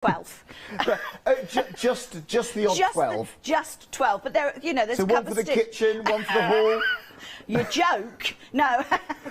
12. Just the odd 12. Just 12, but there, you know, there's so one for the kitchen, one for the hall. You joke. No,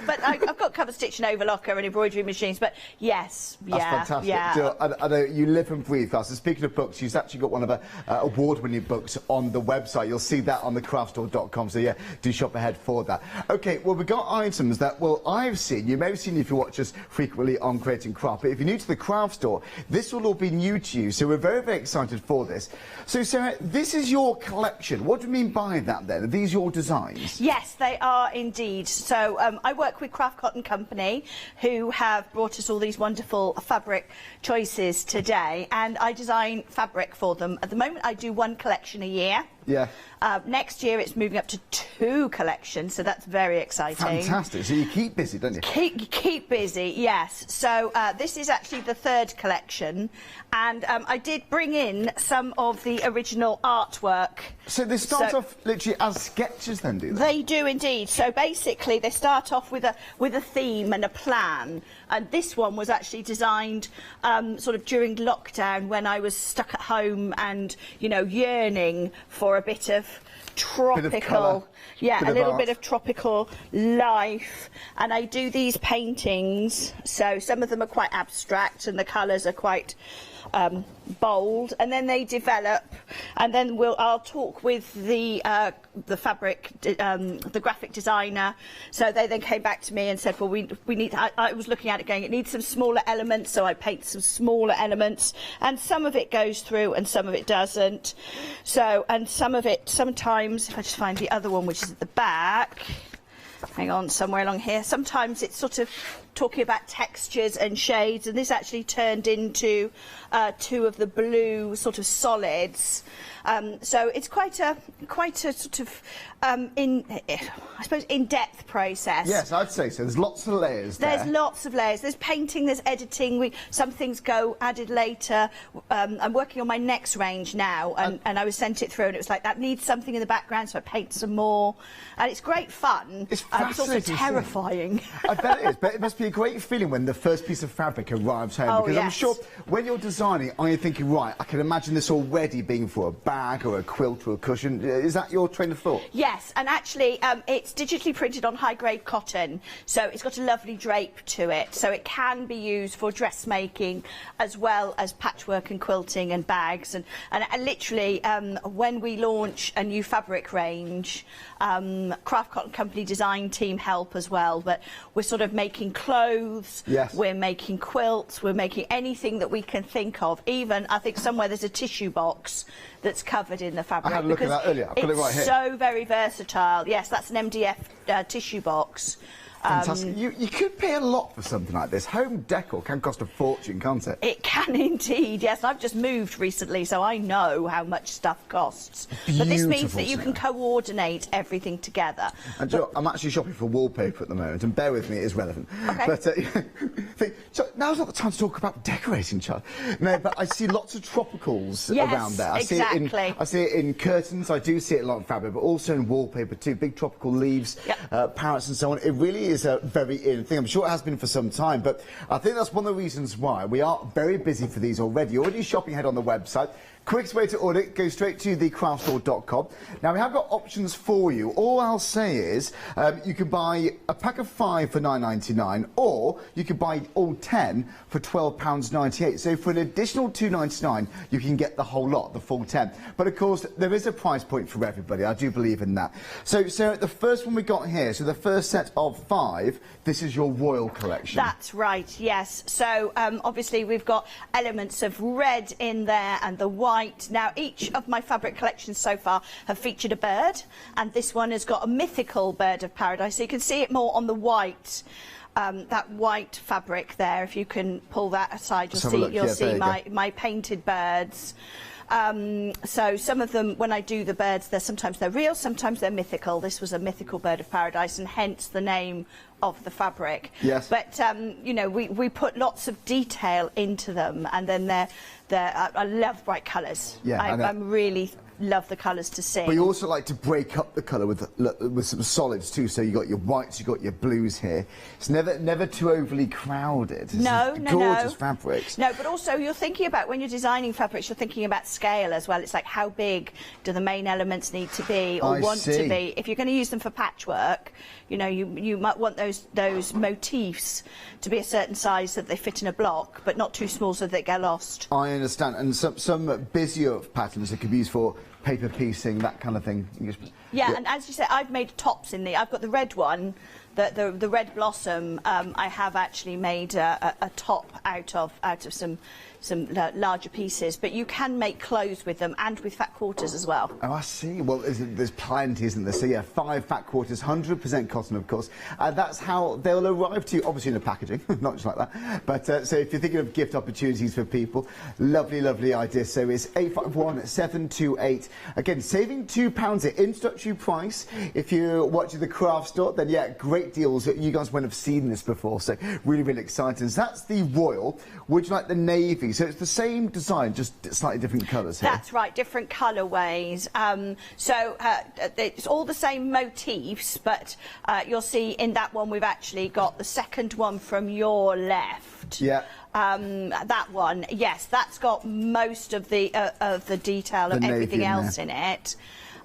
but I've got cover stitch and overlocker and embroidery machines, but yes, That's fantastic. yeah. I know you live and breathe that. So speaking of books, you've actually got one of the award-winning books on the website. You'll see that on the craftstore.com, so yeah, do shop ahead for that. Okay, well, we've got items that, well, I've seen, you may have seen if you watch us frequently on Creating Craft, but if you're new to the craft store, this will all be new to you, so we're very, very excited for this. So, Sarah, this is your collection. What do you mean by that, then? Are these your designs? Yes, they are indeed. So I work with Craft Cotton Company, who have brought us all these wonderful fabric choices today, and I design fabric for them. At the moment, I do one collection a year. Yeah. Next year, it's moving up to 2 collections, so that's very exciting. Fantastic. So you keep busy, don't you? Keep busy, yes. So this is actually the 3rd collection, and I did bring in some of the original artwork. So they start off literally as sketches, then, do they? They do indeed. So basically, they start off with a theme and a plan, and this one was actually designed sort of during lockdown when I was stuck at home and, you know, yearning for a bit of tropical, a little bit of tropical life. And I do these paintings, so some of them are quite abstract and the colours are quite bold, and then they develop, and then I'll talk with the fabric, the graphic designer. So they then came back to me and said, well, we need. I was looking at it going, it needs some smaller elements, so I paint some smaller elements, and some of it goes through and some of it doesn't. So, and some of it, sometimes, if I just find the other one, which is at the back, hang on, somewhere along here, sometimes it's sort of talking about textures and shades, and this actually turned into 2 of the blue sort of solids. So it's quite a sort of I suppose in-depth process. Yes, I'd say so. There's lots of layers there. There's lots of layers. There's painting, there's editing. Some things go added later. I'm working on my next range now, and I was sent it through, and it was like, that needs something in the background, so I paint some more. And it's great fun. It's fascinating. It's also terrifying. I bet it is, but it must be a great feeling when the first piece of fabric arrives home, because I'm sure when you're designing, are you thinking, right, I can imagine this already being for a bag or a quilt or a cushion. Is that your train of thought? Yes, and actually it's digitally printed on high-grade cotton, so it's got a lovely drape to it, so it can be used for dressmaking as well as patchwork and quilting and bags, and literally when we launch a new fabric range, Craft Cotton Company design team help as well, but we're sort of making clothes, we're making quilts, we're making anything that we can think of. Even, I think somewhere there's a tissue box that's covered in the fabric. I had a look at that earlier. I've got it right here. It's so very versatile. Yes, that's an MDF tissue box. Fantastic. You could pay a lot for something like this. Home decor can cost a fortune, can't it? It can indeed, yes. I've just moved recently, so I know how much stuff costs. But this means that you can coordinate everything together. And I'm actually shopping for wallpaper at the moment, and bear with me, it is relevant. Okay. But so now's not the time to talk about decorating, Charlie. No, but I see lots of tropicals around there. I see it in curtains. I do see it a lot in fabric, but also in wallpaper too. Big tropical leaves, parrots, and so on. It really is a very in thing. I'm sure it has been for some time, but I think that's one of the reasons why we are very busy for these already. You're already shopping ahead on the website. Quickest way to order it, go straight to thecraftstore.com. Now, we have got options for you. All I'll say is you can buy a pack of 5 for £9.99, or you could buy all 10 for £12.98. So for an additional £2.99, you can get the whole lot, the full 10. But of course, there is a price point for everybody. I do believe in that. So, Sarah, the first one we got here, so the first set of 5, this is your Royal collection. That's right, yes. So obviously we've got elements of red in there and the white. Now, each of my fabric collections so far have featured a bird, and this one has got a mythical bird of paradise. So you can see it more on the white, that white fabric there. If you can pull that aside, you'll see my painted birds. So some of them, when I do the birds, sometimes they're real, sometimes they're mythical. This was a mythical bird of paradise, and hence the name of the fabric. Yes. But you know, we put lots of detail into them, and then I love bright colours. Yeah, I'm really love the colours to see. But you also like to break up the colour with some solids too. So you got your whites, you got your blues here. It's never too overly crowded. No. Gorgeous fabrics. No, but also you're thinking about, when you're designing fabrics, you're thinking about scale as well. It's like, how big do the main elements need to be or want to be? If you're going to use them for patchwork, you know, you might want those motifs to be a certain size so that they fit in a block, but not too small so that they get lost. I understand. And some busier patterns that could be used for paper piecing, that kind of thing. Yeah, and as you say, I've made tops in the. I've got the red one, the red blossom. I have actually made a top out of some larger pieces, but you can make clothes with them and with fat quarters as well. Oh, I see. Well, there's plenty, isn't there? So yeah, 5 fat quarters, 100% cotton, of course. That's how they'll arrive to you, obviously in the packaging, not just like that. But so if you're thinking of gift opportunities for people, lovely idea. So it's 851 728. Again, saving £2 at introductory price. If you're watching the craft store, then yeah, great deals. You guys won't have seen this before, so really exciting. So that's the royal. Would you like the navy? So it's the same design, just slightly different colours here. That's right, different colourways. It's all the same motifs, but you'll see in that one we've actually got the second one from your left. Yeah. That one, yes, that's got most of the detail of everything else in it.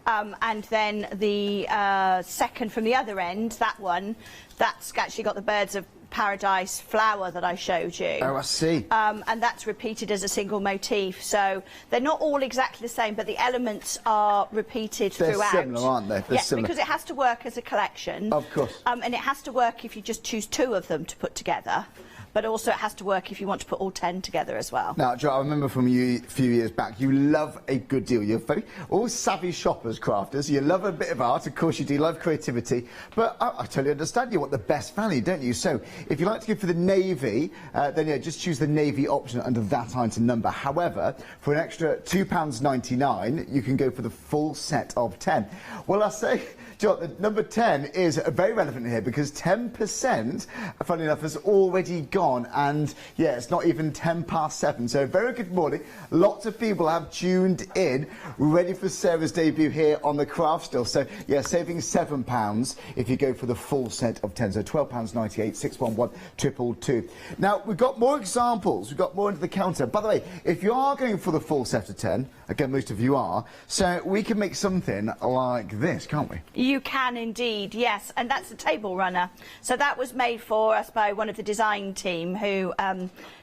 And then the second from the other end, that one, that's actually got the birds of paradise flower that I showed you. Oh, I see. And that's repeated as a single motif. So they're not all exactly the same, but the elements are repeated throughout. They're similar, aren't they? They're similar. Because it has to work as a collection. Of course. And it has to work if you just choose 2 of them to put together. But also it has to work if you want to put all 10 together as well. Now, Joe, I remember from you a few years back, you love a good deal. You're all savvy shoppers, crafters. You love a bit of art, of course you do, love creativity. But I totally understand, you want the best value, don't you? So if you like to go for the navy, then yeah, just choose the navy option under that item number. However, for an extra £2.99, you can go for the full set of 10. Well, I say, Joe, the number 10 is very relevant here because 10%, funny enough, has already gone. And yeah, it's not even 7:10, so very good morning. Lots of people have tuned in, ready for Sarah's debut here on the craft store. So yeah, saving £7 if you go for the full set of 10, so £12.98, 611 222. Now we've got more examples, we've got more under the counter. By the way, if you are going for the full set of 10, again most of you are, so we can make something like this, can't we? You can indeed, yes, and that's a table runner. So that was made for us by one of the design team who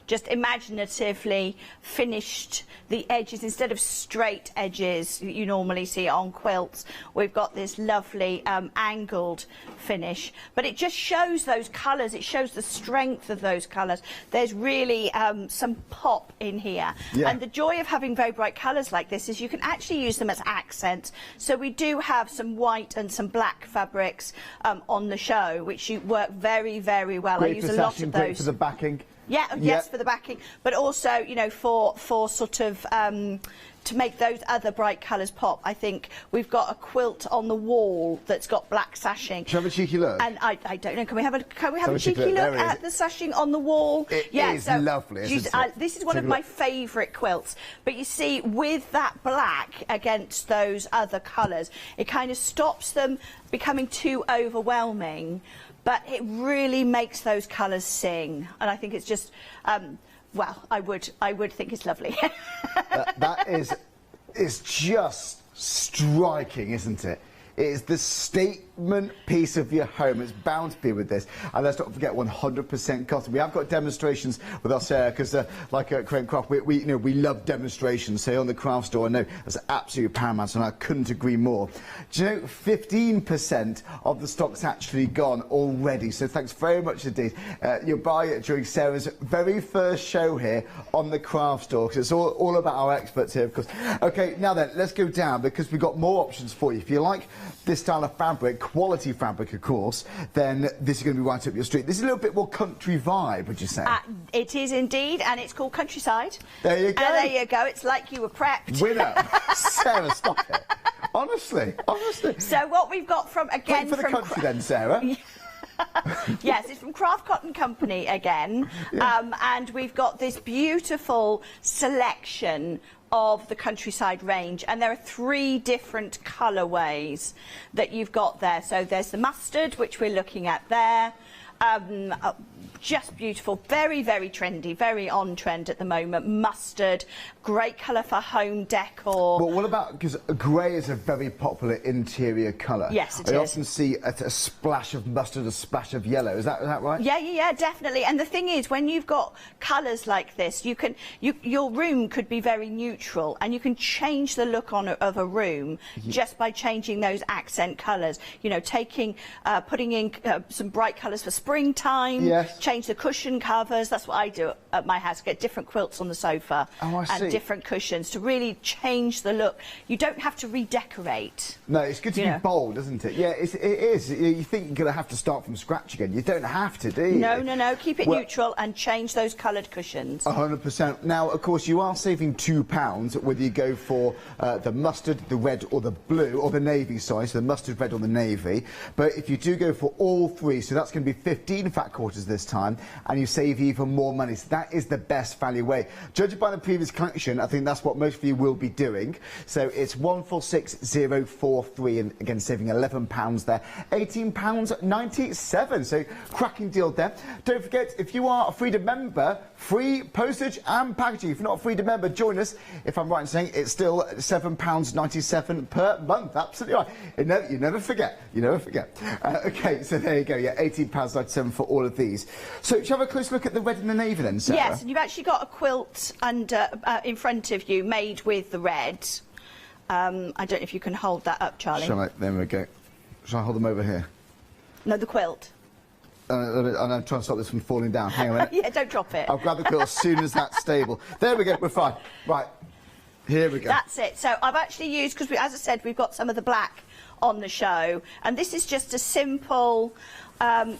just imaginatively finished the edges. Instead of straight edges you normally see on quilts, we've got this lovely angled finish, but it just shows those colours, it shows the strength of those colours. There's really some pop in here, and the joy of having very bright colours like this is you can actually use them as accents. So we do have some white and some black fabrics on the show, which work very well. Great I use a lot of those. Great for the backing. Yeah, yes, for the backing, but also, you know, for sort of to make those other bright colours pop. I think we've got a quilt on the wall that's got black sashing. Should we have a cheeky look? And I don't know. Can we have a cheeky look at the sashing on the wall? It is lovely. Isn't it? This is one of my favourite quilts. But you see, with that black against those other colours, it kind of stops them becoming too overwhelming. But it really makes those colours sing, and I think it's just, well, I would think it's lovely. It's just striking, isn't it? It is the statement piece of your home. It's bound to be with this. And let's not forget 100% cotton. We have got demonstrations with us here because, like at Create Craft, we love demonstrations. So on the craft store, I know that's absolutely paramount, and I couldn't agree more. Do you know, 15% of the stock's actually gone already. So thanks very much indeed. You'll buy it during Sarah's very first show here on the craft store, because it's all about our experts here, of course. Okay, now then, let's go down because we've got more options for you. If you like this style of fabric, quality fabric, of course, then this is going to be right up your street. This is a little bit more country vibe, would you say? It is indeed, and it's called Countryside. There you go. And there you go. It's like you were prepped. Winner. Sarah, stop it. Honestly. So what we've got from, again, for the country then, Sarah. Yes, it's from Craft Cotton Company again, and we've got this beautiful selection of the countryside range, and there are 3 different colourways that you've got there. So there's the mustard, which we're looking at there. Just beautiful, very, very trendy, very on trend at the moment. Mustard, great colour for home decor. But what about, because grey is a very popular interior colour. Yes, it is. I often see a splash of mustard, a splash of yellow. Is that right? Yeah, definitely. And the thing is, when you've got colours like this, your room could be very neutral, and you can change the look of a room just by changing those accent colours. You know, putting in some bright colours for springtime. Yes. Change the cushion covers. That's what I do at my house. Get different quilts on the sofa and different cushions to really change the look. You don't have to redecorate. No, it's good to be bold, isn't it? Yeah, it is. You think you're going to have to start from scratch again. You don't have to, do you? No. Keep it neutral and change those coloured cushions. 100%. Now, of course, you are saving £2 whether you go for the mustard, the red or the blue, or the navy, sorry, so the mustard, red or the navy. But if you do go for all 3, so that's going to be 15 fat quarters this time, and you save even more money. So that is the best value way. Judging by the previous collection, I think that's what most of you will be doing. So it's 146043, and again saving £11 there, £18.97. So cracking deal there. Don't forget, if you are a Freedom member, free postage and packaging. If you're not a Freedom member, join us. If I'm right in saying it's still £7.97 per month. Absolutely right. You never forget. You never forget. Okay, so there you go. Yeah, £18.97 for all of these. So, shall we have a close look at the red and the navy then, Sarah? Yes, and you've actually got a quilt under in front of you made with the red. I don't know if you can hold that up, Charlie. There we go. Shall I hold them over here? No, the quilt. I'm trying to stop this from falling down. Hang on a minute. Yeah, don't drop it. I'll grab the quilt as soon as that's stable. There we go, we're fine. Right, here we go. That's it. So I've actually used, because as I said, we've got some of the black on the show, and this is just a simple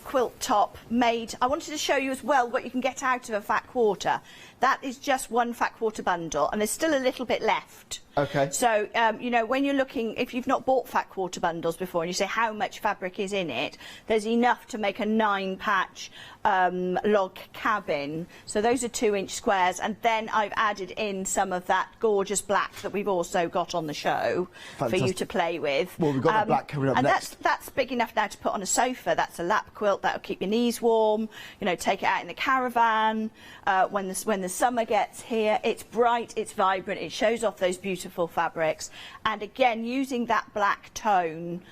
quilt top made. I wanted to show you as well what you can get out of a fat quarter. That is just 1 fat quarter bundle, and there's still a little bit left. Okay. So, you know, when you're looking, if you've not bought fat quarter bundles before and you say how much fabric is in it, there's enough to make a 9-patch log cabin. So those are 2-inch squares, and then I've added in some of that gorgeous black that we've also got on the show for you to play with. Well, we've got the black coming up next. And that's big enough now to put on a sofa. That's a lap quilt. That'll keep your knees warm. You know, take it out in the caravan. When the summer gets here, it's bright, it's vibrant, it shows off those beautiful fabrics, and again, using that black tone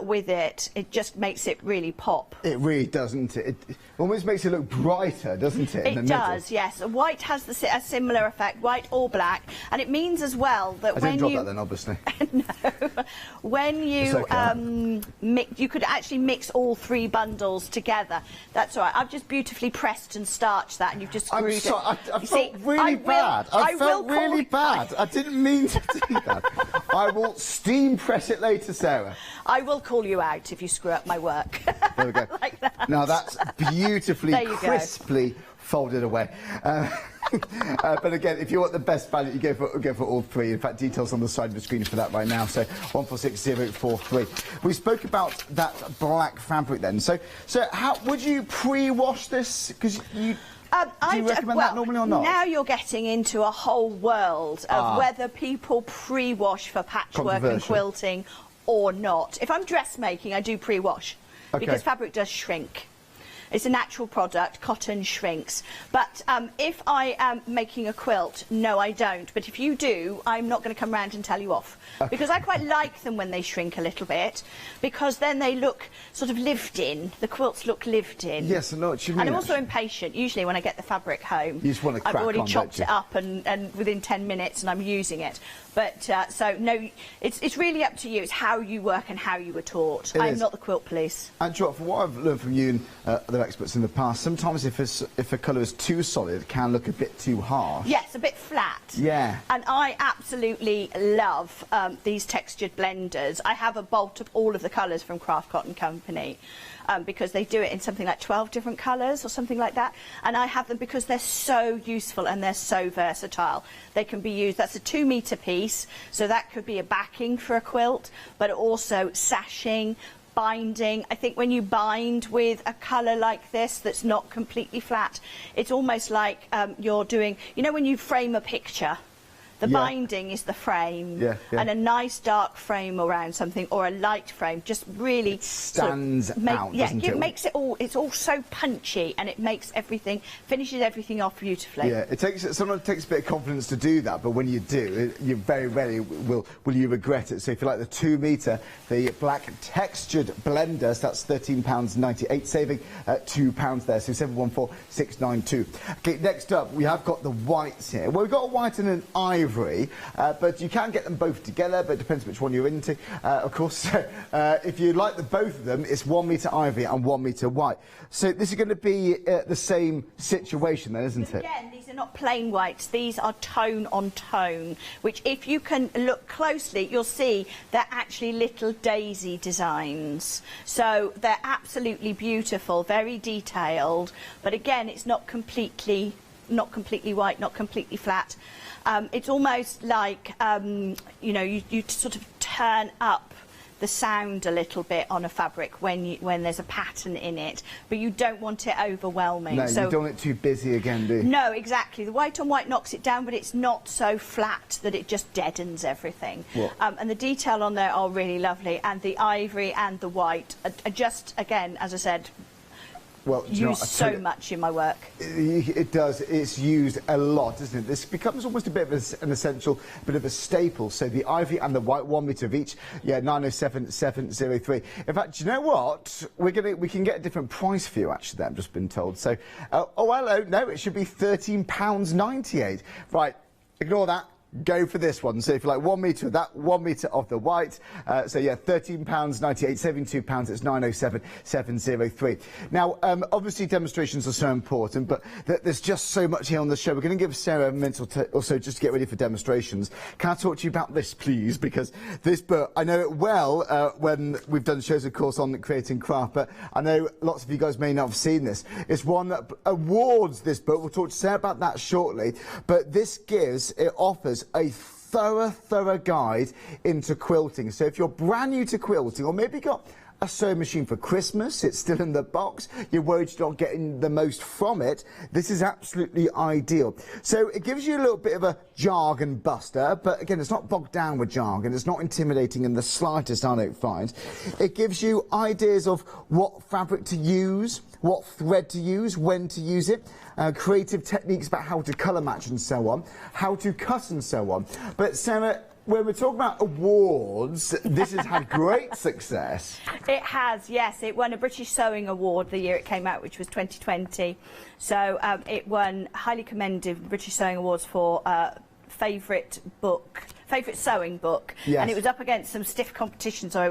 with it just makes it really pop. It really doesn't it? It almost makes it look brighter, doesn't it? It does, yes. White has a similar effect, white or black, and it means as well that when you... I didn't drop that then, obviously. No. When you you could actually mix all 3 bundles together. That's all right. I've just beautifully pressed and starched that, and you've just screwed it. I felt really bad. I felt really bad. I didn't mean to do that. I will steam press it later, Sarah. I will call you out if you screw up my work. There we go. Like that. Now that's beautifully, crisply folded away. But again, if you want the best value, you go for all 3. In fact, details on the side of the screen for that right now. So 146043. We spoke about that black fabric then. So how would you pre-wash this? Because you. Do you recommend that normally or not? Now you're getting into a whole world of whether people pre-wash for patchwork and quilting or not. If I'm dressmaking, I do pre-wash because fabric does shrink. It's a natural product, cotton shrinks. But if I am making a quilt, no, I don't. But if you do, I'm not going to come round and tell you off. Because I quite like them when they shrink a little bit, because then they look sort of lived in. The quilts look lived in. Yes, I know what you mean. And I'm also impatient. Usually when I get the fabric home, you just want to crack I've already on, chopped it up and within 10 minutes and I'm using it. But so no, it's really up to you. It's how you work and how you were taught. I'm not the quilt police. And from what I've learned from you and other experts in the past, sometimes if a colour is too solid, it can look a bit too harsh. Yes, a bit flat. Yeah. And I absolutely love these textured blenders. I have a bolt of all of the colours from Craft Cotton Company. Because they do it in something like 12 different colours or something like that, and I have them because they're so useful and they're so versatile. They can be used, that's a 2-metre piece, so that could be a backing for a quilt, but also sashing, binding. I think when you bind with a colour like this that's not completely flat, it's almost like you're doing, you know, when you frame a picture, the binding is the frame, and a nice dark frame around something, or a light frame, just really stands out, doesn't it? It makes it all, it's all so punchy, and it makes everything, finishes everything off beautifully. Yeah, sometimes it takes a bit of confidence to do that, but when you do, you very rarely will you regret it. So if you like the 2 metre, the black textured blender, so that's £13.98, saving £2 there, so 714692. Okay, next up, we have got the whites here. Well, we've got a white and an ivory. But you can get them both together, but it depends which one you're into, of course. If you like both of them, it's 1 metre ivory and 1 metre white. So this is going to be the same situation then, isn't it? Again, these are not plain whites, these are tone on tone, which if you can look closely, you'll see they're actually little daisy designs. So they're absolutely beautiful, very detailed, but again, it's not completely white, not completely flat. It's almost like, you know, you sort of turn up the sound a little bit on a fabric when there's a pattern in it, but you don't want it overwhelming. No, so, you don't want it too busy again, do you? No, exactly. The white on white knocks it down, but it's not so flat that it just deadens everything. And the detail on there are really lovely, and the ivory and the white are just, again, as I said, used so much in my work. It does. It's used a lot, doesn't it? This becomes almost a bit of an essential, bit of a staple. So the ivory and the white, 1 metre of each. Yeah, 907703. In fact, you know what? We can get a different price for you. Actually, I've just been told. So, oh hello, no, it should be £13.98. Right, ignore that. Go for this one. So if you like 1 metre of that, 1 metre of the white, so yeah, £13.98, saving £2, it's 907703. Now, obviously demonstrations are so important, but there's just so much here on the show. We're going to give Sarah a minute also just to get ready for demonstrations. Can I talk to you about this, please? Because this book, I know it well when we've done shows, of course, on Creating Craft, but I know lots of you guys may not have seen this. It's won awards, this book. We'll talk to Sarah about that shortly, but it offers a thorough guide into quilting. So if you're brand new to quilting, or maybe got a sewing machine for Christmas, it's still in the box, you're worried you're not getting the most from it, this is absolutely ideal. So it gives you a little bit of a jargon buster, but again, it's not bogged down with jargon, it's not intimidating in the slightest, I don't find. It gives you ideas of what fabric to use, what thread to use, when to use it, creative techniques about how to colour match and so on, how to cut and so on. But Sarah, when we're talking about awards, this has had great success. It has, yes. It won a British Sewing Award the year it came out, which was 2020. So it won highly commended British Sewing Awards for favourite sewing book, and it was up against some stiff competition, so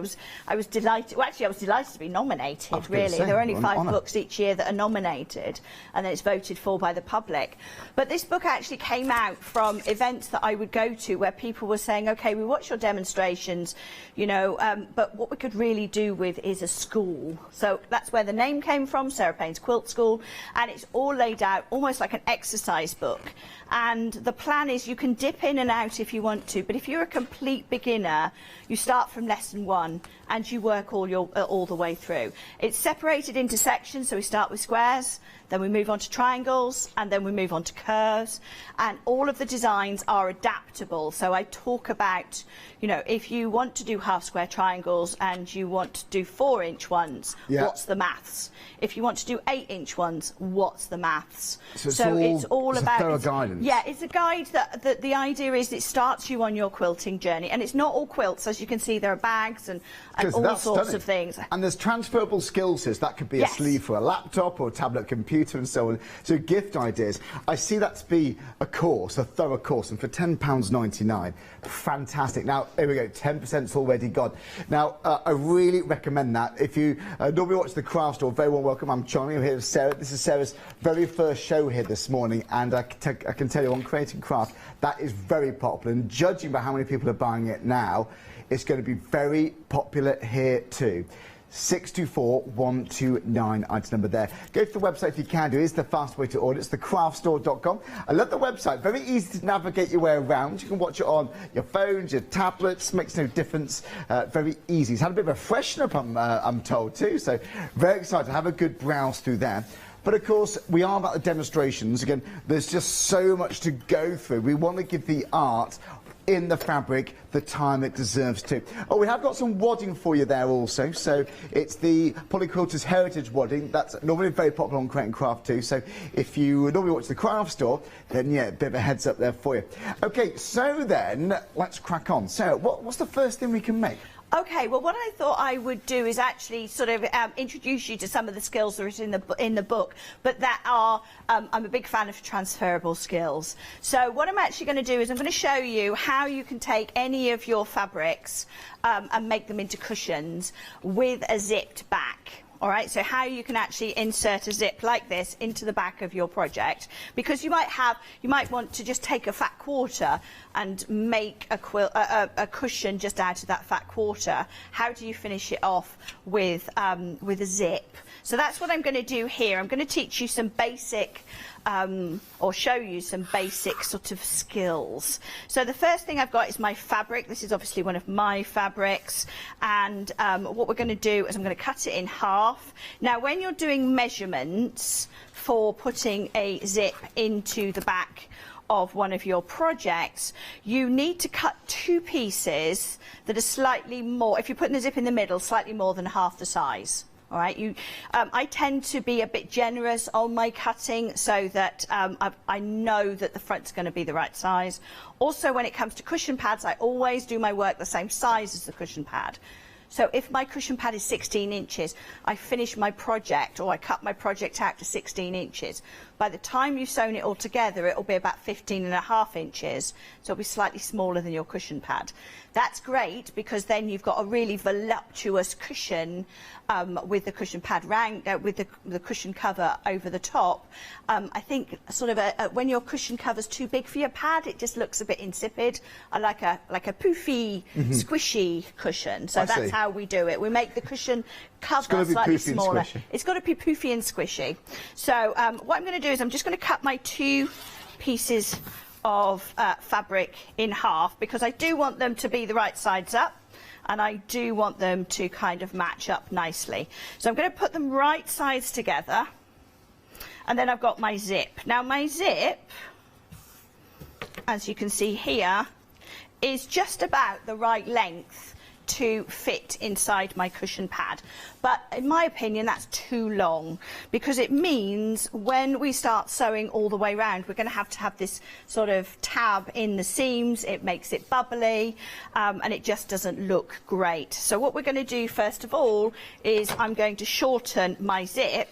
I was delighted. Well, actually, I was delighted to be nominated. Really, there are only 5 books each year that are nominated, and then it's voted for by the public. But this book actually came out from events that I would go to, where people were saying, "Okay, we watch your demonstrations, you know, but what we could really do with is a school." So that's where the name came from, Sarah Payne's Quilt School, and it's all laid out almost like an exercise book. And the plan is you can dip in and out if you want to, but if you're a complete beginner, you start from lesson 1 and you work all the way through. It's separated into sections, so we start with squares, then we move on to triangles, and then we move on to curves, and all of the designs are adaptable. So I talk about, you know, if you want to do half square triangles and you want to do 4-inch ones, what's the maths? If you want to do 8-inch ones, what's the maths? So it's all about thorough guidance. Yeah, it's a guide that the idea is it starts you on your quilting journey, and it's not all quilts. As you can see, there are bags and all sorts of things. And there's transferable skills, so that could be a sleeve for a laptop or a tablet computer and so on. So gift ideas. I see that to be a course, a thorough course, and for £10.99, fantastic. Now, here we go, 10%'s already gone. Now, I really recommend that. If you normally watch the Craft Store, very well welcome. I'm Johnny, I'm here with Sarah. This is Sarah's very first show here this morning, and I can tell you on Creating Craft, that is very popular, and judging by how many people are buying it now, it's going to be very popular here too. 624-129, item number there. Go to the website if you can do. It's the fast way to order. It's thecraftstore.com. I love the website. Very easy to navigate your way around. You can watch it on your phones, your tablets. Makes no difference. Very easy. It's had a bit of a freshen up, I'm told, too. So very excited to have a good browse through there. But of course, we are about the demonstrations. Again, there's just so much to go through. We want to give the art in the fabric the time it deserves to. Oh, we have got some wadding for you there also. So it's the Polyquilters Heritage Wadding. That's normally very popular on Create and Craft too. So if you normally watch the craft store, then yeah, a bit of a heads up there for you. Okay, so then let's crack on. So what's the first thing we can make? Okay, well, what I thought I would do is actually sort of introduce you to some of the skills that are in the book, but that are, I'm a big fan of transferable skills. So what I'm actually going to do is I'm going to show you how you can take any of your fabrics and make them into cushions with a zipped back. All right, so how you can actually insert a zip like this into the back of your project, because you might want to just take a fat quarter and make a cushion just out of that fat quarter. How do you finish it off with a zip? So that's what I'm going to do here. I'm going to teach you some basic or show you some basic sort of skills. So the first thing I've got is my fabric. This is obviously one of my fabrics, and what we're going to do is I'm going to cut it in half. Now when you're doing measurements for putting a zip into the back of one of your projects, you need to cut two pieces that are slightly more, if you're putting the zip in the middle, slightly more than half the size. All right, I tend to be a bit generous on my cutting so that I know that the front's going to be the right size. Also, when it comes to cushion pads, I always do my work the same size as the cushion pad. So if my cushion pad is 16 inches, I finish my project, or I cut my project out to 16 inches. By the time you've sewn it all together, it'll be about 15.5 inches, so it'll be slightly smaller than your cushion pad. That's great, because then you've got a really voluptuous cushion with the cushion pad with the cushion cover over the top. I think sort of when your cushion cover's too big for your pad, it just looks a bit insipid. I like a poofy, squishy cushion. So that's how we do it. We make the cushion cover slightly smaller. It's got to be poofy and squishy. So what I'm going to do is I'm just going to cut my two pieces of fabric in half, because I do want them to be the right sides up, and I do want them to kind of match up nicely. So I'm going to put them right sides together, and then I've got my zip. Now my zip, as you can see here, is just about the right length to fit inside my cushion pad, but in my opinion that's too long, because it means when we start sewing all the way around, we're going to have this sort of tab in the seams. It makes it bubbly, and it just doesn't look great. So what we're going to do first of all is I'm going to shorten my zip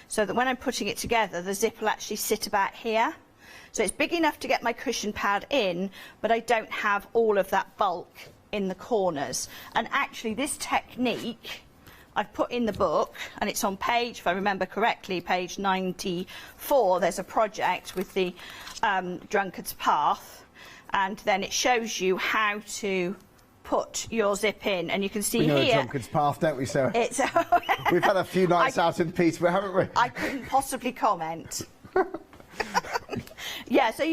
so that when I'm putting it together, the zip will actually sit about here. So it's big enough to get my cushion pad in, but I don't have all of that bulk in the corners. And actually this technique I've put in the book, and it's on page, if I remember correctly, page 94. There's a project with the Drunkard's Path, and then it shows you how to put your zip in, and you can see we know here. Drunkard's Path, don't we, Sarah? It's we've had a few nights out in Peterborough, haven't we? I couldn't possibly comment. Yeah, so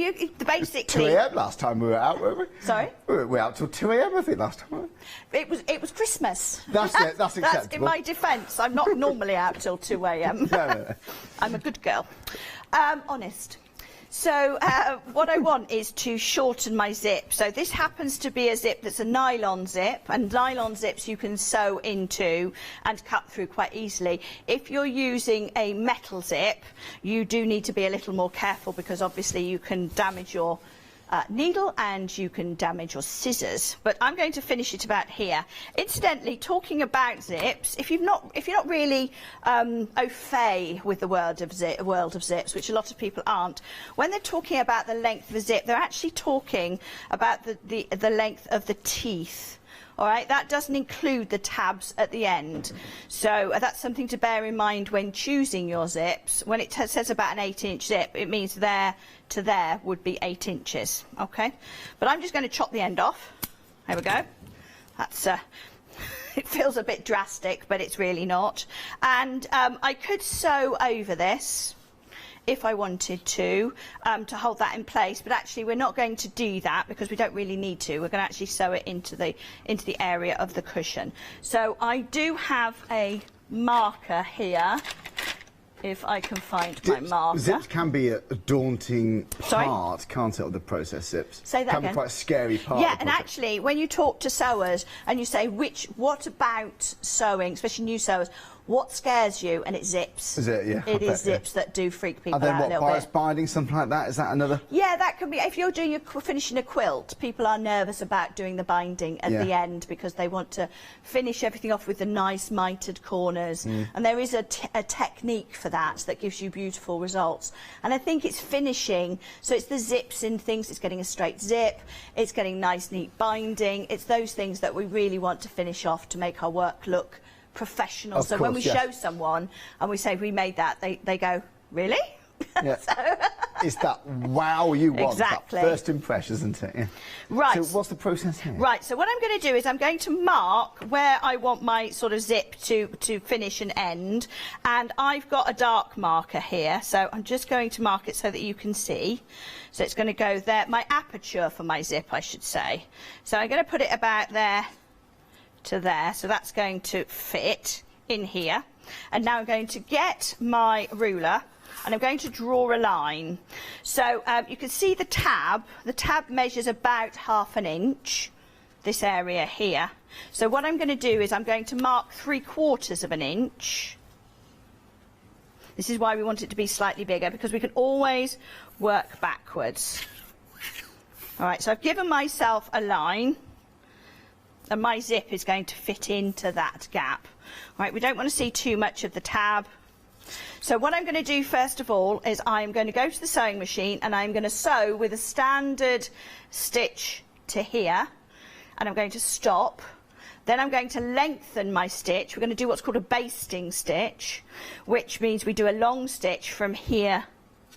basically 2 a.m. last time we were out, weren't we? Sorry? We were out till 2 a.m. I think last time, weren't we? It was Christmas. That's it, that's acceptable. That's in my defence. I'm not normally out till 2 a.m. No. I'm a good girl. Honest. So what I want is to shorten my zip. So this happens to be a zip that's a nylon zip, and nylon zips you can sew into and cut through quite easily. If you're using a metal zip, you do need to be a little more careful, because obviously you can damage your needle and you can damage your scissors. But I'm going to finish it about here. Incidentally, talking about zips, if you're not really au fait with the world of zips, which a lot of people aren't, when they're talking about the length of a zip, they're actually talking about the length of the teeth. All right, that doesn't include the tabs at the end. So that's something to bear in mind when choosing your zips. When it says about an 8-inch zip, it means there to there would be 8 inches. Okay, but I'm just going to chop the end off. There we go. That's It feels a bit drastic, but it's really not. And I could sew over this if I wanted to hold that in place, but actually we're not going to do that because we don't really need to. We're going to actually sew it into the area of the cushion. So I do have a marker here, if I can find my marker. Zips can be a daunting part, can't it, of the process, zips? Say that can again. Be quite a scary part. Yeah, and actually, when you talk to sewers and you say, what about sewing, especially new sewers, what scares you? And it's zips. Is it? Yeah. It is zips that do freak people out a little bit. And then what, bias binding, something like that? Is that another? Yeah, that can be. If you're finishing a quilt, people are nervous about doing the binding at the end because they want to finish everything off with the nice mitered corners. And there is a technique for that gives you beautiful results. And I think it's finishing. So it's the zips in things. It's getting a straight zip. It's getting nice, neat binding. It's those things that we really want to finish off to make our work look professional. Of course, when we show someone and we say we made that, they go, really? Yeah. It's that wow you want. Exactly. That first impression, isn't it? Yeah. Right. So what's the process here? Right, so what I'm going to do is I'm going to mark where I want my sort of zip to finish and end, and I've got a dark marker here, so I'm just going to mark it so that you can see. So it's going to go there, my aperture for my zip, I should say. So I'm going to put it about there to there, so that's going to fit in here. And now I'm going to get my ruler and I'm going to draw a line. So you can see the tab measures about ½ an inch, this area here. So what I'm going to do is I'm going to mark 3/4 of an inch. This is why we want it to be slightly bigger, because we can always work backwards. All right, so I've given myself a line, and my zip is going to fit into that gap. All right, we don't want to see too much of the tab. So what I'm going to do first of all is I'm going to go to the sewing machine and I'm going to sew with a standard stitch to here, and I'm going to stop. Then I'm going to lengthen my stitch. We're going to do what's called a basting stitch, which means we do a long stitch from here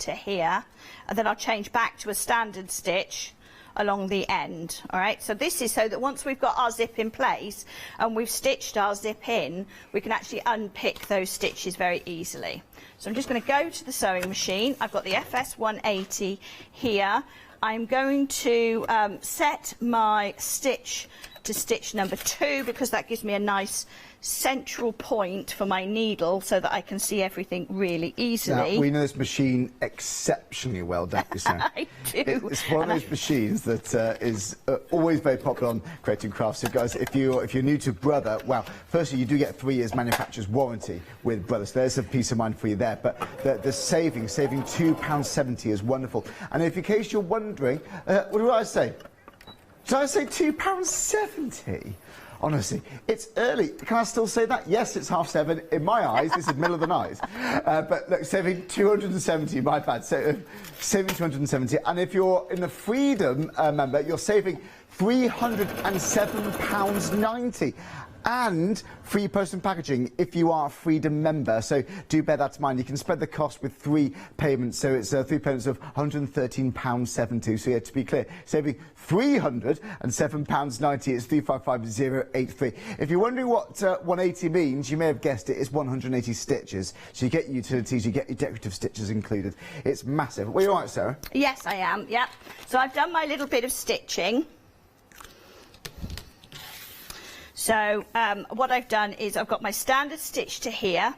to here, and then I'll change back to a standard stitch along the end. All right, so this is so that once we've got our zip in place and we've stitched our zip in, we can actually unpick those stitches very easily. So I'm just going to go to the sewing machine. I've got the FS 180 here. I'm going to set my stitch to stitch number 2, because that gives me a nice central point for my needle so that I can see everything really easily. Now, we know this machine exceptionally well, don't we, Sarah? I do. It's one of those machines that is always very popular on creating crafts. So guys, if you're new to Brother, well, firstly, you do get 3 years manufacturer's warranty with Brother, so there's a peace of mind for you there. But the saving £2.70 is wonderful. And if in case you're wondering, what did I say? Did I say £2.70? Honestly, it's early. Can I still say that? Yes, it's 7:30. In my eyes, this is middle of the night. But look, saving 270, my bad. So, saving 270. And if you're in the Freedom member, you're saving £307.90. And free post and packaging if you are a Freedom member. So do bear that in mind. You can spread the cost with 3 payments. So it's 3 payments of £113.72. So yeah, to be clear, saving £307.90. It's 355083. If you're wondering what 180 means, you may have guessed it is 180 stitches. So you get utilities, you get your decorative stitches included. It's massive. Well, you all right, Sarah? Yes, I am. Yep. So I've done my little bit of stitching. So what I've done is I've got my standard stitch to here,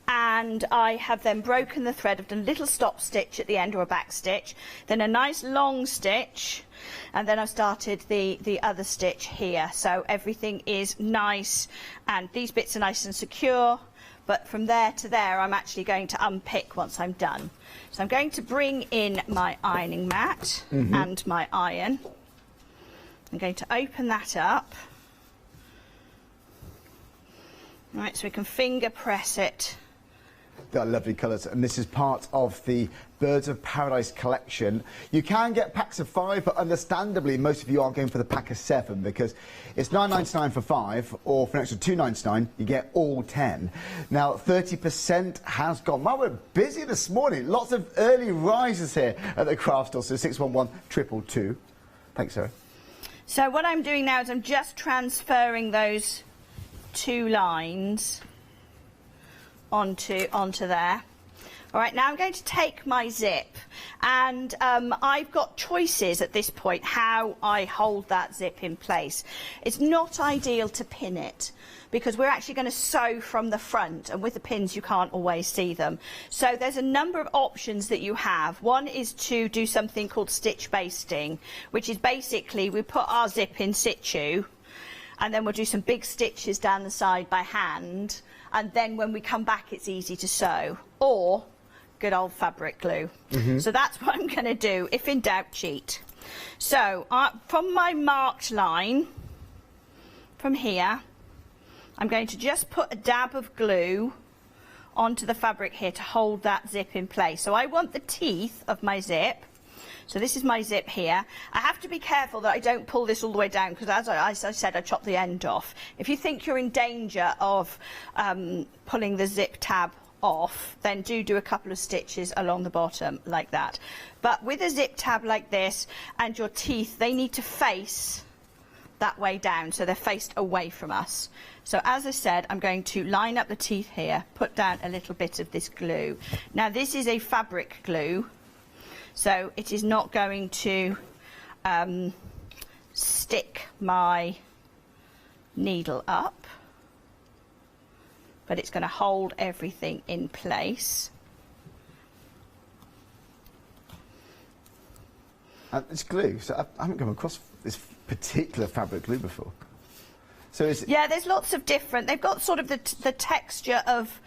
and I have then broken the thread. I've done a little stop stitch at the end, or a back stitch, then a nice long stitch, and then I've started the other stitch here. So everything is nice, and these bits are nice and secure, but from there to there I'm actually going to unpick once I'm done. So I'm going to bring in my ironing mat and my iron. I'm going to open that up. Right, so we can finger press it. They're lovely colours, and this is part of the Birds of Paradise collection. You can get packs of 5, but understandably most of you are going for the pack of 7, because it's £9.99 for 5, or for an extra £2.99 you get all 10. Now 30% has gone. Well, we're busy this morning. Lots of early risers here at the craft store. So 611-222. Thanks, Sarah. So what I'm doing now is I'm just transferring those 2 lines onto there. All right, now I'm going to take my zip, and I've got choices at this point how I hold that zip in place. It's not ideal to pin it because we're actually going to sew from the front, and with the pins you can't always see them. So there's a number of options that you have. One is to do something called stitch basting, which is basically we put our zip in situ, and then we'll do some big stitches down the side by hand, and then when we come back it's easy to sew. Or good old fabric glue. So that's what I'm going to do. If in doubt, cheat. So from my marked line, from here, I'm going to just put a dab of glue onto the fabric here to hold that zip in place. So I want the teeth of my zip. So this is my zip here. I have to be careful that I don't pull this all the way down because as I said, I chopped the end off. If you think you're in danger of pulling the zip tab off, then do a couple of stitches along the bottom like that. But with a zip tab like this and your teeth, they need to face that way down, so they're faced away from us. So as I said, I'm going to line up the teeth here, put down a little bit of this glue. Now this is a fabric glue, so it is not going to stick my needle up, but it's going to hold everything in place. It's glue, so I haven't come across this particular fabric glue before. So is it... Yeah, there's lots of different. They've got sort of the texture of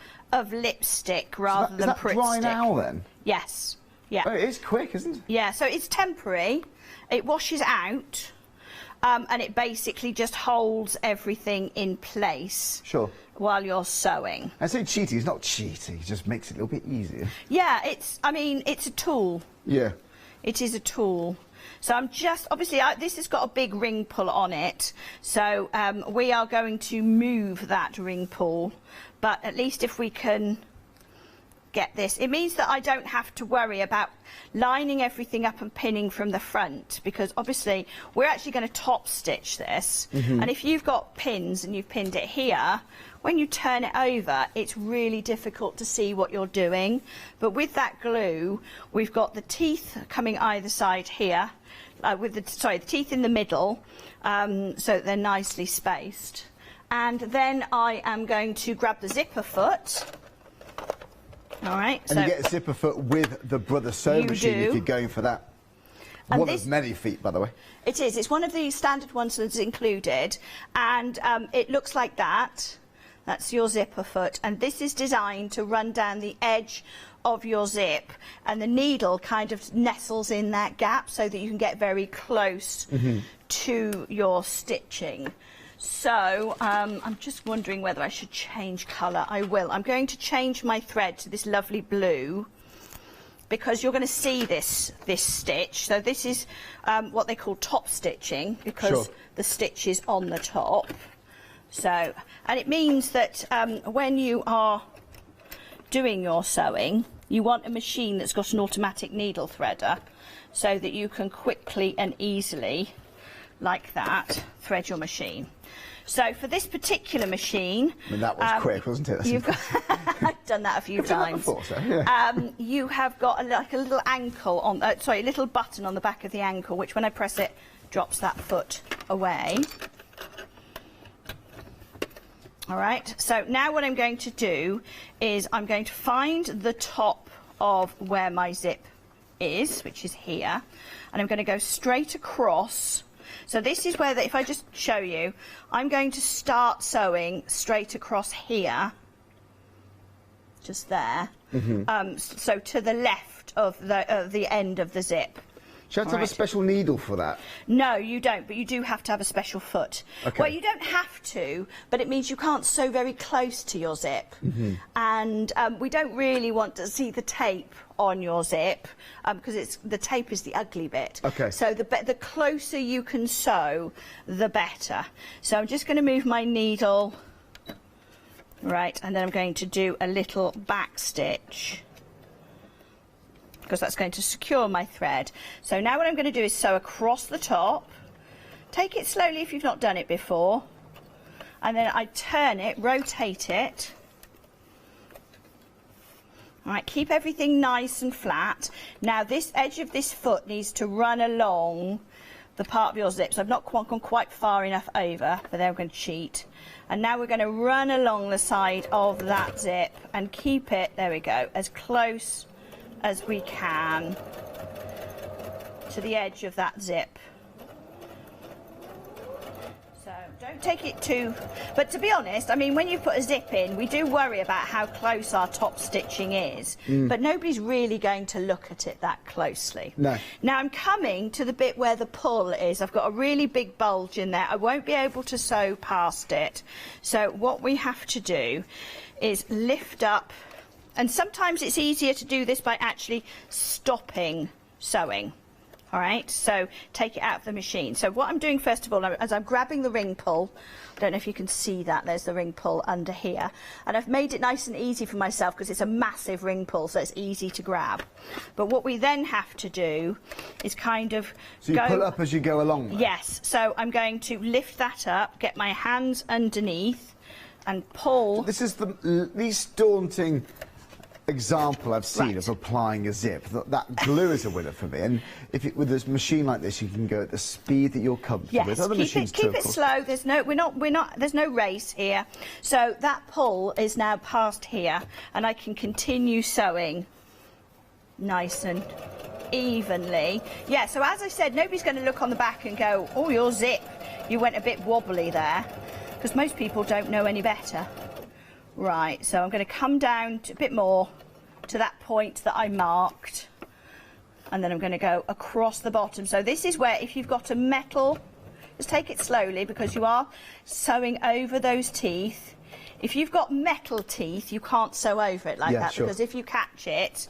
lipstick rather than Pritt stick. Is that dry now then? Yes. Yeah. Oh, it is quick, isn't it? Yeah, so it's temporary. It washes out, and it basically just holds everything in place. Sure. While you're sewing. I say cheaty, it's not cheaty, it just makes it a little bit easier. Yeah, I mean, it's a tool. Yeah. It is a tool. So I'm just, obviously, this has got a big ring pull on it, so we are going to move that ring pull, but at least if we can get this, it means that I don't have to worry about lining everything up and pinning from the front, because obviously we're actually going to top stitch this, and if you've got pins and you've pinned it here, when you turn it over it's really difficult to see what you're doing. But with that glue, we've got the teeth coming either side here, with the teeth in the middle, so they're nicely spaced, and then I am going to grab the zipper foot. All right. And you get a zipper foot with the Brother Sew machine if you're going for that. And one of many feet, by the way. It is. It's one of the standard ones that's included, and it looks like that. That's your zipper foot, and this is designed to run down the edge of your zip, and the needle kind of nestles in that gap so that you can get very close to your stitching. So I'm just wondering whether I should change colour. I will. I'm going to change my thread to this lovely blue, because you're going to see this stitch. So this is what they call top stitching, because the stitch is on the top. So, and it means that when you are doing your sewing, you want a machine that's got an automatic needle threader, so that you can quickly and easily, like that, thread your machine. So for this particular machine, I mean, that was quick, wasn't it? You've got I've done that a few times. Before, so, yeah. You have got like a little ankle on, a little button on the back of the ankle, which when I press it, drops that foot away. All right. So now what I'm going to do is I'm going to find the top of where my zip is, which is here, and I'm going to go straight across. So this is where, if I just show you, I'm going to start sewing straight across here, just there, so to the left of the end of the zip. Do you have to have a special needle for that? No, you don't, but you do have to have a special foot. Okay. Well, you don't have to, but it means you can't sew very close to your zip. And we don't really want to see the tape on your zip, because the tape is the ugly bit. Okay. So the closer you can sew, the better. So I'm just going to move my needle, right, and then I'm going to do a little back stitch, because that's going to secure my thread. So now what I'm going to do is sew across the top. Take it slowly if you've not done it before, and then I turn it, rotate it. All right, keep everything nice and flat. Now this edge of this foot needs to run along the part of your zip. So I've not gone quite far enough over, but then I'm going to cheat. And now we're going to run along the side of that zip and keep it, there we go, as close as we can to the edge of that zip. So don't take it too, but to be honest, I mean, when you put a zip in, we do worry about how close our top stitching is, but nobody's really going to look at it that closely. No. Now I'm coming to the bit where the pull is. I've got a really big bulge in there. I won't be able to sew past it. So what we have to do is lift up, and sometimes it's easier to do this by actually stopping sewing. All right, so take it out of the machine. So what I'm doing first of all, as I'm grabbing the ring pull, I don't know if you can see that, there's the ring pull under here. And I've made it nice and easy for myself because it's a massive ring pull, so it's easy to grab. But what we then have to do is kind of So you pull up as you go along? Right? Yes, so I'm going to lift that up, get my hands underneath and pull. This is the least daunting example I've seen of applying a zip. That glue is a winner for me, and with a machine like this you can go at the speed that you're comfortable with. Other machines keep it slow. There's no there's no race here. So that pull is now past here, and I can continue sewing nice and evenly. Yeah, so as I said, nobody's going to look on the back and go, oh, your zip, you went a bit wobbly there, because most people don't know any better. Right, so I'm going to come down a bit more to that point that I marked, and then I'm going to go across the bottom. So this is where, if you've got a metal, just take it slowly because you are sewing over those teeth. If you've got metal teeth, you can't sew over it like that, because if you catch it,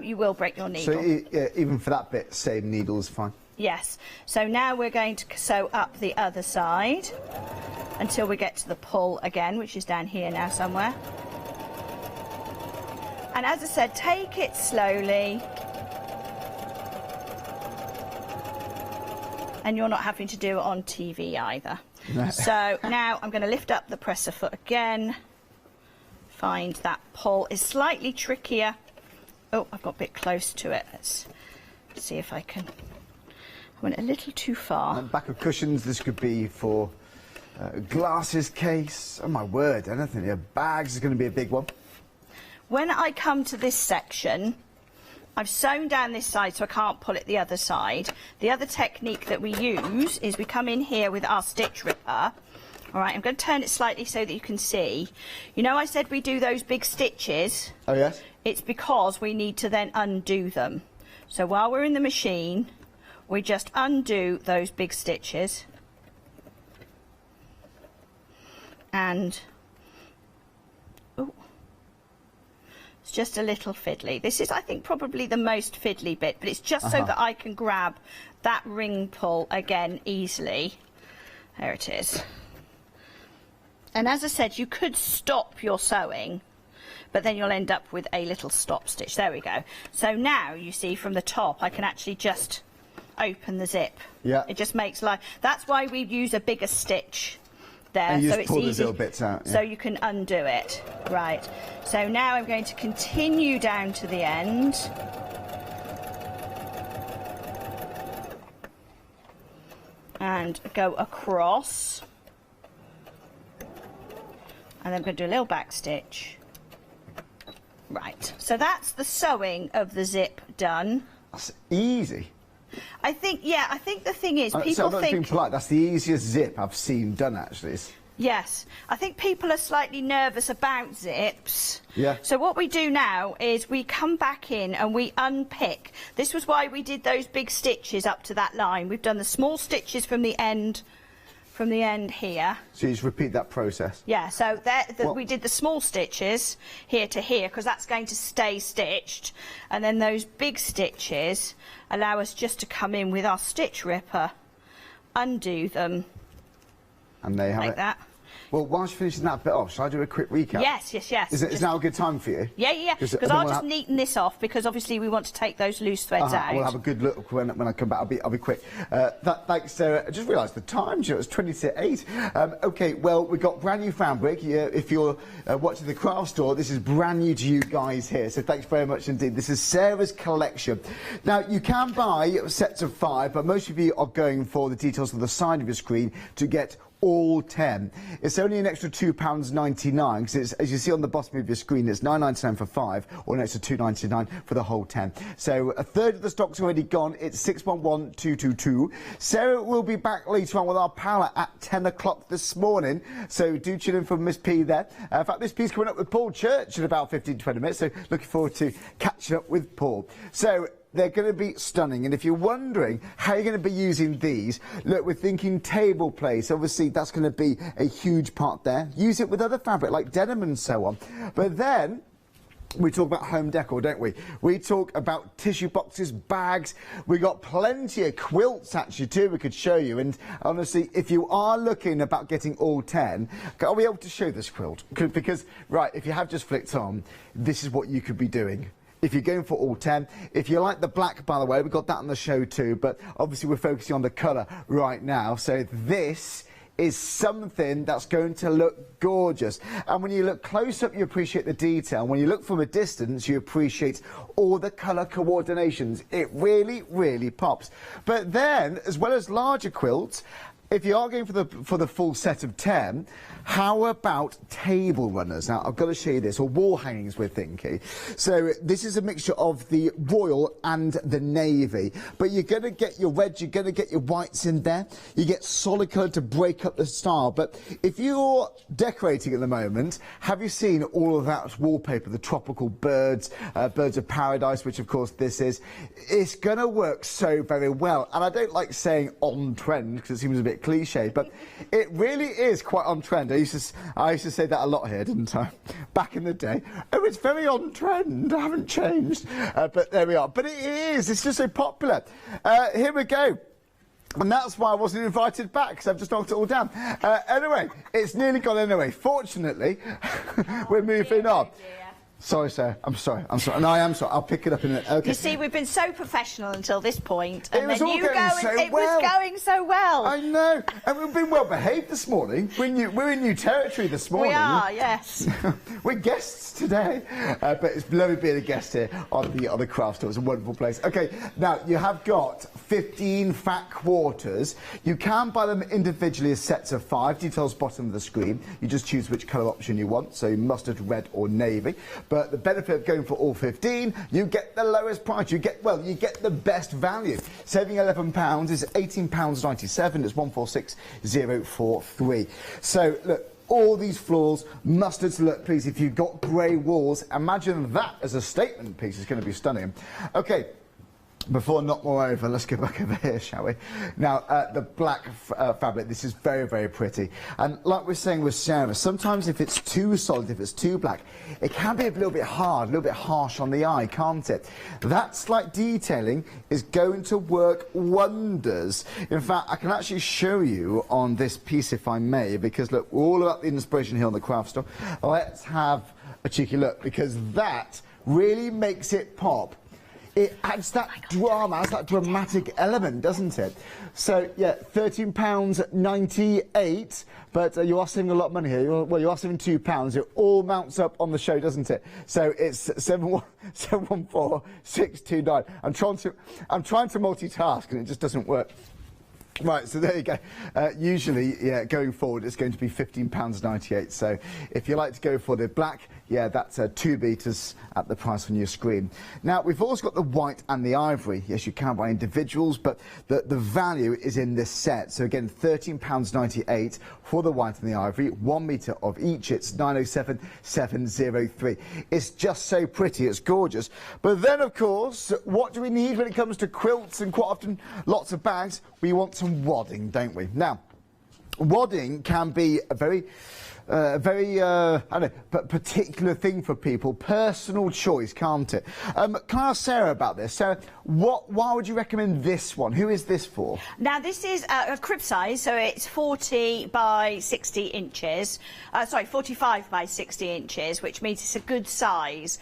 you will break your needle. So even for that bit, same needle is fine? Yes. So now we're going to sew up the other side until we get to the pull again, which is down here now somewhere. And as I said, take it slowly. And you're not having to do it on TV either. No. So now I'm going to lift up the presser foot again. Find that pull is slightly trickier. Oh, I've got a bit close to it. Let's see if I can. I went a little too far. Back of cushions, this could be for glasses case. Oh my word, anything. Yeah, bags is going to be a big one. When I come to this section, I've sewn down this side so I can't pull it the other side. The other technique that we use is we come in here with our stitch ripper. All right, I'm going to turn it slightly so that you can see. You know I said we do those big stitches? Oh, yes. It's because we need to then undo them. So while we're in the machine, we just undo those big stitches. And, oh, it's just a little fiddly. This is, I think, probably the most fiddly bit, but it's just so that I can grab that ring pull again easily. There it is. And as I said, you could stop your sewing, but then you'll end up with a little stop stitch. There we go. So now you see from the top, I can actually just open the zip. Yeah. It just makes life. That's why we use a bigger stitch there. And you so just it's pull easy, those little bits out. Yeah. So you can undo it. Right. So now I'm going to continue down to the end. And go across. And then I'm going to do a little back stitch. Right. So that's the sewing of the zip done. That's easy. I think, yeah, I think the thing is, people so I'm not think... being polite, that's the easiest zip I've seen done, actually. Yes. I think people are slightly nervous about zips. Yeah. So what we do now is we come back in and we unpick. This was why we did those big stitches up to that line. We've done the small stitches from the end here. So you just repeat that process? Yeah, so we did the small stitches here to here because that's going to stay stitched, and then those big stitches allow us just to come in with our stitch ripper, undo them, and they have like that. Well, whilst you're finishing that bit off, shall I do a quick recap? Yes. Is now a good time for you? Yeah. Because I'll just neaten this off, because obviously we want to take those loose threads out. We'll have a good look when I come back. I'll be quick. Thanks, Sarah. I just realised the time. You know, it's 20 to 8. Okay, well, we've got brand new fabric. If you're watching the craft store, this is brand new to you guys here. So thanks very much indeed. This is Sarah's collection. Now, you can buy sets of 5, but most of you are going for the details on the side of your screen to get all 10. It's only an extra £2.99, because as you see on the bottom of your screen, it's £9.99 for 5, or an extra £2.99 for the whole 10. So a third of the stock's already gone. It's 611222. Sarah will be back later on with our power at 10 o'clock this morning, so do tune in for Miss P there. In fact, Miss P's coming up with Paul Church in about 15-20 minutes, so looking forward to catching up with Paul. So they're going to be stunning, and if you're wondering how you're going to be using these, look, we're thinking table place. Obviously, that's going to be a huge part there. Use it with other fabric like denim and so on. But then we talk about home decor, don't we? We talk about tissue boxes, bags. We got plenty of quilts actually too we could show you. And honestly, if you are looking about getting all 10, are we able to show this quilt? Because, right, if you have just flicked on, this is what you could be doing if you're going for all 10. If you like the black, by the way, we've got that on the show too, but obviously we're focusing on the colour right now. So this is something that's going to look gorgeous. And when you look close up, you appreciate the detail. When you look from a distance, you appreciate all the colour coordinations. It really, really pops. But then, as well as larger quilts, if you are going for the full set of 10, how about table runners? Now, I've got to show you this, or wall hangings we're thinking. So this is a mixture of the royal and the navy, but you're going to get your reds, you're going to get your whites in there. You get solid colour to break up the style. But if you're decorating at the moment, have you seen all of that wallpaper, the tropical birds, birds of paradise, which of course this is? It's going to work so very well. And I don't like saying on trend because it seems a bit cliche, but it really is quite on trend. I used to say that a lot here, didn't I? Back in the day. Oh, it's very on trend. I haven't changed. But there we are. But it is. It's just so popular. Here we go. And that's why I wasn't invited back, because I've just knocked it all down. Anyway, it's nearly gone anyway. Fortunately, we're moving on. Sorry, sir. I'm sorry. No, I am sorry. I'll pick it up in a minute. Okay. You see, we've been so professional until this point, and it was then all going so well. It was going so well. I know. And we've been well behaved this morning. We're in new territory this morning. We are, yes. We're guests today. But it's lovely being a guest here on the craft store. It's a wonderful place. Okay, now you have got 15 fat quarters. You can buy them individually as sets of 5. Details bottom of the screen. You just choose which colour option you want, so mustard, red or navy. But the benefit of going for all 15, you get the lowest price. You get the best value. Saving £11 is £18.97. It's 146043. So look, all these florals, mustards. Look, please, if you've got grey walls, imagine that as a statement piece. It's going to be stunning. Okay. Before I knock more over, let's go back over here, shall we? Now, the black fabric, this is very, very pretty. And like we're saying with Sarah, sometimes if it's too solid, if it's too black, it can be a little bit hard, a little bit harsh on the eye, can't it? That slight detailing is going to work wonders. In fact, I can actually show you on this piece, if I may, because look, we're all about the inspiration here on the craft store. Let's have a cheeky look, because that really makes it pop. It adds that drama, adds that dramatic element, doesn't it? So, yeah, £13.98, but you are saving a lot of money here. You are saving £2. It all mounts up on the show, doesn't it? So it's 714629. I'm trying to multitask, and it just doesn't work. Right, so there you go. Usually, yeah, going forward, it's going to be £15.98. So if you like to go for the black, yeah, that's 2 meters at the price on your screen. Now, we've also got the white and the ivory. Yes, you can buy individuals, but the value is in this set. So again, £13.98 for the white and the ivory, 1 meter of each. It's 907703. It's just so pretty. It's gorgeous. But then, of course, what do we need when it comes to quilts and quite often lots of bags? We want some wadding, don't we? Now, wadding can be a very I don't know, but particular thing for people, personal choice, can't it? Can I ask Sarah about this? Sarah, Why would you recommend this one? Who is this for? Now this is a crib size, so it's 40 by 60 inches. Sorry, 45 by 60 inches, which means it's a good size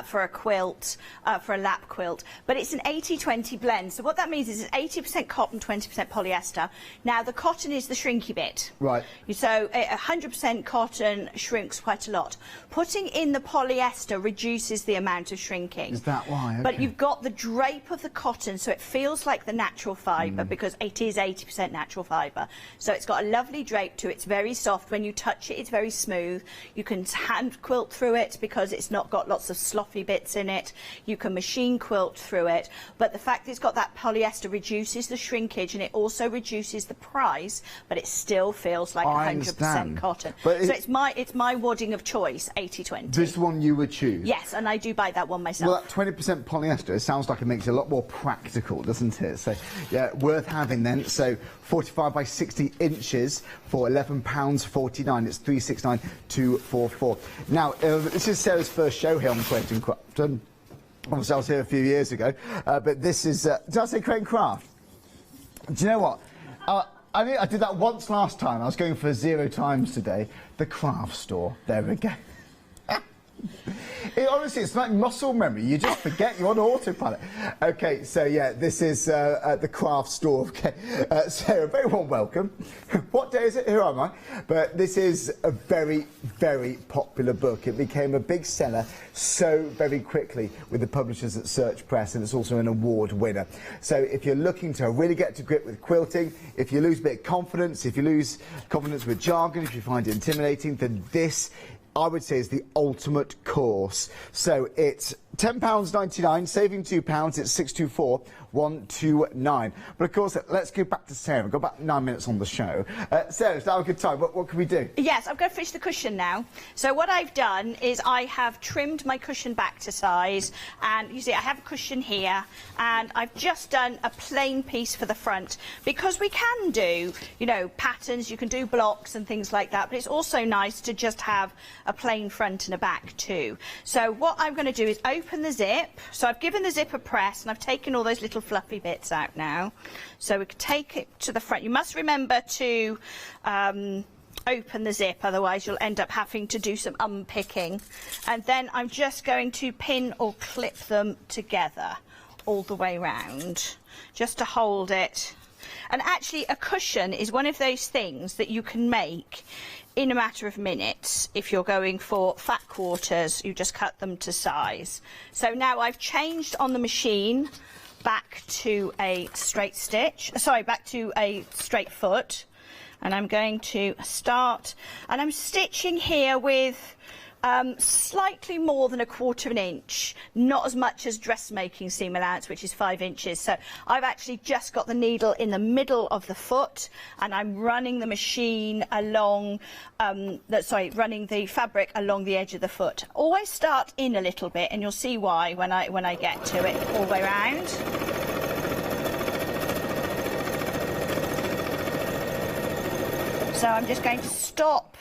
for a quilt, for a lap quilt. But it's an 80-20 blend. So what that means is it's 80% cotton, 20% polyester. Now the cotton is the shrinky bit. Right. So 100% cotton shrinks quite a lot. Putting in the polyester reduces the amount of shrinking. Is that why? Okay. But you've got the drape of the cotton, so it feels like the natural fibre because it is 80% natural fibre. So it's got a lovely drape to it. It's very soft. When you touch it, it's very smooth. You can hand quilt through it because it's not got lots of sloppy bits in it. You can machine quilt through it. But the fact that it's got that polyester reduces the shrinkage, and it also reduces the price, but it still feels like 100% cotton. But so it's my wadding of choice, 80-20. This one you would choose? Yes, and I do buy that one myself. Well, that 20% polyester, it sounds like it makes it a lot more practical, doesn't it? So, yeah, worth having then. So, 45 by 60 inches for £11.49. It's 369,244. Now, this is Sarah's first show here on Create and Craft. Obviously, I was here a few years ago, but this is... did I say Create and Craft? Do you know what? I did that once last time. I was going for 0 times today. The craft store. There we go. Honestly, it's like muscle memory. You just forget you're on autopilot. Okay, so yeah, this is at the craft store. Okay, Sarah, very warm welcome. What day is it? Here am I. But this is a very, very popular book. It became a big seller so very quickly with the publishers at Search Press, and it's also an award winner. So if you're looking to really get to grip with quilting, if you lose a bit of confidence, if you lose confidence with jargon, if you find it intimidating, then this, I would say, is the ultimate course. So it's £10.99, saving £2, it's 624-129. But of course, let's go back to Sarah. We've got about 9 minutes on the show. Sarah, it's now a good time. What can we do? Yes, I'm going to finish the cushion now. So what I've done is I have trimmed my cushion back to size, and you see I have a cushion here, and I've just done a plain piece for the front, because we can do, you know, patterns, you can do blocks and things like that, but it's also nice to just have a plain front and a back too. So what I'm going to do is open the zip. So I've given the zip a press, and I've taken all those little fluffy bits out now. So we can take it to the front. You must remember to open the zip, otherwise you'll end up having to do some unpicking. And then I'm just going to pin or clip them together all the way round, just to hold it. And actually, a cushion is one of those things that you can make in a matter of minutes. If you're going for fat quarters, you just cut them to size. So now I've changed on the machine back to a straight stitch, sorry, back to a straight foot, and I'm going to start, and I'm stitching here with slightly more than 1/4 inch, not as much as dressmaking seam allowance, which is 5 inches. So I've actually just got the needle in the middle of the foot, and I'm running the machine along, running the fabric along the edge of the foot. Always start in a little bit, and you'll see why when I get to it all the way around. So I'm just going to stop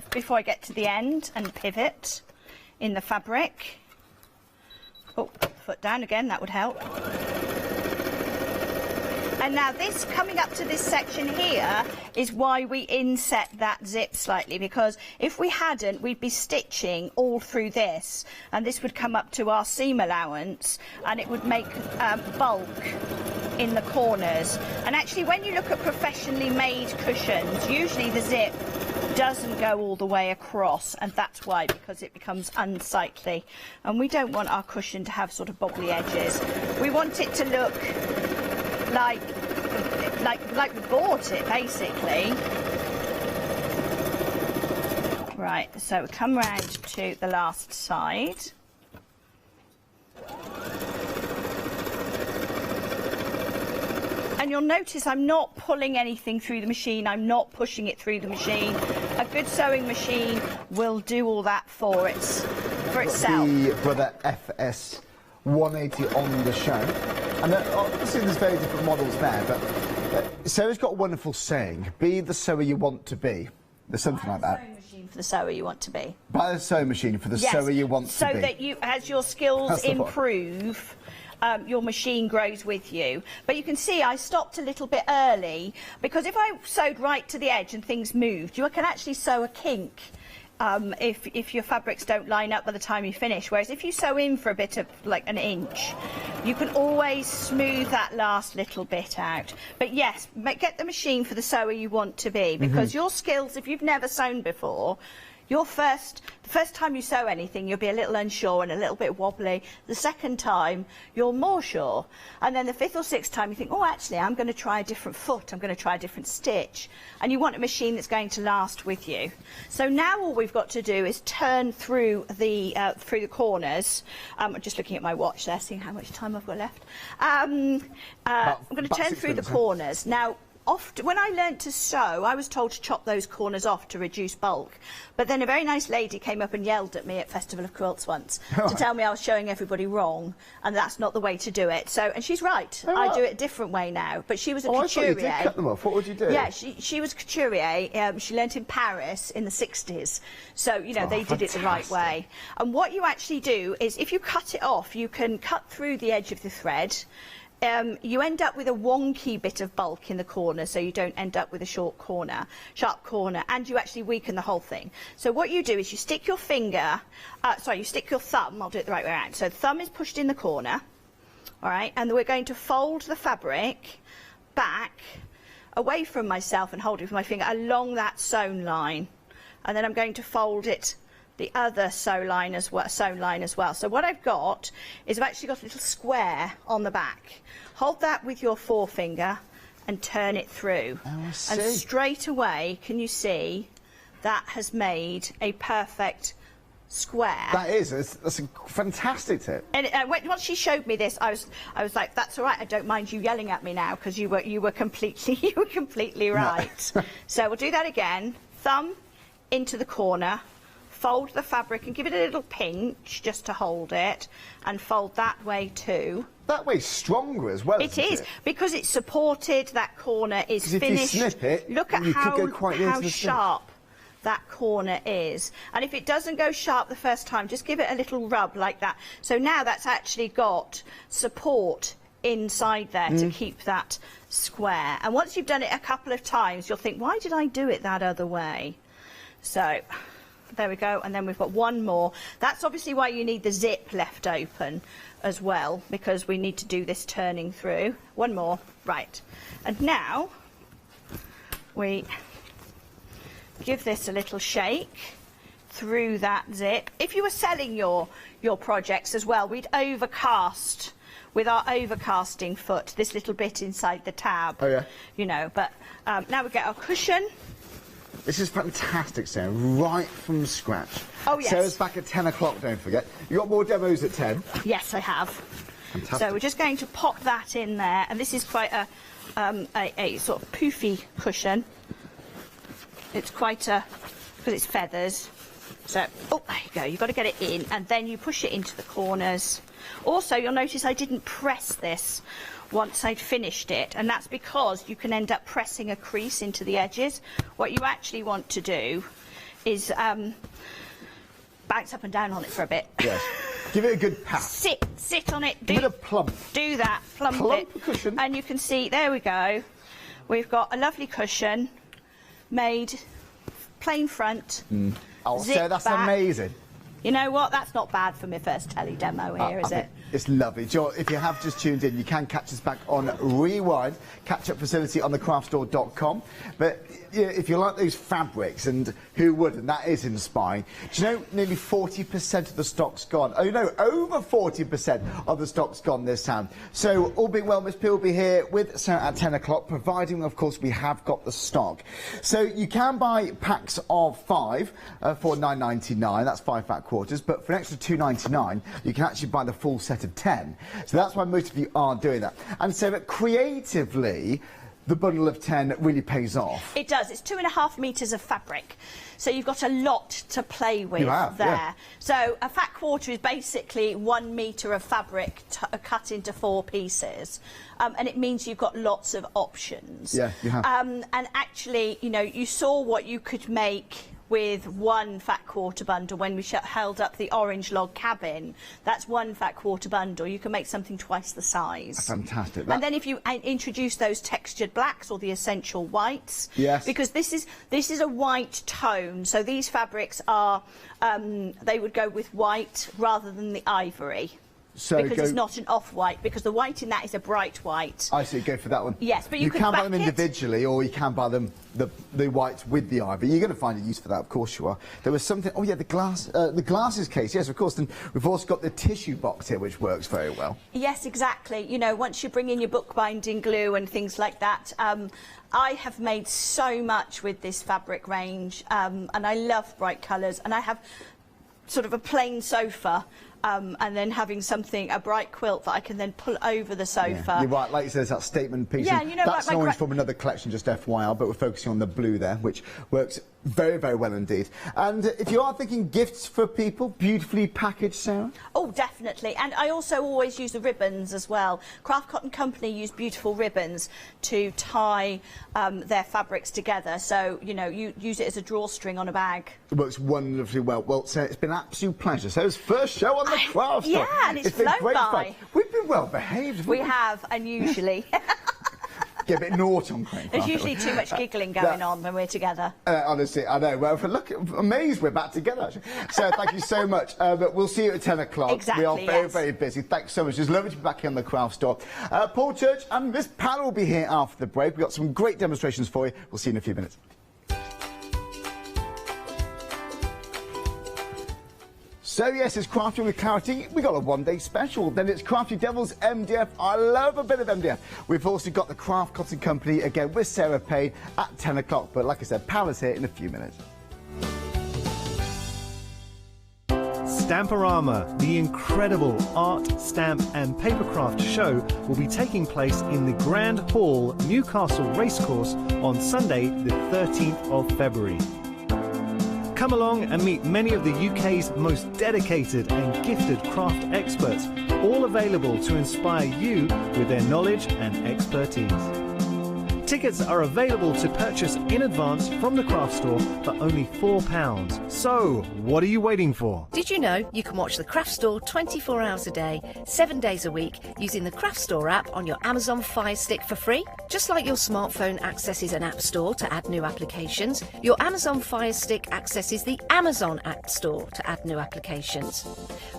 before I get to the end and pivot in the fabric. Oh, foot down again, that would help. And now this, coming up to this section here, is why we inset that zip slightly, because if we hadn't, we'd be stitching all through this, and this would come up to our seam allowance, and it would make bulk in the corners. And actually, when you look at professionally made cushions, usually the zip doesn't go all the way across, and that's why, because it becomes unsightly, and we don't want our cushion to have sort of bobbly edges. We want it to look like we bought it, basically. Right, so we come round to the last side. And you'll notice I'm not pulling anything through the machine, I'm not pushing it through the machine. A good sewing machine will do all that for itself. The Brother FS 180 on the show. And obviously there's very different models there, but Sarah's got a wonderful saying, be the sewer you want to be. There's something like that. For the sewer you want to be. Buy a sewing machine for the sewer you want to be. So that you, as your skills improve, your machine grows with you. But you can see I stopped a little bit early, because if I sewed right to the edge and things moved, you can actually sew a kink if your fabrics don't line up by the time you finish. Whereas if you sew in for a bit of like an inch, you can always smooth that last little bit out. But yes, get the machine for the sewer you want to be, because your skills, if you've never sewn before, the first time you sew anything, you'll be a little unsure and a little bit wobbly. The second time, you're more sure. And then the fifth or sixth time, you think, oh, actually, I'm going to try a different foot. I'm going to try a different stitch. And you want a machine that's going to last with you. So now all we've got to do is turn through the corners. I'm just looking at my watch there, seeing how much time I've got left. I'm going to turn through the corners. Now, often, when I learnt to sew, I was told to chop those corners off to reduce bulk. But then a very nice lady came up and yelled at me at Festival of Quilts once to tell me I was showing everybody wrong, and that's not the way to do it. So, and she's right. I do it a different way now. But she was a couturier. I thought you did cut them off. What would you do? Yeah, she was a couturier. She learnt in Paris in the 60s. So, you know, they did it the right way. And what you actually do is, if you cut it off, you can cut through the edge of the thread. You end up with a wonky bit of bulk in the corner, so you don't end up with a sharp corner, and you actually weaken the whole thing. So what you do is you stick your finger, you stick your thumb, I'll do it the right way around. So the thumb is pushed in the corner, all right, and we're going to fold the fabric back away from myself and hold it with my finger along that sewn line, and then I'm going to fold it the other sewn line as well. So what I've got is I've actually got a little square on the back. Hold that with your forefinger and turn it through. Oh, I see. And straight away, can you see that has made a perfect square? That is. That's a fantastic tip. And once she showed me this, I was like, that's all right. I don't mind you yelling at me now, because you were completely right. No. So we'll do that again. Thumb into the corner. Fold the fabric and give it a little pinch just to hold it, and fold that way too. That way's stronger as well, isn't it? It is, because it's supported, that corner is finished. If you snip it, look at how sharp that corner is. And if it doesn't go sharp the first time, just give it a little rub like that. So now that's actually got support inside there to keep that square. And once you've done it a couple of times, you'll think, why did I do it that other way? So there we go, and then we've got one more. That's obviously why you need the zip left open as well, because we need to do this turning through. One more, right. And now we give this a little shake through that zip. If you were selling your projects as well, we'd overcast with our overcasting foot, this little bit inside the tab. Oh yeah. You know, but now we get our cushion. This is fantastic, Sarah, right from scratch. Oh, yes. Sarah's back at 10 o'clock, don't forget. You got more demos at 10? Yes, I have. Fantastic. So we're just going to pop that in there, and this is quite a sort of poofy cushion. It's quite because it's feathers. So, oh, there you go. You've got to get it in, and then you push it into the corners. Also, you'll notice I didn't press this once I'd finished it, and that's because you can end up pressing a crease into the edges. What you actually want to do is bounce up and down on it for a bit. Yes. Give it a good pat. Sit on it. Give it a plump. Do that. Plump it. Cushion. And you can see, there we go. We've got a lovely cushion made plain front. Oh, Sarah, that's back. Amazing. You know what? That's not bad for my first telly demo here, is it? It's lovely. Joe, if you have just tuned in, you can catch us back on Rewind, catch-up facility on thecraftstore.com. But yeah, if you like those fabrics, and who wouldn't, that is inspiring. Do you know nearly 40% of the stock's gone? Oh, no, over 40% of the stock's gone this time. So, all being well, Miss P will be here with Sarah at 10 o'clock, providing, of course, we have got the stock. So, you can buy packs of 5 for $9.99. That's 5 fat quarters. But for an extra $2.99, you can actually buy the full set of 10. So that's why most of you are doing that. And so that creatively, the bundle of 10 really pays off. It does. It's 2.5 metres of fabric. So you've got a lot to play with there. Yeah. So a fat quarter is basically 1 metre of fabric cut into 4 pieces. And it means you've got lots of options. Yeah, you have. And actually, you know, you saw what you could make with one fat quarter bundle. When we held up the orange log cabin, that's one fat quarter bundle. You can make something twice the size. Fantastic. And then if you introduce those textured blacks or the essential whites, because this is a white tone, so these fabrics are they would go with white rather than the ivory. So because it's not an off-white, because the white in that is a bright white. I see, go for that one. Yes, but you can buy them individually, or you can buy them the whites with the ivory. You're going to find a use for that, of course you are. There was something. Oh yeah, the glasses case. Yes, of course. And we've also got the tissue box here, which works very well. Yes, exactly. You know, once you bring in your bookbinding glue and things like that. I have made so much with this fabric range, and I love bright colours, and I have sort of a plain sofa. And then having a bright quilt that I can then pull over the sofa. Yeah, you're right, like you said, it's that statement piece. Yeah, you know, that's an orange from another collection, just FYI, but we're focusing on the blue there, which works very, very well indeed. And if you are thinking gifts for people, beautifully packaged, Sarah? Oh, definitely. And I also always use the ribbons as well. Craft Cotton Company use beautiful ribbons to tie their fabrics together. So, you know, you use it as a drawstring on a bag. It works wonderfully well. Well, Sarah, it's been an absolute pleasure. Sarah's first show on the Craft Store. Yeah, and it's been flown great by. Fun. We've been well behaved. We have, and usually. Get a bit naughty on Crane. There's usually too much giggling going on when we're together. Honestly, I know. Well, look, I'm amazed we're back together, actually. So thank you so much. But we'll see you at 10 o'clock. Exactly, we are very, very busy. Thanks so much. It's lovely to be back here on the Craft Store. Paul Church and Miss Panel will be here after the break. We've got some great demonstrations for you. We'll see you in a few minutes. So yes, it's Crafty with Clarity. We got a one-day special. Then it's Crafty Devils MDF. I love a bit of MDF. We've also got the Craft Cotton Company again with Sarah Payne at 10 o'clock. But like I said, Pal is here in a few minutes. Stamporama, the incredible art, stamp and papercraft show, will be taking place in the Grand Hall, Newcastle Racecourse on Sunday the 13th of February. Come along and meet many of the UK's most dedicated and gifted craft experts, all available to inspire you with their knowledge and expertise. Tickets are available to purchase in advance from the craft store for only £4. So, what are you waiting for? Did you know you can watch the craft store 24 hours a day, 7 days a week using the craft store app on your Amazon Fire Stick for free? Just like your smartphone accesses an app store to add new applications, your Amazon Fire Stick accesses the Amazon App Store to add new applications.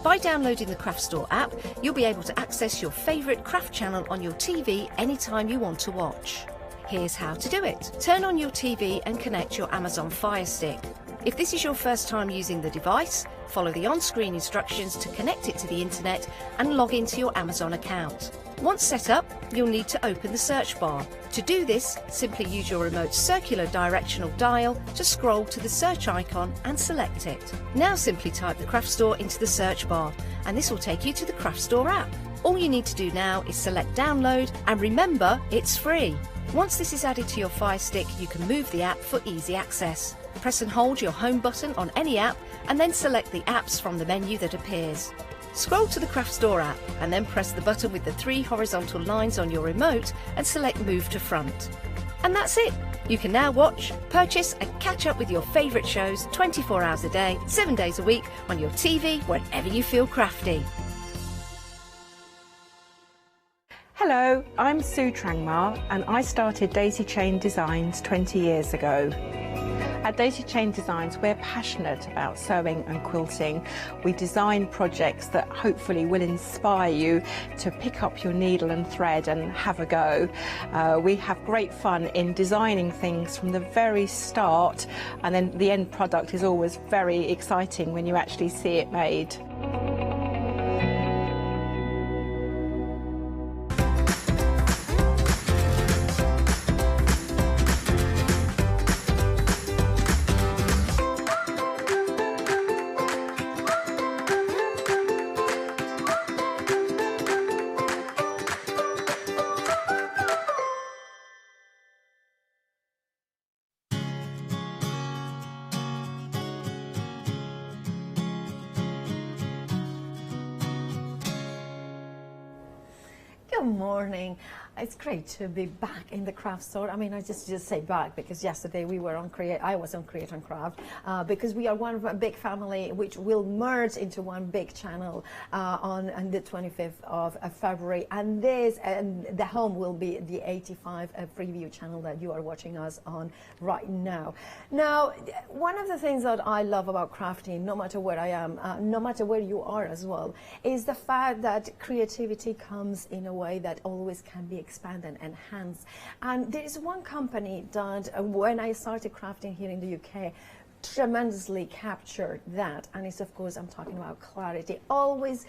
By downloading the craft store app, you'll be able to access your favourite craft channel on your TV anytime you want to watch. Here's how to do it. Turn on your TV and connect your Amazon Fire Stick. If this is your first time using the device, follow the on-screen instructions to connect it to the internet and log into your Amazon account. Once set up, you'll need to open the search bar. To do this, simply use your remote circular directional dial to scroll to the search icon and select it. Now simply type the craft store into the search bar and this will take you to the craft store app. All you need to do now is select download and remember, it's free. Once this is added to your Fire Stick, you can move the app for easy access. Press and hold your home button on any app and then select the apps from the menu that appears. Scroll to the Craft Store app and then press the button with the 3 horizontal lines on your remote and select Move to Front. And that's it! You can now watch, purchase and catch up with your favourite shows 24 hours a day, 7 days a week on your TV whenever you feel crafty. Hello, I'm Sue Trangmar and I started Daisy Chain Designs 20 years ago. At Daisy Chain Designs, we're passionate about sewing and quilting. We design projects that hopefully will inspire you to pick up your needle and thread and have a go. We have great fun in designing things from the very start, and then the end product is always very exciting when you actually see it made. Good morning. It's great to be back in the craft store. I mean, I just say back because yesterday we were on Create. I was on Create and Craft because we are one of a big family which will merge into one big channel on the 25th of February. And the home will be the 85 preview channel that you are watching us on right now. Now, one of the things that I love about crafting, no matter where I am, no matter where you are as well, is the fact that creativity comes in a way that always can be expanded and enhanced. And there is one company that when I started crafting here in the UK tremendously captured that, and it's, of course, I'm talking about clarity, always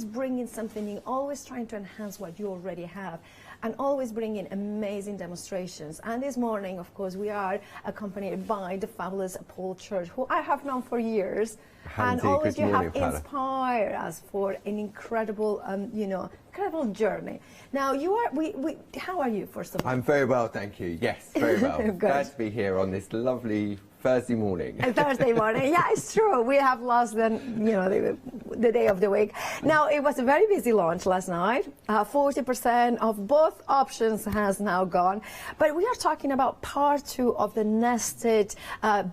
bringing something new, always trying to enhance what you already have, and always bringing amazing demonstrations. And this morning, of course, we are accompanied by the fabulous Paul Church, who I have known for years. And always you have inspired us for an incredible, incredible journey. Now, how are you, first of all? I'm very well, thank you. Yes, very well. Glad to be here on this lovely Thursday morning. Thursday morning, yeah, it's true. We have lost the day of the week. Now, it was a very busy launch last night. 40% of both options has now gone. But we are talking about part 2 of the nested,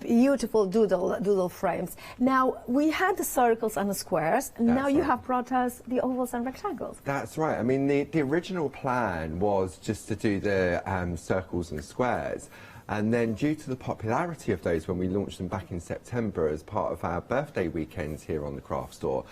beautiful doodle frames. Now, we had the circles and the squares. Now you have brought us the ovals and rectangles. That's right. I mean, the original plan was just to do the circles and squares. And then due to the popularity of those when we launched them back in September as part of our birthday weekends here on the craft store,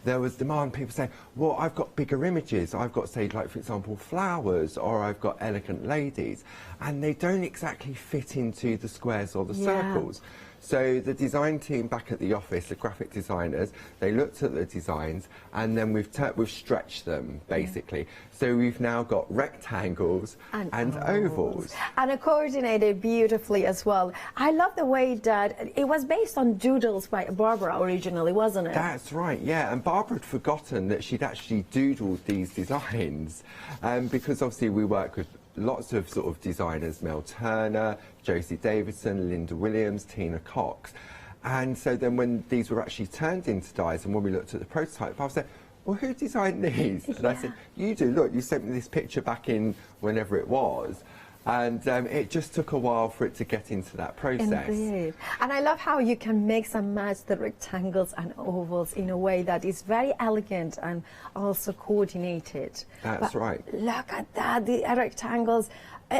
there was demand. People saying, well, I've got bigger images. I've got, say, like, for example, flowers, or I've got elegant ladies. And they don't exactly fit into the squares or the circles. So the design team back at the office, the graphic designers, they looked at the designs and then we've stretched them, basically. So we've now got rectangles and ovals. And coordinated beautifully as well. I love the way that it was based on doodles by Barbara originally, wasn't it? That's right, yeah. And Barbara had forgotten that she'd actually doodled these designs because obviously we work with lots of sort of designers, Mel Turner, Josie Davidson, Linda Williams, Tina Cox. And so then when these were actually turned into dies and when we looked at the prototype, I said, well, who designed these? And I said, you do, look, you sent me this picture back in whenever it was. And it just took a while for it to get into that process. Indeed. And I love how you can mix and match the rectangles and ovals in a way that is very elegant and also coordinated. That's right. Look at that, the rectangles.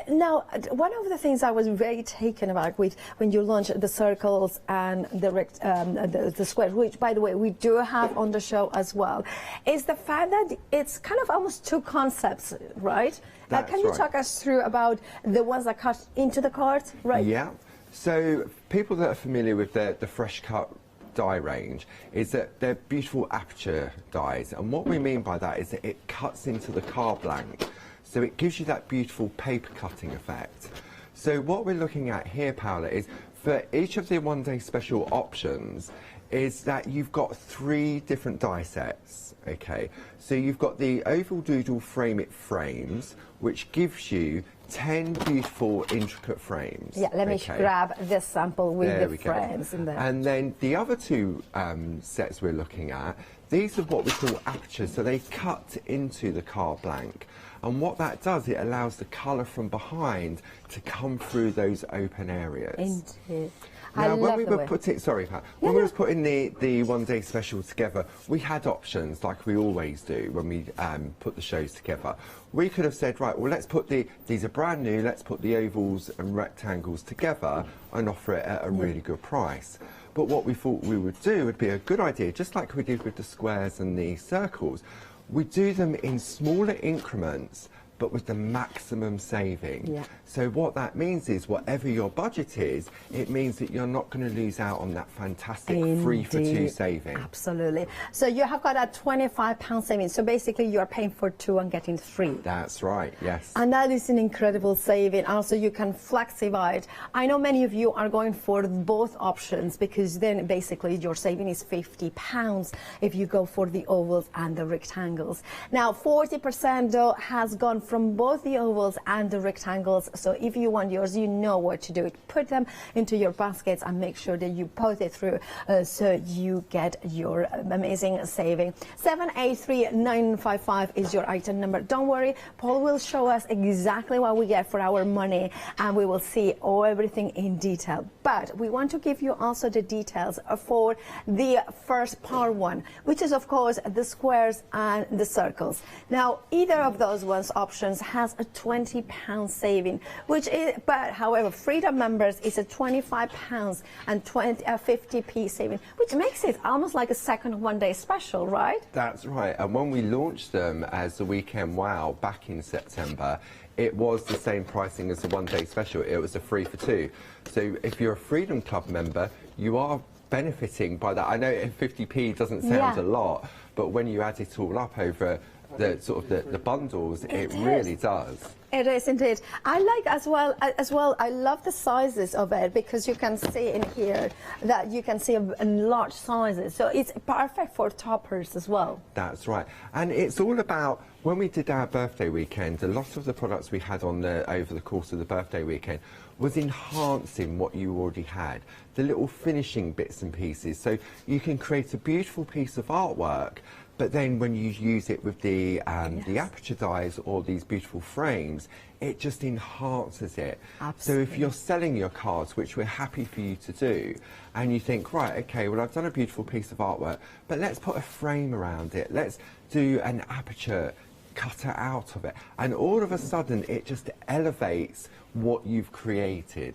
Now, one of the things I was very taken aback with when you launched the circles and the squares, which, by the way, we do have on the show as well, is the fact that it's kind of almost two concepts, right? Can you talk us through about the ones that cut into the card, right? Yeah. So people that are familiar with the fresh cut die range is that they're beautiful aperture dies, and what we mean by that is that it cuts into the card blank. So it gives you that beautiful paper cutting effect. So what we're looking at here, Paola, is for each of the one-day special options is that you've got 3 different die sets, okay? So you've got the Oval Doodle Frame It frames, which gives you 10 beautiful, intricate frames. Yeah, let me grab this sample with the frames in there. And then the other 2 sets we're looking at, these are what we call apertures, so they cut into the card blank. And what that does, it allows the colour from behind to come through those open areas. Indeed. Now, when we were putting, sorry, Pat, when we were putting the one-day special together, we had options like we always do when we put the shows together. We could have said, right, well, let's put these are brand new, let's put the ovals and rectangles together and offer it at a really good price. But what we thought we would do would be a good idea, just like we did with the squares and the circles. We do them in smaller increments, but with the maximum saving. Yeah. So what that means is whatever your budget is, it means that you're not going to lose out on that fantastic 3 for 2 saving. Absolutely. So you have got a £25 saving. So basically you're paying for 2 and getting 3. That's right, yes. And that is an incredible saving. Also, you can flexify it. I know many of you are going for both options because then basically your saving is £50 if you go for the ovals and the rectangles. Now, 40% though has gone from both the ovals and the rectangles. So if you want yours, you know what to do. Put them into your baskets and make sure that you put it through so you get your amazing saving. 783955 is your item number. Don't worry, Paul will show us exactly what we get for our money, and we will see everything in detail. But we want to give you also the details for the first part one, which is of course the squares and the circles. Now, either of those options has a £20 saving, which is, but however, Freedom members is a £25 and 50p saving, which makes it almost like a second one-day special, right? That's right. And when we launched them as the Weekend Wow back in September, it was the same pricing as the one-day special. It was a 3 for 2. So if you're a Freedom Club member, you are benefiting by that. I know 50p doesn't sound a lot, but when you add it all up over the sort of the bundles, it really does. It is indeed. I like as well, I love the sizes of it, because you can see in here that you can see in large sizes. So it's perfect for toppers as well. That's right. And it's all about, when we did our birthday weekend, a lot of the products we had on over the course of the birthday weekend was enhancing what you already had. The little finishing bits and pieces. So you can create a beautiful piece of artwork, but then when you use it with the aperture dies or these beautiful frames, it just enhances it. Absolutely. So if you're selling your cards, which we're happy for you to do, and you think, right, okay, well, I've done a beautiful piece of artwork, but let's put a frame around it. Let's do an aperture cutter out of it. And all of a sudden, it just elevates what you've created.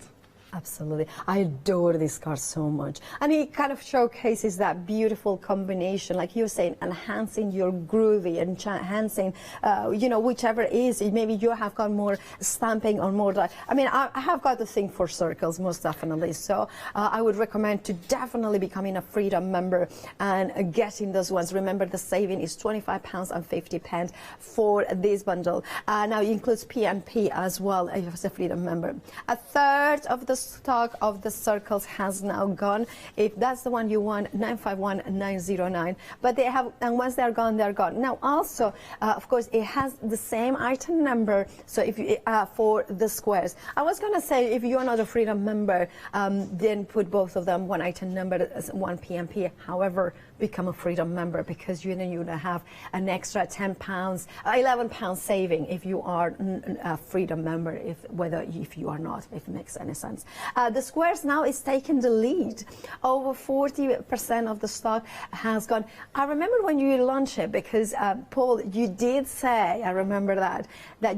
Absolutely. I adore this card so much. And it kind of showcases that beautiful combination, like you were saying, enhancing your groovy, enhancing, you know, whichever it is. Maybe you have got more stamping or more. I mean, I have got the thing for circles, most definitely. So I would recommend to definitely becoming a Freedom member and getting those ones. Remember, the saving is £25 and 50p for this bundle. Now, it includes P&P as well as a Freedom member. A third of the stock of the circles has now gone. If that's the one you want, 951909. But they have, and once they're gone, they're gone. Now, also, of course, it has the same item number. So if you for the squares, I was going to say, if you're not a Freedom member, then put both of them one item number as one P&P. However, become a Freedom member, because you have an extra £10, £11 saving if you are a Freedom member, if you are not, if it makes any sense. The squares now is taking the lead. Over 40% of the stock has gone. I remember when you launched it, because Paul, you did say, I remember that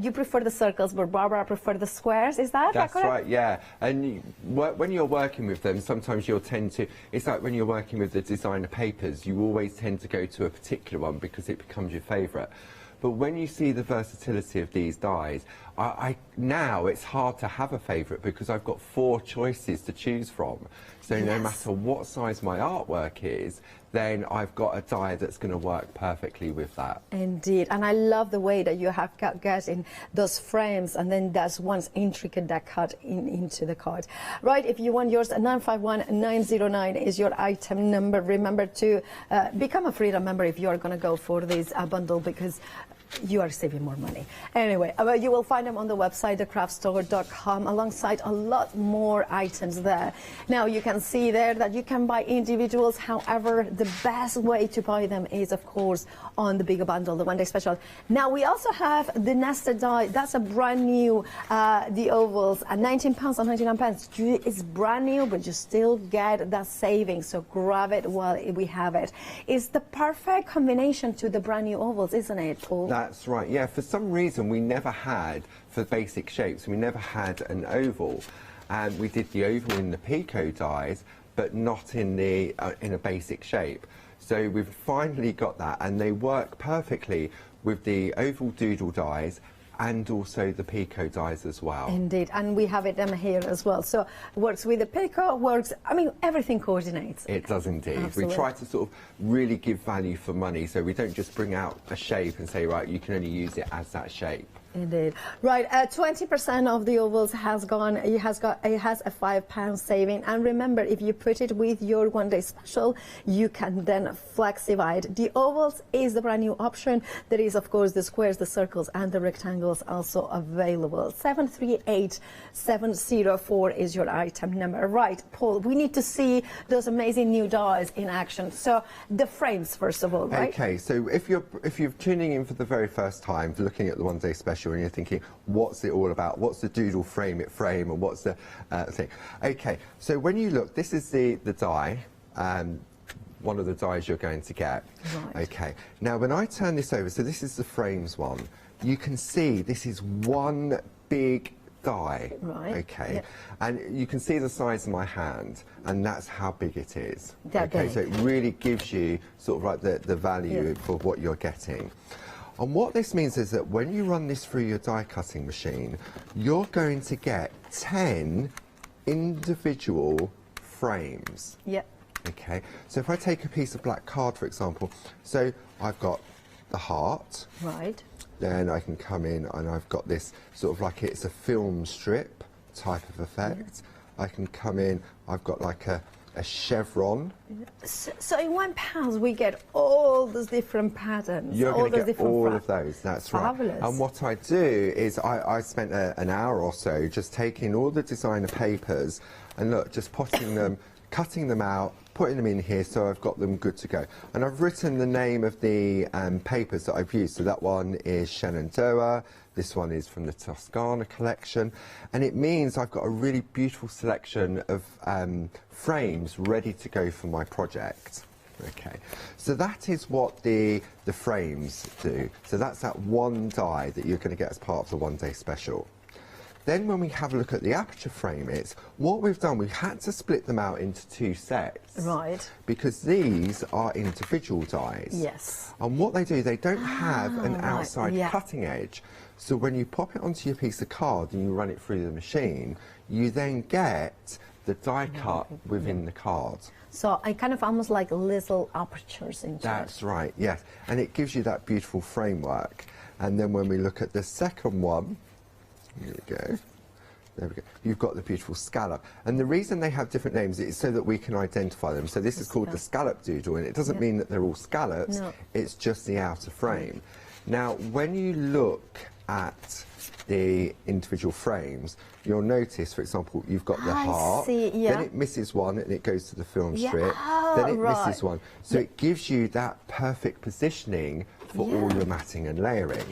you prefer the circles, but Barbara prefer the squares. Is that correct? That's right, yeah. And when you're working with them, sometimes you'll tend to, it's like when you're working with the designer papers, you always tend to go to a particular one because it becomes your favourite. But when you see the versatility of these dies, now it's hard to have a favourite, because I've got 4 choices to choose from. So no matter what size my artwork is, then I've got a die that's going to work perfectly with that. Indeed, and I love the way that you have got in those frames, and then there's one intricate that cut into the card. Right, if you want yours, 951909 is your item number. Remember to become a Freedom member if you are going to go for this bundle, because you are saving more money. Anyway, you will find them on the website, thecraftstore.com, alongside a lot more items there. Now, you can see there that you can buy individuals. However, the best way to buy them is, of course, on the bigger bundle, the one-day special. Now, we also have the nested die. That's a brand new, the ovals, at £19 and 99p. It's brand new, but you still get that saving. So grab it while we have it. It's the perfect combination to the brand new ovals, isn't it, Paul? That's right, yeah. For some reason, we never had, for basic shapes, we never had an oval. And we did the oval in the Pico dies, but not in the in a basic shape. So we've finally got that, and they work perfectly with the oval Doodle dies and also the Pico dies as well. Indeed, and we have it here as well. So it works with the Pico, works, I mean, everything coordinates. It does indeed. Absolutely. We try to sort of really give value for money, so we don't just bring out a shape and say, right, you can only use it as that shape. Indeed. Right, 20% of the ovals has gone, it has a £5 saving. And remember, if you put it with your one-day special, you can then flexify it. The ovals is the brand new option. There is, of course, the squares, the circles, and the rectangles also available. 738704 is your item number. Right, Paul, we need to see those amazing new dies in action. So the frames, first of all, right? Okay, so if you're tuning in for the very first time, looking at the one-day special, and you're thinking, what's it all about? What's the Doodle frame, and what's the thing? Okay, so when you look, this is the die, one of the dies you're going to get. Right. Okay, now when I turn this over, so this is the frames one, you can see this is one big die. Right. Okay, yep. And you can see the size of my hand, and that's how big it is. Okay, so it really gives you sort of like the value for what you're getting. And what this means is that when you run this through your die cutting machine, you're going to get 10 individual frames. Yep. Okay, so if I take a piece of black card, for example, so I've got the heart. Right. Then I can come in and I've got this sort of like it's a film strip type of effect. I can come in, I've got like a chevron. So in £1 we get all those different patterns. You're going to get all of those, that's fabulous. Right. And what I do is I spent an hour or so just taking all the designer papers and look, just potting them, cutting them out, putting them in here so I've got them good to go. And I've written the name of the papers that I've used. So that one is Shenandoah, this one is from the Toscana collection, and it means I've got a really beautiful selection of frames ready to go for my project. Okay, so that is what the frames do. So that's that one die that you're going to get as part of the one-day special. Then when we have a look at the aperture frame, it's what we've done, we've had to split them out into two sets. Right. Because these are individual dies. Yes. And what they do, they don't have an outside cutting edge. So when you pop it onto your piece of card and you run it through the machine, you then get the die cut within the card. So I kind of almost like little apertures into it. That's right, yes. And it gives you that beautiful framework. And then when we look at the second one, here we go. There we go. You've got the beautiful scallop. And the reason they have different names is so that we can identify them. So this is called the scallop doodle, and it doesn't mean that they're all scallops. No. It's just the outer frame. Now, when you look at the individual frames, you'll notice, for example, you've got the heart, then it misses one and it goes to the film strip, then it misses one. So it gives you that perfect positioning for all your matting and layering.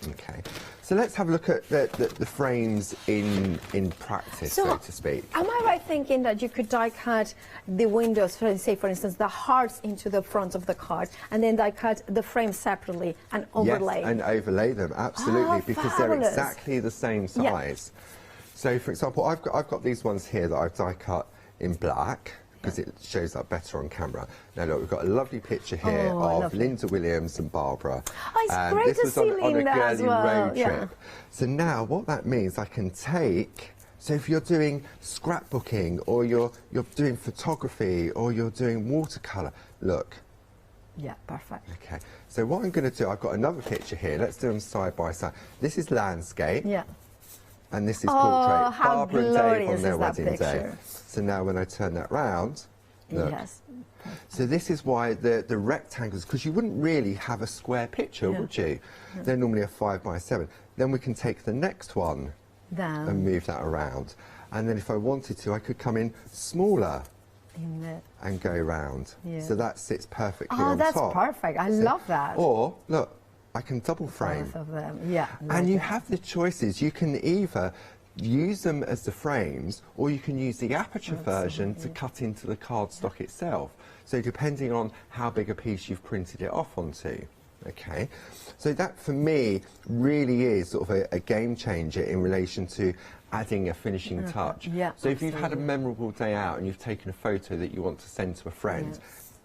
Okay, so let's have a look at the frames in practice, so to speak. Am I right thinking that you could die cut the windows, say for instance the hearts into the front of the card, and then die cut the frame separately and overlay? Yes, and overlay them, absolutely, because they're exactly the same size. So for example, I've got these ones here that I've die cut in black, because it shows up better on camera. Now look, we've got a lovely picture here of Linda Williams and Barbara. Oh, it's great to see Linda as well. Road trip. So now what that means, I can take, so if you're doing scrapbooking or you're doing photography or you're doing watercolour, look. Yeah, perfect. Okay, so what I'm going to do, I've got another picture here. Let's do them side by side. This is landscape. Yeah. And this is portrait. Barbara and Dave on their wedding day. So now when I turn that round, look. Yes. So this is why the rectangles, because you wouldn't really have a square picture, would you? They're normally a 5 by 7. Then we can take the next one and move that around. And then if I wanted to, I could come in smaller and go round. Yeah. So that sits perfectly on top. Oh, that's perfect. I love that. Or, look, I can double frame. Both of them, yeah. And you have the choices. You can either use them as the frames, or you can use the aperture version to cut into the cardstock itself. So depending on how big a piece you've printed it off onto. Okay, so that for me really is sort of a game changer in relation to adding a finishing touch. Yeah, so if you've had a memorable day out and you've taken a photo that you want to send to a friend,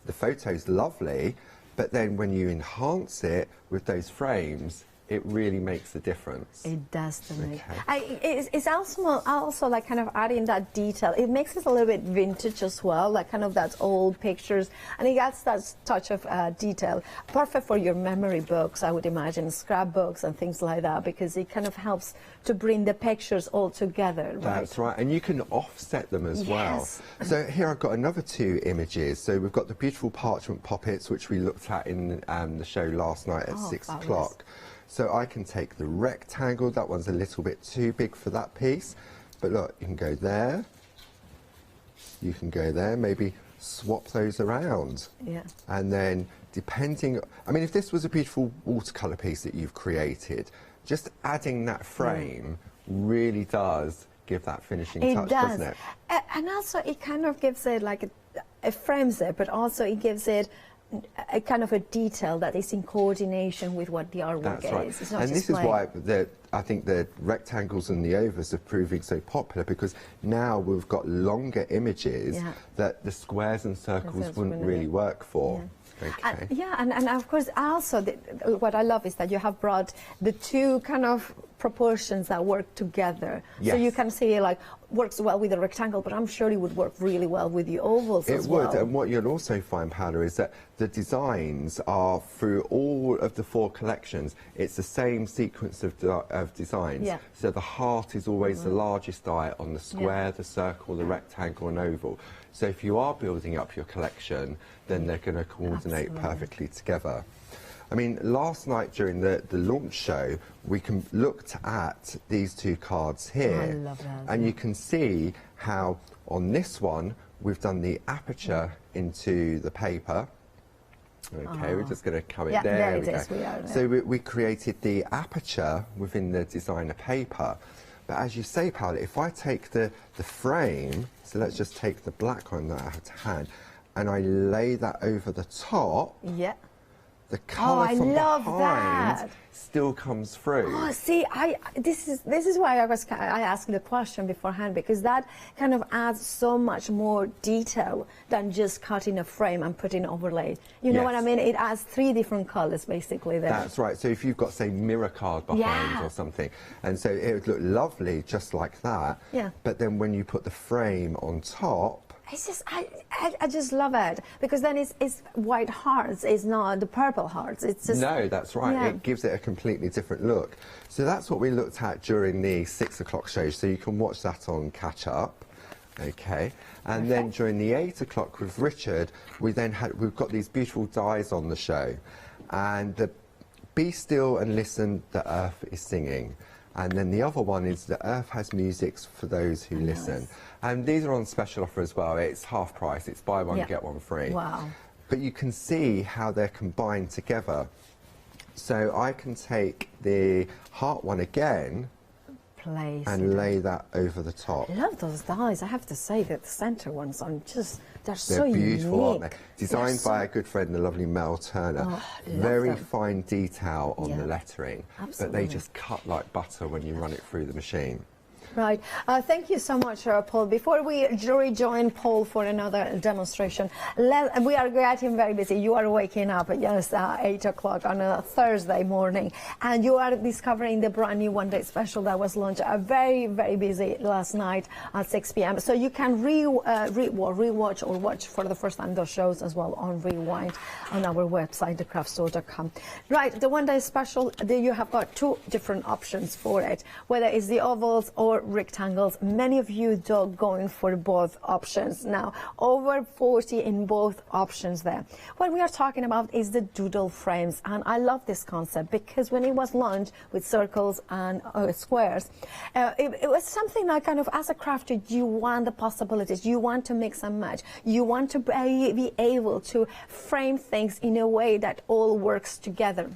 the photo's lovely, but then when you enhance it with those frames, it really makes a difference. It does to me. Okay. It's also like kind of adding that detail. It makes it a little bit vintage as well, like kind of that old pictures, and it adds that touch of detail. Perfect for your memory books, I would imagine, scrapbooks and things like that, because it kind of helps to bring the pictures all together. Right? That's right, and you can offset them as well. So here I've got another 2 images. So we've got the beautiful Parchment Pockets, which we looked at in the show last night at 6 o'clock. So I can take the rectangle, that one's a little bit too big for that piece, but look, you can go there, you can go there, maybe swap those around. Yeah. And then depending, I mean, if this was a beautiful watercolour piece that you've created, just adding that frame really does give that finishing touch, doesn't it? And also it kind of gives it like, it frames it, but also it gives it a kind of a detail that is in coordination with what the artwork is. It's not and just this is why I think the rectangles and the ovals are proving so popular, because now we've got longer images that the squares and circles wouldn't really work for. Okay. And of course, also what I love is that you have brought the 2 kind of proportions that work together. So you can see like works well with the rectangle, but I'm sure it would work really well with the ovals as well. It would, and what you'll also find, Paola, is that the designs are through all of the 4 collections. It's the same sequence of designs. So the heart is always the largest eye on the square, the circle, the rectangle and oval. So if you are building up your collection, then they're going to coordinate perfectly together. I mean, last night during the launch show, we looked at these 2 cards here. I love that. And you can see how on this one, we've done the aperture into the paper. Okay, we're just going to come in there. We go. So we created the aperture within the designer paper. But as you say, Paola, if I take the frame, so let's just take the black one that I have to hand, and I lay that over the top. The colour from behind still comes through. Oh, see, this is why I asked the question beforehand, because that kind of adds so much more detail than just cutting a frame and putting overlay. You know what I mean? It adds 3 different colours basically there. That's right. So if you've got, say, mirror card behind or something, and so it would look lovely just like that. But then when you put the frame on top, it's just, I just love it, because then it's white hearts, it's not the purple hearts. It's just, no, that's right. It gives it a completely different look. So that's what we looked at during the 6 o'clock show. So you can watch that on Catch Up. Okay, and then during the 8 o'clock with Richard, we've got these beautiful dies on the show, and the Be Still and Listen, the Earth is Singing. And then the other one is The Earth Has Music for Those Who Listen. And these are on special offer as well. It's half price. It's buy one, get one free. Wow. But you can see how they're combined together. So I can take the heart one again and lay that over the top. I love those dies. I have to say that the centre ones are just, they're so beautiful, unique. aren't they? Designed by a good friend, the lovely Mel Turner. Very fine detail on the lettering, but they just cut like butter when you run it through the machine. Right. Thank you so much, Paul. Before we rejoin Paul for another demonstration, we are getting very busy. You are waking up at 8 o'clock on a Thursday morning, and you are discovering the brand new one-day special that was launched very, very busy last night at 6 p.m. So you can rewatch or watch for the first time those shows as well on Rewind on our website, thecraftstore.com. Right, the one-day special, you have got 2 different options for it, whether it's the ovals or rectangles. Many of you are going for both options now, over 40 in both options there. What we are talking about is the doodle frames, and I love this concept because when it was launched with circles and squares, it was something like kind of, as a crafter, you want the possibilities, you want to mix and match, you want to be able to frame things in a way that all works together.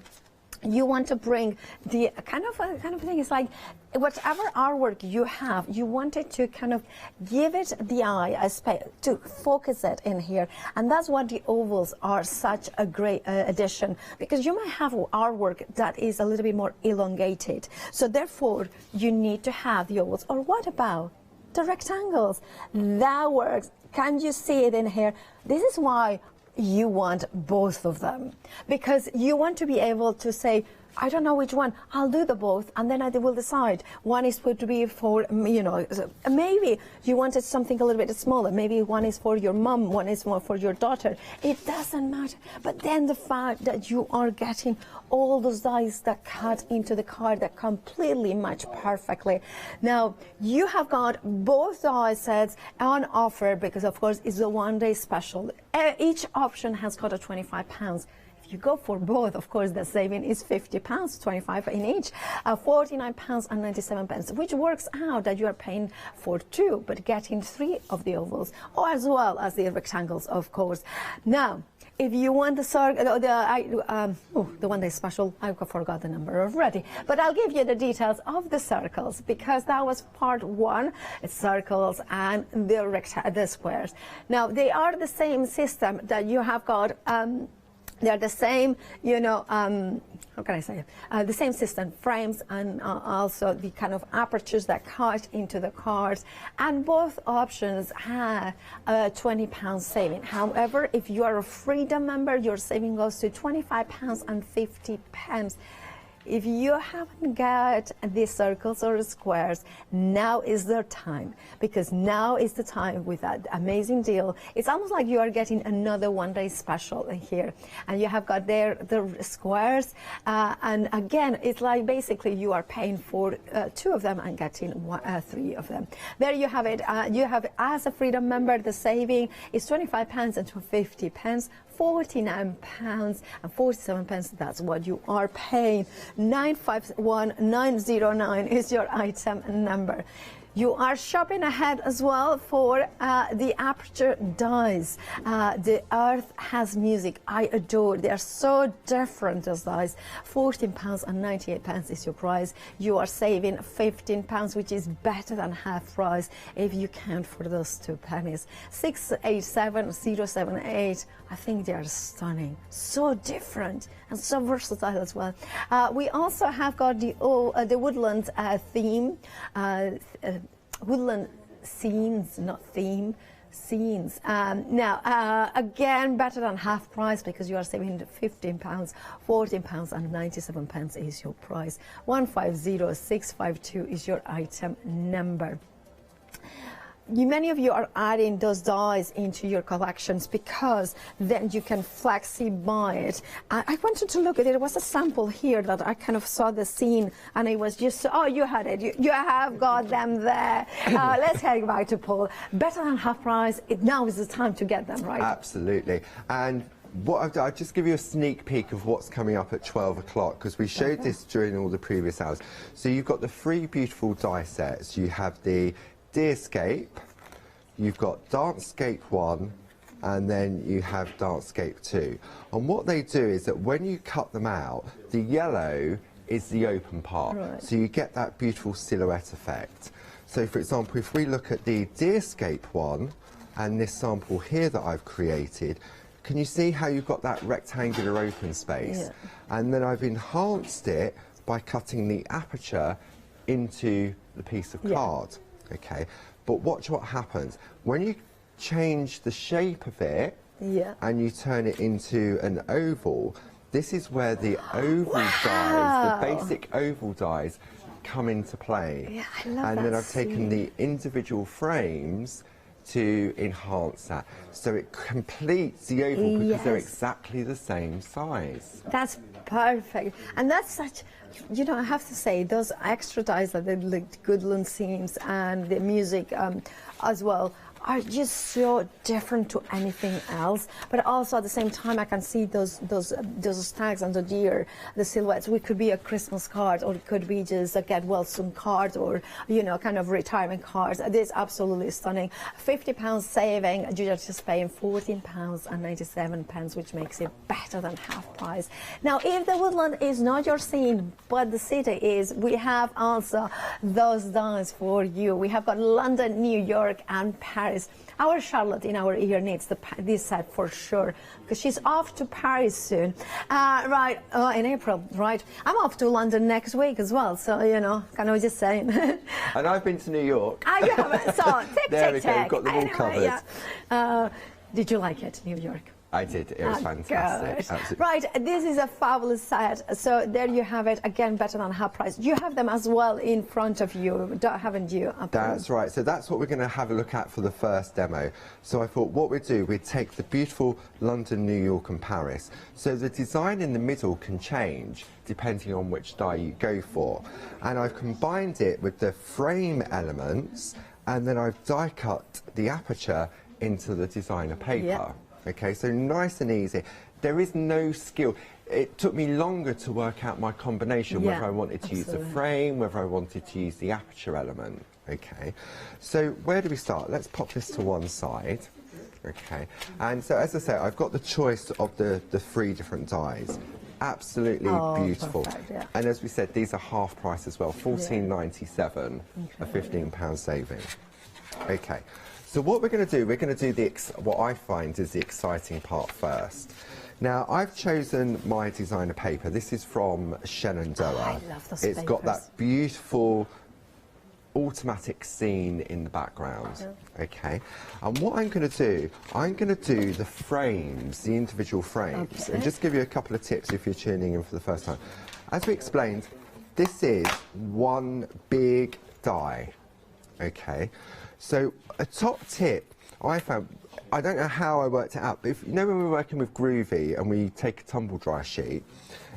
You want to bring the kind of thing. It's like whatever artwork you have, you want it to kind of give it the eye, a space to focus it in here, and that's what the ovals are such a great addition, because you might have artwork that is a little bit more elongated, so therefore you need to have the ovals. Or what about the rectangles? That works. Can you see it in here? This is why you want both of them, because you want to be able to say, I don't know which one. I'll do the both, and then I will decide. One is going to be for, you know, maybe you wanted something a little bit smaller. Maybe one is for your mum, one is more for your daughter. It doesn't matter. But then the fact that you are getting all those dies that cut into the card that completely match perfectly. Now, you have got both die sets on offer because, of course, it's a one-day special. Each option has got a £25. You go for both, of course, the saving is £50, 25 in each, £49.97, which works out that you are paying for 2, but getting 3 of the ovals, or as well as the rectangles, of course. Now, if you want the one-day special, I forgot the number already, but I'll give you the details of the circles because that was part 1. It's circles and the squares. Now, they are the same system that you have got. They're the same, you know, how can I say it? The same system, frames, and also the kind of apertures that cut into the cards. And both options have a £20 saving. However, if you are a Freedom member, your saving goes to £25.50. If you haven't got these circles or squares, now is the time, because now is the time with that amazing deal. It's almost like you are getting another one-day special here, and you have got there the squares, and again, it's like basically you are paying for 2 of them and getting 3 of them. There you have it. You have, as a Freedom member, the saving is £25 and £50. £49.47, that's what you are paying. 951909 is your item number. You are shopping ahead as well for the aperture dies. The Earth Has Music, I adore. They are so different, those dies. £14.98 is your price. You are saving £15, which is better than half price if you count for those 2 pennies. 687078. I think they are stunning, so different and so versatile as well. We also have got the Woodland theme. Woodland scenes, not theme, scenes. Now, again, better than half price because you are saving £15, £14.97 is your price. 150652 is your item number. Many of you are adding those dies into your collections because then you can flexi buy it. I wanted to look at it. There was a sample here that I kind of saw the scene and it was just, oh, you had it. You have got them there. Let's head back to Paul. Better than half price. Now is the time to get them, right? Absolutely. And what I've done, I'll just give you a sneak peek of what's coming up at 12 o'clock because we showed this during all the previous hours. So you've got the 3 beautiful die sets. You have the Deerscape, you've got Dancescape 1, and then you have Dancescape 2. And what they do is that when you cut them out, the yellow is the open part, right. So you get that beautiful silhouette effect. So for example, if we look at the Deerscape 1 and this sample here that I've created, can you see how you've got that rectangular open space? Yeah. And then I've enhanced it by cutting the aperture into the piece of card. Okay, but watch what happens when you change the shape of it and you turn it into an oval. This is where the oval dies, the basic oval dies, come into play. Yeah, I love and that then I've taken the individual frames to enhance that, so it completes the oval because they're exactly the same size. That's perfect, and that's such. You know, I have to say, those extra dies like the Woodland scenes and the music as well are just so different to anything else. But also at the same time, I can see those stags and the deer, the silhouettes. It could be a Christmas card, or it could be just a get well soon card, or you know, kind of retirement cards. It is absolutely stunning. £50 saving. You're just paying £14.97, which makes it better than half price. Now, if the Woodland is not your scene, but the city is, we have also those dies for you. We have got London, New York, and Paris. Our Charlotte in our ear needs this set for sure, because she's off to Paris soon. Right, in April, right. I'm off to London next week as well, so, you know, kind of just saying. And I've been to New York. You haven't, so tick, there tick, we go, tick. we've got them all covered. Did you like it, New York? I did. It was fantastic. Absolutely. Right, this is a fabulous set. So there you have it. Again, better than half price. You have them as well in front of you, haven't you? That's right. So that's what we're going to have a look at for the first demo. So I thought what we'd do, we'd take the beautiful London, New York and Paris. So the design in the middle can change depending on which die you go for. And I've combined it with the frame elements, and then I've die cut the aperture into the designer paper. Yeah. Okay, so nice and easy. There is no skill. It took me longer to work out my combination, whether I wanted to use the frame, whether I wanted to use the aperture element. Okay, so where do we start? Let's pop this to one side. Okay, and so as I say, I've got the choice of the 3 different dies. Absolutely beautiful. Perfect, yeah. And as we said, these are half price as well, £14.97, a £15 saving. Okay. So what we're going to do, what I find is the exciting part first. Now, I've chosen my designer paper. This is from Shenandoah. I love those It's papers. got that beautiful automatic scene in the background. Yeah. Okay. And what I'm going to do, the frames, the individual frames, okay. and just give you a couple of tips if you're tuning in for the first time. As we explained, this is one big die. Okay. So a top tip I found, I don't know how I worked it out, but if, you know when we're working with Groovy and we take a tumble dry sheet,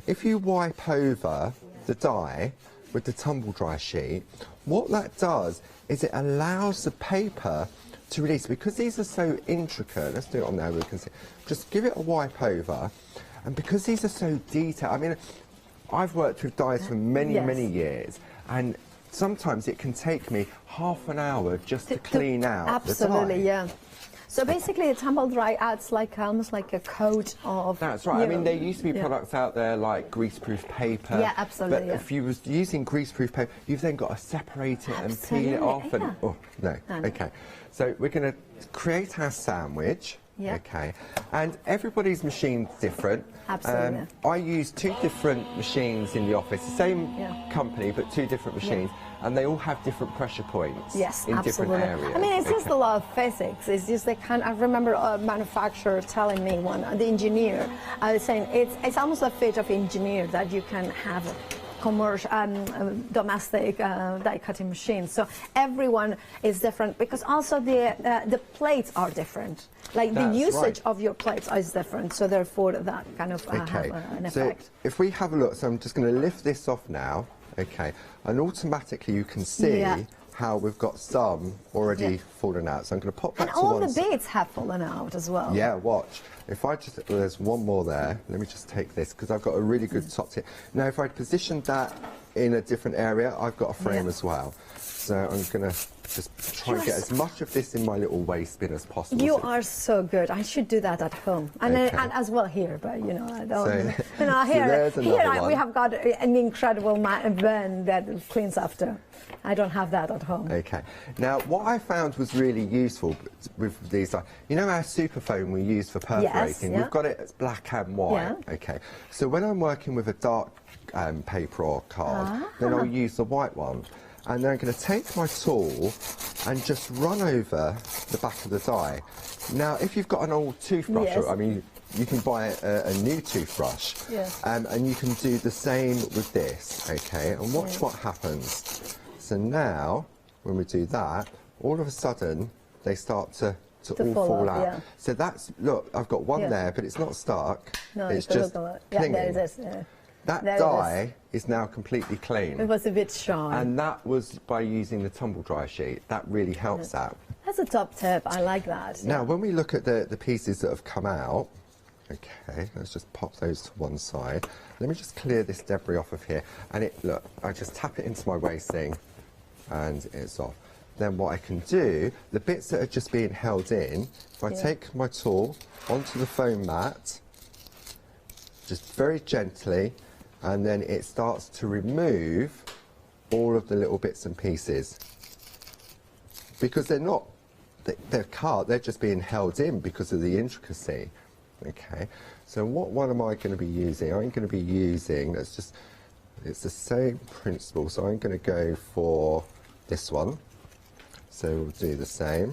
if you wipe over the die with the tumble dry sheet, what that does is it allows the paper to release. Because these are so intricate, let's do it on there, we can see, just give it a wipe over, and because these are so detailed, I mean, I've worked with dies for many, many years, and sometimes it can take me half an hour just to clean out the die. Absolutely, yeah. So basically, the tumble dry adds like almost like a coat of. That's right. I mean, there used to be products out there like greaseproof paper. Yeah, absolutely. But if you was using greaseproof paper, you've then got to separate it and peel it off. And oh no, okay. So we're going to create our sandwich. Yeah. Okay. And everybody's machine's different. Absolutely. I use 2 different machines in the office, the same company, but 2 different machines. And they all have different pressure points in different areas. I mean, it's just a lot of physics. It's just the kind. I remember a manufacturer telling me the engineer, I was saying it's almost a feat of engineer that you can have a commercial, domestic die cutting machine. So everyone is different because also the plates are different. Like the usage of your plates is different. So therefore, that kind of have an effect. So if we have a look, so I'm just going to lift this off now. Okay, and automatically you can see how we've got some already fallen out. So I'm going to pop that to one side. And all the beads have fallen out as well. Yeah, watch. If I just, there's one more there. Let me just take this because I've got a really good top tip. Now, if I positioned that in a different area, I've got a frame as well. So I'm going to just try and get as much of this in my little waste bin as possible. You are so good. I should do that at home, and as well here. But you know, I don't. So, here we have got an incredible bin that cleans after. I don't have that at home. Okay. Now, what I found was really useful with these, you know our superfoam we use for perforating? We've got it as black and white. Okay. So when I'm working with a dark paper or card, then I'll use the white one. And then I'm going to take my tool and just run over the back of the die. Now, if you've got an old toothbrush, I mean, you can buy a new toothbrush, and you can do the same with this, okay? And watch what happens. So now, when we do that, all of a sudden, they start to all fall out. Yeah. So that's, look, I've got one there, but it's not stuck. No, it's just clinging. there it is. That die is now completely clean. It was a bit shy. And that was by using the tumble dry sheet. That really helps out. That's a top tip. I like that. Now, when we look at the pieces that have come out, okay, let's just pop those to one side. Let me just clear this debris off of here. And look, I just tap it into my wasting and it's off. Then what I can do, the bits that are just being held in, if I take my tool onto the foam mat, just very gently, and then it starts to remove all of the little bits and pieces. Because they're just being held in because of the intricacy. Okay, so what one am I going to be using? I'm going to be using, it's the same principle, so I'm going to go for this one. So we'll do the same.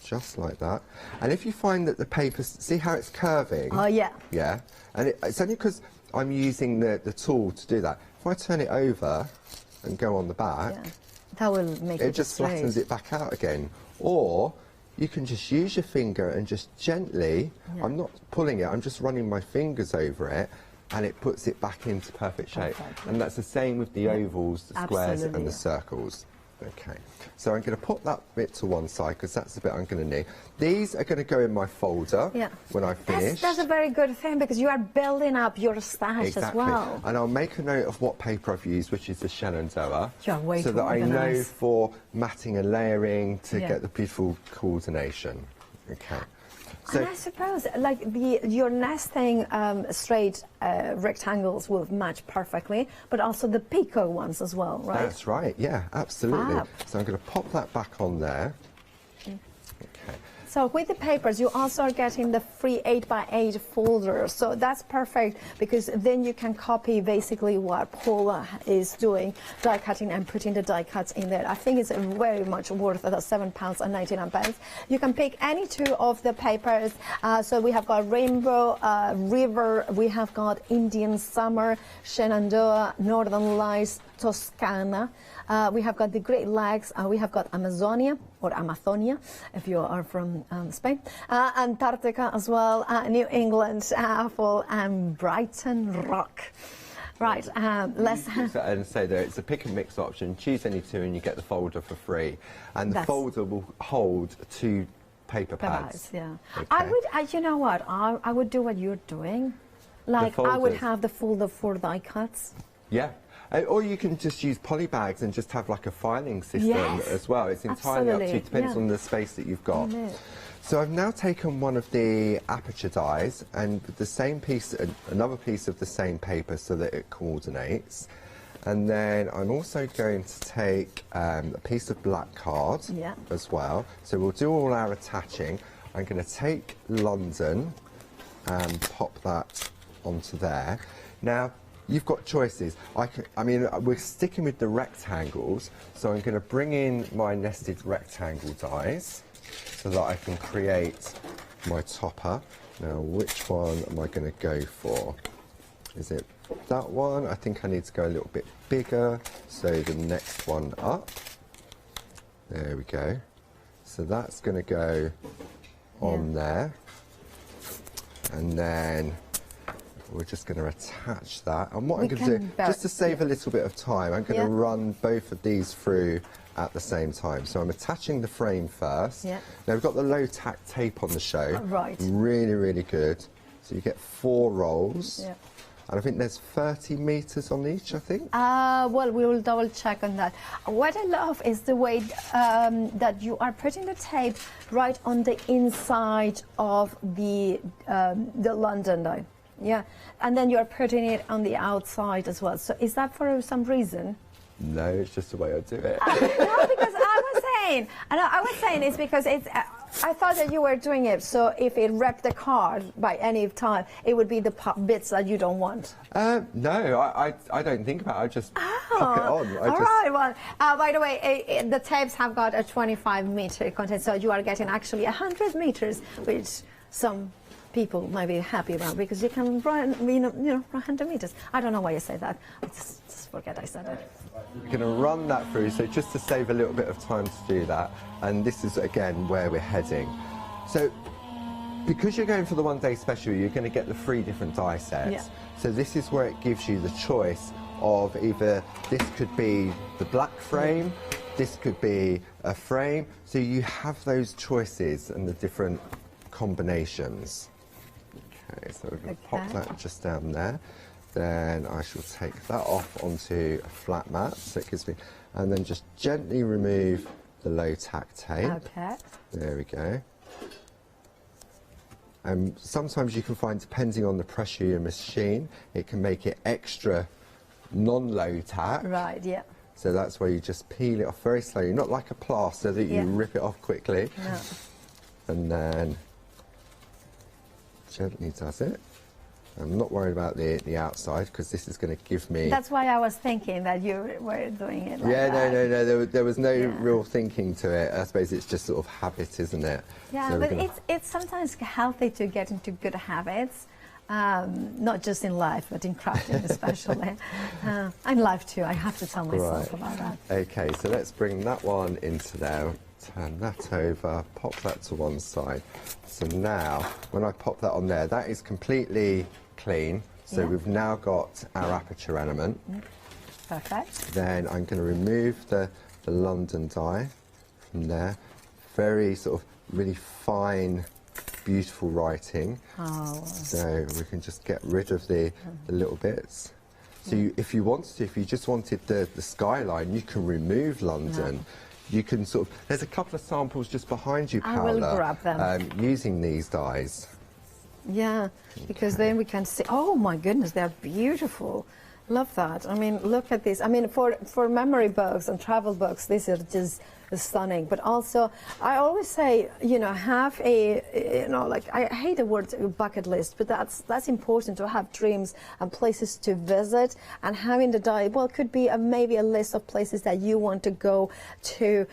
just like that. And if you find that the paper, see how it's curving? Oh, yeah. Yeah, and it's only because I'm using the tool to do that. If I turn it over and go on the back, that will make it just flattens it back out again. Or you can just use your finger and just gently, I'm not pulling it, I'm just running my fingers over it, and it puts it back into perfect shape. And that's the same with the ovals, the squares and the circles. Okay, so I'm going to put that bit to one side because that's the bit I'm going to need. These are going to go in my folder when I finish. That's a very good thing because you are building up your stash as well. And I'll make a note of what paper I've used, which is the Shenandoah, so that I know for matting and layering to get the beautiful coordination. Okay. So, and I suppose, like, your nesting straight rectangles will match perfectly, but also the picot ones as well, right? That's right, yeah, absolutely. Fab. So I'm going to pop that back on there. Okay. So with the papers, you also are getting the free 8x8 folder. So that's perfect because then you can copy basically what Paula is doing, die cutting and putting the die cuts in there. I think it's very much worth the £7.99. You can pick any two of the papers. So we have got Rainbow, River, we have got Indian Summer, Shenandoah, Northern Lights, Toscana. We have got the Great Lakes, we have got Amazonia, or Amazonia, if you are from Spain, Antarctica as well, New England, Apple, and Brighton Rock. Right, let's... And say that it's a pick and mix option, choose any two and you get the folder for free. And the folder will hold 2 paper pads. Yeah. Okay. I would, you know what, I would do what you're doing. Like, I would have the folder for die cuts. Yeah. Or you can just use poly bags and just have like a filing system as well. It's entirely up to you, depends on the space that you've got. So I've now taken one of the aperture dies and the same piece, another piece of the same paper so that it coordinates. And then I'm also going to take a piece of black card as well. So we'll do all our attaching. I'm going to take London and pop that onto there. Now, you've got choices. I mean, we're sticking with the rectangles, so I'm going to bring in my nested rectangle dies so that I can create my topper. Now, which one am I going to go for? Is it that one? I think I need to go a little bit bigger, so the next one up. There we go. So that's going to go on there. And then we're just going to attach that. And what I'm going to do, just to save a little bit of time, I'm going to run both of these through at the same time. So I'm attaching the frame first. Now we've got the low tack tape on the show. Really, really good. So you get 4 rolls. And I think there's 30 metres on each, I think. Well, we will double check on that. What I love is the way that you are putting the tape right on the inside of the London die. Yeah, and then you're putting it on the outside as well. So is that for some reason? No, it's just the way I do it. No, because I was saying it's because it's. I thought that you were doing it so if it wrecked the card by any time, it would be the bits that you don't want. No, I don't think about it. I just pop it on. Right, well, by the way, the tapes have got a 25-meter content, so you are getting actually 100 meters, which some people might be happy about because you can run, you know, 100 meters. I don't know why you say that. Just forget I said it. We're going to run that through, so just to save a little bit of time to do that, and this is again where we're heading. So because you're going for the one-day special, you're going to get the 3 different die sets. So this is where it gives you the choice of either this could be the black frame, this could be a frame, so you have those choices and the different combinations. Okay, so we're going to pop that just down there. Then I shall take that off onto a flat mat, so it gives me, and then just gently remove the low tack tape. There we go. And sometimes you can find, depending on the pressure of your machine, it can make it extra non-low tack. Right, yeah. So that's where you just peel it off very slowly, not like a plaster that you rip it off quickly. No. And then gently does it. I'm not worried about the outside because this is going to give me... That's why I was thinking that you were doing it like yeah, that. no, there was no real thinking to it. I suppose it's just sort of habit, isn't it? Yeah, so but it's sometimes healthy to get into good habits. Not just in life, but in crafting especially. And life too, I have to tell myself about that. Okay, so let's bring that one into there, turn that over, pop that to one side. So now, when I pop that on there, that is completely clean. So we've now got our aperture element. Perfect. Then I'm going to remove the London die from there. Very sort of really fine, beautiful writing. Oh. So we can just get rid of the little bits. So if you wanted to, if you just wanted the skyline, you can remove London. No. You can sort of, there's a couple of samples just behind you, Paola. I will grab them. Using these dies. Yeah, because then we can see, oh my goodness, they're beautiful. Love that. I mean, look at this. I mean, for memory books and travel books, these are just stunning. But also, I always say, you know, have a, you know, like, I hate the word bucket list, but that's important to have dreams and places to visit. And having the die, well, it could be maybe a list of places that you want to go to,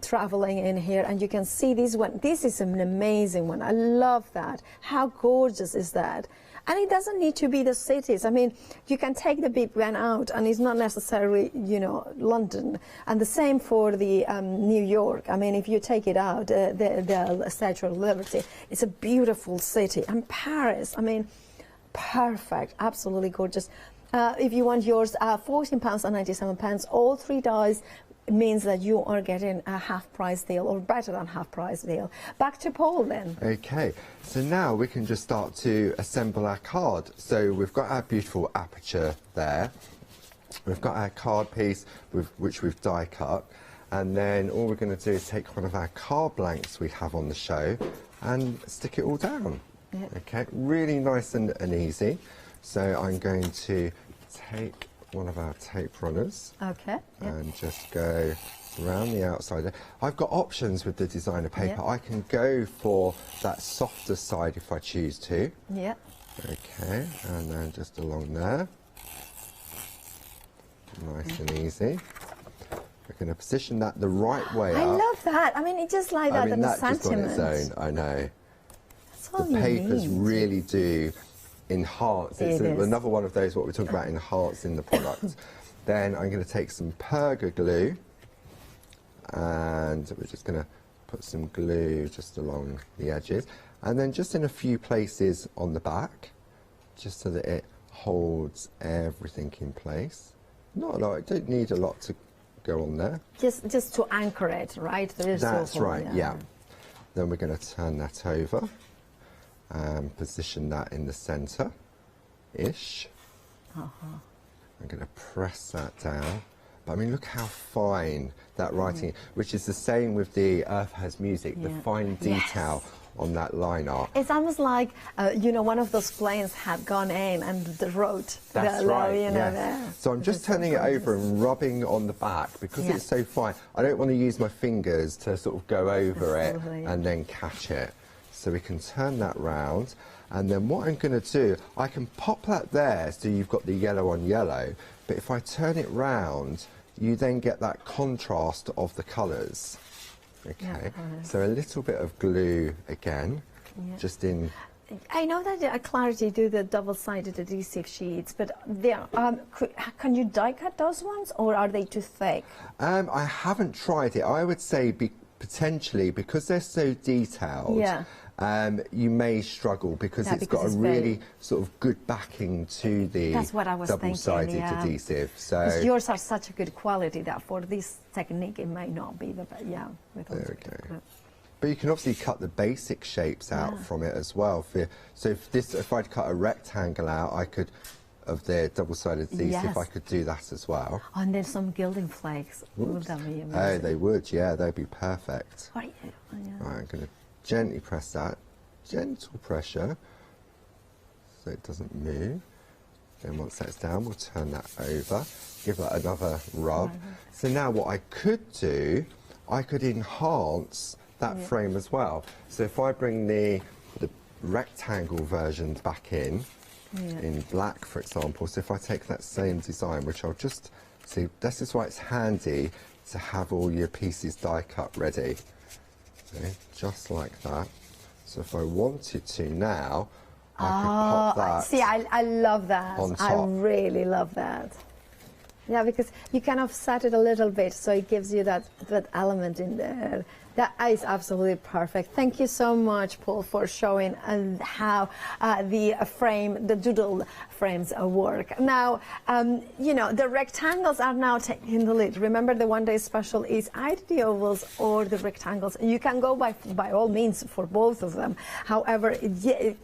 traveling in here. And you can see this one. This is an amazing one. I love that. How gorgeous is that? And it doesn't need to be the cities. I mean, you can take the big van out, and it's not necessarily, you know, London. And the same for the New York. I mean, if you take it out, the Statue of Liberty, it's a beautiful city. And Paris, I mean, perfect, absolutely gorgeous. If you want yours, £14.97, all 3 dies means that you are getting a half-price deal, or better than half-price deal. Back to Paul then. Okay, so now we can just start to assemble our card. So we've got our beautiful aperture there. We've got our card piece, which we've die cut. And then all we're going to do is take one of our card blanks we have on the show and stick it all down. Yep. Okay, really nice and easy. So I'm going to take one of our tape runners, and just go around the outside there. I've got options with the designer paper. I can go for that softer side if I choose to. Okay, and then just along there. Nice and easy. We're going to position that the right way up. I love that. I mean, it's just like that in the sentiment. Just on its own, I know. That's all the papers you need. really do enhance. It's another one of those, what we're talking about, enhancing the product. Then I'm going to take some Perga glue, and we're just going to put some glue just along the edges, and then just in a few places on the back, just so that it holds everything in place. Not a lot, I don't need a lot to go on there. Just to anchor it, right? That's right, yeah. Then we're going to turn that over and position that in the centre-ish. I'm going to press that down. But I mean, look how fine that writing is, which is the same with the Earth Has Music, the fine detail on that line art. It's almost like, you know, one of those planes had gone in and wrote. That's right, you know, there. So I'm just turning it over and rubbing on the back because it's so fine. I don't want to use my fingers to sort of go over it and then catch it. So we can turn that round, and then what I'm going to do, I can pop that there so you've got the yellow on yellow, but if I turn it round, you then get that contrast of the colours. Okay, so a little bit of glue again, just in... I know that at Clarity do the double-sided adhesive sheets, but they are, can you die cut those ones, or are they too thick? I haven't tried it. I would say potentially, because they're so detailed, you may struggle because it's got a really sort of good backing to the double-sided adhesive. So yours are such a good quality that for this technique it might not be the best. There we go. But you can obviously cut the basic shapes out from it as well. So if I'd cut a rectangle out, I could, of the double-sided adhesive, I could do that as well. Oh, and then some gilding flakes. Would that be amazing? Oh, they would, yeah, they'd be perfect. Right, I'm going to gently press that, gentle pressure, so it doesn't move. Then once that's down, we'll turn that over, give that another rub. So now what I could do, I could enhance that frame as well. So if I bring the rectangle version back in, in black, for example. So if I take that same design, which I'll just see, this is why it's handy to have all your pieces die cut ready. Okay, just like that. So if I wanted to now, I could pop that. See, I love that. On top. I really love that. Yeah, because you can offset it a little bit, so it gives you that element in there. That is absolutely perfect. Thank you so much, Paul, for showing how the Doodle frames work. Now, you know, the rectangles are now taking the lead. Remember, the one-day special is either the ovals or the rectangles. You can go by all means for both of them. However,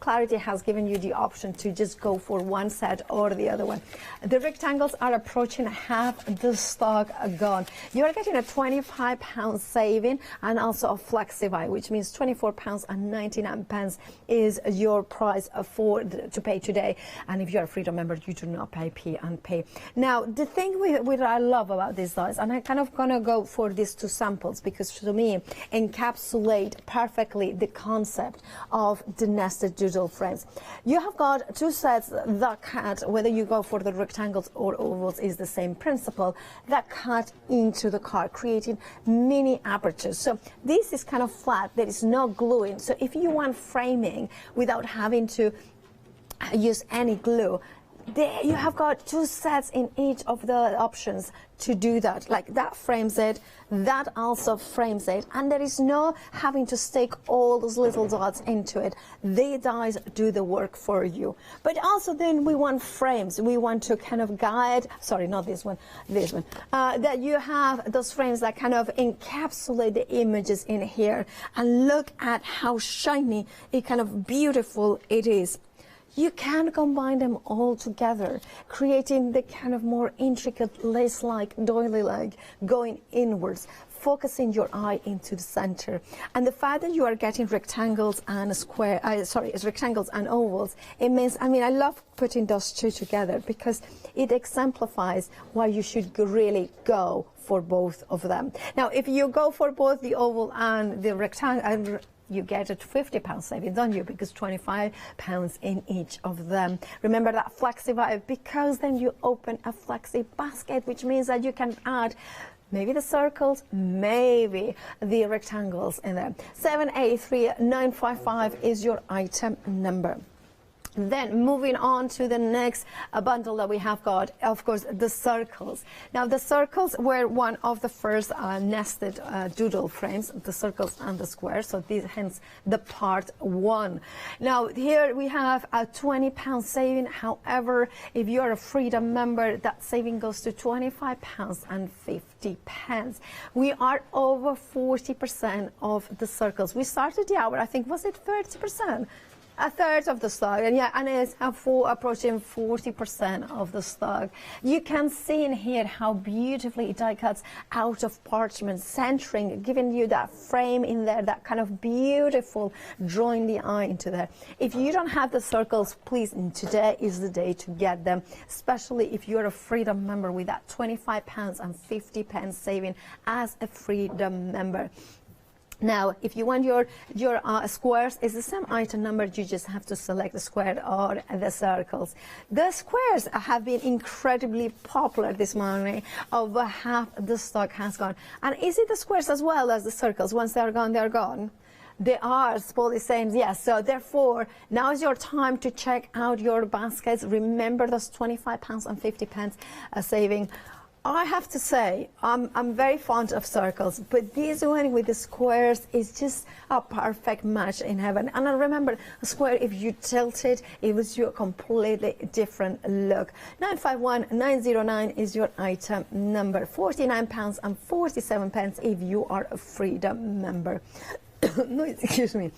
Clarity has given you the option to just go for one set or the other one. The rectangles are approaching half the stock gone. You are getting a £25 saving, and also a Flexify, which means £24.99 is your price to pay today. And if you're a Freedom member, you do not pay P&P. Now, the thing what I love about these dies, and I kind of gonna go for these two samples because to me encapsulate perfectly the concept of the nested doodle frames. You have got two sets that cut, whether you go for the rectangles or ovals, is the same principle, that cut into the card, creating mini apertures. So this is kind of flat, there is no gluing. So if you want framing without having to use any glue, there you have got two sets in each of the options to do that. Like that frames it, that also frames it, and there is no having to stick all those little dots into it. The dies do the work for you. But also then we want frames. We want to kind of guide, sorry, not this one, that you have those frames that kind of encapsulate the images in here. And look at how shiny, kind of beautiful it is. You can combine them all together, creating the kind of more intricate lace-like, doily-like, going inwards, focusing your eye into the center. And the fact that you are getting rectangles and rectangles and ovals, it means, I mean, I love putting those two together because it exemplifies why you should really go for both of them. Now, if you go for both the oval and the rectangle, you get a £50 saving, don't you? Because £25 in each of them. Remember that Flexify, because then you open a flexi basket, which means that you can add maybe the circles, maybe the rectangles in there. 783955 is your item number. Then moving on to the next bundle that we have got, of course, the circles. Now the circles were one of the first nested doodle frames, the circles and the squares, so these, hence the part one. Now here we have a £20 saving. However, if you're a Freedom member, that saving goes to £25.50. We are over 40% of the circles. We started the hour, I think, was it 30%? A third of the stock, and yeah, and it's approaching 40% of the stock. You can see in here how beautifully it die cuts out of parchment, centering, giving you that frame in there, that kind of beautiful, drawing the eye into there. If you don't have the circles, please, today is the day to get them, especially if you're a Freedom member with that £25.50 saving as a Freedom member. Now, if you want your squares, it's the same item number. You just have to select the square or the circles. The squares have been incredibly popular this morning. Over half the stock has gone. And is it the squares as well as the circles? Once they're gone, they're gone. They are, Paul is saying, yes. So therefore, now is your time to check out your baskets. Remember those £25.50 saving. I have to say, I'm very fond of circles, but this one with the squares is just a perfect match in heaven. And I remember a square, if you tilt it, it was your completely different look. 951909 is your item number. £49.47 if you are a Freedom member. No, excuse me.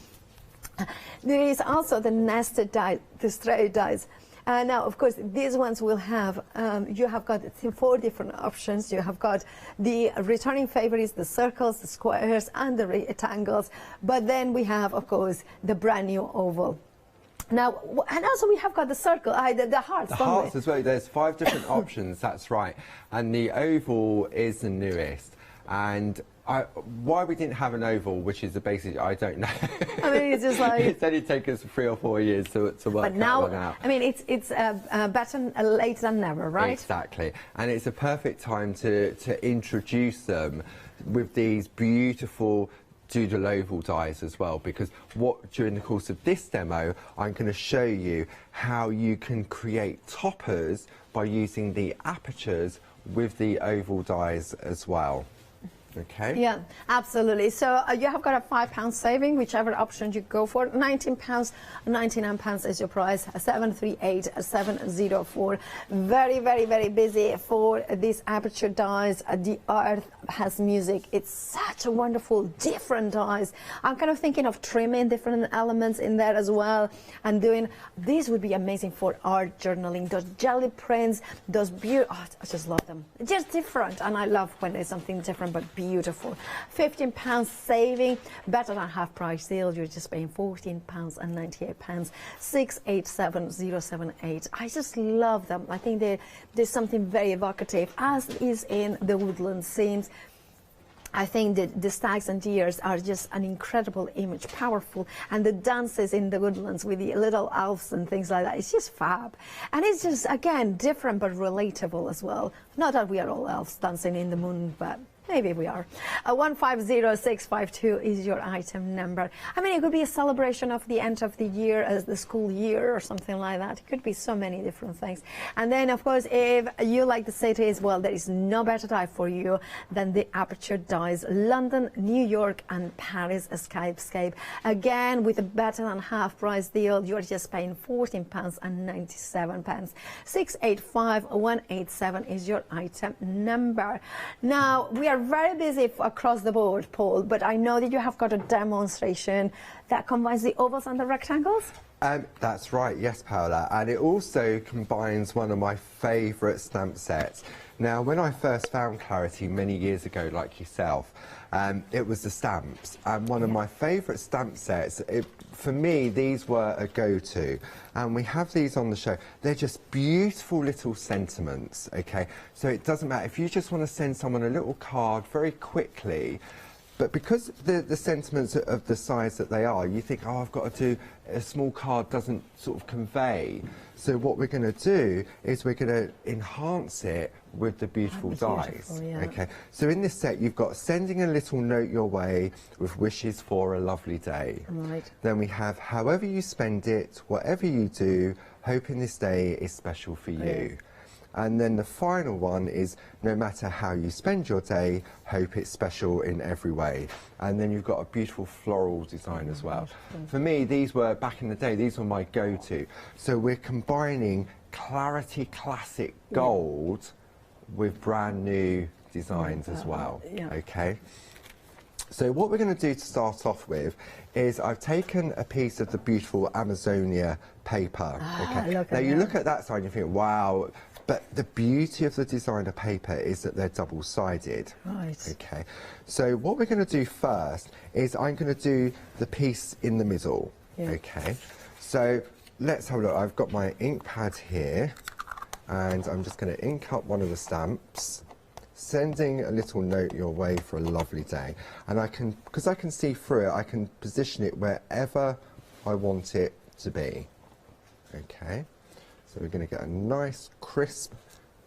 There is also the nested die, the straight dies. Now, of course, these ones will have, you have got 4 different options. You have got the returning favorites, the circles, the squares, and the rectangles. But then we have, of course, the brand new oval. Now, and also we have got the circle, the hearts. The hearts as well. There's 5 different options, that's right. And the oval is the newest. And Why we didn't have an oval, which is the basic, I don't know. I mean, it's just like... It's only taken us 3 or 4 years to work but now, that one out. I mean, it's better late than never, right? Exactly. And it's a perfect time to introduce them with these beautiful Doodle oval dies as well, because during the course of this demo, I'm going to show you how you can create toppers by using the apertures with the oval dies as well. Okay. Yeah, absolutely. So you have got a £5 saving, whichever option you go for. £19, £99 is your price. 738-704. Very, very, very busy for these aperture dies. The earth has music. It's such a wonderful, different dies. I'm kind of thinking of trimming different elements in there as well, and doing. These would be amazing for art journaling. Those jelly prints, those beautiful. Oh, I just love them. Just different, and I love when there's something different but beautiful. £15 saving, better than half price deal. You're just paying £14.98. 687078. I just love them. I think there's something very evocative, as is in the Woodland seams. I think that the stags and deers are just an incredible image, powerful, and the dances in the woodlands with the little elves and things like that, it's just fab. And it's just, again, different but relatable as well. Not that we are all elves dancing in the moon, but maybe we are. 150652 is your item number. I mean, it could be a celebration of the end of the year, as the school year or something like that. It could be so many different things. And then, of course, if you like the cities, well, there is no better die for you than the aperture dies. London, New York, and Paris Escape. Again, with a better than half price deal, you're just paying £14.97. 685187 is your item number. Now, we are very busy across the board, Paul, but I know that you have got a demonstration that combines the ovals and the rectangles. That's right, yes, Paola, and it also combines one of my favourite stamp sets. Now, when I first found Clarity many years ago, like yourself, it was the stamps, and one of my favourite stamp sets, for me, these were a go-to, and we have these on the show. They're just beautiful little sentiments, okay? So it doesn't matter, if you just want to send someone a little card very quickly, but because the sentiments of the size that they are, you think, oh, I've got to do, a small card doesn't sort of convey. So what we're going to do is we're going to enhance it with the beautiful dies. Yeah. Okay. So in this set, you've got sending a little note your way with wishes for a lovely day. Right. Then we have however you spend it, whatever you do, hoping this day is special for you. And then the final one is, no matter how you spend your day, hope it's special in every way. And then you've got a beautiful floral design as well. For me, these were, back in the day, these were my go-to. So we're combining Clarity Classic Gold with brand new designs as well, okay? So what we're going to do to start off with is I've taken a piece of the beautiful Amazonia paper. Okay. Now you look at that side and you think, wow, but the beauty of the designer paper is that they're double-sided. Right. Okay. So what we're going to do first is I'm going to do the piece in the middle. Yeah. Okay. So let's have a look. I've got my ink pad here, and I'm just going to ink up one of the stamps, sending a little note your way for a lovely day. And I can, because I can see through it, I can position it wherever I want it to be. Okay. So we're going to get a nice, crisp,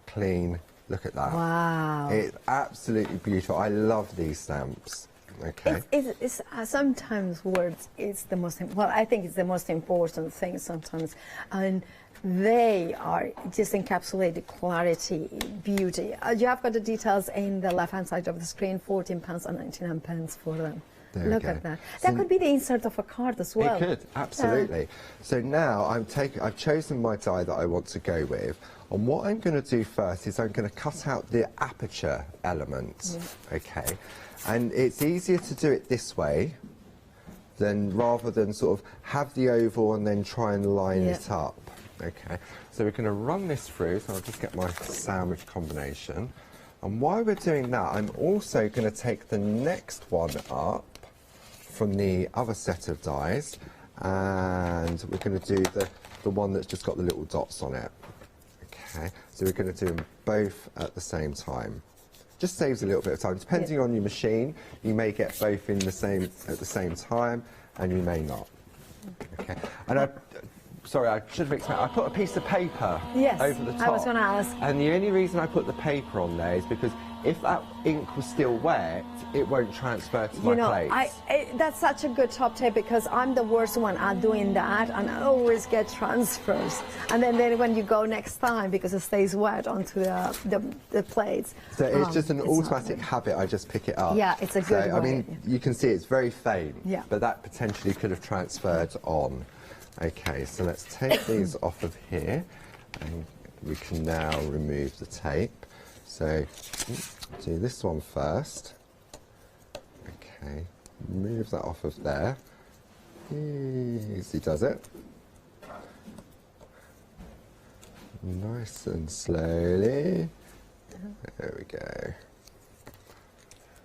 clean look at that. Wow. It's absolutely beautiful. I love these stamps. Okay. It's sometimes words is the most, well, I think it's the most important thing sometimes. And they are just encapsulated clarity, beauty. You have got the details in the left-hand side of the screen, £14.99 for them. Look at that. That could be the insert of a card as well. It could, absolutely. So now I've chosen my die that I want to go with. And what I'm going to do first is I'm going to cut out the aperture element. Okay. And it's easier to do it this way than rather than sort of have the oval and then try and line it up. Okay. So we're going to run this through. So I'll just get my sandwich combination. And while we're doing that, I'm also going to take the next one up from the other set of dies, and we're going to do the one that's just got the little dots on it. Okay, so we're going to do them both at the same time. just saves a little bit of time. Depending on your machine, you may get both in the same at the same time, and you may not. Okay, and sorry, I should have explained. I put a piece of paper over the top. I was going to ask. And the only reason I put the paper on there is because if that ink was still wet, it won't transfer to my plates. That's such a good top tip, because I'm the worst one at doing that, and I always get transfers. And then when you go next time, because it stays wet onto the plates. So it's just an automatic habit. I just pick it up. Yeah, it's a good way. I mean, you can see it's very faint. Yeah. But that potentially could have transferred on. Okay, so let's take these off of here, and we can now remove the tape. So do this one first. Okay, move that off of there. Easy does it. Nice and slowly. There we go.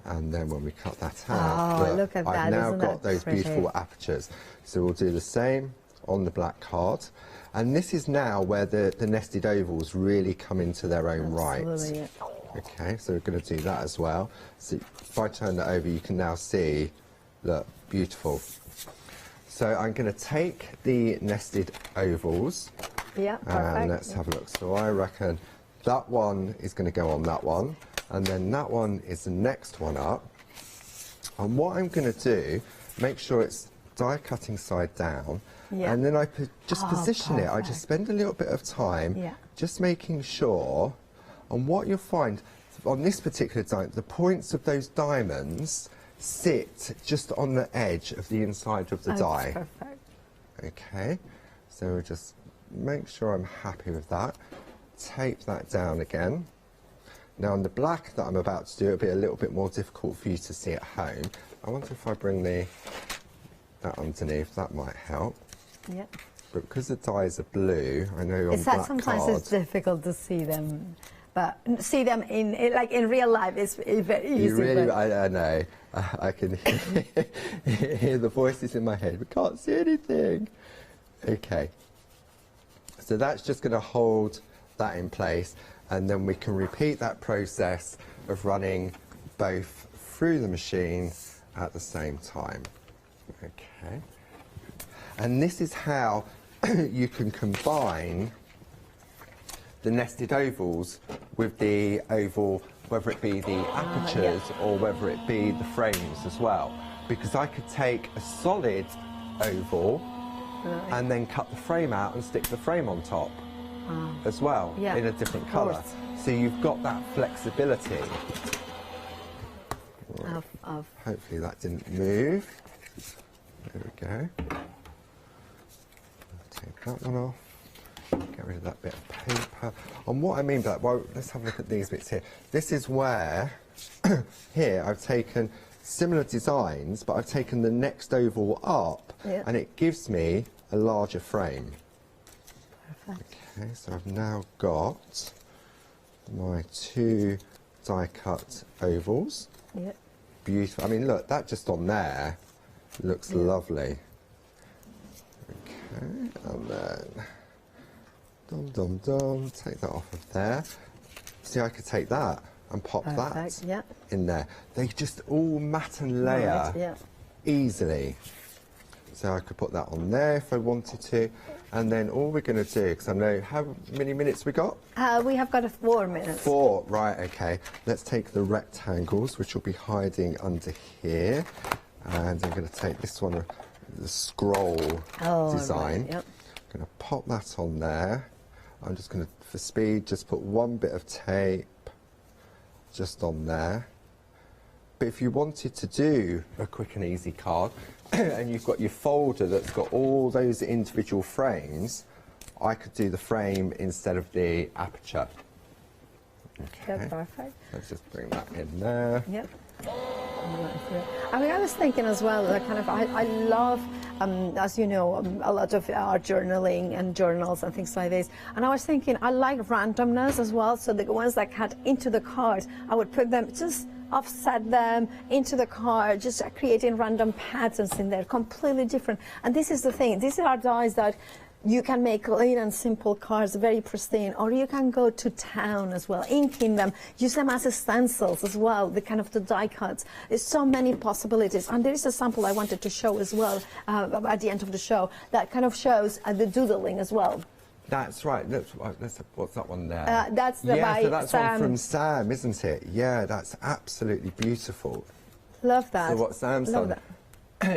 And then when we cut that out, look at that. I've now Isn't got that those pretty? beautiful apertures. So we'll do the same on the black card. And this is now where the nested ovals really come into their own right. Yeah. Okay, so we're going to do that as well. So if I turn that over, you can now see, look, beautiful. So I'm going to take the nested ovals. Yeah, perfect. And let's have a look. So I reckon that one is going to go on that one. And then that one is the next one up. And what I'm going to do, make sure it's die cutting side down. Yeah. And then I just position it. I perfect. just spend a little bit of time just making sure. And what you'll find on this particular design, the points of those diamonds sit just on the edge of the inside of the die. Perfect. Okay, so we'll just make sure I'm happy with that. Tape that down again. Now on the black that I'm about to do, it'll be a little bit more difficult for you to see at home. I wonder if I bring that underneath, that might help. Yeah. But because the dies are blue, I know on It's black that sometimes card, it's difficult to see them. But see them in real life is very easy. You really, I know. I can hear the voices in my head. We can't see anything. Okay. So that's just going to hold that in place, and then we can repeat that process of running both through the machine at the same time. Okay. And this is how you can combine the nested ovals with the oval, whether it be the apertures or whether it be the frames as well. Because I could take a solid oval and then cut the frame out and stick the frame on top as well in a different colour. So you've got that flexibility. Hopefully that didn't move. There we go. Take that one off. Get rid of that bit of paper. And what I mean by that, well, let's have a look at these bits here. This is where, here, I've taken similar designs, but I've taken the next oval up, and it gives me a larger frame. Perfect. Okay, so I've now got my 2 die-cut ovals. Yep. Beautiful. I mean, look, that just on there looks lovely. Okay, and then... take that off of there. See, I could take that and pop that in there. They just all mat and layer easily. So I could put that on there if I wanted to. And then all we're going to do, because I know how many minutes we got? We have got 4 minutes. 4, right, okay. Let's take the rectangles, which will be hiding under here. And I'm going to take this one, the scroll design. Right, I'm going to pop that on there. I'm just going to, for speed, just put one bit of tape just on there. But if you wanted to do a quick and easy card, and you've got your folder that's got all those individual frames, I could do the frame instead of the aperture. Okay. Yeah, perfect. Let's just bring that in there. Yep. I mean, I was thinking as well, that kind of, I love, as you know, a lot of art journaling and journals and things like this. And I was thinking, I like randomness as well. So the ones that cut into the card, I would put them, just offset them into the card, just creating random patterns in there, completely different. And this is the thing, these are dies that You can make clean and simple cards, very pristine, or you can go to town as well, inking them, use them as stencils as well, the kind of the die cuts. There's so many possibilities. And there is a sample I wanted to show as well at the end of the show that kind of shows the doodling as well. That's right. What's that one there? That's the so that's Sam. one from Sam, isn't it? Yeah, that's absolutely beautiful. Love that. So what Sam's done. That.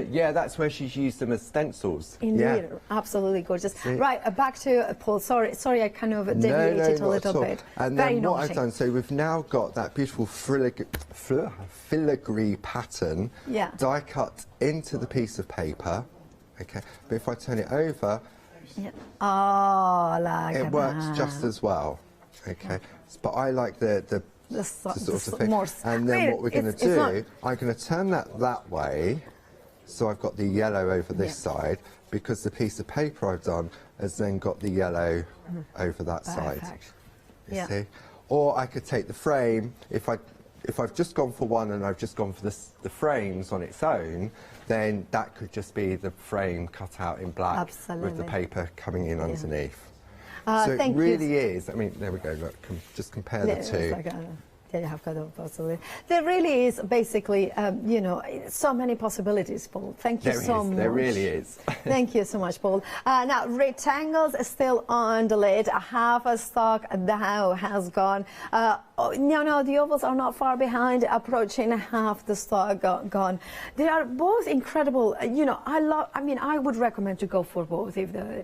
Yeah, that's where she's used them as stencils. Indeed, absolutely gorgeous. See? Right, back to Paul. Sorry, I kind of deviated a little bit. And then what I've done, so we've now got that beautiful filigree pattern die cut into the piece of paper. Okay, but if I turn it over, it works just as well. Okay, but I like the sort of thing. And then what we're going to do, I'm going to turn that way. So I've got the yellow over this side, because the piece of paper I've done has then got the yellow over that side. You see? Or I could take the frame, if I've just gone for one and I've just gone for the frames on its own, then that could just be the frame cut out in black with the paper coming in underneath. So it really is, I mean, there we go, look, just compare the two. Yeah, you have got a possibility. There really is basically, you know, so many possibilities, Paul. Thank you so much. There really is. Thank you so much, Paul. Now, rectangles are still on the lid. Half a stock now has gone. No, the ovals are not far behind, approaching half the stock gone. They are both incredible. You know, I would recommend to go for both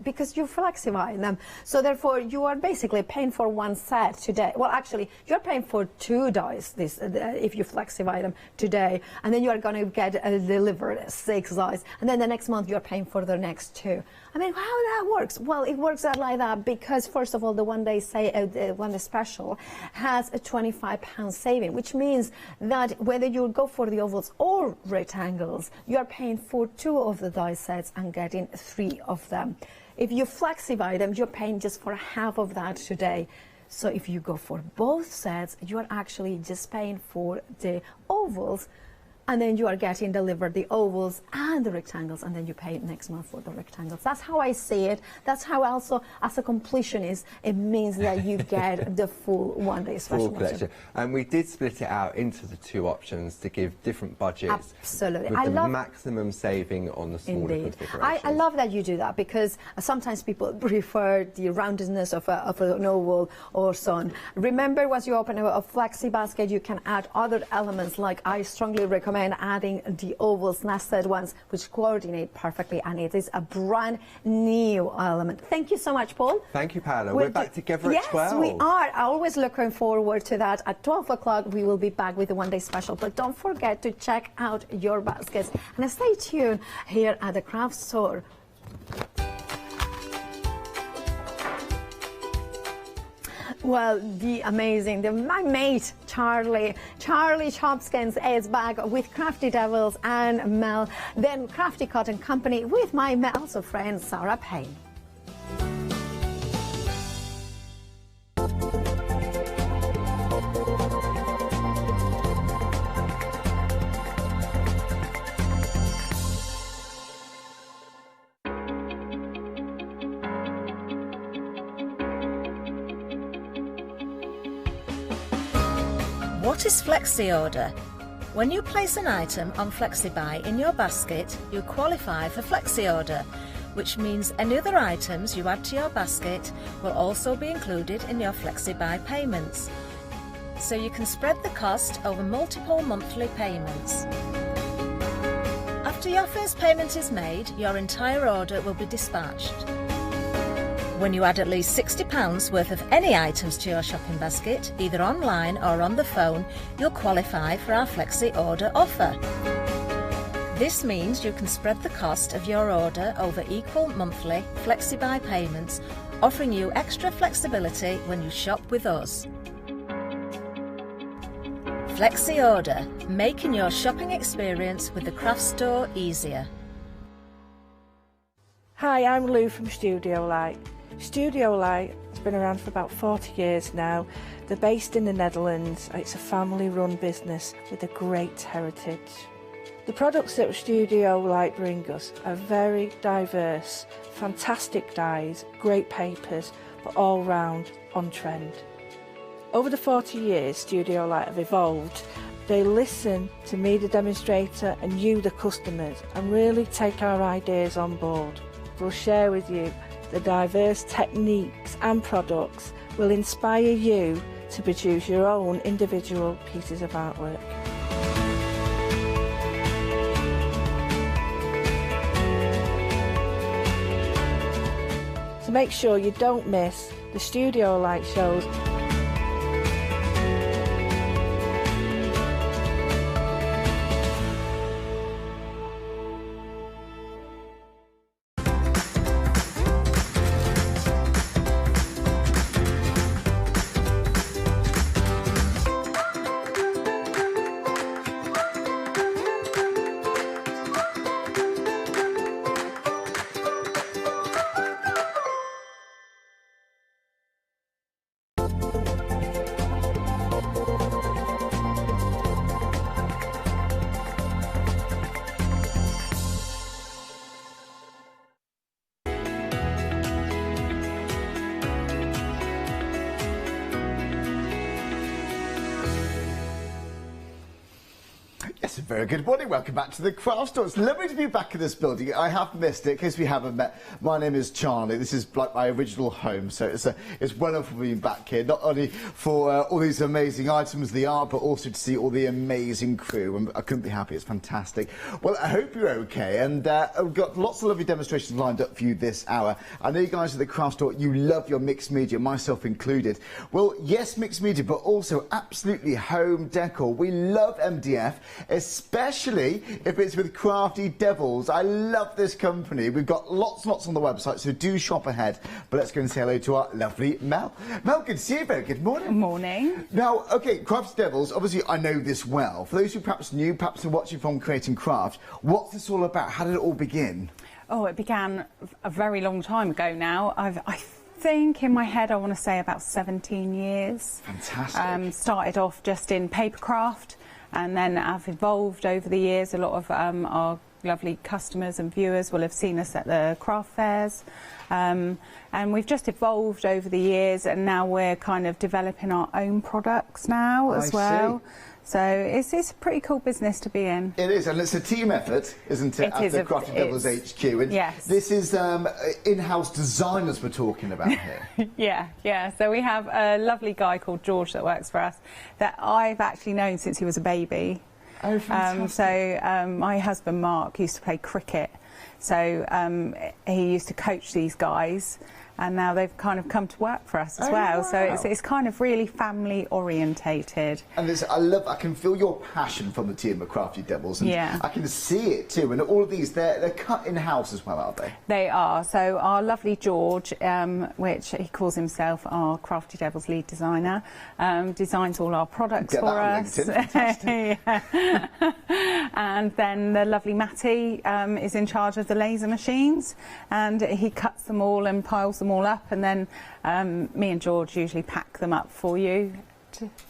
because you flexify them. So therefore, you are basically paying for one set today. Well, actually, you're paying for two dies if you flexify them today, and then you are going to get delivered 6 dies, and then the next month you're paying for the next 2. I mean, how that works? Well, it works out like that because, first of all, the one day special has a £25 saving, which means that whether you go for the ovals or rectangles, you are paying for 2 of the die sets and getting 3 of them. If you flexify them, you're paying just for half of that today. So if you go for both sets, you are actually just paying for the ovals, and then you are getting delivered the ovals and the rectangles, and then you pay next month for the rectangles. That's how I see it. That's how also, as a completionist, it means that you get the full one-day special collection. And we did split it out into the 2 options to give different budgets. Absolutely. With the maximum saving on the smaller configurations. I love that you do that, because sometimes people prefer the roundedness of an oval or so on. Remember, once you open a flexi basket, you can add other elements, like I strongly recommend adding the ovals, nested ones, which coordinate perfectly, and it is a brand new element. Thank you so much, Paul. Thank you, Paola. We're back together at 12. Yes, we are. Always looking forward to that. At 12 o'clock, we will be back with the one-day special. But don't forget to check out your baskets. And stay tuned here at the craft store. Well, my mate, Charlie Chopskins is back with Crafty Devils and Mel, then Crafty Cotton Company with my also friend, Sarah Payne. What is Flexi Order? When you place an item on FlexiBuy in your basket, you qualify for Flexi Order, which means any other items you add to your basket will also be included in your FlexiBuy payments. So you can spread the cost over multiple monthly payments. After your first payment is made, your entire order will be dispatched. When you add at least £60 worth of any items to your shopping basket, either online or on the phone, you'll qualify for our Flexi Order offer. This means you can spread the cost of your order over equal monthly FlexiBuy payments, offering you extra flexibility when you shop with us. Flexi Order, making your shopping experience with the craft store easier. Hi, I'm Lou from Studio Light. Studio Light has been around for about 40 years now. They're based in the Netherlands. It's a family-run business with a great heritage. The products that Studio Light bring us are very diverse, fantastic dyes, great papers, but all round on trend. Over the 40 years Studio Light have evolved, they listen to me, the demonstrator, and you, the customers, and really take our ideas on board. We'll share with you the diverse techniques and products will inspire you to produce your own individual pieces of artwork. So make sure you don't miss the Studio Light shows. Yes, a very good morning. Welcome back to the craft store. It's lovely to be back in this building. I have missed it, in case we haven't met. My name is Charlie. This is like my original home, so it's wonderful being back here, not only for all these amazing items, the art, but also to see all the amazing crew. And I couldn't be happy. It's fantastic. Well, I hope you're okay, and we've got lots of lovely demonstrations lined up for you this hour. I know you guys at the craft store, you love your mixed media, myself included. Well, yes, mixed media, but also absolutely home decor. We love MDF, especially if it's with Crafty Devils. I love this company. We've got lots and lots on the website, so do shop ahead. But let's go and say hello to our lovely Mel. Mel, good to see you. Very good morning. Good morning. Now, okay, Crafty Devils, obviously I know this well. For those who perhaps new, perhaps are watching from Creating Craft, what's this all about? How did it all begin? Oh, it began a very long time ago now. I think in my head I want to say about 17 years. Fantastic. Started off just in papercraft, and then I've evolved over the years. A lot of our lovely customers and viewers will have seen us at the craft fairs, and we've just evolved over the years, and now we're kind of developing our own products now as well. So it's a pretty cool business to be in. It is, and it's a team effort, isn't it, at the Crafty Devils HQ? And yes. This is in-house designers we're talking about here. Yeah. So we have a lovely guy called George that works for us that I've actually known since he was a baby. Oh, fantastic. My husband Mark used to play cricket, so he used to coach these guys, and now they've kind of come to work for us as well. Wow. So it's kind of really family orientated. And I can feel your passion from the team of Crafty Devils, and I can see it too. And all of these, they're cut in house as well, aren't they? They are. So our lovely George, which he calls himself our Crafty Devils lead designer, designs all our products for us. And then the lovely Matty is in charge of the laser machines, and he cuts them all and piles them all up, and then me and George usually pack them up for you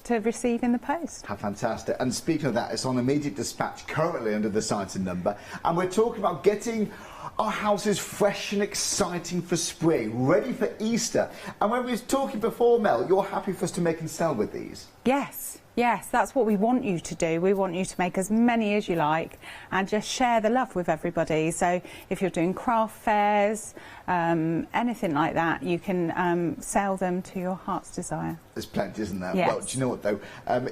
to receive in the post. How fantastic. And speaking of that, it's on immediate dispatch currently under the item number, and we're talking about getting our houses fresh and exciting for spring, ready for Easter. And when we were talking before, Mel, you're happy for us to make and sell with these? Yes, that's what we want you to do. We want you to make as many as you like and just share the love with everybody. So if you're doing craft fairs, anything like that, you can sell them to your heart's desire. There's plenty, isn't there? Yes. Well, do you know what, though?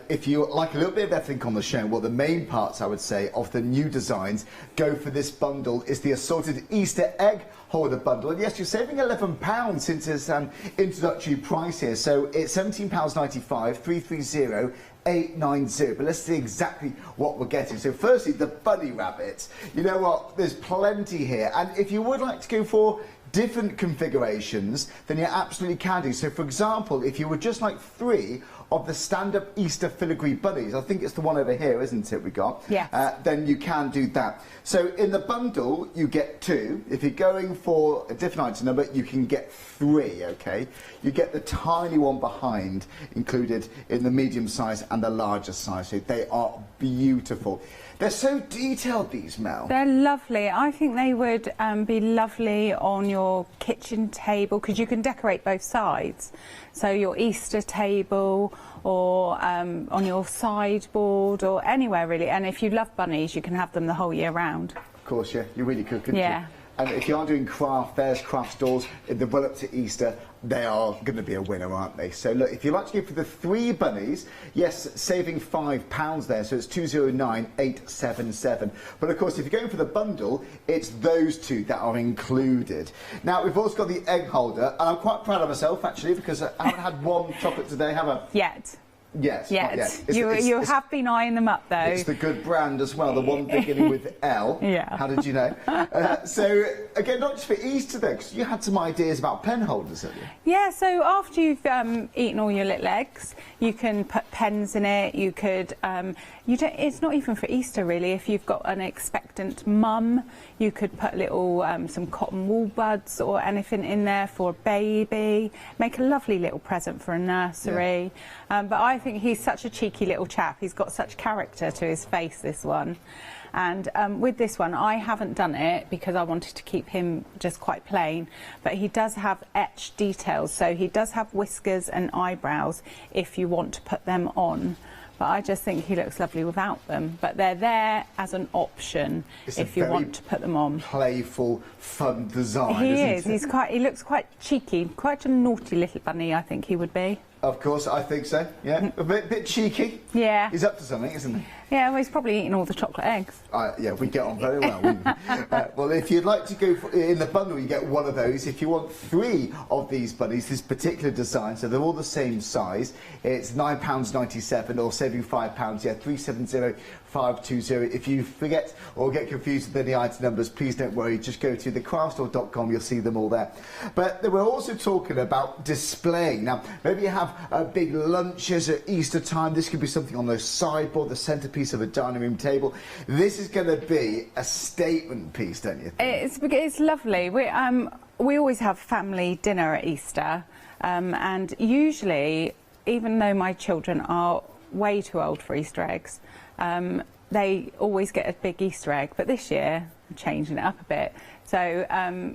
If you like a little bit of everything on the show, well, the main parts, I would say, of the new designs go for this bundle. It's the assorted Easter egg holder bundle. And yes, you're saving £11 since it's an introductory price here. So it's £17.95, 330 890. But let's see exactly what we're getting. So firstly, the bunny rabbits. You know what? There's plenty here. And if you would like to go for different configurations, then you absolutely can do. So for example, if you would just like 3 of the stand-up Easter filigree bunnies, I think it's the one over here, isn't it, we got? Yeah. Then you can do that. So in the bundle, you get 2. If you're going for a different item number, you can get 3, okay? You get the tiny one behind, included in the medium size and the larger size. So they are beautiful. They're so detailed, these, Mel. They're lovely. I think they would be lovely on your kitchen table because you can decorate both sides. So your Easter table or on your sideboard or anywhere really. And if you love bunnies, you can have them the whole year round. Of course, yeah, you really could, couldn't you? Yeah. And if you are doing craft fairs, craft stores, in the run-up to Easter, they are going to be a winner, aren't they? So look, if you'd like to go for the 3 bunnies, yes, saving £5 there, so it's 209,877. But of course, if you're going for the bundle, it's those 2 that are included. Now, we've also got the egg holder, and I'm quite proud of myself, actually, because I haven't had one chocolate today, have I? Yet. Yes. Yes. You have been eyeing them up, though. It's the good brand as well, the one beginning with L. Yeah. How did you know? So, again, not just for Easter, though, because you had some ideas about pen holders, haven't you? Yeah, so after you've eaten all your little eggs, you can put pens in it. You could, it's not even for Easter, really. If you've got an expectant mum, you could put little, some cotton wool buds or anything in there for a baby. Make a lovely little present for a nursery. Yeah. But I think he's such a cheeky little chap. He's got such character to his face, this one. And with this one, I haven't done it because I wanted to keep him just quite plain, but he does have etched details, so he does have whiskers and eyebrows if you want to put them on. But I just think he looks lovely without them. But they're there as an option if you want to put them on. Playful, fun design. He is. He looks quite cheeky, quite a naughty little bunny, I think he would be. Of course, I think so, yeah. A bit cheeky. Yeah. He's up to something, isn't he? Yeah, well, he's probably eating all the chocolate eggs. Yeah, we get on very well, wouldn't we? Well, if you'd like to go for, in the bundle, you get one of those. If you want 3 of these bunnies, this particular design, so they're all the same size, it's £9.97 or saving £5, yeah, 370520. If you forget or get confused with any item numbers, please don't worry, just go to thecraftstore.com, you'll see them all there. But we're also talking about displaying. Now, maybe you have big lunches at Easter time. This could be something on the sideboard, the centrepiece of a dining room table. This is going to be a statement piece, don't you think? It's lovely. We always have family dinner at Easter, and usually, even though my children are way too old for Easter eggs, they always get a big Easter egg. But this year, I'm changing it up a bit. So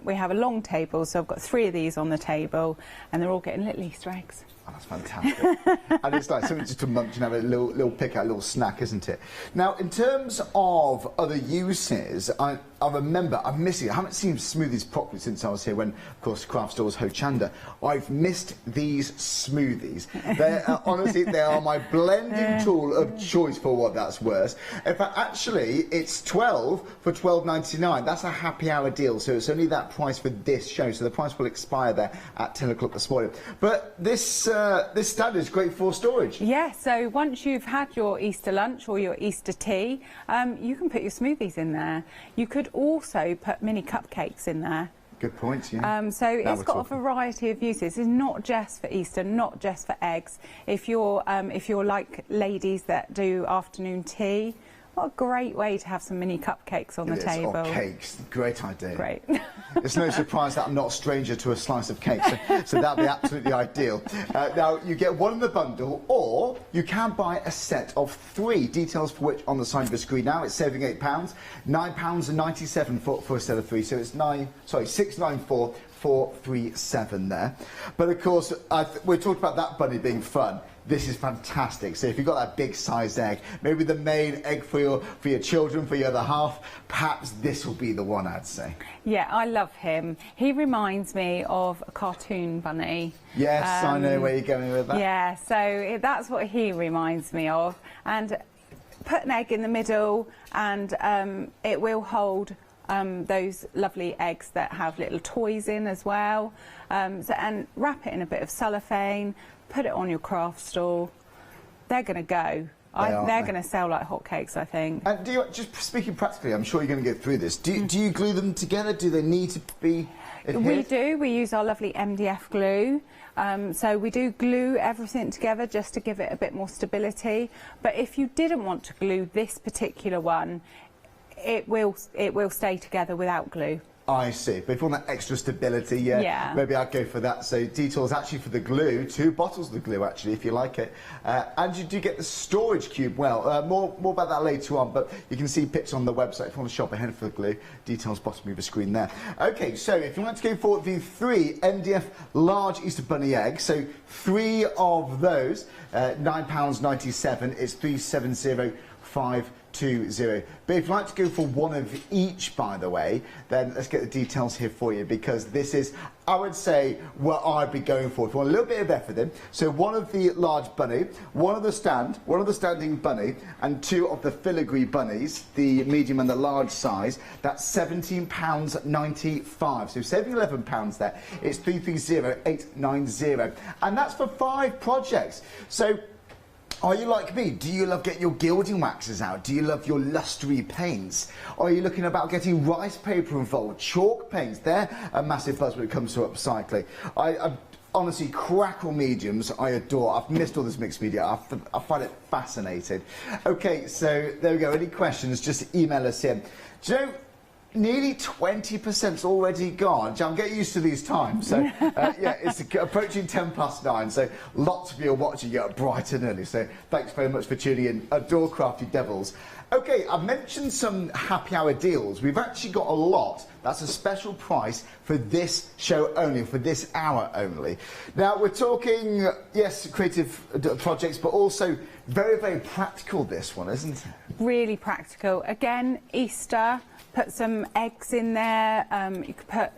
we have a long table, so I've got 3 of these on the table, and they're all getting little Easter eggs. Oh, that's fantastic. And it's like something just to munch and have a little pick out, a little snack, isn't it? Now, in terms of other uses, I remember, I'm missing, I haven't seen smoothies properly since I was here when, of course, Craft Stores Hochanda. I've missed these smoothies. Honestly, they are my blending tool of choice for what that's worth. In fact, actually, it's 12 for £12.99. That's a happy hour deal, so it's only that price for this show, so the price will expire there at 10 o'clock this morning. But this stand is great for storage. Yeah, so once you've had your Easter lunch or your Easter tea, you can put your smoothies in there. You could also put mini cupcakes in there. Good point, yeah. So it's got a variety of uses. It's not just for Easter, not just for eggs. If you're like ladies that do afternoon tea, what a great way to have some mini cupcakes on the table. Or cakes, great idea. Great. It's no surprise that I'm not a stranger to a slice of cake, so that'd be absolutely ideal. Now, you get one in the bundle, or you can buy a set of 3, details for which on the side of the screen now. It's saving £8, £9.97 for a set of 3, so it's £694,437 there. But of course, we talked about that bunny being fun. This is fantastic. So if you've got that big sized egg, maybe the main egg for your children, for your other half, perhaps this will be the one, I'd say. Yeah, I love him. He reminds me of a cartoon bunny. Yes, I know where you're going with that. Yeah, so that's what he reminds me of. And put an egg in the middle, and it will hold those lovely eggs that have little toys in as well. And wrap it in a bit of cellophane. Put it on your craft store. They're going to go. They're going to sell like hotcakes, I think. And do you, just speaking practically, I'm sure you're going to get through this. Do you glue them together? Do they need to be adhered? We do. We use our lovely MDF glue. So we do glue everything together just to give it a bit more stability. But if you didn't want to glue this particular one, it will stay together without glue. I see. But if you want that extra stability, maybe I'd go for that. So details actually for the glue, 2 bottles of the glue actually, if you like it. And you do get the storage cube. Well, more about that later on, but you can see pictures on the website if you want to shop ahead for the glue. Details bottom of the screen there. Okay, so if you want to go for the 3 MDF large Easter Bunny eggs, so 3 of those, £9.97, it's 370.520. But if you'd like to go for 1 of each, by the way, then let's get the details here for you, because this is, I would say, what I'd be going for. If you want a little bit of effort in, so 1 of the large bunny, 1 of the standing bunny, and 2 of the filigree bunnies, the medium and the large size, that's £17.95. So saving £11 there. It's 330.890, and that's for 5 projects. So are you like me? Do you love getting your gilding waxes out? Do you love your lustre paints? Or are you looking about getting rice paper involved? Chalk paints, they're a massive buzz when it comes to upcycling. I honestly, crackle mediums I adore. I've missed all this mixed media. I find it fascinating. Okay, so there we go. Any questions, just email us in. Do you know, nearly 20%'s already gone. I'm getting used to these times. So, yeah, it's approaching 9:10, so lots of you are watching you bright and early. So thanks very much for tuning in. Adore Crafty Devils. Okay, I've mentioned some happy hour deals. We've actually got a lot. That's a special price for this show only, for this hour only. Now, we're talking, yes, creative projects, but also very, very practical, this one, isn't it? Really practical. Again, Easter. Put some eggs in there. You could put,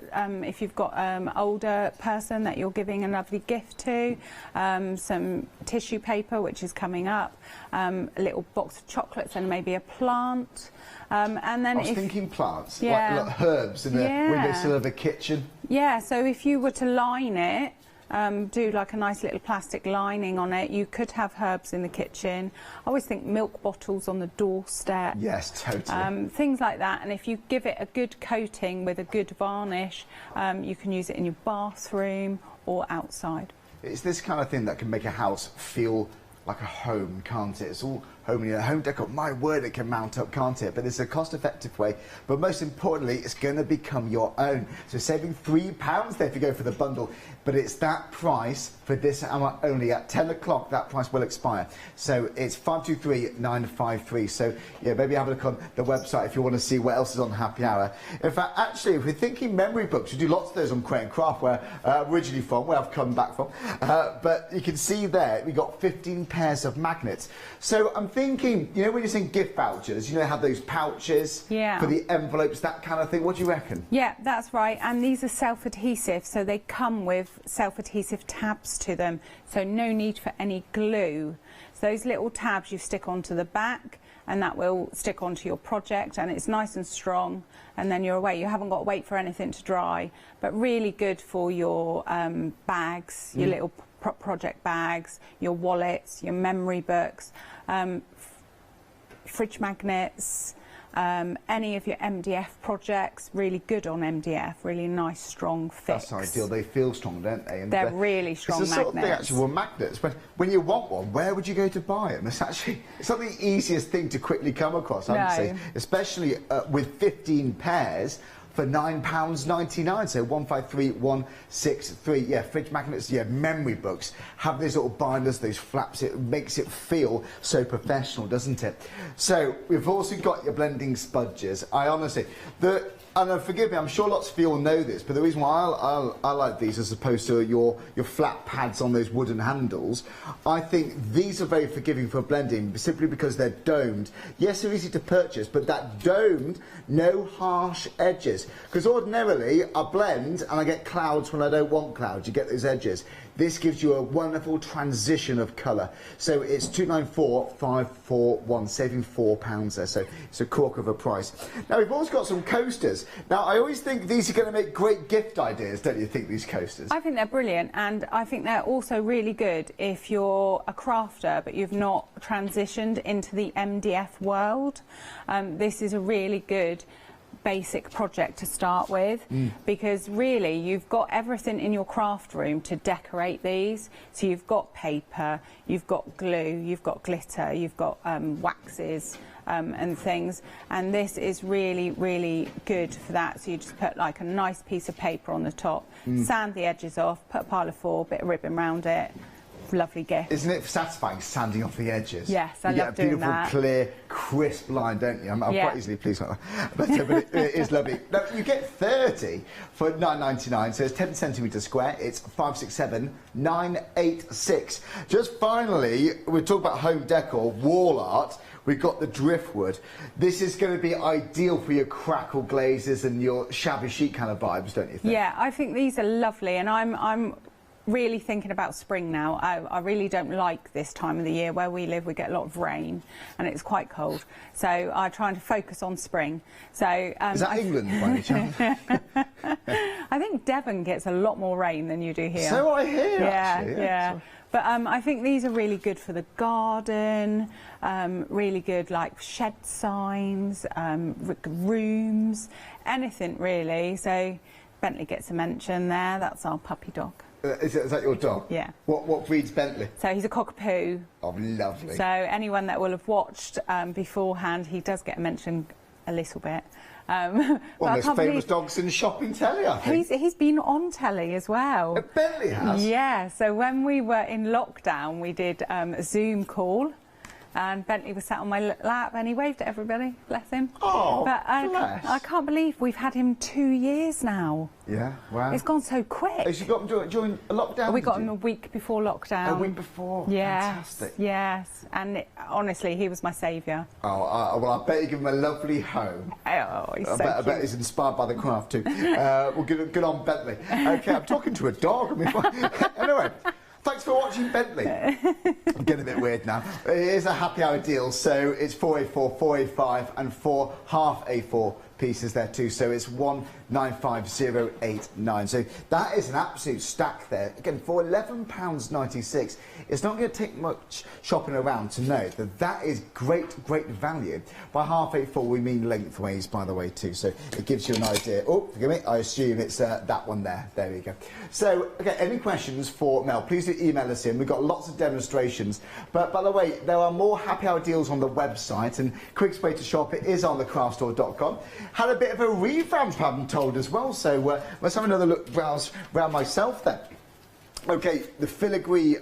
if you've got older person that you're giving a lovely gift to, some tissue paper, which is coming up, a little box of chocolates and maybe a plant. And then I was thinking plants, like herbs in the windowsill of a kitchen. Yeah, so if you were to line it, do like a nice little plastic lining on it. You could have herbs in the kitchen. I always think milk bottles on the doorstep. Yes, totally. Things like that. And if you give it a good coating with a good varnish, you can use it in your bathroom or outside. It's this kind of thing that can make a house feel like a home, can't it? It's all home, you know, home decor. My word, it can mount up, can't it? But it's a cost-effective way. But most importantly, it's going to become your own. So saving £3 there if you go for the bundle. But it's that price for this hour only. At 10 o'clock, that price will expire. So it's 523,953. So yeah, maybe have a look on the website if you want to see what else is on Happy Hour. In fact, actually, if we're thinking memory books, we do lots of those on Create and Craft, where originally from, where I've come back from. But you can see there, we got 15 pairs of magnets. So I'm thinking, you know, when you're saying gift vouchers, you know, have those pouches for the envelopes, that kind of thing. What do you reckon? Yeah, that's right. And these are self-adhesive, so they come with self-adhesive tabs to them, so no need for any glue. So those little tabs you stick onto the back, and that will stick onto your project, and it's nice and strong, and then you're away. You haven't got to wait for anything to dry, but really good for your bags, your little project bags, your wallets, your memory books, fridge magnets, any of your MDF projects. Really good on MDF, really nice strong fix. That's ideal. They feel strong, don't they? And they're really strong magnets. It's the sort of thing, actually, well, magnets, when you want one, where would you go to buy them? It's actually, it's not the easiest thing to quickly come across, I would say, especially with 15 pairs for £9.99, so 153,163. Yeah, fridge magnets, yeah, memory books, have these little binders, those flaps. It makes it feel so professional, doesn't it? So we've also got your blending spudges. I honestly, and forgive me, I'm sure lots of you will know this, but the reason why I like these as opposed to your flat pads on those wooden handles, I think these are very forgiving for blending, simply because they're domed. Yes, they're easy to purchase, but that domed, no harsh edges. Because ordinarily, I blend and I get clouds when I don't want clouds. You get those edges. This gives you a wonderful transition of colour. So it's 294,541, saving £4 there. So it's a quarter of a price. Now, we've also got some coasters. Now, I always think these are going to make great gift ideas, don't you think, these coasters? I think they're brilliant, and I think they're also really good if you're a crafter but you've not transitioned into the MDF world. This is a really good basic project to start with, because really you've got everything in your craft room to decorate these. So you've got paper, you've got glue, you've got glitter, you've got waxes, and things, and this is really, really good for that. So you just put like a nice piece of paper on the top, sand the edges off, put a pile of foil, bit of ribbon round it. Lovely gift. Isn't it satisfying sanding off the edges? Yes, I love doing that. You get a beautiful, clear, crisp line, don't you? I'm quite easily pleased like that. But it is lovely. Now, you get 30 for £9.99, so it's 10 centimetres square. It's 567,986. Just finally, we talk about home decor, wall art. We've got the driftwood. This is going to be ideal for your crackle glazes and your shabby chic kind of vibes, don't you think? Yeah, I think these are lovely, and I'm really thinking about spring now. I really don't like this time of the year. Where we live, we get a lot of rain and it's quite cold, so I'm trying to focus on spring. So is that England by any chance? I think Devon gets a lot more rain than you do here. So I hear, yeah, actually. Yeah. But I think these are really good for the garden, really good like shed signs, rooms, anything really. So Bentley gets a mention there. That's our puppy dog. Is that your dog? Yeah. What breeds Bentley? So he's a cockapoo. Oh, lovely. So anyone that will have watched beforehand, he does get a mention a little bit. One of the most famous dogs in shopping telly, I think. He's been on telly as well. Bentley has? Yeah, so when we were in lockdown, we did a Zoom call. And Bentley was sat on my lap and he waved at everybody, bless him. Oh, but I can't believe we've had him 2 years now. Yeah, wow. It's gone so quick. Has you got him during a lockdown? We got him a week before lockdown. A week before? Yes, fantastic. Yes, and honestly, he was my saviour. Oh, well, I bet you give him a lovely home. Oh, he's I bet he's inspired by the craft too. Well, good on Bentley. Okay, I'm talking to a dog. I mean, anyway. Thanks for watching Bentley. I'm getting a bit weird now. It is a happy hour deal, so it's 4A4, 4A5 and 4 half A4 pieces there too, so it's 195089. So that is an absolute stack there. Again, for £11.96, it's not going to take much shopping around to know that that is great value. By half A4 we mean lengthways, by the way, too, so it gives you an idea. Oh, forgive me, I assume it's that one there. There we go. So, okay, any questions for Mel, please do email us in. We've got lots of demonstrations, but by the way, there are more happy hour deals on the website, and quickest way to shop it is on thecraftstore.com. Had a bit of a revamp, I'm told, as well, so let's have another look round myself then. Okay, the filigree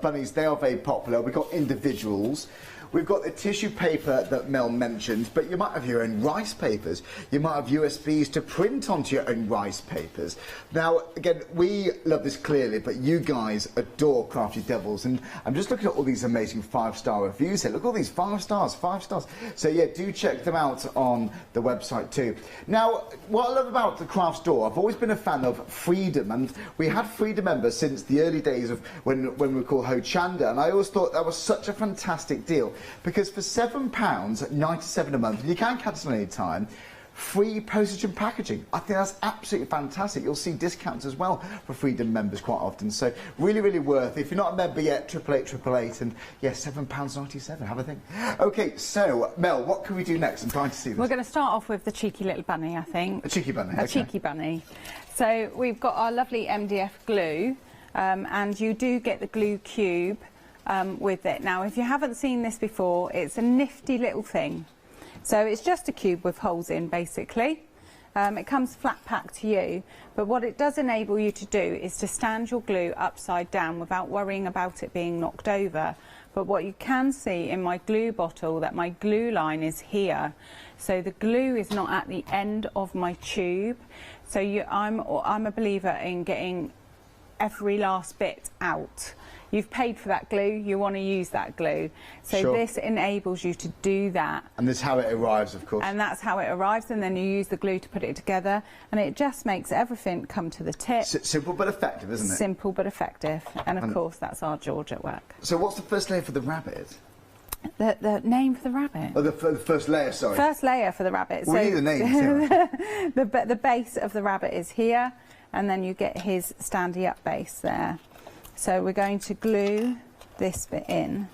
bunnies, they are very popular. We've got individuals. We've got the tissue paper that Mel mentioned, but you might have your own rice papers. You might have USBs to print onto your own rice papers. Now, again, we love this clearly, but you guys adore Crafty Devils, and I'm just looking at all these amazing 5-star reviews here. Look at all these 5 stars, 5 stars. So yeah, do check them out on the website too. Now, what I love about the craft store, I've always been a fan of freedom, and we had freedom members since the early days of when we were called Ho Chanda, and I always thought that was such a fantastic deal. Because for £7.97 a month, and you can cancel any time, free postage and packaging. I think that's absolutely fantastic. You'll see discounts as well for Freedom members quite often. So really worth it. If you're not a member yet, 88888, and yes, £7.97. Have a think. Okay, so Mel, what can we do next? I'm trying to see this. We're going to start off with the cheeky little bunny, I think. A cheeky bunny. A cheeky bunny. So we've got our lovely MDF glue, and you do get the glue cube with it. Now, if you haven't seen this before, it's a nifty little thing. So it's just a cube with holes in, basically. It comes flat packed to you, but what it does enable you to do is to stand your glue upside down without worrying about it being knocked over. But what you can see in my glue bottle, that my glue line is here. So the glue is not at the end of my tube. So I'm a believer in getting every last bit out. You've paid for that glue, you want to use that glue. So sure. This enables you to do that. And this is how it arrives, of course. And that's how it arrives, and then you use the glue to put it together, and it just makes everything come to the tip. Simple but effective, isn't it? Simple but effective. And of course, that's our George at work. So what's the first layer for the rabbit? The name for the rabbit? Oh, the first layer, sorry. First layer for the rabbit. We need the name, the base of the rabbit is here, and then you get his standy up base there. So we're going to glue this bit in.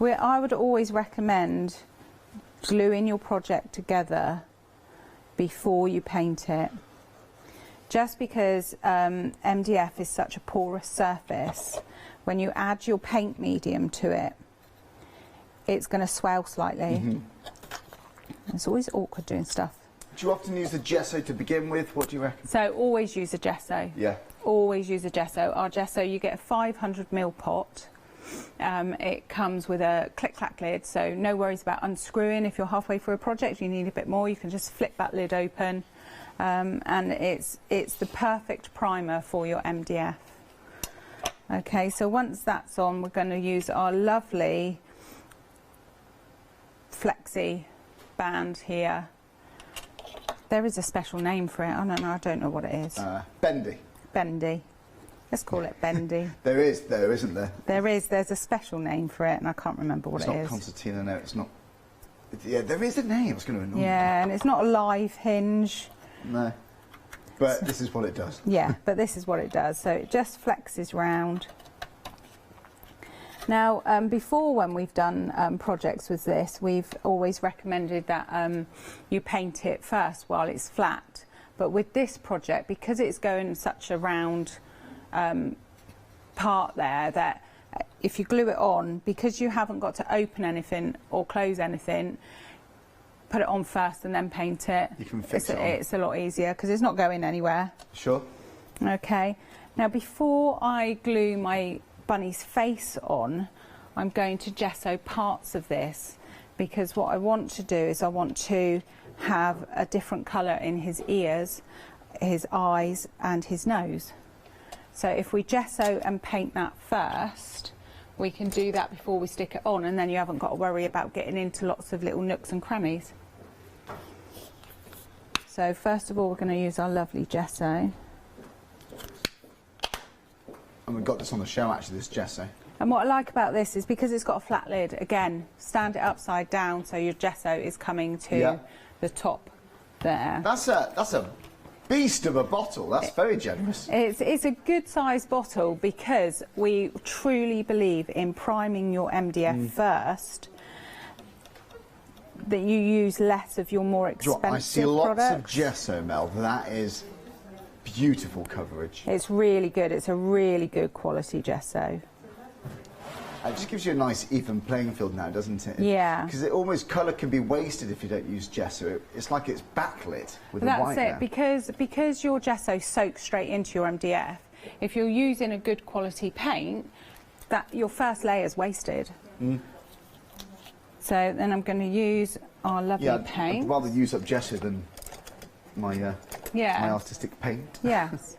I would always recommend gluing your project together before you paint it. Just because MDF is such a porous surface, when you add your paint medium to it, it's going to swell slightly. It's always awkward doing stuff. Do you often use the gesso to begin with? What do you reckon? So always use a gesso. Yeah. Always use a gesso. Our gesso, you get a 500ml pot. It comes with a click-clack lid, so no worries about unscrewing. If you're halfway through a project, you need a bit more, you can just flip that lid open. And it's the perfect primer for your MDF. Okay, so once that's on, we're going to use our lovely flexi band here. There is a special name for it. I don't know what it is. Bendy. Bendy. Let's call it bendy. There is, though, isn't there? There is. There's a special name for it, and I can't remember what it is. It's not concertina, no, it's not. Yeah, there is a name. It's going to annoy me. Yeah, and it's not a live hinge. No. But this is what it does. Yeah, but this is what it does. So it just flexes round. Now, before when we've done projects with this, we've always recommended that you paint it first while it's flat. But with this project, because it's going such a round part there, that if you glue it on, because you haven't got to open anything or close anything, put it on first and then paint it. You can fix it on. It's a lot easier because it's not going anywhere. Sure. Okay. Now, before I glue my bunny's face on, I'm going to gesso parts of this, because what I want to do is I want to have a different colour in his ears, his eyes and his nose. So if we gesso and paint that first, we can do that before we stick it on, and then you haven't got to worry about getting into lots of little nooks and crannies. So first of all, we're going to use our lovely gesso. And we've got this on the show, actually, this gesso. And what I like about this is because it's got a flat lid, again, stand it upside down so your gesso is coming to the top there. That's a beast of a bottle. That's very generous. It's a good sized bottle because we truly believe in priming your MDF first, that you use less of your more expensive products. I see lots of gesso, Mel. That is beautiful coverage. It's really good. It's a really good quality gesso. It just gives you a nice even playing field now, doesn't it? Yeah. Because almost colour can be wasted if you don't use gesso. It's like it's backlit with the white there. That's it, because your gesso soaks straight into your MDF. If you're using a good quality paint, that your first layer is wasted. So then I'm going to use our lovely paint. I'd rather use up gesso than my my artistic paint. Yes.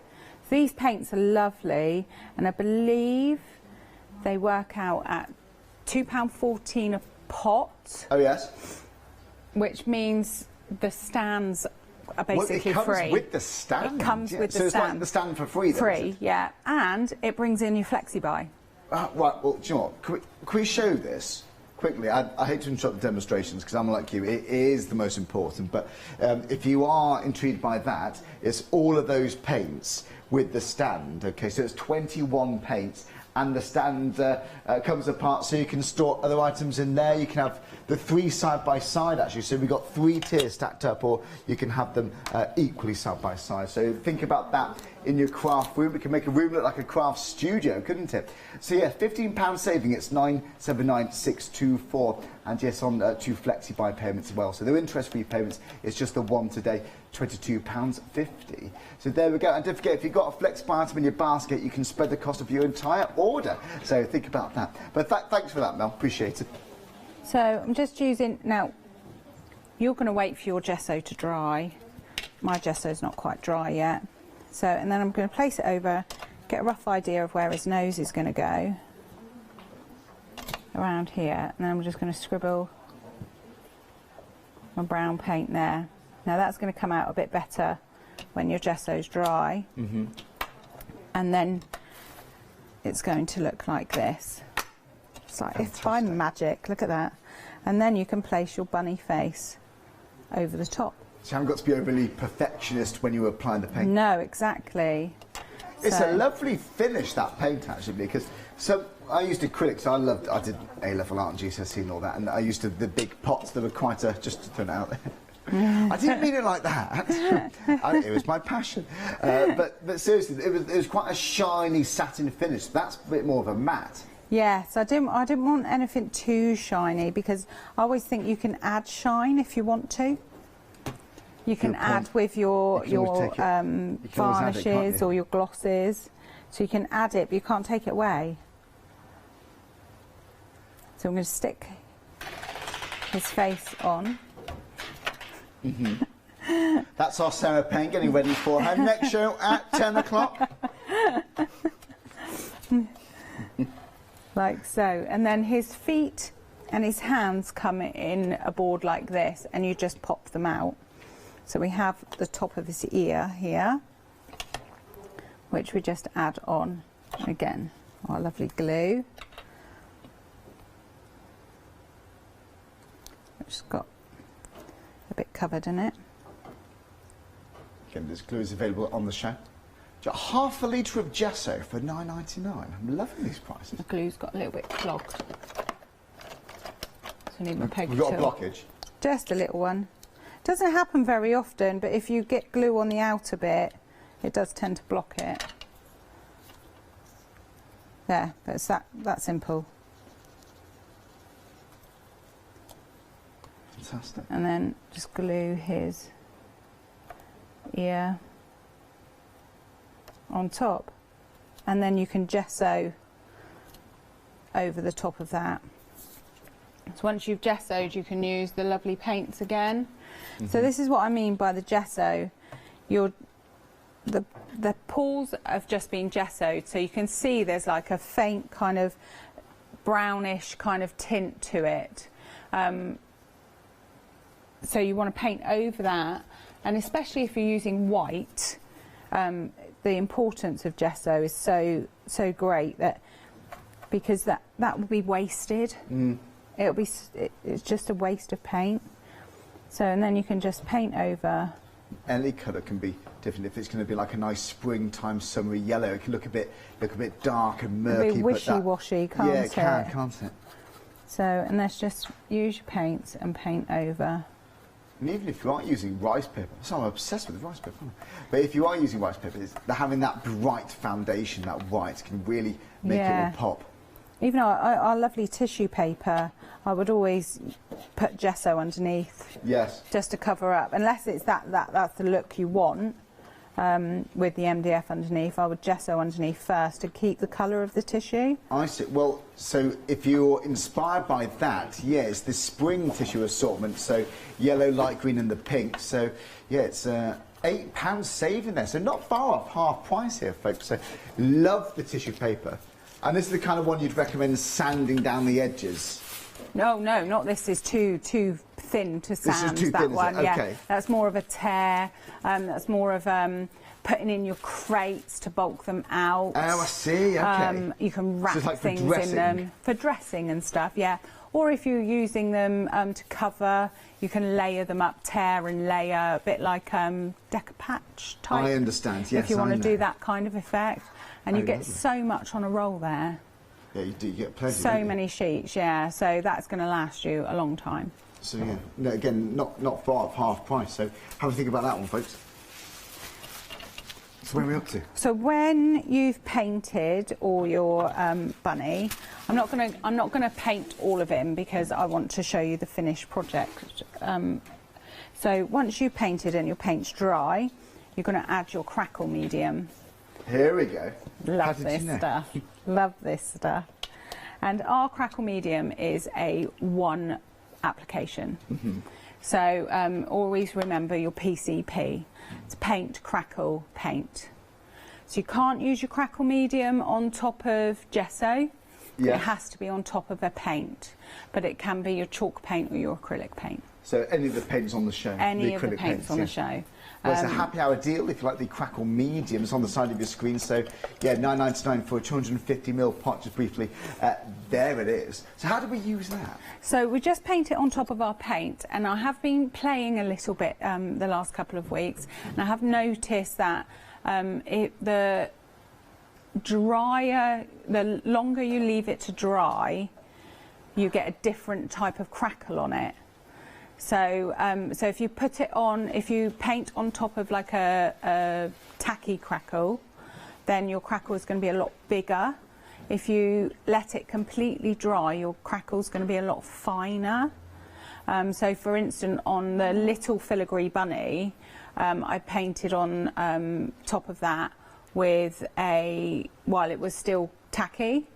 These paints are lovely, and I believe they work out at £2.14 a pot. Oh yes. Which means the stands are basically free. It comes with the stand. It comes with the stand. So stand. it's like the stand for free. Free, yeah. And it brings in your flexi buy. Right. Well, do you know what? Can we show this quickly? I hate to interrupt the demonstrations because I'm like you. It is the most important. But if you are intrigued by that, it's all of those paints with the stand. Okay, so it's 21 paints. And the stand comes apart so you can store other items in there. You can have the three side by side actually, so we've got 3 tiers stacked up, or you can have them equally side by side. So think about that in your craft room. It can make a room look like a craft studio, couldn't it? So yeah, £15 saving, it's 979,624, and yes, on 2 flexi buy payments as well. So the interest-free payments is just the one today, £22.50. So there we go. And don't forget, if you've got a flex buy item in your basket, you can spread the cost of your entire order. So think about that. But thanks for that, Mel. Appreciate it. So I'm just using, now you're going to wait for your gesso to dry. My gesso's not quite dry yet. So, and then I'm going to place it over, get a rough idea of where his nose is going to go. Around here. And then I'm just going to scribble my brown paint there. Now that's going to come out a bit better when your gesso's dry. And then it's going to look like this. It's like, it's by magic, look at that. And then you can place your bunny face over the top. So you haven't got to be overly perfectionist when you apply the paint. No, exactly. It's a lovely finish, that paint, actually, because I used acrylics. I did A-level art and GCSE and all that, and I used the big pots that were quite just to throw it out there. I didn't mean it like that. It was my passion. But seriously, it was quite a shiny satin finish. That's a bit more of a matte. Yes, I didn't want anything too shiny, because I always think you can add shine if you want to. You can add with your varnishes or your glosses, so you can add it, but you can't take it away. So I'm going to stick his face on. That's our Sarah Payne getting ready for her next show at 10 o'clock. Like so. And then his feet and his hands come in a board like this, and you just pop them out. So we have the top of his ear here, which we just add on again, our lovely glue. It's got a bit covered in it. Again, this glue is available on the show. Half a litre of gesso for £9.99. I'm loving these prices. The glue's got a little bit clogged. So I need my poker We've got a tool. blockage. Just a little one. Doesn't happen very often, but if you get glue on the outer bit, it does tend to block it. There, but it's that simple. Fantastic. And then just glue his ear on top, and then you can gesso over the top of that. So once you've gessoed, you can use the lovely paints again. So this is what I mean by the gesso. The pools have just been gessoed, so you can see there's like a faint kind of brownish kind of tint to it. So you want to paint over that, and especially if you're using white, the importance of gesso is so great, that because that would be wasted. It's just a waste of paint. So, and then you can just paint over. Any colour can be different. If it's going to be like a nice springtime summery yellow, it can look a bit dark and murky. A bit wishy-washy, can't it? Yeah, it can, can't it? So, and let's just use your paints and paint over. And even if you aren't using rice paper, so I'm obsessed with rice paper, aren't I? But if you are using rice paper, having that bright foundation, that white, can really make it all pop. Even our lovely tissue paper, I would always put gesso underneath. Yes. Just to cover up, unless it's that's the look you want. With the MDF underneath, I would gesso underneath first to keep the colour of the tissue. I see. Well, so if you're inspired by that, yeah, it's the spring tissue assortment, so yellow, light green and the pink. So, yeah, it's £8 saving there, so not far off half price here, folks. So, love the tissue paper. And this is the kind of one you'd recommend sanding down the edges? No, not this. Is too thin to sand. This is too that thin, one. is it? Yeah, okay. That's more of a tear. That's more of putting in your crates to bulk them out. Oh, I see. Okay. You can wrap like things in them for dressing and stuff. Yeah. Or if you're using them to cover, you can layer them up, tear and layer, a bit like decoupage type. I understand. Yes, if you want to do that kind of effect, and you get lovely. so much on a roll there. Yeah, you do. You get plenty. So many sheets, yeah. So that's going to last you a long time. So yeah, no, again, not far off half price. So have a think about that one, folks. So where are we up to? So when you've painted all your bunny, I'm not going to paint all of him because I want to show you the finished project. So once you've painted and your paint's dry, you're going to add your crackle medium. Here we go. Love this stuff. Love this stuff. And our crackle medium is a one application. So always remember your PCP. It's paint, crackle, paint. So you can't use your crackle medium on top of gesso. Yes. It has to be on top of a paint. But it can be your chalk paint or your acrylic paint. So any of the paints on the show? Any of the paints on the show. Well, it's a happy hour deal if you like the crackle mediums on the side of your screen. So, yeah, £9.99 for a 250ml pot, just briefly. There it is. So how do we use that? So we just paint it on top of our paint, and I have been playing a little bit the last couple of weeks, and I have noticed that the longer you leave it to dry, you get a different type of crackle on it. So, so if you put it on, if you paint on top of like a tacky crackle, then your crackle is going to be a lot bigger. if you let it completely dry, your crackle's going to be a lot finer. So for instance, on the little filigree bunny, I painted on top of that with while it was still tacky.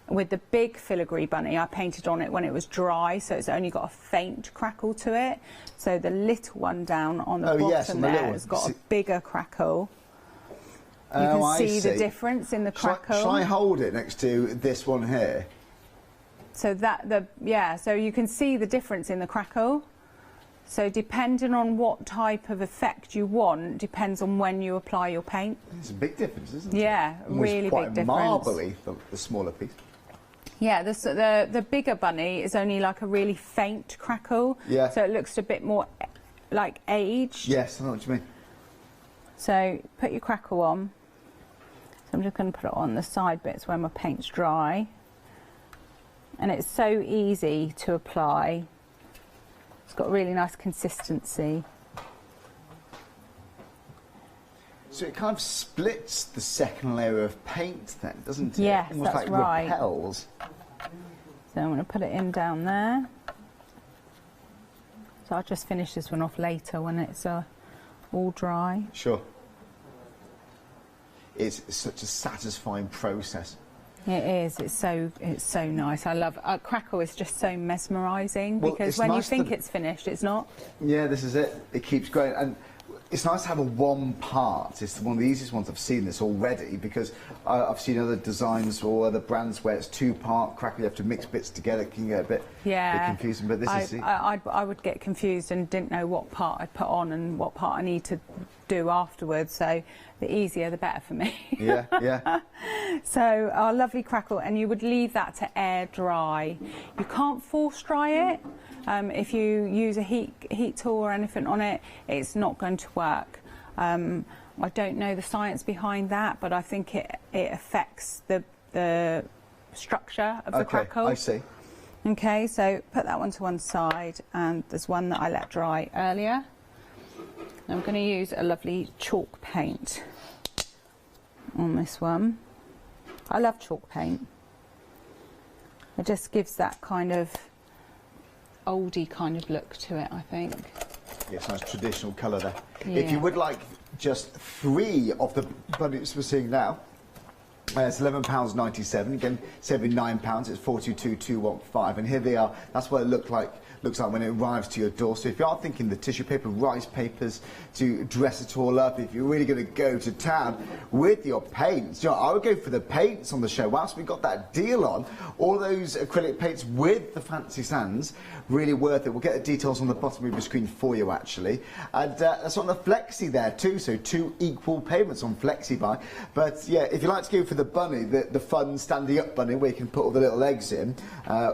With the big filigree bunny, I painted on it when it was dry, so it's only got a faint crackle to it. So the little one down on the bottom there has got a bigger crackle. You can see the difference in the crackle. Shall I hold it next to this one here? So so you can see the difference in the crackle. So depending on what type of effect you want, depends on when you apply your paint. It's a big difference, isn't it? Yeah, really big difference. Marbly, the smaller piece. Yeah, the bigger bunny is only like a really faint crackle. Yeah. So it looks a bit more like aged. Yes, I know what you mean. So put your crackle on. So I'm just going to put it on the side bits where my paint's dry. And it's so easy to apply. It's got a really nice consistency. So it kind of splits the second layer of paint then, doesn't it? Yes, almost that's like right. repels. So I'm going to put it in down there. So I'll just finish this one off later when it's all dry. Sure. It's such a satisfying process. It is. It's so nice. I love crackle. Is just so mesmerising because when you think it's finished, it's not. Yeah, this is it. It keeps growing, and it's nice to have a one part. It's one of the easiest ones I've seen this already because I've seen other designs or other brands where it's two-part crackle. You have to mix bits together. It can get a bit confusing. But this is. I would get confused and didn't know what part I'd put on and what part I need to do afterwards. So the easier the better for me. Yeah, yeah. So our lovely crackle, and you would leave that to air dry. You can't force dry it. If you use a heat tool or anything on it, it's not going to work. I don't know the science behind that, but I think it affects the structure of the crackle. I see. Okay, so put that one to one side, and there's one that I let dry earlier. I'm going to use a lovely chalk paint on this one. I love chalk paint. It just gives that kind of oldie kind of look to it, I think. Yes, nice traditional colour there. Yeah. If you would like just 3 of the budgets we're seeing now, it's £11.97. Again, saving £9. It's 422,215, and here they are. That's what it looks like when it arrives to your door. So if you are thinking the tissue paper, rice papers to dress it all up, if you're really going to go to town with your paints, you know, I would go for the paints on the show. Whilst we got that deal on, all those acrylic paints with the fancy sands, really worth it. We'll get the details on the bottom of your screen for you, actually. And that's on the Flexi there too, so 2 equal payments on Flexi buy. But yeah, if you like to go for the bunny, the fun standing up bunny where you can put all the little eggs in,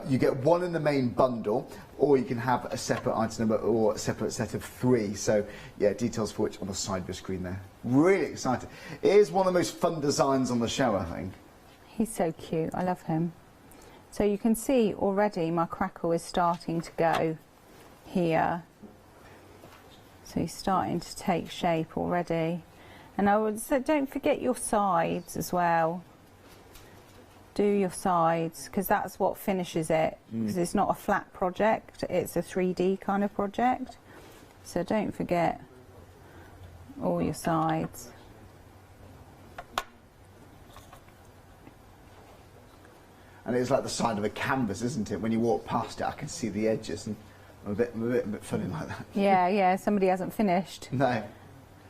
you get 1 in the main bundle, or you can have a separate item number or a separate set of 3. So yeah, details for which on the side of your screen there. Really excited. It is one of the most fun designs on the show, I think. He's so cute. I love him. So you can see already my crackle is starting to go here. So he's starting to take shape already. And I would say don't forget your sides as well. Do your sides, because that's what finishes it. Because it's not a flat project, it's a 3D kind of project. So don't forget all your sides. And it's like the side of a canvas, isn't it? When you walk past it, I can see the edges, and I'm a bit funny like that. Yeah, yeah, somebody hasn't finished. No.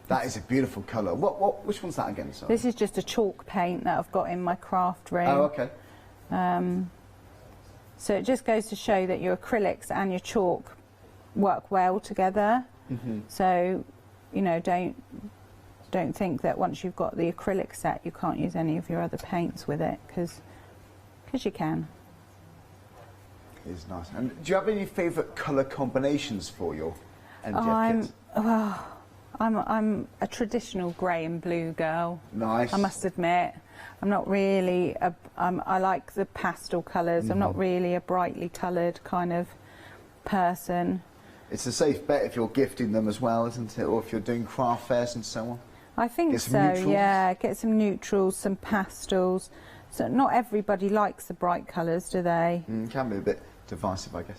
That is a beautiful colour. Which one's that again? Sorry. This is just a chalk paint that I've got in my craft room. Oh, okay. So it just goes to show that your acrylics and your chalk work well together. So, you know, don't think that once you've got the acrylic set, you can't use any of your other paints with it, because you can. It is nice. And do you have any favourite colour combinations for your MDF kits? I'm a traditional grey and blue girl. Nice. I must admit, I'm not really. I like the pastel colours. I'm not really a brightly coloured kind of person. It's a safe bet if you're gifting them as well, isn't it? Or if you're doing craft fairs and so on. I think so. Yeah, get some neutrals, some pastels, So not everybody likes the bright colours, do they? Can be a bit divisive, I guess.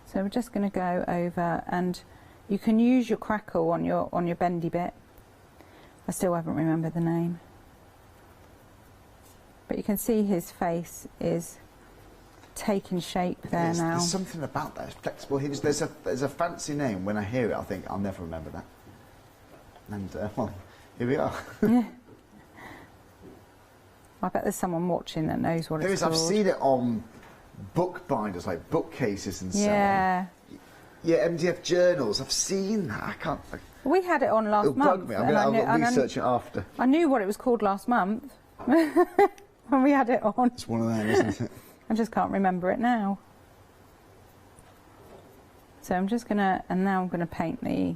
So we're just going to go over, and you can use your crackle on your bendy bit. I still haven't remembered the name. But you can see his face is taking shape there now. There's something about that. It's flexible. There's a fancy name. When I hear it, I think I'll never remember that. And well, here we are. Yeah. I bet there's someone watching that knows what it's called. I've seen it on book binders, like bookcases and so on. Yeah. Yeah, MDF journals. I've seen that. I can't. We had it on last month. I'll research it after. I knew what it was called last month when we had it on. It's one of them, isn't it? I just can't remember it now. So I'm just gonna, and now I'm gonna paint the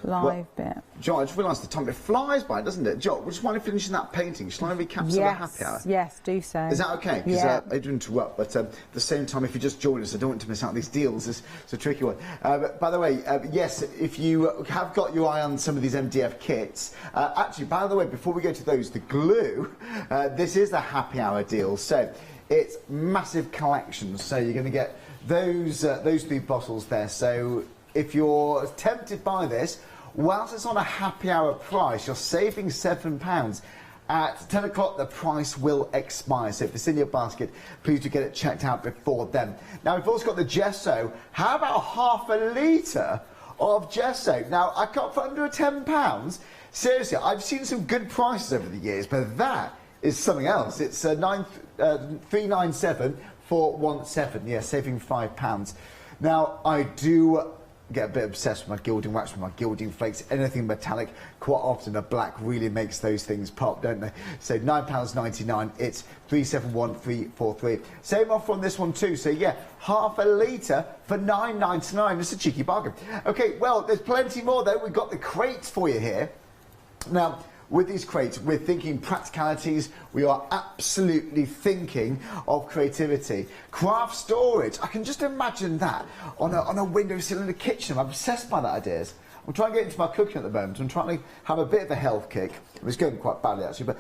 live bit. John, I just realised the time, it flies by, doesn't it? John, would you mind finishing that painting? Shall I recap some of the happy hour? Yes, do so. Is that okay? Because yeah. I do interrupt, but at the same time, if you just join us, I don't want to miss out these deals. It's a tricky one. But by the way, yes, if you have got your eye on some of these MDF kits, actually, by the way, before we go to those, the glue, this is the happy hour deal. So it's massive collections. So you're going to get those 3 bottles there. So if you're tempted by this, whilst it's on a happy hour price, you're saving £7. At 10 o'clock, the price will expire. So if it's in your basket, please do get it checked out before then. Now, we've also got the gesso. How about half a litre of gesso? Now, I got for under £10. Seriously, I've seen some good prices over the years, but that is something else. It's £3.97 for 1.7. Yeah, saving £5. Now, I do get a bit obsessed with my gilding wax, with my gilding flakes, anything metallic. Quite often a black really makes those things pop, don't they? So £9.99, it's 371,343. Same offer on this one too, so yeah, half a litre for £9.99. It's a cheeky bargain. Okay, well, there's plenty more though. We've got the crates for you here. Now, with these crates, we're thinking practicalities. We are absolutely thinking of creativity. Craft storage. I can just imagine that on a windowsill in the kitchen. I'm obsessed by that ideas. I'm trying to get into my cooking at the moment. I'm trying to have a bit of a health kick. It was going quite badly actually, but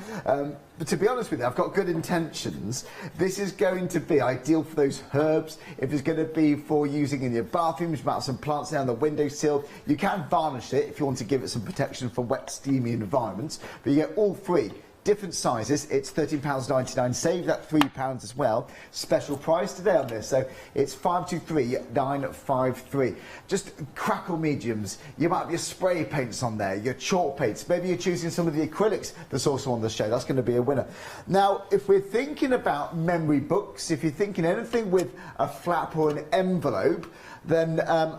to be honest with you, I've got good intentions. This is going to be ideal for those herbs. If it's going to be for using in your bathrooms, you might have some plants down the windowsill. You can varnish it if you want to give it some protection from wet, steamy environments. But you get all 3. Different sizes, it's £13.99, save that £3 as well. Special price today on this, so it's 523953. Just crackle mediums. You might have your spray paints on there, your chalk paints. Maybe you're choosing some of the acrylics that's also on the show. That's going to be a winner. Now, if we're thinking about memory books, if you're thinking anything with a flap or an envelope, then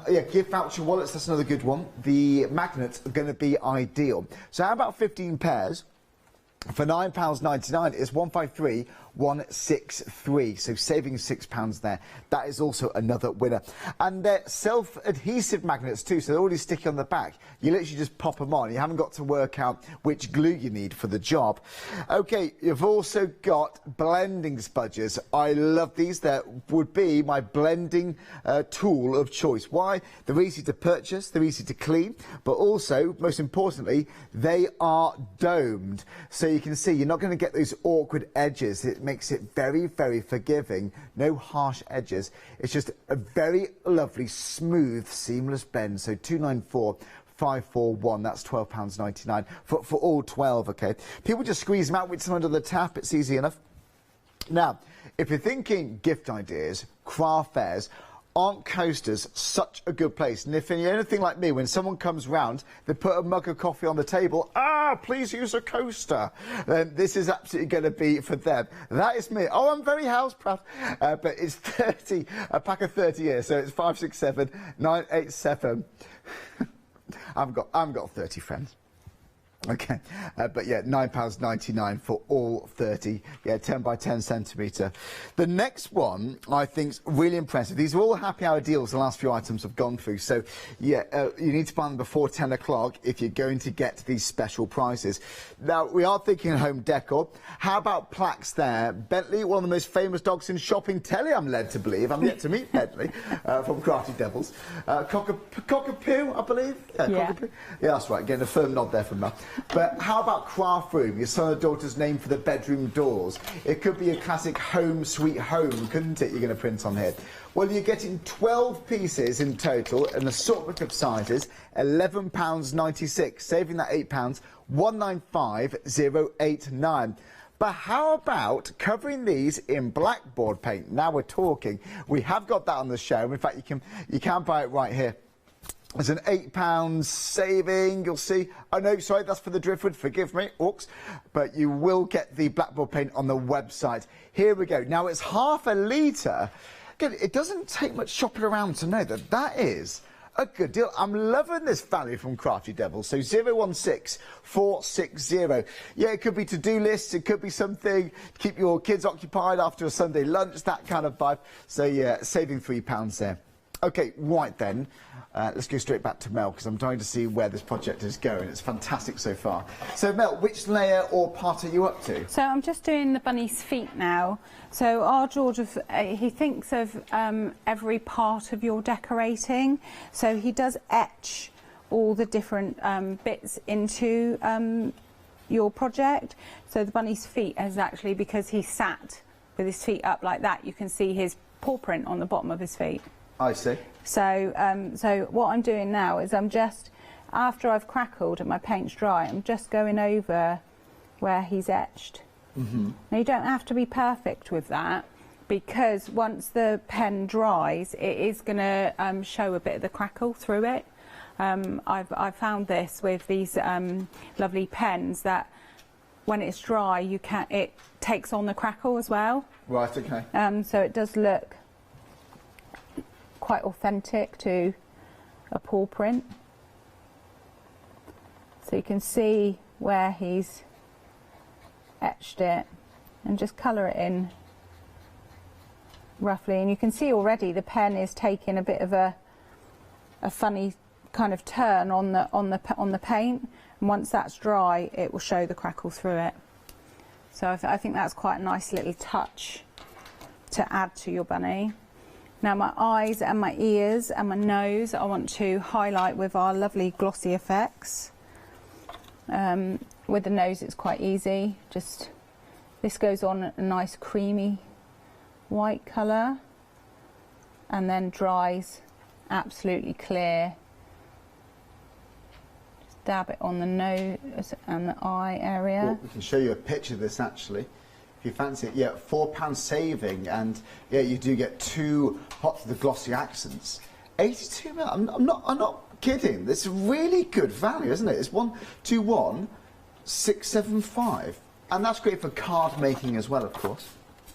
yeah, gift voucher wallets, that's another good one. The magnets are going to be ideal. So how about 15 pairs? For £9.99, it's 153,163, so saving £6 there. That is also another winner. And they're self-adhesive magnets too, so they're already sticky on the back. You literally just pop them on. You haven't got to work out which glue you need for the job. Okay, you've also got blending spudgers. I love these. That would be my blending tool of choice. Why? They're easy to purchase, they're easy to clean, but also, most importantly, they are domed. So you can see you're not going to get those awkward edges. It makes it very, very forgiving. No harsh edges. It's just a very lovely, smooth, seamless bend. So 294,541. That's £12.99 for all 12. Okay. People just squeeze them out with some under the tap. It's easy enough. Now, if you're thinking gift ideas, craft fairs, aren't coasters such a good place? And if you're anything like me, when someone comes round, they put a mug of coffee on the table, please use a coaster, then this is absolutely going to be for them. That is me. Oh, I'm very house proud. But it's 30, a pack of 30 here, so it's 567 987. I haven't got 30 friends. Okay, but yeah, £9.99 for all 30, yeah, 10 by 10 centimetre. The next one I think's really impressive. These are all happy hour deals the last few items have gone through, so yeah, you need to buy them before 10 o'clock if you're going to get these special prices. Now, we are thinking home decor. How about plaques there? Bentley, one of the most famous dogs in shopping telly, I'm led to believe. I'm yet to meet Bentley from Crafty Devils. Cockapoo, I believe? Yeah, Cockapoo. Yeah, that's right, getting a firm nod there from Mel. But how about craft room? Your son or daughter's name for the bedroom doors. It could be a classic home sweet home, couldn't it? You're going to print on here. Well, you're getting 12 pieces in total, an assortment of sizes, £11.96, saving that £8, 195,089. But how about covering these in blackboard paint? Now we're talking. We have got that on the show. In fact, you can buy it right here. There's an £8 saving, you'll see. Oh no, sorry, that's for the driftwood, forgive me, oops. But you will get the blackboard paint on the website. Here we go. Now it's half a litre. Again, it doesn't take much shopping around to know that that is a good deal. I'm loving this value from Crafty Devil. So 016460. Yeah, it could be to-do lists. It could be something to keep your kids occupied after a Sunday lunch, that kind of vibe. So yeah, saving £3 there. Okay, right then, let's go straight back to Mel because I'm trying to see where this project is going. It's fantastic so far. So Mel, which layer or part are you up to? So I'm just doing the bunny's feet now. So our George, he thinks of every part of your decorating. So he does etch all the different bits into your project. So the bunny's feet is actually because he sat with his feet up like that. You can see his paw print on the bottom of his feet. I see. So, so what I'm doing now is I'm just, after I've crackled and my paint's dry, I'm just going over where he's etched. Now you don't have to be perfect with that because once the pen dries, it is going to show a bit of the crackle through it. I've found this with these lovely pens that when it's dry, it takes on the crackle as well. Right. Okay. So it does look quite authentic to a paw print. So you can see where he's etched it and just colour it in roughly, and you can see already the pen is taking a bit of a funny kind of turn on the paint, and once that's dry it will show the crackle through it. So I think that's quite a nice little touch to add to your bunny. Now my eyes and my ears and my nose I want to highlight with our lovely glossy effects. With the nose it's quite easy, just this goes on a nice creamy white colour and then dries absolutely clear. Just dab it on the nose and the eye area. Well, we can show you a picture of this actually. If you fancy it, yeah, £4 saving, and yeah, you do get 2 pots of the glossy accents. 82 mil. I'm not kidding. This is really good value, isn't it? It's 121,675, and that's great for card making as well, of course.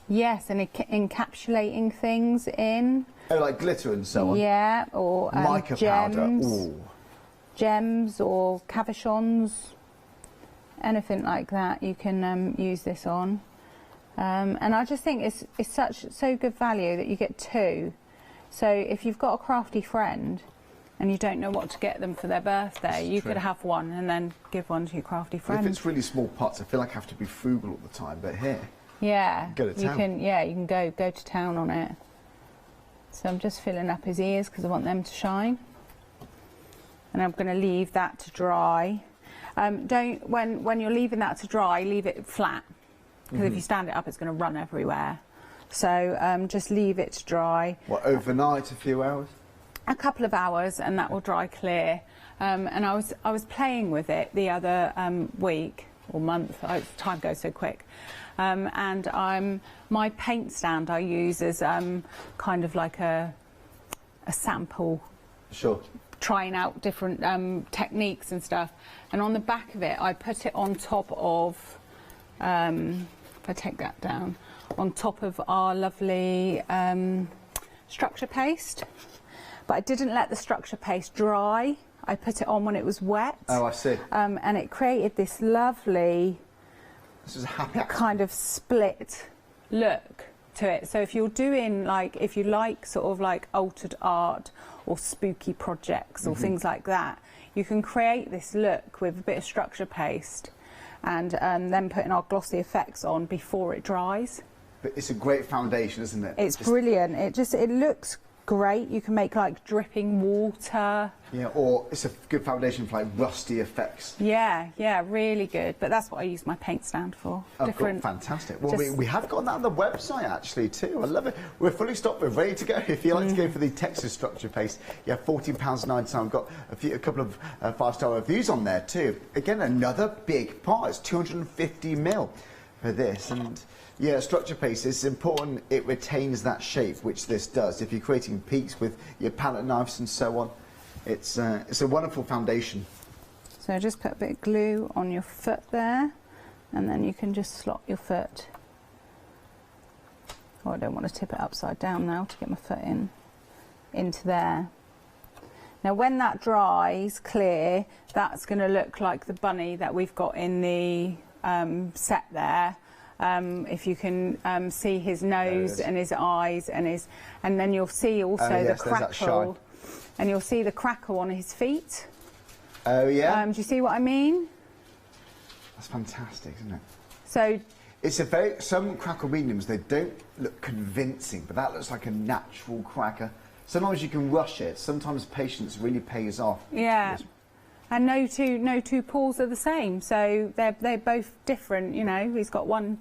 Yes, and encapsulating things in. Oh, like glitter and so on. Yeah, or mica gems, powder. Ooh. Gems or cabochons, anything like that. You can use this on. And I just think it's so good value that you get 2. So if you've got a crafty friend and you don't know what to get them for their birthday, you could have one and then give one to your crafty friend. If it's really small pots, I feel like I have to be frugal all the time, but here, yeah, go to town. You can go to town on it. So I'm just filling up his ears because I want them to shine, and I'm going to leave that to dry. When you're leaving that to dry, leave it flat. Because if you stand it up, it's going to run everywhere. So just leave it to dry. What, overnight, a few hours? A couple of hours, and that will dry clear. And I was playing with it the other week or month. Time goes so quick. And my paint stand I use as kind of like a sample. Sure. Trying out different techniques and stuff. And on the back of it, I put it on top of. If I take that down, on top of our lovely structure paste, but I didn't let the structure paste dry. I put it on when it was wet. Oh, I see. And it created this lovely, this is a happy kind of split look to it. So if you're doing if you like sort of like altered art or spooky projects or things like that, you can create this look with a bit of structure paste. And then putting our glossy effects on before it dries. But it's a great foundation, isn't it? It's brilliant. It looks great. You can make like dripping water. Yeah, or it's a good foundation for like rusty effects. Yeah, yeah, really good. But that's what I use my paint stand for. Oh, Different. cool. Fantastic. Well, we have got that on the website actually too. I love it. We're fully stocked. We're ready to go. If you like to go for the Texas structure paste, you have £14.99. We've got a couple of 5-star reviews on there too. Again, another big part. It's 250mm for this. And yeah, structure paste, it's important it retains that shape, which this does. If you're creating peaks with your palette knives and so on, it's a wonderful foundation. So just put a bit of glue on your foot there, and then you can just slot your foot. Oh, I don't want to tip it upside down now to get my foot into there. Now when that dries clear, that's going to look like the bunny that we've got in the set there. If you can see his nose and his eyes and then you'll see also the crackle, and you'll see the crackle on his feet. Oh yeah. Do you see what I mean? That's fantastic, isn't it? So it's some crackle mediums, they don't look convincing, but that looks like a natural cracker. Sometimes you can rush it. Sometimes patience really pays off. Yeah. And no two pools are the same, so they're both different. You know, he's got one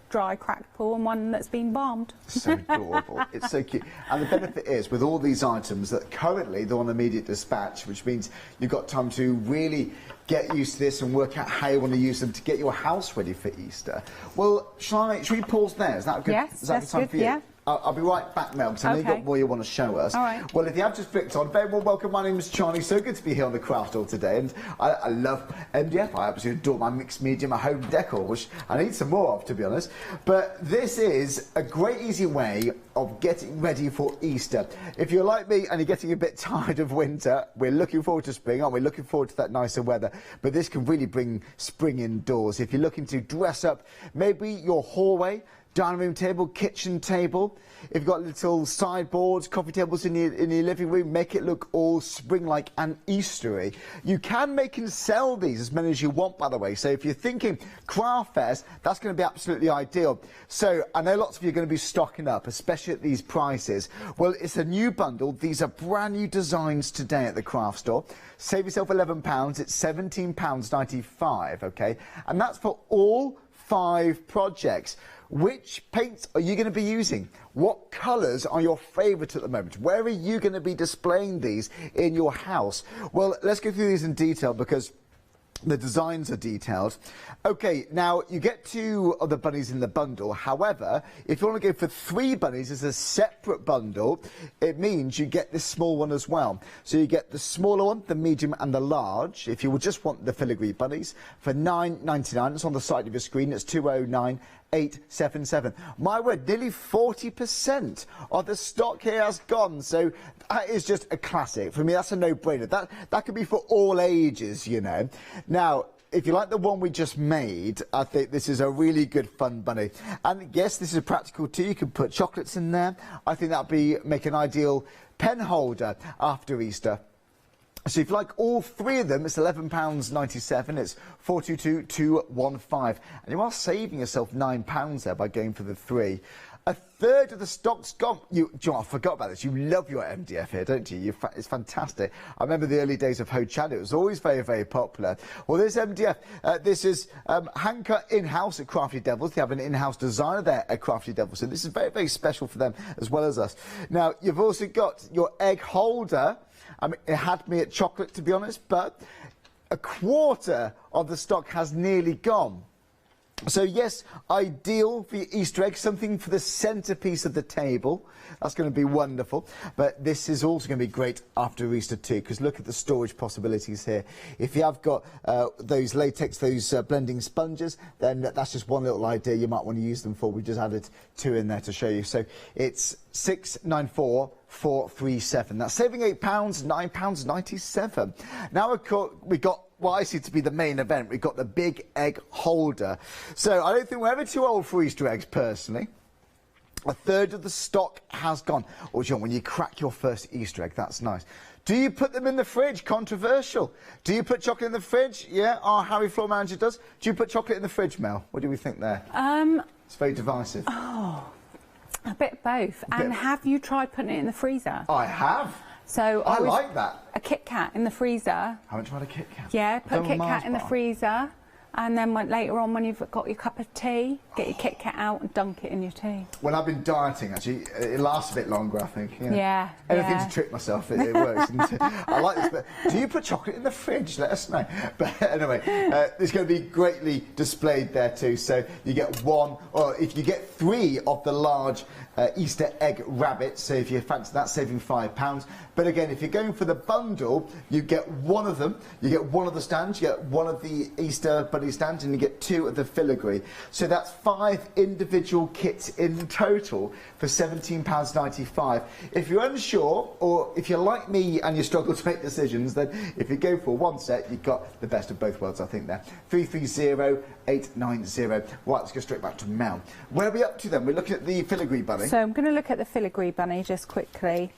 dry cracked pool and one that's been balmed. So adorable. It's so cute. And the benefit is with all these items that currently they're on immediate dispatch, which means you've got time to really get used to this and work out how you want to use them to get your house ready for Easter. Well, should we pause there? Is that good? Yes, is that that's good time good, for you? yeah. I'll be right back, Mel, because I know you've got more you want to show us. All right. Well, if you have just clicked on, very well welcome. My name is Charlie. So good to be here on the Craft Hall today. And I love MDF. I absolutely adore my mixed media, my home decor, which I need some more of, to be honest. But this is a great, easy way of getting ready for Easter. If you're like me and you're getting a bit tired of winter, we're looking forward to spring, aren't we? Looking forward to that nicer weather. But this can really bring spring indoors. If you're looking to dress up maybe your hallway, dining room table, kitchen table. If you've got little sideboards, coffee tables in your living room, make it look all spring-like and Eastery. You can make and sell these, as many as you want, by the way. So if you're thinking craft fairs, that's going to be absolutely ideal. So I know lots of you are going to be stocking up, especially at these prices. Well, it's a new bundle. These are brand new designs today at the craft store. Save yourself £11. It's £17.95, okay? And that's for all 5 projects. Which paints are you going to be using? What colours are your favourite at the moment? Where are you going to be displaying these in your house? Well, let's go through these in detail because the designs are detailed. Okay, now you get 2 of the bunnies in the bundle. However, if you want to go for 3 bunnies as a separate bundle, it means you get this small one as well. So you get the smaller one, the medium and the large. If you will just want the filigree bunnies for £9.99, it's on the side of your screen, it's 209,877. My word, nearly 40% of the stock here has gone. So that is just a classic. For me, that's a no-brainer. That could be for all ages, you know. Now, if you like the one we just made, I think this is a really good fun bunny. And yes, this is practical too. You can put chocolates in there. I think that'd make an ideal pen holder after Easter. So if you like all 3 of them, it's £11.97. It's 422,215. And you are saving yourself £9 there by going for the 3. A third of the stock's gone. John, I forgot about this. You love your MDF here, don't you? It's fantastic. I remember the early days of Ho Chan. It was always very, very popular. Well, this MDF, this is hand-cut in-house at Crafty Devils. They have an in-house designer there at Crafty Devils. So this is very, very special for them as well as us. Now, you've also got your egg holder. I mean, it had me at chocolate, to be honest, but a quarter of the stock has nearly gone. So yes, ideal for your Easter egg, something for the centrepiece of the table. That's going to be wonderful. But this is also going to be great after Easter too, because look at the storage possibilities here. If you have got those latex, those blending sponges, then that's just one little idea you might want to use them for. We just added 2 in there to show you. So it's £694,437. That's saving £8, £9.97. Now we got what I see to be the main event. We've got the big egg holder. So I don't think we're ever too old for Easter eggs, personally. A third of the stock has gone. Or John, when you crack your first Easter egg, that's nice. Do you put them in the fridge? Controversial. Do you put chocolate in the fridge? Yeah, our Harry floor manager does. Do you put chocolate in the fridge, Mel? What do we think there? It's very divisive. Oh, A bit of both. And have you tried putting it in the freezer? I have. So I like that. A Kit Kat in the freezer. Haven't tried a Kit Kat. Yeah, put a Kit Kat in the freezer. And then later on, when you've got your cup of tea, get your Kit Kat out and dunk it in your tea. When I've been dieting, actually, it lasts a bit longer, I think. Yeah. Anything to trick myself, it works. I like this. But do you put chocolate in the fridge? Let us know. But anyway, it's going to be greatly displayed there too. So you get one, or if you get 3 of the large Easter egg rabbits, so if you fancy that, saving £5. But again, if you're going for the bundle, you get one of them, you get one of the stands, you get one of the Easter bunny stands, and you get 2 of the filigree. So that's 5 individual kits in total for £17.95. If you're unsure, or if you're like me and you struggle to make decisions, then if you go for one set, you've got the best of both worlds, I think there. 330890. Right, let's go straight back to Mel. Where are we up to then? We're looking at the filigree bunny. So I'm going to look at the filigree bunny just quickly.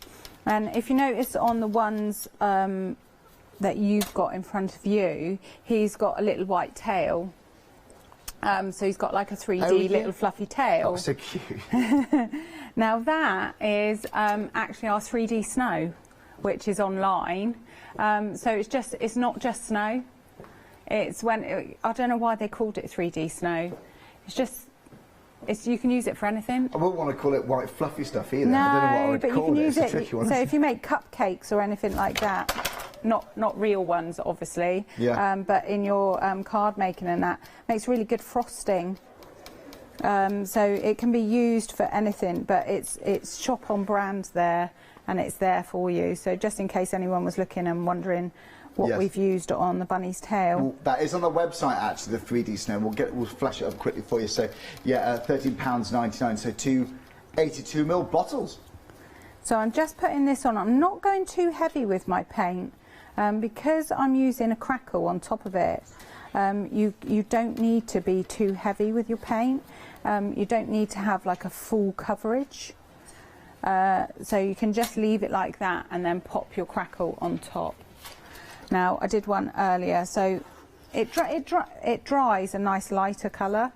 And if you notice on the ones that you've got in front of you, he's got a little white tail. So he's got like a 3D little fluffy tail. Oh, so cute. Now that is actually our 3D snow, which is online. So it's not just snow. It's I don't know why they called it 3D snow. You can use it for anything. I wouldn't want to call it white fluffy stuff either. No, I don't know what I would but call you can use it. it. It's a tricky one. So if you make cupcakes or anything like that, not real ones, obviously. Yeah. But in your card making and that makes really good frosting. So it can be used for anything, but it's shop on brand there, and it's there for you. So just in case anyone was looking and wondering what we've used on the bunny's tail. Well, that is on the website actually, the 3D snow. We'll flash it up quickly for you. So yeah, £13.99. So 2 82ml bottles. So I'm just putting this on. I'm not going too heavy with my paint because I'm using a crackle on top of it. You don't need to be too heavy with your paint. You don't need to have like a full coverage. So you can just leave it like that and then pop your crackle on top. Now I did one earlier, so it dries a nice lighter colour.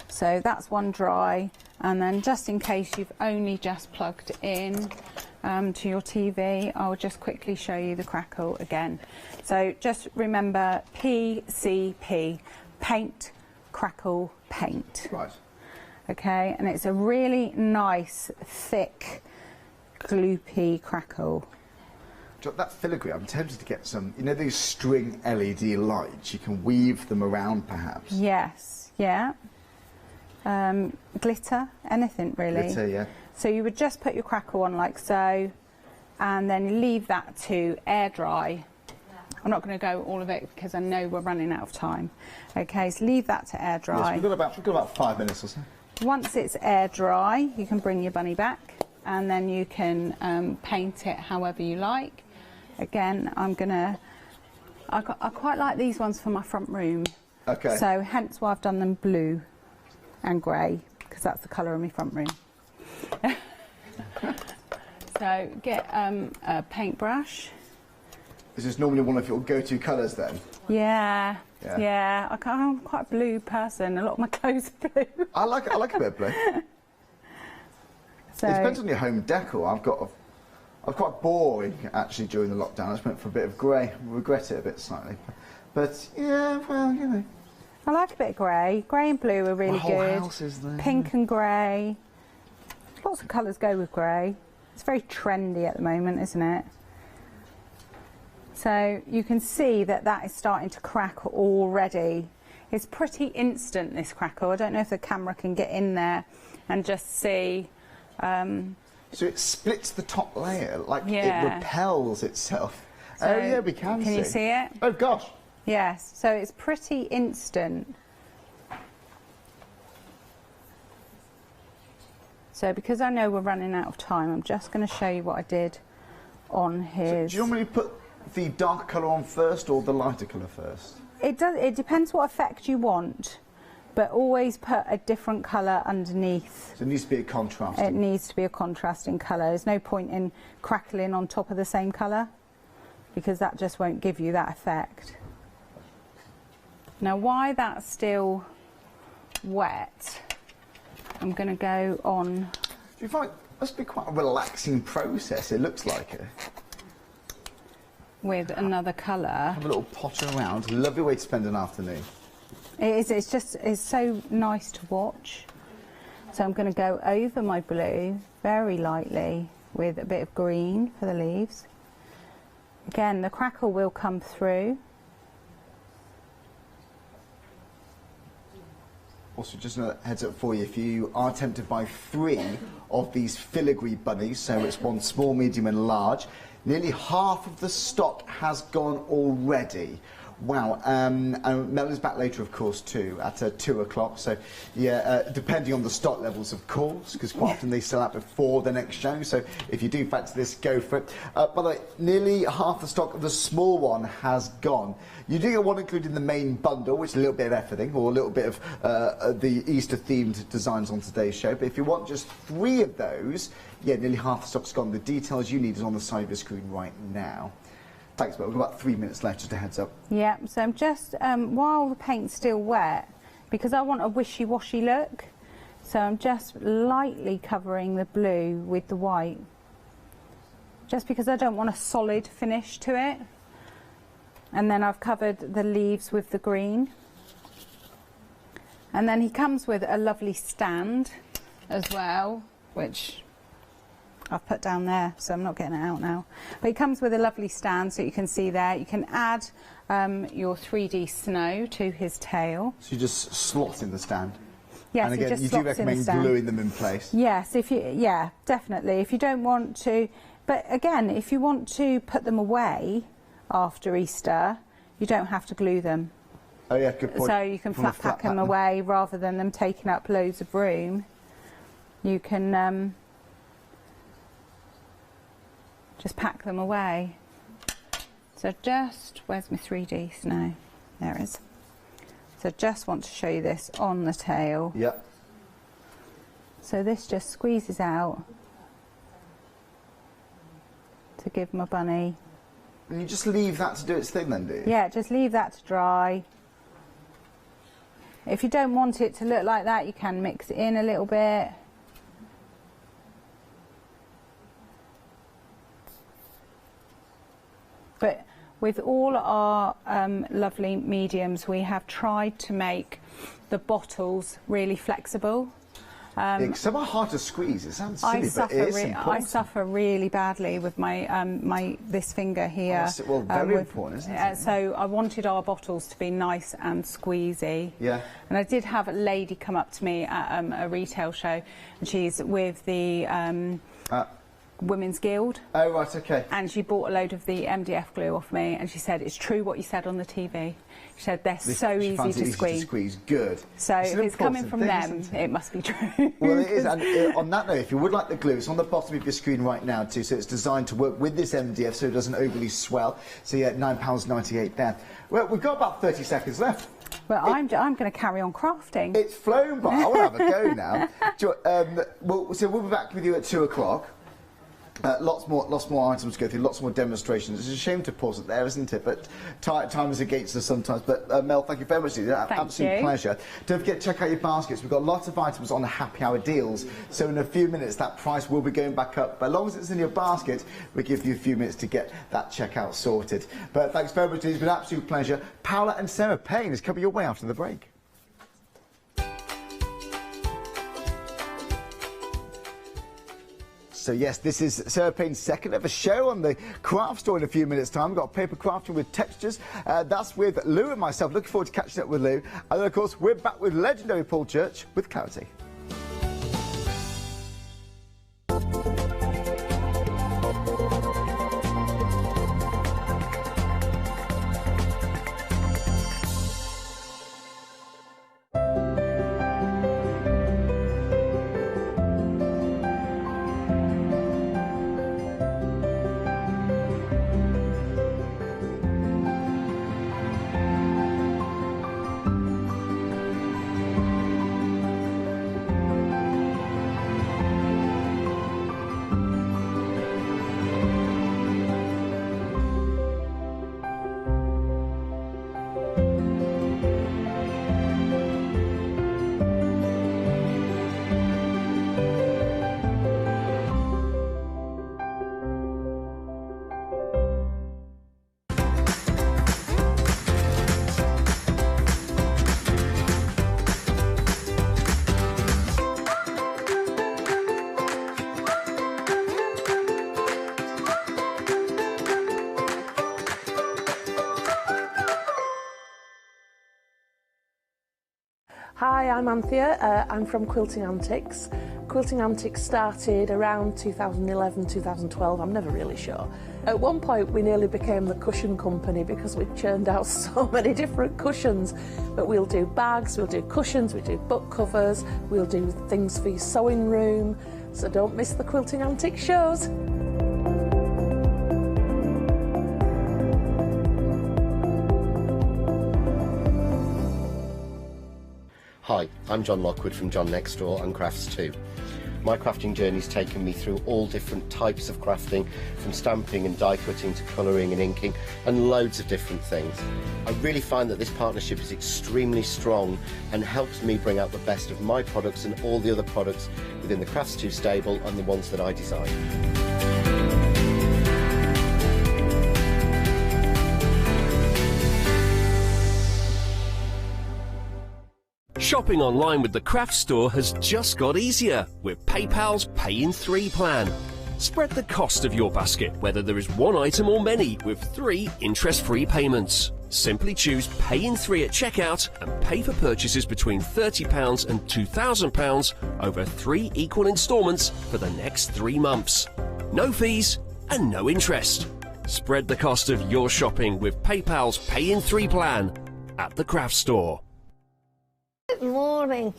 So that's one dry, and then just in case you've only just plugged in to your TV, I'll just quickly show you the crackle again. So just remember PCP, paint, crackle, paint. Right. Okay, and it's a really nice, thick, gloopy crackle. That filigree, I'm tempted to get some, you know, these string LED lights. You can weave them around, perhaps. Yes, yeah. Glitter, anything really. Glitter, yeah. So you would just put your crackle on like so, and then leave that to air dry. I'm not going to go all of it because I know we're running out of time. Okay, so leave that to air dry. Yes, we've got about 5 minutes or so. Once it's air dry, you can bring your bunny back, and then you can paint it however you like. Again, I quite like these ones for my front room. Okay. So hence why I've done them blue and grey, because that's the colour of my front room. So get a paintbrush. Is this normally one of your go-to colours then? Yeah. I'm quite a blue person. A lot of my clothes are blue. I like a bit of blue. So, it depends on your home decor. I was quite boring actually during the lockdown. I just went for a bit of grey. I regret it a bit slightly, but yeah, well, you know. I like a bit of grey. Grey and blue are really good. House is there. Pink and grey. Lots of colours go with grey. It's very trendy at the moment, isn't it? So you can see that is starting to crack already. It's pretty instant, this crackle. I don't know if the camera can get in there and just see. So it splits the top layer, like Yeah. it repels itself. So Oh yeah, we can see. Can you see it? Oh gosh. Yes, so it's pretty instant. So because I know we're running out of time, I'm just going to show you what I did on his... Do you normally put the dark colour on first or the lighter colour first? It depends what effect you want, but always put a different colour underneath. So it needs to be a contrast. It needs to be a contrasting colour. There's no point in crackling on top of the same colour, because that just won't give you that effect. Now, why that's still wet, I'm going to go on. Do you find it must be quite a relaxing process? It looks like it. With another colour. Have a little potter around. Lovely way to spend an afternoon. It is. It's so nice to watch. So I'm going to go over my blue very lightly with a bit of green for the leaves. Again, the crackle will come through. Also, just a heads up for you, if you are tempted to buy 3 of these filigree bunnies, so it's one small, medium and large, nearly half of the stock has gone already. Wow, and Mel is back later, of course, too, at 2 o'clock. So, yeah, depending on the stock levels, of course, because quite often they sell out before the next show. So, if you do fancy this, go for it. By the way, nearly half the stock of the small one has gone. You do get one included in the main bundle, which is a little bit of everything, or a little bit of the Easter-themed designs on today's show. But if you want just 3 of those, yeah, nearly half the stock's gone. The details you need is on the side of the screen right now. Thanks, but we've got about 3 minutes left, just a heads up. Yeah, so I'm just, while the paint's still wet, because I want a wishy-washy look, so I'm just lightly covering the blue with the white, just because I don't want a solid finish to it. And then I've covered the leaves with the green. And then he comes with a lovely stand as well, which I've put down there, so I'm not getting it out now. But it comes with a lovely stand, so you can see there. You can add your 3D snow to his tail. So you just slot in the stand? Yes, and again, you do recommend gluing them in place? Yes, yeah, definitely. If you don't want to, but again, if you want to put them away after Easter, you don't have to glue them. Oh yeah, good point. So you can flat pack them away rather than them taking up loads of room. You can just pack them away. So just, where's my 3D snow? There it is. So just want to show you this on the tail. Yep. So this just squeezes out to give my bunny. And you just leave that to do its thing then, do you? Yeah, just leave that to dry. If you don't want it to look like that, you can mix it in a little bit. But with all our lovely mediums, we have tried to make the bottles really flexible. Some are hard to squeeze. It sounds silly, but it is important. I suffer really badly with my this finger here. Oh, well, very important, isn't it? So I wanted our bottles to be nice and squeezy. Yeah. And I did have a lady come up to me at a retail show, and she's with the Women's Guild. Oh, right, okay. And she bought a load of the MDF glue off me, and she said, it's true what you said on the TV. She said, they're so easy to squeeze. Good. So if it's coming from them, it must be true. Well, it is. And on that note, if you would like the glue, it's on the bottom of your screen right now, too. So it's designed to work with this MDF so it doesn't overly swell. So, yeah, £9.98 there. Well, we've got about 30 seconds left. Well, I'm going to carry on crafting. It's flown by. I want to have a go now. So we'll be back with you at 2 o'clock. Lots more items to go through, lots more demonstrations. It's a shame to pause it there, isn't it? But time is against us sometimes. But Mel, thank you very much. Absolute pleasure. Don't forget to check out your baskets. We've got lots of items on the happy hour deals. So in a few minutes, that price will be going back up. But as long as it's in your basket, we give you a few minutes to get that checkout sorted. But thanks very much. It's been an absolute pleasure. Paola and Sarah Payne is coming your way after the break. So yes, this is Sarah Payne's second ever show on the craft store in a few minutes' time. We've got paper crafting with textures. That's with Lou and myself. Looking forward to catching up with Lou. And then, of course, we're back with legendary Paul Church with Clarity. Hi, I'm Anthea. I'm from Quilting Antics. Quilting Antics started around 2011, 2012, I'm never really sure. At one point we nearly became the cushion company because we churned out so many different cushions. But we'll do bags, we'll do cushions, we do book covers, we'll do things for your sewing room. So don't miss the Quilting Antics shows. Hi, I'm John Lockwood from John Next Door and Crafts 2. My crafting journey's taken me through all different types of crafting, from stamping and die cutting to colouring and inking, and loads of different things. I really find that this partnership is extremely strong and helps me bring out the best of my products and all the other products within the Crafts 2 stable and the ones that I design. Shopping online with the Crafts Store has just got easier with PayPal's Pay in 3 plan. Spread the cost of your basket, whether there is one item or many, with 3 interest-free payments. Simply choose Pay in 3 at checkout and pay for purchases between £30 and £2,000 over 3 equal instalments for the next 3 months. No fees and no interest. Spread the cost of your shopping with PayPal's Pay in 3 plan at the Crafts Store. Good morning.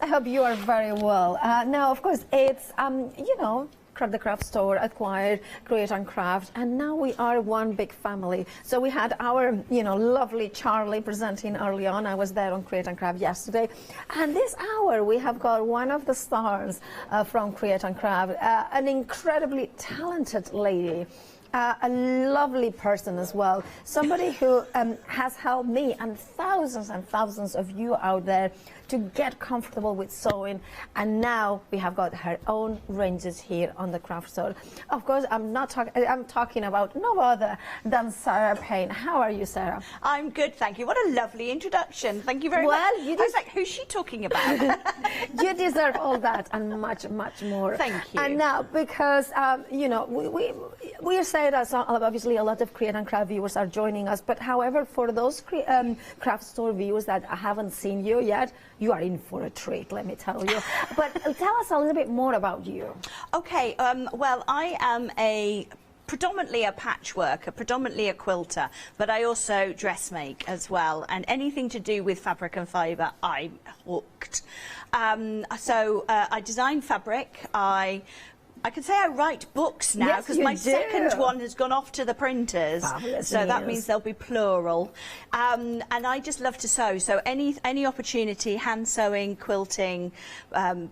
I hope you are very well. Now, of course, it's, you know, the Craft Store acquired Create and Craft, and now we are one big family. So we had our, you know, lovely Charlie presenting early on. I was there on Create and Craft yesterday. And this hour, we have got one of the stars from Create and Craft, an incredibly talented lady. A lovely person as well, somebody who has helped me and thousands of you out there to get comfortable with sewing, and now we have got her own ranges here on the Craft Store. Of course, I'm talking about no other than Sarah Payne. How are you, Sarah? I'm good, thank you. What a lovely introduction. Thank you very much. I was like, who's she talking about? You deserve all that and much more. Thank you. And now, because you know, we are saying that obviously a lot of Create and Craft viewers are joining us, but however, for those Craft Store viewers that haven't seen you yet, you are in for a treat, let me tell you. But tell us a little bit more about you. Okay, well, I am predominantly a patchworker, predominantly a quilter, but I also dressmake as well, and anything to do with fabric and fibre, I'm hooked. I design fabric, I can say I write books now, because my second one has gone off to the printers. Fabulous so news. That means there'll be plural. And I just love to sew. So any opportunity, hand sewing, quilting,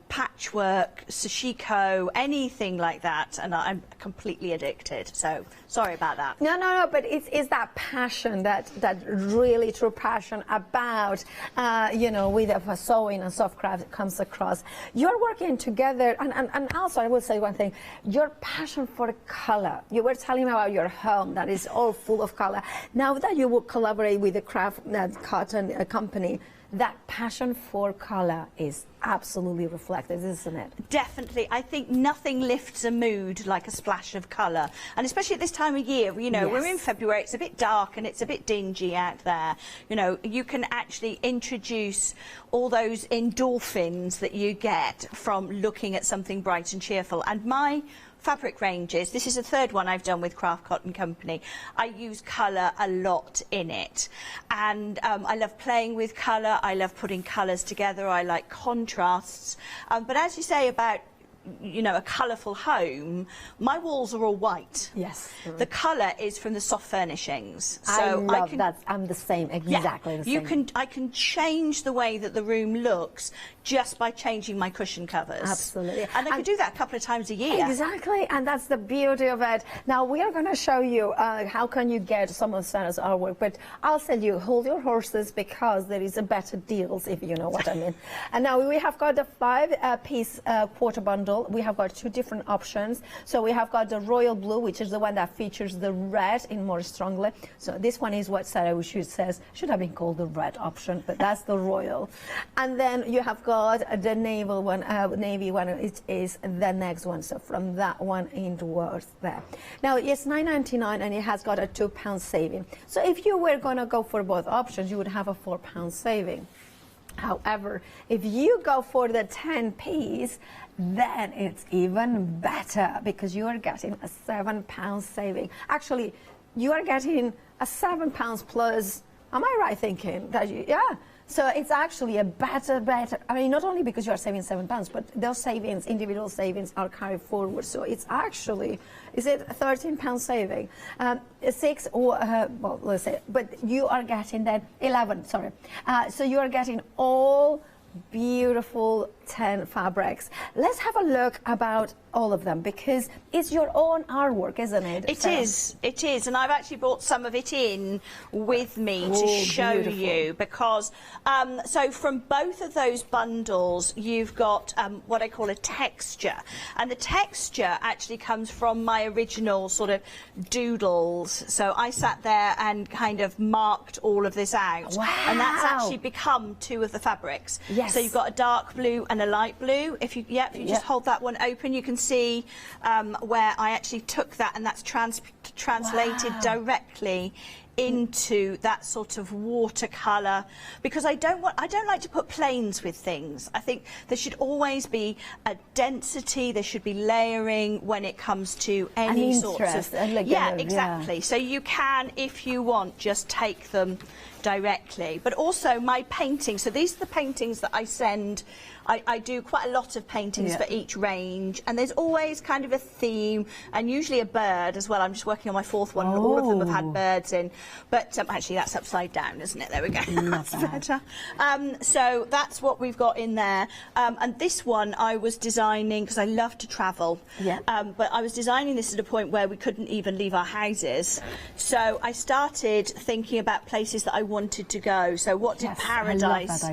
patchwork, sashiko, anything like that, and I'm completely addicted. So sorry about that. No, but it's that passion, that really true passion about, you know, with sewing and soft craft comes across. You're working together, and also I will say one thing. Your passion for color. You were telling me about your home that is all full of color. Now that you will collaborate with the craft cotton company, that passion for color is absolutely reflected, isn't it? Definitely. I think nothing lifts a mood like a splash of colour. And especially at this time of year, you know, we're in February, it's a bit dark and it's a bit dingy out there. You know, you can actually introduce all those endorphins that you get from looking at something bright and cheerful. And my fabric ranges, this is the third one I've done with Craft Cotton Company. I use colour a lot in it, and I love playing with colour, I love putting colours together, I like contrasts, but as you say about, you know, a colourful home, my walls are all white. Yes. The colour is from the soft furnishings. So I love that. I'm the same, exactly the same. I can change the way that the room looks just by changing my cushion covers. Absolutely. And I can do that a couple of times a year. Exactly, and that's the beauty of it. Now we are going to show you how can you get some of Sarah's artwork, but I'll tell you, hold your horses, because there is a better deals, if you know what I mean. And now we have got the 5-piece quarter bundle. We have got 2 different options. So we have got the royal blue, which is the one that features the red in more strongly. So this one is what Sarah says should have been called the red option, but that's the royal. And then you have got the navy one, it is the next one. So from that one inwards there. Now it's $9.99 and it has got a £2 saving. So if you were going to go for both options, you would have a £4 saving. However, if you go for the 10-piece, then it's even better because you are getting a £7 saving. Actually, you are getting a £7 plus. Am I right thinking that you? Yeah. So it's actually a better. I mean, not only because you are saving £7, but those savings, individual savings, are carried forward. So it's actually, is it a £13 saving? 6 or well, let's say, but you are getting that 11. Sorry. So you are getting all beautiful 10 fabrics. Let's have a look about all of them because it's your own artwork, isn't it? It is, and I've actually brought some of it in with me to show you because so from both of those bundles you've got what I call a texture, and the texture actually comes from my original sort of doodles. So I sat there and kind of marked all of this out. Wow. And that's actually become 2 of the fabrics. Yes. So you've got a dark blue and a light blue. If you just hold that one open, you can see where I actually took that, and that's translated directly into that sort of watercolour, because I don't like to put planes with things. I think there should always be a density, there should be layering when it comes to any sorts of exactly. So you can, if you want, just take them directly. But also my paintings, so these are the paintings that I send. I do quite a lot of paintings for each range, and there's always kind of a theme, and usually a bird as well. I'm just working on my 4th one, and all of them have had birds in. But actually, that's upside down, isn't it? There we go. That's better. So that's what we've got in there. And this one I was designing because I love to travel. But I was designing this at a point where we couldn't even leave our houses. So I started thinking about places that I wanted to go. So what did paradise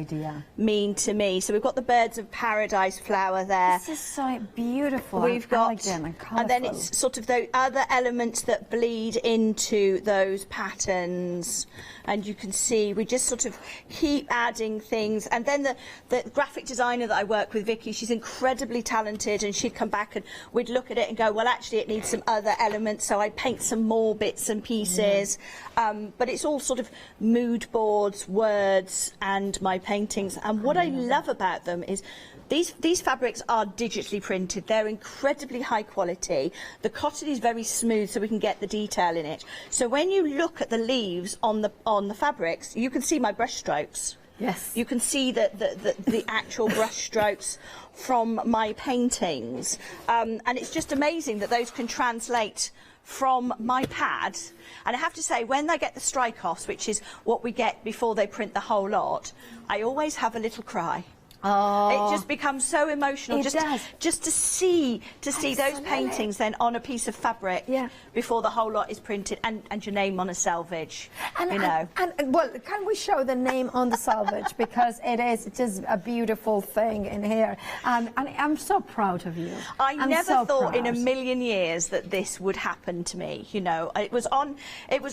mean to me? So we've got the birds of paradise flower there. This is so beautiful. We've got, elegant and colourful. And then it's sort of those other elements that bleed into those patterns. And you can see we just sort of keep adding things. And then the graphic designer that I work with, Vicky, she's incredibly talented, and she'd come back and we'd look at it and go, well, actually it needs some other elements, so I'd paint some more bits and pieces. But it's all sort of mood boards, words, and my paintings. And what I love about them is these fabrics are digitally printed. They're incredibly high quality. The cotton is very smooth, so we can get the detail in it. So when you look at the leaves on the fabrics, you can see my brush strokes. Yes. You can see the actual brush strokes from my paintings. And it's just amazing that those can translate from my pad. And I have to say, when they get the strike-offs, which is what we get before they print the whole lot, I always have a little cry. It just becomes so emotional just to see those paintings then on a piece of fabric before the whole lot is printed, and your name on a selvage, you know. And well, can we show the name on the selvage, because it is just a beautiful thing in here, and I'm so proud of you. I never thought in a million years that this would happen to me, you know. It was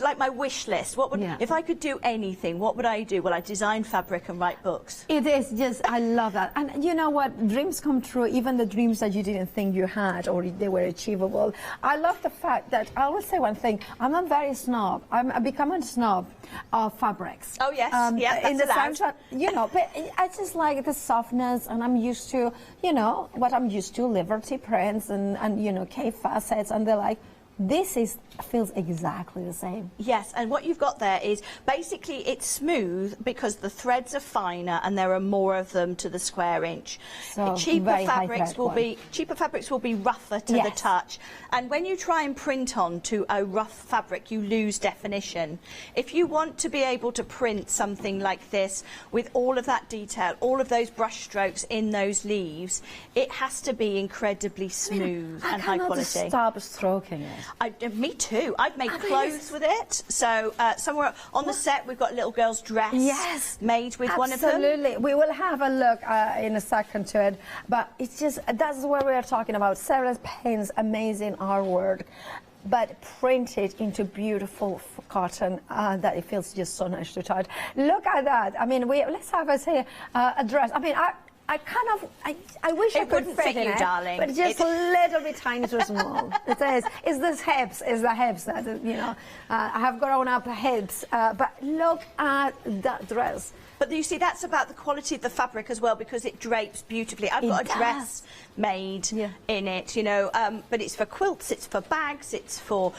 like my wish list. What would if I could do anything, what would I do? Well, I design fabric and write books. It is just, I love that. And you know what, dreams come true, even the dreams that you didn't think you had or they were achievable. I love the fact that, I will say one thing, I'm a very snob. I become a snob of fabrics. Oh yes, yeah, in the sense that, you know, but I just like the softness, and I'm used to, you know, what I'm used to, Liberty prints and you know, K facets, and they're like, this feels exactly the same. Yes, and what you've got there is basically it's smooth because the threads are finer and there are more of them to the square inch. So cheaper fabrics will be rougher to the touch, and when you try and print onto a rough fabric, you lose definition. If you want to be able to print something like this with all of that detail, all of those brush strokes in those leaves, it has to be incredibly smooth and high quality. I cannot stop stroking it. Me too. I've made clothes with it. So somewhere on the set we've got a little girl's dress made with one of them. Absolutely. We will have a look in a second to it. But it's just, that's what we are talking about. Sarah Payne's amazing artwork, but printed into beautiful cotton that it feels just so nice to touch. Look at that. I mean, let's have us here a dress. I mean, I wish I could fit you, darling. But just a little bit tiny, too small. It is. It's the hips that, you know, I have grown up hips. But look at that dress. But you see, that's about the quality of the fabric as well, because it drapes beautifully. I've got a dress made in it, you know, but it's for quilts, it's for bags, it's for,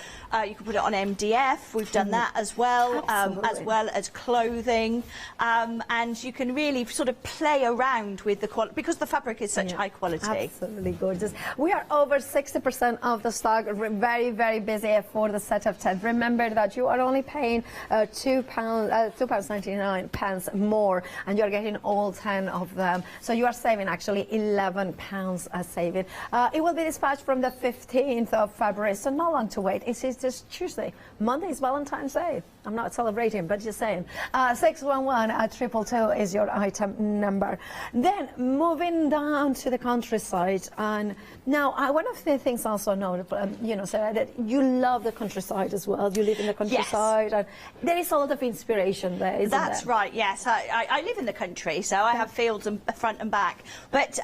you can put it on MDF, we've done that as well as clothing, and you can really sort of play around with the quality, because the fabric is such high quality. Absolutely gorgeous. We are over 60% of the stock, very, very busy for the set of 10. Remember that you are only paying £2.99 more, and you're getting all 10 of them. So you are saving actually £11 a saving. It will be dispatched from the 15th of February, so no long to wait. It is just Tuesday. Monday is Valentine's Day. I'm not celebrating, but just saying. 611-222 is your item number. Then moving down to the countryside, and now one of the things also noted, you know, Sarah, that you love the countryside as well. You live in the countryside, and there is a lot of inspiration there, isn't there? That's right. Yes, I live in the country, so I have fields and front and back. But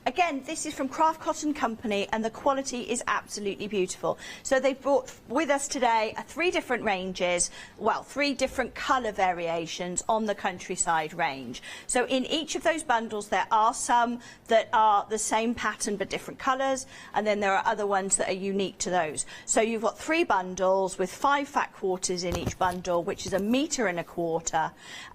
again, this is from Craft Cotton Company, and the quality is absolutely beautiful. So they've brought with us today 3 different ranges. Well, 3 different colour variations on the countryside range. So in each of those bundles there are some that are the same pattern but different colours, and then there are other ones that are unique to those. So you've got 3 bundles with 5 fat quarters in each bundle, which is 1.25 meters,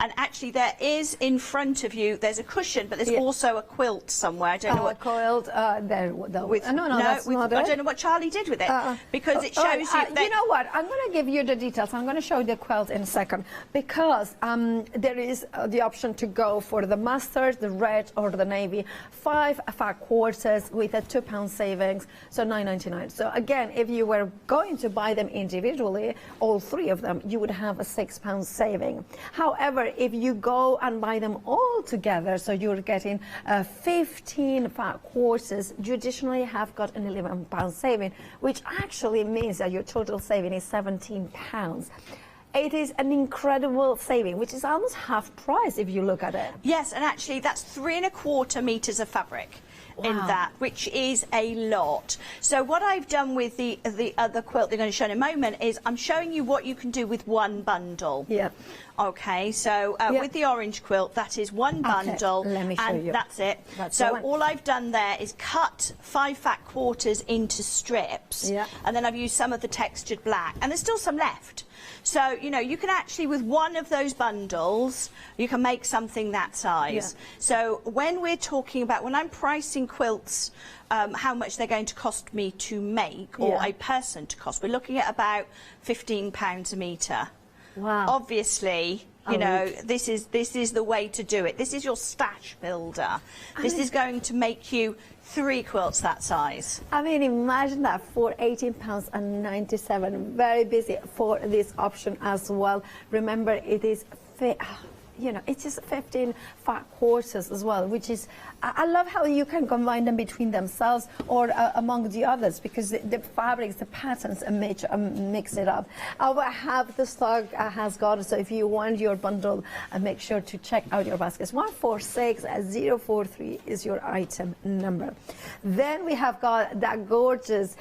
and actually there is in front of you, there's a cushion, but there's also a quilt somewhere. I don't know what quilt with, no, that's not it. I don't know what Charlie did with it, because it shows you that, you know what, I'm going to give you the details. I'm going to show you the quilt in a second, because there is the option to go for the mustard, the red, or the navy. 5 fat quarters with a £2 savings, so £9.99. So again, if you were going to buy them individually, all 3 of them, you would have a £6 saving. However, if you go and buy them all together, so you're getting 15 fat quarters, you additionally have got an £11 saving, which actually means that your total saving is £17. It is an incredible saving, which is almost half price if you look at it. Yes, and actually that's 3.25 meters of fabric in that, which is a lot. So what I've done with the other quilt they're going to show in a moment is I'm showing you what you can do with one bundle. Yeah. Okay, so with the orange quilt, that is one bundle, let me show and you. that's it. That's so all I've done there is cut 5 fat quarters into strips, and then I've used some of the textured black, and there's still some left. So, you know, you can actually, with one of those bundles, you can make something that size. So when we're talking about, when I'm pricing quilts, how much they're going to cost me to make, or a person to cost, we're looking at about £15 a metre. Wow. Obviously, you know, this is the way to do it. This is your stash builder. This is going to make you 3 quilts that size. I mean, imagine that for £18.97. Very busy for this option as well. Remember, it is, you know, it's just 15 fat quarters as well, which is, I love how you can combine them between themselves or among the others, because the fabrics, the patterns mix it up. Our half the stock has gone, so if you want your bundle, make sure to check out your baskets. 146043 is your item number. Then we have got that gorgeous,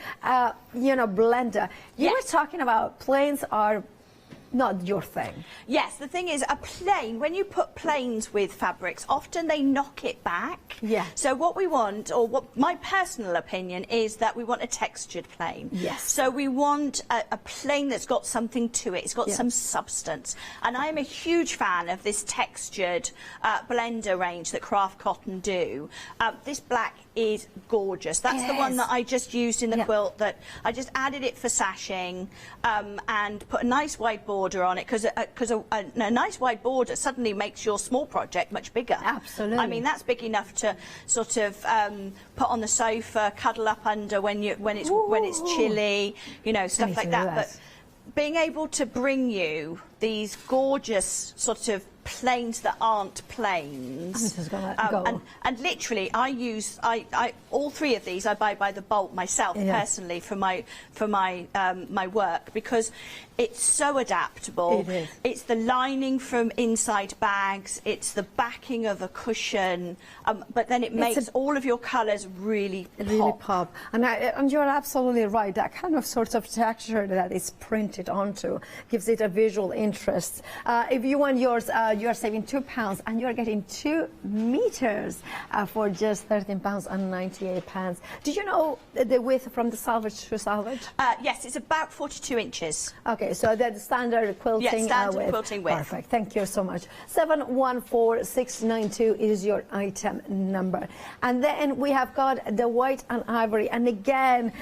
you know, blender. You were talking about plains are not your thing. Yes, the thing is, a plain, when you put plains with fabrics, often they knock it back. Yeah. So what we want, or what my personal opinion is, that we want a textured plain. Yes. So we want a plain that's got something to it. It's got some substance. And I'm a huge fan of this textured blender range that Craft Cotton do. This black is gorgeous. That's the one that I just used in the quilt, that I just added it for sashing and put a nice wide border on it, because a nice wide border suddenly makes your small project much bigger. Absolutely. I mean, that's big enough to sort of put on the sofa, cuddle up under when it's chilly, you know, stuff like that. But being able to bring you these gorgeous sort of plains that aren't plains, and literally I use all 3 of these I buy by the bolt myself personally for my my work, because it's so adaptable. It is. It's the lining from inside bags, it's the backing of a cushion, but then it makes all of your colours really pop. And you're absolutely right, that kind of sort of texture that is printed onto gives it a visual interest interest. If you want yours, you're saving £2 and you're getting 2 meters for just £13.98. Did you know the width from the selvage to selvage? Yes, it's about 42 inches. Okay, so that's standard quilting width. Yes, standard width. quilting width. Perfect, thank you so much. 714692 is your item number. And then we have got the white and ivory, and again,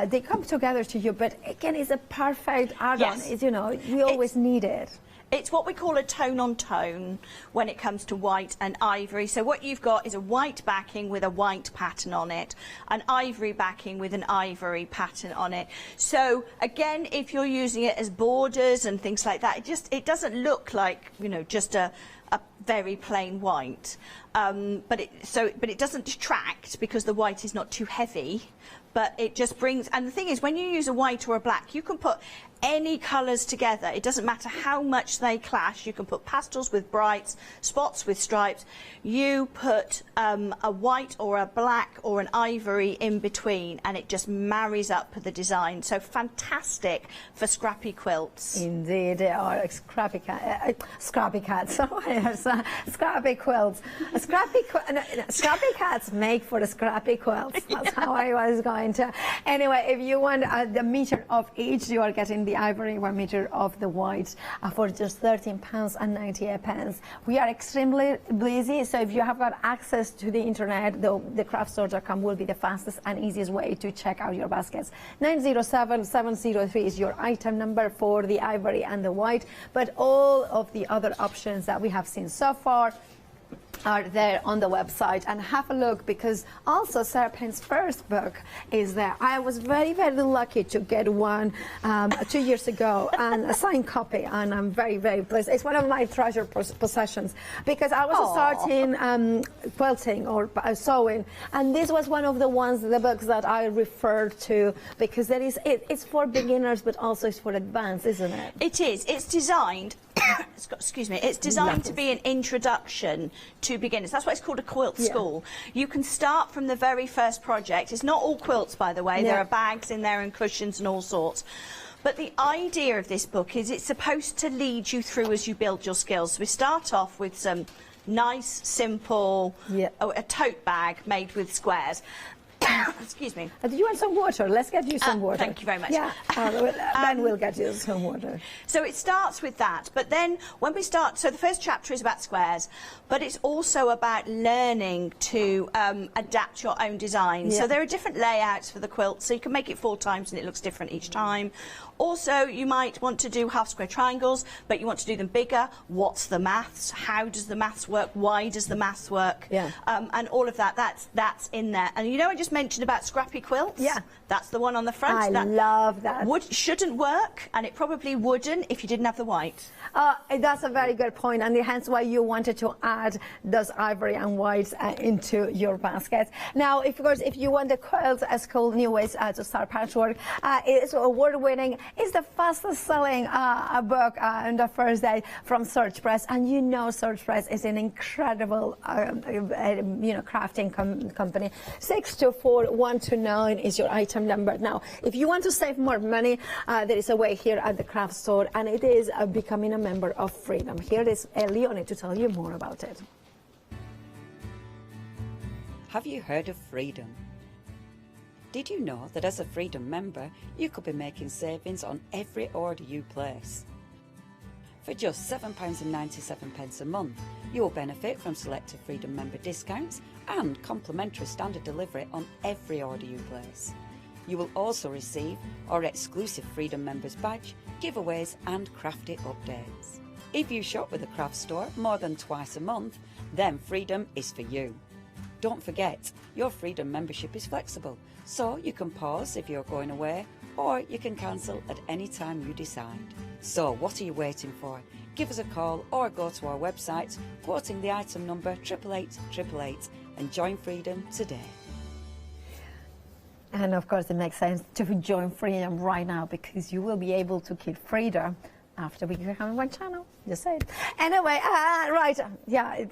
they come together to you, but again, it's a perfect add-on. Yes. You know, we always need it. It's what we call a tone-on-tone when it comes to white and ivory. So what you've got is a white backing with a white pattern on it, an ivory backing with an ivory pattern on it. So again, if you're using it as borders and things like that, it doesn't look like, you know, just a very plain white. But it doesn't detract because the white is not too heavy. But it just brings, and the thing is, when you use a white or a black, you can put any colours together. It doesn't matter how much they clash. You can put pastels with brights, spots with stripes. You put a white or a black or an ivory in between, and it just marries up with the design. So fantastic for scrappy quilts. Indeed, they are scrappy cats. Scrappy quilts. Scrappy cats make for the scrappy quilts. That's how I was going to. Anyway, if you want the meter of each, you are getting the ivory 1 meter of the white for just £13.98. We are extremely busy, so if you have got access to the internet, the craftstore.com will be the fastest and easiest way to check out your baskets. 907703 is your item number for the ivory and the white, but all of the other options that we have seen so far are there on the website, and have a look, because also Sarah Payne's first book is there. I was very, very lucky to get one 2 years ago, and a signed copy, and I'm very, very pleased. It's one of my treasured possessions, because I was starting quilting or sewing, and this was one of the books that I referred to, because it's for beginners, but also it's for advanced, isn't it? It is. It's designed excuse me, it's designed to be an introduction to beginners. That's why it's called a quilt school. You can start from the very first project. It's not all quilts, by the way. There are bags in there and cushions and all sorts. But the idea of this book is it's supposed to lead you through as you build your skills. So we start off with some nice, simple, a tote bag made with squares. Excuse me. Do you want some water? Let's get you some water. Thank you very much. Yeah, then we'll get you some water. So it starts with that, but then when we start, so the first chapter is about squares, but it's also about learning to adapt your own design. So there are different layouts for the quilt, so you can make it 4 times and it looks different each time. Also, you might want to do half square triangles, but you want to do them bigger. What's the maths? How does the maths work? Why does the maths work? And all of that, that's in there. And you know, I just mentioned about scrappy quilts? Yeah. That's the one on the front. I love that. Shouldn't work, and it probably wouldn't if you didn't have the white. That's a very good point, and hence why you wanted to add those ivory and whites into your basket. Now, of course, if you want the quilt as cool new ways to start patchwork, it's award-winning. It's the fastest-selling book on the first day from Search Press, and you know Search Press is an incredible, crafting company. 624129 is your item number. Now, if you want to save more money, there is a way here at the craft store, and it is becoming a member of Freedom. Here is Leonie to tell you more about it. Have you heard of Freedom? Did you know that as a Freedom member, you could be making savings on every order you place? For just £7.97 a month, you will benefit from selected Freedom member discounts and complimentary standard delivery on every order you place. You will also receive our exclusive Freedom Members badge, giveaways and crafty updates. If you shop with a craft store more than twice a month, then Freedom is for you. Don't forget, your Freedom membership is flexible, so you can pause if you're going away, or you can cancel at any time you decide. So what are you waiting for? Give us a call or go to our website, quoting the item number 88888, and join Freedom today. And of course, it makes sense to join Freedom right now, because you will be able to keep Freedom after we become one channel. Just say it. Anyway, right, yeah,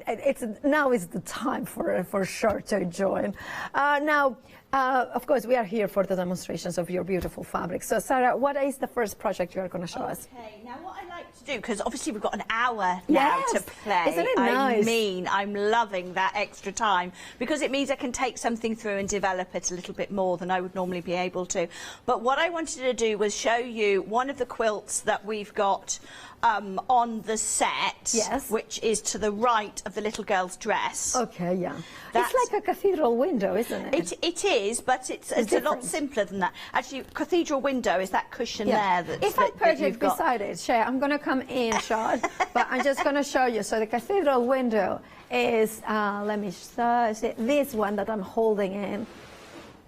now is the time for sure to join. Now, of course, we are here for the demonstrations of your beautiful fabrics. So, Sarah, what is the first project you are going to show us? Okay, now what I like to do, because obviously we've got an hour now to play. Isn't it nice? I mean, I'm loving that extra time, because it means I can take something through and develop it a little bit more than I would normally be able to. But what I wanted to do was show you one of the quilts that we've got on the set, which is to the right of the little girl's dress. Okay, yeah. It's like a cathedral window, isn't it? It is, but it's a lot simpler than that. Actually, cathedral window is that cushion there. If I put it beside it, Shay, I'm going to come in shot, but I'm just going to show you. So the cathedral window is, let me show this one that I'm holding in.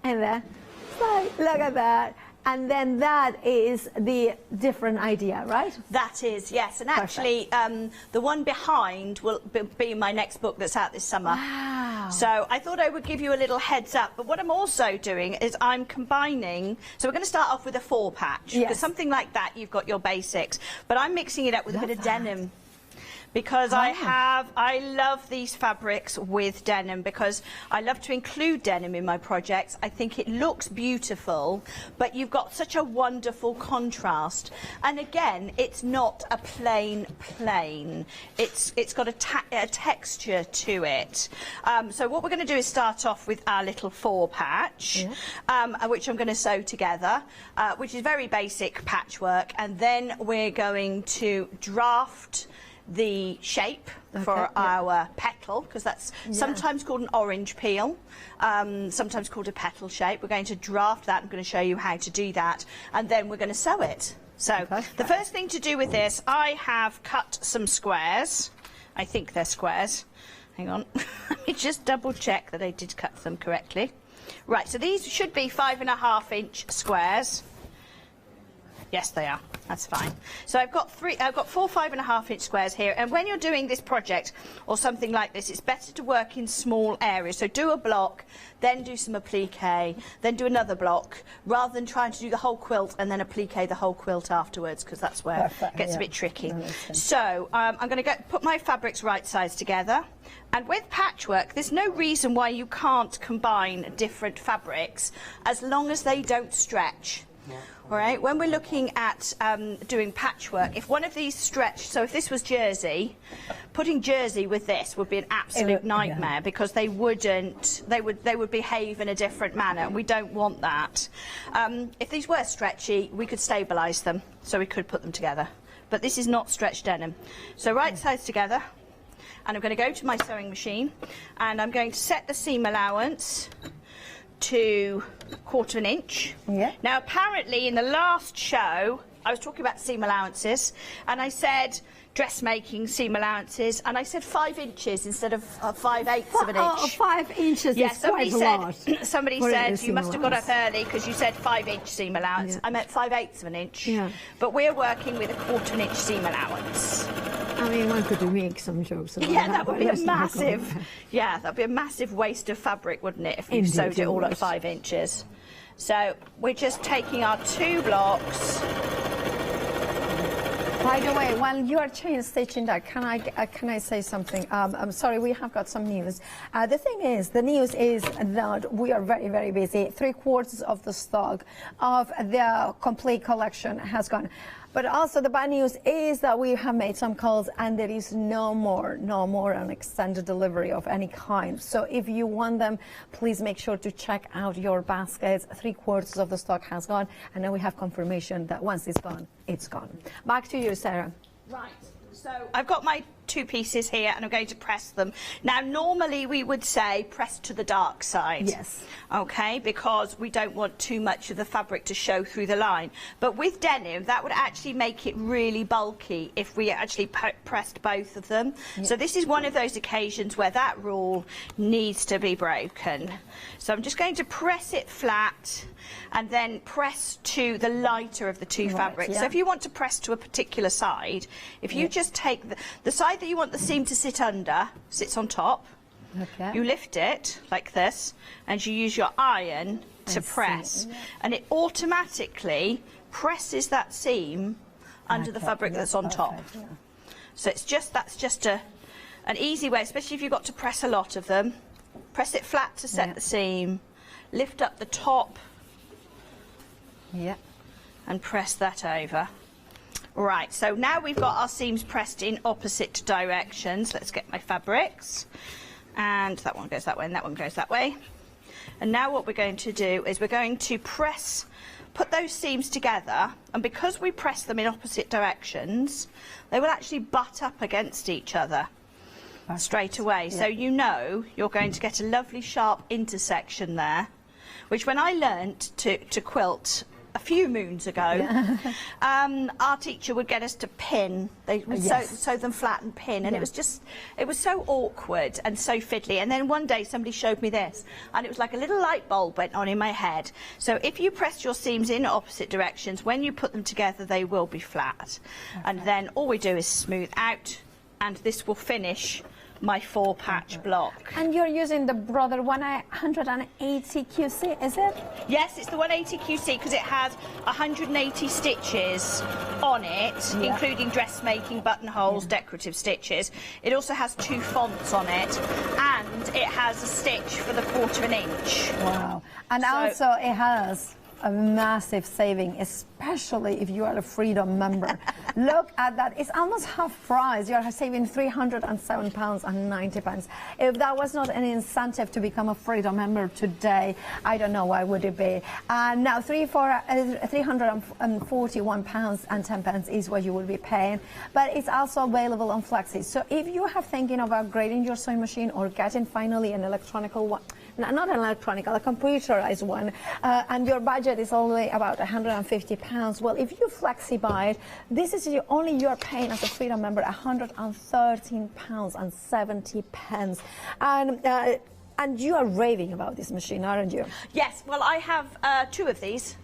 And there, so look at that. And then that is the different idea, right? That is, yes. And actually, the one behind will be my next book that's out this summer. Wow. So I thought I would give you a little heads up. But what I'm also doing is I'm combining. So we're going to start off with a 4-patch. Because something like that, you've got your basics. But I'm mixing it up with a bit of denim. Because I love these fabrics with denim, because I love to include denim in my projects. I think it looks beautiful, but you've got such a wonderful contrast. And again, it's not a plain. It's got a texture to it. So what we're going to do is start off with our little 4-patch, which I'm going to sew together, which is very basic patchwork. And then we're going to draft the shape for our petal, because that's sometimes called an orange peel, sometimes called a petal shape. We're going to draft that. I'm going to show you how to do that, and then we're going to sew it. So the first thing to do with this, I have cut some squares. I think they're squares. Hang on, let me just double check that I did cut them correctly. Right, so these should be 5.5-inch squares. Yes, they are. That's fine. So I've got 4 5.5-inch squares here. And when you're doing this project or something like this, it's better to work in small areas. So do a block, then do some applique, then do another block, rather than trying to do the whole quilt and then applique the whole quilt afterwards, because that's where it gets a bit tricky. So I'm going to put my fabrics right sides together. And with patchwork, there's no reason why you can't combine different fabrics as long as they don't stretch. All right, when we're looking at doing patchwork, if one of these stretched, so if this was jersey, putting jersey with this would be an absolute nightmare, because they would behave in a different manner, and we don't want that. If these were stretchy, we could stabilise them, so we could put them together. But this is not stretched denim. So right sides together, and I'm going to go to my sewing machine, and I'm going to set the seam allowance to 1/4 inch. Now apparently in the last show I was talking about seam allowances, and I said dressmaking seam allowances, and I said 5 inches instead of 5/8 of an inch. Oh, 5 inches is quite a lot. Somebody said you must have got up early because you said 5-inch seam allowance. I meant 5/8 of an inch. But we're working with a 1/4 inch seam allowance. I mean, one could make some jokes about that. That would be a massive, that'd be a massive waste of fabric, wouldn't it, if we sewed it all at 5 inches. So we're just taking our 2 blocks. By the way, while you are chain stitching that, can I say something? I'm sorry, we have got some news. The thing is, the news is that we are very, very busy. 3/4 of the stock of the complete collection has gone. But also the bad news is that we have made some calls and there is no more an extended delivery of any kind. So if you want them, please make sure to check out your baskets. 3/4 of the stock has gone, and now we have confirmation that once it's gone, it's gone. Back to you, Sarah. Right. So I've got my 2 pieces here, and I'm going to press them. Now, normally we would say press to the dark side. Yes. Okay, because we don't want too much of the fabric to show through the line. But with denim, that would actually make it really bulky if we actually pressed both of them. So this is one of those occasions where that rule needs to be broken. So I'm just going to press it flat and then press to the lighter of the 2 fabrics. So if you want to press to a particular side, if you just take the side that you want the seam to sit under, sits on top, you lift it like this, and you use your iron to press, and it automatically presses that seam under the fabric that's on top. So it's just, that's just an easy way, especially if you've got to press a lot of them. Press it flat to set the seam, lift up the top, and press that over. Right, so now we've got our seams pressed in opposite directions. Let's get my fabrics. And that one goes that way and that one goes that way. And now what we're going to do is we're going to put those seams together, and because we press them in opposite directions, they will actually butt up against each other straight away. So you know you're going to get a lovely sharp intersection there, which when I learnt to quilt a few moons ago, our teacher would get us to pin. They would sew them flat and pin, and it was so awkward and so fiddly. And then one day somebody showed me this, and it was like a little light bulb went on in my head. So if you press your seams in opposite directions, when you put them together, they will be flat. And then all we do is smooth out, and this will finish my 4-patch block. And you're using the Brother 180 QC, is it? Yes, it's the 180 QC because it has 180 stitches on it, including dressmaking, buttonholes, decorative stitches. It also has 2 fonts on it, and it has a stitch for the 1/4 inch. Wow. And also it has a massive saving, especially if you are a Freedom member. Look at that, it's almost half price. You're saving £307.90. If that was not an incentive to become a Freedom member today, I don't know why would it be. Now £341.10 is what you will be paying, but it's also available on Flexes. So if you are thinking of upgrading your sewing machine or getting finally an electronical one, not an electronic, a computerized one, and your budget is only about £150. Well, if you flexi buy it, this is you're paying as a Freedom member £113.70, and you are raving about this machine, aren't you? Yes. Well, I have 2 of these.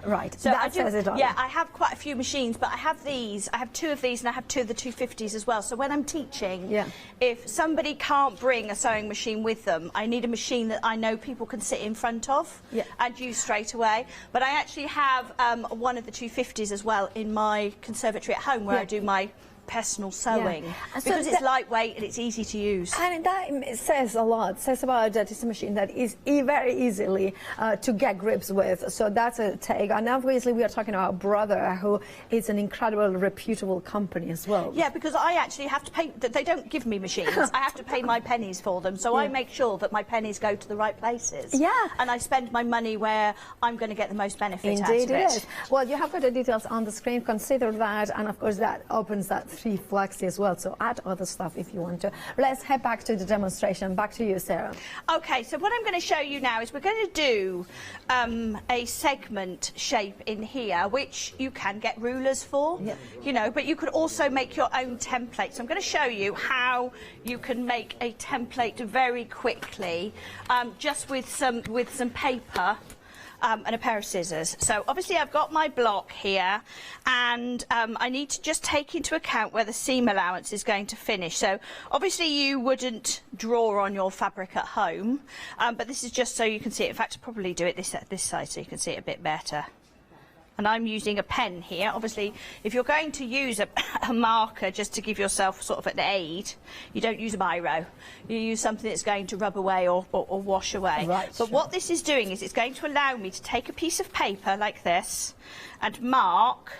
Right, so that says it all. Yeah, I have quite a few machines, but I have these. I have 2 of these, and I have 2 of the 250s as well. So when I'm teaching, if somebody can't bring a sewing machine with them, I need a machine that I know people can sit in front of and use straight away. But I actually have one of the 250s as well in my conservatory at home, where I do my personal sewing, because it's lightweight and it's easy to use. And that says a lot. It says about that it's a machine that is very easily to get grips with. So that's a take. And obviously we are talking about Brother, who is an incredible, reputable company as well. Yeah, because I actually have to pay. They don't give me machines. I have to pay my pennies for them. So I make sure that my pennies go to the right places. Yeah. And I spend my money where I'm going to get the most benefit out of it. Indeed it is. Well, you have got the details on the screen. Consider that. And of course that opens that 3 flexi as well, so add other stuff if you want to. Let's head back to the demonstration. Back to you, Sarah. Okay, so what I'm going to show you now is we're going to do a segment shape in here, which you can get rulers for, you know, but you could also make your own template. So I'm going to show you how you can make a template very quickly, just with some paper. And a pair of scissors. So obviously I've got my block here, and I need to just take into account where the seam allowance is going to finish. So obviously you wouldn't draw on your fabric at home, but this is just so you can see it. In fact, I'll probably do it this side so you can see it a bit better. And I'm using a pen here. Obviously, if you're going to use a marker just to give yourself sort of an aid, you don't use a biro. You use something that's going to rub away or wash away. Right, but what this is doing is it's going to allow me to take a piece of paper like this and mark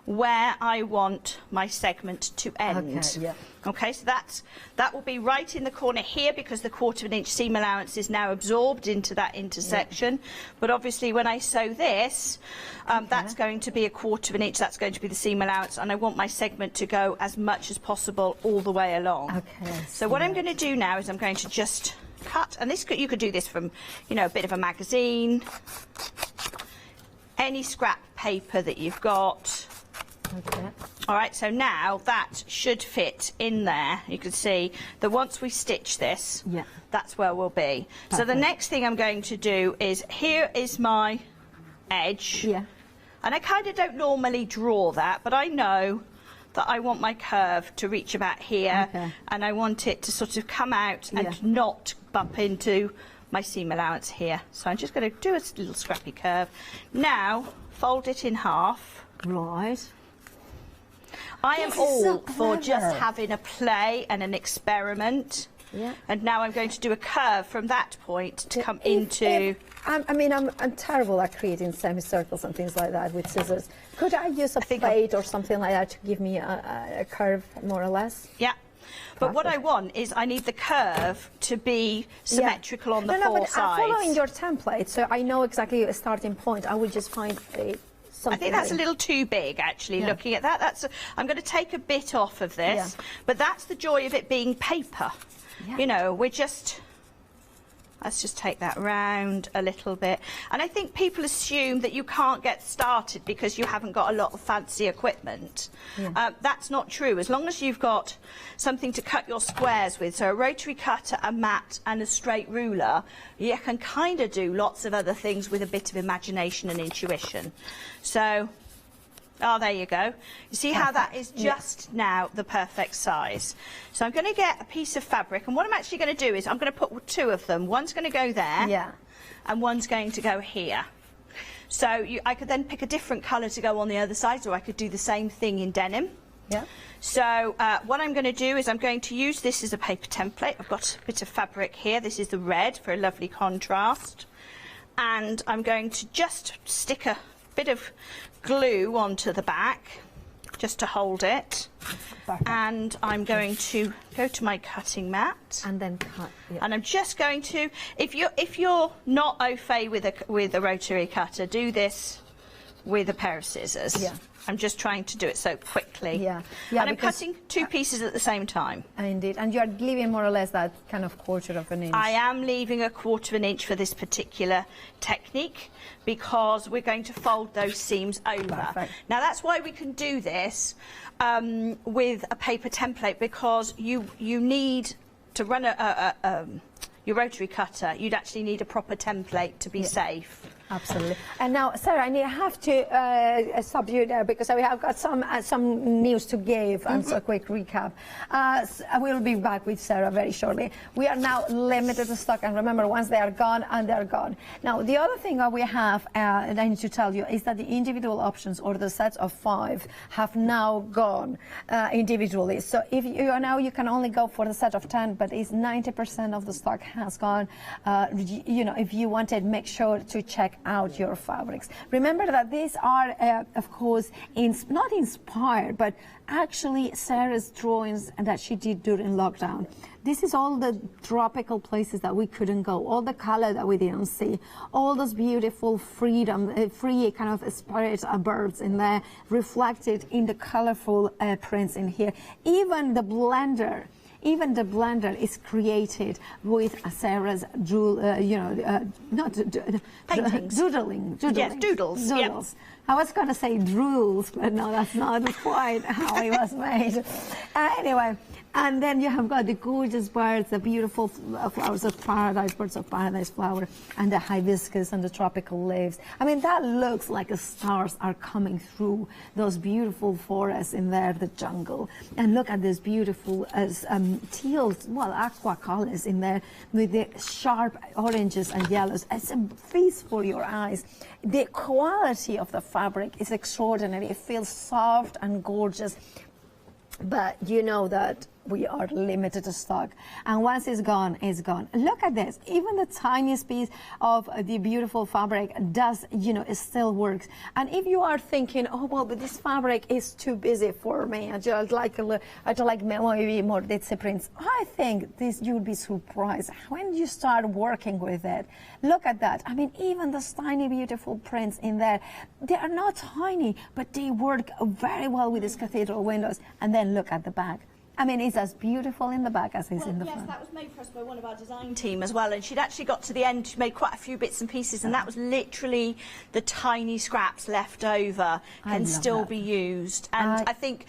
where I want my segment to end. Okay, so that will be right in the corner here, because the 1/4 inch seam allowance is now absorbed into that intersection. But obviously when I sew this, that's going to be a 1/4 inch, that's going to be the seam allowance, and I want my segment to go as much as possible all the way along. Okay. So what I'm going to do now is I'm going to just cut, and this you could do this from, you know, a bit of a magazine, any scrap paper that you've got. Okay. All right, so now that should fit in there. You can see that once we stitch this, that's where we'll be. Perfect. So the next thing I'm going to do is, here is my edge. And I kind of don't normally draw that, but I know that I want my curve to reach about here, and I want it to sort of come out and not bump into my seam allowance here. So I'm just going to do a little scrappy curve. Now, fold it in half. Right. I am all for just having a play and an experiment. Yeah. And now I'm going to do a curve from that point to come into... I mean, I'm terrible at creating semicircles and things like that with scissors. Could I use a plate or something like that to give me a curve, more or less? Yeah. But what I want is I need the curve to be symmetrical on the four sides. I'm following your template, so I know exactly a starting point. I would just find a... I think that's a little too big, actually, looking at that. I'm going to take a bit off of this, but that's the joy of it being paper. Yeah. You know, let's just take that round a little bit. And I think people assume that you can't get started because you haven't got a lot of fancy equipment. Yeah. That's not true. As long as you've got something to cut your squares with, so a rotary cutter, a mat and a straight ruler, you can kind of do lots of other things with a bit of imagination and intuition. So... oh, there you go. You see how that is just now the perfect size. So I'm going to get a piece of fabric, and what I'm actually going to do is I'm going to put two of them. One's going to go there, and one's going to go here. So I could then pick a different colour to go on the other side, or I could do the same thing in denim. Yeah. So what I'm going to do is I'm going to use this as a paper template. I've got a bit of fabric here. This is the red for a lovely contrast. And I'm going to just stick a bit of glue onto the back just to hold it. Perfect. And I'm going to go to my cutting mat and then cut. Yeah. And I'm just going to, if you're not au fait with a rotary cutter, do this with a pair of scissors. Yeah. I'm just trying to do it so quickly. Yeah. And I'm cutting two pieces at the same time. Indeed. And you're leaving more or less that kind of 1/4 of an inch. I am leaving a 1/4 of an inch for this particular technique because we're going to fold those seams over. Perfect. Now that's why we can do this with a paper template, because you need to run your rotary cutter, you'd actually need a proper template to be safe. Absolutely. And now, Sarah, I have to stop you there because we have got some news to give and so a quick recap. We'll be back with Sarah very shortly. We are now limited to stock, and remember, once they are gone, and they're gone. Now, the other thing that we have, and I need to tell you, is that the individual options or the sets of 5 have now gone individually. So if you are now, you can only go for the set of 10, but it's 90% of the stock has gone. You know, if you wanted, make sure to check out your fabrics. Remember that these are, of course, not inspired, but actually Sarah's drawings that she did during lockdown. This is all the tropical places that we couldn't go, all the color that we didn't see, all those beautiful free kind of spirit birds in there, reflected in the colorful prints in here. Even the blender is created with Sarah's paintings. Doodling. Yes, doodles. Yep. I was going to say drools, but no, that's not quite how it was made. Anyway, and then you have got the gorgeous birds, the beautiful flowers of paradise, birds of paradise flower, and the hibiscus and the tropical leaves. I mean, that looks like the stars are coming through those beautiful forests in there, the jungle. And look at this beautiful teals, well, aqua colors in there with the sharp oranges and yellows. It's a feast for your eyes. The quality of the fabric is extraordinary. It feels soft and gorgeous. But you know that we are limited to stock, and once it's gone, it's gone. Look at this. Even the tiniest piece of the beautiful fabric does, it still works. And if you are thinking, oh well, but this fabric is too busy for me, I just like maybe more ditzy prints, I think this, you'll be surprised when you start working with it. Look at that. I mean, even those tiny beautiful prints in there, they are not tiny, but they work very well with these cathedral windows. And then look at the back. I mean, it's as beautiful in the back as it's in the front. Yes, that was made for us by one of our design team as well, and she'd actually got to the end, she made quite a few bits and pieces, and that was literally the tiny scraps left over can still be used. And I think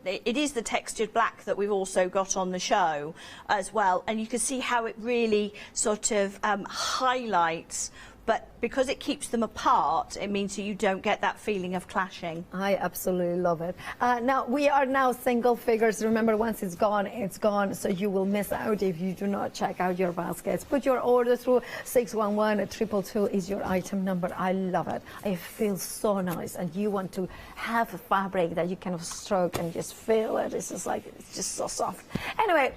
it is the textured black that we've also got on the show as well, and you can see how it really sort of highlights but because it keeps them apart, it means that you don't get that feeling of clashing. I absolutely love it. Now, we are now single figures. Remember, once it's gone, so you will miss out if you do not check out your baskets. Put your order through 611 222 is your item number. I love it. It feels so nice, and you want to have a fabric that you kind of stroke and just feel it. It's just like, it's just so soft. Anyway,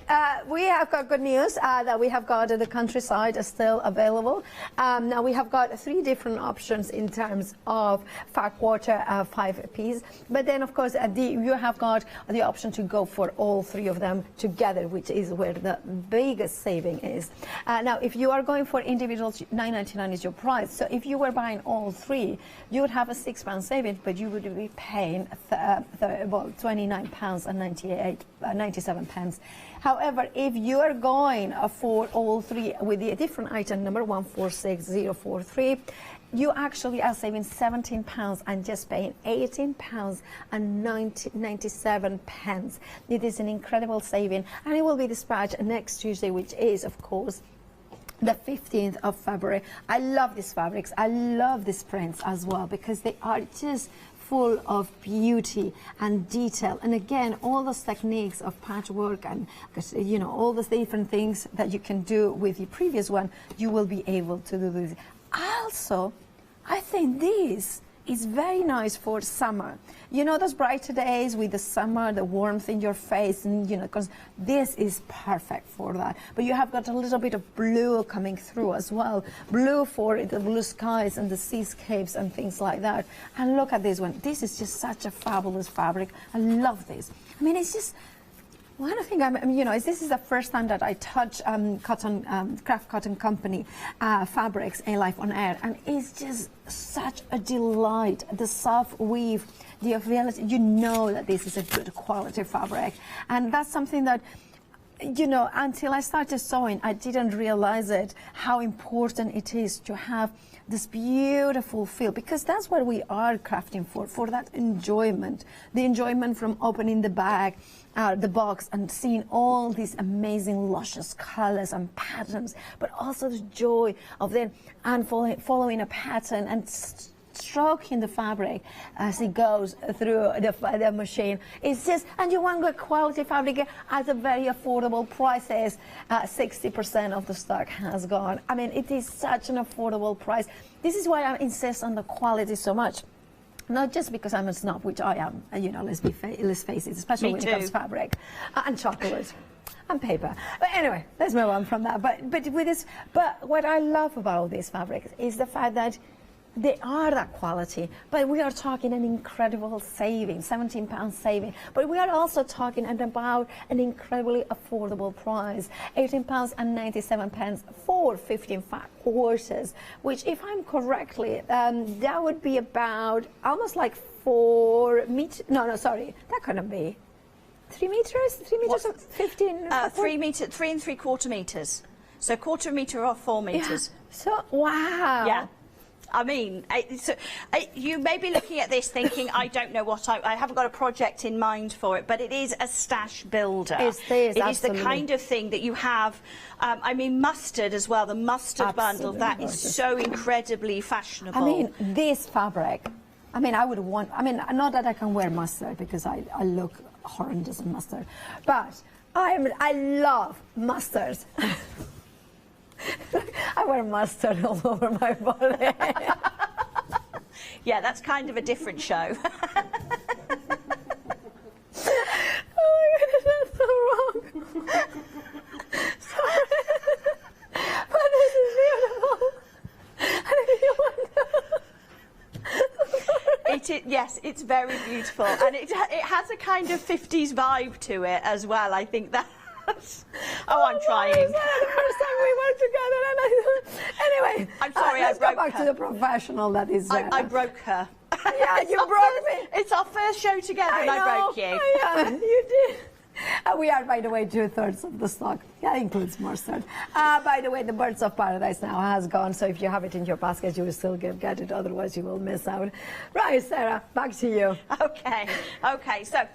we have got good news that we have got the countryside is still available. Now we have got 3 different options in terms of far quarter 5-piece, but then of course you have got the option to go for all 3 of them together, which is where the biggest saving is. Now if you are going for individuals, £9.99 is your price. So if you were buying all 3, you would have a £6 saving, but you would be paying £29.97. However, if you are going for all 3 with the different item number 146043, you actually are saving £17 and just paying £18.97. It is an incredible saving, and it will be dispatched next Tuesday, which is, of course, the 15th of February. I love these fabrics. I love these prints as well, because they are just full of beauty and detail, and again, all those techniques of patchwork and, you know, all those different things that you can do with the previous one, you will be able to do this. Also, I think this is very nice for summer. You know, those brighter days with the summer, the warmth in your face, and you know, because this is perfect for that. But you have got a little bit of blue coming through as well. Blue for the blue skies and the seascapes and things like that. And look at this one. This is just such a fabulous fabric. I love this. I mean, it's just one thing, you know, this is the first time that I touch Craft Cotton Company fabrics in live on air, and it's just such a delight. The soft weave, the ability, you know that this is a good quality fabric, and that's something that, you know, until I started sewing, I didn't realize it, how important it is to have this beautiful feel, because that's what we are crafting for that enjoyment, the enjoyment from opening the bag, the box, and seeing all these amazing luscious colors and patterns, but also the joy of then following a pattern and stroking the fabric as it goes through the machine. It's just, and you want good quality fabric at a very affordable prices. 60% of the stock has gone. I mean, it is such an affordable price. This is why I insist on the quality so much. Not just because I'm a snob, which I am, you know, let's face it, especially when it comes to fabric and chocolate and paper. But anyway, let's move on from that. But with this, but what I love about these fabrics is the fact that they are that quality, but we are talking an incredible saving, £17 saving. But we are also talking about an incredibly affordable price, £18.97 for 15 fat quarters, which, if I'm correctly, that would be about almost like 4 meters. No, sorry, that couldn't be 3 meters. 3 meters, 15. 3 meters, 3 3/4 meters. So quarter meter or 4 meters. Yeah. So wow. Yeah. I mean, you may be looking at this thinking, I don't know what I haven't got a project in mind for it, but it is a stash builder. It is the kind of thing that you have. I mean, mustard as well, the mustard bundle, that is so incredibly fashionable. I mean, this fabric, I mean, I would want, I mean, not that I can wear mustard because I look horrendous in mustard, but I love mustards. I wear mustard all over my body. Yeah, that's kind of a different show. Oh my goodness, that's so wrong. Sorry. But this is beautiful. And if you want yes, it's very beautiful. And it has a kind of 50s vibe to it as well. I think that. I'm trying. The first time we worked together, and anyway, I'm sorry, let's I broke go back her. to the professional that is. I broke her. Yeah, you broke me. It's our first show together, and I broke you. Yeah, you did. We are, by the way, 2/3 of the stock. That includes mustard. By the way, the Birds of Paradise now has gone, so if you have it in your basket, you will still get it, otherwise you will miss out. Right, Sarah, back to you. Okay, so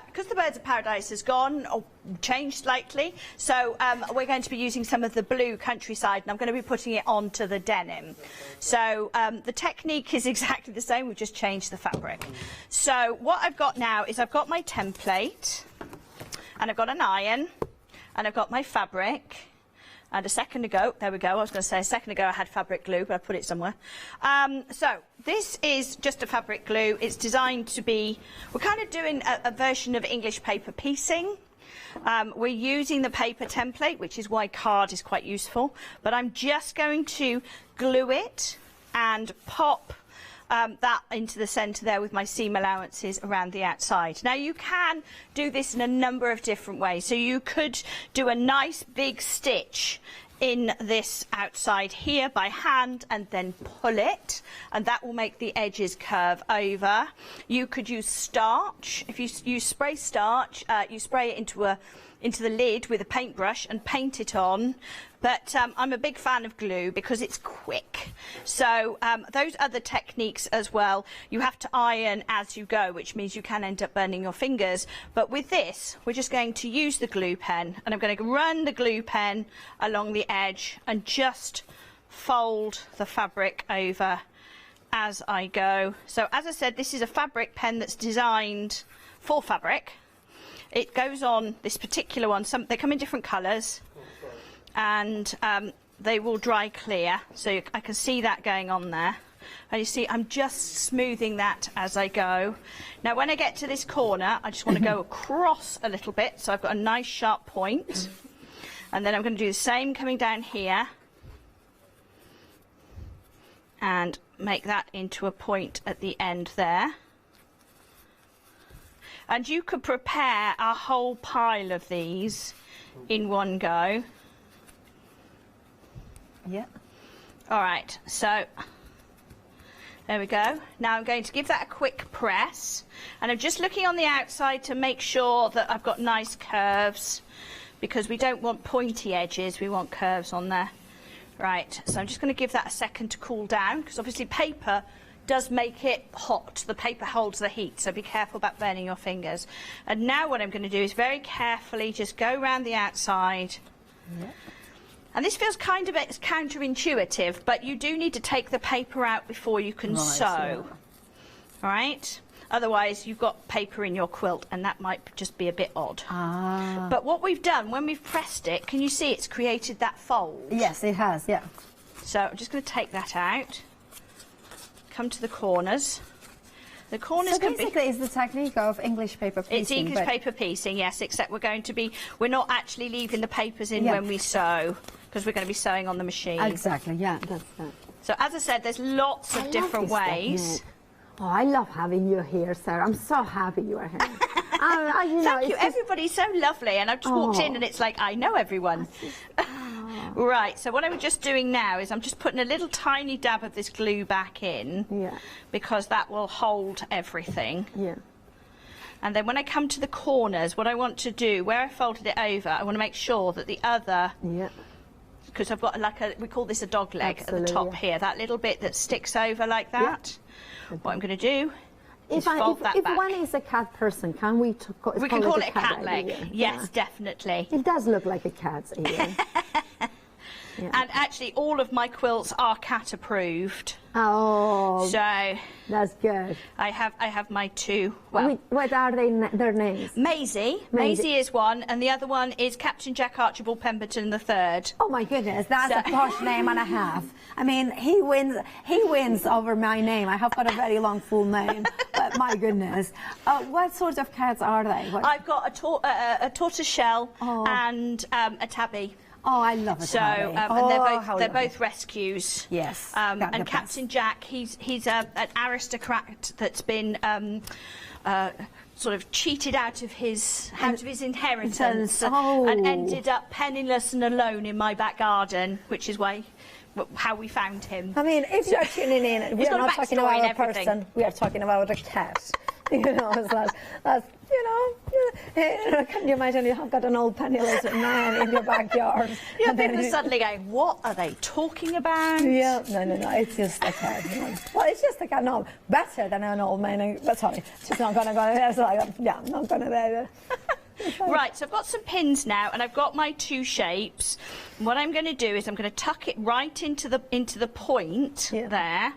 because the Birds of Paradise has gone, or changed slightly, so we're going to be using some of the blue Countryside, and I'm going to be putting it onto the denim. So the technique is exactly the same, we've just changed the fabric. So what I've got now is I've got my template, and I've got an iron, and I've got my fabric, and a second ago, there we go, I was going to say a second ago I had fabric glue, but I put it somewhere. So this is just a fabric glue. It's designed to be, we're kind of doing a version of English paper piecing. We're using the paper template, which is why card is quite useful, but I'm just going to glue it and pop that into the centre there with my seam allowances around the outside. Now you can do this in a number of different ways. So you could do a nice big stitch in this outside here by hand and then pull it, and that will make the edges curve over. You could use starch. If you use spray starch, you spray it into the lid with a paintbrush and paint it on. But I'm a big fan of glue because it's quick. So those other techniques as well, you have to iron as you go, which means you can end up burning your fingers. But with this, we're just going to use the glue pen, and I'm going to run the glue pen along the edge and just fold the fabric over as I go. So as I said, this is a fabric pen that's designed for fabric. It goes on this particular one. They come in different colours, and they will dry clear, so I can see that going on there. And you see I'm just smoothing that as I go. Now when I get to this corner, I just want to go across a little bit, so I've got a nice sharp point, and then I'm going to do the same coming down here and make that into a point at the end there. And you could prepare a whole pile of these in one go. Yeah. All right, so there we go. Now I'm going to give that a quick press, and I'm just looking on the outside to make sure that I've got nice curves, because we don't want pointy edges, we want curves on there. Right, so I'm just going to give that a second to cool down, because obviously paper does make it hot. The paper holds the heat, so be careful about burning your fingers. And now what I'm going to do is very carefully just go around the outside. Yeah. And this feels kind of counterintuitive, but you do need to take the paper out before you can sew. Yeah. All right? Otherwise, you've got paper in your quilt, and that might just be a bit odd. Ah. But what we've done, when we've pressed it, can you see it's created that fold? Yes, it has, yeah. So I'm just going to take that out. Come to the corners. The corners so basically it's the technique of English paper piecing. It's English paper piecing, yes, except we're not actually leaving the papers in when we sew, because we're going to be sewing on the machine. Exactly, yeah, that's that. So as I said, there's lots of different ways. Oh, I love having you here, Sarah. I'm so happy you are here. Thank you. Everybody's so lovely, and I've just walked in and it's like, I know everyone. Right, so what I'm just doing now is I'm just putting a little tiny dab of this glue back in, because that will hold everything. Yeah. And then when I come to the corners, what I want to do, where I folded it over, I want to make sure that the other, because I've got we call this a dog leg at the top here, that little bit that sticks over like that. What I'm going to do is fold that back. If one is a cat person, can we call it a cat leg? Yes, definitely. It does look like a cat's ear. And actually, all of my quilts are cat approved. Oh, so that's good. I have my two. Well, what are their names? Maisie is one, and the other one is Captain Jack Archibald Pemberton III. Oh my goodness, that's a posh name and a half. I mean, he wins over my name. I have got a very long full name, but my goodness, what sort of cats are they? I've got a tortoiseshell and a tabby. Oh, I love it. So, and they're both rescues. Yes. And Captain Jack, he's an aristocrat that's been sort of cheated out of his inheritance and ended up penniless and alone in my back garden, which is how we found him. I mean, if you're tuning in, we are not talking about a person, we are talking about a cat. You know, it's like, that's, you know, can you imagine you have got an old penniless man in your backyard? Yeah, and people are suddenly going, what are they talking about? Yeah, no, it's just like well, it's just like no, better than an old man. But sorry, she's not gonna go. It's like, yeah, I'm not gonna there. Right, so I've got some pins now, and I've got my 2 shapes. And what I'm going to do is I'm going to tuck it right into the point there,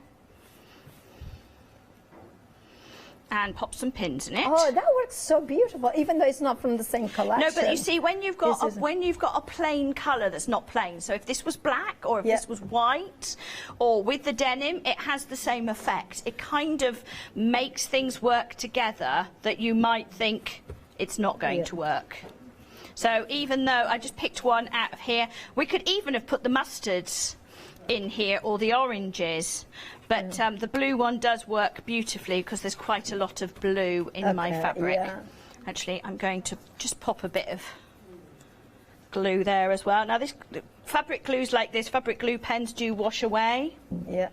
and pop some pins in it. Oh, that works so beautiful, even though it's not from the same collection. No, but you see, when you've got a plain colour that's not plain, so if this was black or if this was white, or with the denim, it has the same effect. It kind of makes things work together that you might think it's not going to work. So even though I just picked one out of here, we could even have put the mustards in here or the oranges, but the blue one does work beautifully because there's quite a lot of blue in my fabric. Actually, I'm going to just pop a bit of glue there as well. Now, this fabric glues like this, fabric glue pens do wash away. Yeah.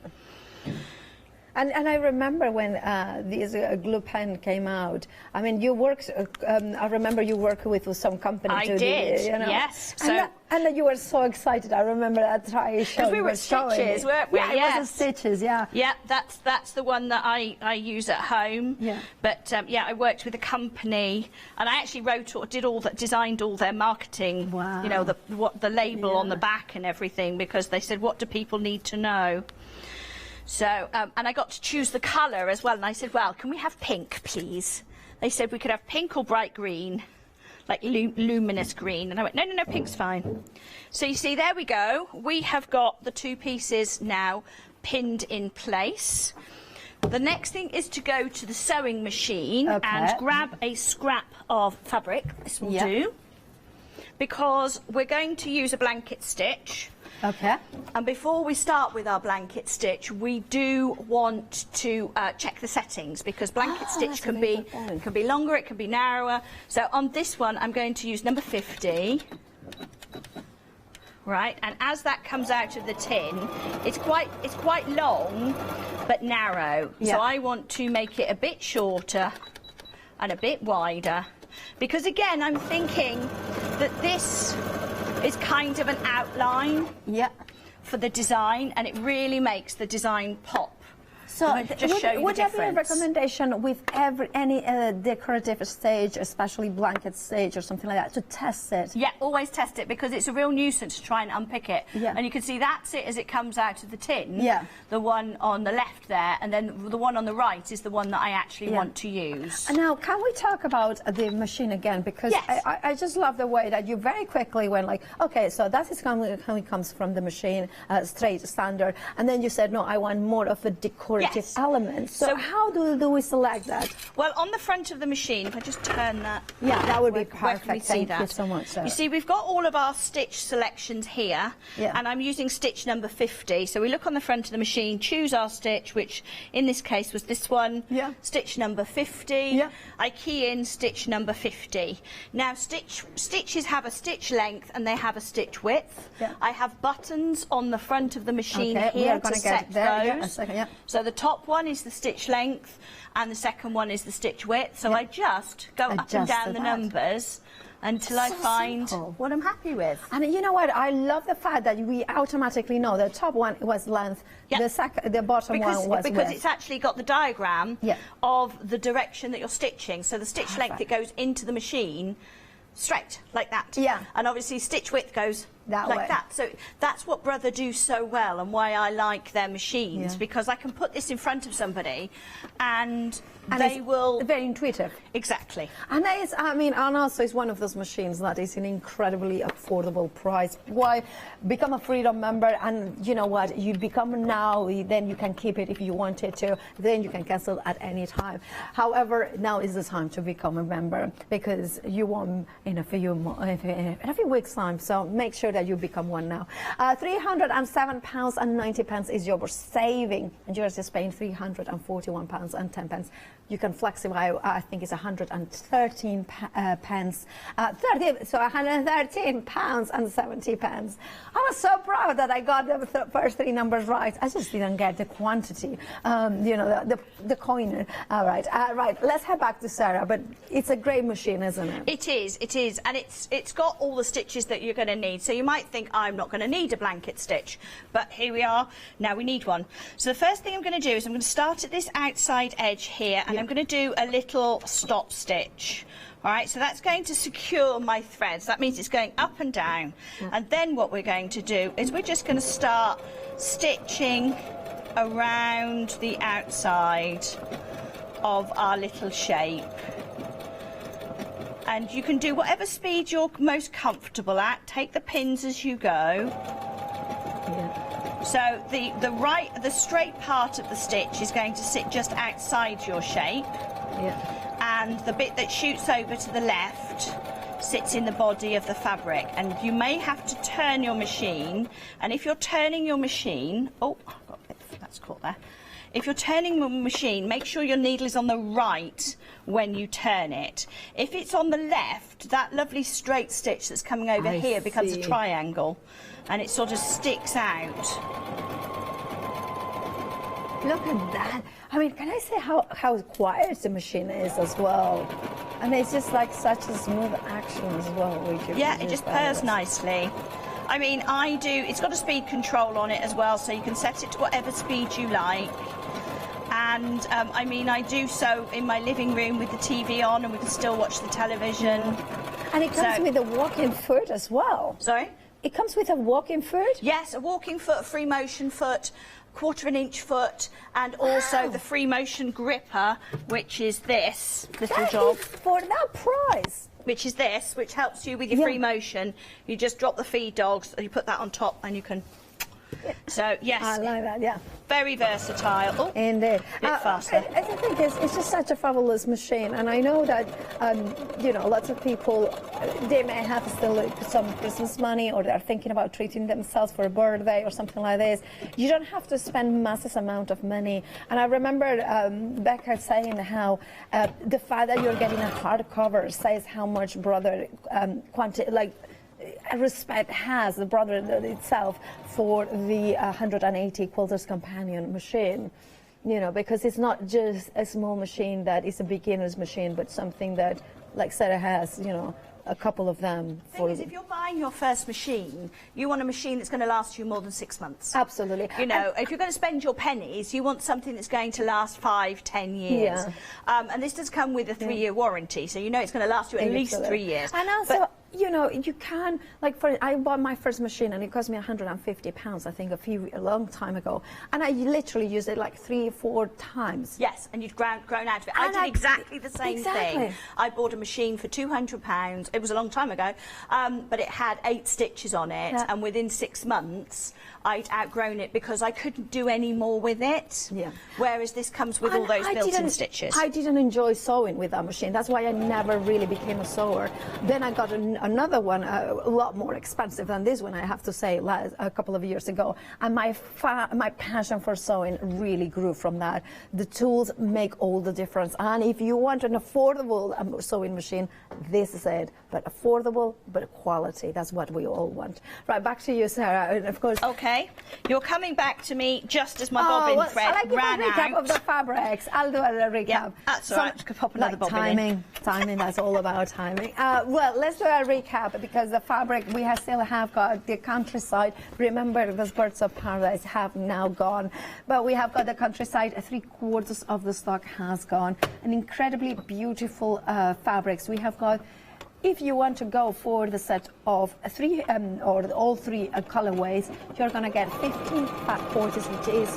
And I remember when this glue pen came out. I mean, you worked. I remember you worked with some company. I did. You know? Yes. And you were so excited. I remember that try show. Because we were stitches, weren't we? Yeah, it was a stitches. Yeah. Yeah, that's the one that I use at home. Yeah. But yeah, I worked with a company, and I actually designed all their marketing. Wow. You know, the label on the back and everything, because they said, what do people need to know? So, and I got to choose the colour as well, and I said, well, can we have pink, please? They said we could have pink or bright green, like luminous green. And I went, no, pink's fine. So you see, there we go. We have got the 2 pieces now pinned in place. The next thing is to go to the sewing machine and grab a scrap of fabric. This will do. Because we're going to use a blanket stitch. Okay. And before we start with our blanket stitch, we do want to check the settings, because blanket stitch can be longer, it can be narrower. So on this one, I'm going to use number 50. Right, and as that comes out of the tin, it's quite long, but narrow. Yeah. So I want to make it a bit shorter and a bit wider, because again, I'm thinking that this is kind of an outline for the design, and it really makes the design pop. So would there be a recommendation with any decorative stage, especially blanket stage or something like that, to test it? Yeah, always test it, because it's a real nuisance to try and unpick it. Yeah. And you can see that's it as it comes out of the tin. Yeah. The one on the left there, and then the one on the right is the one that I actually want to use. And now, can we talk about the machine again? Because I just love the way that you very quickly went like, okay, so that is coming comes from the machine, straight, standard. And then you said, no, I want more of a decorative elements. So how do we select that? Well, on the front of the machine, if I just turn that. Yeah, that would be perfect. Where can we see Thank you so much. You see, we've got all of our stitch selections here, and I'm using stitch number 50. So we look on the front of the machine, choose our stitch, which in this case was this one. Yeah. Stitch number 50. Yeah. I key in stitch number 50. Now, stitches have a stitch length and they have a stitch width. Yeah. I have buttons on the front of the machine we here are to gonna set get there. those. Yeah, a second, So the top one is the stitch length, and the second one is the stitch width. So I just go up and down the numbers until I find what I'm happy with. And you know what? I love the fact that we automatically know the top one was length, the bottom one was because width. it's actually got the diagram of the direction that you're stitching. So the stitch length that goes into the machine, straight like that. Yeah. And obviously stitch width goes that like way. that. So that's what Brother do so well, and why I like their machines, because I can put this in front of somebody and they will... very intuitive. Exactly. And it's, I mean, and also it's one of those machines that is an incredibly affordable price. Why become a Freedom member, and you know what, you become now, then you can keep it if you wanted to, then you can cancel at any time. However, now is the time to become a member, because you won't in a few weeks time, so make sure that you become one now. £307.90 is your saving, and you're just paying £341.10. You can flexify, I think it's 113 pence, 113 pounds and 70 pence. I was so proud that I got the first three numbers right. I just didn't get the quantity, you know, the coin. All right, right. Let's head back to Sarah. But it's a great machine, isn't it? It is, and it's got all the stitches that you're going to need. So you might think I'm not going to need a blanket stitch, but here we are. Now we need one. So the first thing I'm going to do is I'm going to start at this outside edge here, and I'm going to do a little stop stitch. All right, so that's going to secure my threads. That means it's going up and down. And then what we're going to do is we're just going to start stitching around the outside of our little shape. And you can do whatever speed you're most comfortable at. Take the pins as you go. So the straight part of the stitch is going to sit just outside your shape. And the bit that shoots over to the left sits in the body of the fabric. And you may have to turn your machine. And if you're turning your machine, oh, I've got a bit, that's caught there. If you're turning your machine, make sure your needle is on the right when you turn it. If it's on the left, that lovely straight stitch that's coming over here becomes a triangle, and it sort of sticks out. Look at that. I mean, can I say how quiet the machine is as well? I mean, it's just like such a smooth action as well. Yeah, it just purrs nicely. I mean, it's got a speed control on it as well, so you can set it to whatever speed you like. And I mean, I do so in my living room with the TV on, and we can still watch the television. And it comes with a walk-in foot as well. Sorry? It comes with a walk-in foot? Yes, a walking foot, free motion foot, 1/4 inch foot, and also the free motion gripper, which is this little job. For that price? Which is this, which helps you with your free motion. You just drop the feed dogs, you put that on top, and you can... So, yes. I like that, yeah. Very versatile. Oh, indeed. A bit faster. I think it's just such a fabulous machine, and I know that, you know, lots of people, they may have still some Christmas money, or they're thinking about treating themselves for a birthday or something like this. You don't have to spend massive amount of money. And I remember Becca saying how the fact that you're getting a hardcover says how much respect has the brother itself for the 180 Quilters Companion machine, you know, because it's not just a small machine that is a beginner's machine, but something that, like Sarah has, you know, a couple of them. The thing is, if you're buying your first machine, you want a machine that's going to last you more than 6 months. Absolutely. You know, if you're going to spend your pennies, you want something that's going to last 5, 10 years. And this does come with a 3-year warranty, so you know it's going to last you at least 3 years. And also, you know, you can, like, I bought my first machine and it cost me £150, I think, a long time ago. And I literally used it like 3 or 4 times. Yes, and you'd grown out of it. I did exactly the same thing. I bought a machine for £200. It was a long time ago, but it had 8 stitches on it, and within 6 months, I'd outgrown it because I couldn't do any more with it. Whereas this comes with all those built-in stitches. I didn't enjoy sewing with that machine. That's why I never really became a sewer. Then I got another one, a lot more expensive than this one, I have to say, a couple of years ago. And my passion for sewing really grew from that. The tools make all the difference. And if you want an affordable sewing machine, this is it. But affordable, but quality. That's what we all want. Right, back to you, Sarah. And of course. Okay, you're coming back to me just as my bobbin thread ran out. Recap of the fabrics. I'll do a recap. Yeah, that's all right. Could pop another bobbin in. Timing. That's all about timing. Well, let's do a recap because the fabric we still have got the countryside. Remember, those birds of paradise have now gone, but we have got the countryside. 3/4 of the stock has gone. An incredibly beautiful fabrics. We have got. If you want to go for the set of 3 or all 3 colorways, you're going to get 15 quarters, which is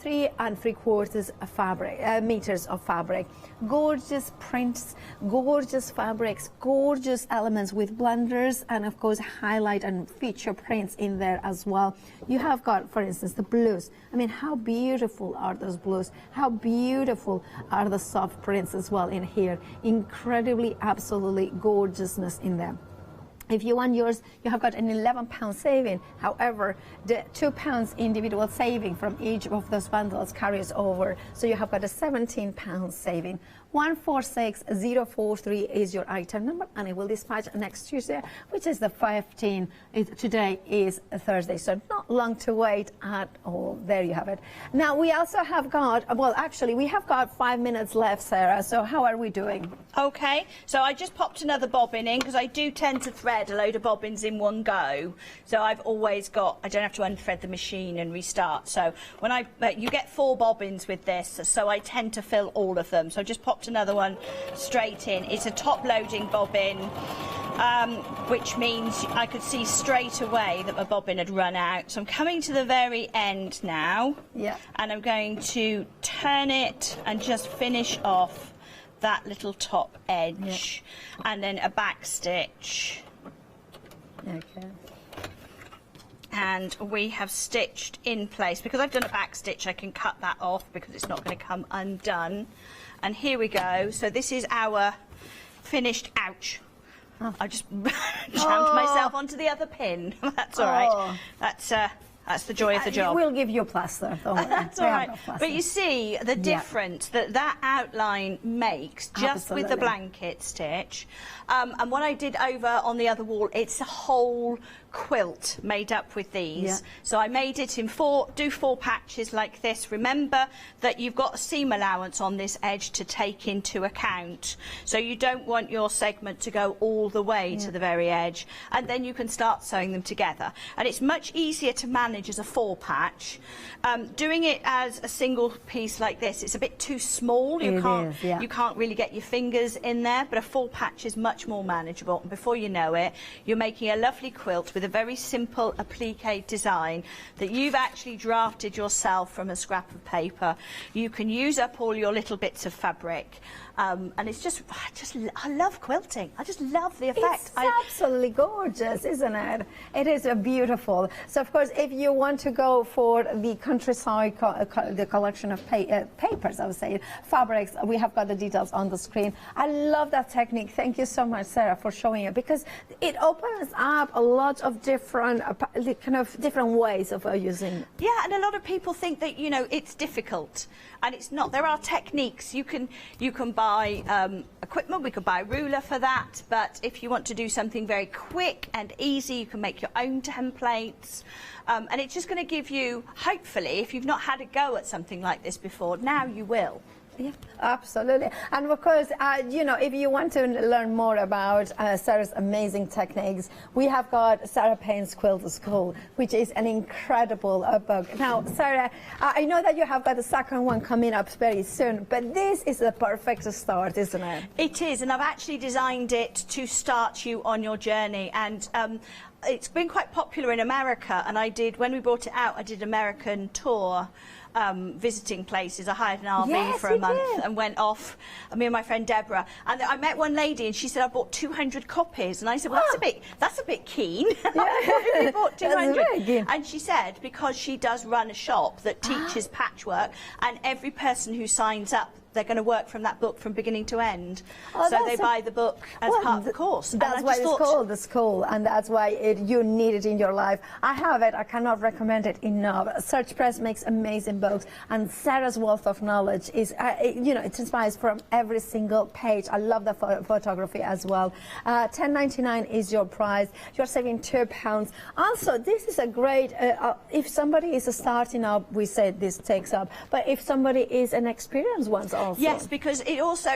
3 3/4 meters of fabric. Gorgeous prints, gorgeous fabrics, gorgeous elements with blenders, and of course highlight and feature prints in there as well. You have got, for instance, the blues. I mean, how beautiful are those blues? How beautiful are the soft prints as well in here? Incredibly, absolutely gorgeousness in them. If you want yours, you have got an £11 saving. However, the £2 individual saving from each of those bundles carries over. So you have got a £17 saving. 146043 is your item number, and it will dispatch next Tuesday, which is the 15th. Today is Thursday, so not long to wait at all. There you have it. Now, we also have got, well, actually, we have got 5 minutes left, Sarah, so how are we doing? Okay, so I just popped another bobbin in, because I do tend to thread a load of bobbins in one go. So I've always got, I don't have to unthread the machine and restart. So when you get 4 bobbins with this, so I tend to fill all of them. So I just popped another one straight in. It's a top loading bobbin, which means I could see straight away that my bobbin had run out. So I'm coming to the very end now, and I'm going to turn it and just finish off that little top edge, and then a back stitch. Okay. And we have stitched in place. Because I've done a back stitch, I can cut that off because it's not going to come undone. And here we go. So this is our finished, ouch. I just jammed myself onto the other pin. That's all right. That's the joy of the job. We'll give you a plaster. Don't worry. That's all right. But you see the difference that outline makes just with the blanket stitch. And what I did over on the other wall, it's a whole quilt made up with these. So I made it in 4 patches like this. Remember that you've got a seam allowance on this edge to take into account. So you don't want your segment to go all the way to the very edge, and then you can start sewing them together. And it's much easier to manage as a 4 patch. Doing it as a single piece like this, it's a bit too small. You can't really get your fingers in there, but a 4 patch is much more manageable. And before you know it, you're making a lovely quilt with a very simple applique design that you've actually drafted yourself from a scrap of paper. You can use up all your little bits of fabric. And it's just, I love quilting. I just love the effect. It's absolutely gorgeous, isn't it? It is beautiful. So, of course, if you want to go for the countryside, the collection of papers, I would say, fabrics, we have got the details on the screen. I love that technique. Thank you so much, Sarah, for showing it, because it opens up a lot of different, different ways of using. Yeah, and a lot of people think that, you know, it's difficult. And it's not. There are techniques. You can buy equipment. We could buy a ruler for that. But if you want to do something very quick and easy, you can make your own templates. And it's just going to give you, hopefully, if you've not had a go at something like this before, now you will. Yeah, absolutely. And of course, you know, if you want to learn more about Sarah's amazing techniques, we have got Sarah Payne's Quilt School, which is an incredible book. Now, Sarah, I know that you have got the second one coming up very soon, but this is the perfect start, isn't it? It is, and I've actually designed it to start you on your journey. And it's been quite popular in America, and when we brought it out, I did an American tour. Visiting places. I hired an RV for a month and went off, me and my friend Deborah, and I met one lady and she said I bought 200 copies, and I said, well, that's a bit keen. I bought 200. And she said because she does run a shop that teaches patchwork, and every person who signs up, they're going to work from that book from beginning to end. So they buy the book as part of the course. That's why it's called the school, and that's why you need it in your life. I have it. I cannot recommend it enough. Search Press makes amazing books, and Sarah's wealth of knowledge is, you know, it inspires from every single page. I love the photography as well. $10.99 is your price. You're saving £2. Also, this is a great, if somebody is starting up, we say this takes up, but if somebody is an experienced one, also. Yes, because it also,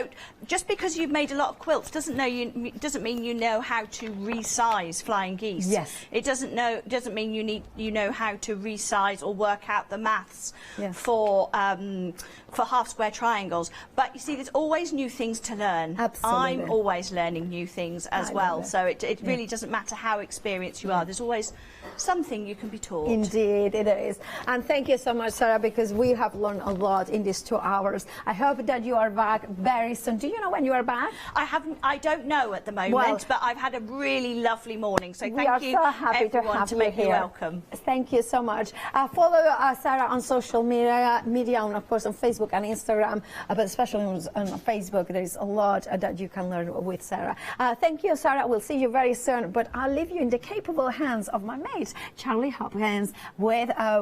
just because you've made a lot of quilts doesn't mean you know how to resize flying geese. Yes. It doesn't mean you know how to resize or work out the maths for half square triangles. But you see, there's always new things to learn. Absolutely. I'm always learning new things as well. So it really doesn't matter how experienced you are. There's always something you can be taught. Indeed, it is. And thank you so much, Sarah, because we have learned a lot in these 2 hours. I hope hope that you are back very soon. Do you know when you are back? I don't know at the moment, but I've had a really lovely morning. So thank you, so happy to have you make here. me welcome. Thank you so much. Follow Sarah on social media, and of course on Facebook and Instagram, but especially on Facebook, there is a lot that you can learn with Sarah. Thank you, Sarah. We'll see you very soon, but I'll leave you in the capable hands of my mate, Charlie Hopkins, with, I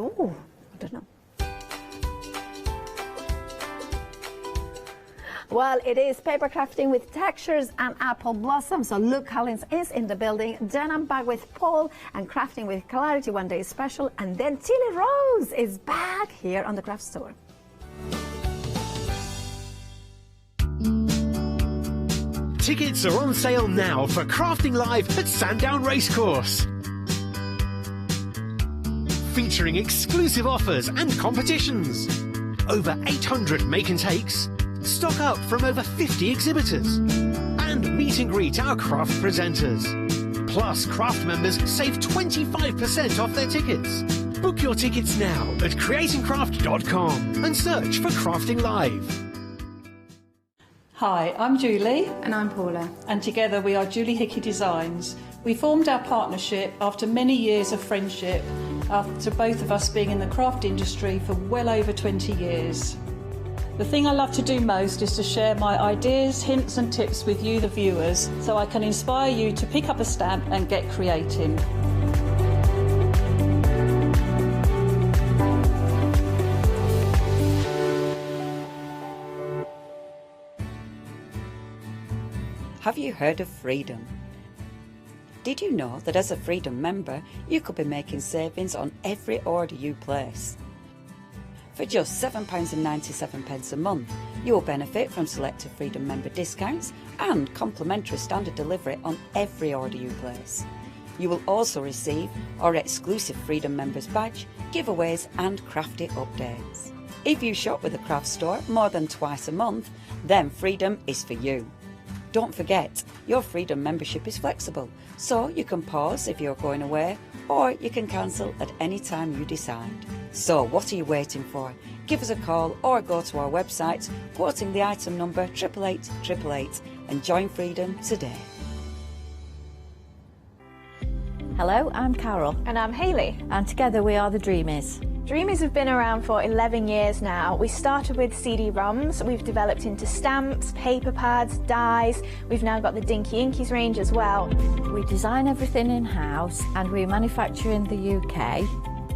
don't know. Well, it is paper crafting with textures and apple blossoms. So Luke Collins is in the building. Then I'm back with Paul and crafting with clarity. One day is special. And then Tilly Rose is back here on the craft store. Tickets are on sale now for Crafting Live at Sandown Racecourse. Featuring exclusive offers and competitions. Over 800 make and takes. Stock up from over 50 exhibitors. And meet and greet our craft presenters. Plus, craft members save 25% off their tickets. Book your tickets now at creatingcraft.com and search for Crafting Live. Hi, I'm Julie. And I'm Paula. And together we are Julie Hickey Designs. We formed our partnership after many years of friendship, after both of us being in the craft industry for well over 20 years. The thing I love to do most is to share my ideas, hints and tips with you, the viewers, so I can inspire you to pick up a stamp and get creating. Have you heard of Freedom? Did you know that as a Freedom member, you could be making savings on every order you place? For just £7.97 a month, you will benefit from selected Freedom member discounts and complimentary standard delivery on every order you place. You will also receive our exclusive Freedom members badge, giveaways and crafty updates. If you shop with the craft store more than twice a month, then Freedom is for you. Don't forget, your Freedom membership is flexible, so you can pause if you're going away, or you can cancel at any time you decide. So what are you waiting for? Give us a call or go to our website, quoting the item number 888 888 and join Freedom today. Hello, I'm Carol. And I'm Hayley. And together we are the Dreamies. Dreamies have been around for 11 years now. We started with CD-ROMs, we've developed into stamps, paper pads, dies. We've now got the Dinky Inkies range as well. We design everything in-house and we manufacture in the UK.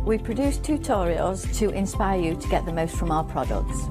We produce tutorials to inspire you to get the most from our products.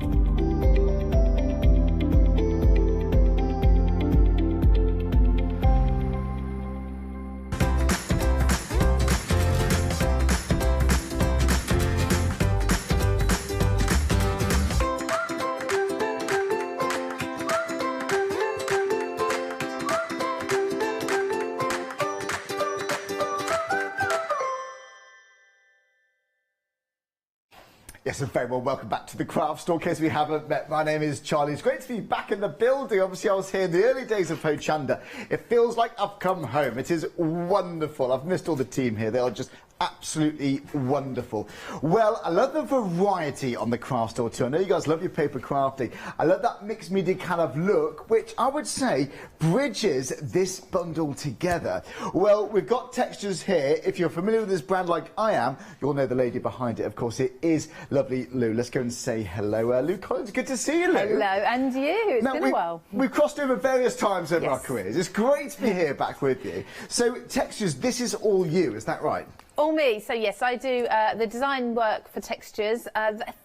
Yes, and very well, welcome back to the craft store. In case we haven't met, my name is Charlie. It's great to be back in the building. Obviously, I was here in the early days of Hochanda. It feels like I've come home. It is wonderful. I've missed all the team here. They are just absolutely wonderful. Well, I love the variety on the craft store too. I know you guys love your paper crafting. I love that mixed media kind of look, which I would say bridges this bundle together. Well, we've got textures here. If you're familiar with this brand like I am, you'll know the lady behind it. Of course, it is lovely Lou. Let's go and say hello. Lou Collins, good to see you, Lou. Hello, and you. It's been a while. We've crossed over various times over our careers. It's great to be here back with you. So, textures, this is all you, is that right? All me. So yes, I do the design work for textures.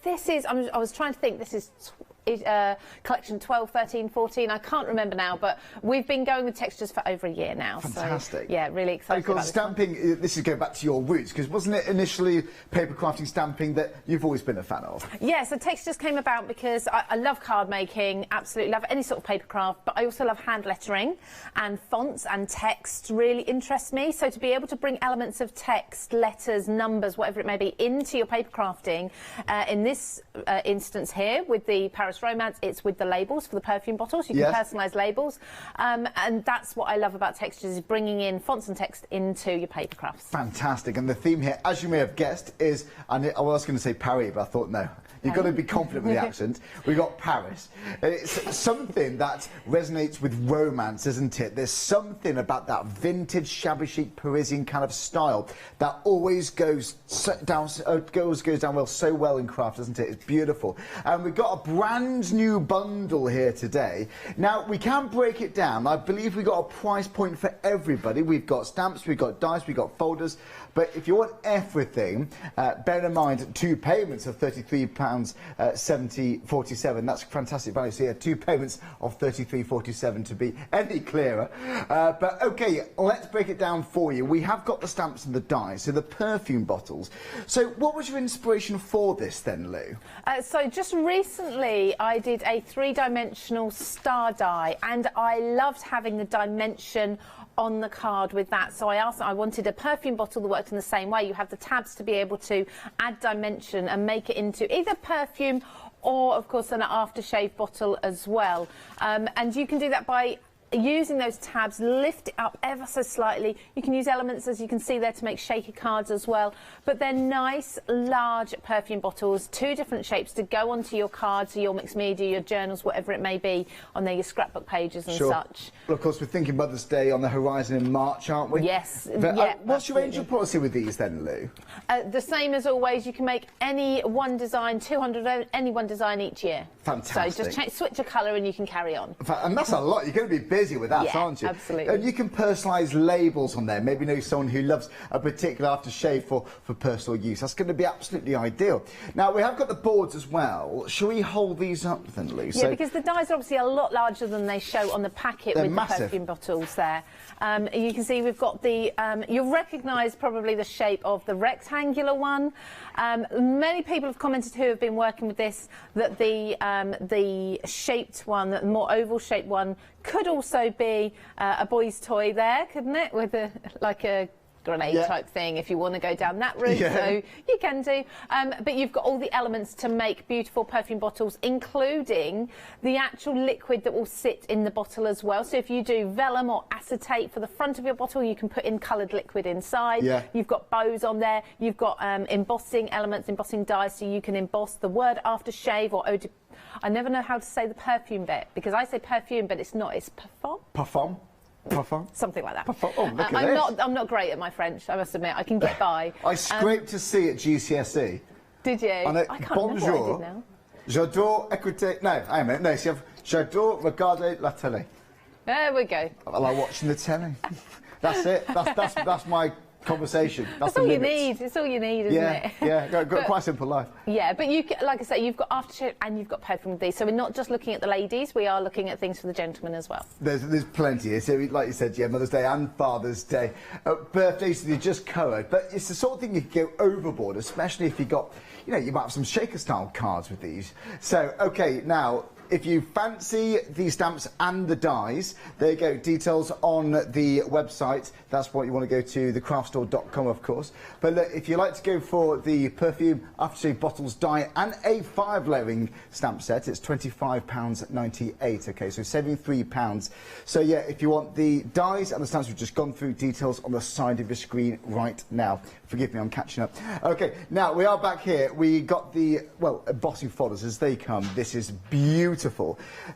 This is, I was trying to think, this is collection 12, 13, 14, I can't remember now, but we've been going with textures for over a year now. Fantastic. So, yeah, really excited about stamping, this is going back to your roots, because wasn't it initially paper crafting stamping that you've always been a fan of? Yeah, so textures came about because I love card making, absolutely love any sort of paper craft, but I also love hand lettering, and fonts and text really interest me. So to be able to bring elements of text, letters, numbers, whatever it may be, into your paper crafting, in this instance here with the Paris Romance, it's with the labels for the perfume bottles. You can personalise labels, and that's what I love about textures, is bringing in fonts and text into your paper crafts. Fantastic. And the theme here, as you may have guessed, is, I was going to say Paris, but I thought no, You've got to be confident with the accent. We've got Paris. It's something that resonates with romance, isn't it? There's something about that vintage, shabby chic Parisian kind of style that always goes down well, so well in craft, doesn't it? It's beautiful. And we've got a brand new bundle here today. Now, we can break it down. I believe we've got a price point for everybody. We've got stamps, we've got dies, we've got folders. But if you want everything, bear in mind 2 payments of £33.47. That's fantastic value. So yeah, 2 payments of £33.47 to be any clearer. But okay, let's break it down for you. We have got the stamps and the dies, so the perfume bottles. So what was your inspiration for this then, Lou? So just recently I did a 3-dimensional star die, and I loved having the dimension on the card with that. So I wanted a perfume bottle that worked in the same way. You have the tabs to be able to add dimension and make it into either perfume or, of course, an aftershave bottle as well. And you can do that by using those tabs, lift it up ever so slightly. You can use elements, as you can see there, to make shaker cards as well. But they're nice, large perfume bottles, 2 different shapes to go onto your cards, your mixed media, your journals, whatever it may be, on there, your scrapbook pages and such. Well, of course, we're thinking Mother's Day on the horizon in March, aren't we? Yes. But, yeah, what's your angel policy with these then, Lou? The same as always. You can make any one design, 200, any one design each year. Fantastic. So just switch a colour and you can carry on. And that's a lot. You're going to be busy with that, aren't you? Absolutely. And you can personalise labels on there. Maybe know someone who loves a particular aftershave for personal use. That's going to be absolutely ideal. Now, we have got the boards as well. Shall we hold these up then, Lou? Yeah, because the dies are obviously a lot larger than they show on the packet with massive. The perfume bottles there. You can see we've got the... you'll recognise probably the shape of the rectangular one. Many people have commented who have been working with this that the shaped one, the more oval shaped one, could also be a boy's toy there, couldn't it? With like a grenade type thing, if you want to go down that route. So you can do. But you've got all the elements to make beautiful perfume bottles, including the actual liquid that will sit in the bottle as well. So if you do vellum or acetate for the front of your bottle, you can put in coloured liquid inside. You've got bows on there. You've got embossing elements, embossing dies, so you can emboss the word aftershave or eau de... I never know how to say the perfume bit, because I say perfume, but it's not. It's parfum. Parfum. Parfum. Something like that. Parfum. Oh, look at this. I'm not great at my French, I must admit. I can get by. I scraped to C at GCSE. Did you? I can't remember what I did now. J'adore écouter... No, hang on a minute. No, so you have j'adore regarder la télé. There we go. I like watching the telly. That's it. That's my conversation. That's all you need. It's all you need, isn't it? Yeah, got quite a simple life. Yeah, but you, like I say, you've got aftershave and you've got perfume with these. So we're not just looking at the ladies, we are looking at things for the gentlemen as well. There's plenty here. So, like you said, Mother's Day and Father's Day. Birthdays, you just covered. But it's the sort of thing you can go overboard, especially if you got, you might have some shaker-style cards with these. So, OK, now... If you fancy the stamps and the dies, there you go, details on the website. That's what you want to go to, thecraftstore.com, of course. But look, if you like to go for the perfume, aftershave bottles, die, and a 5-layering stamp set, it's £25.98. OK, so saving £3. So, yeah, if you want the dies and the stamps, we've just gone through details on the side of your screen right now. Forgive me, I'm catching up. OK, now, we are back here. We got the, well, embossing folders as they come. This is beautiful.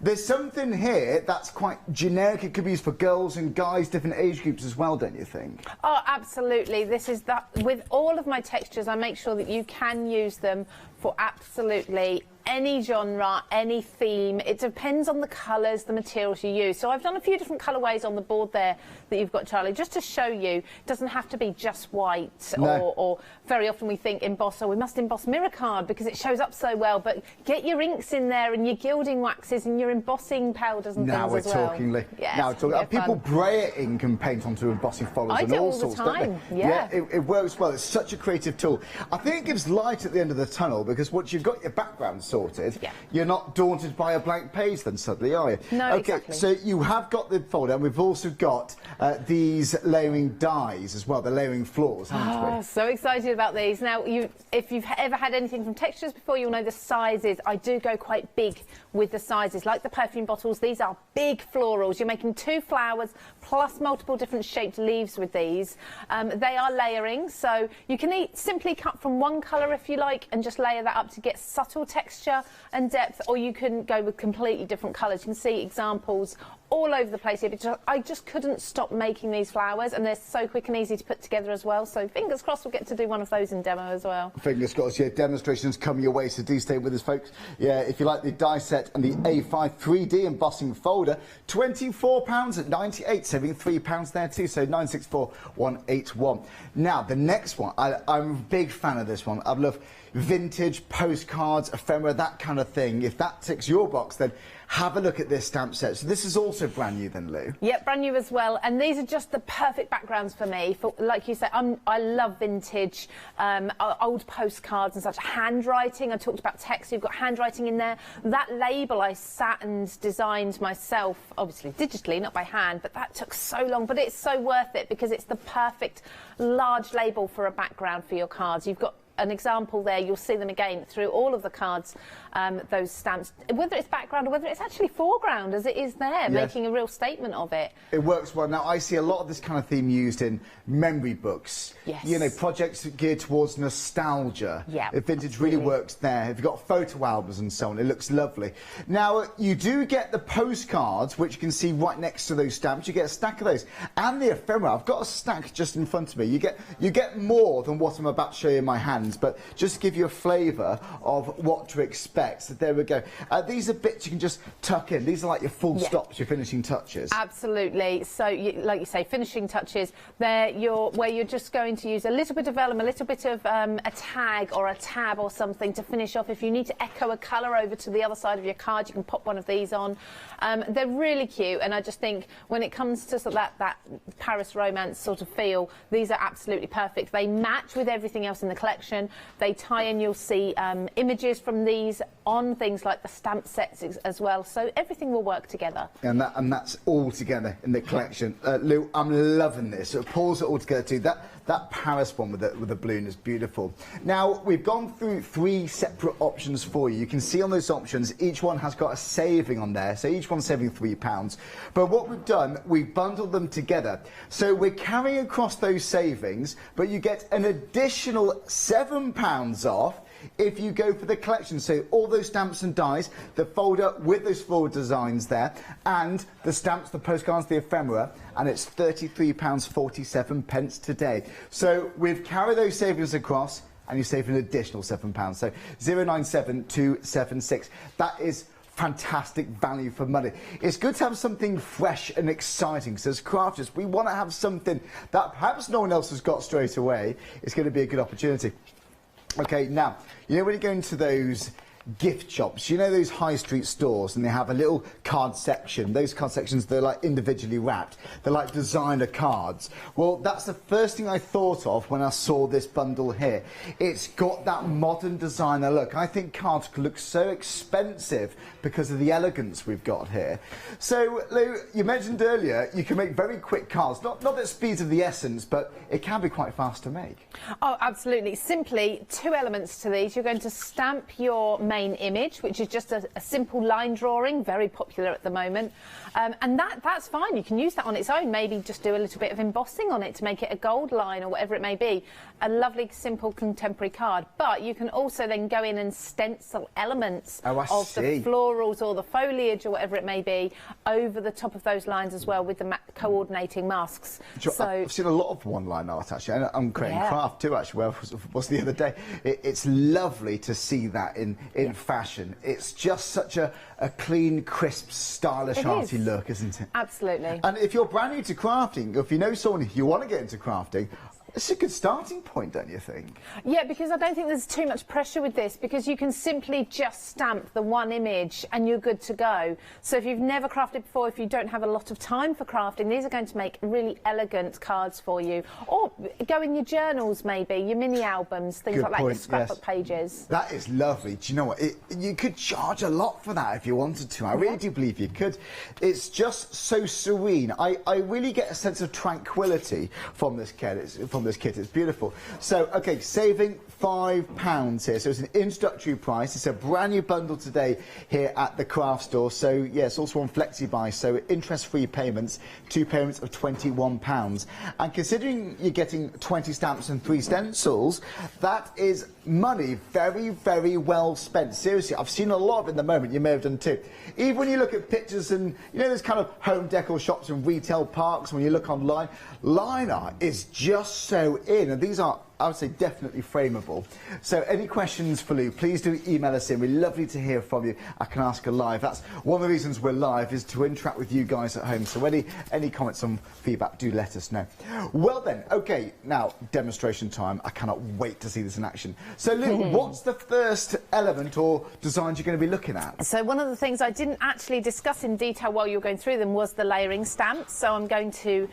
There's something here that's quite generic. It could be used for girls and guys, different age groups as well, don't you think? Oh, absolutely. This is that. With all of my textures, I make sure that you can use them for absolutely any genre, any theme. It depends on the colours, the materials you use. So I've done a few different colourways on the board there that you've got, Charlie, just to show you. It doesn't have to be just white, or very often we think emboss, we must emboss mirror card because it shows up so well, but get your inks in there and your gilding waxes and your embossing powders and things as well. Now we're talking, Lee. Now we're talking. People brayer ink and paint onto embossing folders and all sorts, don't they? Yeah, it works well. It's such a creative tool. I think it gives light at the end of the tunnel, because once you've got your background sorted, you're not daunted by a blank page then suddenly, are you? No, exactly. So you have got the folder, and we've also got these layering dies as well, the layering floors, haven't we? So excited about these. Now, if you've ever had anything from textures before, you'll know the sizes. I do go quite big with the sizes. Like the perfume bottles, these are big florals. You're making 2 flowers plus multiple different shaped leaves with these. They are layering, so you can simply cut from one colour if you like and just layer layer that up to get subtle texture and depth, or you can go with completely different colours. You can see examples all over the place here, because I just couldn't stop making these flowers, and they're so quick and easy to put together as well. So fingers crossed we'll get to do one of those in demo as well. Fingers crossed, yeah, demonstrations come your way, so do stay with us, folks. Yeah, if you like the die set and the A5 3D embossing folder, £24 at 98, saving £3 there too, so 964181. Now, the next one, I'm a big fan of this one. I love vintage, postcards, ephemera, that kind of thing. If that ticks your box, then have a look at this stamp set. So this is also brand new then, Lou? Yep, brand new as well. And these are just the perfect backgrounds for me. For, like you said, I love vintage, old postcards and such. Handwriting, I talked about text, you've got handwriting in there. That label I sat and designed myself, obviously digitally, not by hand, but that took so long. But it's so worth it because it's the perfect large label for a background for your cards. You've got an example there, you'll see them again through all of the cards, those stamps, whether it's background or whether it's actually foreground, as it is there, making a real statement of it. It works well. Now, I see a lot of this kind of theme used in memory books. Yes. You know, projects geared towards nostalgia. Yeah. Vintage really works there. If you've got photo albums and so on, it looks lovely. Now, you do get the postcards, which you can see right next to those stamps. You get a stack of those. And the ephemera. I've got a stack just in front of me. You get more than what I'm about to show you in my hand. But just to give you a flavour of what to expect. So there we go. These are bits you can just tuck in. These are like your full stops, your finishing touches. Absolutely. So, like you say, finishing touches. They're where you're just going to use a little bit of vellum, a little bit of a tag or a tab or something to finish off. If you need to echo a colour over to the other side of your card, you can pop one of these on. They're really cute, and I just think when it comes to sort of that Paris romance sort of feel, these are absolutely perfect. They match with everything else in the collection. They tie in, you'll see images from these on things like the stamp sets as well, so everything will work together. And that's all together in the collection. Lou, I'm loving this. So it pulls it all together too. That Paris one with the balloon is beautiful. Now, we've gone through 3 separate options for you. You can see on those options, each one has got a saving on there, so each one's saving £3. But what we've done, we've bundled them together. So we're carrying across those savings, but you get an additional £7 off if you go for the collection. So all those stamps and dies, the folder with those floral designs there, and the stamps, the postcards, the ephemera, and it's £33.47 today. So we've carried those savings across, and you save an additional £7. So 097276. That is fantastic value for money. It's good to have something fresh and exciting. So as crafters, we want to have something that perhaps no one else has got straight away. It's going to be a good opportunity. Okay, now, you know when you go into those gift shops, you know those high street stores, and they have a little card section. Those card sections, they're like individually wrapped. They're like designer cards. Well, that's the first thing I thought of when I saw this bundle here. It's got that modern designer look. I think cards could look so expensive because of the elegance we've got here. So, Lou, you mentioned earlier you can make very quick cards. Not that speed's of the essence, but it can be quite fast to make. Oh, absolutely. Simply 2 elements to these. You're going to stamp your main image, which is just a simple line drawing, very popular at the moment, and that's fine. You can use that on its own. Maybe just do a little bit of embossing on it to make it a gold line or whatever it may be. A lovely, simple, contemporary card. But you can also then go in and stencil elements of the florals or the foliage or whatever it may be over the top of those lines as well with the coordinating masks. So I've seen a lot of one-line art actually, and I'm creating craft too actually. Well, was the other day. It's lovely to see that in fashion. It's just such a clean, crisp, stylish, arty look, isn't it? Absolutely. And if you're brand new to crafting, or if you know someone who you want to get into crafting, it's a good starting point, don't you think? Yeah, because I don't think there's too much pressure with this, because you can simply just stamp the one image and you're good to go. So if you've never crafted before, if you don't have a lot of time for crafting, these are going to make really elegant cards for you. Or go in your journals maybe, your mini albums, things like that, your scrapbook pages. That is lovely. Do you know what? You could charge a lot for that if you wanted to. I really do believe you could. It's just so serene. I really get a sense of tranquility from this this kit. It's beautiful. So, okay, saving £5 here. So it's an introductory price. It's a brand new bundle today here at the craft store. So, yes, also on FlexiBuy. So interest-free payments, 2 payments of £21. And considering you're getting 20 stamps and 3 stencils, that is money very, very well spent. Seriously, I've seen a lot of it in the moment. You may have done too. Even when you look at pictures and, you know, there's kind of home decor shops and retail parks, when you look online, line art is just so in. And these are, I would say, definitely frameable. So any questions for Lou, please do email us in. We're lovely to hear from you. I can ask her live. That's one of the reasons we're live, is to interact with you guys at home. So any comments on feedback, do let us know. Well then, okay, now demonstration time. I cannot wait to see this in action. So Lou, what's the first element or designs you're going to be looking at? So one of the things I didn't actually discuss in detail while you were going through them was the layering stamps. So I'm going to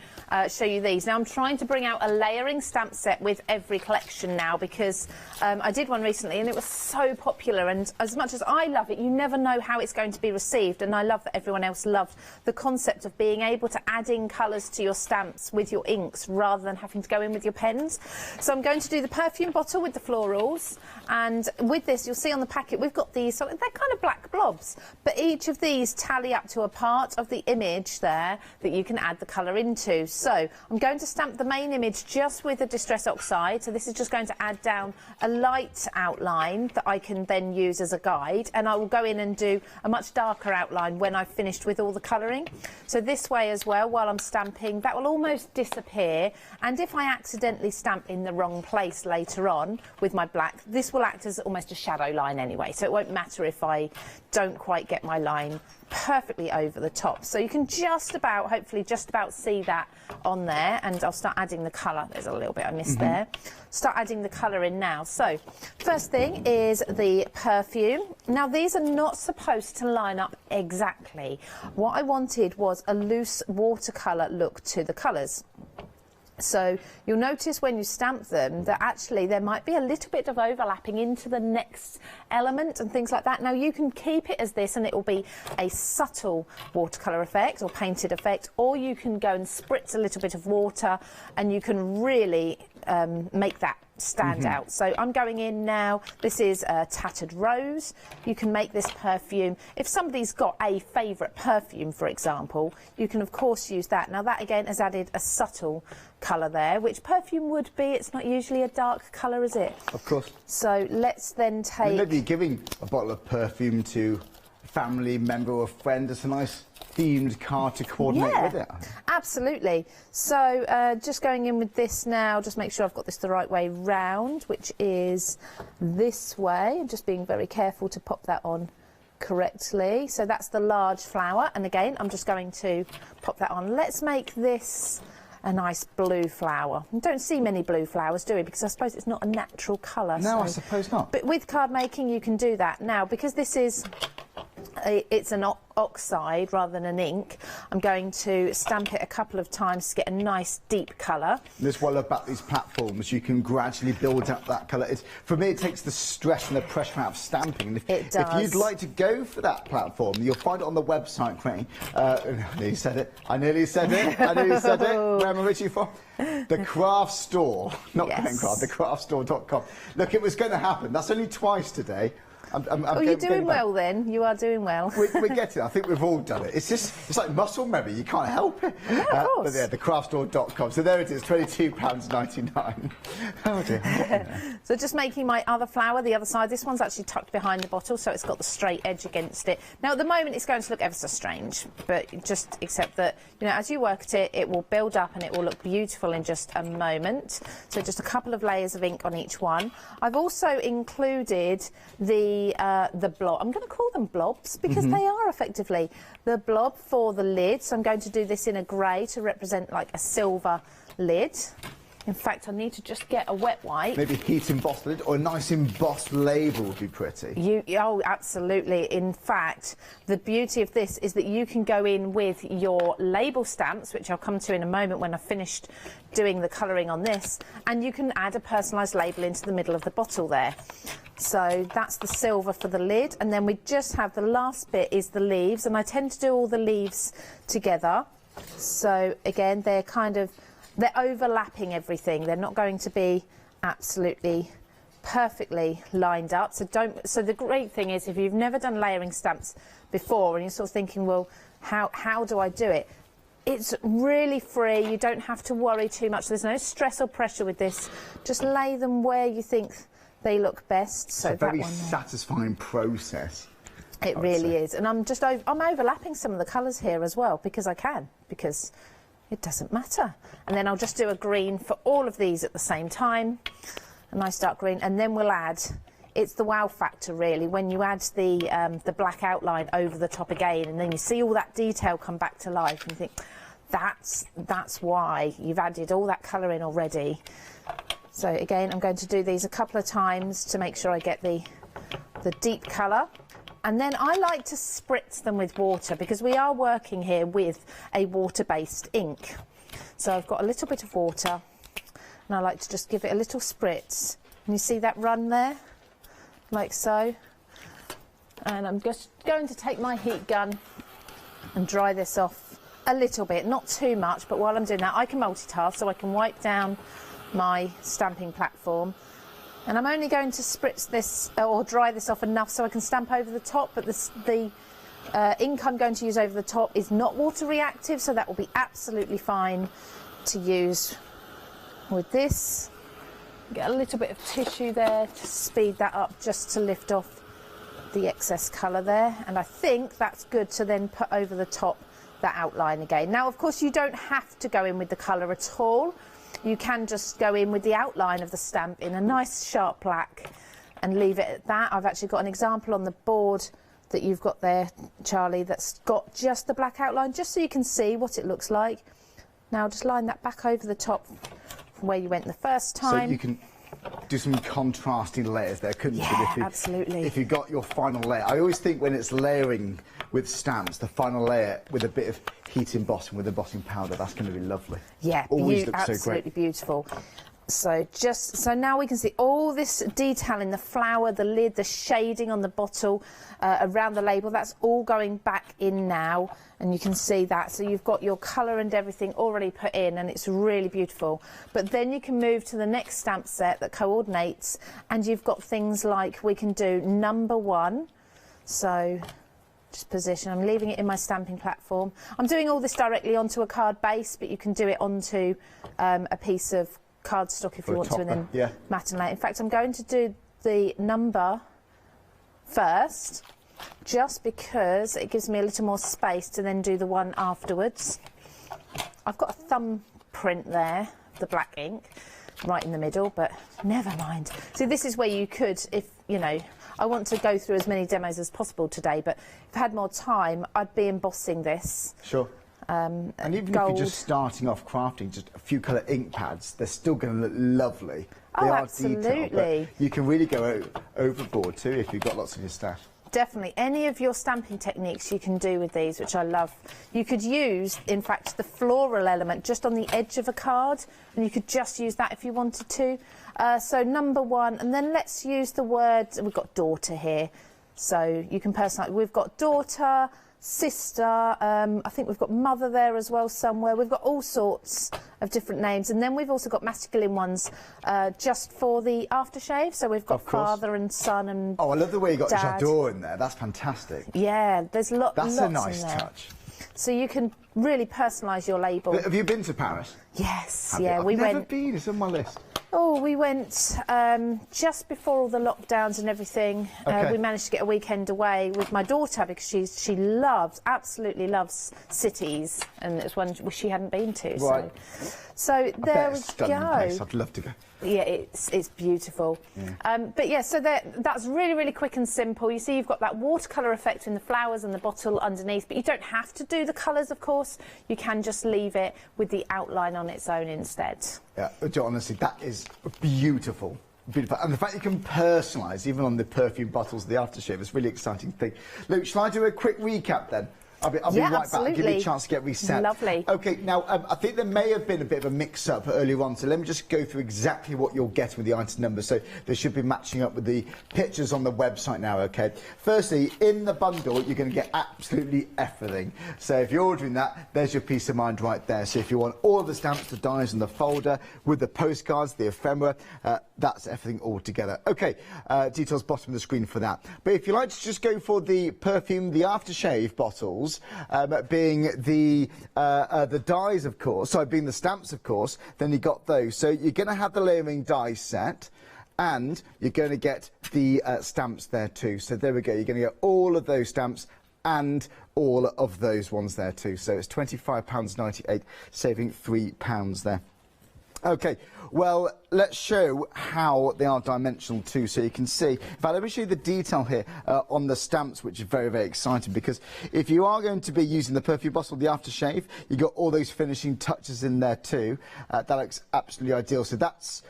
show you these. Now I'm trying to bring out a layering stamp set with every collection now, because I did one recently and it was so popular, and as much as I love it, you never know how it's going to be received, and I love that everyone else loved the concept of being able to add in colours to your stamps with your inks rather than having to go in with your pens. So I'm going to do the perfume bottle with the florals, and with this you'll see on the packet we've got these, they're kind of black blobs, but each of these tally up to a part of the image there that you can add the colour into. So I'm going to stamp the main image just with the Distress Oxide. So this is just going to add down a light outline that I can then use as a guide, and I will go in and do a much darker outline when I've finished with all the colouring. So this way as well, while I'm stamping, that will almost disappear, and if I accidentally stamp in the wrong place later on with my black, this will act as almost a shadow line anyway, so it won't matter if I don't quite get my line perfectly over the top. So you can just about, hopefully just about see that on there, and I'll start adding the colour. There's a little bit I missed there. Start adding the colour in now. So first thing is the perfume. Now these are not supposed to line up exactly. What I wanted was a loose watercolour look to the colours. So you'll notice when you stamp them that actually there might be a little bit of overlapping into the next element and things like that. Now you can keep it as this and it will be a subtle watercolour effect or painted effect, or you can go and spritz a little bit of water and you can really make that stand out. So I'm going in now. This is Tattered Rose. You can make this perfume. If somebody's got a favourite perfume, for example, you can of course use that. Now that again has added a subtle colour there, which perfume would be. It's not usually a dark colour, is it? Of course. So let's then take... Maybe giving a bottle of perfume to a family member or a friend. It's a nice themed card to coordinate with it. Absolutely. So just going in with this now, just make sure I've got this the right way round, which is this way. I'm just being very careful to pop that on correctly. So that's the large flower, and again I'm just going to pop that on. Let's make this a nice blue flower. We don't see many blue flowers, do we? Because I suppose it's not a natural colour. No, I suppose not. But with card making you can do that. Now, because this is it's an oxide rather than an ink, I'm going to stamp it a couple of times to get a nice deep colour. This is what I love about these platforms. You can gradually build up that colour. For me, it takes the stress and the pressure out of stamping. It does. If you'd like to go for that platform, you'll find it on the website, Crane. I nearly said it. I nearly said it. I nearly said it. Where am I reaching for? The Craft Store. Not Craft, thecraftstore.com. Look, it was going to happen. That's only twice today. Oh, you're doing well then. You are doing well. We get it. I think we've all done it. It's like muscle memory. You can't help it. Yeah, of course. But yeah, thecraftstore.com. So there it is, £22.99. Oh dear. So just making my other flower, the other side. This one's actually tucked behind the bottle, so it's got the straight edge against it. Now at the moment it's going to look ever so strange, but just accept that, you know, as you work at it, it will build up and it will look beautiful in just a moment. So just a couple of layers of ink on each one. I've also included the blob. I'm going to call them blobs because they are effectively the blob for the lid. So I'm going to do this in a grey to represent like a silver lid. In fact, I need to just get a wet wipe. Maybe heat embossed lid or a nice embossed label would be pretty. Oh, absolutely. In fact, the beauty of this is that you can go in with your label stamps, which I'll come to in a moment when I've finished doing the colouring on this, and you can add a personalised label into the middle of the bottle there. So that's the silver for the lid, and then we just have the last bit is the leaves, and I tend to do all the leaves together. So again, they're kind of they're overlapping everything. They're not going to be absolutely perfectly lined up. So the great thing is, if you've never done layering stamps before and you're sort of thinking, well, how do I do it? It's really free. You don't have to worry too much. There's no stress or pressure with this. Just lay them where you think they look best. So it's a very satisfying process. It really is. And I'm overlapping some of the colours here as well, because I can, because it doesn't matter. And then I'll just do a green for all of these at the same time. A nice dark green, and then we'll add, it's the wow factor really, when you add the black outline over the top again, and then you see all that detail come back to life, and you think, that's why you've added all that colour in already. So again, I'm going to do these a couple of times to make sure I get the deep colour. And then I like to spritz them with water, because we are working here with a water-based ink. So I've got a little bit of water, and I like to just give it a little spritz. And you see that run there? Like so. And I'm just going to take my heat gun and dry this off a little bit, not too much, but while I'm doing that, I can multitask, so I can wipe down my stamping platform. And I'm only going to spritz this, or dry this off enough so I can stamp over the top, but the ink I'm going to use over the top is not water reactive, so that will be absolutely fine to use with this. Get a little bit of tissue there to speed that up, just to lift off the excess colour there. And I think that's good to then put over the top that outline again. Now, of course, you don't have to go in with the colour at all. You can just go in with the outline of the stamp in a nice sharp black and leave it at that. I've actually got an example on the board that you've got there, Charlie, that's got just the black outline, just so you can see what it looks like. Now just line that back over the top from where you went the first time. So you can do some contrasting layers there, couldn't you? Absolutely. If you got your final layer. I always think when it's layering with stamps, the final layer with a bit of heat embossing with embossing powder, that's going to be lovely. Yeah, always looks so great. Absolutely beautiful. So now we can see all this detail in the flower, the lid, the shading on the bottle, around the label. That's all going back in now, and you can see that. So you've got your colour and everything already put in, and it's really beautiful. But then you can move to the next stamp set that coordinates, and you've got things like, we can do number 1. So just position. I'm leaving it in my stamping platform. I'm doing all this directly onto a card base, but you can do it onto a piece of cardstock if you want to, and then matte and lay. In fact, I'm going to do the number first, just because it gives me a little more space to then do the one afterwards. I've got a thumbprint there, the black ink, right in the middle, but never mind. So this is where you could, if, you know, I want to go through as many demos as possible today, but if I had more time, I'd be embossing this. Sure. And even gold. if you're just starting off crafting, just a few colour ink pads, they're still going to look lovely. They are detailed, but you can really go overboard too if you've got lots of your staff. Definitely. Any of your stamping techniques you can do with these, which I love. You could use, in fact, the floral element just on the edge of a card, and you could just use that if you wanted to. So number 1, and then let's use the word, we've got daughter here, so you can personalise. We've got daughter, sister, I think we've got mother there as well somewhere. We've got all sorts of different names, and then we've also got masculine ones just for the aftershave. So we've got father and son and I love the way you got dad. J'adore in there. That's fantastic. Yeah, there's lots in there. That's a nice touch. So you can really personalise your label. But have you been to Paris? Yes, I've never been. It's on my list. Oh, we went just before all the lockdowns and everything. We managed to get a weekend away with my daughter, because she absolutely loves cities, and it's one she hadn't been to. Right. So there we stunning go. Place. I'd love to go. Yeah, it's beautiful. Yeah. But yeah, so that's really, really quick and simple. You see you've got that watercolour effect in the flowers and the bottle underneath, but you don't have to do the colours, of course. You can just leave it with the outline on its own instead. Yeah, honestly, that is beautiful. Beautiful. And the fact you can personalise, even on the perfume bottles, the aftershave, is a really exciting thing. Luke, shall I do a quick recap then I'll be right back and give you a chance to get reset. Lovely. Okay, now I think there may have been a bit of a mix-up earlier on, so let me just go through exactly what you'll get with the item number. So they should be matching up with the pictures on the website now, okay? Firstly, in the bundle, you're going to get absolutely everything. So if you're ordering that, there's your peace of mind right there. So if you want all of the stamps, the dies and the folder, with the postcards, the ephemera, that's everything all together. Okay, details bottom of the screen for that. But if you like to just go for the perfume, the aftershave bottles, being the dies, of course, so being the stamps, of course, then you got those. So you're going to have the layering die set, and you're going to get the stamps there too. So there we go, you're going to get all of those stamps and all of those ones there too. So it's £25.98, saving £3 there. Okay, well, let's show how they are dimensional too, so you can see. In fact, let me show you the detail here on the stamps, which is very, very exciting, because if you are going to be using the perfume bottle, the aftershave, you've got all those finishing touches in there too. That looks absolutely ideal. So that's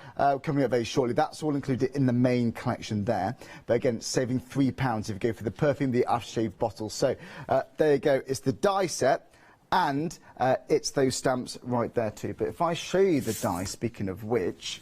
coming up very shortly. That's all included in the main collection there. But again, it's saving £3 if you go for the perfume, the aftershave bottle. So there you go. It's the die set. And it's those stamps right there too. But if I show you the die, speaking of which,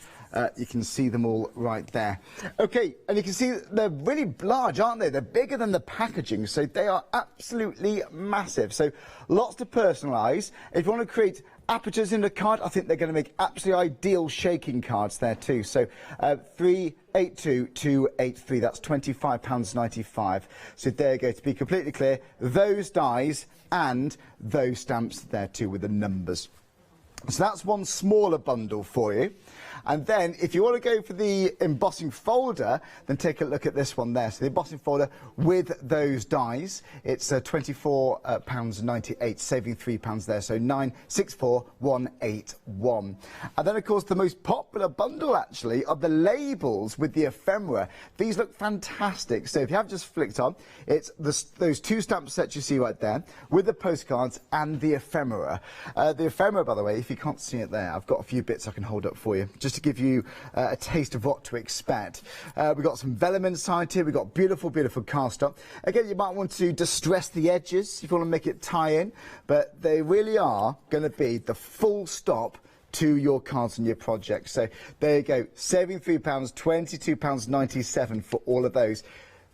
you can see them all right there. Okay, and you can see they're really large, aren't they? They're bigger than the packaging, so they are absolutely massive. So lots to personalise. If you want to create apertures in the card, I think they're going to make absolutely ideal shaking cards there too. So 382283, that's £25.95. So there you go, to be completely clear, those dies and those stamps there too with the numbers. So that's one smaller bundle for you. And then if you want to go for the embossing folder, then take a look at this one there. So the embossing folder with those dies, it's £24.98, saving £3 there. So 964181. And then, of course, the most popular bundle, actually, are the labels with the ephemera. These look fantastic. So if you have just flicked on, it's those two stamp sets you see right there with the postcards and the ephemera. The ephemera, by the way, if you can't see it there, I've got a few bits I can hold up for you, just to give you a taste of what to expect. We've got some vellum inside here. We've got beautiful, beautiful cast up. Again, you might want to distress the edges if you want to make it tie in, but they really are going to be the full stop to your cards and your projects. So there you go, saving £3, £22.97 for all of those.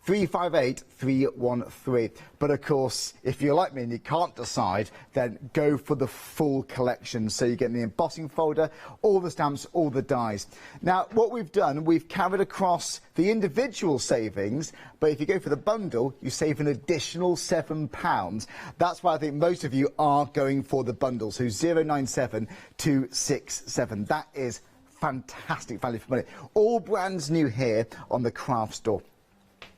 358313. But of course, if you're like me and you can't decide, then go for the full collection. So you get the embossing folder, all the stamps, all the dies. Now, what we've done, we've carried across the individual savings, but if you go for the bundle, you save an additional £7. That's why I think most of you are going for the bundle. So 097267. That is fantastic value for money. All brands new here on the craft store.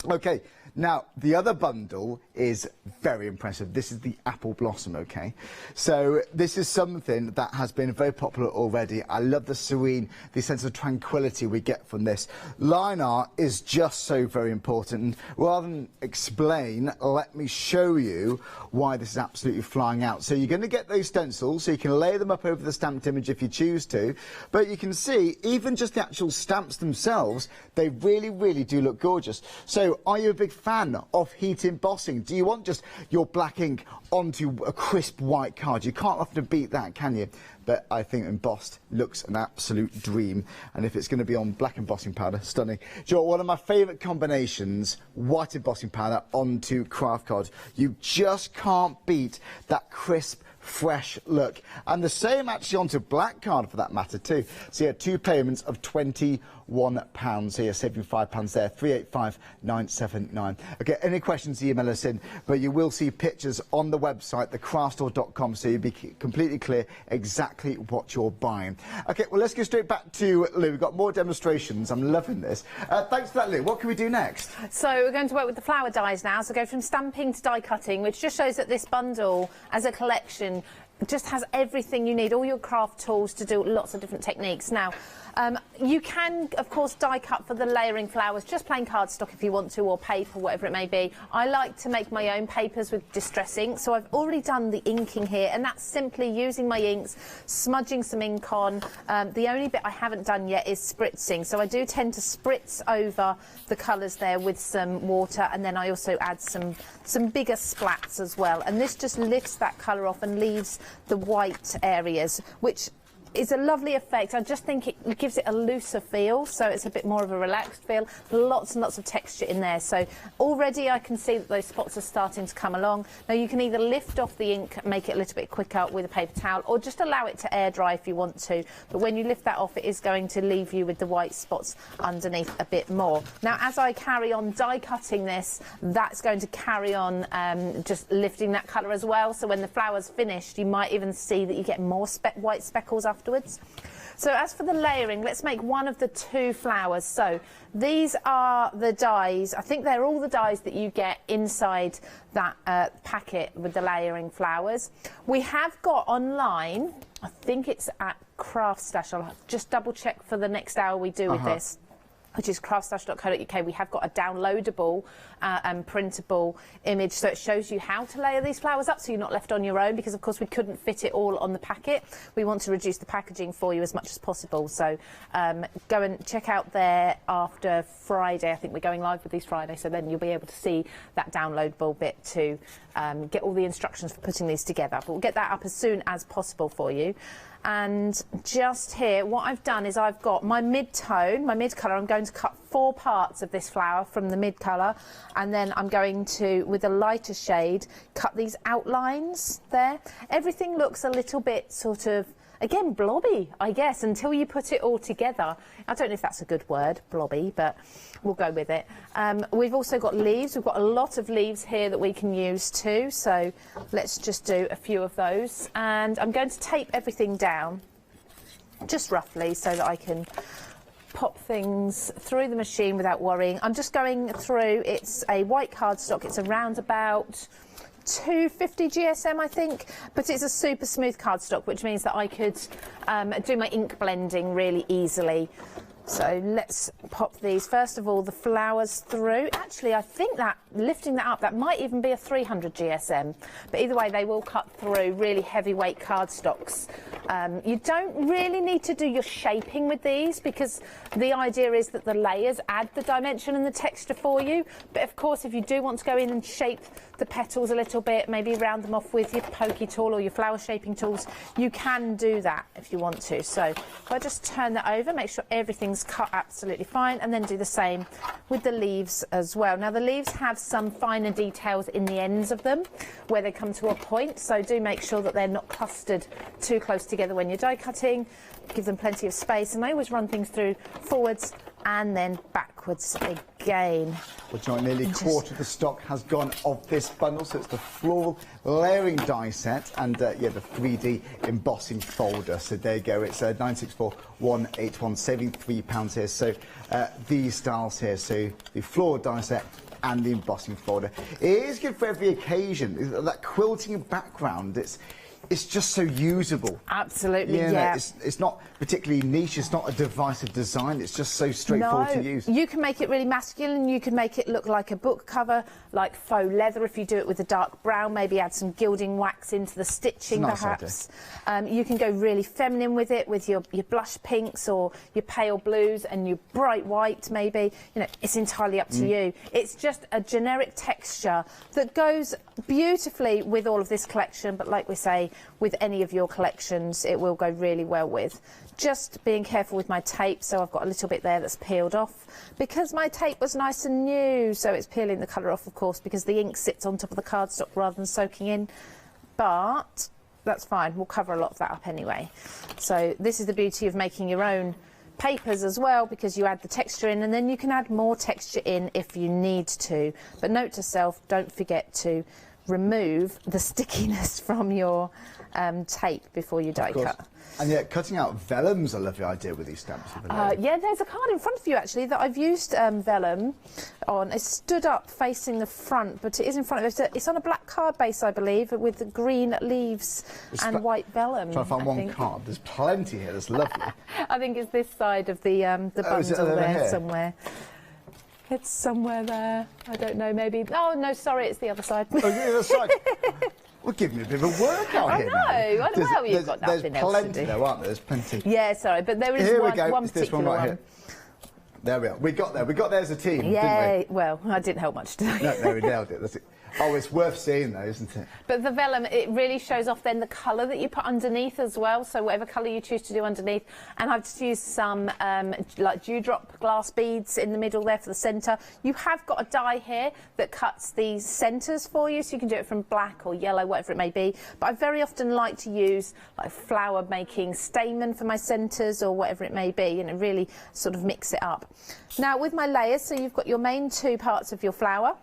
Okay, now the other bundle is very impressive. This is the apple blossom, okay? So this is something that has been very popular already. I love the serene, the sense of tranquility we get from this. Line art is just so very important. And rather than explain, let me show you why this is absolutely flying out. So you're going to get those stencils, so you can lay them up over the stamped image if you choose to. But you can see, even just the actual stamps themselves, they really, really do look gorgeous. So are you a big fan of heat embossing? Do you want just your black ink onto a crisp white card? You can't often beat that, can you? But I think embossed looks an absolute dream. And if it's going to be on black embossing powder, stunning. Do you know what, one of my favourite combinations, white embossing powder onto craft card. You just can't beat that crisp, fresh look. And the same actually onto black card for that matter too. So you have two payments of £21 here, saving £5 there, 385979. Okay, any questions, email us in, but you will see pictures on the website, thecraftstore.com, so you'll be completely clear exactly what you're buying. Okay, well, let's go straight back to Lou. We've got more demonstrations. I'm loving this. Thanks for that, Lou. What can we do next? So we're going to work with the flower dies now. So go from stamping to die cutting, which just shows that this bundle, as a collection, just has everything you need, all your craft tools to do lots of different techniques. Now, you can, of course, die cut for the layering flowers, just plain cardstock if you want to, or paper, whatever it may be. I like to make my own papers with distress ink, so I've already done the inking here, and that's simply using my inks, smudging some ink on. The only bit I haven't done yet is spritzing, so I do tend to spritz over the colours there with some water, and then I also add some bigger splats as well, and this just lifts that colour off and leaves the white areas, which is a lovely effect. I just think it gives it a looser feel, so it's a bit more of a relaxed feel. Lots and lots of texture in there, so already I can see that those spots are starting to come along. Now you can either lift off the ink, make it a little bit quicker with a paper towel, or just allow it to air dry if you want to, but when you lift that off it is going to leave you with the white spots underneath a bit more. Now as I carry on die cutting this, that's going to carry on just lifting that colour as well, so when the flower's finished you might even see that you get more white speckles afterwards. So as for the layering, let's make one of the two flowers. So these are the dies. I think they're all the dies that you get inside that packet with the layering flowers. We have got online, I think it's at Craft Stash, I'll just double check for the next hour we do with this, which is craftstash.co.uk. We have got a downloadable and printable image, so it shows you how to layer these flowers up so you're not left on your own, because of course we couldn't fit it all on the packet. We want to reduce the packaging for you as much as possible, so go and check out there after Friday. I think we're going live with these Friday, so then you'll be able to see that downloadable bit to get all the instructions for putting these together, but we'll get that up as soon as possible for you. And just here, what I've done is I've got my mid-tone, my mid-colour. I'm going to cut 4 parts of this flower from the mid-colour, and then I'm going to, with a lighter shade, cut these outlines there. Everything looks a little bit sort of, again, blobby, I guess, until you put it all together. I don't know if that's a good word, blobby, but we'll go with it. We've also got leaves. We've got a lot of leaves here that we can use too, so let's just do a few of those. And I'm going to tape everything down, just roughly, so that I can pop things through the machine without worrying. I'm just going through, it's a white cardstock, it's around about 250 GSM, I think, but it's a super smooth cardstock, which means that I could do my ink blending really easily. So let's pop these, first of all, the flowers through. Actually, I think that, lifting that up, that might even be a 300 GSM. But either way, they will cut through really heavyweight cardstocks. You don't really need to do your shaping with these, because the idea is that the layers add the dimension and the texture for you. But of course, if you do want to go in and shape the petals a little bit, maybe round them off with your pokey tool or your flower shaping tools, you can do that if you want to. So if I just turn that over, make sure everything's cut absolutely fine, and then do the same with the leaves as well. Now the leaves have some finer details in the ends of them where they come to a point, so do make sure that they're not clustered too close together when you're die cutting. Give them plenty of space, and I always run things through forwards and then backwards again. Well, John, nearly a quarter of the stock has gone of this bundle, so it's the floral layering die set and yeah, the 3D embossing folder. So there you go, it's 964-181, saving £3 here. So these styles here, so the floral die set and the embossing folder. It is good for every occasion. That quilting background, it's just so usable. Absolutely, yeah. yeah. It's not particularly niche, it's not a divisive design, it's just so straightforward to use. You can make it really masculine, you can make it look like a book cover, like faux leather if you do it with a dark brown, maybe add some gilding wax into the stitching perhaps. You can go really feminine with it, with your blush pinks or your pale blues and your bright white maybe. You know, it's entirely up to you. It's just a generic texture that goes beautifully with all of this collection, but like we say, with any of your collections it will go really well with. Just being careful with my tape, so I've got a little bit there that's peeled off because my tape was nice and new, so it's peeling the colour off, of course, because the ink sits on top of the cardstock rather than soaking in, but that's fine, we'll cover a lot of that up anyway. So this is the beauty of making your own papers as well, because you add the texture in and then you can add more texture in if you need to. But note to self, don't forget to remove the stickiness from your tape before you die cut. And yet, cutting out vellum's a lovely idea with these stamps. Yeah, there's a card in front of you actually that I've used vellum on. It's stood up facing the front, but it is in front of it. It's on a black card base, I believe, with the green leaves and white vellum. Trying to find one card. There's plenty here. That's lovely. I think it's this side of the bundle there somewhere. It's somewhere there. I don't know, maybe. Oh, no, sorry, it's the other side. Oh, the other side. Well, give me a bit of a workout here. I know. Well, you've got nothing else to do. There's plenty, though, aren't there? There's plenty. Yeah, sorry, but there is one particular one. There we are. We got there. We got there as a team, yeah, didn't we? Well, I didn't help much today. No, we nailed it. That's it. Oh, it's worth seeing, though, isn't it? But the vellum, it really shows off then the colour that you put underneath as well, so whatever colour you choose to do underneath. And I've just used some like dewdrop glass beads in the middle there for the centre. You have got a die here that cuts these centres for you, so you can do it from black or yellow, whatever it may be. But I very often like to use like flower making stamen for my centres or whatever it may be, and really sort of mix it up. Now with my layers, so you've got your main two parts of your flower.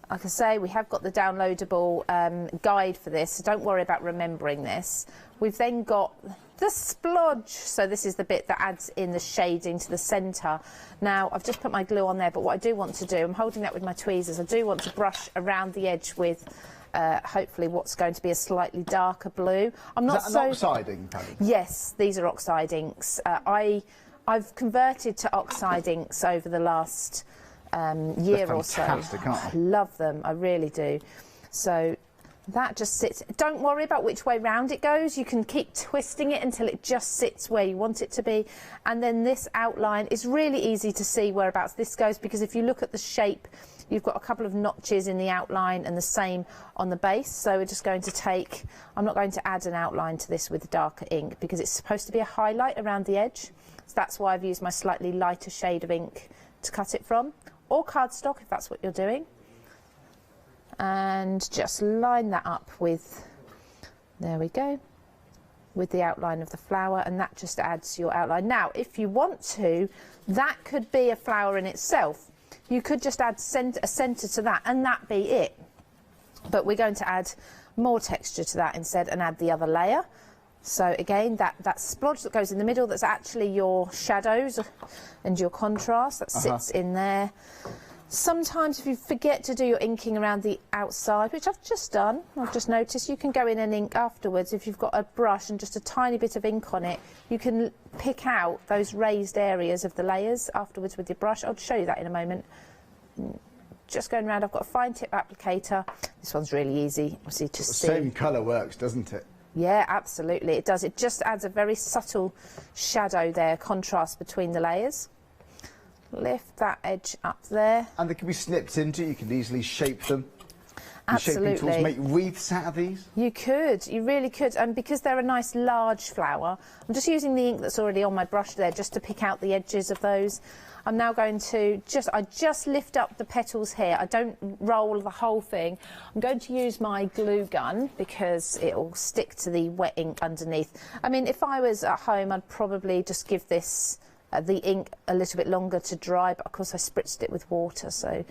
Like I say, we have got the downloadable guide for this, so don't worry about remembering this. We've then got the splodge, so this is the bit that adds in the shading to the centre. Now, I've just put my glue on there, but what I do want to do, I'm holding that with my tweezers, I do want to brush around the edge with hopefully what's going to be a slightly darker blue. I'm not Is that an oxide ink? Yes, these are oxide inks. I've converted to oxide inks over the last year or so. I love them, I really do. So that just sits. Don't worry about which way round it goes. You can keep twisting it until it just sits where you want it to be. And then this outline is really easy to see whereabouts this goes, because if you look at the shape, you've got a couple of notches in the outline and the same on the base. So we're just going to take, I'm not going to add an outline to this with darker ink because it's supposed to be a highlight around the edge. So that's why I've used my slightly lighter shade of ink to cut it from, or cardstock if that's what you're doing. And just line that up with, there we go, with the outline of the flower, and that just adds your outline. Now, if you want to, that could be a flower in itself. You could just add a centre to that and that be it. But we're going to add more texture to that instead and add the other layer. So again, that splodge that goes in the middle, that's actually your shadows and your contrast, that sits in there. Sometimes if you forget to do your inking around the outside, which I've just done, I've just noticed, you can go in and ink afterwards. If you've got a brush and just a tiny bit of ink on it, you can pick out those raised areas of the layers afterwards with your brush. I'll show you that in a moment. Just going around, I've got a fine tip applicator. This one's really easy, obviously, to see. The same colour works, doesn't it? Yeah, absolutely, it does. It just adds a very subtle shadow there, contrast between the layers. Lift that edge up there. And they can be snipped into, you can easily shape them. Absolutely. Shaping tools, make wreaths out of these? You could, you really could. And because they're a nice large flower, I'm just using the ink that's already on my brush there just to pick out the edges of those. I'm now going to I just lift up the petals here. I don't roll the whole thing. I'm going to use my glue gun because it'll stick to the wet ink underneath. I mean, if I was at home, I'd probably just give this the ink a little bit longer to dry, but of course I spritzed it with water, so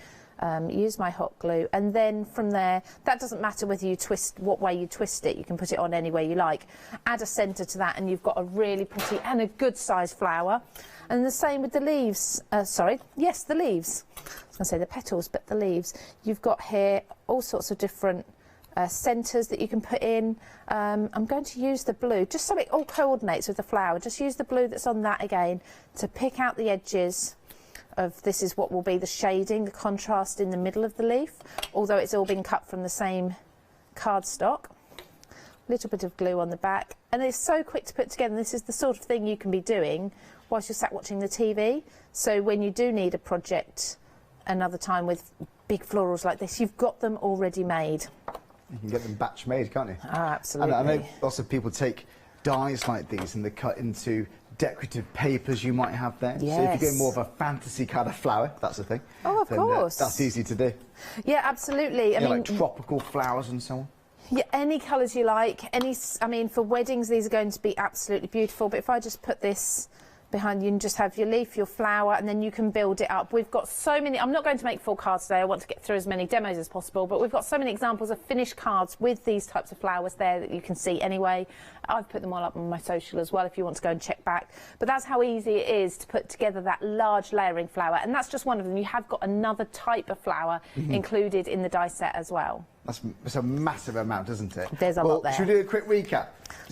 use my hot glue. And then from there, that doesn't matter whether you twist, what way you twist it, you can put it on any way you like. Add a centre to that and you've got a really pretty and a good sized flower. And the same with the leaves, the leaves. I was going to say the petals, but the leaves. You've got here all sorts of different centres that you can put in. I'm going to use the blue, just so it all coordinates with the flower. Just use the blue that's on that again to pick out the edges of, this is what will be the shading, the contrast in the middle of the leaf, although it's all been cut from the same cardstock. A little bit of glue on the back, and it's so quick to put together. And this is the sort of thing you can be doing whilst you're sat watching the TV. So when you do need a project another time with big florals like this, you've got them already made. You can get them batch made, can't you? Oh, absolutely. And I know lots of people take dies like these and they cut into decorative papers you might have there. Yes. So if you're doing more of a fantasy kind of flower, that's the thing. Oh, of course. That's easy to do. Yeah, absolutely. I mean, like tropical flowers and so on. Yeah, any colours you like. I mean, for weddings, these are going to be absolutely beautiful. But if I just put this behind you, and just have your leaf, your flower, and then you can build it up. We've got so many, I'm not going to make full cards today, I want to get through as many demos as possible, but we've got so many examples of finished cards with these types of flowers there that you can see anyway. I've put them all up on my social as well if you want to go and check back. But that's how easy it is to put together that large layering flower, and that's just one of them. You have got another type of flower included in the die set as well. That's a massive amount, isn't it? There's a lot there. Should we do a quick recap?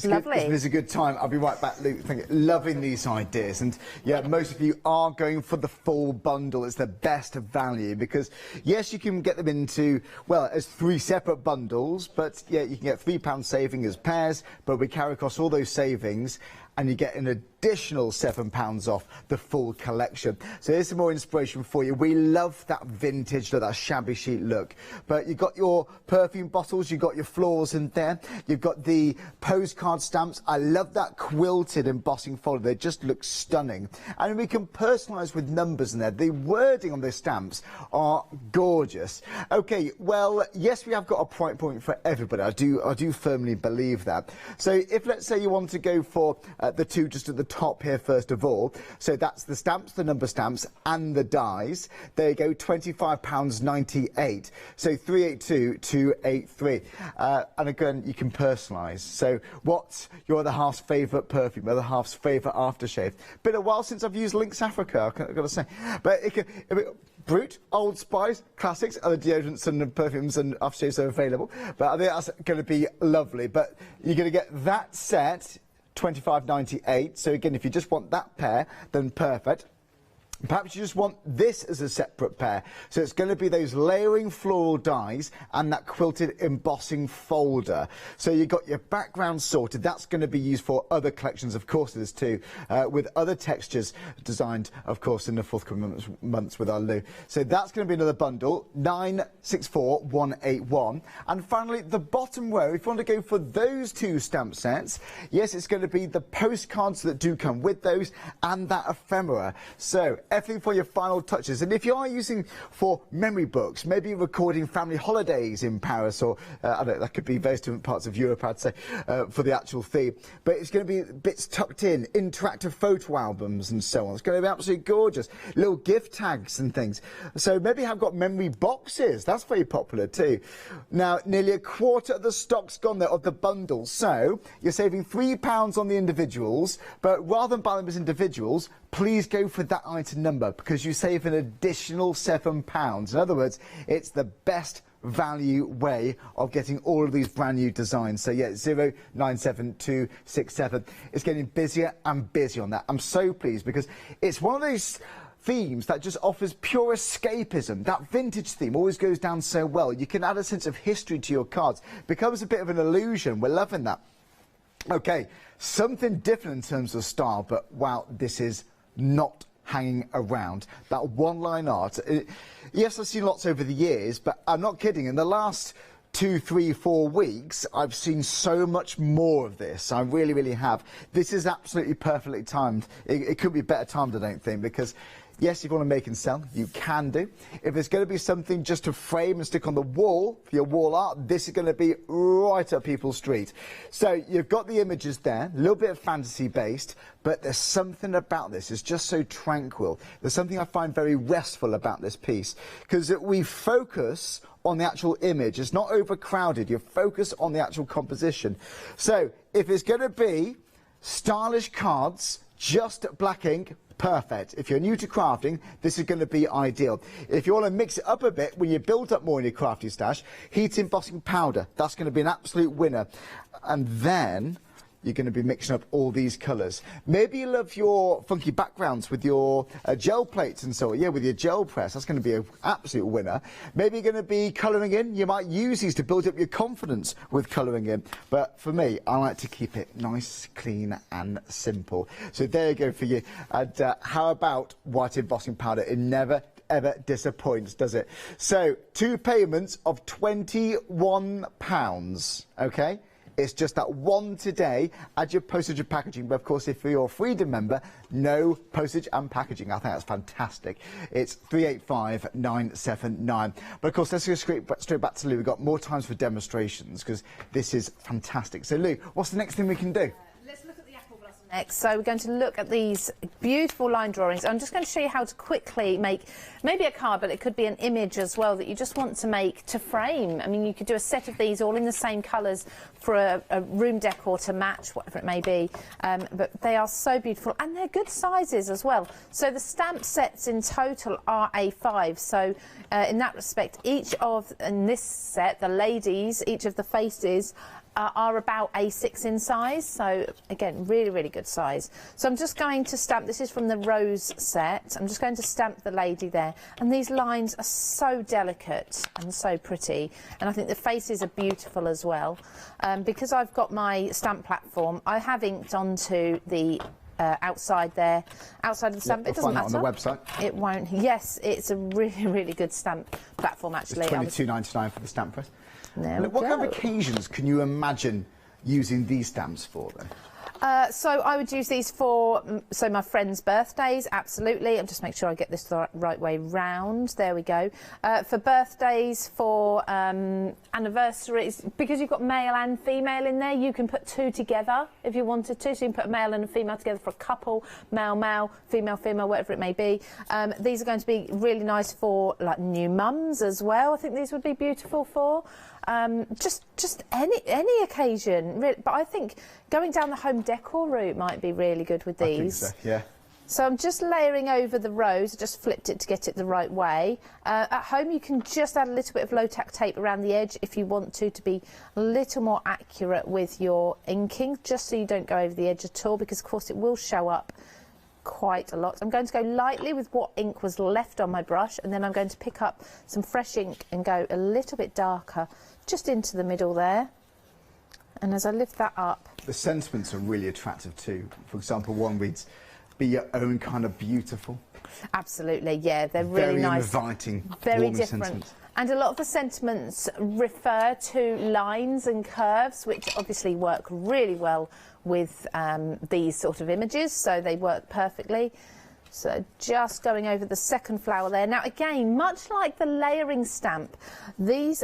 Lovely. This is a good time. I'll be right back, Luke. Loving these ideas. And yeah, most of you are going for the full bundle. It's the best of value because, yes, you can get them into, well, as 3 separate bundles, but yeah, you can get £3 saving as pairs, but we carry across all those savings and you get an additional £7 off the full collection. So here's some more inspiration for you. We love that vintage look, that shabby chic look. But you've got your perfume bottles, you've got your florals in there, you've got the postcard stamps. I love that quilted embossing folder. They just look stunning. And we can personalise with numbers in there. The wording on those stamps are gorgeous. Okay, well, yes, we have got a price point for everybody. I do firmly believe that. So if, let's say, you want to go for the 2 just at the top here first of all, so that's the stamps, the number stamps and the dies. There you go, £25.98, so 382,283. And again, you can personalise. So what's your other half's favourite perfume, other half's favourite aftershave? Been a while since I've used Lynx Africa, I've got to say, but Brute, Old Spice, classics, other deodorants and perfumes and aftershaves are available, but I think that's going to be lovely. But you're going to get that set, £25.98. So again, if you just want that pair, then perfect. Perhaps you just want this as a separate pair. So it's going to be those layering floral dies and that quilted embossing folder. So you've got your background sorted. That's going to be used for other collections, of course, it is too, with other textures designed, of course, in the forthcoming months with our Lou. So that's going to be another bundle, 964,181. And finally, the bottom row, if you want to go for those 2 stamp sets, yes, it's going to be the postcards that do come with those and that ephemera. So everything for your final touches. And if you are using for memory books, maybe recording family holidays in Paris, or I don't know, that could be various different parts of Europe, I'd say, for the actual theme. But it's going to be bits tucked in, interactive photo albums and so on. It's going to be absolutely gorgeous. Little gift tags and things. So maybe I've got memory boxes. That's very popular too. Now, nearly a quarter of the stock's gone there of the bundle. So you're saving £3 on the individuals, but rather than buy them as individuals, please go for that item number because you save an additional £7. In other words, it's the best value way of getting all of these brand new designs. So yeah, 097267. It's getting busier and busier on that. I'm so pleased because it's one of those themes that just offers pure escapism. That vintage theme always goes down so well. You can add a sense of history to your cards. It becomes a bit of an illusion. We're loving that. Okay, something different in terms of style, but wow, this is not hanging around. That one-line art. Yes, I've seen lots over the years, but I'm not kidding. In the last 2, 3, 4 weeks, I've seen so much more of this. I really, really have. This is absolutely perfectly timed. It could be better timed, I don't think, because yes, if you want to make and sell, you can do. If it's going to be something just to frame and stick on the wall for your wall art, this is going to be right up people's street. So you've got the images there, a little bit of fantasy based, but there's something about this. It's just so tranquil. There's something I find very restful about this piece because we focus on the actual image. It's not overcrowded. You focus on the actual composition. So if it's going to be stylish cards, just black ink, perfect. If you're new to crafting, this is going to be ideal. If you want to mix it up a bit, when you build up more in your crafty stash, heat embossing powder, that's going to be an absolute winner. And then you're going to be mixing up all these colours. Maybe you love your funky backgrounds with your gel plates and so on. Yeah, with your gel press, that's going to be an absolute winner. Maybe you're going to be colouring in. You might use these to build up your confidence with colouring in. But for me, I like to keep it nice, clean and simple. So there you go for you. And how about white embossing powder? It never ever disappoints, does it? So 2 payments of £21, okay? It's just that one today. Add your postage and packaging, but of course if you're a Freedom member, no postage and packaging. I think that's fantastic. It's 385,979. But of course let's go straight back to Lou. We've got more times for demonstrations because this is fantastic. So Lou, what's the next thing we can do? Let's look at the apple blossom Next, so we're going to look at these beautiful line drawings. I'm just going to show you how to quickly make maybe a card, but it could be an image as well that you just want to make to frame. I mean, you could do a set of these all in the same colours for a room decor to match, whatever it may be. But they are so beautiful, and they're good sizes as well. So the stamp sets in total are A5. So in that respect, in this set, the ladies, each of the faces, are about A6 in size, so again, really, really good size. So I'm just going to stamp, this is from the Rose set, I'm just going to stamp the lady there, and these lines are so delicate and so pretty, and I think the faces are beautiful as well. Because I've got my stamp platform, I have inked onto the outside there, outside of the stamp. It doesn't matter. On the website. It won't. Yes, it's a really, really good stamp platform actually. It's $22.99 for the stamp press. What kind of occasions can you imagine using these stamps for then? So I would use these for my friends' birthdays, absolutely. I'm just make sure I get this the right way round. There we go. For birthdays, for anniversaries, because you've got male and female in there, you can put two together if you wanted to. So you can put a male and a female together for a couple, male, male, female, female, whatever it may be. These are going to be really nice for like new mums as well. I think these would be beautiful for. Just any occasion, really. But I think going down the home decor route might be really good with these. I think so, yeah. So I'm just layering over the rose. I just flipped it to get it the right way. At home you can just add a little bit of low-tack tape around the edge if you want to be a little more accurate with your inking, just so you don't go over the edge at all, because of course it will show up quite a lot. I'm going to go lightly with what ink was left on my brush, and then I'm going to pick up some fresh ink and go a little bit darker just into the middle there. And as I lift that up, the sentiments are really attractive too. For example, one reads, "Be your own kind of beautiful." Absolutely, yeah, they're really nice, very inviting, very warming different. sentiments. And a lot of the sentiments refer to lines and curves, which obviously work really well with these sort of images, so they work perfectly. So just going over the second flower there. Now again, much like the layering stamp, these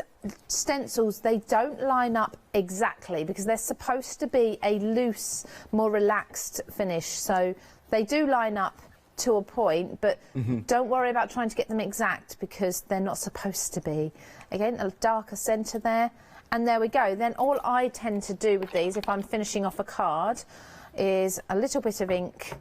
stencils, they don't line up exactly because they're supposed to be a loose, more relaxed finish. So they do line up to a point, but don't worry about trying to get them exact because they're not supposed to be. Again, a darker centre there. And there we go. Then all I tend to do with these, if I'm finishing off a card, is a little bit of ink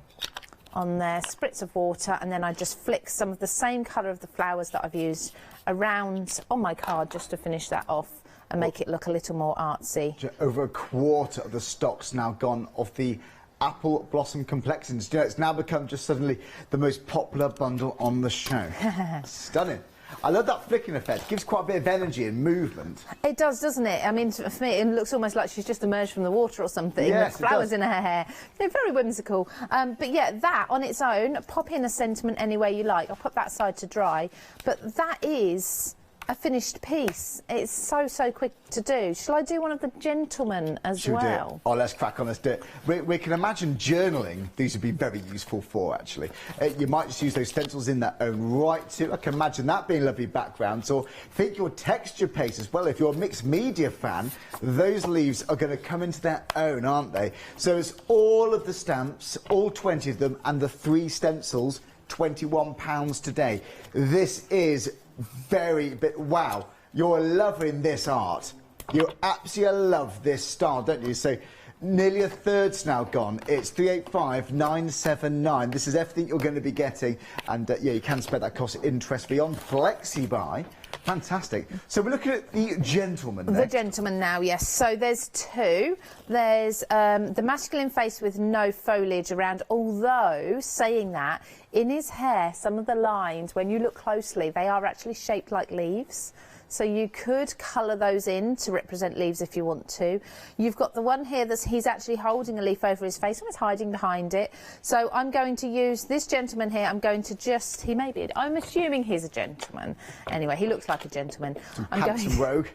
on there, spritz of water, and then I just flick some of the same colour of the flowers that I've used around on my card just to finish that off and make it look a little more artsy. Over a quarter of the stock's now gone of the Apple Blossom Complexions. You know, it's now become just suddenly the most popular bundle on the show. Stunning. I love that flicking effect. It gives quite a bit of energy and movement. It does, doesn't it? I mean, for me, it looks almost like she's just emerged from the water or something, yes, with flowers in her hair. They're very whimsical. But yeah, that on its own, pop in a sentiment any way you like. I'll put that side to dry. But that is a finished piece. It's so quick to do. Shall I do one of the gentlemen as well? Oh, let's crack on, let's do it. We can imagine journaling, these would be very useful for, actually. You might just use those stencils in their own right, too. I can imagine that being lovely backgrounds. Or think your texture paste as well. If you're a mixed media fan, those leaves are going to come into their own, aren't they? So it's all of the stamps, all 20 of them, and the 3 stencils, £21 today. This is wow, you're loving this art. You absolutely love this style, don't you? So nearly a third's now gone. It's 385,979. This is everything you're going to be getting, and yeah, you can spread that cost interest free on Flexi Buy. Fantastic. So we're looking at the gentleman next. The gentleman now, yes. So there's 2. There's the masculine face with no foliage around, although, saying that, in his hair, some of the lines, when you look closely, they are actually shaped like leaves. So you could colour those in to represent leaves if you want to. You've got the one here that he's actually holding a leaf over his face and it's hiding behind it. So I'm going to use this gentleman here. I'm going to just, he may be, I'm assuming he's a gentleman. Anyway, he looks like a gentleman. Handsome rogue.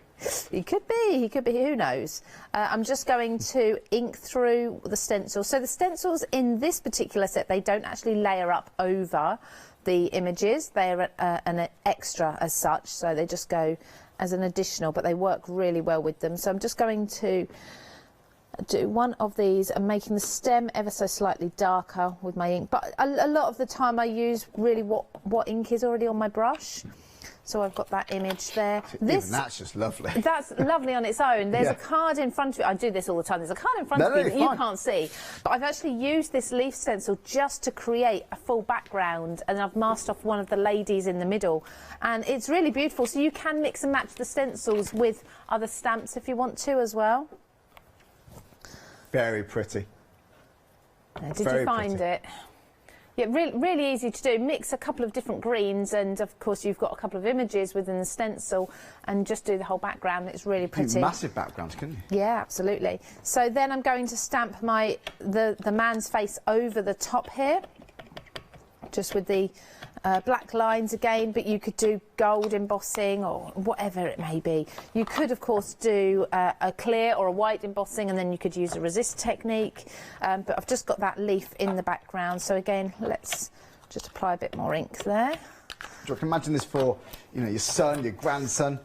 He could be, who knows. I'm just going to ink through the stencils. So the stencils in this particular set, they don't actually layer up over the images. They're an extra as such, so they just go as an additional, but they work really well with them. So I'm just going to ink through the stencils. So the stencils in this particular set, they don't actually layer up over the images. They're an extra as such, so they just go as an additional, but they work really well with them. So I'm just going to ink through the stencils. So the stencils in this particular set, they don't actually layer up over the images. They're an extra as such, so they just go do one of these and making the stem ever so slightly darker with my ink, but a lot of the time I use really what ink is already on my brush. So I've got that image there. Even that's just lovely. That's lovely on its own. There's a card in front of it. I do this all the time. There's a card in front of you that you can't see. But I've actually used this leaf stencil just to create a full background, and I've masked off one of the ladies in the middle. And it's really beautiful. So you can mix and match the stencils with other stamps if you want to as well. Very pretty. Did you find it? Yeah, really easy to do. Mix a couple of different greens, and of course you've got a couple of images within the stencil, and just do the whole background. It's really pretty. Massive backgrounds, couldn't you? Yeah, absolutely. So then I'm going to stamp the man's face over the top here, just with the black lines again, but you could do gold embossing or whatever it may be. You could, of course, do a clear or a white embossing, and then you could use a resist technique. But I've just got that leaf in the background. So again, let's just apply a bit more ink there. I can imagine this for, you know, your son, your grandson.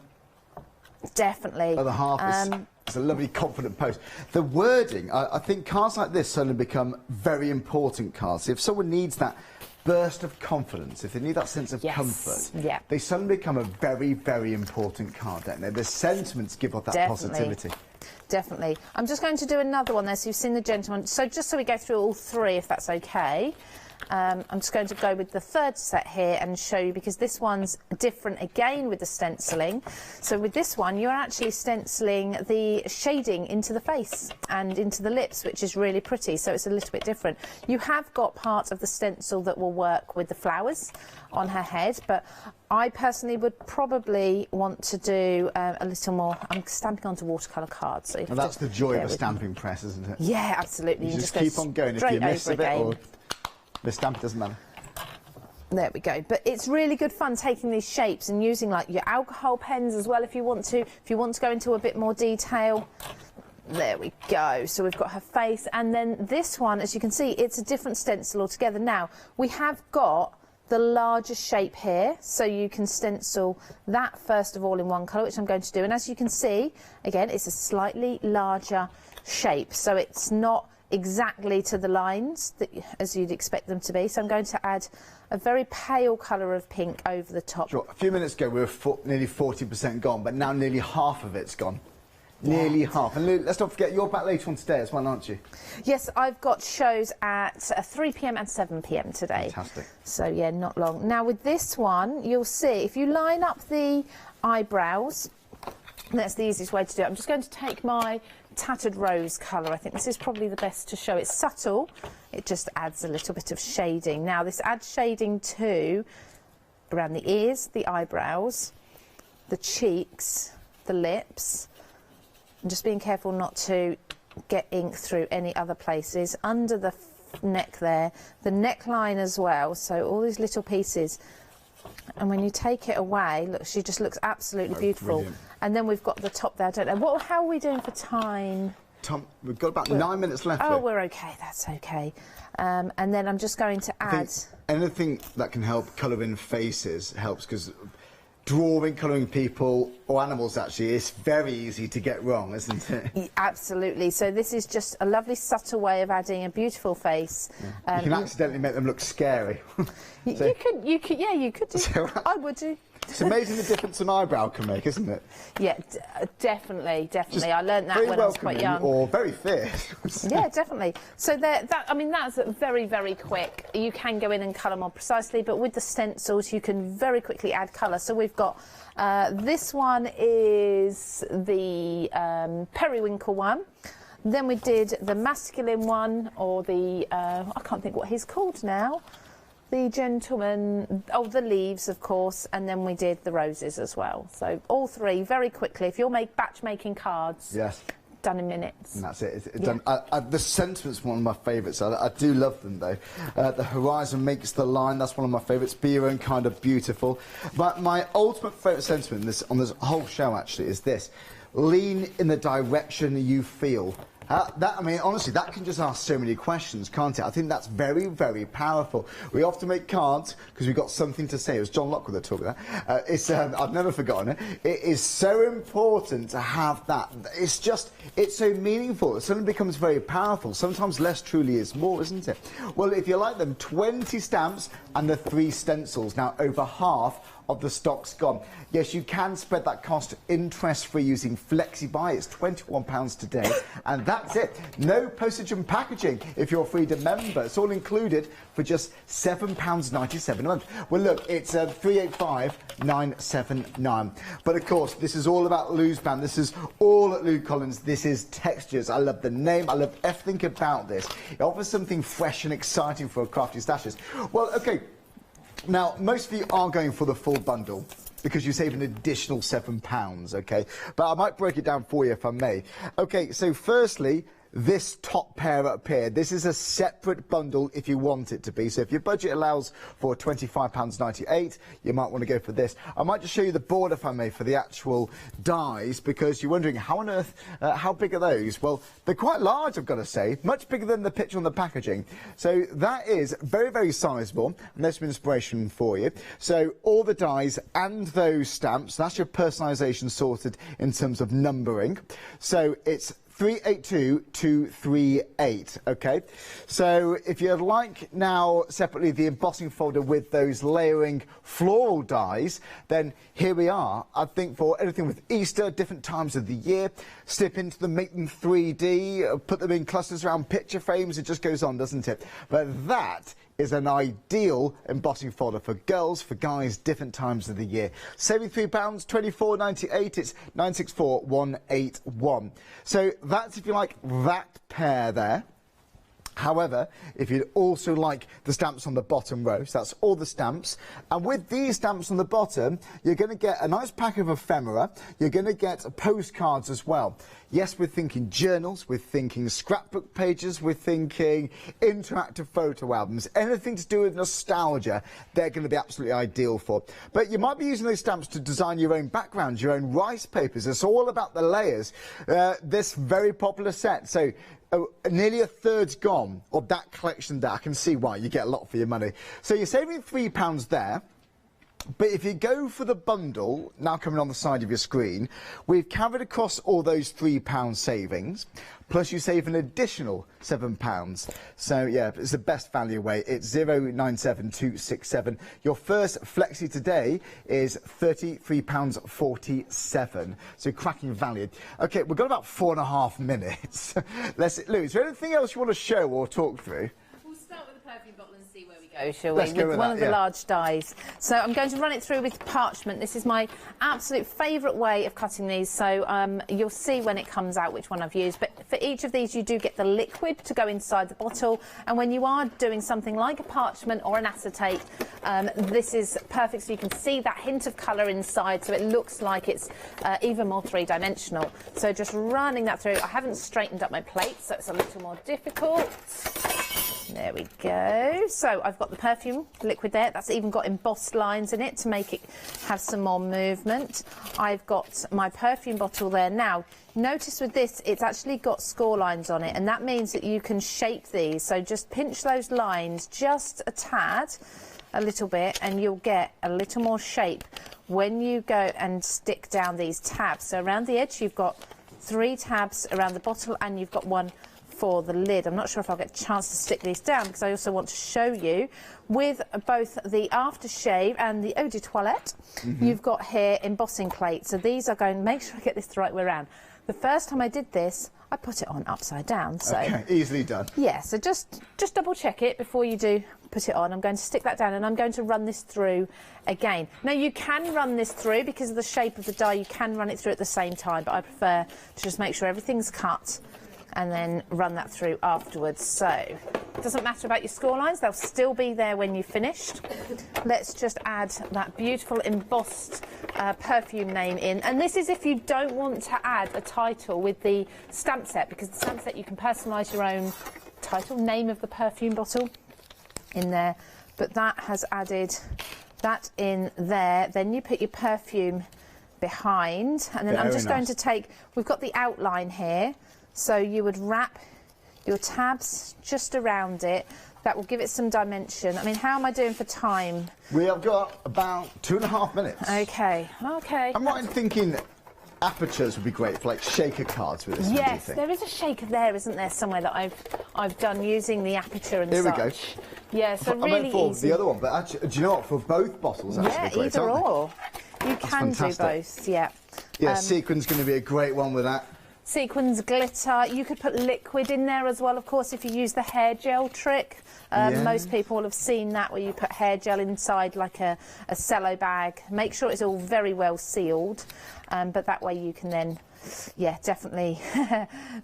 Definitely. Other half. It's a lovely, confident post. The wording, I think cards like this suddenly become very important cards. If someone needs that burst of confidence, if they need that sense of comfort, they suddenly become a very, very important card, don't they? The sentiments give off that positivity. Definitely. I'm just going to do another one there, so you've seen the gentleman. So just so we go through all three, if that's okay. I'm just going to go with the third set here and show you, because this one's different again with the stenciling. So with this one, you're actually stenciling the shading into the face and into the lips, which is really pretty. So it's a little bit different. You have got part of the stencil that will work with the flowers on her head, but I personally would probably want to do a little more. I'm stamping onto watercolour cards. So and that's the joy of a stamping press, isn't it? Yeah, absolutely. You just keep on going. If you miss a bit, or the stamp doesn't matter. There we go. But it's really good fun taking these shapes and using like your alcohol pens as well if you want to. If you want to go into a bit more detail. There we go. So we've got her face, and then this one, as you can see, it's a different stencil altogether. Now we have got the larger shape here, so you can stencil that first of all in one colour, which I'm going to do. And as you can see, again, it's a slightly larger shape, so it's not exactly to the lines that, as you'd expect them to be. So I'm going to add a very pale colour of pink over the top. Sure. A few minutes ago we were nearly 40% gone, but now nearly half of it's gone. Nearly half. And Lou, let's not forget, you're back later on today as well, aren't you? Yes, I've got shows at 3 p.m. and 7 p.m. today. Fantastic. So yeah, not long. Now with this one, you'll see, if you line up the eyebrows, that's the easiest way to do it. I'm just going to take my tattered rose colour. I think this is probably the best to show. It's subtle. It just adds a little bit of shading. Now this adds shading too around the ears, the eyebrows, the cheeks, the lips. And just being careful not to get ink through any other places. Under the neck there, the neckline as well. So all these little pieces. And when you take it away, look, she just looks absolutely beautiful. Brilliant. And then we've got the top there. I don't know. How are we doing for time? Tom, we've got about 9 minutes left. Oh, we're okay. That's okay. And then I'm just going to add. Anything that can help colour in faces helps, because drawing, colouring people or animals, actually, it's very easy to get wrong, isn't it? Absolutely. So this is just a lovely subtle way of adding a beautiful face. Yeah. You can accidentally make them look scary. So, you could, yeah, you could do. I would do. It's amazing the difference an eyebrow can make, isn't it? Yeah, definitely. I learned that when I was quite young. Or very fierce. Yeah, definitely. So that's very, very quick. You can go in and colour more precisely, but with the stencils you can very quickly add colour. So we've got this one is the periwinkle one. Then we did the masculine one, or the I can't think what he's called now. The gentleman, the leaves, of course, and then we did the roses as well. So all three very quickly. If you're batch making cards, yes, done in minutes. And that's it. It's done. The sentiment's one of my favourites. I do love them though. The horizon makes the line. That's one of my favourites. Be your own kind of beautiful. But my ultimate favourite sentiment on this whole show actually is this: lean in the direction you feel. I mean, honestly, that can just ask so many questions, can't it? I think that's very, very powerful. We often make cards because we've got something to say. It was John Lockwood that talked about that. I've never forgotten it. It is so important to have that. It's so meaningful. It suddenly becomes very powerful. Sometimes less truly is more, isn't it? Well, if you like them, 20 stamps and the 3 stencils. Now, over half of the stock's gone. Yes, you can spread that cost interest-free using FlexiBuy. It's £21 today, and that's it. No postage and packaging if you're a Freedom member. It's all included for just £7.97 a month. Well, look, it's £385,979. But of course, this is all about Lou's brand. This is all at Lou Collins. This is textures. I love the name. I love everything about this. It offers something fresh and exciting for crafty stashes. Well, okay. Now, most of you are going for the full bundle because you save an additional £7, okay? But I might break it down for you if I may. Okay, so firstly, this top pair up here, this is a separate bundle if you want it to be. So if your budget allows for £25.98, you might want to go for this. I might just show you the board, if I may, for the actual dies, because you're wondering, how on earth, how big are those? Well, they're quite large, I've got to say, much bigger than the picture on the packaging. So that is very, very sizable, and there's some inspiration for you. So all the dies and those stamps, that's your personalisation sorted in terms of numbering. So it's 382238, okay? So if you'd like now separately the embossing folder with those layering floral dies, then here we are. I think for anything with Easter, different times of the year, slip into them, make them 3D, put them in clusters around picture frames, it just goes on, doesn't it? But that is an ideal embossing folder for girls, for guys, different times of the year. Saving £3, £24.98, it's 964181. So that's if you like that pair there. However, if you'd also like the stamps on the bottom row, so that's all the stamps, and with these stamps on the bottom, you're going to get a nice pack of ephemera, you're going to get postcards as well. Yes, we're thinking journals, we're thinking scrapbook pages, we're thinking interactive photo albums, anything to do with nostalgia, they're going to be absolutely ideal for. But you might be using those stamps to design your own backgrounds, your own rice papers. It's all about the layers. This very popular set, so nearly a third's gone of that collection there. I can see why. You get a lot for your money. So you're saving £3 there. But if you go for the bundle, now coming on the side of your screen, we've carried across all those £3 savings, plus you save an additional £7. So, yeah, it's the best value way. It's 097267. Your first flexi today is £33.47. So, cracking value. OK, we've got about 4.5 minutes. Lou, is there anything else you want to show or talk through? We'll start with the perfume bottle and see where we go, shall we? Let's go with one that, of the large dies. So I'm going to run it through with parchment. This is my absolute favourite way of cutting these. So you'll see when it comes out which one I've used. But for each of these, you do get the liquid to go inside the bottle. And when you are doing something like a parchment or an acetate, this is perfect. So you can see that hint of colour inside. So it looks like it's even more three-dimensional. So just running that through. I haven't straightened up my plate, so it's a little more difficult. There we go. So I've got the perfume liquid there. That's even got embossed lines in it to make it have some more movement. I've got my perfume bottle there. Now, notice with this, it's actually got score lines on it, and that means that you can shape these. So just pinch those lines just a tad, a little bit, and you'll get a little more shape when you go and stick down these tabs. So around the edge, you've got 3 tabs around the bottle, and you've got 1 for the lid. I'm not sure if I'll get a chance to stick these down because I also want to show you with both the aftershave and the eau de toilette. You've got here embossing plates. So these are going, make sure I get this the right way around. The first time I did this, I put it on upside down. So okay, easily done. Yeah, so just double check it before you do put it on. I'm going to stick that down and I'm going to run this through again. Now you can run this through because of the shape of the die, you can run it through at the same time, but I prefer to just make sure everything's cut and then run that through afterwards. So it doesn't matter about your score lines, they'll still be there when you've finished. Let's just add that beautiful embossed perfume name in. And this is if you don't want to add a title with the stamp set, because the stamp set you can personalise your own title, name of the perfume bottle in there. But that has added that in there. Then you put your perfume behind, and then I'm just going to take, we've got the outline here. So you would wrap your tabs just around it. That will give it some dimension. I mean, how am I doing for time? We have got about 2.5 minutes. Okay, okay. I'm right in thinking apertures would be great for like shaker cards with this. Yes, there is a shaker there, isn't there, somewhere that I've done using the aperture and Here such. we go. Yeah, so I really meant for easy. the other one, but actually, do you know what? For both bottles, actually, Yeah, great, either aren't they? or. You can do fantastic. both. Yeah. Yeah, sequin's going to be a great one with that. Sequins, glitter. You could put liquid in there as well, of course, if you use the hair gel trick. Yeah. Most people will have seen that, where you put hair gel inside like a cello bag. Make sure it's all very well sealed, but that way you can then, yeah, definitely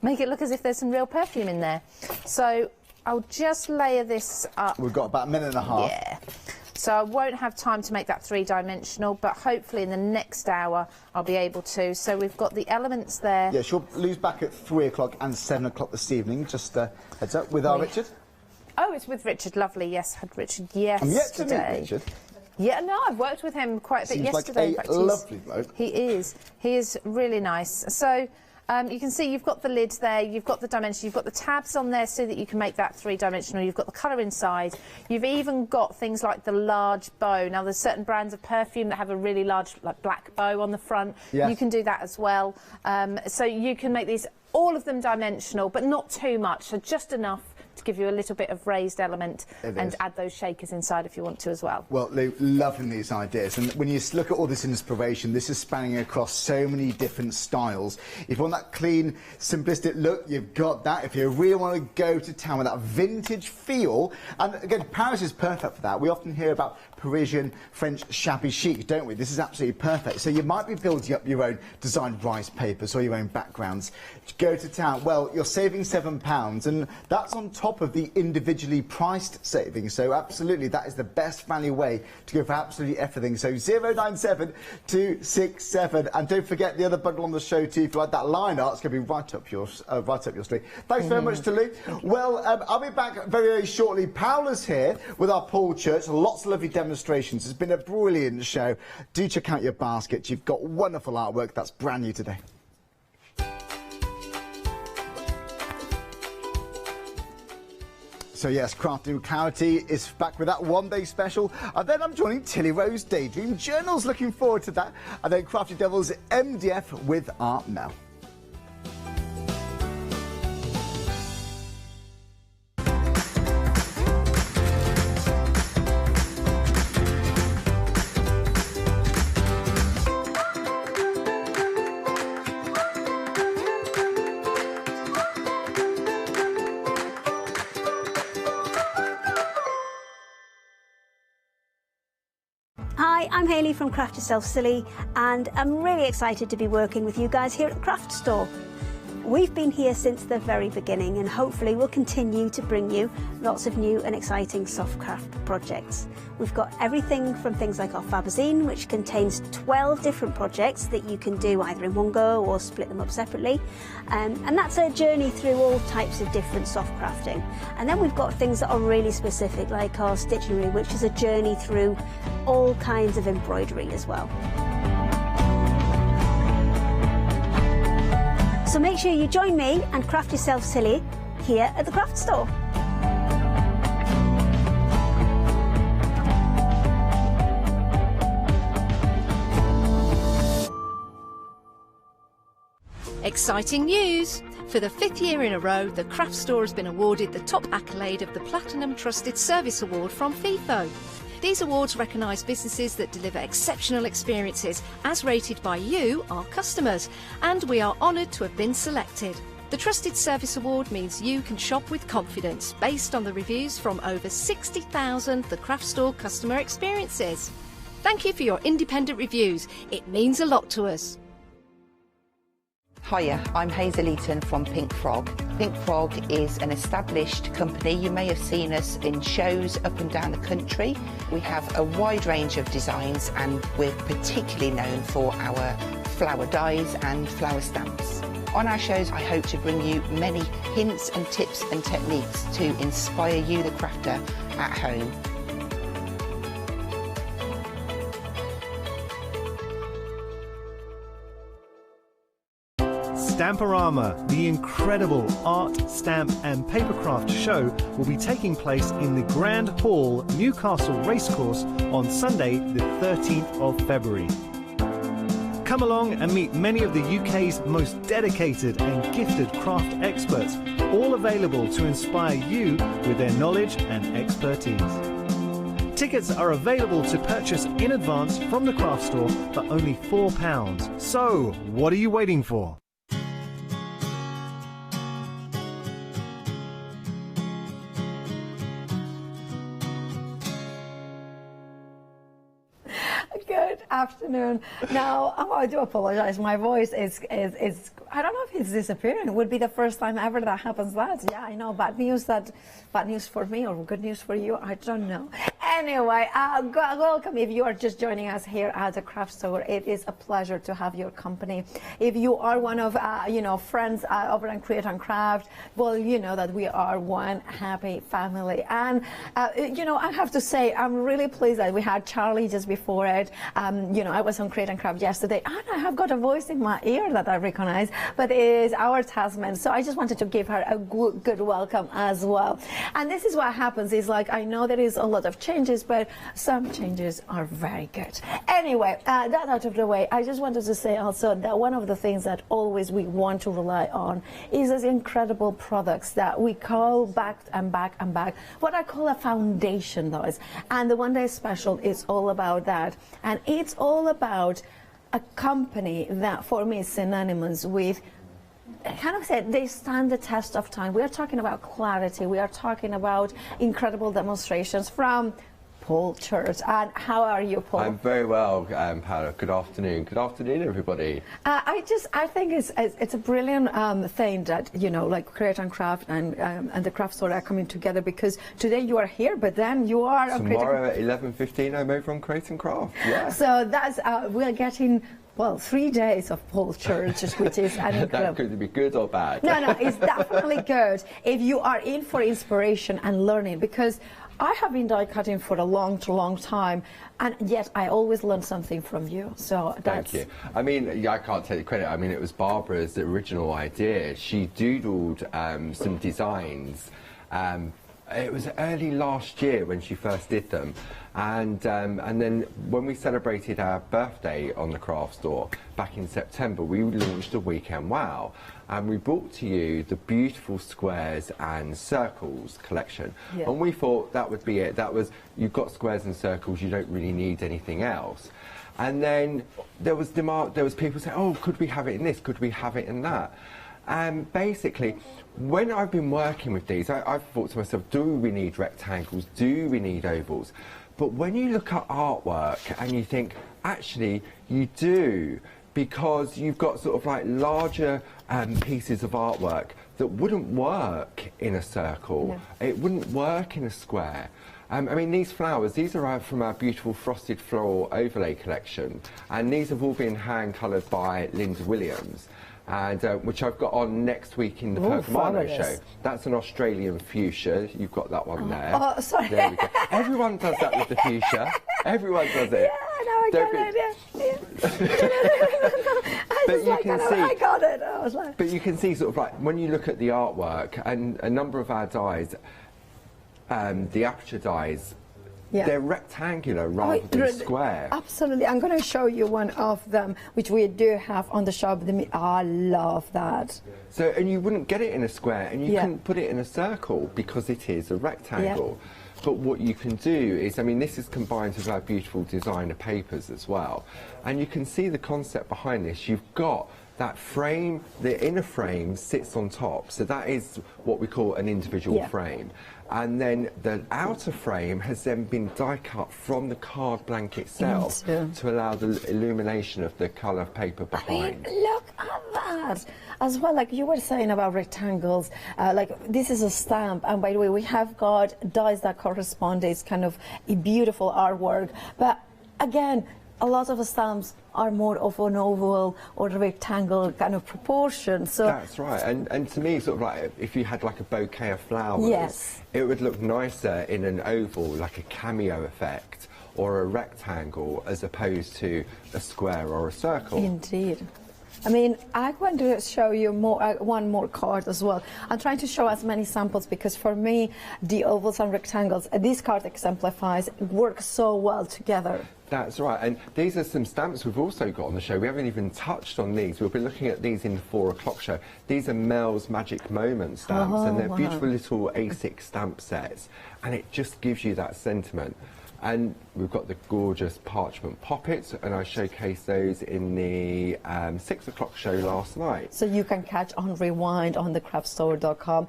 make it look as if there's some real perfume in there. So I'll just layer this up. We've got about a minute and a half. Yeah. So I won't have time to make that three-dimensional, but hopefully in the next hour I'll be able to. So we've got the elements there. Yeah, she'll lose back at 3 o'clock and 7 o'clock this evening. Just heads up with our Richard. Oh, it's with Richard. Lovely. Yes, had Richard yesterday. I'm yet to meet Richard. Yeah, no, I've worked with him quite a bit yesterday. Seems like a lovely bloke. He is. He is really nice. So you can see you've got the lid there, you've got the dimension, you've got the tabs on there so that you can make that three-dimensional, you've got the colour inside, you've even got things like the large bow. Now, there's certain brands of perfume that have a really large, like, black bow on the front. Yes. You can do that as well. So you can make these, all of them dimensional, but not too much, so just enough to give you a little bit of raised element and add those shakers inside if you want to as well. Well, Lou, loving these ideas, and when you look at all this inspiration, this is spanning across so many different styles. If you want that clean, simplistic look, you've got that. If you really want to go to town with that vintage feel, and again, Paris is perfect for that. We often hear about Parisian, French shabby chic, don't we? This is absolutely perfect. So you might be building up your own designed rice papers or your own backgrounds. Go to town, well, you're saving £7, and that's on top of the individually priced savings. So absolutely, that is the best value way to go for absolutely everything. So 097 267, and don't forget the other bundle on the show too. If you like that line art, it's going to be right up your street. Thanks very much to Lou. Well, I'll be back very, very shortly. Paola's here with our Paul Church. Lots of lovely demonstrations. It's been a brilliant show. Do check out your basket. You've got wonderful artwork that's brand new today. So yes, Crafting with Clarity is back with that one-day special. And then I'm joining Tilly Rose Daydream Journals. Looking forward to that. And then Crafty Devils MDF with Art Now. Hi, I'm Hayley from Craft Yourself Silly, and I'm really excited to be working with you guys here at the Craft Store. We've been here since the very beginning, and hopefully we'll continue to bring you lots of new and exciting soft craft projects. We've got everything from things like our Fabazine, which contains 12 different projects that you can do either in one go or split them up separately. And that's a journey through all types of different soft crafting. And then we've got things that are really specific, like our Stitchery, which is a journey through all kinds of embroidery as well. So make sure you join me and Craft Yourself Silly here at the Craft Store. Exciting news! For the 5th year in a row, the Craft Store has been awarded the top accolade of the Platinum Trusted Service Award from FIFO. These awards recognise businesses that deliver exceptional experiences as rated by you, our customers, and we are honoured to have been selected. The Trusted Service Award means you can shop with confidence based on the reviews from over 60,000 The Craft Store customer experiences. Thank you for your independent reviews. It means a lot to us. Hiya, I'm Hazel Eaton from Pink Frog. Pink Frog is an established company. You may have seen us in shows up and down the country. We have a wide range of designs, and we're particularly known for our flower dies and flower stamps. On our shows, I hope to bring you many hints and tips and techniques to inspire you, the crafter, at home. Stamporama, the incredible art, stamp and papercraft show, will be taking place in the Grand Hall, Newcastle Racecourse on Sunday the 13th of February. Come along and meet many of the UK's most dedicated and gifted craft experts, all available to inspire you with their knowledge and expertise. Tickets are available to purchase in advance from the craft store for only £4. So, what are you waiting for? Good afternoon. Now, I do apologize. My voice is I don't know if it's disappearing. It would be the first time ever that happens. Yeah, I know. Bad news for me or good news for you. I don't know. Anyway, welcome if you are just joining us here at the craft store. It is a pleasure to have your company. If you are one of friends over at Create and Craft, well, you know that we are one happy family. And I have to say, I'm really pleased that we had Charlie just before it. I was on Create and Craft yesterday, and I have got a voice in my ear that I recognize, but it is our Tasman. So I just wanted to give her a good welcome as well. And this is what happens is, like, I know there is a lot of changes, but some changes are very good. Anyway, that out of the way, I just wanted to say also that one of the things that always we want to rely on is those incredible products that we call back and back and back, what I call a foundation noise. And the One Day Special is all about that. And it's all about a company that for me is synonymous with, kind of said, they stand the test of time. We are talking about clarity. We are talking about incredible demonstrations from Paul Church. And how are you, Paul? I'm very well, Paula. Good afternoon. Good afternoon, everybody. I think it's a brilliant thing that, like Create and Craft and the craft store are coming together, because today you are here, but then you are tomorrow at 11:15 I'm over on Create and Craft. Yeah. So that's we're getting, well, 3 days of Paul Church, which is an incredible. That could be good or bad. No, it's definitely good if you are in for inspiration and learning, because I have been die cutting for a long time, and yet I always learn something from you. So that's... Thank you. I mean, I can't take the credit. I mean, it was Barbara's original idea. She doodled some designs. It was early last year when she first did them, and then when we celebrated our birthday on the craft store back in September, we launched a Weekend Wow, and we brought to you the beautiful squares and circles collection. Yeah. And we thought that would be it. That was, you've got squares and circles, you don't really need anything else. And then there was demand. There was people saying, "Oh, could we have it in this? Could we have it in that?" And basically, when I've been working with these, I've thought to myself, do we need rectangles? Do we need ovals? But when you look at artwork and you think, actually, you do, because you've got sort of like larger pieces of artwork that wouldn't work in a circle. No. It wouldn't work in a square. I mean, these flowers, these are from our beautiful Frosted Floral Overlay collection, and these have all been hand-coloured by Linda Williams, and which I've got on next week in the Pergamano show. That's an Australian fuchsia. You've got that one there. Oh, sorry. There we go. Everyone does that with the fuchsia. Everyone does it. Yeah, I got it. I was like... But you can see sort of like, when you look at the artwork, and a number of our dies, the aperture dies, they're rectangular rather than square. Absolutely. I'm going to show you one of them, which we do have on the shop. I love that. So, and you wouldn't get it in a square, and you can put it in a circle because it is a rectangle. Yeah. But what you can do is, I mean, this is combined with our beautiful designer papers as well. And you can see the concept behind this. You've got that frame, the inner frame sits on top. So that is what we call an individual frame. And then the outer frame has then been die cut from the card blank itself to allow the illumination of the colour of paper behind. I mean, look at that! As well, like you were saying about rectangles, like this is a stamp, and by the way, we have got dies that correspond. It's kind of a beautiful artwork, but again, a lot of the stamps are more of an oval or a rectangle kind of proportion. So that's right, and to me, sort of like if you had like a bouquet of flowers, it would look nicer in an oval, like a cameo effect, or a rectangle, as opposed to a square or a circle. Indeed. I mean, I want to show you one more card as well. I'm trying to show as many samples because for me, the ovals and rectangles, this card exemplifies, work so well together. That's right, and these are some stamps we've also got on the show. We haven't even touched on these. We'll be looking at these in the 4 o'clock show. These are Mel's Magic Moment stamps, and they're beautiful little A6 stamp sets, and it just gives you that sentiment. And we've got the gorgeous Parchment Pockets, and I showcased those in the 6 o'clock show last night. So you can catch on rewind on thecraftstore.com.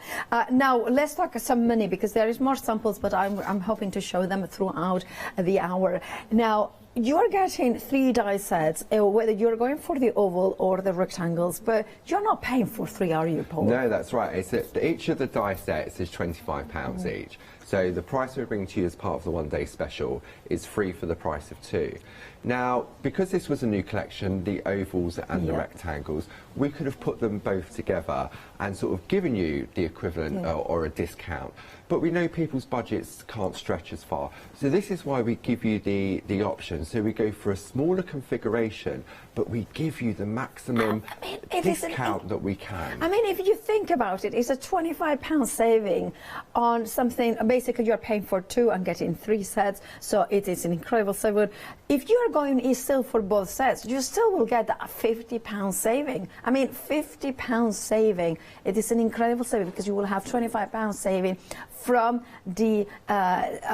Now, let's talk some money, because there is more samples, but I'm hoping to show them throughout the hour. Now, you're getting 3 die sets, whether you're going for the oval or the rectangles, but you're not paying for 3, are you, Paul? No, that's right. Each of the die sets is £25 each. So the price we bring to you as part of the one-day special is free for the price of 2. Now, because this was a new collection, the ovals and the rectangles, we could have put them both together and sort of given you the equivalent or a discount. But we know people's budgets can't stretch as far. So this is why we give you the option. So we go for a smaller configuration, but we give you the maximum discount that we can. I mean, if you think about it, it's a £25 saving on something. Basically, you're paying for 2 and getting 3 sets, so it is an incredible saving. If you're going still for both sets, you still will get a £50 saving. I mean, £50 saving. It is an incredible saving because you will have £25 saving from the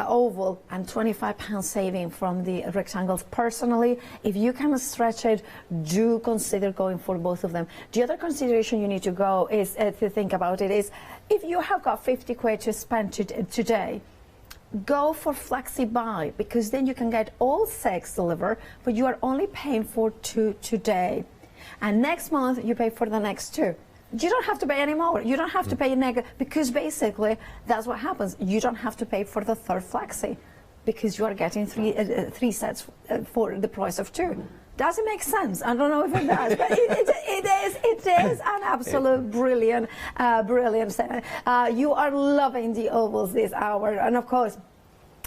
oval and £25 saving from the rectangles. Personally, if you can stretch it, do consider going for both of them. The other consideration you need to go is to think about it is, if you have got 50 quid to spend today, go for flexi buy, because then you can get all 6 delivered, but you are only paying for 2 today, and next month you pay for the next 2. You don't have to pay any more. You don't have to pay because basically that's what happens. You don't have to pay for the 3rd flexi because you are getting 3 sets for the price of 2. Does it make sense? I don't know if it does, but it is an absolute brilliant set. You are loving the ovals this hour, and of course,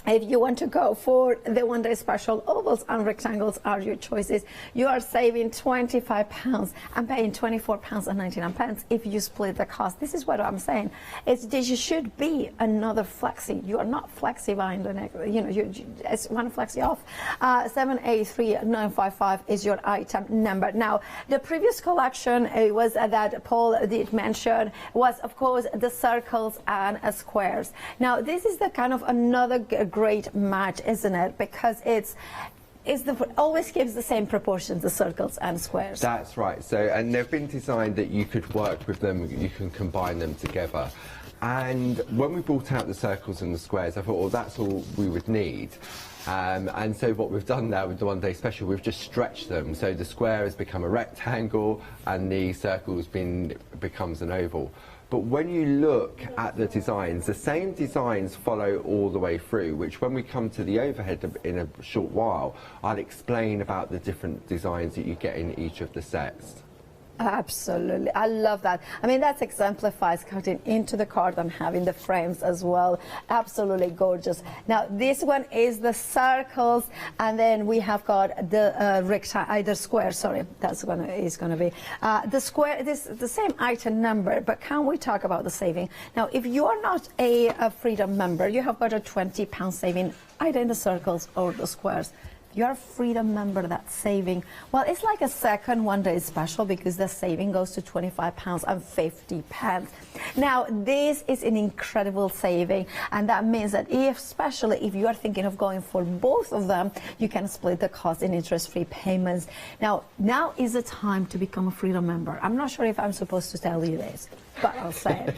if you want to go for the one-day special, ovals and rectangles are your choices. You are saving £25 and paying £24.99 if you split the cost. This is what I'm saying. This should be another flexi. You are not flexi buying the next, it's one flexi off. 783955 is your item number. Now, the previous collection was that Paul did mention was, of course, the circles and squares. Now, this is the kind of another great match, isn't it? Because it always gives the same proportions, the circles and squares. That's right. So, and they've been designed that you could work with them, you can combine them together. And when we brought out the circles and the squares, I thought, well, that's all we would need. And so what we've done now with the one-day special, we've just stretched them. So the square has become a rectangle and the circle's becomes an oval. But when you look at the designs, the same designs follow all the way through, which when we come to the overhead in a short while, I'll explain about the different designs that you get in each of the sets. Absolutely. I love that. I mean, that exemplifies cutting into the card and having the frames as well. Absolutely gorgeous. Now, this one is the circles, and then we have got the square. Sorry, that's is going to be the square. This the same item number, but can we talk about the saving? Now, if you are not a Freedom member, you have got a £20 saving either in the circles or the squares. You're a Freedom member, that's saving. Well, it's like a second one-day special because the saving goes to £25.50. Now, this is an incredible saving, and that means that especially if you are thinking of going for both of them, you can split the cost in interest-free payments. Now is the time to become a Freedom member. I'm not sure if I'm supposed to tell you this, but I'll say it.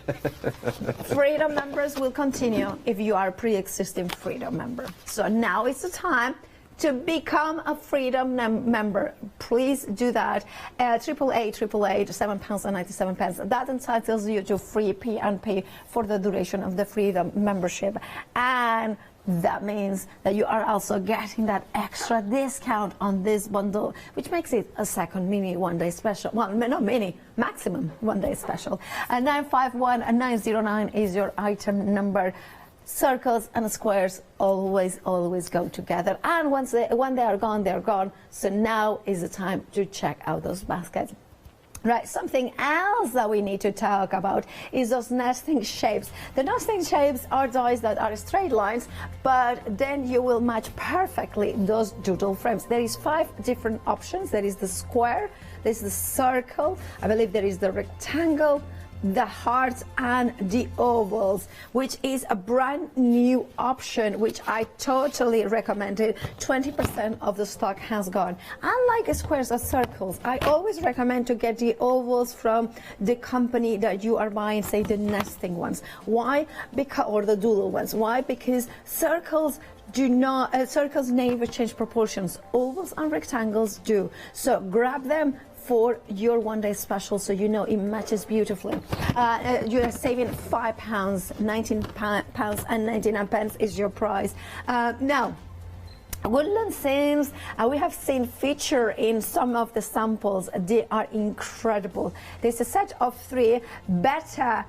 Freedom members will continue if you are a pre-existing Freedom member. So now is the time to become a Freedom member. Please do that. 888 £7.97. That entitles you to free P&P for the duration of the Freedom membership. And that means that you are also getting that extra discount on this bundle, which makes it a second mini one-day special. Well, not mini, maximum one-day special. 951909 is your item number. Circles and squares always go together, and when they are gone, they're gone. So now is the time to check out those baskets. Right, something else that we need to talk about is those nesting shapes. The nesting shapes are dies that are straight lines, but then you will match perfectly those doodle frames. There is 5 different options. There is the square, there is the circle, I believe there is the rectangle, the hearts and the ovals, which is a brand new option which I totally recommend it. 20% of the stock has gone. Unlike squares or circles, I always recommend to get the ovals from the company that you are buying, say the nesting ones. Why? Because, or the doodle ones. Why? Because circles do not, circles never change proportions. Ovals and rectangles do. So grab them for your one-day special, so you know it matches beautifully. You are saving £5, £19.99 is your price. Now, Woodland seams, we have seen feature in some of the samples. They are incredible. There's a set of 3, better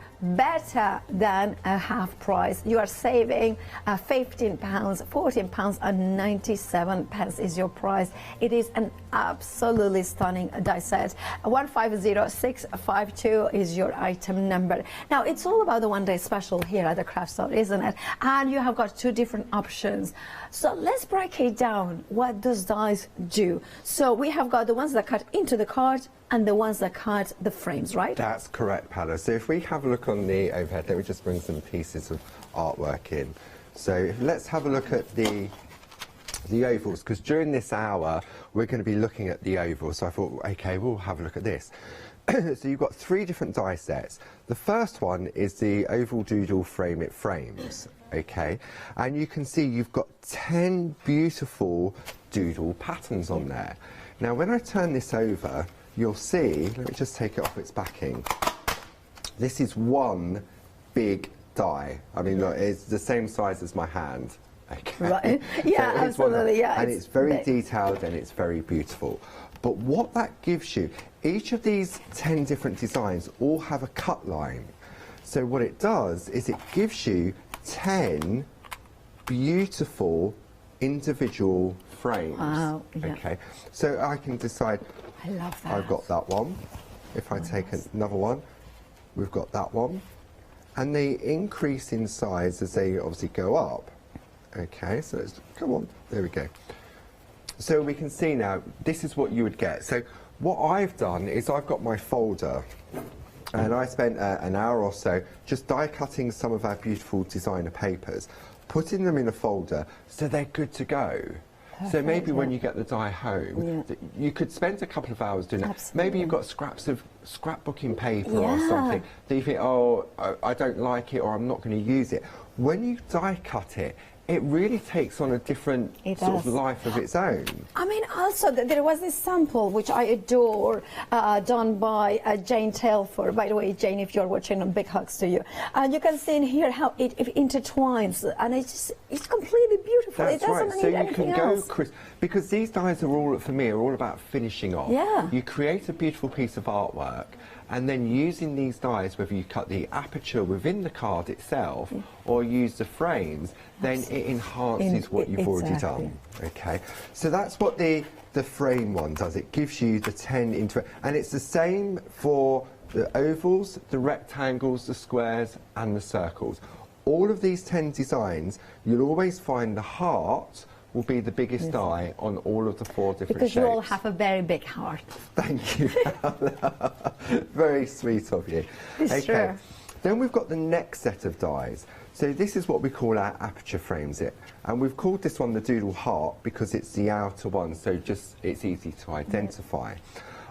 than a half price. You are saving £15, £14 and 97 pence is your price. It is an absolutely stunning die set. 150652 is your item number. Now, it's all about the one-day special here at the craft store, isn't it? And you have got 2 different options. So let's break it down. What does dies do? So we have got the ones that cut into the card and the ones that cut the frames, right? That's correct, Paula. So if we have a look on the overhead, let me just bring some pieces of artwork in. So let's have a look at the ovals, because during this hour we're going to be looking at the ovals. So I thought, okay, we'll have a look at this. So you've got 3 different die sets. The first one is the oval doodle frame it frames. Okay, and you can see you've got 10 beautiful doodle patterns on there. Now when I turn this over, you'll see, let me just take it off its backing, this is one big die. I mean, look, it's the same size as my hand. Okay. Right. Yeah, so absolutely, yeah. And it's very detailed and it's very beautiful. But what that gives you, each of these 10 different designs all have a cut line. So what it does is it gives you 10 beautiful individual frames. Wow, yeah. Okay, so I can decide, I love that. I've got that one. If I take another one, we've got that one. And they increase in size as they obviously go up. Okay, so let's, come on, there we go. So we can see now, this is what you would get. So what I've done is I've got my folder, and I spent an hour or so just die cutting some of our beautiful designer papers, putting them in a folder so they're good to go. Perfect, so maybe when you get the die home, you could spend a couple of hours doing it. Absolutely. Maybe you've got scraps of scrapbooking paper or something that you think, oh, I don't like it, or I'm not going to use it. When you die cut it, it really takes on a different sort of life of its own. I mean, also, there was this sample, which I adore, done by Jane Telford. By the way, Jane, if you're watching, big hugs to you. And you can see in here how it intertwines, and it's completely beautiful. That's it doesn't right. So need you can else. go, Chris, because these dies are all, for me, are all about finishing off. Yeah. You create a beautiful piece of artwork, and then using these dies, whether you cut the aperture within the card itself or use the frames, then it enhances what you've already done. Okay, so that's what the frame one does. It gives you the 10 into it, and it's the same for the ovals, the rectangles, the squares and the circles. All of these 10 designs, you'll always find the heart will be the biggest die on all of the 4 different because shapes. you all have a very big heart. Thank you. Very sweet of you. It's true. Then we've got the next set of dies. So this is what we call our aperture frames it. And we've called this one the Doodle Heart because it's the outer one, so just it's easy to identify.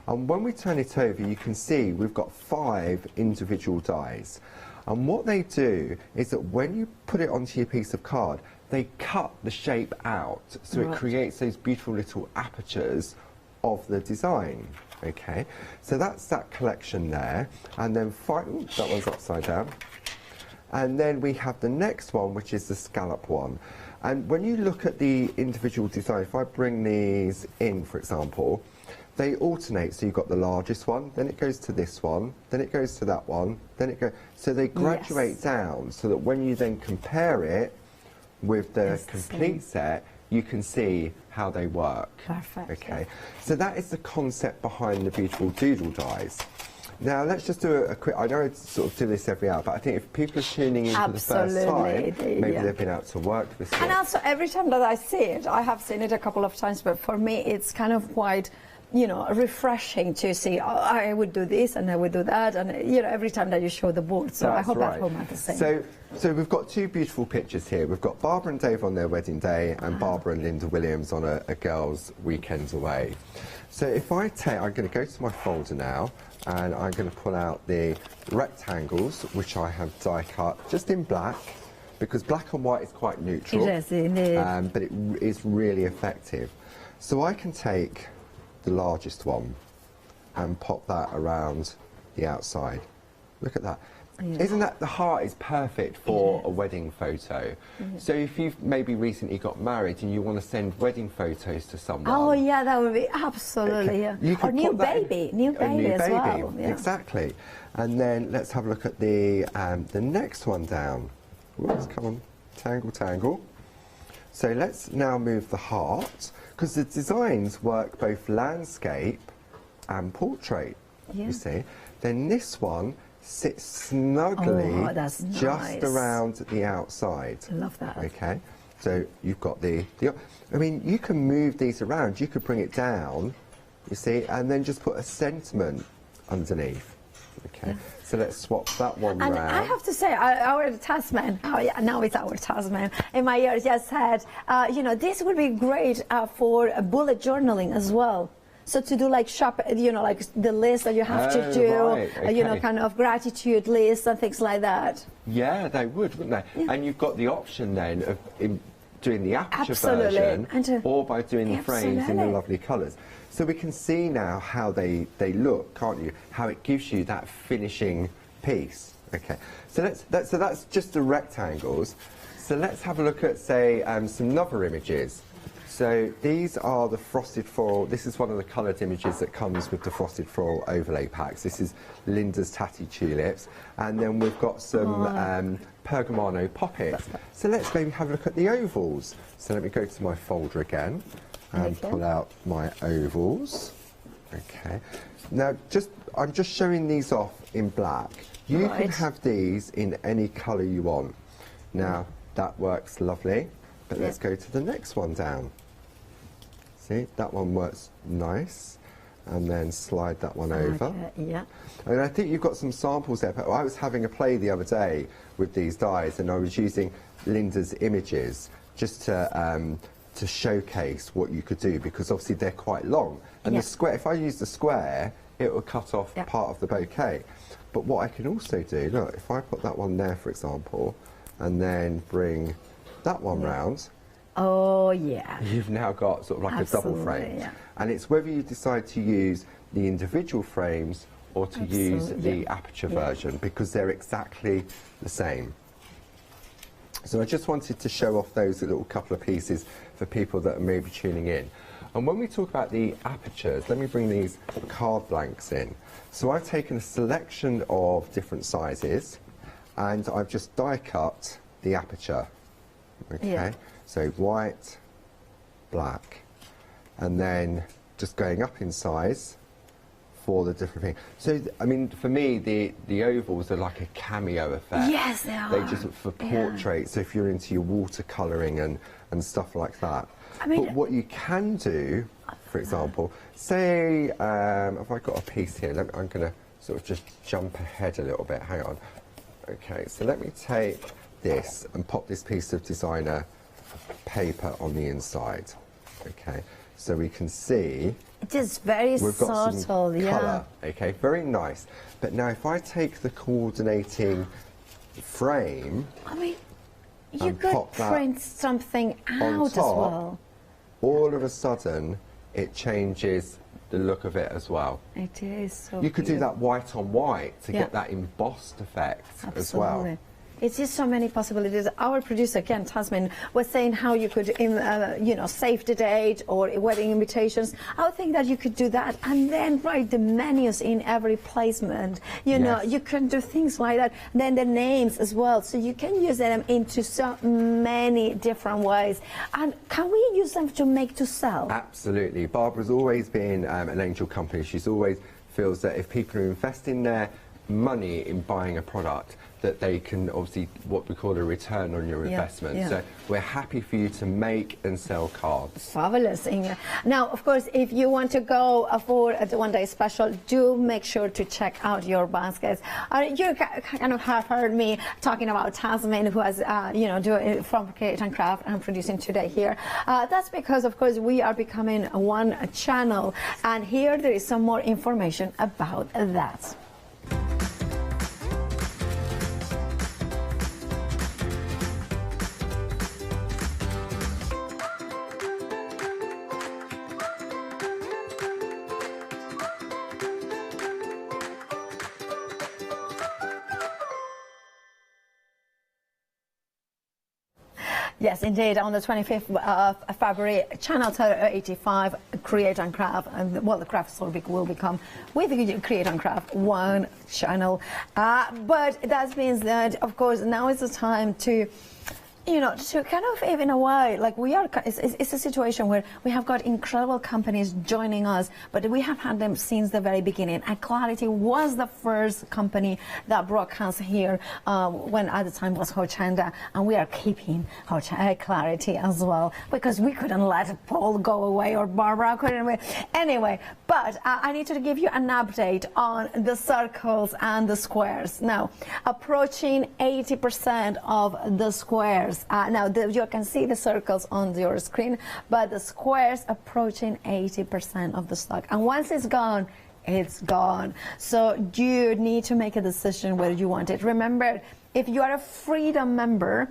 And when we turn it over, you can see we've got 5 individual dies. And what they do is that when you put it onto your piece of card, they cut the shape out, so it creates those beautiful little apertures of the design. Okay, so that's that collection there, and then that one's upside down. And then we have the next one, which is the scallop one. And when you look at the individual design, if I bring these in, for example, they alternate. So you've got the largest one, then it goes to this one, then it goes to that one, then it goes. So they graduate down, so that when you then compare it with the complete set, you can see how they work. Perfect. Okay, so that is the concept behind the beautiful doodle dies. Now let's just do a quick, I know I sort of do this every hour, but I think if people are tuning in for the first time, maybe they've been out to work this year. And also every time that I see it, I have seen it a couple of times, but for me it's kind of quite, you know, refreshing to see, oh, I would do this and I would do that, and you know, every time that you show the board. So I hope at home are the same. So we've got two beautiful pictures here. We've got Barbara and Dave on their wedding day, and Barbara and Linda Williams on a girls' weekend away. So if I take, I'm going to go to my folder now, and I'm going to pull out the rectangles, which I have die cut just in black, because black and white is quite neutral. It is, indeed. But it is really effective. So I can take the largest one and pop that around the outside. Look at that. Yeah. Isn't that, the heart is perfect for a wedding photo. So if you've maybe recently got married and you want to send wedding photos to someone. Oh yeah, that would be absolutely, yeah. Or new baby as well. Yeah. Exactly. And then let's have a look at the next one down. Oops, come on, tangle, tangle. So let's now move the heart, because the designs work both landscape and portrait, you see. Then this one sits snugly just around the outside. I love that. Okay, so you've got I mean, you can move these around. You could bring it down, you see, and then just put a sentiment underneath. Okay, so let's swap that one and round. I have to say, our taskman, now it's our taskman, in my ear just said, you know, this would be great for bullet journaling as well. So to do like you know, like the list that you have to do, you know, kind of gratitude lists and things like that. Yeah, they would, wouldn't they? Yeah. And you've got the option then of doing the aperture version, or by doing the frames in the lovely colours. So we can see now how they look, can't you? How it gives you that finishing piece. Okay, so that's just the rectangles. So let's have a look at, say, some other images. So these are the frosted floral. This is one of the coloured images that comes with the frosted floral overlay packs. This is Linda's Tatty Tulips. And then we've got some Pergamano poppets. So let's maybe have a look at the ovals. So let me go to my folder again and pull out my ovals. Okay. Now, I'm just showing these off in black. You can have these in any colour you want. Now, that works lovely. But let's go to the next one down. See, that one works nice. And then slide that one over. Yeah. And I think you've got some samples there. But I was having a play the other day with these dies, and I was using Linda's images just to showcase what you could do, because obviously they're quite long. And the square, if I use the square, it will cut off part of the bouquet. But what I can also do, look, if I put that one there, for example, and then bring that one round. Oh, yeah. You've now got sort of like a double frame. Yeah. And it's whether you decide to use the individual frames or to use the aperture version, because they're exactly the same. So I just wanted to show off those little couple of pieces for people that are maybe tuning in. And when we talk about the apertures, let me bring these card blanks in. So I've taken a selection of different sizes, and I've just die cut the aperture. Okay, so white, black, and then just going up in size for the different things. So, I mean, for me, the ovals are like a cameo effect. Yes, they are. They just for portraits. So if you're into your watercolouring and stuff like that. I mean, but what you can do, for example, say, have I got a piece here? I'm going to sort of just jump ahead a little bit. Hang on. Okay, so let me take this and pop this piece of designer paper on the inside. Okay, so we can see it is very we've got subtle, some colour. Okay, very nice. But now if I take the coordinating frame, I mean, you could print something out as well. All of a sudden, it changes the look of it as well. It is so you could do that white on white to get that embossed effect as well. It's just so many possibilities. Our producer, Ken Tasman, was saying how you could, you know, save the date or wedding invitations. I would think that you could do that and then write the menus in every placement. You know, you can do things like that. Then the names as well. So you can use them into so many different ways. And can we use them to make to sell? Absolutely. Barbara's always been an angel company. She's always feels that if people are investing their money in buying a product, that they can obviously what we call a return on your investment. So we're happy for you to make and sell cards. Fabulous. Now, of course, if you want to go for the one-day special, do make sure to check out your baskets. You kind of have heard me talking about Tasman, who has, you know, doing from Create and Craft and producing today here. That's because, of course, we are becoming one channel, and here there is some more information about that. Yes, indeed. On the 25th of February, Channel 85, Create and Craft, and well, the craft store will become, with Create and Craft, one channel. But that means that, of course, now is the time to, you know, to kind of, in a way, like we are, it's a situation where we have got incredible companies joining us, but we have had them since the very beginning. And Clarity was the first company that broadcast here when at the time was Hochanda, and we are keeping Clarity as well, because we couldn't let Paul go away, or Barbara couldn't. Anyway, but I need to give you an update on the circles and the squares. Now, approaching 80% of the squares. Now, you can see the circles on your screen, but the squares approaching 80% of the stock. And once it's gone, it's gone. So you need to make a decision whether you want it. Remember, if you are a Freedom member,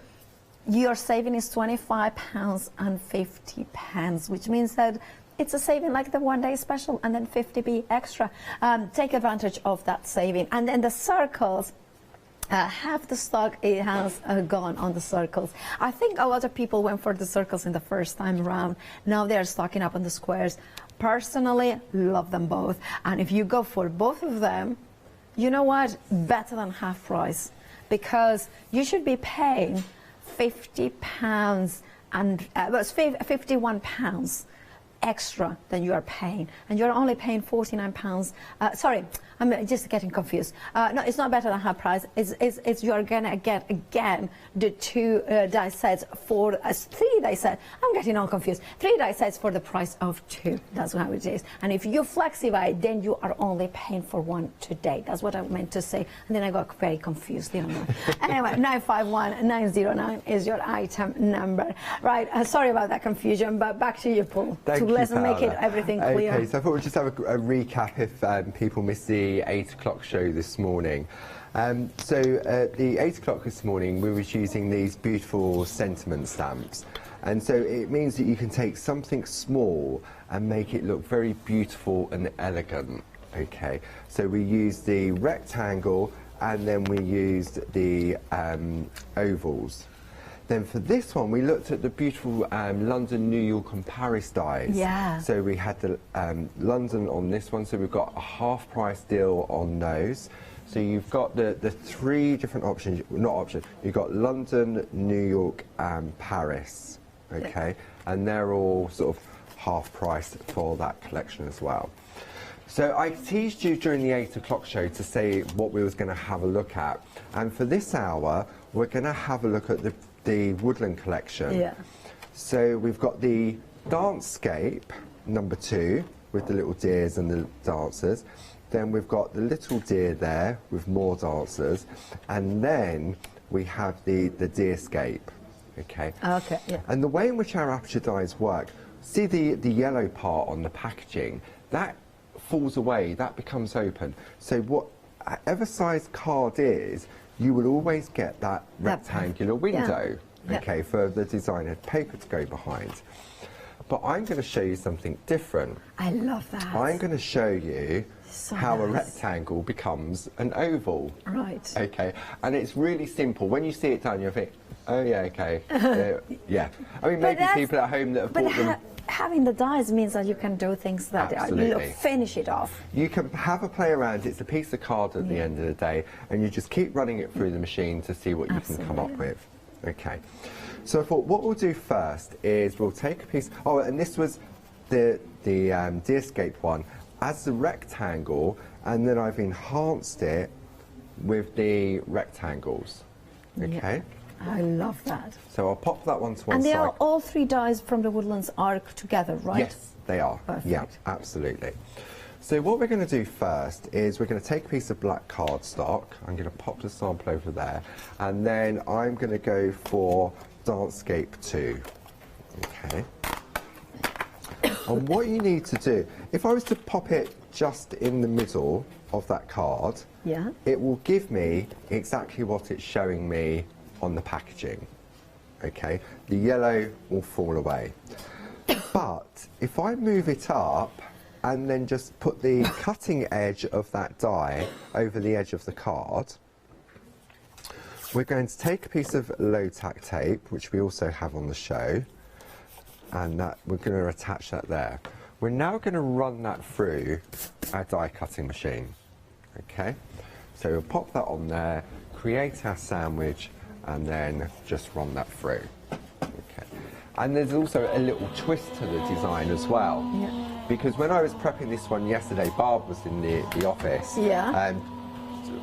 your saving is £25.50, which means that it's a saving like the one-day special, and then 50p extra. Take advantage of that saving. And then the circles, half the stock it has gone on the circles. I think a lot of people went for the circles in the first time around. Now they're stocking up on the squares. Personally, love them both. And if you go for both of them, you know what? Better than half price, because you should be paying £50 and £51 extra than you are paying, and you're only paying £49. Sorry, I'm just getting confused. No, it's not better than half price. It's you're gonna get again the two die sets for 3 die set. I'm getting all confused. 3 die sets for the price of 2. That's how it is. And if you flexify, then you are only paying for 1 today. That's what I meant to say. And then I got very confused. You know. Anyway, 951-909 is your item number. Right. Sorry about that confusion, but back to you, Paul. Let's make it everything clear. Okay, so I thought we'd just have a recap if people missed the 8 o'clock show this morning. So the 8 o'clock this morning, we were using these beautiful sentiment stamps. And so it means that you can take something small and make it look very beautiful and elegant. Okay, so we used the rectangle, and then we used the ovals. Then for this one, we looked at the beautiful London, New York and Paris dies. Yeah. So we had the London on this one, so we've got a half price deal on those. So you've got the 3 different options, not options, you've got London, New York and Paris, okay? Yeah. And they're all sort of half price for that collection as well. So I teased you during the 8 o'clock show to say what we was going to have a look at. And for this hour, we're going to have a look at the Woodland collection. Yeah. So we've got the Dancescape number 2 with the little deers and the dancers. Then we've got the little deer there with more dancers, and then we have the Deerscape. Okay. Okay. Yeah. And the way in which our aperture dies work, see the yellow part on the packaging, that falls away, that becomes open. So whatever size card is, you will always get that rectangular window, okay, for the designer paper to go behind. But I'm going to show you something different. I love that. I'm going to show you how a rectangle becomes an oval. Right. Okay, and it's really simple. When you see it done, you'll think, oh yeah, okay, yeah. I mean, maybe people at home that have bought them. Having the dies means that you can do things that finish it off. You can have a play around. It's a piece of card at the end of the day, and you just keep running it through the machine to see what you can come up with. Okay. So I thought what we'll do first is we'll take a piece. Oh, and this was the de-escape one as a rectangle, and then I've enhanced it with the rectangles. Okay. Yeah. I love that. So I'll pop that one to one side. And they are all 3 dies from the Woodlands are together, right? Yes, they are. Perfect. Yeah, absolutely. So what we're going to do first is we're going to take a piece of black cardstock. I'm going to pop the sample over there, and then I'm going to go for Dancescape 2. Okay. And what you need to do, if I was to pop it just in the middle of that card, it will give me exactly what it's showing me on the packaging. Okay, the yellow will fall away. But if I move it up and then just put the cutting edge of that die over the edge of the card, we're going to take a piece of low-tack tape, which we also have on the show, and that we're going to attach that there. We're now going to run that through our die cutting machine. Okay, so we'll pop that on there, create our sandwich, and then just run that through. Okay. And there's also a little twist to the design as well. Yeah. Because when I was prepping this one yesterday, Barb was in the office. Yeah.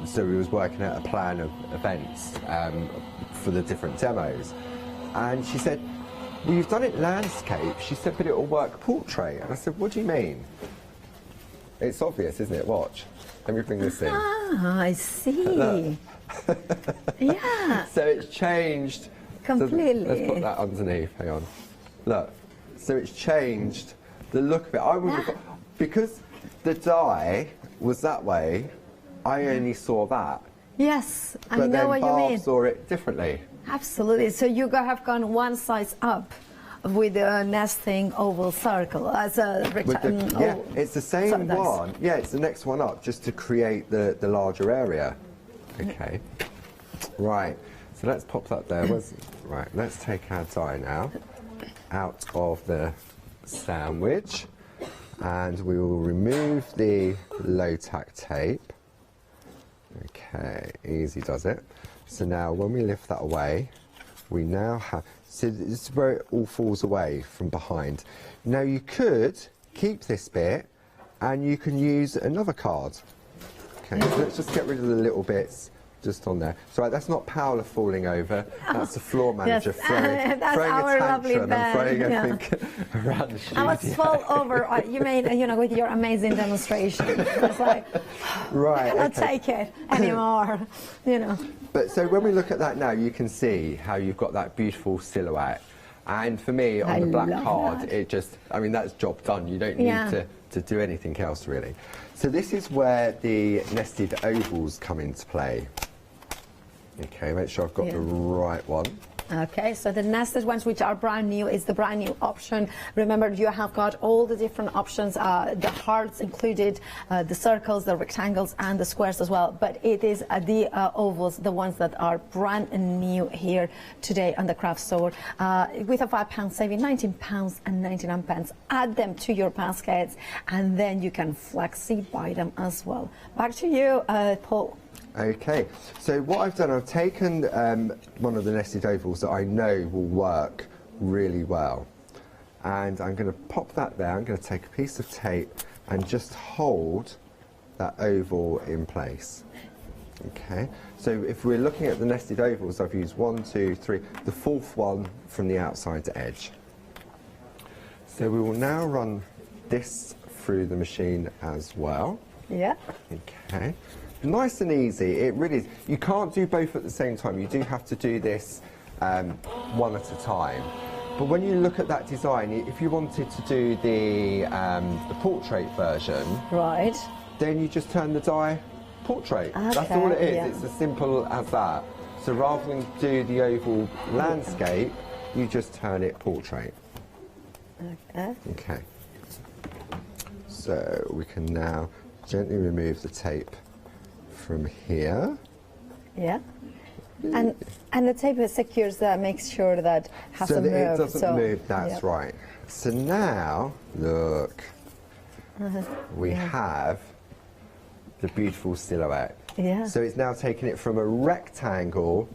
So we was working out a plan of events for the different demos. And she said, well, you've done it landscape. She said, but it will work portrait. And I said, what do you mean? It's obvious, isn't it? Watch. Let me bring this in. Ah, I see. Yeah. So it's changed completely. So let's put that underneath. Hang on. Look. So it's changed the look of it. I would have, because the die was that way. I only saw that. Yes, I know what you mean. But then Barb saw it differently. Absolutely. So you have gone one size up with a nesting oval circle as a rectangle. Yeah, it's the same one. Yeah, it's the next one up, just to create the larger area. Okay. Right. So let's pop that there. Right. Let's take our die now out of the sandwich, and we will remove the low-tack tape. Okay. Easy does it. So now when we lift that away, we now have. So this is where it all falls away from behind. Now you could keep this bit, and you can use another card. Okay, so let's just get rid of the little bits just on there. So that's not Paola falling over, that's the floor manager throwing a tantrum and throwing everything around the studio. I was fall over, you made, with your amazing demonstration. I was like, right, I cannot take it anymore, But so when we look at that now, you can see how you've got that beautiful silhouette. And for me, on the black card, it just, that's job done. You don't need to do anything else, really. So this is where the nested ovals come into play. Okay, make sure I've got the right one. Okay, so the nested ones, which are brand new, is the brand new option. Remember, you have got all the different options, the hearts included, the circles, the rectangles, and the squares as well. But it is the ovals, the ones that are brand new here today on the craft store. With a £5 saving, £19.99. Add them to your baskets, and then you can flexi buy them as well. Back to you, Paul. Okay, so what I've done, I've taken one of the nested ovals that I know will work really well, and I'm going to pop that there. I'm going to take a piece of tape and just hold that oval in place. Okay, so if we're looking at the nested ovals, I've used 1, 2, 3, the fourth one from the outside edge. So we will now run this through the machine as well. Yeah. Okay. Nice and easy, it really is. You can't do both at the same time. You do have to do this one at a time. But when you look at that design, if you wanted to do the portrait version, right, then you just turn the die portrait. Okay, that's all it is. Yeah. It's as simple as that. So rather than do the oval landscape, you just turn it portrait. Okay. Okay. So we can now gently remove the tape from here. Yeah. And the tape secures that, makes sure that so hasn't that moved. it doesn't move, that's right. So now, look, we have the beautiful silhouette. Yeah. So it's now taking it from a rectangle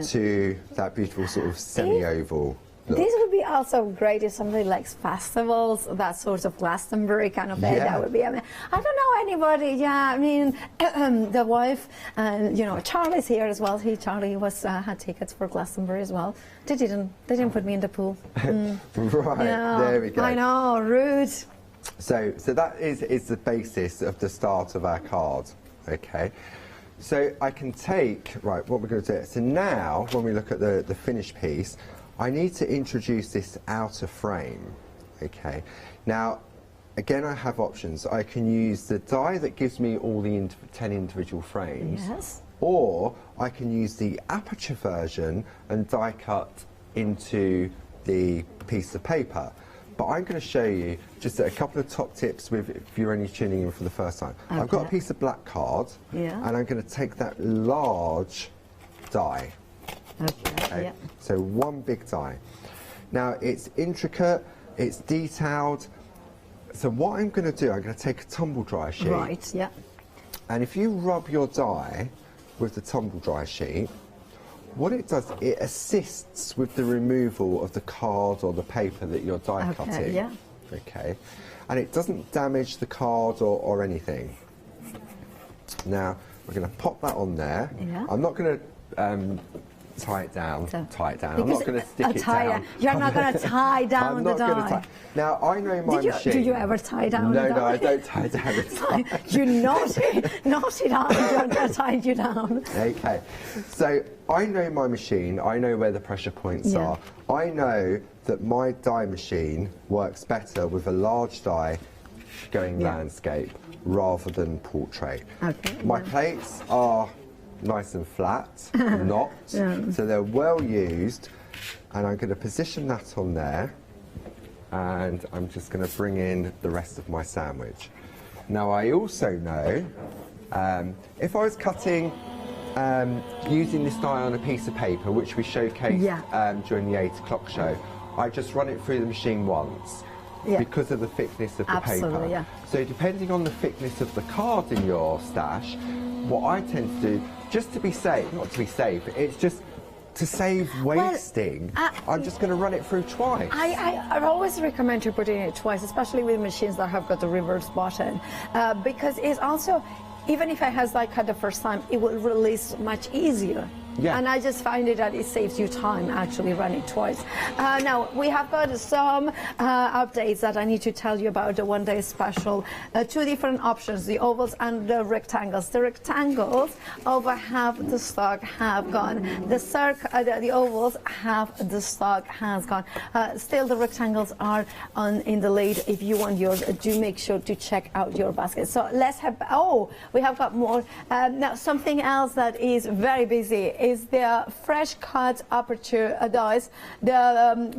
to that beautiful sort of semi-oval look. This would be also great if somebody likes festivals, that sort of Glastonbury kind of thing. That would be, I mean, I don't know anybody, I mean, the wife, and you know, Charlie's here as well. Charlie had tickets for Glastonbury as well. They didn't put me in the pool. Right, there we go. I know, rude. So that is the basis of the start of our card, okay? So I can take, right, what we're going to do. So now, when we look at the finished piece, I need to introduce this outer frame, okay? Now, again, I have options. I can use the die that gives me all the 10 individual frames. Yes. Or I can use the aperture version and die cut into the piece of paper. But I'm going to show you just a couple of top tips if you're only tuning in for the first time. Okay. I've got a piece of black card, and I'm going to take that large die. Okay. So one big die. Now it's intricate, it's detailed. So what I'm going to do, I'm going to take a tumble dry sheet. Right, yeah. And if you rub your die with the tumble dry sheet, what it does, it assists with the removal of the card or the paper that you're die cutting. Yeah. Okay. And it doesn't damage the card or anything. Now, we're going to pop that on there. Yeah. I'm not going to tie it down. I'm not going to stick it down. You're not going to tie down the die. Now, I know my machine. Did you ever tie down the die? No, I don't tie down the die. You naughty I tied you down. Okay. So, I know my machine. I know where the pressure points are. I know that my die machine works better with a large die going landscape rather than portrait. Okay. My plates are nice and flat, not, so they're well used, and I'm going to position that on there, and I'm just going to bring in the rest of my sandwich. Now I also know if I was cutting using this die on a piece of paper, which we showcased during the 8 o'clock show, I just run it through the machine once. Because of the thickness of the paper. Yeah. So depending on the thickness of the card in your stash, what I tend to do, just to be safe, not to be safe, it's just to save wasting, I'm just going to run it through twice. I always recommend you putting it twice, especially with machines that have got the reverse button, because it's also, even if it has like cut the first time, it will release much easier. Yeah. And I just find that it saves you time actually running twice. Now, we have got some updates that I need to tell you about the one-day special. 2 different options, the ovals and the rectangles. The rectangles, over half the stock have gone. The ovals, half the stock has gone. Still, the rectangles are in the lead. If you want yours, do make sure to check out your basket. So let's have, we have got more. Now, something else that is very busy is the fresh cut aperture dies, the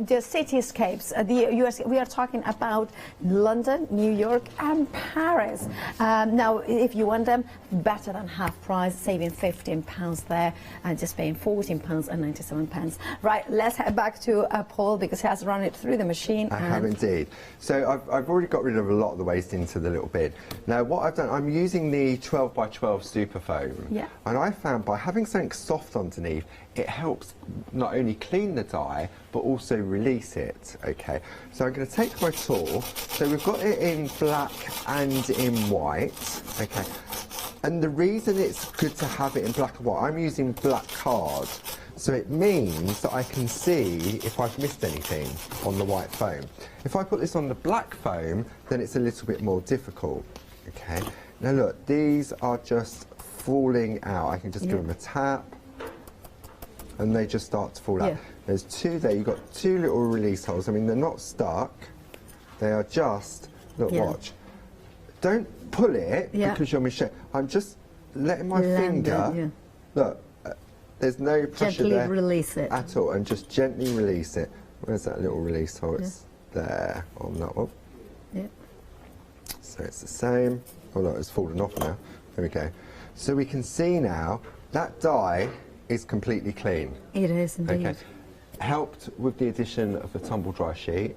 cityscapes, the US. We are talking about London, New York, and Paris. Now, if you want them, better than half price, saving £15 there, and just paying £14.97. Right, let's head back to Paul because he has run it through the machine. I have indeed. So I've already got rid of a lot of the waste into the little bin. Now, what I've done, I'm using the 12 by 12 super foam, and I found by having something soft underneath, it helps not only clean the die but also release it. Okay, so I'm going to take my tool. So we've got it in black and in white. Okay, and the reason it's good to have it in black and white, I'm using black card, so it means that I can see if I've missed anything on the white foam. If I put this on the black foam, then it's a little bit more difficult. Okay, now look, these are just falling out. I can just give them a tap and they just start to fall out. There's 2 there. You've got 2 little release holes. I mean, they're not stuck. They are just, look, watch. Don't pull it because you're machine. I'm just letting my finger, look, there's no pressure there release it at all, and just gently release it. Where's that little release hole? It's there on that one. So it's the same. Oh no, it's fallen off now. There we go. So we can see now that die is completely clean. It is indeed. Okay. Helped with the addition of the tumble dry sheet,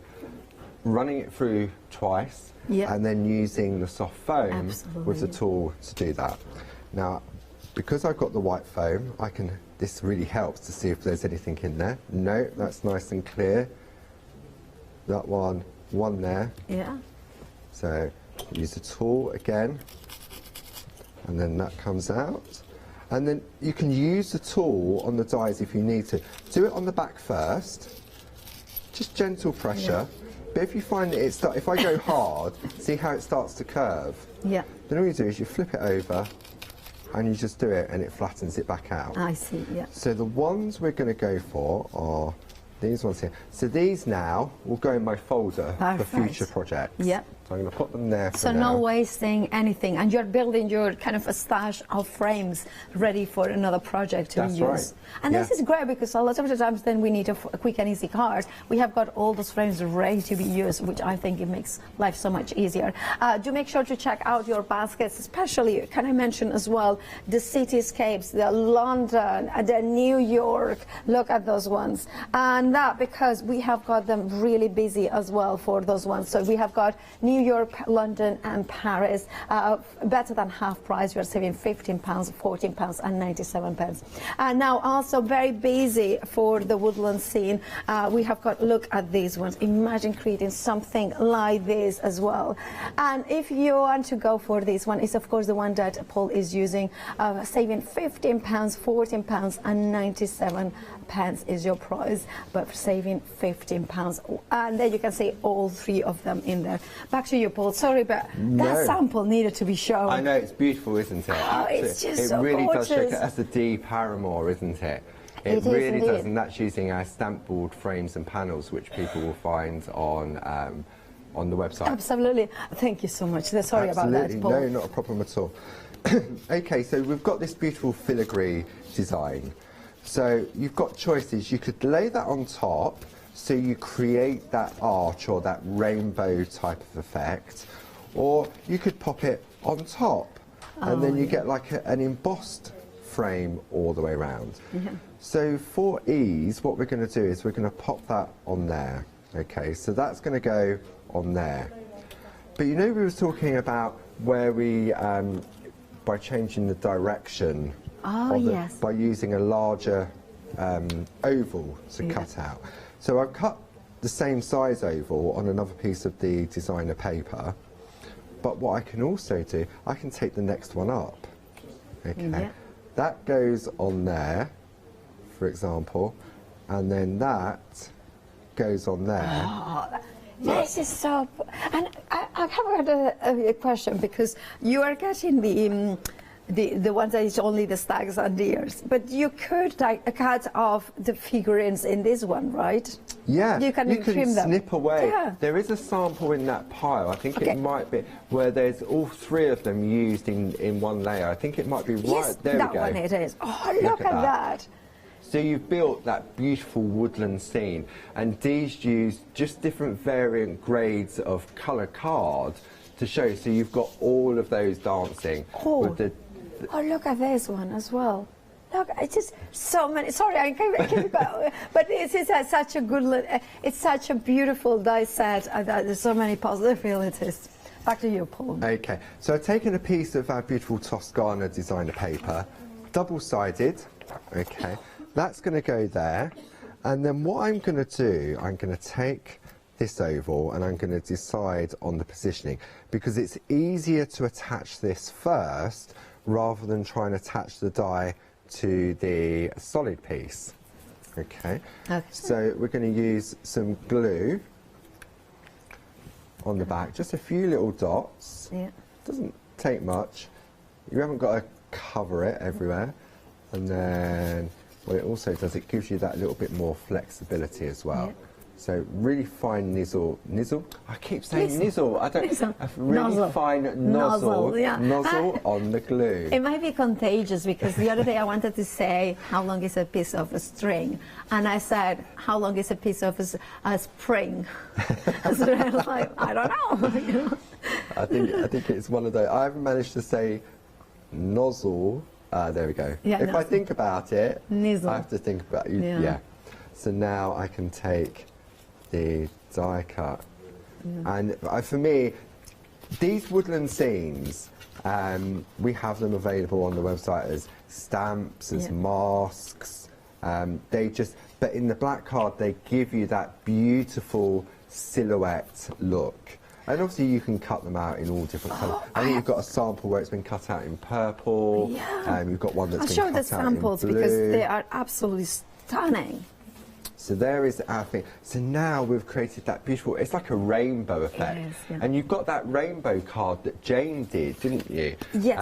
running it through twice, and then using the soft foam with the tool to do that. Now, because I've got the white foam, this really helps to see if there's anything in there. No, that's nice and clear. That one there. Yeah. So use the tool again, and then that comes out. And then you can use the tool on the dies if you need to. Do it on the back first, just gentle pressure. But if you find that if I go hard, see how it starts to curve? Yeah. Then all you do is you flip it over, and you just do it, and it flattens it back out. I see, yeah. So the ones we're going to go for are these ones here. So these now will go in my folder for future projects. Yeah. So I'm going to put them there for So now. no wasting anything, and you're building your kind of a stash of frames ready for another project to use. Right. And this is great because a lot of the times then we need a quick and easy card. We have got all those frames ready to be used, which I think it makes life so much easier. Do make sure to check out your baskets, especially, can I mention as well, the cityscapes, the London, the New York, look at those ones. And that because we have got them really busy as well for those ones. So we have got New York, London and Paris, better than half price. You're saving £15, £14 and 97 pence. And now also very busy for the Woodland scene. We have got, look at these ones. Imagine creating something like this as well. And if you want to go for this one, it's of course the one that Paul is using, saving £15, £14 and 97 pence is your price, but saving £15. And then you can see all three of them in there. Back to you, Paul. Sorry, but that sample needed to be shown. I know, it's beautiful, isn't it? Oh, it's just it so really gorgeous. does show it as a D Paramore, isn't it? It really does, and that's using our stamp board frames and panels, which people will find on the website. Absolutely. Thank you so much. Sorry about that, Paul. No, not a problem at all. Okay, so we've got this beautiful filigree design. So you've got choices. You could lay that on top, so you create that arch or that rainbow type of effect, or you could pop it on top, and then you get like an embossed frame all the way around. So for ease, what we're going to do is we're going to pop that on there. Okay, so that's going to go on there. But you know, we were talking about where we, by changing the direction, by using a larger oval to cut out. So I've cut the same size oval on another piece of the designer paper, but what I can also do, I can take the next one up. Okay, that goes on there, for example, and then that goes on there. Oh, this is so... And I have got a question, because you are getting the ones that is only the stags and deers, but you could cut off the figurines in this one, right? Yeah, you can trim them. Snip away. Yeah. There is a sample in that pile. I think it might be where there's all three of them used in one layer. I think it might be right there. That we go. one it is. Oh, look at that. So you've built that beautiful woodland scene, and these use just different variant grades of colour card to show. So you've got all of those dancing with the. Oh, look at this one as well. Look, it's just so many. Sorry, I can't go. But this is such a good. It's such a beautiful die set. There's so many possibilities. Back to you, Paul. Okay, so I've taken a piece of our beautiful Toscana designer paper, double-sided. Okay, that's going to go there, and then what I'm going to do, I'm going to take this oval and I'm going to decide on the positioning, because it's easier to attach this first rather than trying to attach the die to the solid piece. Okay. So we're going to use some glue on the back, just a few little dots. Doesn't take much. You haven't got to cover it everywhere. And then what it also does, it gives you that little bit more flexibility as well. So really fine nizzle. I keep saying nizzle. I don't. A really fine nozzle on the glue. It might be contagious because the other day I wanted to say how long is a piece of a string, and I said how long is a piece of a spring. So I was like, I don't know. You know? I think it's one of those. I haven't managed to say nozzle. There we go. Yeah, if I think about it, nizzle. I have to think about it. Yeah. So now I can take the die cut, and for me, these woodland scenes, we have them available on the website as stamps, as masks. But in the black card, they give you that beautiful silhouette look. And obviously you can cut them out in all different colours. I think you've got a sample where it's been cut out in purple. You've got one that's been cut out in blue. I'll show the samples because they are absolutely stunning. So there is our thing. So now we've created that beautiful, it's like a rainbow effect. And you've got that rainbow card that Jane did, didn't you? Yes.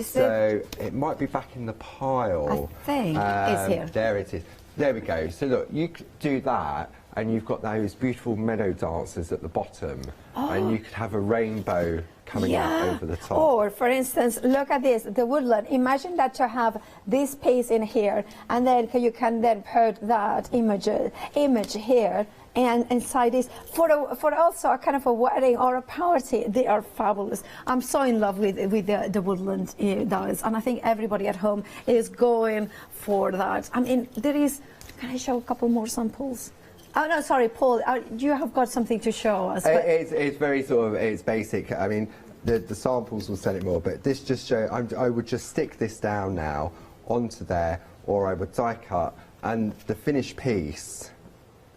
So it might be back in the pile. I think it's here. There it is. There we go. So look, you could do that, and you've got those beautiful meadow dancers at the bottom, and you could have a rainbow coming out over the top. Or, for instance, look at this, the woodland. Imagine that you have this piece in here, and then you can then put that image here, and inside this, for also a kind of a wedding or a party. They are fabulous. I'm so in love with the woodland dies, and I think everybody at home is going for that. I mean, there is, can I show a couple more samples? Oh no, sorry, Paul. You have got something to show us. It's very sort of, it's basic. I mean, the samples will sell it more, but this just show. I would just stick this down now onto there, or I would die cut, and the finished piece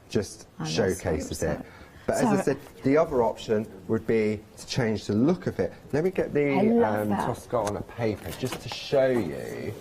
just showcases it. But as I said, the other option would be to change the look of it. Let me get the Toscana paper just to show you.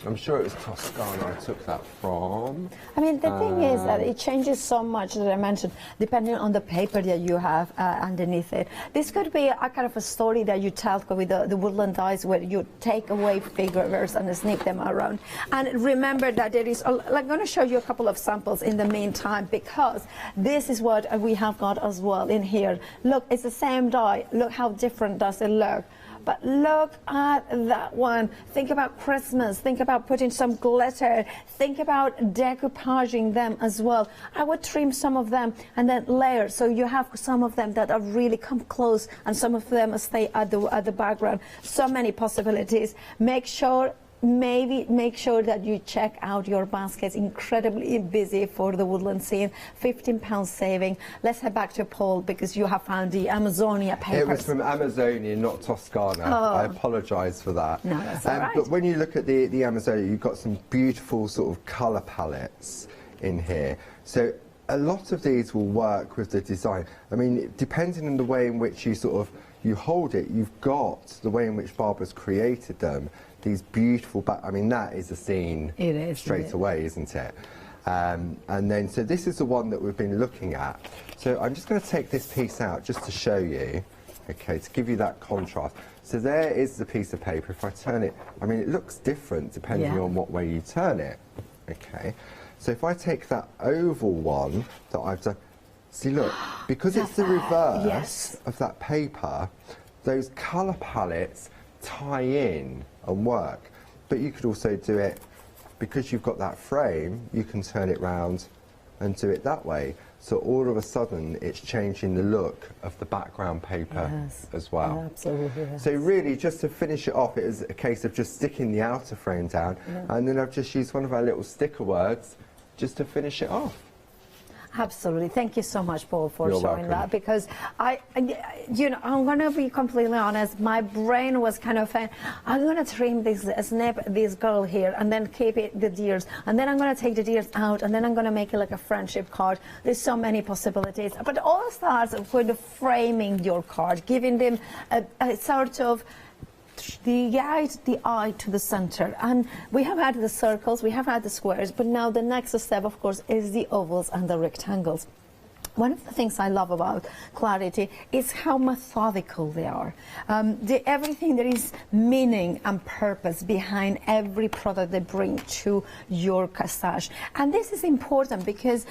I'm sure it was Toscana I took that from. I mean, the thing is that it changes so much, that I mentioned, depending on the paper that you have underneath it. This could be a kind of a story that you tell with the woodland dies, where you take away figures and snip them around. And remember that there is, I'm going to show you a couple of samples in the meantime, because this is what we have got as well in here. Look, it's the same die. Look how different does it look. But look at that one. Think about Christmas. Think about putting some glitter. Think about decoupaging them as well. I would trim some of them and then layer, so you have some of them that are really come close and some of them stay at the background. So many possibilities. Make sure that you check out your baskets. Incredibly busy for the woodland scene. £15 saving. Let's head back to Paul, because you have found the Amazonia papers. It was from Amazonia, not Toscana. I apologise for that. No, that's all right. But when you look at the Amazonia, you've got some beautiful sort of colour palettes in here. So a lot of these will work with the design. I mean, depending on the way in which you hold it, you've got the way in which Barbara's created them. These beautiful I mean, that is a scene straight away, isn't it? And then, so this is the one that we've been looking at. So I'm just going to take this piece out just to show you, okay, to give you that contrast. So there is the piece of paper. If I turn it, I mean, it looks different depending on what way you turn it, okay? So if I take that oval one that I've done, see, look, because it's the reverse of that paper, those colour palettes tie in and work. But you could also do it, because you've got that frame, you can turn it round and do it that way. So all of a sudden it's changing the look of the background paper as well. Absolutely. So really, just to finish it off, it is a case of just sticking the outer frame down, and then I've just used one of our little sticker words just to finish it off. Absolutely. Thank you so much, Paul, for You're showing welcome. that, because I'm going to be completely honest, my brain was kind of, I'm going to trim snip this girl here and then keep the deers, and then I'm going to take the deers out, and then I'm going to make it like a friendship card. There's so many possibilities, but it all starts with framing your card, giving them a sort of the eye to the center. And we have had the circles, we have had the squares, but now the next step, of course, is the ovals and the rectangles. One of the things I love about Clarity is how methodical they are. Everything, there is meaning and purpose behind every product they bring to your cassage. And this is important because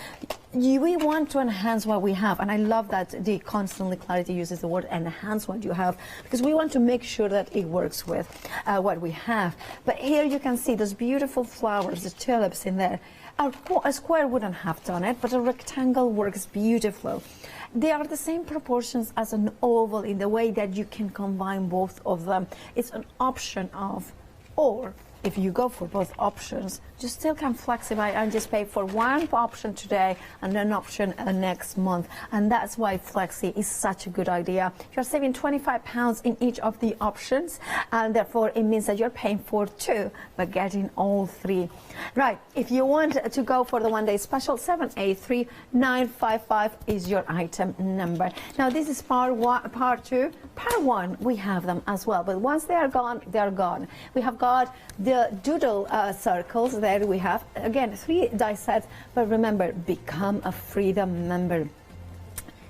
we want to enhance what we have. And I love that constantly Clarity uses the word enhance what you have, because we want to make sure that it works with what we have. But here you can see those beautiful flowers, the tulips in there. A square wouldn't have done it, but a rectangle works beautifully. They are the same proportions as an oval in the way that you can combine both of them. It's an option of, or if you go for both options, you still can flexify and just pay for one option today and an option next month. And that's why Flexi is such a good idea. You're saving £25 in each of the options, and therefore it means that you're paying for two, but getting all three. Right, if you want to go for the one-day special, 783955 is your item number. Now this is part one, part two. Part one, we have them as well, but once they are gone, they're gone. We have got the Doodle circles. There we have, again, 3 die sets, but remember, become a Freedom member.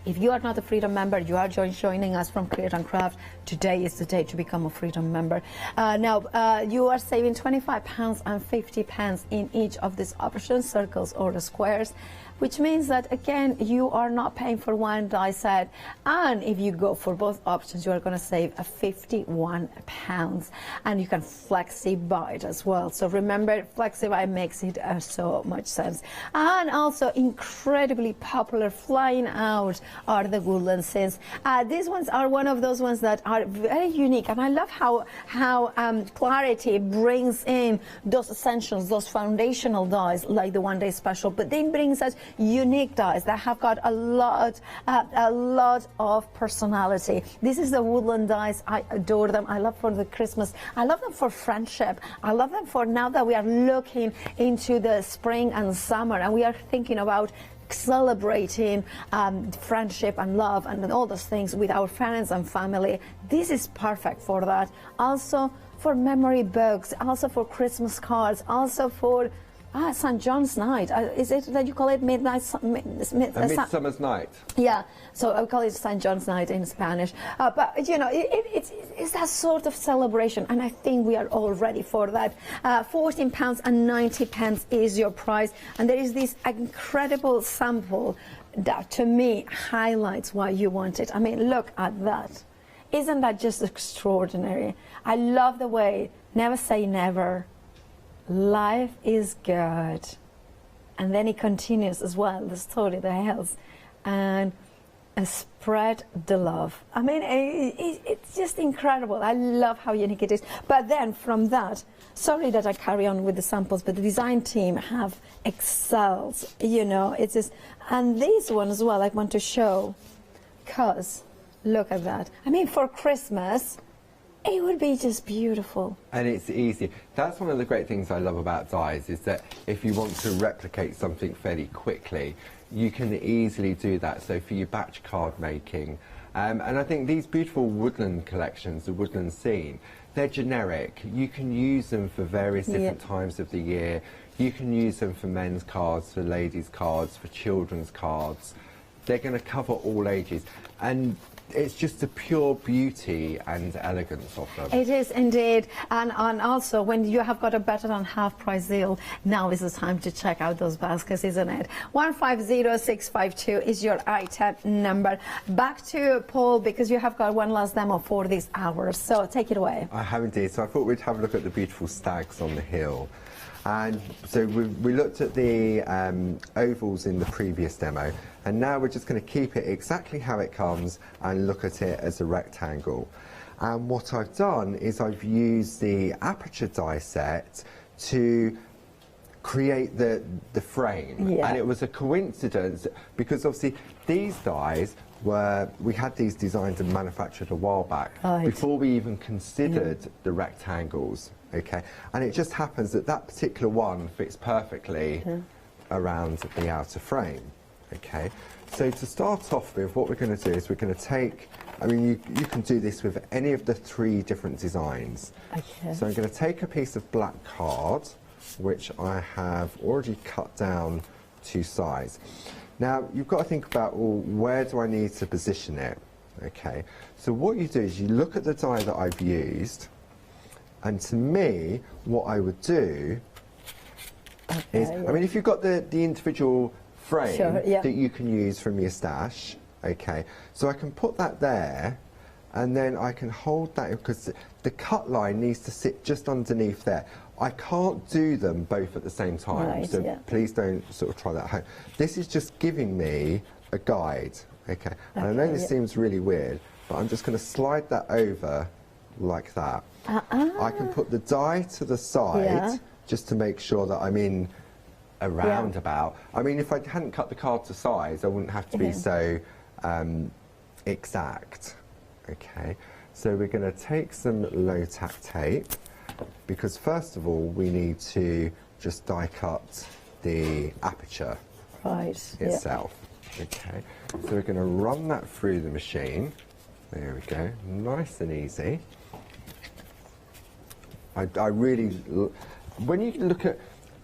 If you are not a Freedom member, you are joining us from Create and Craft, today is the day to become a Freedom member. Now, you are saving £25 and 50p in each of these options, circles or the squares, which means that, again, you are not paying for one die set, and if you go for both options, you are going to save £51, and you can flexi buy it as well. So remember, flexi buy makes it so much sense. And also incredibly popular, flying out, are the Woodland scents. These ones are one of those ones that are very unique, and I love how Clarity brings in those essentials, those foundational dyes like the one-day special, but then brings us unique dyes that have got a lot of personality. This is the Woodland dyes. I adore them. I love for the Christmas. I love them for friendship. I love them for now that we are looking into the spring and summer, and we are thinking about celebrating friendship and love and all those things with our friends and family. This is perfect for that. Also for memory books, also for Christmas cards, also for St. John's night. Is it that you call it midnight? Midsummer's night. Yeah, so I call it St. John's night in Spanish. But you know, it's that sort of celebration, and I think we are all ready for that. £14 and 90p is your price, and there is this incredible sample that, to me, highlights why you want it. I mean, look at that. Isn't that just extraordinary? I love the way, never say never. Life is good. And then it continues as well, the story, the health, and spread the love. I mean, it's just incredible. I love how unique it is. But then from that, sorry that I carry on with the samples, but the design team have excelled, you know, it's just, and this one as well I want to show, because look at that. I mean, for Christmas, it would be just beautiful. And it's easy. That's one of the great things I love about dyes, is that if you want to replicate something fairly quickly, you can easily do that. So for your batch card making, and I think these beautiful Woodland collections, the Woodland scene, they're generic. You can use them for various different times of the year. You can use them for men's cards, for ladies' cards, for children's cards. They're going to cover all ages. And it's just the pure beauty and elegance of them. It is indeed, and also when you have got a better than half price deal, now is the time to check out those baskets, isn't it? 150652 is your item number. Back to Paul, because you have got one last demo for this hour, so take it away. I have indeed. So I thought we'd have a look at the beautiful stags on the hill. And so we looked at the ovals in the previous demo, and now we're just going to keep it exactly how it comes and look at it as a rectangle. And what I've done is I've used the aperture die set to create the frame. And it was a coincidence, because obviously these dies we had these designed and manufactured a while back, before we even considered the rectangles. Okay, and it just happens that that particular one fits perfectly around the outer frame. Okay, so to start off with, what we're going to do is we're going to take, I mean, you can do this with any of the 3 different designs. Okay. So I'm going to take a piece of black card, which I have already cut down to size. Now, you've got to think about, well, where do I need to position it? Okay, so what you do is you look at the die that I've used, and to me, what I would do is, I mean, if you've got the individual frame that you can use from your stash, okay, so I can put that there, and then I can hold that, because the cut line needs to sit just underneath there. I can't do them both at the same time, so please don't sort of try that at home. This is just giving me a guide, okay? And I know this seems really weird, but I'm just going to slide that over like that. I can put the die to the side just to make sure that I'm in a roundabout. I mean, if I hadn't cut the card to size, I wouldn't have to be so exact. Okay, so we're going to take some low-tack tape, because first of all we need to just die cut the aperture itself. Okay, so we're going to run that through the machine. There we go, nice and easy. I really, when you look at,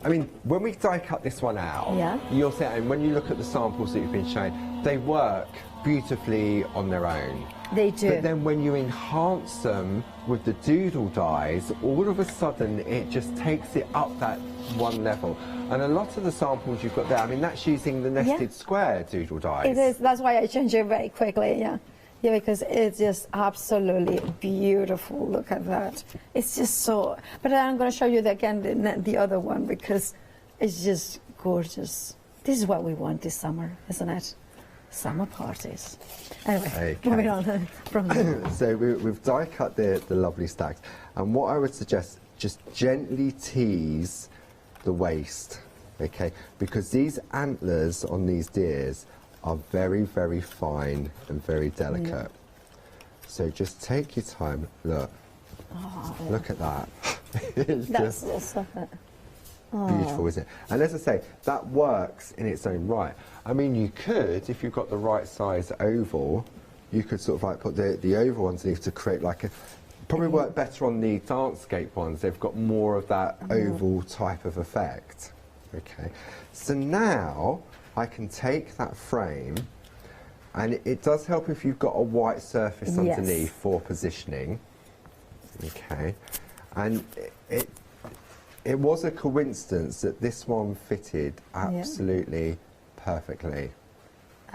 I mean, when we die cut this one out, you'll see, and when you look at the samples that you've been shown, they work beautifully on their own. They do. But then when you enhance them with the Doodle dies, all of a sudden it just takes it up that one level. And a lot of the samples you've got there, I mean, that's using the nested square Doodle dies. It is. That's why I changed it very quickly, yeah, because it's just absolutely beautiful. Look at that. It's just so... But I'm going to show you again the other one, because it's just gorgeous. This is what we want this summer, isn't it? Summer parties. Anyway, moving on from there. So we've die cut the lovely stacks, and what I would suggest, just gently tease the waist, okay, because these antlers on these deers are very, very fine and very delicate. So just take your time. Look, look at that. It's That's just so beautiful, isn't it? And as I say, that works in its own right. I mean, you could, if you've got the right size oval, you could sort of like put the oval underneath to create like a, probably work better on the Dancecape ones. They've got more of that oval type of effect. Okay, so now I can take that frame, and it does help if you've got a white surface underneath for positioning. Okay, and it was a coincidence that this one fitted absolutely perfectly.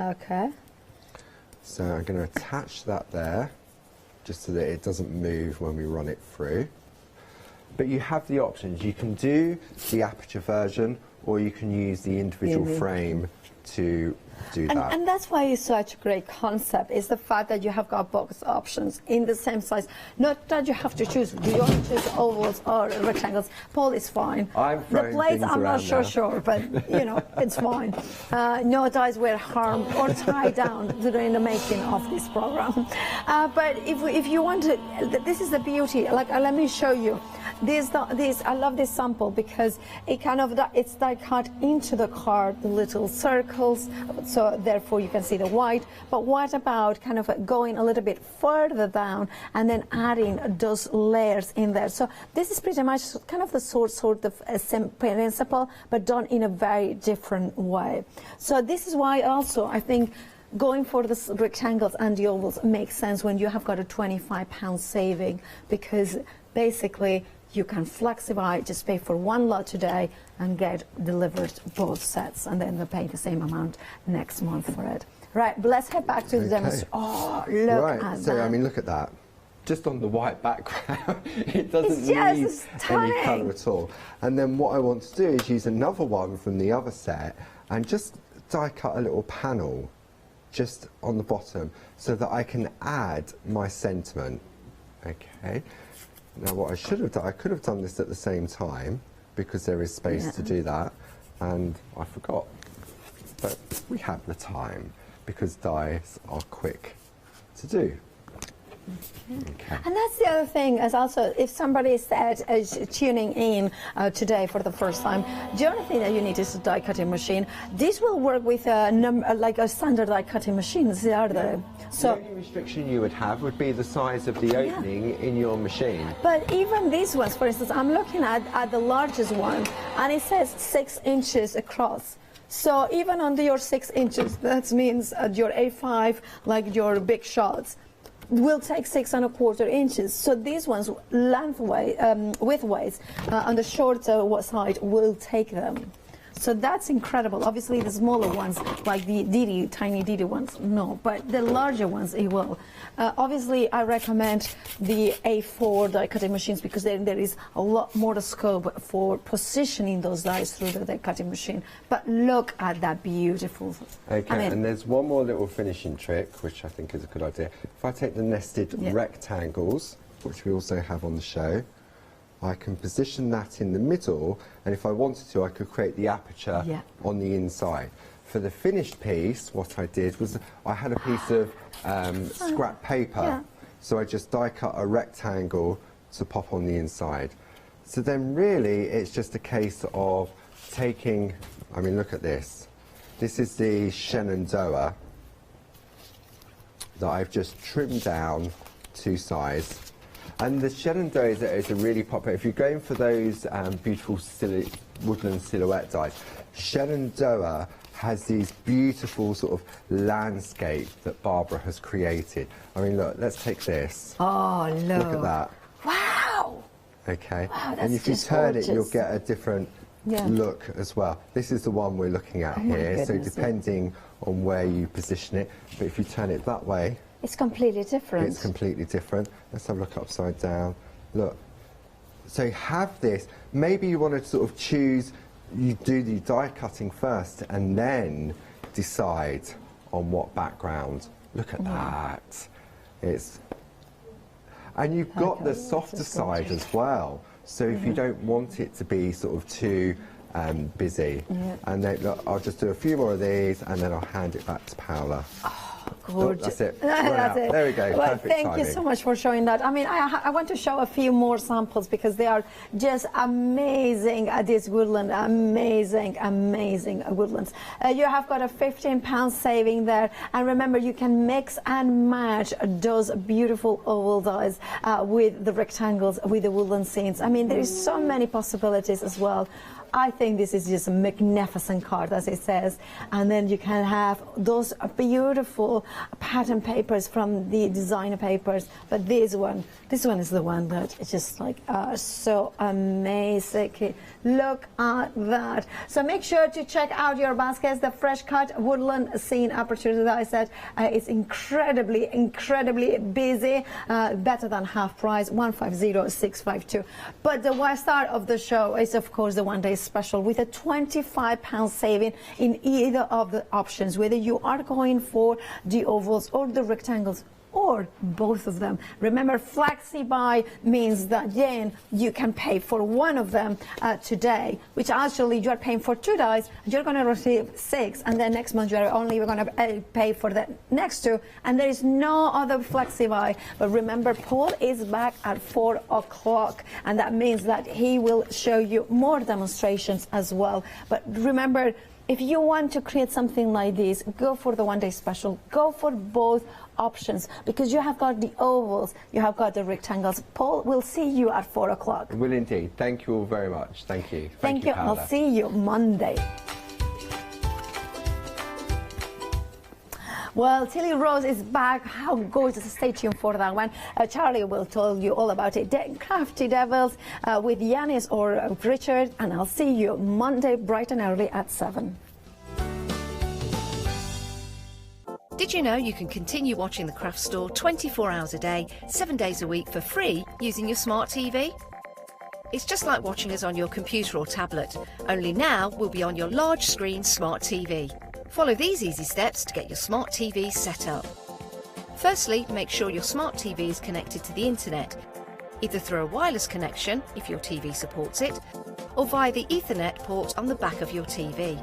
Okay. So I'm going to attach that there, just so that it doesn't move when we run it through. But you have the options. You can do the aperture version, or you can use the individual frame to do that. And that's why it's such a great concept, is the fact that you have got box options in the same size. Not that you have to choose, do you want to choose ovals or rectangles? Paul is fine. I'm the plates, I'm not sure, but you know, it's fine. No dies were harmed or tied down during the making of this program. But if you want to, this is the beauty. Like, let me show you. I love this sample because it kind of, it's like cut into the card, the little circles, so therefore you can see the white. But what about kind of going a little bit further down and then adding those layers in there? So this is pretty much kind of the sort of same principle, but done in a very different way. So this is why also I think going for the rectangles and the ovals makes sense when you have got a £25 saving, because basically you can flexify, just pay for one lot today and get delivered both sets, and then they'll pay the same amount next month for it. Right, but let's head back to the demonstration. Oh, look at that. So, I mean, look at that. Just on the white background, it doesn't need any colour at all. And then what I want to do is use another one from the other set and just die cut a little panel just on the bottom so that I can add my sentiment. Okay. Now what I should have done, I could have done this at the same time because there is space to do that, and I forgot. But we have the time because dies are quick to do. Okay. And that's the other thing, as also if somebody is tuning in today for the first time, the only thing that you need is a die cutting machine. This will work with like a standard die cutting machine. So the only restriction you would have would be the size of the opening in your machine. But even these ones, for instance, I'm looking at the largest one, and it says 6 inches across. So even under your 6 inches, that means your A5, like your big shots, will take 6 1/4 inches. So these ones, lengthwise, widthwise, on the shorter side, will take them. So that's incredible. Obviously, the smaller ones, like the tiny DD ones, no. But the larger ones, it will. Obviously, I recommend the A4 die cutting machines because there is a lot more scope for positioning those dies through the die cutting machine. But look at that beautiful. Okay, and there's one more little finishing trick, which I think is a good idea. If I take the nested rectangles, which we also have on the show, I can position that in the middle, and if I wanted to, I could create the aperture on the inside. For the finished piece, what I did was I had a piece of scrap paper, so I just die cut a rectangle to pop on the inside. So then really, it's just a case of taking, I mean, look at this. This is the Shenandoah that I've just trimmed down 2 sides. And the Shenandoah is a really popular, if you're going for those beautiful woodland silhouette dies, Shenandoah has these beautiful sort of landscape that Barbara has created. I mean, look, let's take this. Oh, look at that. Wow! Okay, wow, and if you turn it, you'll get a different look as well. This is the one we're looking at here, so depending on where you position it, but if you turn it that way, it's completely different. It's completely different. Let's have a look upside down. Look. So you have this. Maybe you want to sort of choose, you do the die cutting first and then decide on what background. Look at that. And you've got the softer side as well. So if you don't want it to be sort of too busy. And then look, I'll just do a few more of these and then I'll hand it back to Paola. Gorgeous. That's it. That's it. There we go. Well, Perfect thank timing. you so much for showing that. I mean, I want to show a few more samples because they are just amazing at this woodland. Amazing, amazing woodlands. You have got a £15 saving there. And remember, you can mix and match those beautiful oval dies with the rectangles, with the woodland scenes. I mean, there is so many possibilities as well. I think this is just a magnificent card, as it says. And then you can have those beautiful pattern papers from the designer papers. But this one is the one that is just like so amazing. Look at that. So make sure to check out your baskets. The fresh cut woodland scene aperture that I said is incredibly, incredibly busy. Better than half price, 150,652. But the star of the show is, of course, the one-day special with a £25 saving in either of the options, whether you are going for the ovals or the rectangles or both of them. Remember, flexi buy means that then you can pay for one of them today, which actually you're paying for 2 dies, you're going to receive 6, and then next month you're only going to pay for the next 2, and there is no other flexi buy. But remember, Paul is back at 4 o'clock, and that means that he will show you more demonstrations as well. But remember, if you want to create something like this, go for the one-day special. Go for both options because you have got the ovals, you have got the rectangles. Paul, we'll see you at 4 o'clock. Will indeed. Thank you all very much. Thank you. Thank you. Paola. I'll see you Monday. Well, Tilly Rose is back. How gorgeous. Stay tuned for that one. Charlie will tell you all about it. Crafty Devils with Yanis or Richard. And I'll see you Monday bright and early at 7. Did you know you can continue watching the Craft Store 24 hours a day, 7 days a week for free using your smart TV? It's just like watching us on your computer or tablet, only now we'll be on your large screen smart TV. Follow these easy steps to get your smart TV set up. Firstly, make sure your smart TV is connected to the internet, either through a wireless connection if your TV supports it, or via the Ethernet port on the back of your TV.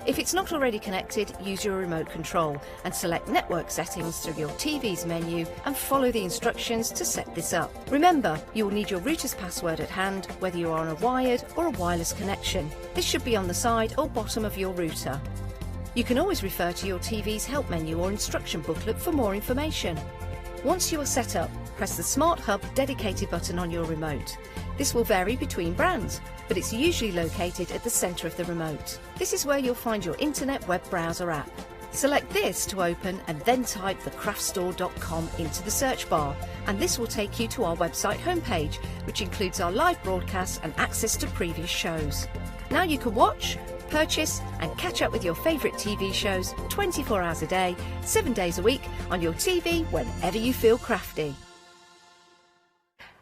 If it's not already connected, use your remote control and select network settings through your TV's menu and follow the instructions to set this up. Remember, you will need your router's password at hand whether you are on a wired or a wireless connection. This should be on the side or bottom of your router. You can always refer to your TV's help menu or instruction booklet for more information. Once you are set up, press the Smart Hub dedicated button on your remote. This will vary between brands, but it's usually located at the centre of the remote. This is where you'll find your internet web browser app. Select this to open and then type thecraftstore.com into the search bar, and this will take you to our website homepage, which includes our live broadcasts and access to previous shows. Now you can watch, purchase and catch up with your favourite TV shows 24 hours a day, 7 days a week on your TV whenever you feel crafty.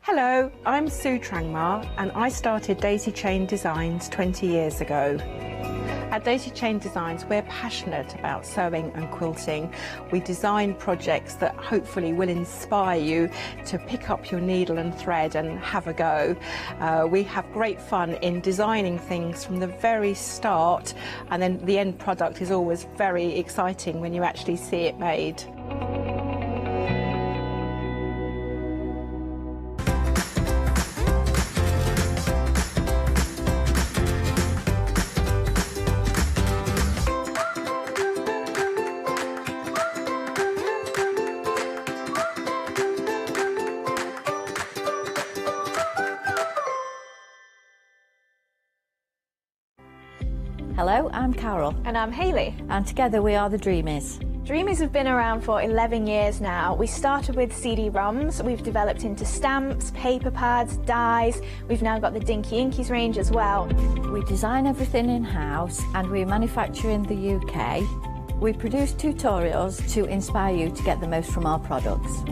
Hello, I'm Sue Trangmar and I started Daisy Chain Designs 20 years ago. At Daisy Chain Designs, we're passionate about sewing and quilting. We design projects that hopefully will inspire you to pick up your needle and thread and have a go. We have great fun in designing things from the very start, and then the end product is always very exciting when you actually see it made. Hello, I'm Carol. And I'm Hayley. And together we are the Dreamies. Dreamies have been around for 11 years now. We started with CD-ROMs, we've developed into stamps, paper pads, dies. We've now got the Dinky Inkies range as well. We design everything in-house and we manufacture in the UK. We produce tutorials to inspire you to get the most from our products.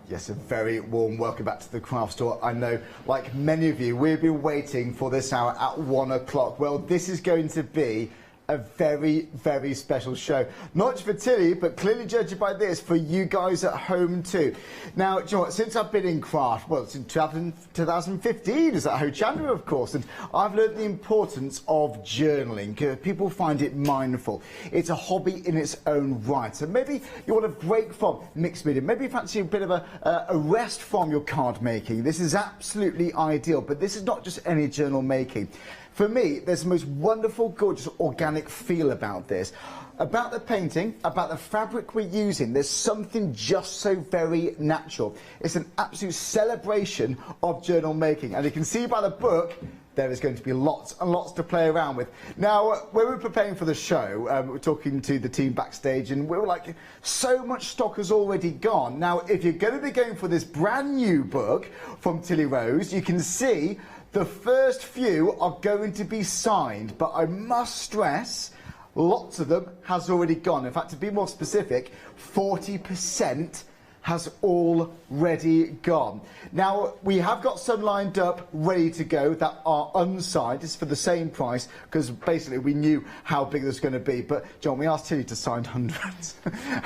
Yes, a very warm welcome back to the craft store. I know, like many of you, we've been waiting for this hour at 1 o'clock. Well, this is going to be a very, very special show. Not just for Tilly, but clearly judging by this, for you guys at home too. Now, do you know what, since I've been in craft, well, since 2015, is that January, of course, and I've learned the importance of journaling. People find it mindful. It's a hobby in its own right. And maybe you want to break from mixed media. Maybe you fancy a bit of a rest from your card making. This is absolutely ideal, but this is not just any journal making. For me, there's the most wonderful, gorgeous, organic feel about this. About the painting, about the fabric we're using, there's something just so very natural. It's an absolute celebration of journal making. And you can see by the book, there is going to be lots and lots to play around with. Now, when we were preparing for the show, we were talking to the team backstage, and we were like, so much stock has already gone. Now, if you're going to be going for this brand new book from Tilly Rose, you can see the first few are going to be signed, but I must stress, lots of them has already gone. In fact, to be more specific, 40% has already gone. Now, we have got some lined up, ready to go, that are unsigned. It's for the same price, because basically we knew how big this was going to be. But, John, we asked Tilly to sign hundreds.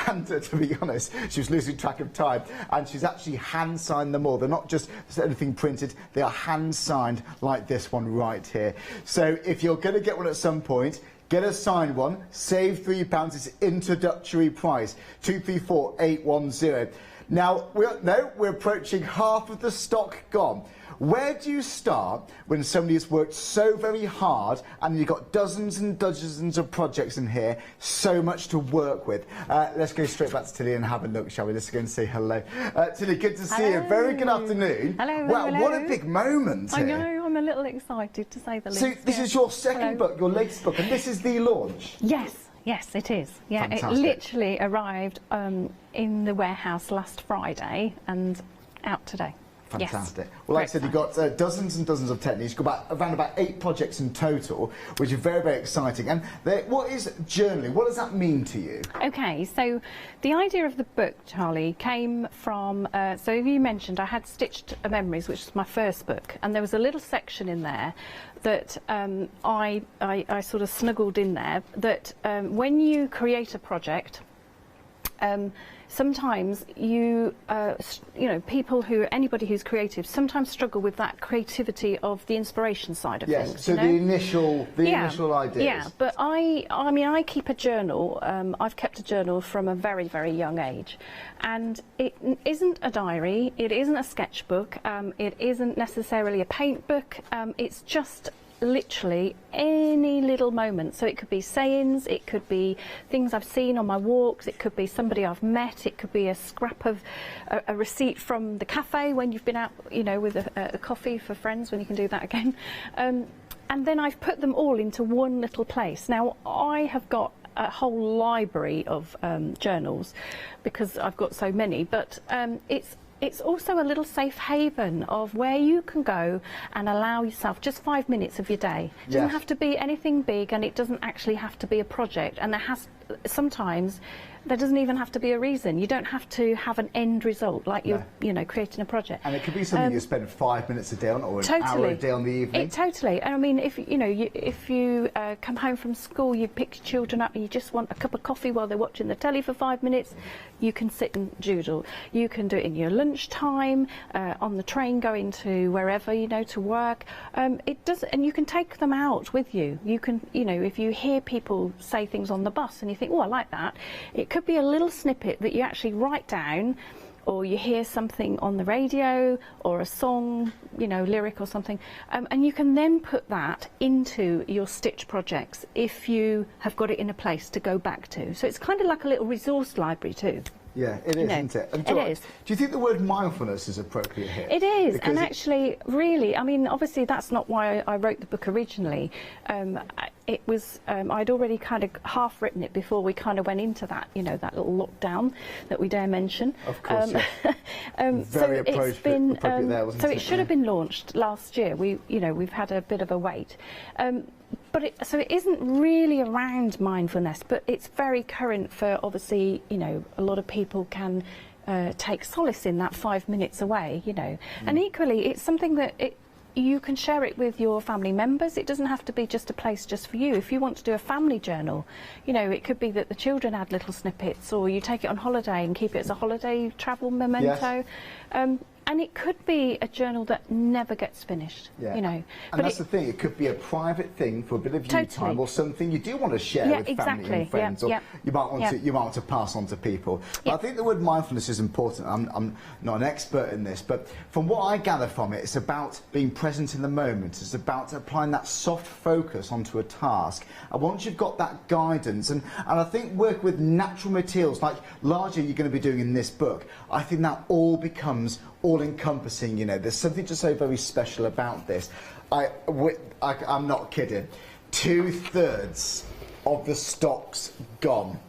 And to be honest, she was losing track of time. And she's actually hand-signed them all. They're not just anything printed, they are hand-signed like this one right here. So if you're going to get one at some point, get a signed one, save £3, it's introductory price, 234810. Now, we're approaching half of the stock gone. Where do you start when somebody has worked so very hard and you've got dozens and dozens of projects in here, so much to work with? Let's go straight back to Tilly and have a look, shall we? Let's go and say hello. Tilly, good to see you. Very good afternoon. Hello. Wow, hello. What a big moment here. I know, I'm a little excited to say the least. So this is your second book, your latest book, and this is the launch? Yes, it is. Yeah, Fantastic. It literally arrived in the warehouse last Friday and out today. Fantastic. Yes. Well, like I said, you've got dozens and dozens of techniques. You've got around about 8 projects in total, which is very, very exciting. And what is journaling? What does that mean to you? Okay, so the idea of the book, Charlie, came from, so you mentioned I had Stitched Memories, which is my first book, and there was a little section in there that I sort of snuggled in there, that when you create a project, sometimes anybody who's creative sometimes struggle with that creativity of the inspiration side of things. Yes, so the initial ideas. Yeah, but I mean, I keep a journal. I've kept a journal from a very, very young age, and it isn't a diary, it isn't a sketchbook, it isn't necessarily a paint book, it's just literally any little moment. So it could be sayings, it could be things I've seen on my walks, it could be somebody I've met, it could be a scrap of a receipt from the cafe when you've been out, you know, with a coffee for friends, when you can do that again. And then I've put them all into one little place. Now, I have got a whole library of journals because I've got so many, but it's also a little safe haven of where you can go and allow yourself just 5 minutes of your day. It doesn't have to be anything big, and it doesn't actually have to be a project. And sometimes there doesn't even have to be a reason. You don't have to have an end result, like you're, you know, creating a project. And it could be something you spend 5 minutes a day on, or an hour a day on the evening. Totally. And I mean, if you come home from school, you pick your children up and you just want a cup of coffee while they're watching the telly for 5 minutes, you can sit and doodle. You can do it in your lunch time, on the train going to wherever, you know, to work. And you can take them out with you. You can, you know, if you hear people say things on the bus and you think, oh, I like that, it could be a little snippet that you actually write down, or you hear something on the radio or a song, you know, lyric or something, and you can then put that into your stitch projects if you have got it in a place to go back to. So it's kind of like a little resource library too. Yeah, it is, isn't it? And it is. Do you think the word mindfulness is appropriate here? It is, because and actually, really, I mean, obviously that's not why I wrote the book originally. It was, I'd already kind of half written it before we kind of went into that, you know, that little lockdown that we dare mention. Of course, very appropriate there, wasn't it? So it should have been launched last year. We've had a bit of a wait. So it isn't really around mindfulness, but it's very current for, obviously, you know, a lot of people can take solace in that 5 minutes away, you know. And equally, it's something that you can share it with your family members. It doesn't have to be just a place just for you. If you want to do a family journal, you know, it could be that the children add little snippets, or you take it on holiday and keep it as a holiday travel memento. Yes. And it could be a journal that never gets finished, you know. And that's the thing, it could be a private thing for a bit of you time, or something you do want to share with family and friends, or you might want to pass on to people. But I think the word mindfulness is important. I'm not an expert in this, but from what I gather from it, it's about being present in the moment. It's about applying that soft focus onto a task. And once you've got that guidance, and I think work with natural materials, like largely you're going to be doing in this book, I think that all becomes all-encompassing. You know, there's something just so very special about this. I'm not kidding. 2/3 of the stock's gone.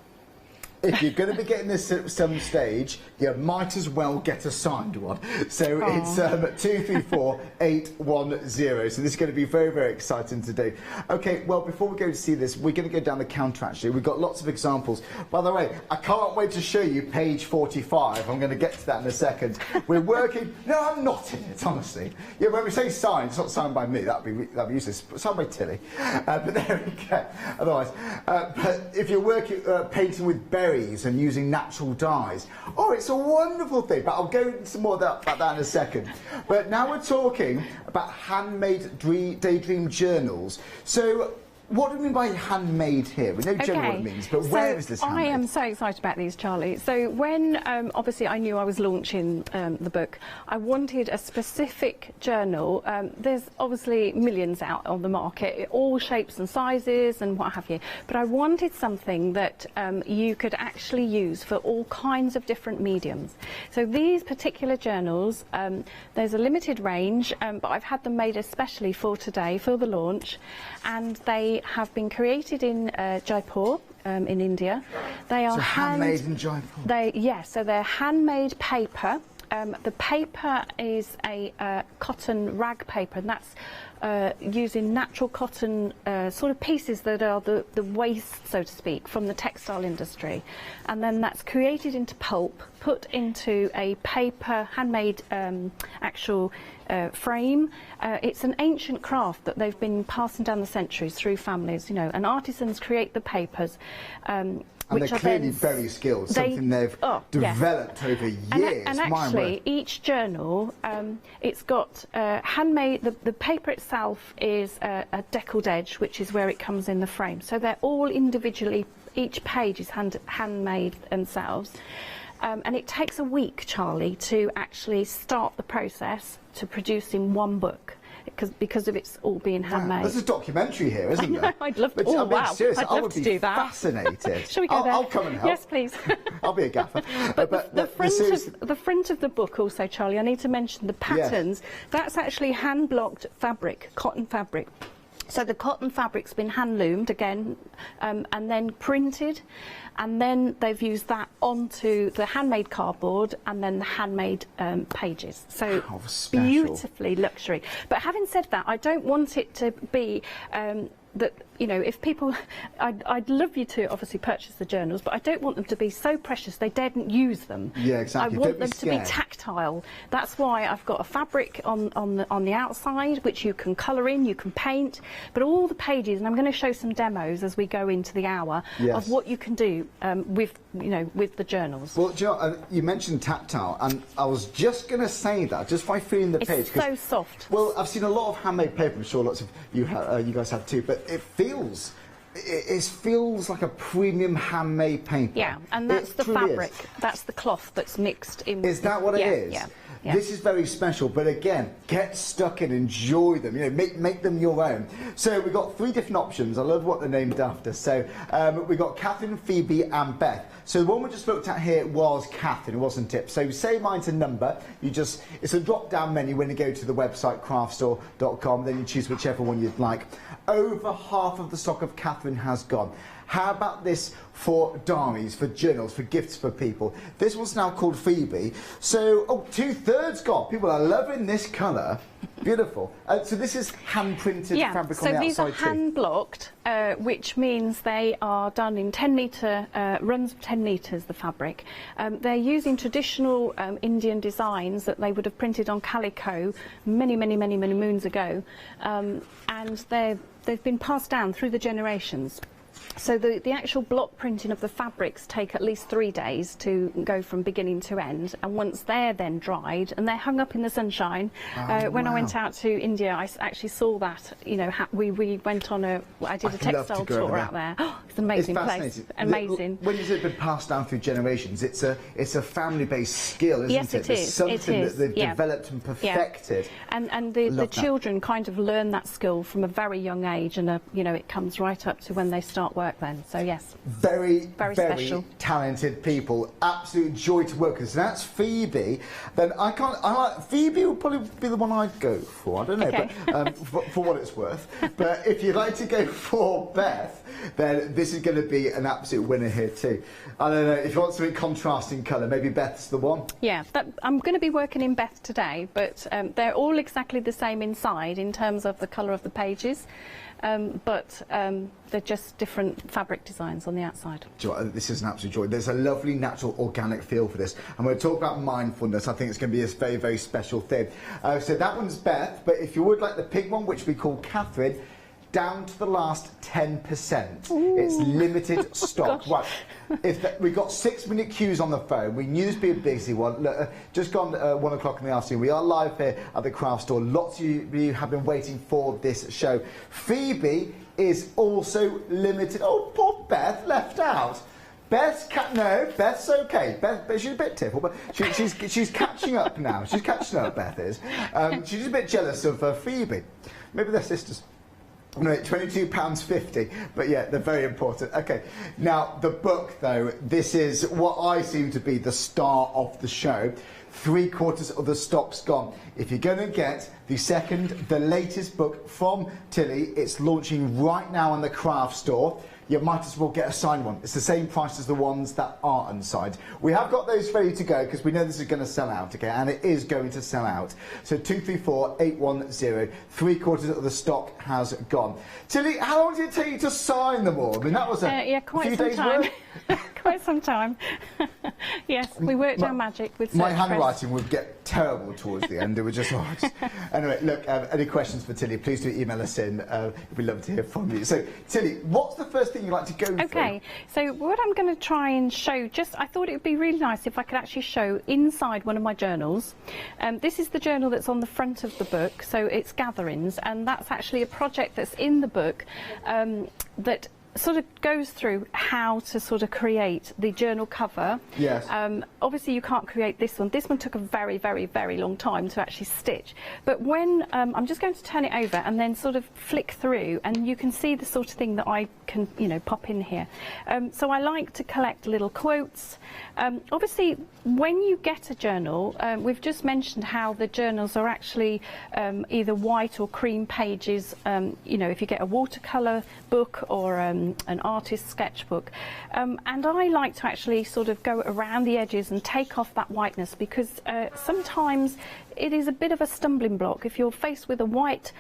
If you're going to be getting this at some stage, you might as well get a signed one. So it's 234810. So this is going to be very, very exciting to do. Okay, well, before we go to see this, we're going to go down the counter, actually. We've got lots of examples. By the way, I can't wait to show you page 45. I'm going to get to that in a second. We're working... No, I'm not in it, honestly. Yeah, when we say signed, it's not signed by me. That'd be useless. It's signed by Tilly. But there we go. Otherwise, but if you're working, painting with berries and using natural dyes, it's a wonderful thing, but I'll go into some more about that in a second. But now we're talking about handmade daydream journals. So what do we mean by handmade here? We know generally what it means, but where is this handmade? I am so excited about these, Charlie. So when obviously I knew I was launching the book, I wanted a specific journal. There's obviously millions out on the market, all shapes and sizes and what have you, but I wanted something that you could actually use for all kinds of different mediums. So these particular journals, there's a limited range, but I've had them made especially for today, for the launch, and they have been created in Jaipur, in India. They are handmade in Jaipur? So they're handmade paper. The paper is a cotton rag paper, and that's using natural cotton sort of pieces that are the waste, so to speak, from the textile industry. And then that's created into pulp, put into a paper, handmade actual frame. It's an ancient craft that they've been passing down the centuries through families, you know, and artisans create the papers. And they're clearly very skilled, something they've developed over years. And actually, each journal, it's got handmade, the paper itself is a deckled edge, which is where it comes in the frame. So they're all individually, each page is handmade themselves. And it takes a week, Charlie, to actually start the process to producing one book. because of it's all being handmade. There's a documentary here, isn't there? I'd love to. But, Oh, wow. Seriously, I'd love to do that. Fascinated. Shall we go there? I'll come and help. Yes, please. I'll be a gaffer. But the front of the book also, Charlie, I need to mention the patterns. Yes. That's actually hand-blocked fabric, cotton fabric. So the cotton fabric's been hand-loomed again and then printed, and then they've used that onto the handmade cardboard and then the handmade pages. So beautifully luxury. But having said that, I don't want it to be that, you know, if people, I'd love you to obviously purchase the journals, but I don't want them to be so precious they daren't use them. Yeah, exactly. I want them to be tactile. That's why I've got a fabric on the outside, which you can colour in, you can paint, but all the pages, and I'm going to show some demos as we go into the hour of what you can do with, you know, with the journals. Well, do you know, you mentioned tactile, and I was just going to say that just by feeling the page. It's so soft. Well, I've seen a lot of handmade paper. I'm sure lots of you guys have too, but it feels like a premium handmade paper. Yeah, and that's the fabric. That's the cloth that's mixed in. Is that what it is? Yeah. Yeah. This is very special, but again, get stuck in, enjoy them, you know, make them your own. So we've got 3 different options. I love what they're named after. So we've got Catherine, Phoebe and Beth. So the one we just looked at here was Catherine, wasn't it? So say mine's a number, it's a drop-down menu when you go to the website craftstore.com, then you choose whichever one you'd like. Over half of the stock of Catherine has gone. How about this for diaries, for journals, for gifts for people? This one's now called Phoebe. So, 2/3 gone. People are loving this colour. Beautiful. So this is hand-printed fabric on the outside too. So these are hand-blocked, which means they are done in 10-metre runs of 10 metres, the fabric. They're using traditional Indian designs that they would have printed on calico many moons ago, and they've been passed down through the generations. So the actual block printing of the fabrics take at least 3 days to go from beginning to end, and once they're then dried and they're hung up in the sunshine. When I went out to India, I actually saw that. You know, we went on I did a textile tour out there. Oh, it's an amazing place. Amazing. When it's been passed down through generations, it's a family-based skill, isn't it? Yes, it is. It's something that they've developed and perfected. And the children kind of learn that skill from a very young age, and you know, it comes right up to when they start work then. So yes, very special, talented people. Absolute joy to work with. So that's Phoebe. Then Phoebe would probably be the one I'd go for. I don't know, but for what it's worth. But if you'd like to go for Beth, then this is going to be an absolute winner here too. I don't know, if you want something contrasting colour, maybe Beth's the one. Yeah, I'm going to be working in Beth today, but they're all exactly the same inside in terms of the colour of the pages. But they're just different fabric designs on the outside. This is an absolute joy. There's a lovely natural organic feel for this. And when we talk about mindfulness, I think it's going to be a very, very special thing. So that one's Beth, but if you would like the pink one, which we call Catherine, down to the last 10%. Ooh. It's limited stock. Right. We've got 6-minute queues on the phone. We knew this would be a busy one. Look, just gone 1 o'clock in the afternoon. We are live here at the craft store. Lots of you have been waiting for this show. Phoebe is also limited. Oh, poor Beth, left out. Beth's okay. Beth, she's a bit tearful, but she's catching up now. She's catching up, Beth is. She's a bit jealous of Phoebe. Maybe they're sisters. No, £22.50, but yeah, they're very important. Okay, now the book though, this is what I seem to be the star of the show. 3/4 of the stock's gone. If you're going to get the latest book from Tilly, it's launching right now on the craft store. You might as well get a signed one. It's the same price as the ones that are unsigned. We have got those ready to go because we know this is going to sell out, okay? And it is going to sell out. So 234810, 3/4 of the stock has gone. Tilly, how long did it take you to sign them all? I mean, that was a few days work. Quite some time. Yes, we worked our magic with my handwriting would get terrible towards the end. It was just, Anyway, look, any questions for Tilly, please do email us in. We'd love to hear from you. So, Tilly, what's the first thing you'd like to go through? Okay, so what I'm going to try and show, I thought it would be really nice if I could actually show inside one of my journals. This is the journal that's on the front of the book, so it's Gatherings, and that's actually a project that's in the book that sort of goes through how to sort of create the journal cover. Yes. Obviously you can't create this one. This one took a very, very, very long time to actually stitch. But when, I'm just going to turn it over and then sort of flick through, and you can see the sort of thing that I can, you know, pop in here. So I like to collect little quotes. Obviously, when you get a journal, we've just mentioned how the journals are actually either white or cream pages. You know, if you get a watercolour book or an artist's sketchbook. And I like to actually sort of go around the edges and take off that whiteness, because sometimes it is a bit of a stumbling block. If you're faced with a white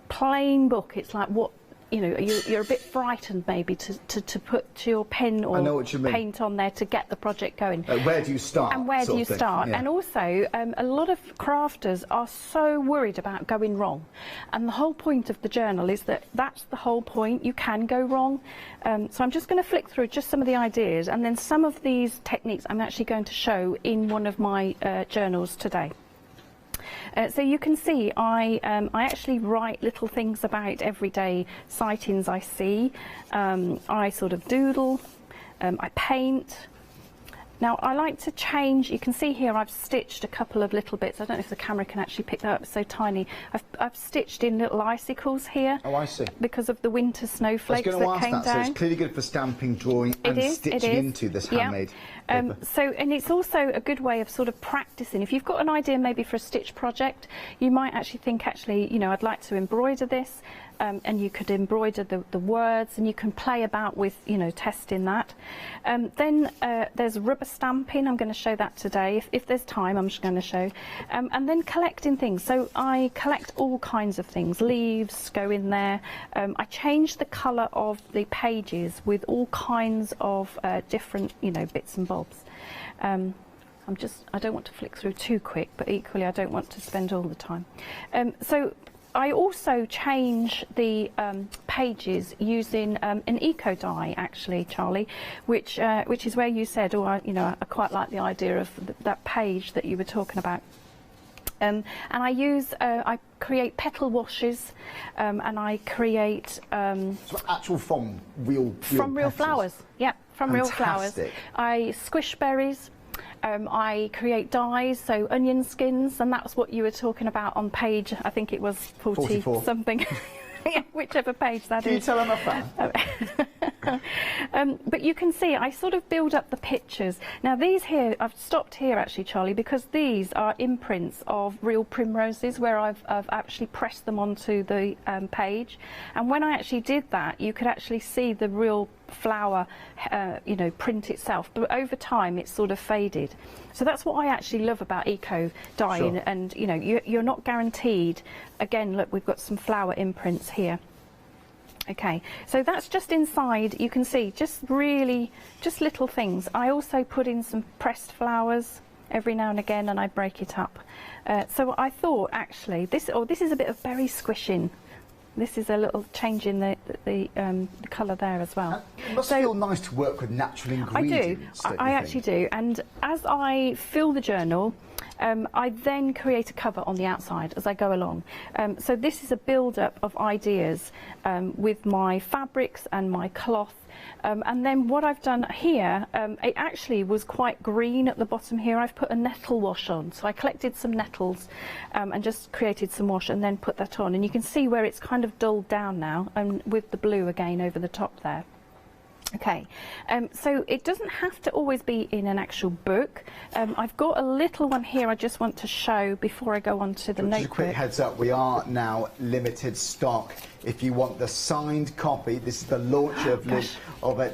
plain book, it's like, what, you know, you're a bit frightened maybe to put your pen or paint on there to get the project going. Where do you start? And where do you start? Yeah. And also, a lot of crafters are so worried about going wrong. And the whole point of the journal is that that's the whole point. You can go wrong. So I'm just going to flick through just some of the ideas, and then some of these techniques I'm actually going to show in one of my journals today. So you can see I actually write little things about everyday sightings I see. I sort of doodle, I paint. Now I like to change, you can see here I've stitched a couple of little bits. I don't know if the camera can actually pick that up, it's so tiny. I've stitched in little icicles here. Oh, I see. Because of the winter snowflakes that came down. So it's clearly good for stamping, drawing and stitching into this handmade paper. And it's also a good way of sort of practicing. If you've got an idea maybe for a stitch project, you might actually think, you know, I'd like to embroider this. And you could embroider the words, and you can play about with, you know, testing that. Then there's rubber stamping. I'm going to show that today. If there's time, I'm just going to show. And then collecting things. So I collect all kinds of things. Leaves go in there. I change the colour of the pages with all kinds of different, you know, bits and bobs. I don't want to flick through too quick, but equally I don't want to spend all the time. So I also change the pages using an eco die, actually, Charlie, which is where you said, oh, I quite like the idea of that page that you were talking about. And I create petal washes, and I create so actual from real flowers. Yeah, from real flowers. I squish berries. I create dyes, so onion skins, and that's what you were talking about on page, I think it was 44 something. Yeah, whichever page that is. Can you tell them a fan? But you can see I sort of build up the pictures. Now these here, I've stopped here actually, Charlie, because these are imprints of real primroses where I've actually pressed them onto the page. And when I actually did that, you could actually see the real flower, you know, print itself. But over time, it's sort of faded. So that's what I actually love about eco dyeing. Sure. And you know, you're not guaranteed. Again, look, we've got some flower imprints here. Okay, so that's just inside. You can see just little things. I also put in some pressed flowers every now and again, and I break it up. So I thought actually this is a bit of berry squishing. This is a little change in the colour there as well. It must feel nice to work with natural ingredients. I actually do. And as I fill the journal, I then create a cover on the outside as I go along. So this is a build-up of ideas with my fabrics and my cloth. And then what I've done here, it actually was quite green at the bottom here. I've put a nettle wash on. So I collected some nettles and just created some wash and then put that on. And you can see where it's kind of dulled down now, and with the blue again over the top there. Okay, so it doesn't have to always be in an actual book. I've got a little one here I just want to show before I go on to the notebook. Just a quick heads up, we are now limited stock. If you want the signed copy, this is the launch of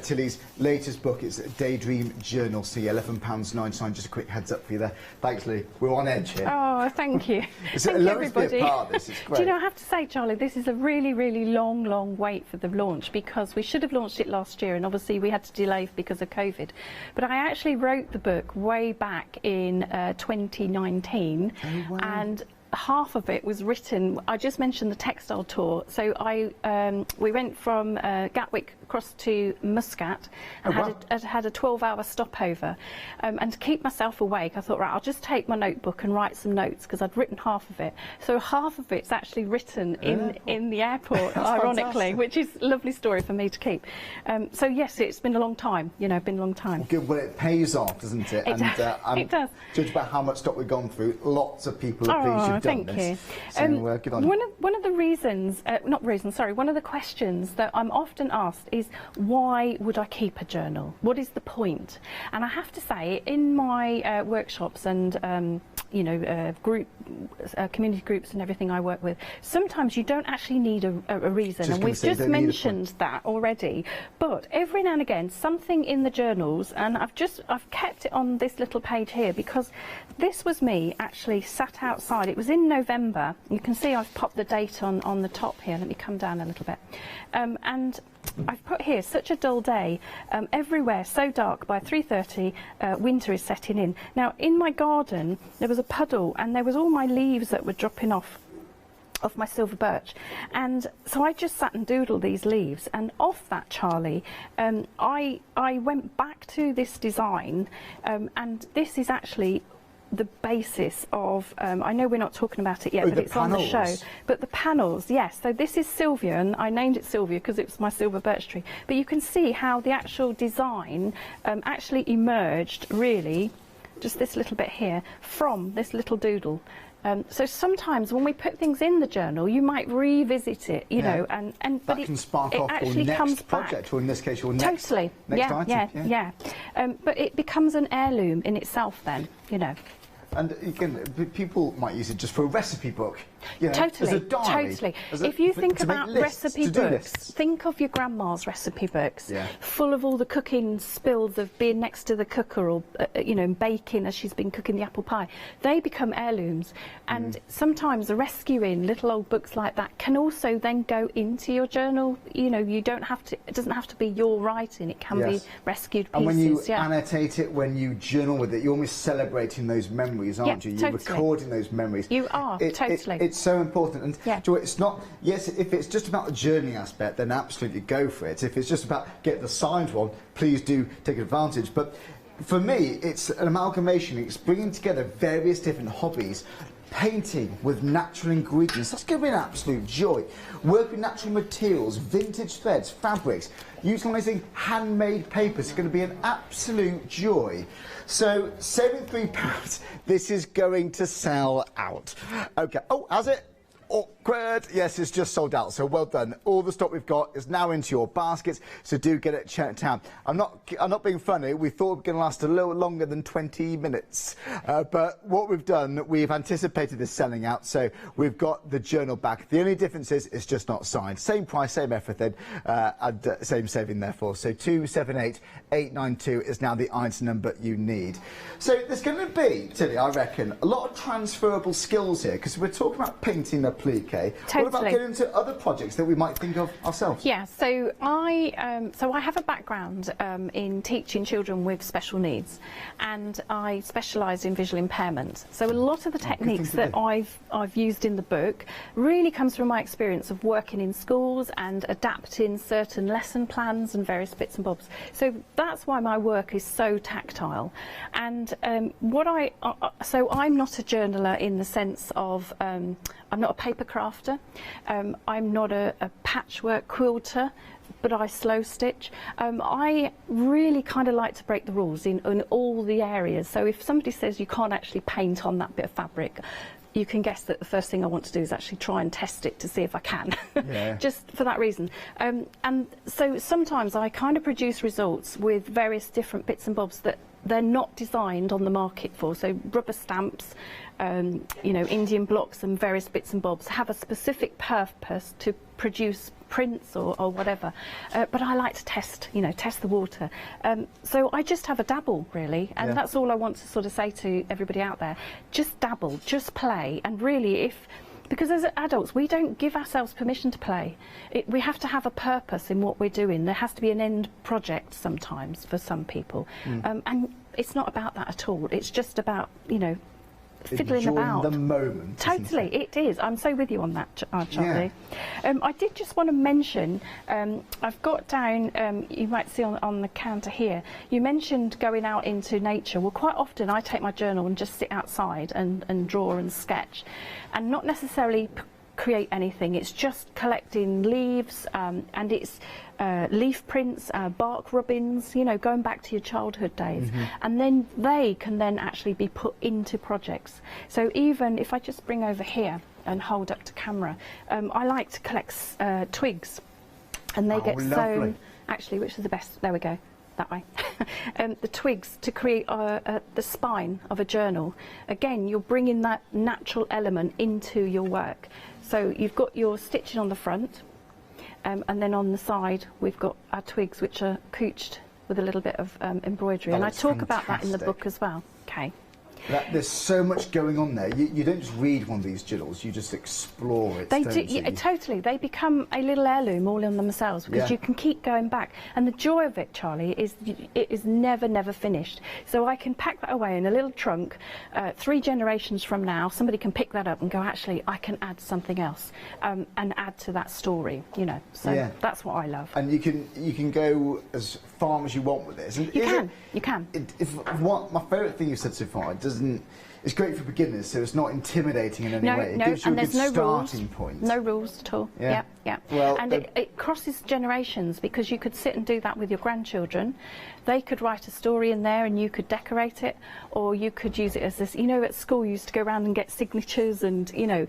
Tilly's latest book. It's Daydream Journal, so £11.99. Just a quick heads up for you there. Thanks, Lee. We're on edge here. Oh, thank you. Thank you, everybody. Part of this. It's great. Do you know, I have to say, Charlie, this is a really, really long wait for the launch, because we should have launched it last year, and obviously we had to delay because of COVID. But I actually wrote the book way back in 2019, and half of it was written. I just mentioned the textile tour, so we went from Gatwick across to Muscat and had a 12-hour stopover. And to keep myself awake, I thought, right, I'll just take my notebook and write some notes, because I'd written half of it. So half of it's actually written in the airport, ironically, which is a lovely story for me to keep. So yes, it's been a long time, you know, been a long time. Good, well, it pays off, doesn't it? It does. Judge by how much stock we've gone through, lots of people are pleased you've done this. Thank you. So, good on you. One of the reasons, one of the questions that I'm often asked is, why would I keep a journal? What is the point? And I have to say, in my workshops and you know, community groups and everything I work with, sometimes you don't actually need a reason, and we've just mentioned that already. But every now and again, something in the journals, and I've kept it on this little page here, because this was me actually sat outside. It was in November. You can see I've popped the date on the top here. Let me come down a little bit. And I've put here, such a dull day, everywhere so dark, by 3:30 winter is setting in. Now in my garden there was a puddle, and there was all my leaves that were dropping off my silver birch, and so I just sat and doodled these leaves, and off that, Charlie, I went back to this design, and this is actually the basis of, I know we're not talking about it yet, but it's on the show. But the panels, yes. So this is Sylvia, and I named it Sylvia because it was my silver birch tree. But you can see how the actual design actually emerged, really, just this little bit here, from this little doodle. So sometimes when we put things in the journal, you might revisit it, you know, but that can spark off your next project, or in this case, your next item. But it becomes an heirloom in itself then, you know. And again, people might use it just for a recipe book. You know, totally, as a diary, totally. If you think about recipe books, lists. Think of your grandma's recipe books, full of all the cooking spills of being next to the cooker, or you know, baking as she's been cooking the apple pie. They become heirlooms, and sometimes rescuing little old books like that can also then go into your journal. You know, you don't have to. It doesn't have to be your writing. It can be rescued pieces. And when you annotate it, when you journal with it, you're almost celebrating those memories, aren't you? You're recording those memories. You are, totally. It's so important. And Joy, it's not, yes, if it's just about the journaling aspect, then absolutely go for it. If it's just about get the signed one, please do take advantage. But for me, it's an amalgamation. It's bringing together various different hobbies. Painting with natural ingredients, that's going to be an absolute joy. Work with natural materials, vintage threads, fabrics, utilising handmade papers is going to be an absolute joy. So, saving £3, this is going to sell out. Okay, oh, has it? Awkward. Yes, it's just sold out, so well done. All the stock we've got is now into your baskets, so do get it checked out. I'm not being funny. We thought we were going to last a little longer than 20 minutes, but what we've done, we've anticipated this selling out, so we've got the journal back. The only difference is it's just not signed. Same price, same everything, and same saving therefore. So 278892 is now the item number you need. So there's going to be, Tilly, I reckon, a lot of transferable skills here, because we're talking about painting a applique. What about getting into other projects that we might think of ourselves? Yeah, so I have a background in teaching children with special needs, and I specialise in visual impairment. So a lot of the techniques that I've used in the book really comes from my experience of working in schools and adapting certain lesson plans and various bits and bobs. So that's why my work is so tactile. And so I'm not a journaler in the sense of I'm not a paper crafter, I'm not a patchwork quilter, but I slow stitch. I really kind of like to break the rules in all the areas. So if somebody says you can't actually paint on that bit of fabric, you can guess that the first thing I want to do is actually try and test it to see if I can, just for that reason. And so sometimes I kind of produce results with various different bits and bobs that they're not designed on the market for. So rubber stamps, you know, Indian blocks and various bits and bobs have a specific purpose to produce prints or whatever. But I like to test, you know, test the water. So I just have a dabble, really, and that's all I want to sort of say to everybody out there. Just dabble, just play, and really because as adults, we don't give ourselves permission to play. We have to have a purpose in what we're doing. There has to be an end project sometimes for some people. And it's not about that at all. It's just about, you know, fiddling about. The moment. Totally, it is. I'm so with you on that, Charlie. Yeah. I did just want to mention, I've got down, you might see on the counter here, you mentioned going out into nature. Well, quite often I take my journal and just sit outside and draw and sketch, and not necessarily create anything. It's just collecting leaves, and it's leaf prints, bark rubbings, you know, going back to your childhood days. And then they can then actually be put into projects. So even if I just bring over here and hold up to camera, I like to collect twigs, and they get sewn, actually, which is the best, there we go, that way. The twigs to create the spine of a journal. Again, you're bringing that natural element into your work. So you've got your stitching on the front, and then on the side we've got our twigs, which are cooched with a little bit of embroidery. And I talk about that in the book as well. Okay. There's so much going on there. You don't just read one of these journals, you just explore it. They do, yeah, totally. They become a little heirloom all in themselves, because you can keep going back. And the joy of it, Charlie, is it is never finished. So I can pack that away in a little trunk. 3 generations from now, somebody can pick that up and go, actually, I can add something else, and add to that story. You know, so that's what I love. And you can go as far as you want with this. And you can. What my favourite thing you've said so far, it's great for beginners, so it's not intimidating in any way. It gives you a good starting point. No rules at all. Yeah. Well, and it crosses generations, because you could sit and do that with your grandchildren. They could write a story in there and you could decorate it, or you could use it as this, you know, at school you used to go around and get signatures, and you know,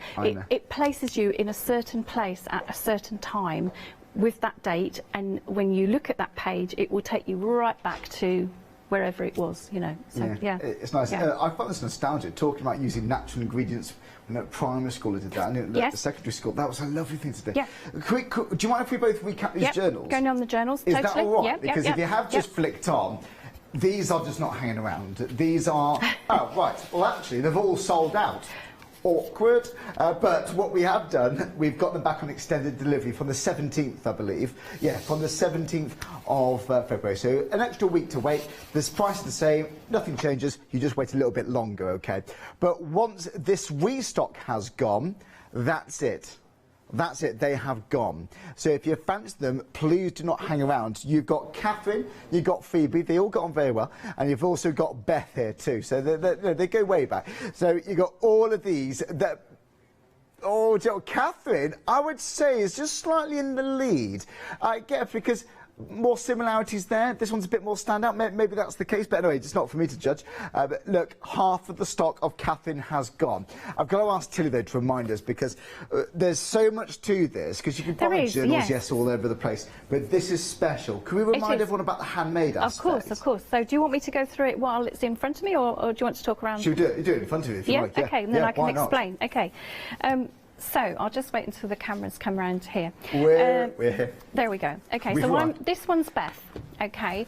it places you in a certain place at a certain time with that date, and when you look at that page it will take you right back to wherever it was, you know. So it's nice. I find this nostalgic, talking about using natural ingredients. When at primary school I did that, and at the secondary school that was a lovely thing to do. Do you mind if we both recap these journals? Going on the journals. Is that all right? Because if you have just flicked on, these are just not hanging around. These are oh right. Well, actually, they've all sold out. Awkward, but what we have done, we've got them back on extended delivery from the 17th, I believe. Yeah, from the 17th of February. So an extra week to wait. This price is the same, nothing changes. You just wait a little bit longer, okay? But once this restock has gone, that's it. That's it, they have gone. So if you fancy them, please do not hang around. You've got Catherine, you've got Phoebe, they all got on very well, and you've also got Beth here too, so they go way back. So you've got all of these that... Oh, Catherine, I would say, is just slightly in the lead. I get, because more similarities there. This one's a bit more standout. Maybe that's the case, but anyway, it's not for me to judge. But look, half of the stock of Catherine has gone. I've got to ask Tilly though to remind us, because there's so much to this, because you can buy journals, all over the place, but this is special. Can we remind everyone about the handmade aspect? Of course. So do you want me to go through it while it's in front of me, or do you want to talk around? Should we do it in front of you if you like? Okay, and then I can explain. Okay. So I'll just wait until the cameras come around here. We're here. There we go. Okay, so this one's Beth. Okay,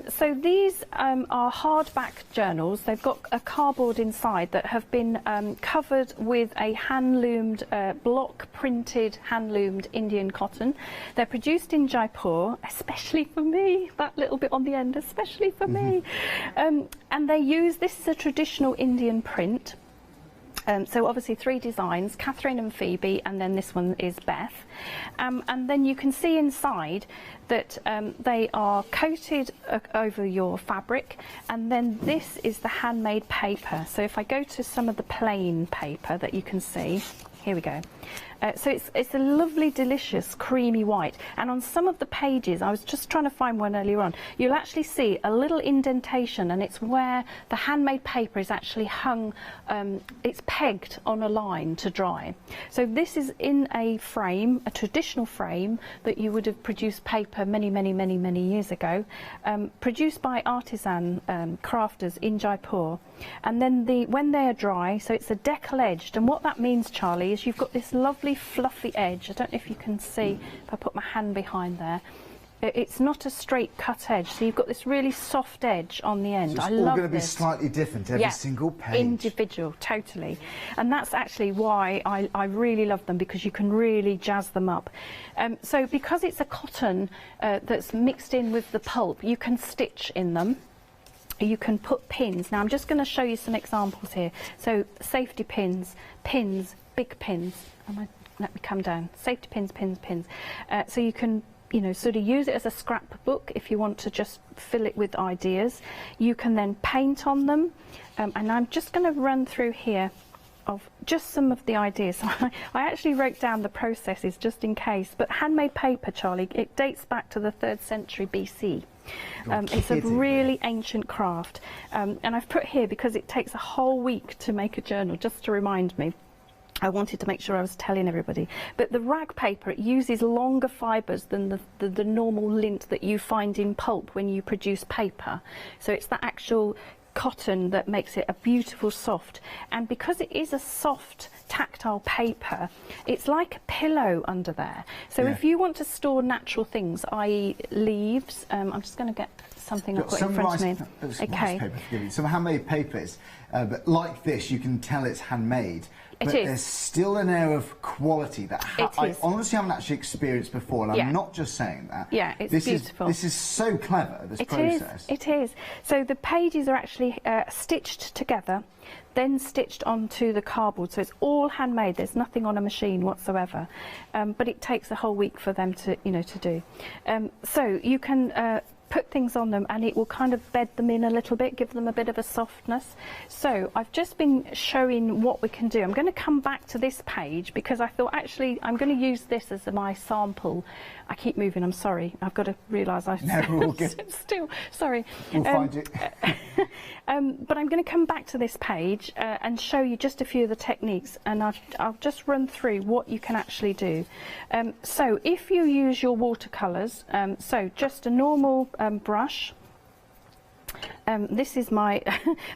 so these are hardback journals. They've got a cardboard inside that have been covered with a hand-loomed, block-printed, hand-loomed Indian cotton. They're produced in Jaipur, especially for me. That little bit on the end, especially for me. And they use, this is a traditional Indian print. So obviously 3 designs, Catherine and Phoebe, and then this one is Beth. And then you can see inside that they are coated over your fabric, and then this is the handmade paper. So if I go to some of the plain paper that you can see, here we go. So it's a lovely, delicious, creamy white. And on some of the pages, I was just trying to find one earlier on, you'll actually see a little indentation, and it's where the handmade paper is actually hung, it's pegged on a line to dry. So this is in a frame, a traditional frame that you would have produced paper many years ago, produced by artisan crafters in Jaipur. And then when they are dry, so it's a decal-edged, and what that means, Charlie, is you've got this lovely fluffy edge. I don't know if you can see if I put my hand behind there. It's not a straight cut edge, so you've got this really soft edge on the end. So it's all going to be slightly different every single page. Individual, totally. And that's actually why I really love them, because you can really jazz them up. So because it's a cotton that's mixed in with the pulp, you can stitch in them. you can put pins. Now I'm just going to show you some examples here. So safety pins, big pins. Let me come down. Safety pins, pins. So you can, you know, sort of use it as a scrapbook if you want to just fill it with ideas. You can then paint on them. And I'm just going to run through here of just some of the ideas. I actually wrote down the processes just in case. But handmade paper, Charlie, it dates back to the 3rd century BC. It's a really ancient craft, and I've put here because it takes a whole week to make a journal, just to remind me. I wanted to make sure I was telling everybody. But the rag paper, it uses longer fibres than the normal lint that you find in pulp when you produce paper. So it's the actual cotton that makes it a beautiful soft, and because it is a soft tactile paper, it's like a pillow under there. So if you want to store natural things, i.e. leaves, I'm just going to get something I've got in front of me. Okay. Some handmade papers, but like this, you can tell it's handmade. But there's still an air of quality that I honestly haven't actually experienced before, and I'm not just saying that. Yeah, it's beautiful. This is so clever, this process. It is. So the pages are actually stitched together, then stitched onto the cardboard. So it's all handmade. There's nothing on a machine whatsoever. But it takes a whole week for them to, you know, to do. So you can put things on them and it will kind of bed them in a little bit, give them a bit of a softness. So I've just been showing what we can do. I'm going to come back to this page because I thought actually I'm going to use this as my sample. I keep moving, I'm sorry. I've got to realise I sit still. Sorry. We'll find it. But I'm going to come back to this page and show you just a few of the techniques, and I'll just run through what you can actually do. So if you use your watercolours, so just a normal brush. This is my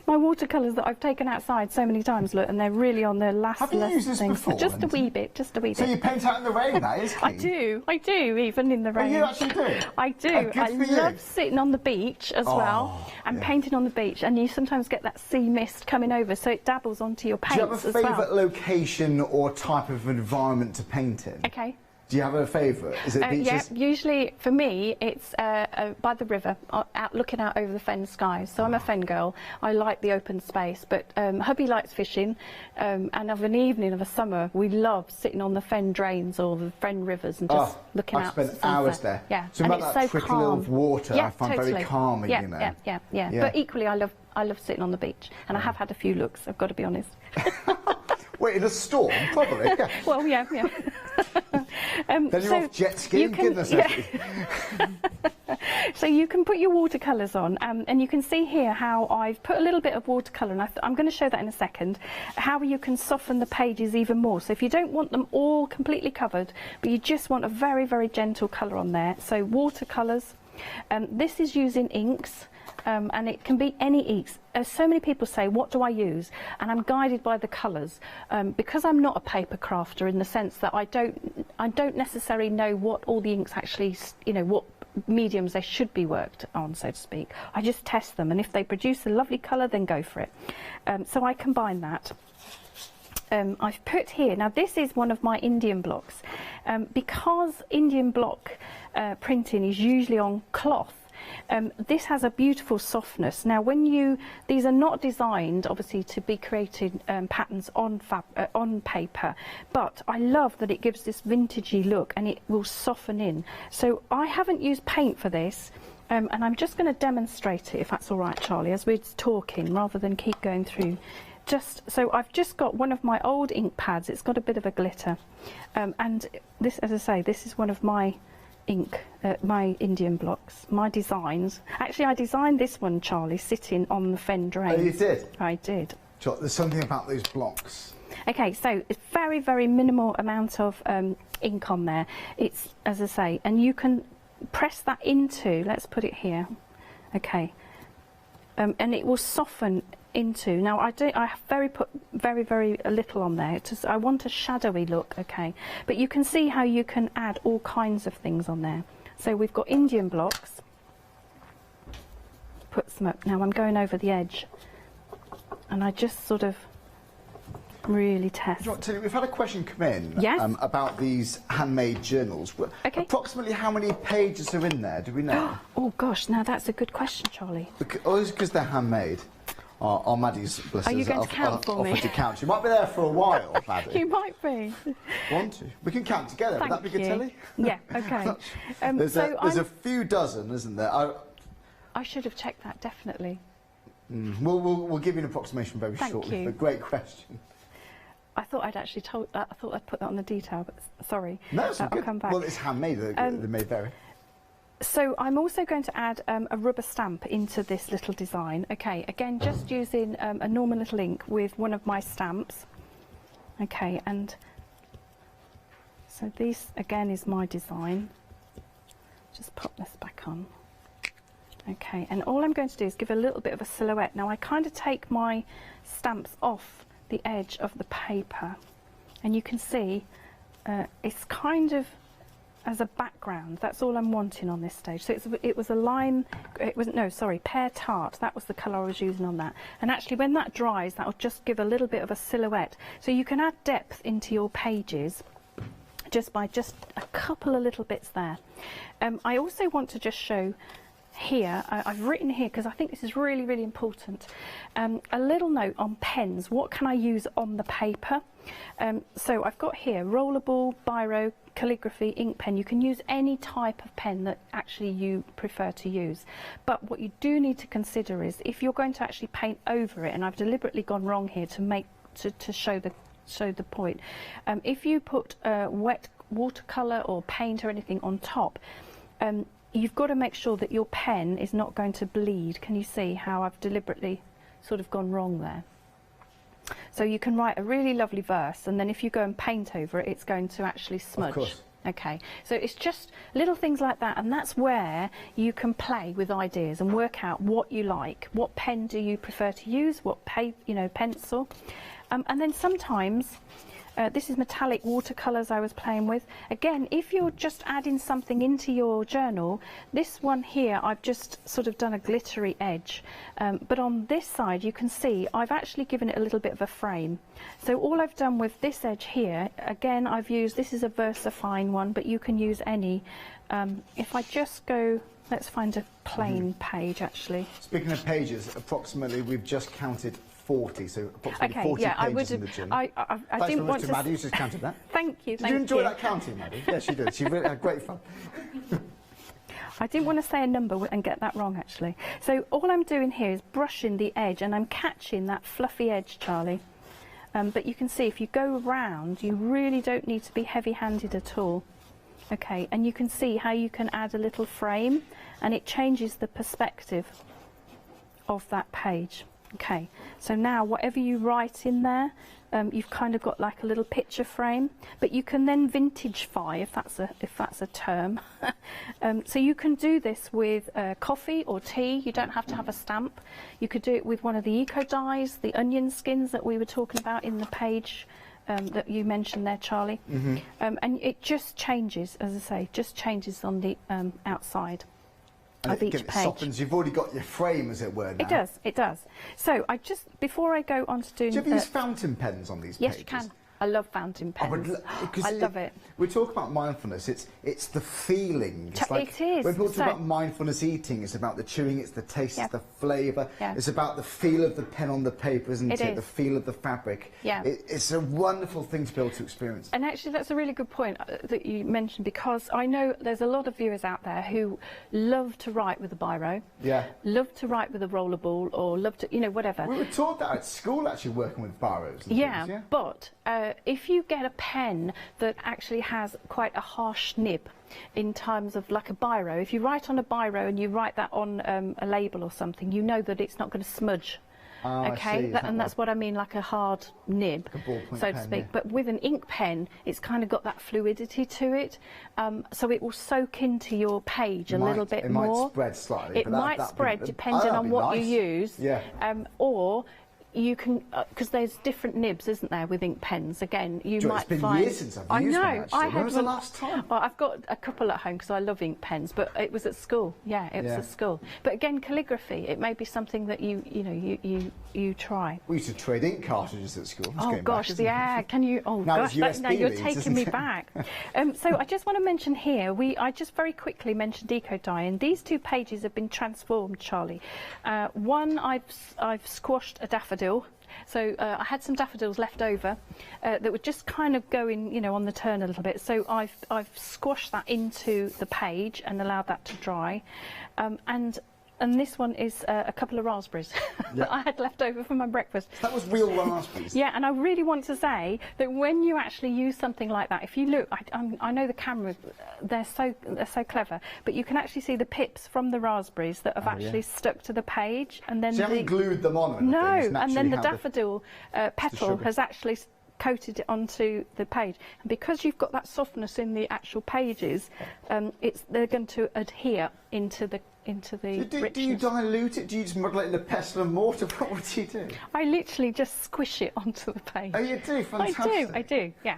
my watercolours that I've taken outside so many times, look, and they're really on their last Have you used this before? Just a wee bit, So you paint out in the rain, that is key. I do, even in the rain. Oh, you actually do? I do. I love sitting on the beach as well, and painting on the beach, and you sometimes get that sea mist coming over, so it dabbles onto your paints as well. Do you have a favourite location or type of environment to paint in? Okay. Do you have a favourite? Is it beaches? Yeah, usually for me it's by the river, looking out over the fen skies. So I'm a fen girl. I like the open space, but hubby likes fishing, and of an evening of a summer we love sitting on the fen drains or the fen rivers and just looking out. I've spent hours there. Yeah, so and about it's that so trickle calm. of water, I find very calming. Yeah, you know. yeah. But equally, I love sitting on the beach, and I have had a few looks. I've got to be honest. Wait, in a storm, probably. Yeah. Well, yeah. Then you're off jet skiing, goodness. So you can put your watercolours on, and you can see here how I've put a little bit of watercolour, and I'm going to show that in a second, how you can soften the pages even more. So if you don't want them all completely covered, but you just want a very, very gentle colour on there, so watercolours. This is using inks. And it can be any inks. So many people say, what do I use? And I'm guided by the colours, because I'm not a paper crafter in the sense that I don't necessarily know what all the inks actually, you know, what mediums they should be worked on, so to speak. I just test them, and if they produce a lovely colour, then go for it. So I combine that. I've put here, now this is one of my Indian blocks. Because Indian block printing is usually on cloth, this has a beautiful softness. Now these are not designed obviously to be creating patterns on paper, but I love that it gives this vintagey look and it will soften in. So I haven't used paint for this, and I'm just going to demonstrate it, if that's all right, Charlie, as we're talking, rather than keep going through. So I've just got one of my old ink pads. It's got a bit of a glitter, and this, as I say, this is one of my ink, my Indian blocks, my designs. Actually, I designed this one, Charlie, sitting on the fen drain. Oh, you did? I did. There's something about those blocks. Okay, so it's very, very minimal amount of ink on there. It's, as I say, and you can press that into, let's put it here, okay, and it will soften into. Now I put very, very little on there. I want a shadowy look, okay, but you can see how you can add all kinds of things on there. So we've got Indian blocks, put some up. Now I'm going over the edge, and I just sort of really test. We've had a question come in about these handmade journals. Okay. Approximately how many pages are in there, do we know? Oh gosh, now that's a good question, Charlie. Because they're handmade. Our Maddie's, bless her, Are you going to count for me? to count. You might be there for a while, Maddie. You might be. Want to? We can count together. Would that be good, Tilly? Yeah, OK. There's a few dozen, isn't there? I should have checked that, definitely. We'll give you an approximation very shortly. But great question. I thought I'd actually told that. I thought I'd put that on the detail, but sorry. No, it's I'll good. come back. Well, it's handmade. They may vary. So I'm also going to add a rubber stamp into this little design. Okay, again, just using a normal little ink with one of my stamps. Okay, and so this again is my design. Just pop this back on. Okay, and all I'm going to do is give a little bit of a silhouette. Now I kind of take my stamps off the edge of the paper, and you can see it's kind of as a background. That's all I'm wanting on this stage. So it was a lime, pear tart. That was the colour I was using on that. And actually when that dries, that will just give a little bit of a silhouette. So you can add depth into your pages just by just a couple of little bits there. I also want to just show here, I've written here, because I think this is really, really important, a little note on pens. What can I use on the paper? So I've got here rollable, biro, calligraphy, ink pen. You can use any type of pen that actually you prefer to use. But what you do need to consider is if you're going to actually paint over it, and I've deliberately gone wrong here to show the point. If you put wet watercolour or paint or anything on top, you've got to make sure that your pen is not going to bleed. Can you see how I've deliberately sort of gone wrong there? So you can write a really lovely verse, and then if you go and paint over it, it's going to actually smudge. Of course. Okay, so it's just little things like that, and that's where you can play with ideas and work out what you like. What pen do you prefer to use? What pencil? And then sometimes this is metallic watercolours I was playing with. Again, if you're just adding something into your journal, this one here I've just sort of done a glittery edge, but on this side you can see I've actually given it a little bit of a frame. So all I've done with this edge here, again I've used, this is a VersaFine one, but you can use any. If I just go, let's find a plain page actually. Speaking of pages, approximately we've just counted 40, so approximately 40 pages in the journal. I didn't want to... Maddie, who's just counted that. Thank you, Did you enjoy that counting, Maddie? Yes, she did. She really had great fun. I didn't want to say a number and get that wrong, actually. So all I'm doing here is brushing the edge, and I'm catching that fluffy edge, Charlie. But you can see if you go round, you really don't need to be heavy-handed at all. Okay, and you can see how you can add a little frame, and it changes the perspective of that page. Okay, so now whatever you write in there, you've kind of got like a little picture frame, but you can then vintagify, if that's a term. So you can do this with coffee or tea. You don't have to have a stamp. You could do it with one of the eco dyes, the onion skins that we were talking about in the page that you mentioned there, Charlie. And it just changes, as I say, just changes on the outside of each page. Softens. You've already got your frame, as it were, now. It does, it does. So I just, before I go on to doing... Do you ever use fountain pens on these pages? Yes, you can. I love fountain pens. I love it. We talk about mindfulness. It's the feeling. It's like, it is. When people talk about mindfulness eating, it's about the chewing, it's the taste, it's the flavour. It's about the feel of the pen on the paper, isn't it? The feel of the fabric. It's a wonderful thing to be able to experience. And actually, that's a really good point that you mentioned, because I know there's a lot of viewers out there who love to write with a biro. Love to write with a rollerball, or love to, whatever. We were taught that at school, actually, working with biros. And things, but if you get a pen that actually has quite a harsh nib in terms of like a biro, if you write on a biro and you write that on a label or something, you know that it's not going to smudge. Okay, and that's what I mean, like a hard nib, so to speak. But with an ink pen, it's kind of got that fluidity to it, so it will soak into your page a little bit more. It might spread slightly. It might spread depending on what you use. Or you can, because there's different nibs, isn't there, with ink pens? Again, you might find... It's been years since I've used one, actually. When was the last time? Well, I've got a couple at home because I love ink pens, but it was at school. It was at school. But again, calligraphy, it may be something that you you try. We used to trade ink cartridges at school. That's Oh going gosh, back, isn't yeah. it? Can you? Oh Now gosh, it's now you're USB taking isn't me it? back. So I just want to mention here. I just very quickly mentioned Eco Dye, and these 2 pages have been transformed, Charlie. One, I've squashed a daffodil. So I had some daffodils left over that were just kind of going, you know, on the turn a little bit. So I've squashed that into the page and allowed that to dry. And this one is a couple of raspberries that I had left over from my breakfast. That was real raspberries. Yeah, and I really want to say that when you actually use something like that, if you look, I know the camera, they're so clever, but you can actually see the pips from the raspberries that have actually stuck to the page, and then so you haven't glued them on. No, and then the daffodil petal has actually coated it onto the page, and because you've got that softness in the actual pages, they're going to adhere into the richness. Do you dilute it? Do you just muddle it in the pestle and mortar? What do you do? I literally just squish it onto the page. Oh, you do? Fantastic. I do, yeah.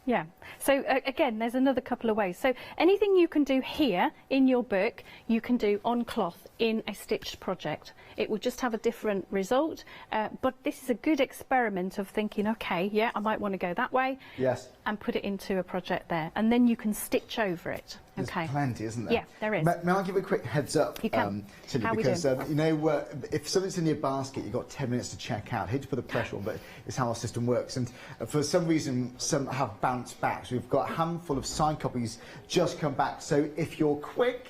Yeah. So again, there's another couple of ways. So anything you can do here in your book, you can do on cloth in a stitched project. It will just have a different result, but this is a good experiment of thinking, okay, yeah, I might want to go that way. Yes. And put it into a project there, and then you can stitch over it. There's okay. plenty, isn't there? Yeah, there is. May I give a quick heads up? You can. Cindy, How because we doing? you know, if something's in your basket, you've got 10 minutes to check out. I hate to put the pressure on, but it's how our system works. And for some reason, some have bounced back. So we've got a handful of signed copies just come back. So if you're quick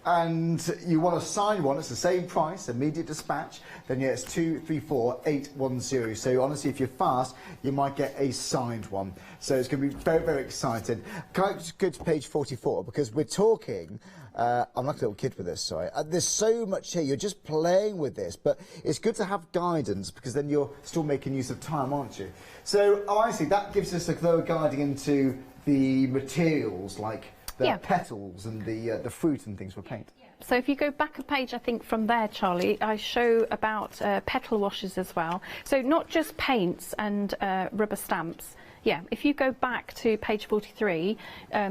and you want to sign one, it's the same price, immediate dispatch, then yeah, it's 234810. So honestly, if you're fast, you might get a signed one. So it's going to be very, very exciting. Can I just go to page 44? Because we're talking, I'm like a little kid with this, sorry. There's so much here, you're just playing with this, but it's good to have guidance because then you're still making use of time, aren't you? So, I see, that gives us a little guiding into the materials, like the petals and the fruit and things for paint. So if you go back a page, I think from there, Charlie, I show about petal washes as well. So not just paints and rubber stamps. Yeah, if you go back to page 43,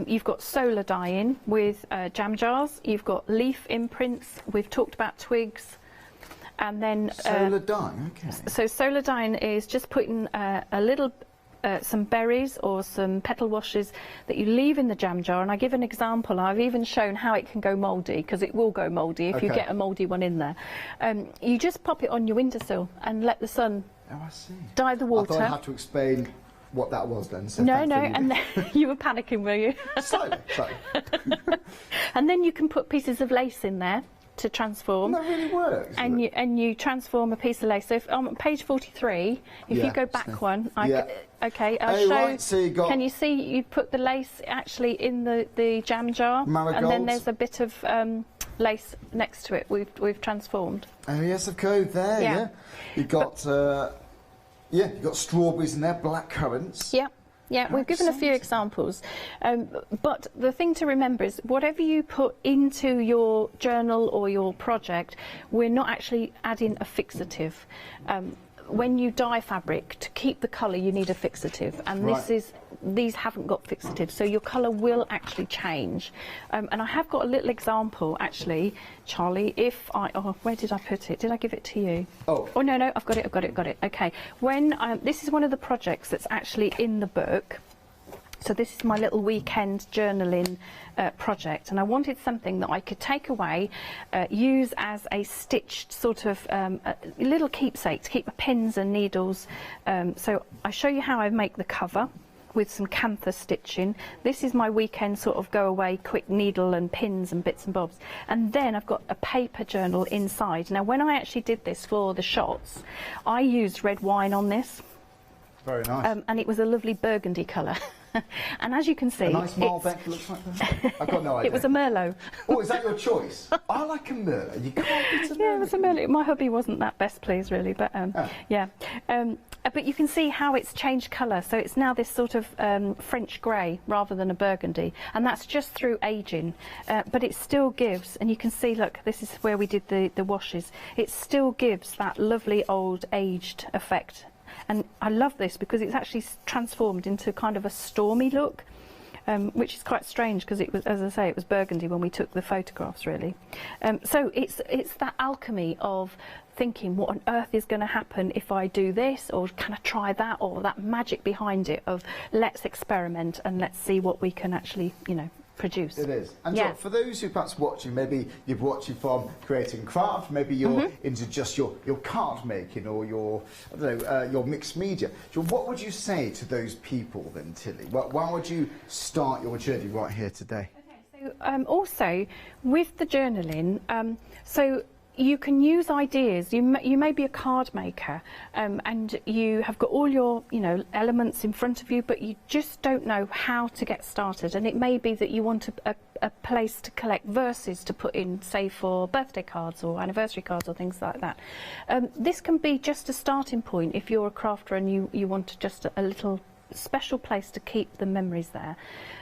you've got solar dyeing with jam jars. You've got leaf imprints. We've talked about twigs. And then solar dyeing, okay. So solar dyeing is just putting a little some berries or some petal washes that you leave in the jam jar, and I give an example. I've even shown how it can go mouldy, because it will go mouldy if you get a mouldy one in there. You just pop it on your windowsill and let the sun dye the water. I thought I'd have to explain what that was then. So no, and then you were panicking, were you? Slightly. And then you can put pieces of lace in there to transform. And that really works. And you transform a piece of lace. So if on page 43, if you go back one, okay, I'll show. Right, so you got, can you see you put the lace actually in the jam jar, marigolds. And then there's a bit of lace next to it. We've transformed. Oh yes, of course. There, yeah. You got you got strawberries in there, black currants. Yeah. Yeah, we've given a few examples, but the thing to remember is whatever you put into your journal or your project, we're not actually adding a fixative. When you dye fabric, to keep the colour, you need a fixative, and these haven't got fixatives, so your colour will actually change. And I have got a little example, actually, Charlie. If where did I put it? Did I give it to you? Oh no, I've got it. Okay. When this is one of the projects that's actually in the book. So this is my little weekend journaling project, and I wanted something that I could take away, use as a stitched sort of a little keepsake to keep my pins and needles. So I show you how I make the cover with some cantha stitching. This is my weekend sort of go away quick needle and pins and bits and bobs. And then I've got a paper journal inside. Now when I actually did this for the shots, I used red wine on this. Very nice. And it was a lovely burgundy colour. And as you can see, a nice Malbec looks like that. I've got no idea. It was a Merlot. Oh, is that your choice? I like a Merlot. You can't beat a Merlot. Yeah, it was a Merlot. My hubby wasn't that best pleased, really, but yeah. But you can see how it's changed colour. So it's now this sort of French grey rather than a burgundy, and that's just through aging. But it still gives, and you can see, look, this is where we did the washes. It still gives that lovely old aged effect. And I love this because it's actually transformed into kind of a stormy look. which is quite strange because it was, as I say, it was burgundy when we took the photographs, really. So it's that alchemy of thinking, what on earth is going to happen if I do this, or can I try that, or that magic behind it of let's experiment and let's see what we can actually, you know, produce. It is. And so for those who perhaps watching, maybe you're watching from creating craft, maybe you're into just your card making or your, I don't know, your mixed media. So what would you say to those people then, Tilly? Why would you start your journey right here today? Okay, so also with the journaling, so you can use ideas. You may be a card maker and you have got all your, you know, elements in front of you, but you just don't know how to get started. And it may be that you want a place to collect verses to put in, say, for birthday cards or anniversary cards or things like that. This can be just a starting point if you're a crafter and you want just a little special place to keep the memories there.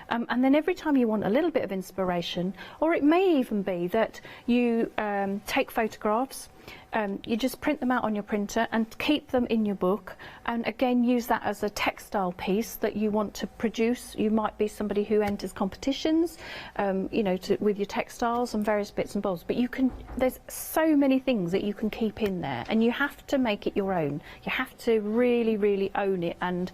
And then every time you want a little bit of inspiration, or it may even be that you take photographs, you just print them out on your printer and keep them in your book, and again use that as a textile piece that you want to produce. You might be somebody who enters competitions, you know, with your textiles and various bits and bobs, but you can, there's so many things that you can keep in there, and you have to make it your own. You have to really, really own it, and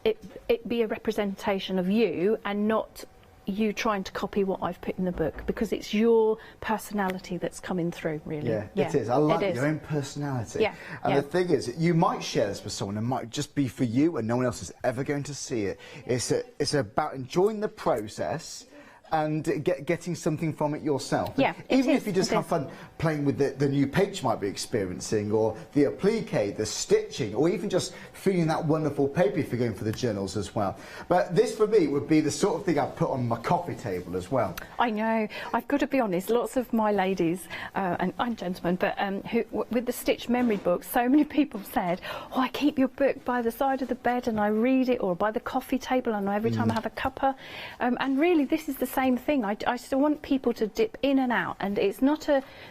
it be a representation of you and not you trying to copy what I've put in the book, because it's your personality that's coming through, really. Yeah, it is. I like your own personality. Yeah. And the thing is, you might share this with someone, it might just be for you and no one else is ever going to see it. It's about enjoying the process and getting something from it yourself. Yeah, even if you just have fun playing with the new paint you might be experiencing, or the applique, the stitching, or even just feeling that wonderful paper if you're going for the journals as well. But this for me would be the sort of thing I'd put on my coffee table as well. I know. I've got to be honest, lots of my ladies and gentlemen, but who, with the stitched memory books, so many people said, oh, I keep your book by the side of the bed and I read it, or by the coffee table, and every time I have a cuppa. And really this is the same thing. I still want people to dip in and out, and it's not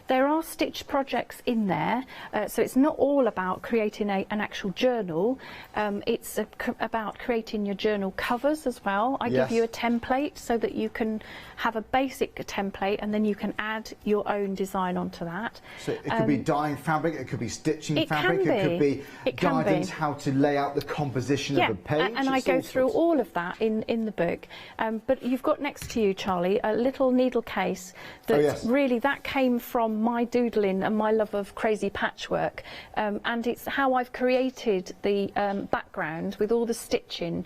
there are stitched projects in there, so it's not all about creating an actual journal. It's about creating your journal covers as well. I give you a template so that you can have a basic template, and then you can add your own design onto that. So it could be dyeing fabric, it could be stitching fabric, it could be guidance how to lay out the composition of the page. And I go through all of that in the book. But you've got next to you, Charlie, a little needle case that really that came from my doodling and my love of crazy patchwork, and it's how I've created the background with all the stitching.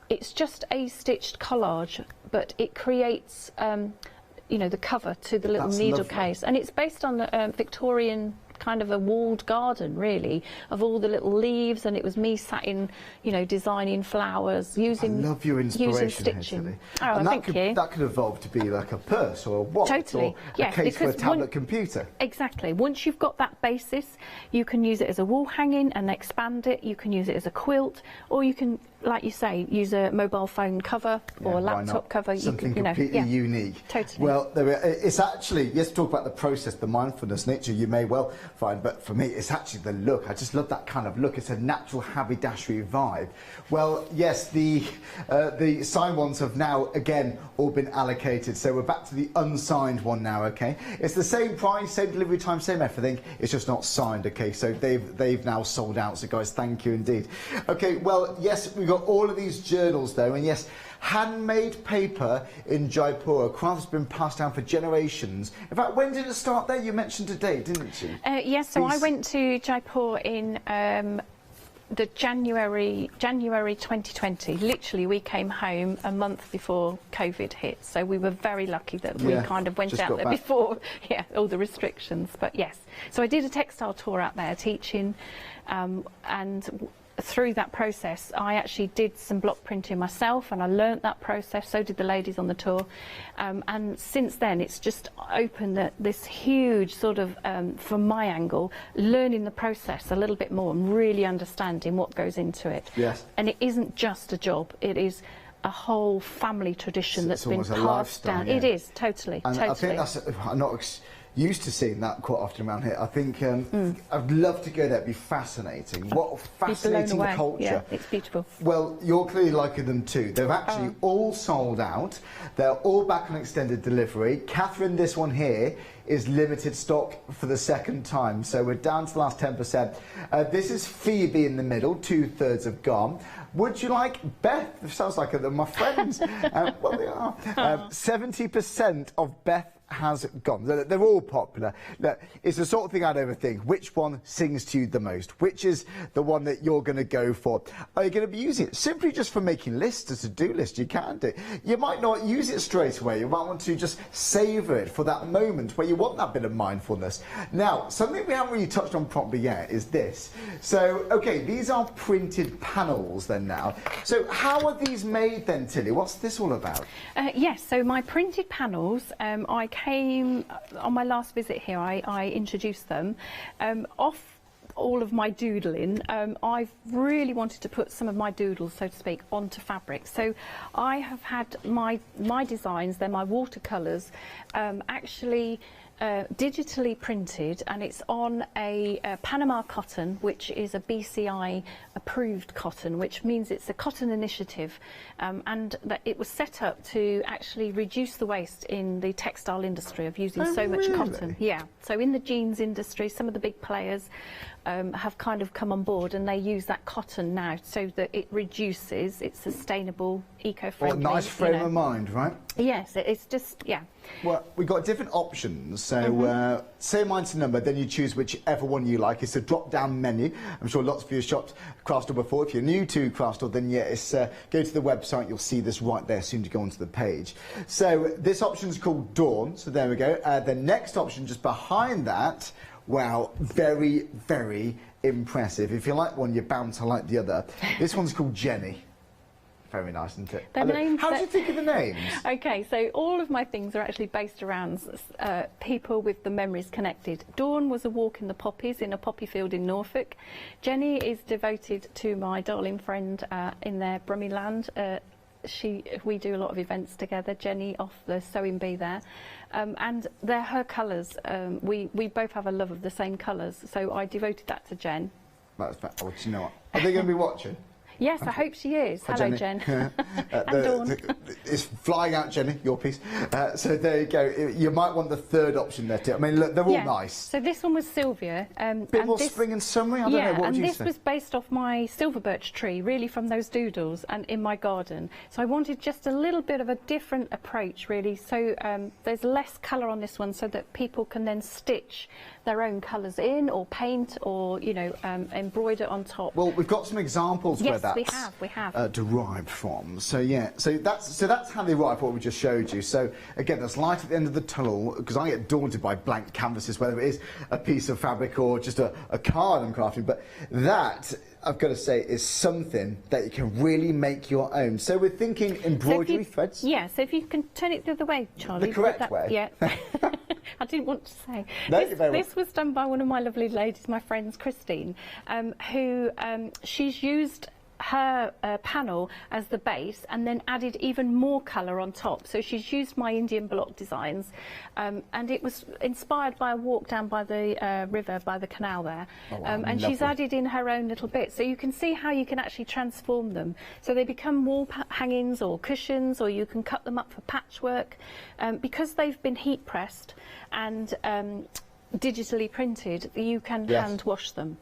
It's just a stitched collage, but it creates you know, the cover to the little needle case, and it's based on the Victorian kind of a walled garden, really, of all the little leaves, and it was me sat in, you know, designing flowers, using, I love your inspiration, using stitching. Tilly. Oh, and thank you. That could evolve to be like a purse or a wallet or a case for a tablet computer. Exactly. Once you've got that basis, you can use it as a wall hanging and expand it. You can use it as a quilt, or you can, like you say, use a mobile phone cover or a laptop cover. Something completely unique. Totally. Well, it's actually, yes, talk about the process, the mindfulness nature, you may well find, but for me, it's actually the look. I just love that kind of look. It's a natural haberdashery vibe. Well, yes, the signed ones have now, again, all been allocated. So we're back to the unsigned one now, okay? It's the same price, same delivery time, same everything. It's just not signed, okay? So they've now sold out. So guys, thank you indeed. Okay, well, yes, we've got all of these journals though, and yes, handmade paper in Jaipur. Craft's been passed down for generations. In fact, when did it start there? You mentioned today, didn't you? Yes, so I went to Jaipur in the January 2020. Literally, we came home a month before COVID hit, so we were very lucky that we kind of went out there before all the restrictions. But yes, so I did a textile tour out there teaching, and through that process I actually did some block printing myself, and I learnt that process. So did the ladies on the tour, and since then it's just opened this huge sort of, from my angle, learning the process a little bit more and really understanding what goes into it. Yes. And it isn't just a job, it is a whole family tradition that's been passed down. Yeah. It is, totally. And totally. I think that's used to seeing that quite often around here. I think I'd love to go there. It'd be fascinating. What a fascinating culture. Yeah, it's beautiful. Well, you're clearly liking them too. They've actually all sold out. They're all back on extended delivery. Catherine, this one here is limited stock for the second time, so we're down to the last 10%. This is Phoebe in the middle, 2/3 have gone. Would you like Beth? It sounds like they're my friends. Well, they are. 70% of Beth has gone. They're all popular. Look, it's the sort of thing I'd overthink. Which one sings to you the most? Which is the one that you're going to go for? Are you going to be using it simply just for making lists, a to-do list? You can do. You might not use it straight away. You might want to just savour it for that moment where you want that bit of mindfulness. Now, something we haven't really touched on properly yet is this. So, okay, these are printed panels then now. So how are these made then, Tilly? What's this all about? Yes, so my printed panels, I came on my last visit here, I introduced them off all of my doodling. I've really wanted to put some of my doodles, so to speak, onto fabric. So I have had my designs, they're my watercolours, actually digitally printed, and it's on a Panama cotton, which is a BCI approved cotton, which means it's a cotton initiative, and that it was set up to actually reduce the waste in the textile industry of using so much cotton. Yeah, so in the jeans industry, some of the big players have kind of come on board, and they use that cotton now so that it reduces, it's sustainable, eco-friendly. Well, nice frame of mind, right? Yes, it's just, yeah. Well, we've got different options. So say mine's a number, then you choose whichever one you like. It's a drop-down menu. I'm sure lots of you have shopped Craft Store before. If you're new to Craft Store, then yeah, it's, go to the website. You'll see this right there soon to go onto the page. So this option is called Dawn. So there we go. The next option just behind that, wow, very, very impressive. If you like one, you're bound to like the other. This one's called Jenny. Very nice, isn't it? How do you think of the names? Okay, so all of my things are actually based around people with the memories connected. Dawn was a walk in the poppies in a poppy field in Norfolk. Jenny is devoted to my darling friend in their Brummie land. We do a lot of events together, Jenny off the sewing bee there, and they're her colours. We both have a love of the same colours, so I devoted that to Jen. That's fact. Well, do you know what? Are they going to be watching? Yes, I hope she is. Hello, Jen. And Dawn. It's flying out, Jenny, your piece. So there you go. You might want the third option there too. I mean, look, they're all nice. So this one was Sylvia. Bit more spring and summery, I don't know, what would you say? and this was based off my silver birch tree, really from those doodles and in my garden. So I wanted just a little bit of a different approach, really. So there's less colour on this one so that people can then stitch their own colours in, or paint, or, you know, embroider on top. Well, we've got some examples where that's we have. Derived from. So yeah, so that's how they arrive, what we just showed you. So again, that's light at the end of the tunnel, because I get daunted by blank canvases, whether it is a piece of fabric or just a card I'm crafting. But that, I've got to say, is something that you can really make your own. So we're thinking embroidery threads. Yeah, so if you can turn it the other way, Charlie. The correct way. Yeah. I didn't want to say. No, this was done by one of my lovely ladies, my friends, Christine, who she's used her panel as the base and then added even more colour on top. So she's used my Indian block designs, and it was inspired by a walk down by the river, by the canal there. Oh, wow, and she's added in her own little bit. So you can see how you can actually transform them. So they become wall hangings or cushions, or you can cut them up for patchwork. Because they've been heat pressed and digitally printed, you can hand wash them.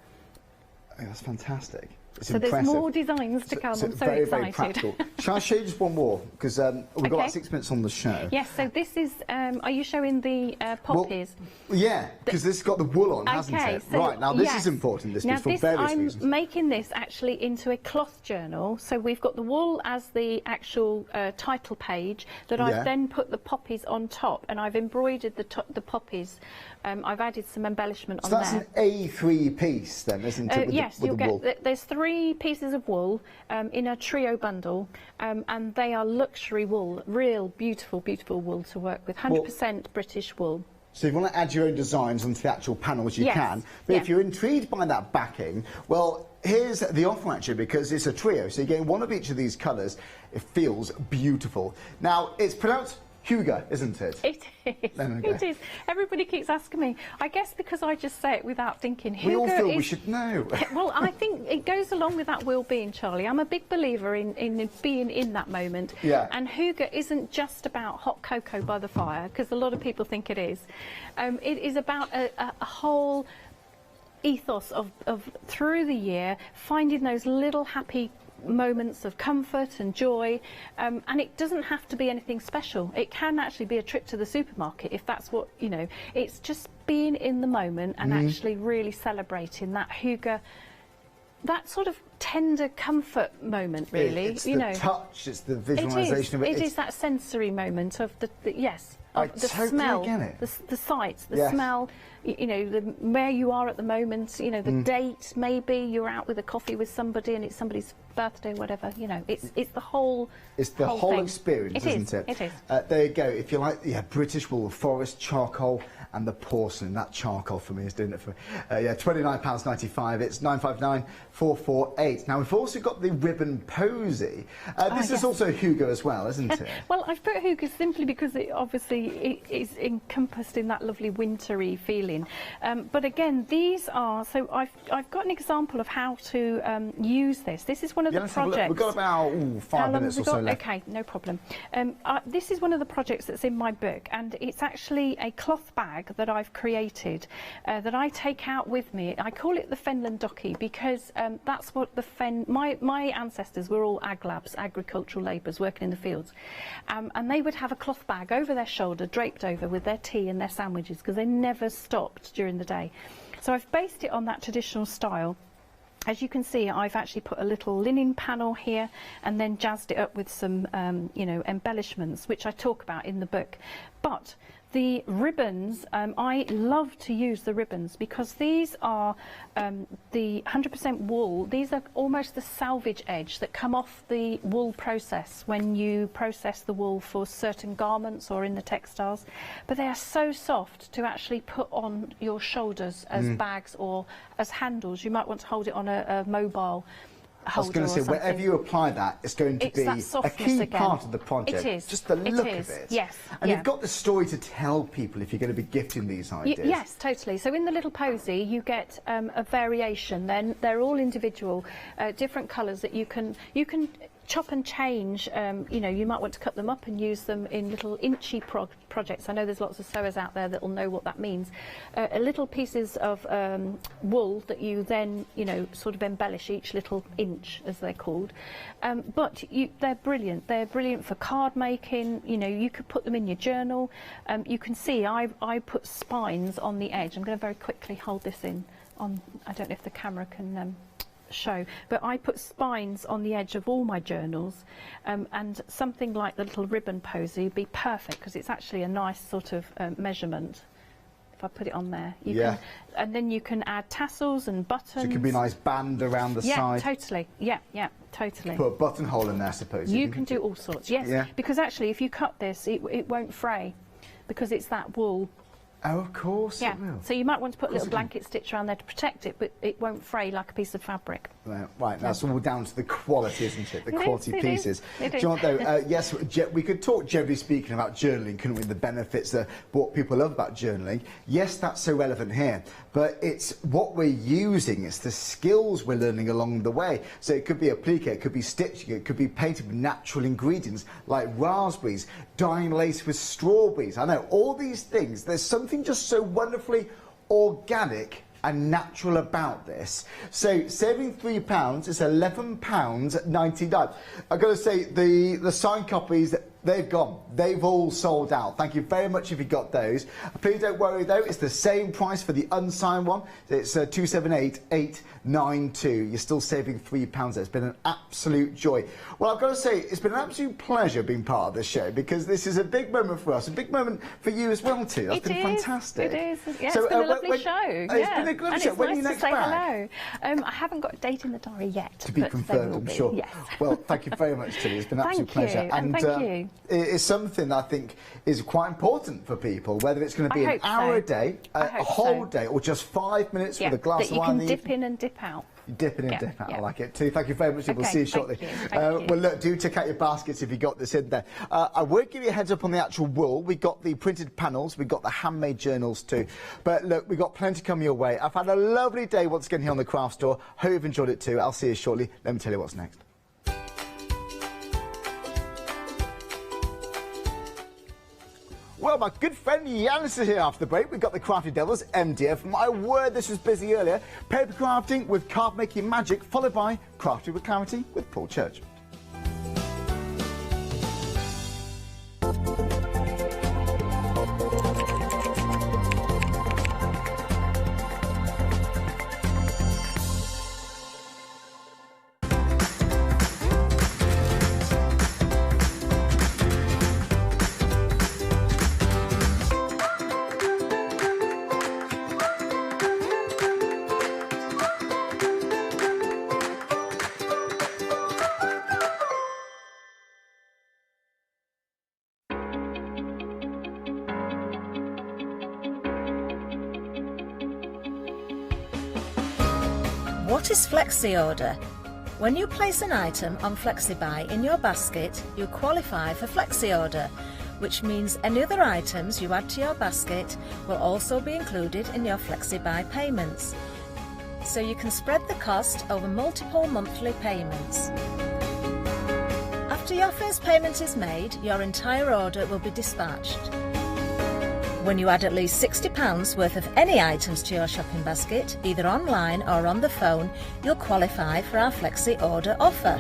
Oh, that's fantastic. It's so impressive. There's more designs to come. I'm so very, excited. Very practical. Shall I show you just one more? Because we've got like 6 minutes on the show. Yes, so this is, are you showing the poppies? Well, yeah, because this has got the wool on, hasn't it? So right, now this is important, this piece, for various reasons. I'm making this actually into a cloth journal. So we've got the wool as the actual title page that I've then put the poppies on top, and I've embroidered the poppies. I've added some embellishment on there. So that's an A3 piece then, isn't it? Yes, you'll get, there's 3 pieces of wool in a trio bundle, and they are luxury wool, real beautiful, beautiful wool to work with, 100% British wool. So if you want to add your own designs onto the actual panels, you can. But if you're intrigued by that backing, well, here's the offer actually, because it's a trio. So you're getting one of each of these colours. It feels beautiful. Now, it's pronounced Hugo, isn't it? It is. It is. Everybody keeps asking me. I guess because I just say it without thinking. Hugo we all feel we should know. Well, I think it goes along with that well-being, Charlie. I'm a big believer in being in that moment. Yeah. And Hugo isn't just about hot cocoa by the fire, because a lot of people think it is. It is about a whole ethos of through the year finding those little happy moments of comfort and joy, and it doesn't have to be anything special. It can actually be a trip to the supermarket if that's what, you know. It's just being in the moment and actually really celebrating that Hugo, that sort of tender comfort moment, really. It's you know, touch, it's the visualisation of it. It is that sensory moment of the yes, of the totally smell, get it. the sights, the smell, you know, where you are at the moment, you know, the date, maybe you're out with a coffee with somebody and it's somebody's birthday, whatever, you know, it's the whole whole experience, isn't it? It is. There you go. If you like, British wool, forest, charcoal, and the porcelain. That charcoal for me is doing it for me. £29.95. It's 959-448. Now we've also got the ribbon posy. This is also Hugo as well, isn't it? Well, I've put Hugo simply because it obviously is encompassed in that lovely wintry feeling. But again, these are, so I've got an example of how to use this. This is one of the projects. We've got about 5 minutes or so left. Okay, no problem. This is one of the projects that's in my book, and it's actually a cloth bag that I've created that I take out with me. I call it the Fenland Docky because that's what my ancestors were all ag labs, agricultural labourers working in the fields, and they would have a cloth bag over their shoulder, draped over with their tea and their sandwiches because they never stopped during the day. So I've based it on that traditional style. As you can see, I've actually put a little linen panel here and then jazzed it up with some, you know, embellishments, which I talk about in the book. But the ribbons, I love to use the ribbons because these are the 100% wool. These are almost the salvage edge that come off the wool process when you process the wool for certain garments or in the textiles. But they are so soft to actually put on your shoulders as bags or as handles. You might want to hold it on a mobile I was going to say, wherever you apply that, it's going to be a key part of the project. It is. Just the look of it. Yes. And you've got the story to tell people if you're going to be gifting these ideas. Yes, totally. So in the little posy, you get a variation. Then they're all individual, different colours that you can chop and change. You know, you might want to cut them up and use them in little inchy projects. I know there's lots of sewers out there that will know what that means. Little pieces of wool that you then, you know, sort of embellish each little inch, as they're called. But they're brilliant. They're brilliant for card making. You know, you could put them in your journal. You can see I put spines on the edge. I'm going to very quickly hold this in on. I don't know if the camera can show, but I put spines on the edge of all my journals, and something like the little ribbon posy would be perfect because it's actually a nice sort of measurement. If I put it on there, you can, and then you can add tassels and buttons. So it could be a nice band around the side. Totally. Yeah, totally. Put a buttonhole in there, I suppose. You can do all sorts. Yes, because actually, if you cut this, it won't fray because it's that wool. Oh, of course it will. So you might want to put a little blanket stitch around there to protect it, but it won't fray like a piece of fabric. Right, that's all down to the quality, isn't it? The quality pieces. It is. Do you want, though, yes, we could talk generally speaking about journaling, couldn't we? The benefits, what people love about journaling. Yes, that's so relevant here, but it's what we're using, it's the skills we're learning along the way. So it could be applique, it could be stitching, it could be painted with natural ingredients like raspberries, dyeing lace with strawberries. I know, all these things, there's something just so wonderfully organic and natural about this. So saving £3 is £11.99. I've got to say the signed copies, they've gone. They've all sold out. Thank you very much if you got those. Please don't worry though, it's the same price for the unsigned one. It's £278,892. You're still saving £3 there. It's been an absolute joy. Well, I've got to say, it's been an absolute pleasure being part of this show because this is a big moment for us, a big moment for you as well too. That's been fantastic. It is. Yeah, so, it's been a lovely show. It's been a good show. When are you next back? Hello. I haven't got a date in the diary yet. To be confirmed, I'm sure. Yes. Well, thank you very much, Tilly. It's been an absolute pleasure. And thank you. It's something I think is quite important for people, whether it's going to be an hour a day, a whole day, or just 5 minutes with a glass of wine. That you can dip in and dip out. Dip in and dip out. I like it too. Thank you very much. We'll see you shortly. Thank you. Well, look, do check out your baskets if you got this in there. I won't give you a heads up on the actual wool. We got the printed panels. We got the handmade journals too. But look, we got plenty coming your way. I've had a lovely day once again here on the Craft Store. Hope you've enjoyed it too. I'll see you shortly. Let me tell you what's next. Well, my good friend Yanis is here after the break. We've got the Crafty Devils, MDF. My word, this was busy earlier. Paper crafting with card making magic, followed by Crafty with Clarity with Paul Church. What is Flexi Order? When you place an item on FlexiBuy in your basket, you qualify for Flexi Order, which means any other items you add to your basket will also be included in your FlexiBuy payments. So you can spread the cost over multiple monthly payments. After your first payment is made, your entire order will be dispatched. When you add at least £60 worth of any items to your shopping basket, either online or on the phone, you'll qualify for our Flexi Order offer.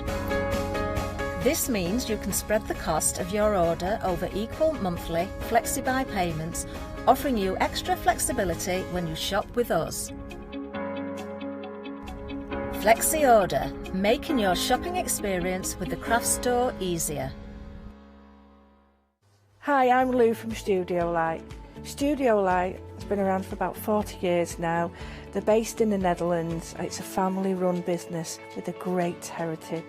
This means you can spread the cost of your order over equal monthly FlexiBuy payments, offering you extra flexibility when you shop with us. Flexi Order, making your shopping experience with the Craft Store easier. Hi, I'm Lou from Studio Light. Studio Light has been around for about 40 years now. They're based in the Netherlands. It's a family-run business with a great heritage.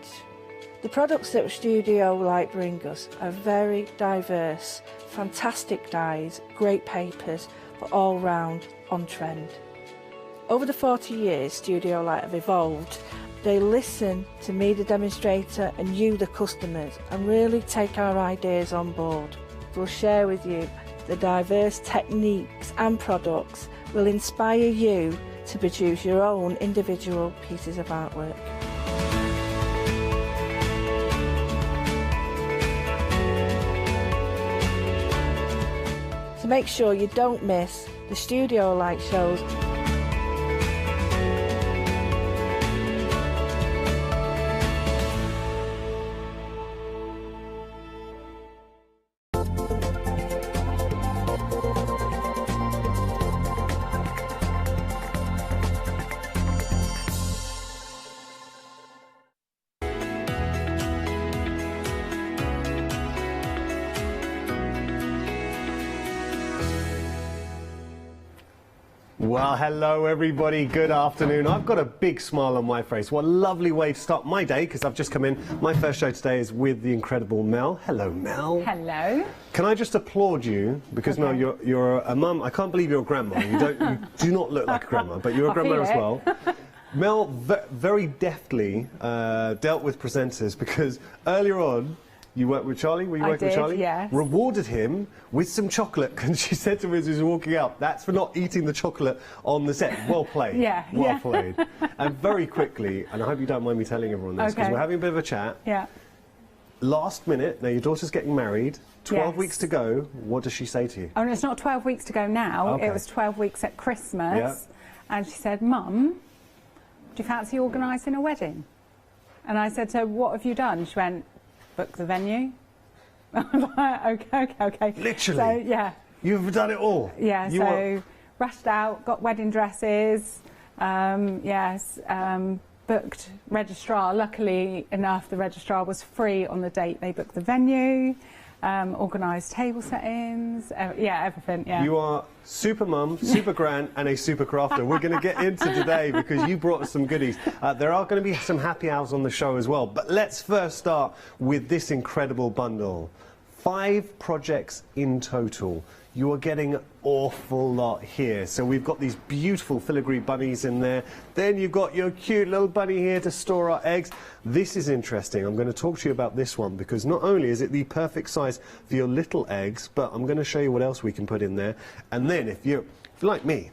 The products that Studio Light bring us are very diverse, fantastic dyes, great papers, but all round on trend. Over the 40 years Studio Light have evolved. They listen to me, the demonstrator, and you, the customers, and really take our ideas on board. We'll share with you the diverse techniques and products will inspire you to produce your own individual pieces of artwork. So make sure you don't miss the Studio Light shows. Well, hello everybody, good afternoon. I've got a big smile on my face. What a lovely way to start my day, because I've just come in. My first show today is with the incredible Mel. Hello, Mel. Hello. Can I just applaud you, because Mel, you're a mum. I can't believe you're a grandma. You do not look like a grandma, but you're a grandma as well. Mel very deftly dealt with presenters, because earlier on, you worked with Charlie? Were you working with Charlie? Yes. Rewarded him with some chocolate, and she said to me as he was walking out, "That's for not eating the chocolate on the set." Well played. Well played. And very quickly, and I hope you don't mind me telling everyone this, because we're having a bit of a chat. Yeah. Last minute, now your daughter's getting married, 12 weeks to go. What does she say to you? Oh, no, it's not 12 weeks to go now. Okay. It was 12 weeks at Christmas. And she said, "Mum, do you fancy organising a wedding?" And I said, "So what have you done?" She went, "Book the venue." Okay. Literally? So, yeah. You've done it all? Yeah, so rushed out, got wedding dresses, booked registrar. Luckily enough, the registrar was free on the date they booked the venue, organised table settings, everything, You are super mum, super gran, and a super crafter. We're going to get into today because you brought us some goodies. There are going to be some happy hours on the show as well, but let's first start with this incredible bundle. 5 projects in total. You are getting an awful lot here. So we've got these beautiful filigree bunnies in there. Then you've got your cute little bunny here to store our eggs. This is interesting. I'm going to talk to you about this one because not only is it the perfect size for your little eggs, but I'm going to show you what else we can put in there. And then if you're like me,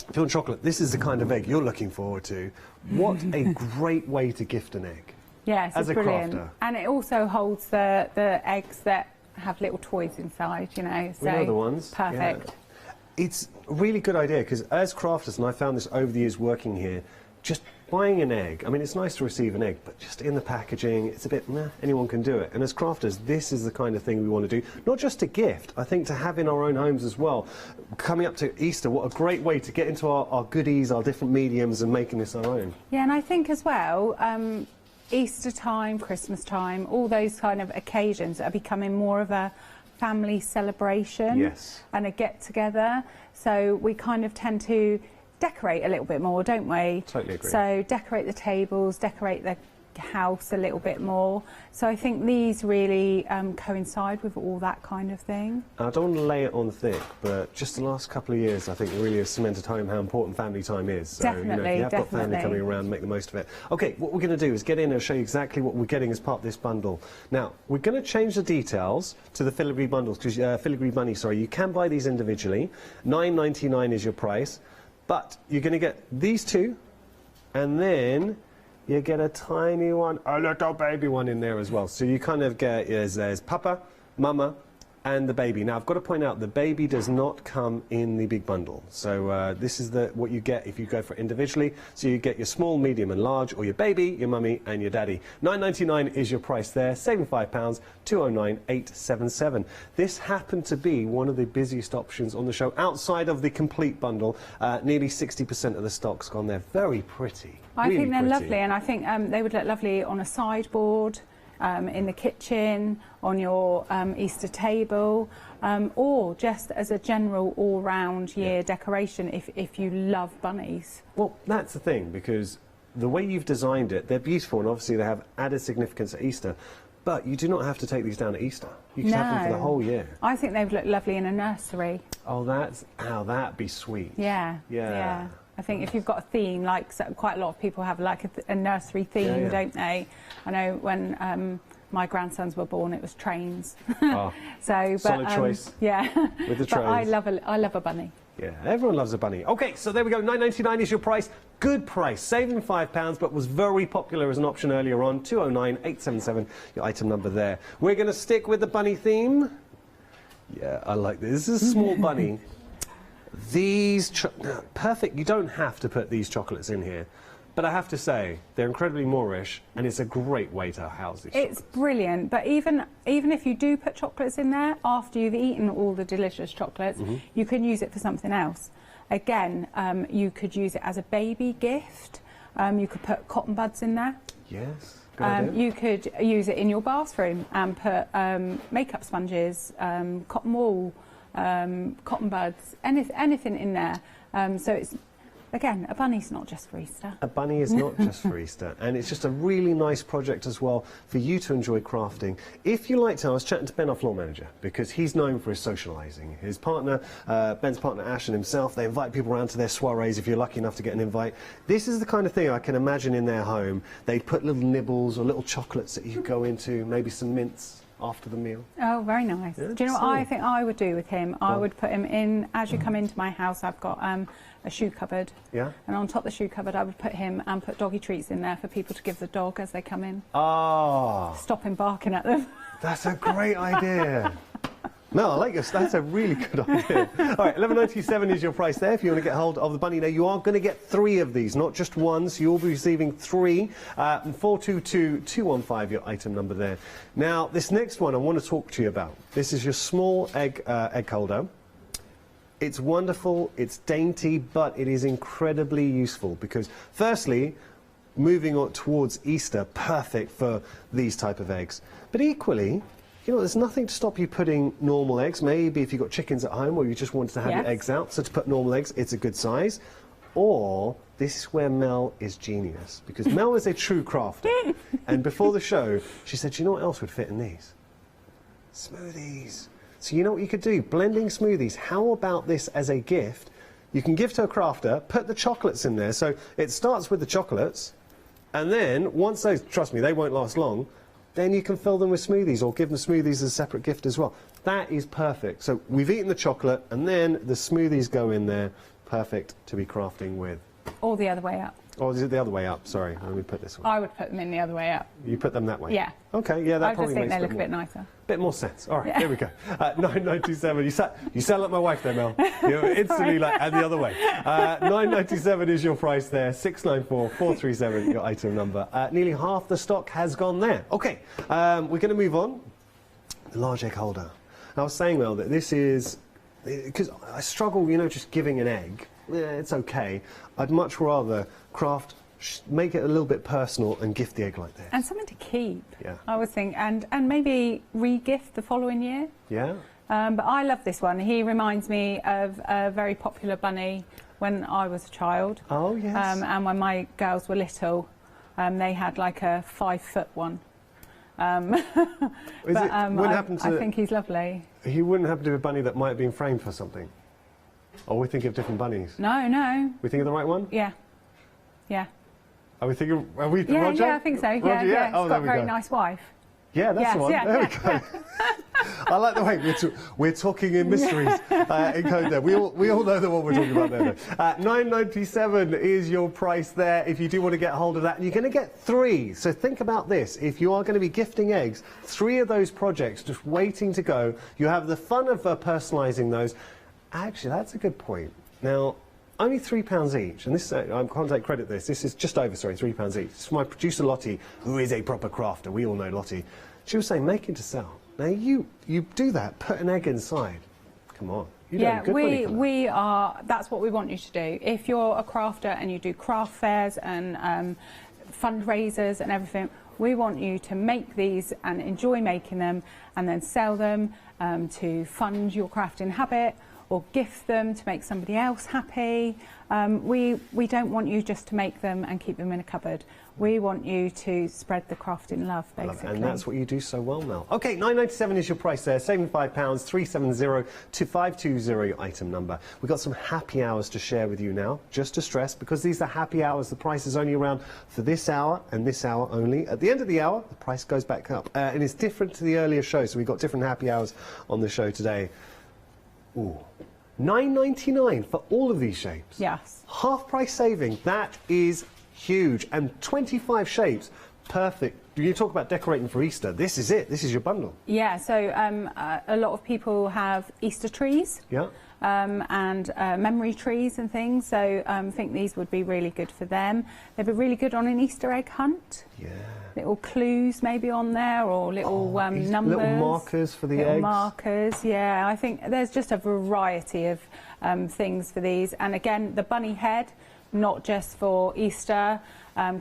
if you want chocolate, this is the kind of egg you're looking forward to. What a great way to gift an egg. Yes, as it's a brilliant. crafter. And it also holds the eggs that have little toys inside, you know. So We know the ones. Perfect. Yeah. It's a really good idea because as crafters, and I found this over the years working here, just buying an egg, I mean, it's nice to receive an egg, but just in the packaging, it's a bit, meh, anyone can do it. And as crafters, this is the kind of thing we want to do, not just to gift, I think to have in our own homes as well. Coming up to Easter, what a great way to get into our goodies, our different mediums, and making this our own. Yeah, and I think as well, Easter time, Christmas time, all those kind of occasions are becoming more of a family celebration. Yes. And a get-together. So we kind of tend to decorate a little bit more, don't we? Totally agree. So decorate the tables, decorate the house a little bit more. So I think these really coincide with all that kind of thing. I don't want to lay it on thick, but just the last couple of years, I think it really has cemented home how important family time is. So, Definitely, you know, if you have got family definitely. coming around, make the most of it. Okay, what we're going to do is get in and show you exactly what we're getting as part of this bundle. Now, we're going to change the details to the filigree bundles, because filigree bunny, sorry, you can buy these individually. $9.99 is your price, but you're going to get these two, and then you get a tiny one, a little baby one in there as well. So you kind of get, there's Papa, Mama, and the baby. Now, I've got to point out, the baby does not come in the big bundle. So this is what you get if you go for it individually. So you get your small, medium, and large, or your baby, your mummy, and your daddy. $9.99 is your price there, saving £5, $209,877. This happened to be one of the busiest options on the show, outside of the complete bundle. Nearly 60% of the stock's gone there. Very pretty. I really think they're pretty. lovely, and I think they would look lovely on a sideboard, in the kitchen, on your Easter table, or just as a general all-round year decoration if you love bunnies. Well, that's the thing, because the way you've designed it, they're beautiful, and obviously they have added significance at Easter, but you do not have to take these down at Easter. You can have them for the whole year. I think they would look lovely in a nursery. Oh, that'd be sweet. Yeah. Yeah. I think if you've got a theme, like quite a lot of people have like a nursery theme, don't they? I know when my grandsons were born, it was trains. Oh, so, solid choice. Yeah. With the but trains. I love a bunny. Yeah, everyone loves a bunny. Okay, so there we go. $9.99 is your price. Good price, saving £5, but was very popular as an option earlier on. $209,877, your item number there. We're going to stick with the bunny theme. Yeah, I like this. This is a small bunny. These, perfect, you don't have to put these chocolates in here, but I have to say, they're incredibly Moorish, and it's a great way to house these It's brilliant, but even if you do put chocolates in there, after you've eaten all the delicious chocolates, you can use it for something else. Again, you could use it as a baby gift, you could put cotton buds in there. Yes. You could use it in your bathroom and put makeup sponges, cotton wool, cotton buds, anything in there. So it's, again, a bunny's not just for Easter. A bunny is not just for Easter, and it's just a really nice project as well for you to enjoy crafting. If you like to, I was chatting to Ben, our floor manager, because he's known for his socialising. His partner, Ben's partner Ash, and himself, they invite people around to their soirees if you're lucky enough to get an invite. This is the kind of thing I can imagine in their home. They'd put little nibbles or little chocolates that you go into, maybe some mints after the meal. Oh, very nice. Yeah, do you know what I think I would do with him? I would put him in, as you come into my house, I've got a shoe cupboard. Yeah. And on top of the shoe cupboard, I would put him and put doggy treats in there for people to give the dog as they come in. Ah. Stop him barking at them. That's a great idea. No, I like this. That's a really good idea. All right, $11.97 is your price there if you want to get hold of the bunny. Now, you are going to get 3 of these, not just one, so you'll be receiving 3. 422215, your item number there. Now, this next one I want to talk to you about. This is your small egg holder. It's wonderful, it's dainty, but it is incredibly useful because, firstly, moving on towards Easter, perfect for these type of eggs. But equally, you know, there's nothing to stop you putting normal eggs. Maybe if you've got chickens at home or you just wanted to have your eggs out, so to put normal eggs, it's a good size. Or, this is where Mel is genius, because Mel is a true crafter. And before the show, she said, you know what else would fit in these? Smoothies. So you know what you could do? Blending smoothies. How about this as a gift? You can give to a crafter, put the chocolates in there. So it starts with the chocolates, and then once those, trust me, they won't last long, then you can fill them with smoothies or give them smoothies as a separate gift as well. That is perfect. So we've eaten the chocolate, and then the smoothies go in there. Perfect to be crafting with. Or the other way up. Or is it the other way up? Sorry, let me put this one. I would put them in the other way up. You put them that way? Yeah. Okay, yeah, that probably makes I just think they look a bit nicer. Bit more sense. All right, Yeah. here we go. 9.97. You sound like my wife there, Mel. You're instantly like, and the other way. 9.97 is your price there. 694-437, your item number. Nearly half the stock has gone there. Okay, we're going to move on. The large egg holder. I was saying, Mel, that this is because I struggle, you know, just giving an egg. Yeah, it's okay. I'd much rather craft, make it a little bit personal and gift the egg like this. And something to keep. Yeah. I would think, and maybe re-gift the following year. Yeah. But I love this one. He reminds me of a very popular bunny when I was a child. Oh, yes. And when my girls were little, they had like a 5-foot one. I think he's lovely. He wouldn't happen to be a bunny that might have been framed for something? Or we think of different bunnies? No, no. We think of the right one? Yeah. Yeah. Are we thinking, are we, Yeah, Roger? yeah, I think so. Roger, Yeah, yeah. Oh, He's there got we a very go. nice wife. Yeah, that's the one. Yeah, there we go. I like the way we're talking in mysteries in code there. We all know the one we're talking about there. $9.97 is your price there if you do want to get hold of that. And you're going to get 3. So think about this. If you are going to be gifting eggs, 3 of those projects just waiting to go. You have the fun of personalising those. Actually, that's a good point. Now, only £3 each, and this I can't take credit this. This is just over, sorry, £3 each. It's my producer Lottie, who is a proper crafter. We all know Lottie. She was saying, making to sell. Now you do that, put an egg inside. Come on, you Yeah, don't good money for that. we are. That's what we want you to do. If you're a crafter and you do craft fairs and fundraisers and everything, we want you to make these and enjoy making them, and then sell them to fund your crafting habit, or gift them to make somebody else happy. We don't want you just to make them and keep them in a cupboard. We want you to spread the crafting love, basically. And that's what you do so well, Mel. Okay, £9.97 is your price there. Saving £5, 370-520 your item number. We've got some happy hours to share with you now. Just to stress, because these are happy hours, the price is only around for this hour and this hour only. At the end of the hour, the price goes back up. And it's different to the earlier show, so we've got different happy hours on the show today. Ooh. $9.99 for all of these shapes. Yes. Half price saving. That is huge. And 25 shapes. Perfect. You talk about decorating for Easter. This is it. This is your bundle. Yeah, so a lot of people have Easter trees. Yeah. And memory trees and things, so I think these would be really good for them. They'd be really good on an Easter egg hunt. Yeah. Little clues maybe on there, or little numbers. Little markers for the little eggs. markers, yeah. I think there's just a variety of things for these. And again, the bunny head, not just for Easter,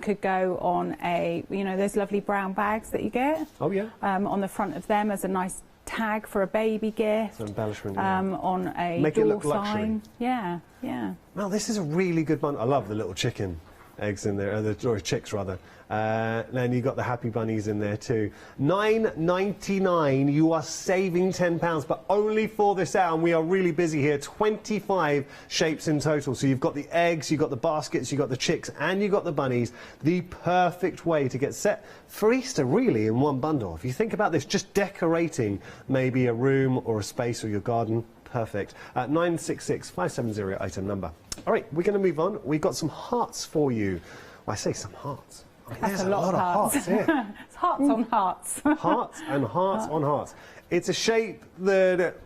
could go on a, you know, those lovely brown bags that you get. Oh, yeah. On the front of them as a nice tag for a baby gift. An embellishment, yeah. On a Make it door look luxury. sign. Yeah, yeah. Well, this is a really good bundle. I love the little chicken eggs in there, or chicks rather. Then you got the happy bunnies in there too. $9.99. You are saving £10, but only for this hour. And we are really busy here. 25 shapes in total. So you've got the eggs, you've got the baskets, you've got the chicks, and you've got the bunnies. The perfect way to get set for Easter, really, in one bundle. If you think about this, just decorating maybe a room or a space or your garden. Perfect. 966-570 item number. All right, we're going to move on. We've got some hearts for you. Well, I say some hearts. I mean, That's there's a lot of hearts here. It's hearts on hearts. Hearts and hearts on hearts. It's a shape that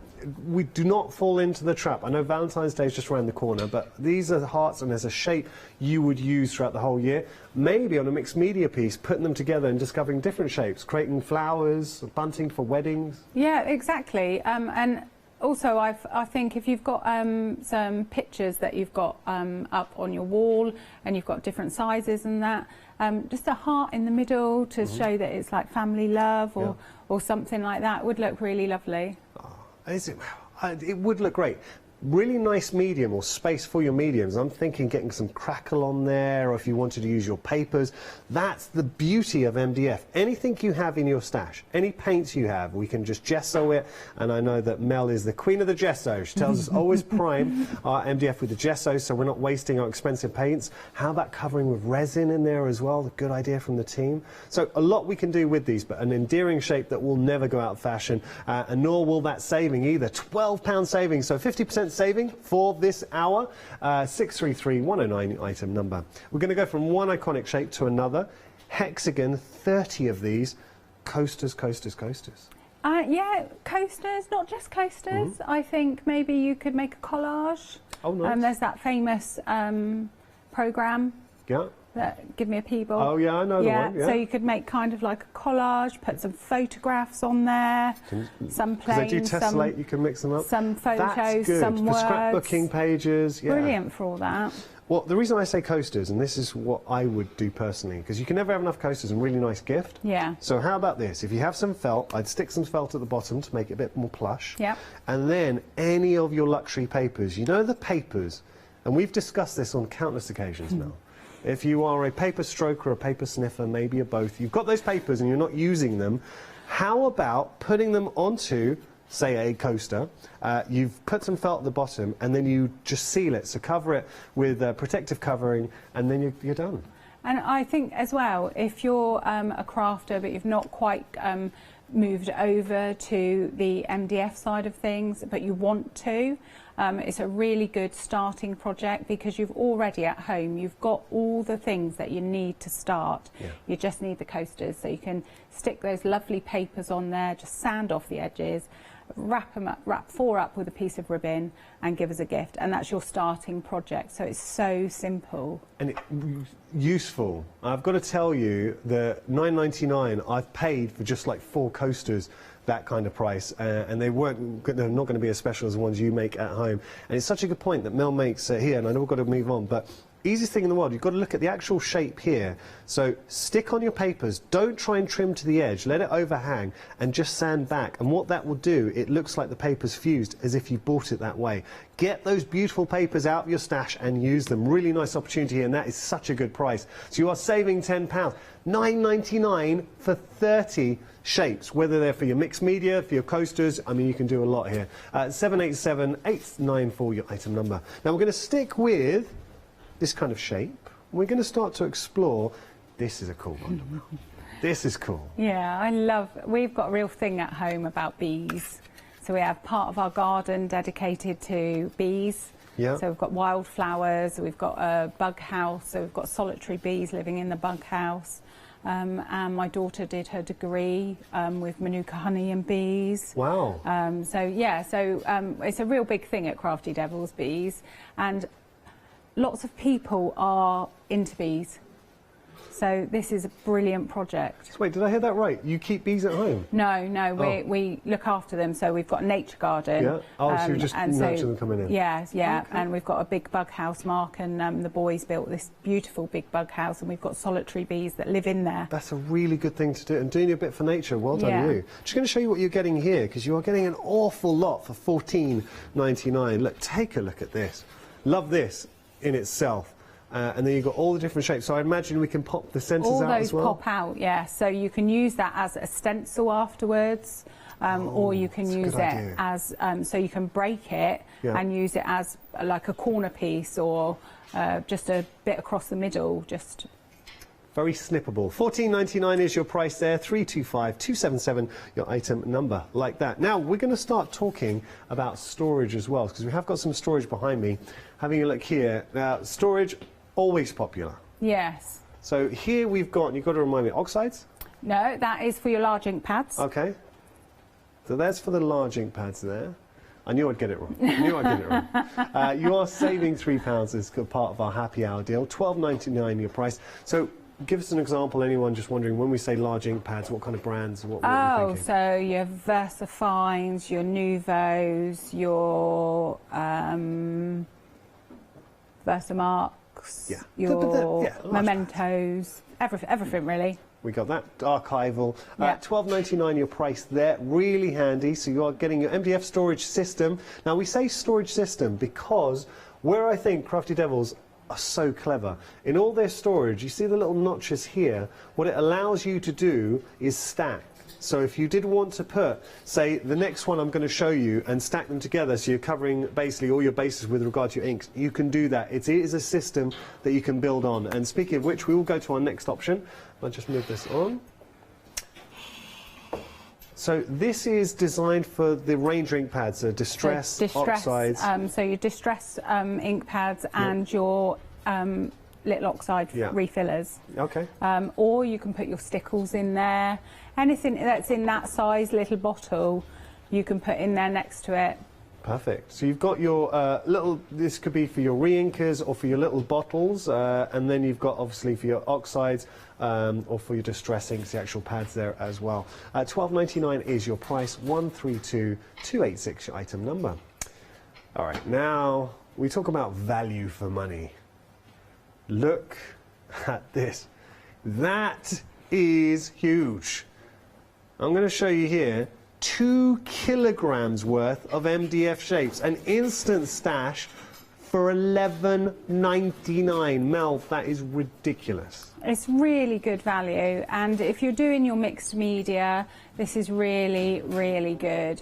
we do not fall into the trap. I know Valentine's Day is just around the corner, but these are hearts, and there's a shape you would use throughout the whole year. Maybe on a mixed media piece, putting them together and discovering different shapes, creating flowers, bunting for weddings. Yeah, exactly. And also, I think if you've got some pictures that you've got up on your wall, and you've got different sizes and that, just a heart in the middle to show that it's like family love, or something like that would look really lovely. It would look great. really nice medium or space for your mediums. I'm thinking getting some crackle on there, or if you wanted to use your papers. That's the beauty of MDF. Anything you have in your stash, any paints you have, we can just gesso it, and I know that Mel is the queen of the gesso. She tells us always prime our MDF with the gesso so we're not wasting our expensive paints. How about covering with resin in there as well? A good idea from the team. So a lot we can do with these, but an endearing shape that will never go out of fashion, and nor will that saving either. £12 saving, so 50% saving for this hour. 633109 item number. We're going to go from one iconic shape to another. Hexagon, 30 of these. Coasters, coasters, coasters. Yeah, coasters, not just coasters. I think maybe you could make a collage. Oh, nice. There's that famous programme. Yeah. That Give Me a Peeble. Oh, yeah, I know the one. Yeah. So you could make kind of like a collage, put some photographs on there, some planes. Because they do tessellate, you can mix them up. Some photos, That's good. some words. For scrapbooking pages. Yeah. Brilliant for all that. Well, the reason I say coasters, and this is what I would do personally, because you can never have enough coasters and really nice gift. Yeah. So how about this? If you have some felt, I'd stick some felt at the bottom to make it a bit more plush. Yeah. And then any of your luxury papers, you know the papers, and we've discussed this on countless occasions now. If you are a paper stroker or a paper sniffer, maybe a both, you've got those papers and you're not using them, how about putting them onto, say, a coaster? You've put some felt at the bottom and then you just seal it, so cover it with protective covering, and then you're done. And I think as well, if you're a crafter but you've not quite moved over to the MDF side of things, but you want to, it's a really good starting project, because you've already at home, you've got all the things that you need to start. Yeah. You just need the coasters, so you can stick those lovely papers on there, just sand off the edges, wrap them up, wrap 4 up with a piece of ribbon and give as a gift, and that's your starting project. So it's so simple and useful. I've got to tell you, the $9.99 I've paid for just like 4 coasters, that kind of price, and they're not going to be as special as the ones you make at home. And it's such a good point that Mel makes here, and I know we've got to move on, but easiest thing in the world, you've got to look at the actual shape here. So stick on your papers, don't try and trim to the edge, let it overhang and just sand back, and what that will do, it looks like the paper's fused as if you bought it that way. Get those beautiful papers out of your stash and use them. Really nice opportunity here, and that is such a good price. So you are saving £10. $9.99 for 30 shapes, whether they're for your mixed media, for your coasters. I mean, you can do a lot here. 787-894 your item number. Now we're going to stick with this kind of shape. We're going to start to explore. This is a cool one. This is cool. Yeah, we've got a real thing at home about bees. So we have part of our garden dedicated to bees. Yeah. So we've got wildflowers, we've got a bug house, so we've got solitary bees living in the bug house. And my daughter did her degree with Manuka honey and bees. Wow. It's a real big thing at Crafty Devils, bees. And lots of people are into bees. So this is a brilliant project. So wait, did I hear that right? You keep bees at home? No, we look after them. So we've got a nature garden. Yeah. Oh, so you just nurture them coming in. Yeah. Okay. And we've got a big bug house, Mark, and the boys built this beautiful big bug house, and we've got solitary bees that live in there. That's a really good thing to do, and doing a bit for nature. Well done, you. Just going to show you what you're getting here, because you are getting an awful lot for $14.99. Look, take a look at this. Love this in itself. And then you've got all the different shapes. So I imagine we can pop the centres out as well? All those pop out, yeah. So you can use that as a stencil afterwards, or you can use it as, so you can break it and use it as like a corner piece, or just a bit across the middle, just... Very snippable. $14.99 is your price there. 325-277 your item number, like that. Now we're going to start talking about storage as well, because we have got some storage behind me. Having a look here. Now, storage, always popular. Yes. So here we've got, and you've got to remind me, oxides? No, that is for your large ink pads. Okay. So that's for the large ink pads there. I knew I'd get it wrong. I knew I'd get it wrong. You are saving £3 as part of our happy hour deal. $12.99 your price. So give us an example, anyone just wondering, when we say large ink pads, what kind of brands, what are we thinking? So your Versafines, your Nuvos, your Versamarks, your Mementos, everything really. We got that. Archival. Yeah. $12.99 your price there. Really handy. So you are getting your MDF storage system. Now we say storage system because where I think Crafty Devils are so clever, in all their storage, you see the little notches here, what it allows you to do is stack. So if you did want to put, say, the next one I'm going to show you and stack them together so you're covering basically all your bases with regard to your inks, you can do that. It is a system that you can build on. And speaking of which, we will go to our next option. I'll just move this on. So this is designed for the range ink pads, distress, oxides. So your distress ink pads and your little oxide refillers. Okay. Or you can put your stickles in there. Anything that's in that size little bottle, you can put in there next to it. Perfect. So you've got your little, this could be for your re-inkers or for your little bottles, and then you've got obviously for your oxides or for your distress inks, the actual pads there as well. $12.99 is your price, 132286 your item number. All right, now we talk about value for money. Look at this. That is huge. I'm going to show you here 2 kilograms worth of MDF shapes, an instant stash for $11.99. Mel, that is ridiculous. It's really good value, and if you're doing your mixed media, this is really, really good.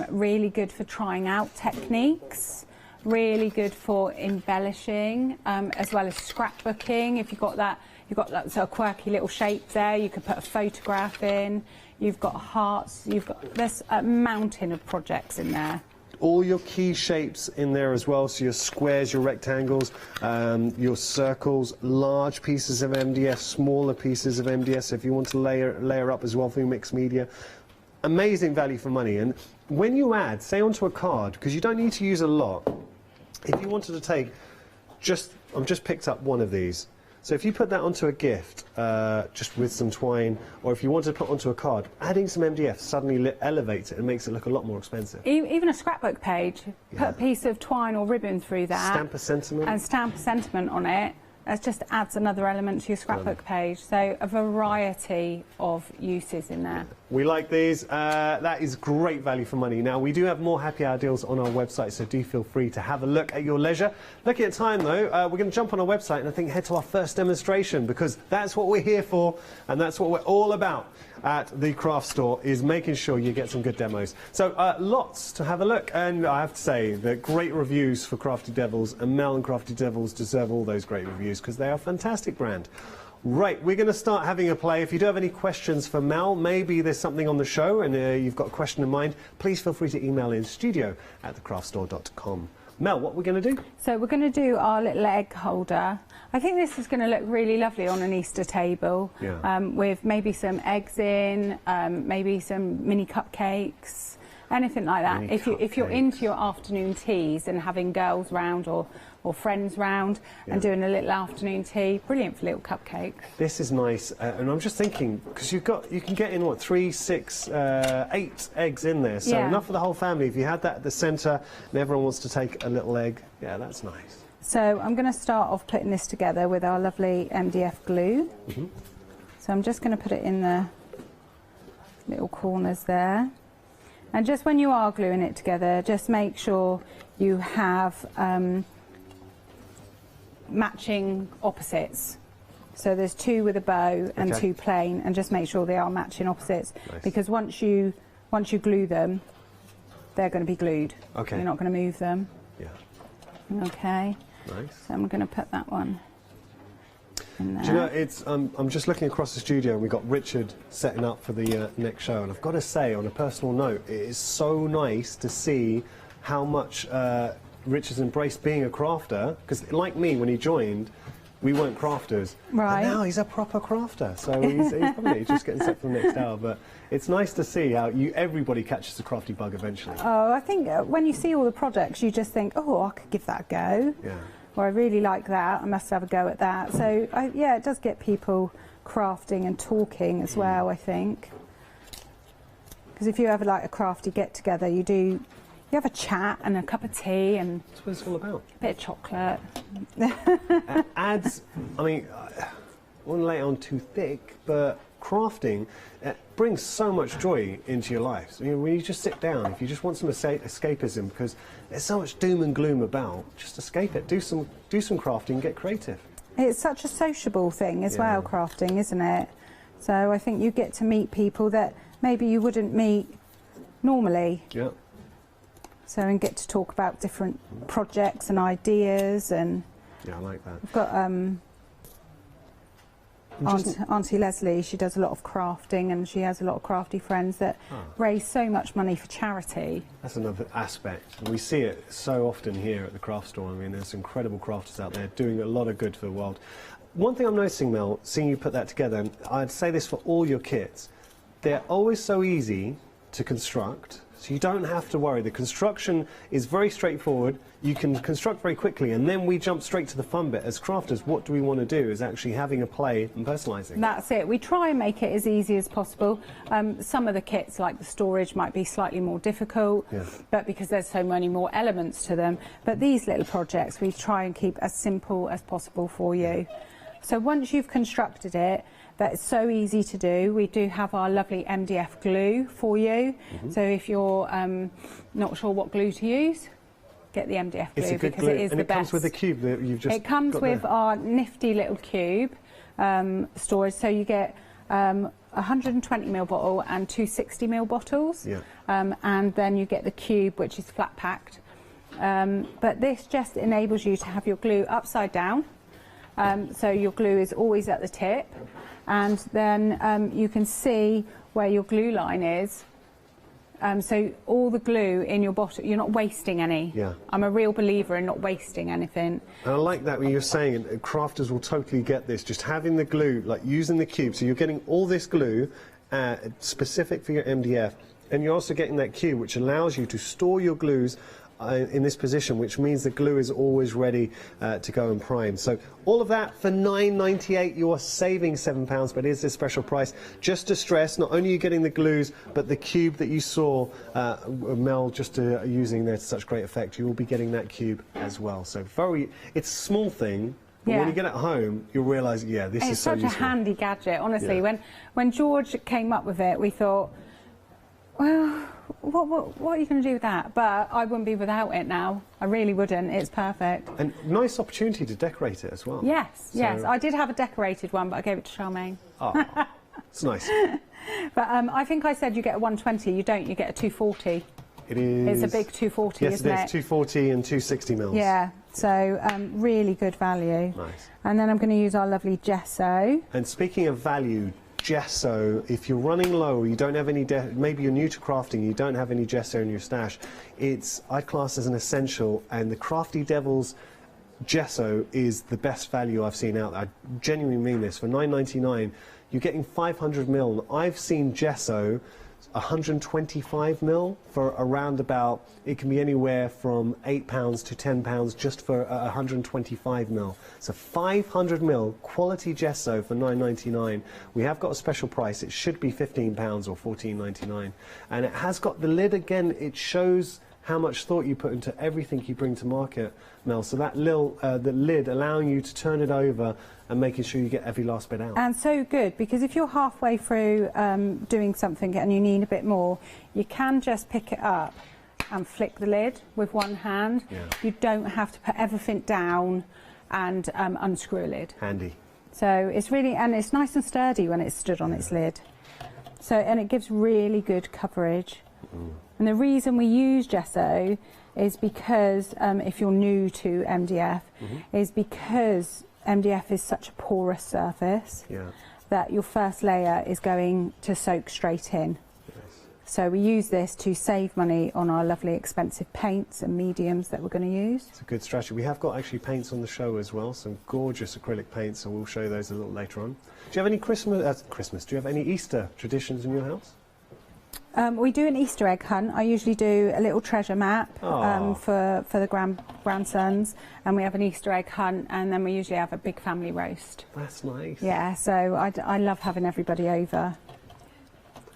Really good for trying out techniques. Really good for embellishing, as well as scrapbooking. If you've got that sort of quirky little shape there, you could put a photograph in. You've got hearts. There's a mountain of projects in there. All your key shapes in there as well, so your squares, your rectangles, your circles, large pieces of MDF, smaller pieces of MDF, so if you want to layer up as well for your mixed media. Amazing value for money. And when you add, say onto a card, because you don't need to use a lot, if you wanted to take I've just picked up one of these. So if you put that onto a gift, just with some twine, or if you wanted to put onto a card, adding some MDF suddenly elevates it and makes it look a lot more expensive. Even a scrapbook page, put a piece of twine or ribbon through that. Stamp a sentiment. And stamp a sentiment on it. It just adds another element to your scrapbook page. So a variety of uses in there. We like these. That is great value for money. Now, we do have more happy hour deals on our website, so do feel free to have a look at your leisure. Looking at time, though, we're going to jump on our website and I think head to our first demonstration, because that's what we're here for and that's what we're all about at the craft store, is making sure you get some good demos. So lots to have a look, and I have to say that great reviews for Crafty Devils, and Mel and Crafty Devils deserve all those great reviews because they are a fantastic brand. Right, we're going to start having a play. If you do have any questions for Mel, maybe there's something on the show and you've got a question in mind, please feel free to email in studio@thecraftstore.com. Mel, what we're going to do? So we're going to do our little egg holder. I think this is going to look really lovely on an Easter table, with maybe some eggs in, maybe some mini cupcakes, anything like that. If you're into your afternoon teas and having girls round or friends round and doing a little afternoon tea, brilliant for little cupcakes. This is nice, and I'm just thinking, because you can get in what, 3, 6, 8 eggs in there, so enough for the whole family. If you had that at the centre and everyone wants to take a little egg, yeah, that's nice. So I'm going to start off putting this together with our lovely MDF glue. So I'm just going to put it in the little corners there. And just when you are gluing it together, just make sure you have matching opposites. So there's 2 with a bow and 2 plain, and just make sure they are matching opposites. Because once you glue them, they're going to be glued. You're not going to move them. Okay. Nice. So I'm going to put that one in there. Do you know, it's I'm just looking across the studio and we've got Richard setting up for the next show, and I've got to say, on a personal note, it is so nice to see how much Richard's embraced being a crafter, because like me, when he joined, we weren't crafters. Right. And now he's a proper crafter, so he's probably just getting set for the next hour, but it's nice to see how everybody catches the crafty bug eventually. Oh, I think when you see all the projects, you just think, oh, I could give that a go. Yeah. Or I really like that, I must have a go at that. So, yeah, it does get people crafting and talking as well, I think. Because if you ever like a crafty get-together, you have a chat and a cup of tea and... That's what it's all about. A bit of chocolate. Adds, I mean, I wouldn't lay it on too thick, but crafting brings so much joy into your life. You know, when you just sit down, if you just want some escapism, because there's so much doom and gloom about, just escape it. Do some crafting, get creative. It's such a sociable thing as well, crafting, isn't it? So I think you get to meet people that maybe you wouldn't meet normally. Yeah. So, and get to talk about different projects and ideas, and yeah, I like that. We've got Auntie Leslie. She does a lot of crafting, and she has a lot of crafty friends that raise so much money for charity. That's another aspect, and we see it so often here at the craft store. I mean, there's incredible crafters out there doing a lot of good for the world. One thing I'm noticing, Mel, seeing you put that together, and I'd say this for all your kits, they're always so easy to construct. So you don't have to worry. The construction is very straightforward. You can construct very quickly, and then we jump straight to the fun bit. As crafters, what do we want to do is actually having a play and personalising. That's it. We try and make it as easy as possible. Some of the kits, like the storage, might be slightly more difficult, but because there's so many more elements to them. But these little projects, we try and keep as simple as possible for you. So once you've constructed it, that's so easy to do. We do have our lovely MDF glue for you. So if you're not sure what glue to use, get the MDF glue, because it is the best. And it comes with the cube that you've just got. It comes with our nifty little cube storage. So you get 120ml bottle and two 60ml bottles. And then you get the cube, which is flat packed. But this just enables you to have your glue upside down. So your glue is always at the tip, and then you can see where your glue line is. So all the glue in your bottle, you're not wasting any. I'm a real believer in not wasting anything. And I like that when you're saying crafters will totally get this, just having the glue, like using the cube. So you're getting all this glue specific for your MDF, and you're also getting that cube, which allows you to store your glues in this position, which means the glue is always ready to go and prime. So all of that for £9.98. You are saving £7, but it is a special price. Just to stress, not only are you getting the glues, but the cube that you saw Mel just using there to such great effect, you will be getting that cube as well. So it's a small thing, but when you get it home, you'll realise, this is so useful. It's such a handy gadget, honestly. When George came up with it, we thought, well, what are you going to do with that? But I wouldn't be without it now. I really wouldn't. It's perfect. And nice opportunity to decorate it as well. Yes, yes. I did have a decorated one, but I gave it to Charmaine. Oh, it's nice. But I think I said you get a 120. You don't. You get a 240. It is. It's a big 240, isn't it? Yes, it is. 240 and 260 mils. Yeah. So really good value. Nice. And then I'm going to use our lovely gesso. And speaking of value, gesso, if you're running low, you don't have any, maybe you're new to crafting, you don't have any gesso in your stash, I'd class as an essential, and the Crafty Devils gesso is the best value I've seen out there. I genuinely mean this. For £9.99, you're getting 500ml. I've seen gesso 125ml for around about, it can be anywhere from £8 to £10 just for 125ml. So 500ml quality gesso for £9.99. We have got a special price. It should be £15 or $14.99. And it has got the lid again. It shows how much thought you put into everything you bring to market, Mel. So that little the lid allowing you to turn it over and making sure you get every last bit out. And so good, because if you're halfway through doing something and you need a bit more, you can just pick it up and flick the lid with one hand. You don't have to put everything down and unscrew a lid. Handy. So it's really, and it's nice and sturdy when it's stood on its lid. So, and it gives really good coverage. And the reason we use gesso is because, if you're new to MDF, is because MDF is such a porous surface that your first layer is going to soak straight in. So we use this to save money on our lovely expensive paints and mediums that we're going to use. It's a good strategy. We have got actually paints on the show as well, some gorgeous acrylic paints, so we'll show you those a little later on. Do you have any do you have any Easter traditions in your house? We do an Easter egg hunt. I usually do a little treasure map for the grandsons, and we have an Easter egg hunt, and then we usually have a big family roast. That's nice. Yeah, so I love having everybody over.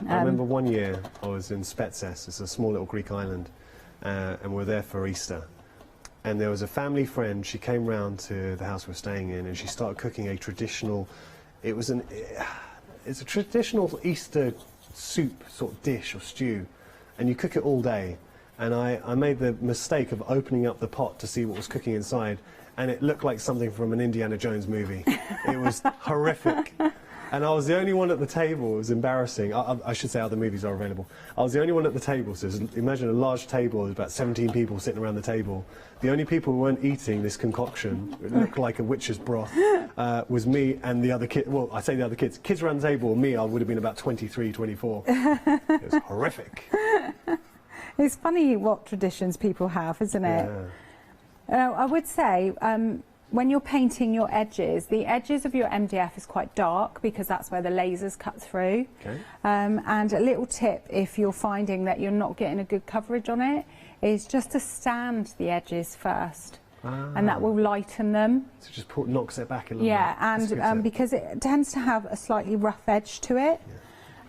I remember one year I was in Spetses, it's a small little Greek island, and we're there for Easter. And there was a family friend, she came round to the house we're staying in, and she started cooking a traditional, it was it's a traditional Easter soup sort of dish or stew, and you cook it all day. And I made the mistake of opening up the pot to see what was cooking inside, and it looked like something from an Indiana Jones movie. It was horrific. And I was the only one at the table. It was embarrassing. I should say other movies are available. I was the only one at the table. So imagine a large table. There's about 17 people sitting around the table. The only people who weren't eating this concoction, it looked like a witch's broth, was me and the other kids. Well, I say the other kids. Kids around the table, me, I would have been about 23, 24. It was horrific. It's funny what traditions people have, isn't it? Yeah. I would say, when you're painting your edges, the edges of your MDF is quite dark because that's where the lasers cut through. Okay. And a little tip, if you're finding that you're not getting a good coverage on it, is just to sand the edges first. And that will lighten them. So just knocks it back a little bit. Yeah, and because it tends to have a slightly rough edge to it.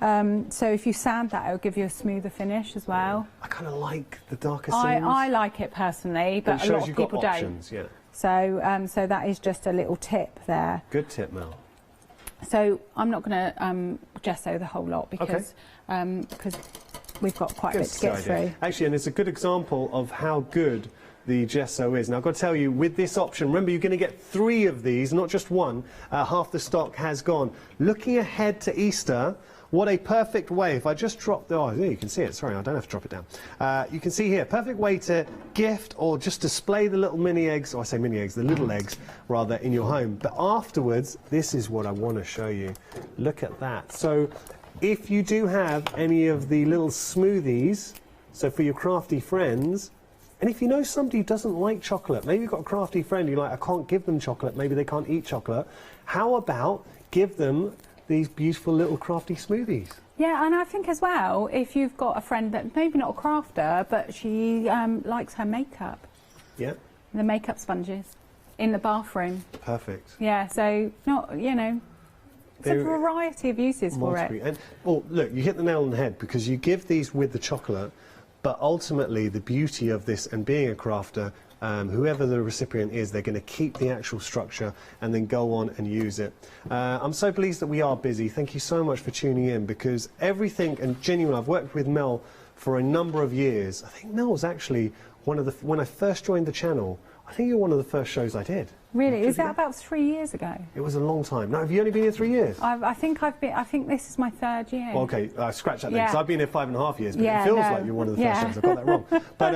Yeah. So if you sand that, it'll give you a smoother finish as well. I kind of like the darker seams. I like it personally, but a lot of people don't. Yeah. So, so that is just a little tip there. Good tip, Mel. So I'm not going to gesso the whole lot because we've got quite a bit to get through. Actually, and it's a good example of how good the gesso is. Now, I've got to tell you, with this option, remember you're going to get 3 of these, not just one. Half the stock has gone. Looking ahead to Easter, what a perfect way, if I just drop the, oh, you can see it, sorry, I don't have to drop it down. You can see here, perfect way to gift or just display the little mini eggs, or I say mini eggs, the little eggs, rather, in your home. But afterwards, this is what I want to show you. Look at that. So, if you do have any of the little smoothies, so for your crafty friends, and if you know somebody who doesn't like chocolate, maybe you've got a crafty friend, you're like, I can't give them chocolate, maybe they can't eat chocolate, how about give them these beautiful little crafty smoothies? Yeah, and I think as well, if you've got a friend that maybe not a crafter, but she likes her makeup. Yeah. The makeup sponges in the bathroom. Perfect. Yeah, so not, you know, there's a variety of uses for it. And, well, look, you hit the nail on the head because you give these with the chocolate, but ultimately the beauty of this and being a crafter, whoever the recipient is, they're going to keep the actual structure and then go on and use it. I'm so pleased that we are busy. Thank you so much for tuning in because everything, and genuinely, I've worked with Mel for a number of years. I think Mel was actually one of the, when I first joined the channel, I think you're one of the first shows I did. Really? Is that about 3 years ago? It was a long time. No, have you only been here 3 years? I think this is my 3rd year. Well, OK, scratch that then, because I've been here 5.5 years, but it feels like you're one of the first shows. I got that wrong. But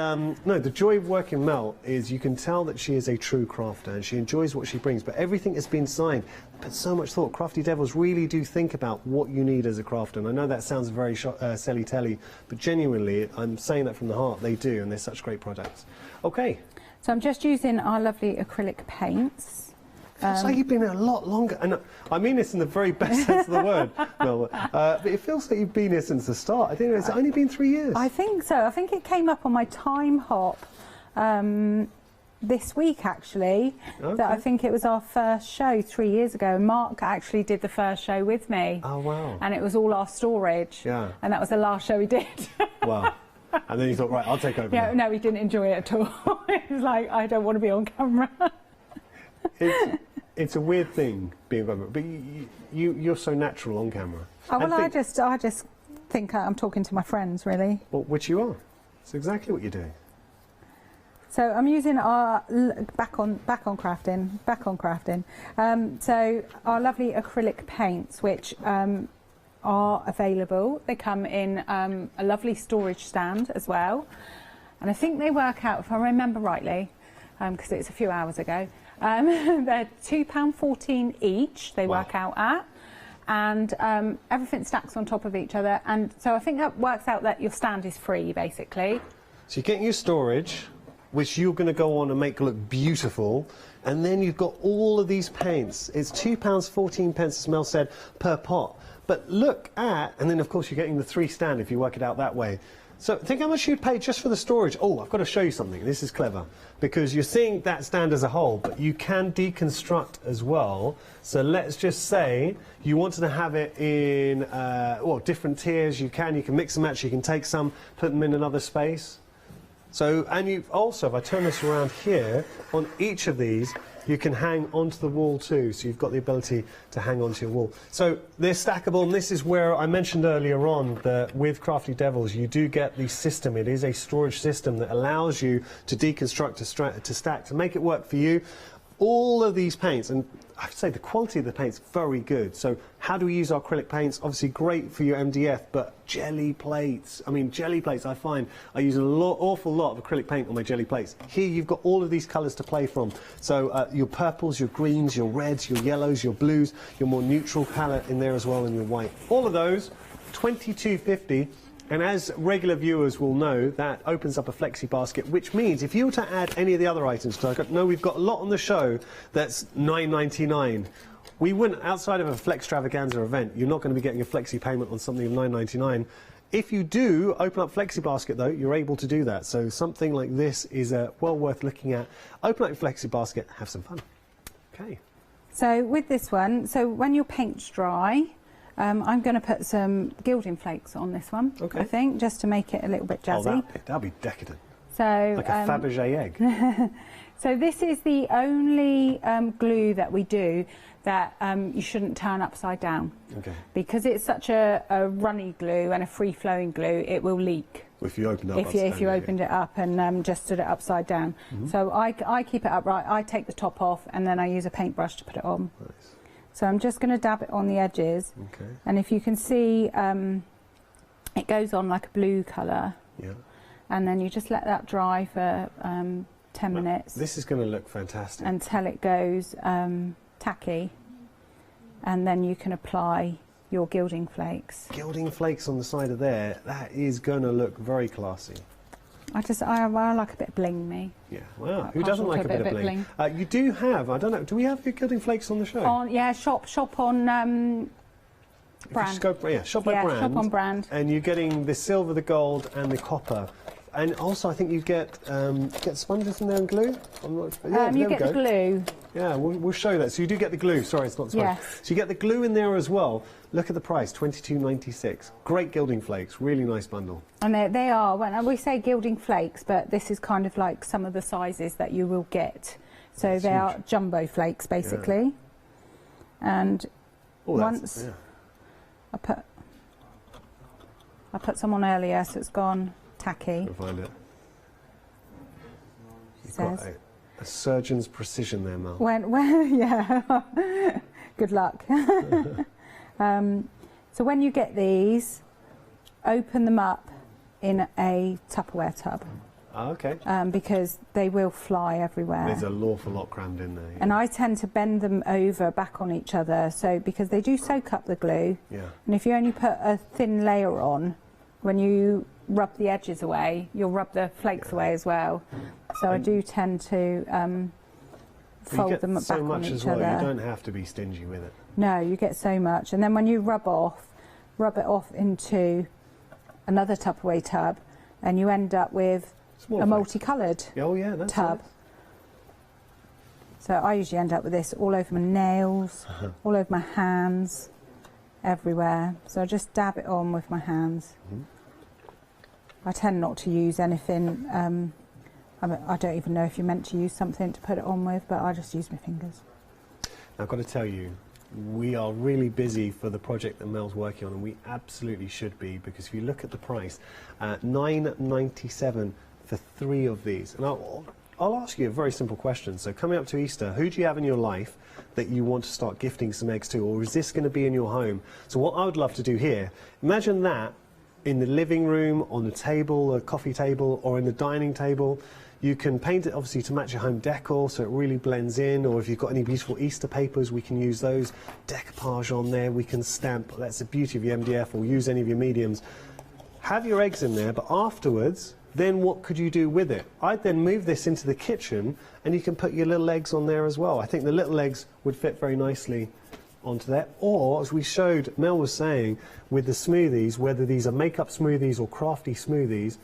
no, the joy of working with Mel is you can tell that she is a true crafter and she enjoys what she brings, but everything has been signed. But so much thought. Crafty Devils really do think about what you need as a crafter. And I know that sounds very silly-telly, but genuinely, I'm saying that from the heart, they do, and they're such great products. OK. So I'm just using our lovely acrylic paints. Feels like you've been here a lot longer, and I mean this in the very best sense of the word, Mel, but it feels like you've been here since the start. I think it's only been 3 years. I think so. I think it came up on my time hop this week, actually. Okay. That I think it was our first show 3 years ago. Mark actually did the first show with me. Oh, wow. And it was all our storage. Yeah. And that was the last show we did. Wow. And then you thought, right, I'll take over. Yeah, no, he didn't enjoy it at all. He was like, I don't want to be on camera. It's a weird thing being on camera, but you're so natural on camera. Oh, well, I just think I'm talking to my friends, really. Well, which you are. It's exactly what you're doing. So I'm using our back on crafting. So our lovely acrylic paints, which are available. They come in a lovely storage stand as well, and I think they work out, if I remember rightly, because it's a few hours ago. They're £2.14 each. They work out at, and everything stacks on top of each other. And so I think that works out that your stand is free, basically. So you're getting your storage, which you're going to go on and make look beautiful, and then you've got all of these paints. It's £2.14, as Mel said, per pot. But look at, and then of course you're getting the 3 stand if you work it out that way. So think how much you'd pay just for the storage. Oh, I've got to show you something. This is clever, because you're seeing that stand as a whole, but you can deconstruct as well. So let's just say you wanted to have it in, well, different tiers. You can mix and match. You can take some, put them in another space. So, and you also, if I turn this around here, on each of these, you can hang onto the wall too, so you've got the ability to hang onto your wall. So they're stackable, and this is where I mentioned earlier on that with Crafty Devils you do get the system. It is a storage system that allows you to deconstruct, to stack, to make it work for you. All of these paints, and I have to say the quality of the paint's very good. So how do we use our acrylic paints? Obviously great for your MDF, but jelly plates. I mean, jelly plates, I find I use an awful lot of acrylic paint on my jelly plates. Here you've got all of these colours to play from. So your purples, your greens, your reds, your yellows, your blues, your more neutral palette in there as well, and your white. All of those, $22.50. And as regular viewers will know, that opens up a flexi basket, which means if you were to add any of the other items, so I know we've got a lot on the show that's $9.99. We wouldn't, outside of a Flextravaganza event, you're not going to be getting a flexi payment on something of $9.99. If you do open up flexi basket though, you're able to do that. So something like this is well worth looking at. Open up your flexi basket, have some fun. Okay. So with this one, so when your paint's dry, I'm going to put some gilding flakes on this one, okay. I think, just to make it a little bit jazzy. Oh, that'll be decadent. So, like a Fabergé egg. So this is the only glue that we do that you shouldn't turn upside down. Okay. Because it's such a runny glue and a free-flowing glue, it will leak. If you opened it up if you opened it up and just stood it upside down. Mm-hmm. So I keep it upright, I take the top off, and then I use a paintbrush to put it on. Nice. So I'm just going to dab it on the edges, okay. And if you can see, it goes on like a blue colour, yeah. And then you just let that dry for 10 minutes. This is going to look fantastic. Until it goes tacky, and then you can apply your gilding flakes. Gilding flakes on the side of there, that is going to look very classy. I like a bit of bling, me. Yeah, well, who doesn't like a bit of bling? You do have, I don't know, do we have your gilding flakes on the show? Yeah, shop on Brand. Shop by Brand. Shop on Brand. And you're getting the silver, the gold, and the copper. And also, I think you get sponges in there and glue. You get the glue. Yeah, we'll show you that. So you do get the glue. Sorry, it's not the sponge. Yes. So you get the glue in there as well. Look at the price, $22.96. Great gilding flakes, really nice bundle. And they are. When we say gilding flakes, but this is kind of like some of the sizes that you will get. So they are jumbo flakes, basically. Yeah. And once I put some on earlier, so it's gone tacky. I'll find it. You've got a surgeon's precision there, Mel. Yeah. Good luck. So when you get these, open them up in a Tupperware tub. Oh, okay. Because they will fly everywhere. There's an awful lot crammed in there. Yeah. And I tend to bend them over back on each other, so because they do soak up the glue. Yeah. And if you only put a thin layer on, when you rub the edges away, you'll rub the flakes away as well. So I do tend to fold them back on each other. You don't have to be stingy with it. No, you get so much. And then when you rub it off into another Tupperware tub, and you end up with a multicoloured tub. Nice. So I usually end up with this all over my nails, all over my hands, everywhere. So I just dab it on with my hands. Mm-hmm. I tend not to use anything, I don't even know if you're meant to use something to put it on with, but I just use my fingers. I've got to tell you, we are really busy for the project that Mel's working on, and we absolutely should be, because if you look at the price, $9.97 for 3 of these. And I'll ask you a very simple question. So coming up to Easter, who do you have in your life that you want to start gifting some eggs to, or is this going to be in your home? So what I would love to do here, imagine that in the living room, on the table, a coffee table, or in the dining table. You can paint it obviously to match your home decor so it really blends in, or if you've got any beautiful Easter papers, we can use those. Decoupage on there, we can stamp. That's the beauty of your MDF, or use any of your mediums. Have your eggs in there, but afterwards, then what could you do with it? I'd then move this into the kitchen, and you can put your little eggs on there as well. I think the little eggs would fit very nicely onto there. Or, as we showed, Mel was saying, with the smoothies, whether these are makeup smoothies or crafty smoothies,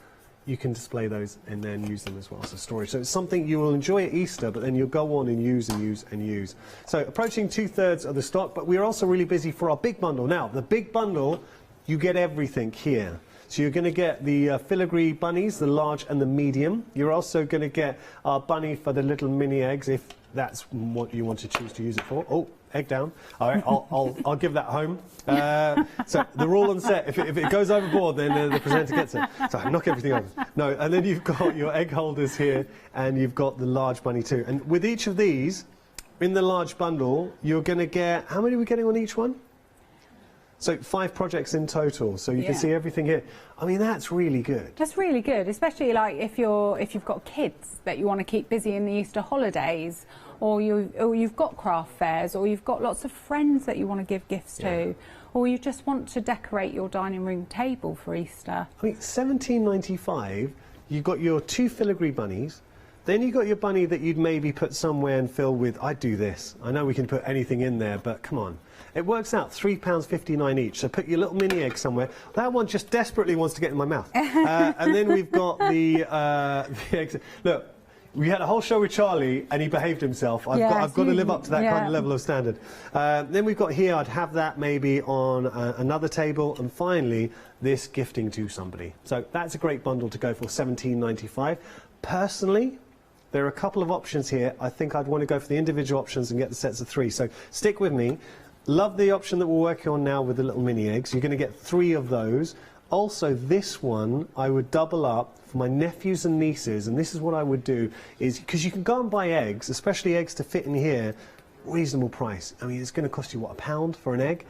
you can display those and then use them as well as storage. So it's something you will enjoy at Easter, but then you'll go on and use and use and use. So approaching 2/3 of the stock, but we're also really busy for our big bundle. Now, the big bundle, you get everything here. So you're going to get the filigree bunnies, the large and the medium. You're also going to get our bunny for the little mini eggs, if that's what you want to choose to use it for. Oh, egg down. All right, I'll give that home. So the rule on set, if it goes overboard, then the presenter gets it. So knock everything over. No, and then you've got your egg holders here, and you've got the large bunny too. And with each of these, in the large bundle, you're going to get, how many are we getting on each one? So 5 projects in total, so you can see everything here. I mean, that's really good. That's really good, especially like if you've got kids that you want to keep busy in the Easter holidays, or you've got craft fairs, or you've got lots of friends that you want to give gifts to, or you just want to decorate your dining room table for Easter. I mean, $17.95. You've got your 2 filigree bunnies. Then you've got your bunny that you'd maybe put somewhere and fill with, I'd do this. I know we can put anything in there, but come on. It works out £3.59 each, so put your little mini egg somewhere. That one just desperately wants to get in my mouth. And then we've got the eggs. Look, we had a whole show with Charlie, and he behaved himself. I've got to live up to that kind of level of standard. Then we've got here, I'd have that maybe on another table. And finally, this gifting to somebody. So that's a great bundle to go for, $17.95. Personally, there are a couple of options here. I think I'd want to go for the individual options and get the sets of 3. So stick with me. Love the option that we're working on now with the little mini eggs. You're going to get 3 of those. Also, this one I would double up for my nephews and nieces, and this is what I would do, is because you can go and buy eggs, especially eggs to fit in here, reasonable price. I mean, it's going to cost you, what, £1 for an egg?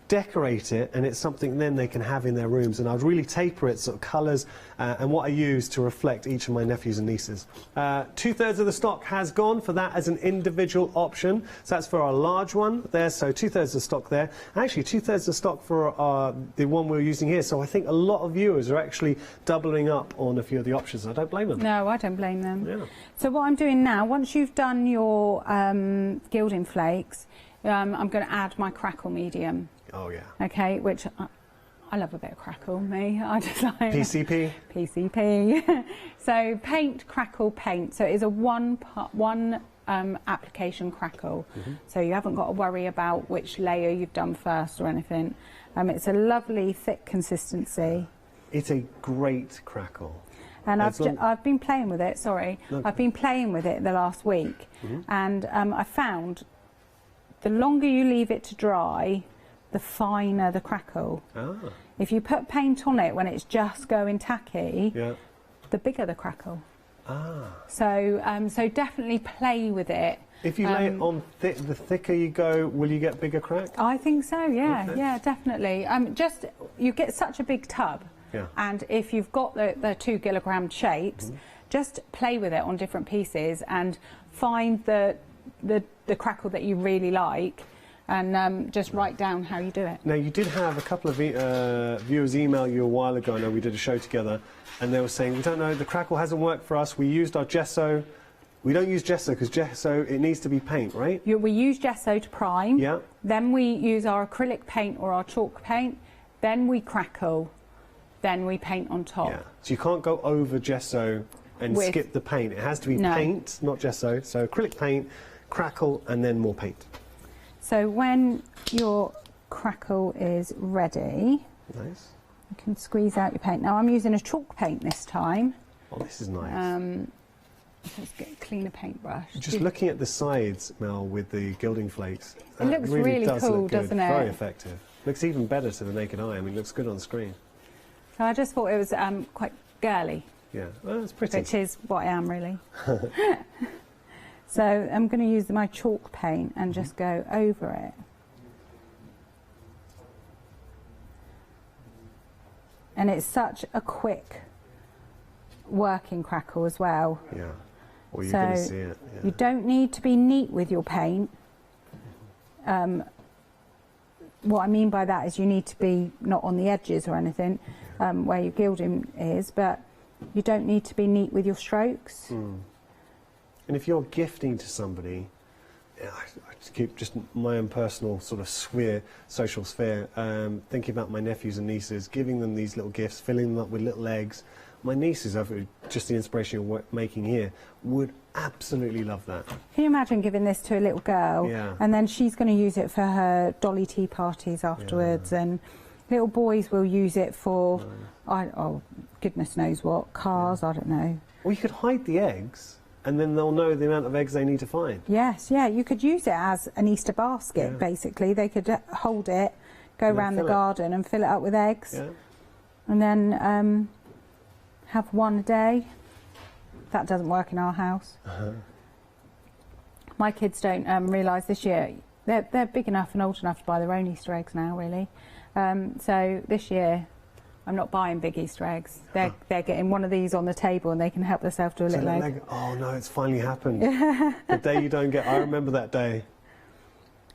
Decorate it, and it's something then they can have in their rooms, and I'd really taper it, sort of colours and what I use to reflect each of my nephews and nieces. 2/3 of the stock has gone for that as an individual option, so that's for our large one there, so 2/3 of the stock there. Actually, 2/3 of the stock for the one we're using here, so I think a lot of viewers are actually doubling up on a few of the options. I don't blame them. No, I don't blame them. Yeah. So what I'm doing now, once you've done your gilding flakes, I'm going to add my crackle medium. Oh, yeah. Okay, which I love a bit of crackle, me. I just like... PCP? PCP. So paint, crackle, paint. So it is a one application crackle. So you haven't got to worry about which layer you've done first or anything. It's a lovely, thick consistency. It's a great crackle. And I've been playing with it, sorry. Okay. I've been playing with it the last week. And I found the longer you leave it to dry, the finer the crackle. If you put paint on it when it's just going tacky, the bigger the crackle. So so definitely play with it. If you lay it on thick, the thicker you go, will you get bigger crack? I think so, yeah. Okay. Yeah, definitely. Just, you get such a big tub, and if you've got the 2 kilogram shapes, just play with it on different pieces and find the crackle that you really like, and just write down how you do it. Now, you did have a couple of viewers email you a while ago. I know we did a show together, and they were saying, we don't know, the crackle hasn't worked for us. We used our gesso. We don't use gesso because gesso, it needs to be paint, right? We use gesso to prime. Yeah. Then we use our acrylic paint or our chalk paint. Then we crackle. Then we paint on top. Yeah. So you can't go over gesso and skip the paint. It has to be paint, not gesso. So acrylic paint, crackle, and then more paint. So when your crackle is ready, nice, you can squeeze out your paint. Now I'm using a chalk paint this time. Oh, this is nice. Let's get a cleaner paintbrush. Just looking at the sides, Mel, with the gilding flakes, it looks really cool, doesn't it? Very effective. Looks even better to the naked eye. I mean, it looks good on screen. So I just thought it was quite girly. Yeah, well, it's pretty. Which is what I am, really. So I'm going to use my chalk paint and just go over it. And it's such a quick working crackle as well. Yeah, well, you're going to see it. Yeah. You don't need to be neat with your paint. What I mean by that is you need to be not on the edges or anything where your gilding is, but you don't need to be neat with your strokes. And if you're gifting to somebody, I just keep just my own personal sort of sphere, social sphere, thinking about my nephews and nieces, giving them these little gifts, filling them up with little eggs. My nieces, over just the inspiration you're making here, would absolutely love that. Can you imagine giving this to a little girl, and then she's going to use it for her dolly tea parties afterwards, and little boys will use it for, oh, goodness knows what, cars, I don't know. Or you could hide the eggs and then they'll know the amount of eggs they need to find. Yes, yeah, you could use it as an Easter basket, basically. They could hold it, go around the garden and fill it up with eggs. Yeah. And then have one a day. That doesn't work in our house. My kids don't realise this year, they're big enough and old enough to buy their own Easter eggs now, really. So this year, I'm not buying big Easter eggs. They're getting one of these on the table and they can help themselves do a little egg. Oh no, it's finally happened. The day you don't get, I remember that day.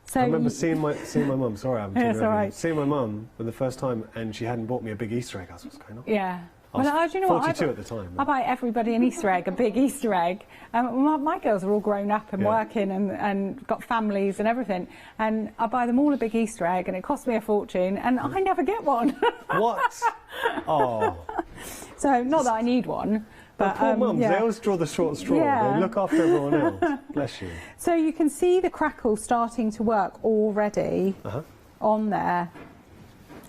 So I remember seeing my mum. Sorry, I'm That's all right. seeing my mum for the first time, and she hadn't bought me a big Easter egg. I was, what's going on? Yeah. I was Well, do you know 42 what? at the time. I buy everybody an Easter egg, a big Easter egg. My girls are all grown up and working and got families and everything. And I buy them all a big Easter egg and it costs me a fortune and I never get one. What? Oh. So, not that I need one. But poor mums, they always draw the short straw. Yeah. They look after everyone else. Bless you. So you can see the crackle starting to work already on there.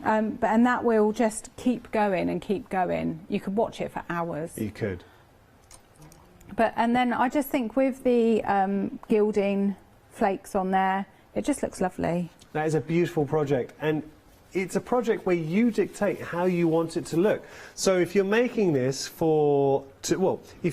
And that will just keep going and keep going. You could watch it for hours. You could. And then I just think with the gilding flakes on there, it just looks lovely. That is a beautiful project, and it's a project where you dictate how you want it to look. So if you're making this if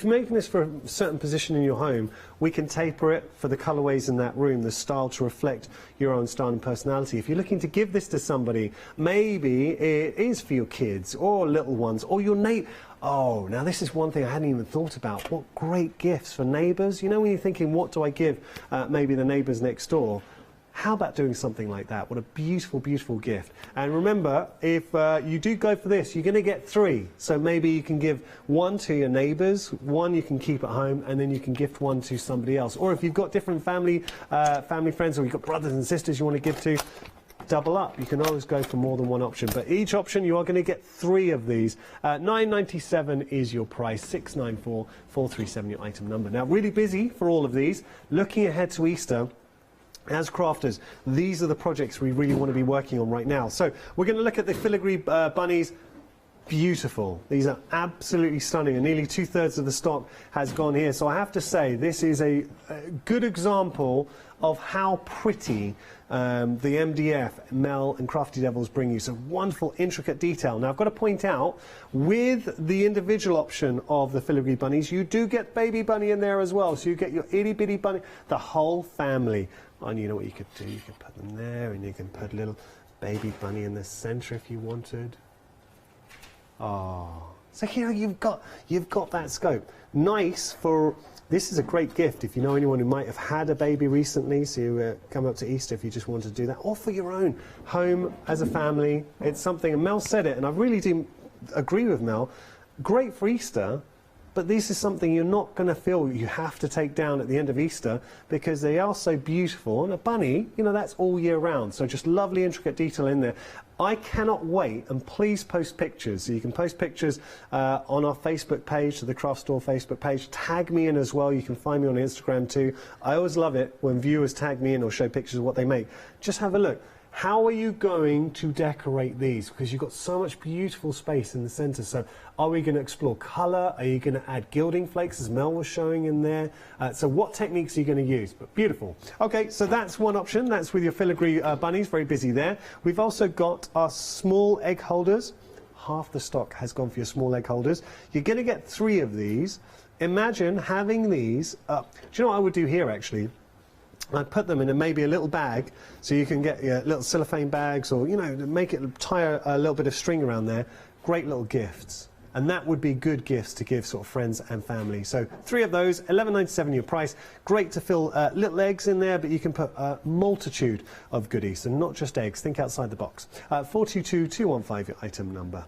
you're making this for a certain position in your home, we can taper it for the colourways in that room, the style to reflect your own style and personality. If you're looking to give this to somebody, maybe it is for your kids or little ones or your neighbour. Oh, now this is one thing I hadn't even thought about. What great gifts for neighbours. You know, when you're thinking, what do I give maybe the neighbours next door? How about doing something like that? What a beautiful, beautiful gift. And remember, if you do go for this, you're going to get 3. So maybe you can give 1 to your neighbours, 1 you can keep at home, and then you can gift 1 to somebody else. Or if you've got different family friends, or you've got brothers and sisters you want to give to, double up. You can always go for more than 1 option. But each option, you are going to get 3 of these. $9.97 is your price, $694-437 your item number. Now, really busy for all of these. Looking ahead to Easter, as crafters, these are the projects we really want to be working on right now. So we're going to look at the filigree bunnies. Beautiful. These are absolutely stunning, and nearly 2/3 of the stock has gone here. So I have to say, this is a good example of how pretty the MDF, Mel and Crafty Devils bring you. So wonderful, intricate detail. Now I've got to point out, with the individual option of the filigree bunnies, you do get baby bunny in there as well. So you get your itty bitty bunny, the whole family. And you know what you could do? You could put them there, and you can put a little baby bunny in the centre if you wanted. Oh, so here you've got that scope. Nice for, this is a great gift if you know anyone who might have had a baby recently, so you come up to Easter if you just want to do that, or for your own home as a family. It's something, and Mel said it, and I really do agree with Mel, great for Easter, but this is something you're not going to feel you have to take down at the end of Easter, because they are so beautiful. And a bunny, you know, that's all year round. So just lovely, intricate detail in there. I cannot wait, and please post pictures. So you can post pictures on our Facebook page, the Craft Store Facebook page. Tag me in as well. You can find me on Instagram too. I always love it when viewers tag me in or show pictures of what they make. Just have a look. How are you going to decorate these? Because you've got so much beautiful space in the centre. So are we going to explore colour? Are you going to add gilding flakes, as Mel was showing in there? So what techniques are you going to use? But beautiful. Okay, so that's one option. That's with your filigree bunnies. Very busy there. We've also got our small egg holders. Half the stock has gone for your small egg holders. You're going to get 3 of these. Imagine having these. Do you know what I would do here, actually? I'd put them in maybe a little bag, so you can get your little cellophane bags, or, you know, make it, tie a little bit of string around there. Great little gifts. And that would be good gifts to give sort of friends and family. So 3 of those, $11.97 your price. Great to fill little eggs in there, but you can put a multitude of goodies, and not just eggs. Think outside the box. 422215 your item number.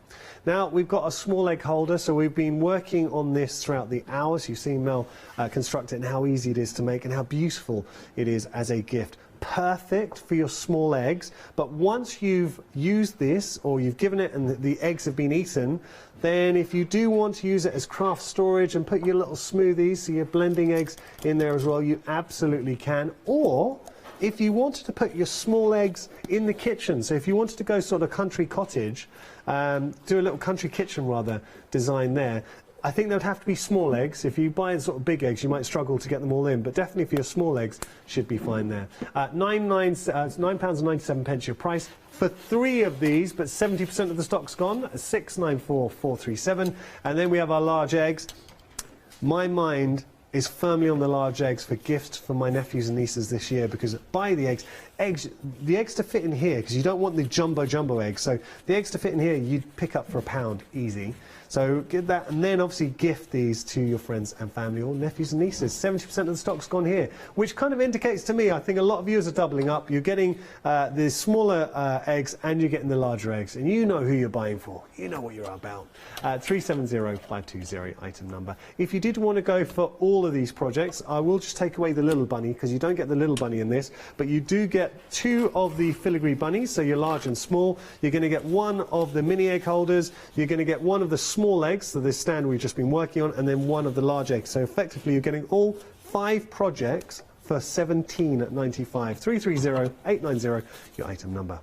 Now we've got a small egg holder, so we've been working on this throughout the hours. You've seen Mel construct it, and how easy it is to make and how beautiful it is as a gift. Perfect for your small eggs, but once you've used this, or you've given it and the eggs have been eaten, then if you do want to use it as craft storage and put your little smoothies, so you're blending eggs in there as well, you absolutely can. Or if you wanted to put your small eggs in the kitchen, so if you wanted to go sort of country cottage, do a little country kitchen rather design there, I think there'd have to be small eggs. If you buy sort of big eggs, you might struggle to get them all in, but definitely for your small eggs, should be fine there. £9.97 your price for 3 of these, but 70% of the stock's gone. 694,437, and then we have our large eggs. My mind is firmly on the large eggs for gifts for my nephews and nieces this year, because buy the eggs to fit in here, because you don't want the jumbo eggs. So the eggs to fit in here, you'd pick up for £1 easy. So get that, and then obviously gift these to your friends and family or nephews and nieces. 70% of the stock's gone here, which kind of indicates to me, I think a lot of viewers are doubling up. You're getting the smaller eggs and you're getting the larger eggs, and you know who you're buying for. You know what you're about. 370520 item number. If you did want to go for all of these projects, I will just take away the little bunny, because you don't get the little bunny in this, but you do get 2 of the filigree bunnies, so you're large and small. You're going to get 1 of the mini egg holders. You're going to get 1 of the small eggs, so this stand we've just been working on, and then 1 of the large eggs. So effectively you're getting all 5 projects for £17.95. 330890, your item number.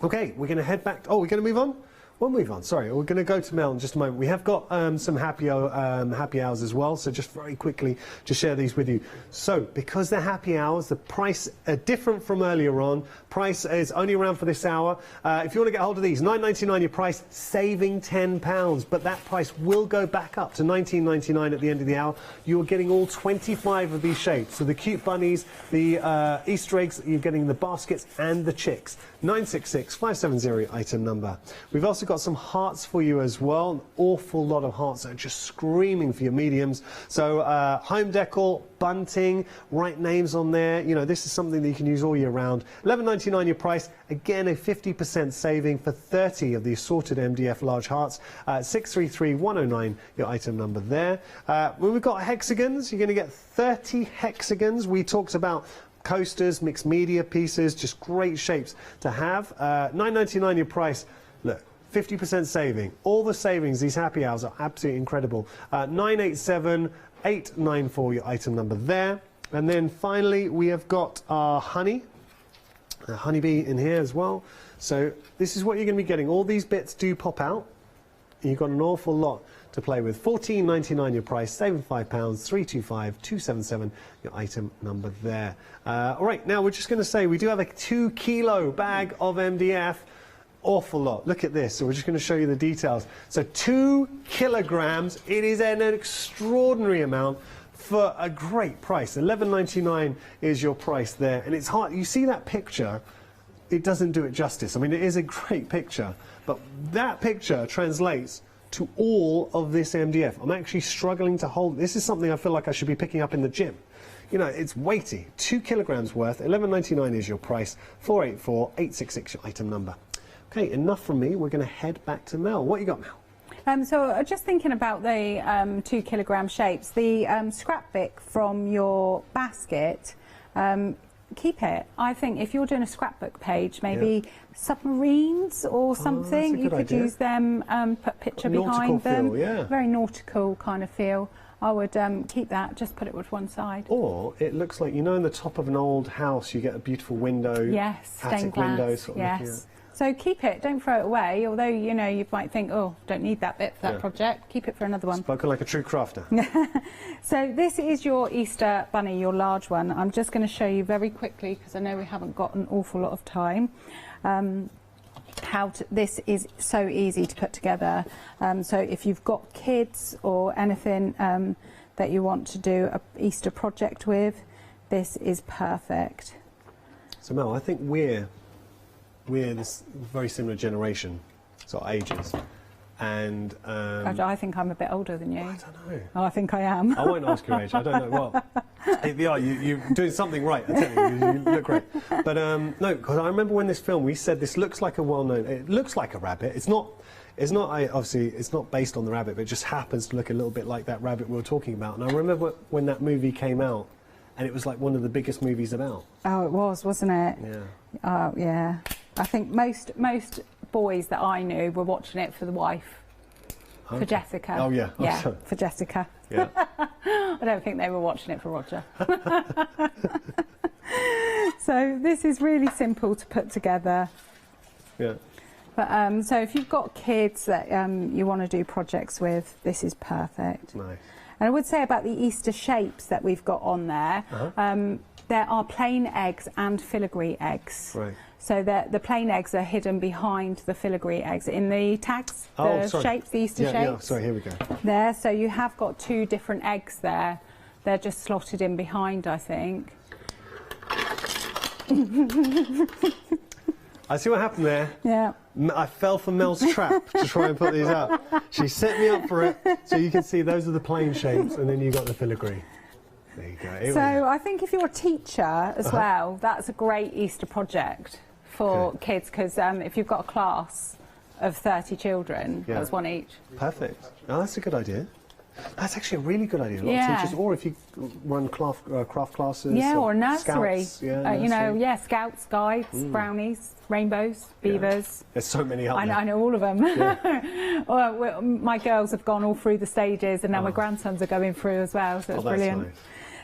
Okay, we're going to head back. Oh, we're going to move on? We'll move on, sorry. We're going to go to Mel in just a moment. We have got some happy hours as well, so just very quickly to share these with you. So, because they're happy hours, the price are different from earlier on. Price is only around for this hour. If you want to get hold of these, £9.99 your price, saving £10, but that price will go back up to £19.99 at the end of the hour. You're getting all 25 of these shapes. So the cute bunnies, the Easter eggs, you're getting the baskets and the chicks. 966-570 item number. We've also got some hearts for you as well. An awful lot of hearts that are just screaming for your mediums. So home decor, bunting, write names on there. You know, this is something that you can use all year round. £11.99 your price. Again, a 50% saving for 30 of the assorted MDF large hearts. 633109 your item number there. When we've got hexagons, you're going to get 30 hexagons. We talked about coasters, mixed media pieces, just great shapes to have. £9.99 your price. Look, 50% saving. All the savings, these happy hours are absolutely incredible. 987894 your item number there. And then finally we have got our honey, honeybee in here as well. So this is what you're going to be getting. All these bits do pop out. You've got an awful lot to play with. £14.99 your price, saving £5, 325277 your item number there. All right, now we're just going to say we do have a 2 kilo bag of MDF. Awful lot. Look at this. So we're just going to show you the details. So 2 kilograms. It is an extraordinary amount for a great price. £11.99 is your price there, and it's hard. You see that picture? It doesn't do it justice. I mean, it is a great picture, but that picture translates to all of this MDF. I'm actually struggling to hold. This is something I feel like I should be picking up in the gym. You know, it's weighty. 2 kilograms worth. £11.99 is your price. 484866 your item number. Okay, enough from me. We're going to head back to Mel. What you got, Mel? So just thinking about the 2 kilogram shapes, the scrap bic from your basket, keep it. I think if you're doing a scrapbook page, maybe submarines or something, you could use them, put a picture behind them. Feel, very nautical kind of feel. I would keep that, just put it with one side. Or it looks like, you know, in the top of an old house, you get a beautiful window. Yes, stained glass. Window, sort of yes. So keep it, don't throw it away, although, you know, you might think, oh, don't need that bit for that project. Keep it for another one. Spoken like a true crafter. So this is your Easter bunny, your large one. I'm just going to show you very quickly, because I know we haven't got an awful lot of time, this is so easy to put together. So if you've got kids or anything that you want to do an Easter project with, this is perfect. So Mel, I think we're this very similar generation, sort of ages, and I think I'm a bit older than you. I don't know. Oh, I think I am. I won't ask your age. I don't know. Well, you're doing something right. I tell you, you look great. But no, because I remember when this film, we said this looks like a well-known. It looks like a rabbit. It's not. Obviously, it's not based on the rabbit, but it just happens to look a little bit like that rabbit we were talking about. And I remember when that movie came out, and it was like one of the biggest movies about. Oh, it was, wasn't it? Yeah. Yeah. I think most boys that I knew were watching it for the wife, for Jessica. Oh yeah. Yeah, for Jessica. Yeah. I don't think they were watching it for Roger. So this is really simple to put together. Yeah. But so if you've got kids that you want to do projects with, this is perfect. Nice. And I would say about the Easter shapes that we've got on there, there are plain eggs and filigree eggs. Right. So the plain eggs are hidden behind the filigree eggs in the tags, the shapes, the Easter shapes. Yeah, sorry, here we go. There, so you have got 2 different eggs there. They're just slotted in behind, I think. I see what happened there. Yeah. I fell for Mel's trap to try and put these up. She set me up for it, so you can see those are the plain shapes, and then you got the filigree. There you go. So I think if you're a teacher as well, that's a great Easter project for kids, because if you've got a class of 30 children, that's 1 each. Perfect. Oh, that's a good idea. That's actually a really good idea. A lot of teachers, or if you run craft classes. Yeah, or nursery. Scouts, nursery. You know, scouts, guides, brownies, rainbows, beavers. There's so many up there. I know all of them. Well, my girls have gone all through the stages, and now my grandsons are going through as well, so it's brilliant. Nice.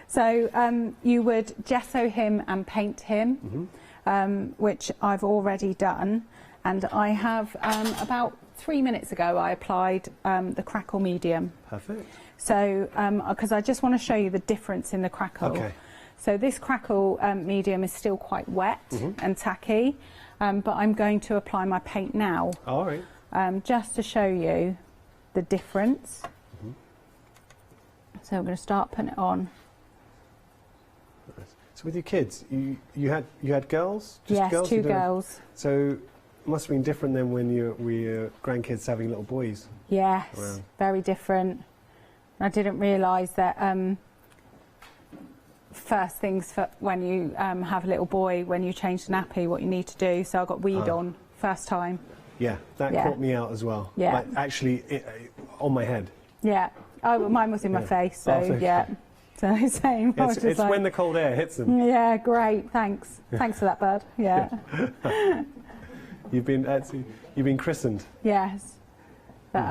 So you would gesso him and paint him, which I've already done. And I have, about 3 minutes ago, I applied the crackle medium. Perfect. So, because I just want to show you the difference in the crackle. Okay. So this crackle medium is still quite wet and tacky, but I'm going to apply my paint now. All right. Just to show you the difference. So I'm going to start putting it on. So with your kids, you had girls? Just yes, girls? 2 girls. So it must have been different than when you were your grandkids having little boys. Yes, around. Very different. I didn't realise that first things for when you have a little boy, when you change the nappy, what you need to do. So I got weed on first time. Yeah, that caught me out as well. Yeah. Like actually on my head. Yeah. Oh, well, mine was in my face, so yeah. So same. Yeah, it's like, when the cold air hits them. Yeah, great. Thanks. Thanks for that, bud. Yeah. You've been christened. Yes. But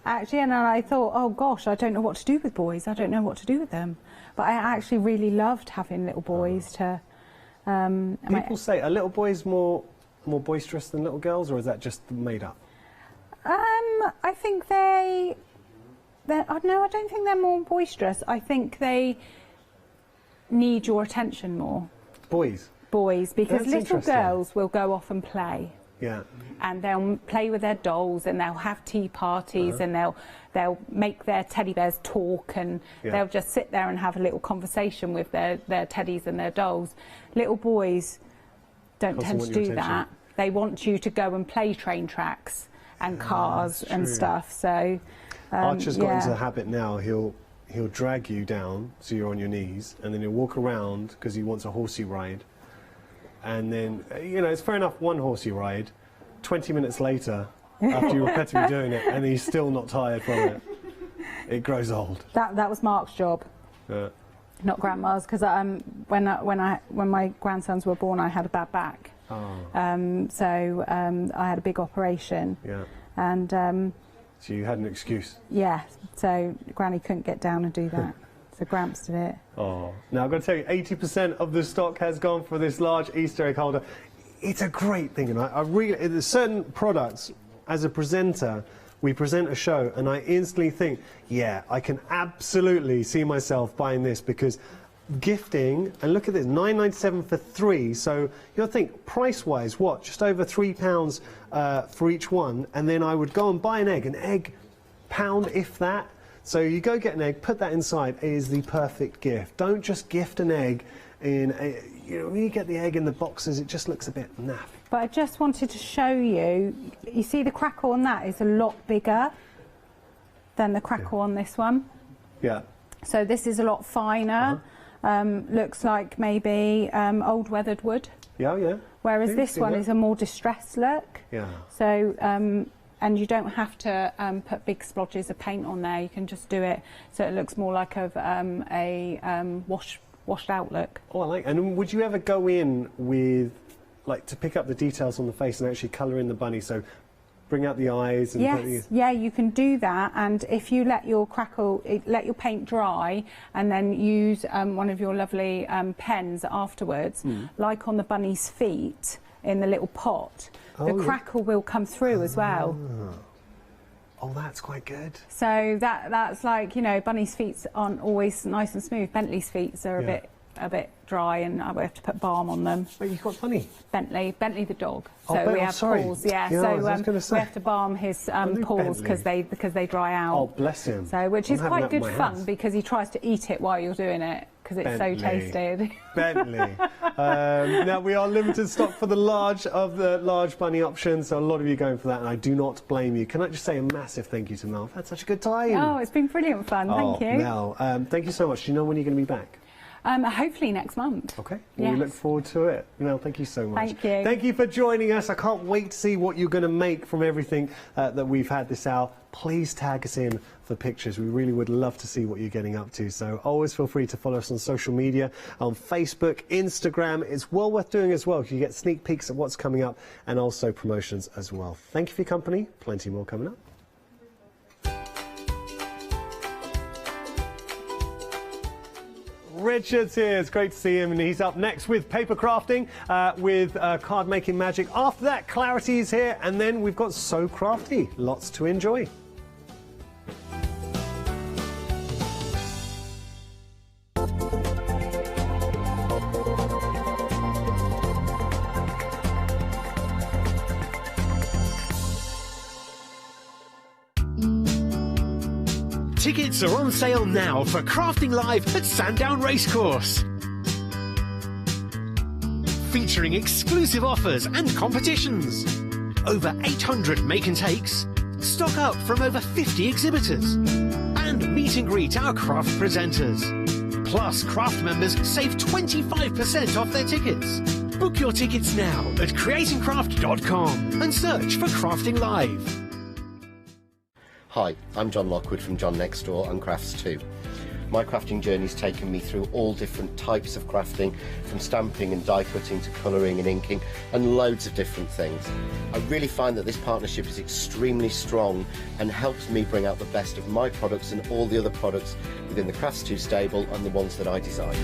actually, and I thought, oh gosh, I don't know what to do with boys. I don't know what to do with them. But I actually really loved having little boys to. People say are little boys more boisterous than little girls, or is that just made up? I think I don't think they're more boisterous. I think they need your attention more. Boys, because that's little girls will go off and play. Yeah. And they'll play with their dolls, and they'll have tea parties, and they'll make their teddy bears talk, and they'll just sit there and have a little conversation with their teddies and their dolls. Little boys don't tend to do that. They want you to go and play train tracks and cars and stuff. So Archer's got into the habit now. He'll drag you down so you're on your knees, and then he'll walk around because he wants a horsey ride. And then, it's fair enough, one horsey ride. 20 minutes later, after you're repetitively doing it, and he's still not tired from it, it grows old. That was Mark's job, not Grandma's, because when my grandsons were born, I had a bad back. So I had a big operation. Yeah. And so you had an excuse. Yeah. So Granny couldn't get down and do that. So Gramps did it. Oh. Now I've got to tell you, 80% of the stock has gone for this large Easter egg holder. It's a great thing, and I really, there's certain products, as a presenter, we present a show, and I instantly think, yeah, I can absolutely see myself buying this, because gifting, and look at this, £9.97 for 3, so you'll think, price-wise, what, just over £3 for each one, and then I would go and buy an egg, pound if that. So you go get an egg, put that inside, it is the perfect gift. Don't just gift an egg in, when you get the egg in the boxes, it just looks a bit naff. But I just wanted to show you, you see the crackle on that is a lot bigger than the crackle on this one. Yeah. So this is a lot finer, looks like maybe old weathered wood. Yeah. Whereas this one is a more distressed look. Yeah. So, and you don't have to put big splodges of paint on there. You can just do it so it looks more like a washed out look. Oh, I like. And would you ever go in with, like, to pick up the details on the face and actually colour in the bunny? So bring out the eyes. And yes, yeah, you can do that. And if you let your paint dry, and then use one of your lovely pens afterwards, like on the bunny's feet in the little pot. the crackle will come through as well. Oh, that's quite good. So that's like, you know, Bunny's feet aren't always nice and smooth. Bentley's feet are a bit dry, and we have to put balm on them. Wait, you've got Bunny? Bentley the dog. Oh, So we have paws. Yeah, I was so gonna say. we have to balm his paws because they dry out. Oh, bless him. So which is I'm having quite that in good my fun house. because he tries to eat it while you're doing it because it's so tasty. Bentley. Now we are limited stock for the large bunny options, so a lot of you going for that, and I do not blame you. Can I just say a massive thank you to Mel? I've had such a good time. Oh, it's been brilliant fun. Thank you. Mel, thank you so much. Do you know when you're going to be back? Hopefully next month. Okay. Well, we look forward to it. Mel, thank you so much. Thank you. Thank you for joining us. I can't wait to see what you're going to make from everything that we've had this hour. Please tag us in for pictures. We really would love to see what you're getting up to. So always feel free to follow us on social media, on Facebook, Instagram. It's well worth doing as well. You get sneak peeks at what's coming up and also promotions as well. Thank you for your company. Plenty more coming up. Richard's here. It's great to see him, and he's up next with paper crafting, with card making magic. After that, Clarity is here, and then we've got So Crafty. Lots to enjoy. Tickets are on sale now for Crafting Live at Sandown Racecourse. Featuring exclusive offers and competitions. Over 800 make and takes. Stock up from over 50 exhibitors. And meet and greet our craft presenters. Plus, craft members save 25% off their tickets. Book your tickets now at creatingcraft.com and search for Crafting Live. Hi, I'm John Lockwood from John Next Door and Crafts 2. My crafting journey's taken me through all different types of crafting, from stamping and die cutting to colouring and inking, and loads of different things. I really find that this partnership is extremely strong and helps me bring out the best of my products and all the other products within the Crafts 2 stable and the ones that I design.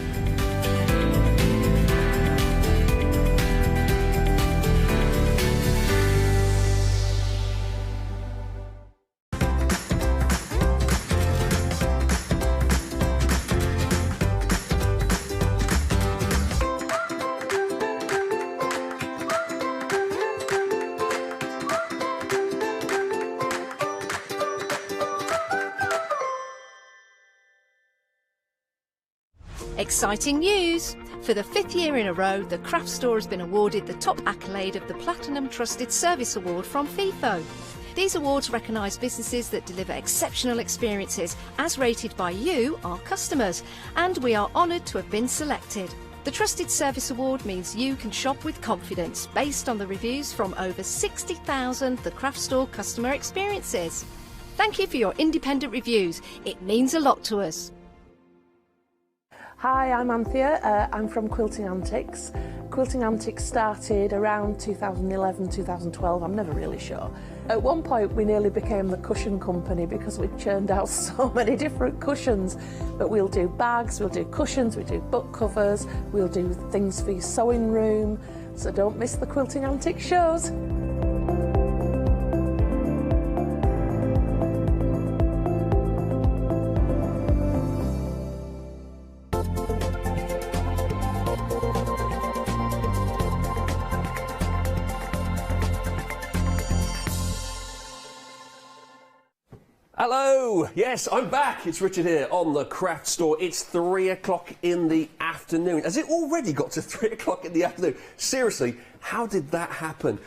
Exciting news! For the 5th year in a row, the Craft Store has been awarded the top accolade of the Platinum Trusted Service Award from FIFO. These awards recognise businesses that deliver exceptional experiences as rated by you, our customers, and we are honoured to have been selected. The Trusted Service Award means you can shop with confidence based on the reviews from over 60,000 The Craft Store customer experiences. Thank you for your independent reviews. It means a lot to us. Hi, I'm Anthea. I'm from Quilting Antics. Quilting Antics started around 2011, 2012, I'm never really sure. At one point we nearly became the cushion company because we churned out so many different cushions. But we'll do bags, we'll do cushions, we do book covers, we'll do things for your sewing room. So don't miss the Quilting Antics shows. Hello! Yes, I'm back. It's Richard here on the Craft Store. It's 3 o'clock in the afternoon. Has it already got to 3 o'clock in the afternoon? Seriously, how did that happen?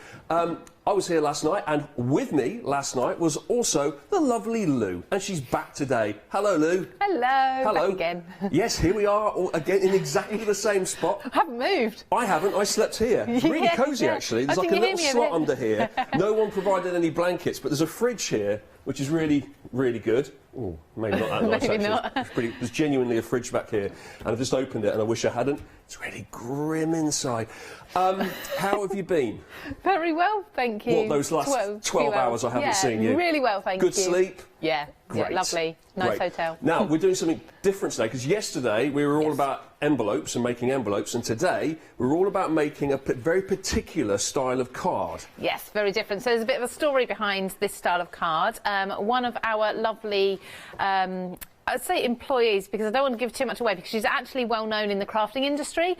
I was here last night, and with me last night was also the lovely Lou, and she's back today. Hello, Lou. Hello. Hello. Back again. Yes, here we are again in exactly the same spot. I haven't moved. I haven't. I slept here. It's really cosy, actually. There's like a little slot under here. No one provided any blankets, but there's a fridge here, which is really, really good. Oh, maybe not that nice, Maybe actually. not. There's genuinely a fridge back here, and I've just opened it, and I wish I hadn't. It's really grim inside. How have you been? Very well, thank you. What, those last 12 hours I haven't seen you? Really well, thank you. Good sleep? Yeah, Great. yeah, lovely. Nice Great. hotel. Now, we're doing something different today, because yesterday we were all about envelopes and making envelopes, and today we're all about making a very particular style of card. Yes, very different. So there's a bit of a story behind this style of card. One of our lovely I'd say employees, because I don't want to give too much away, because she's actually well known in the crafting industry.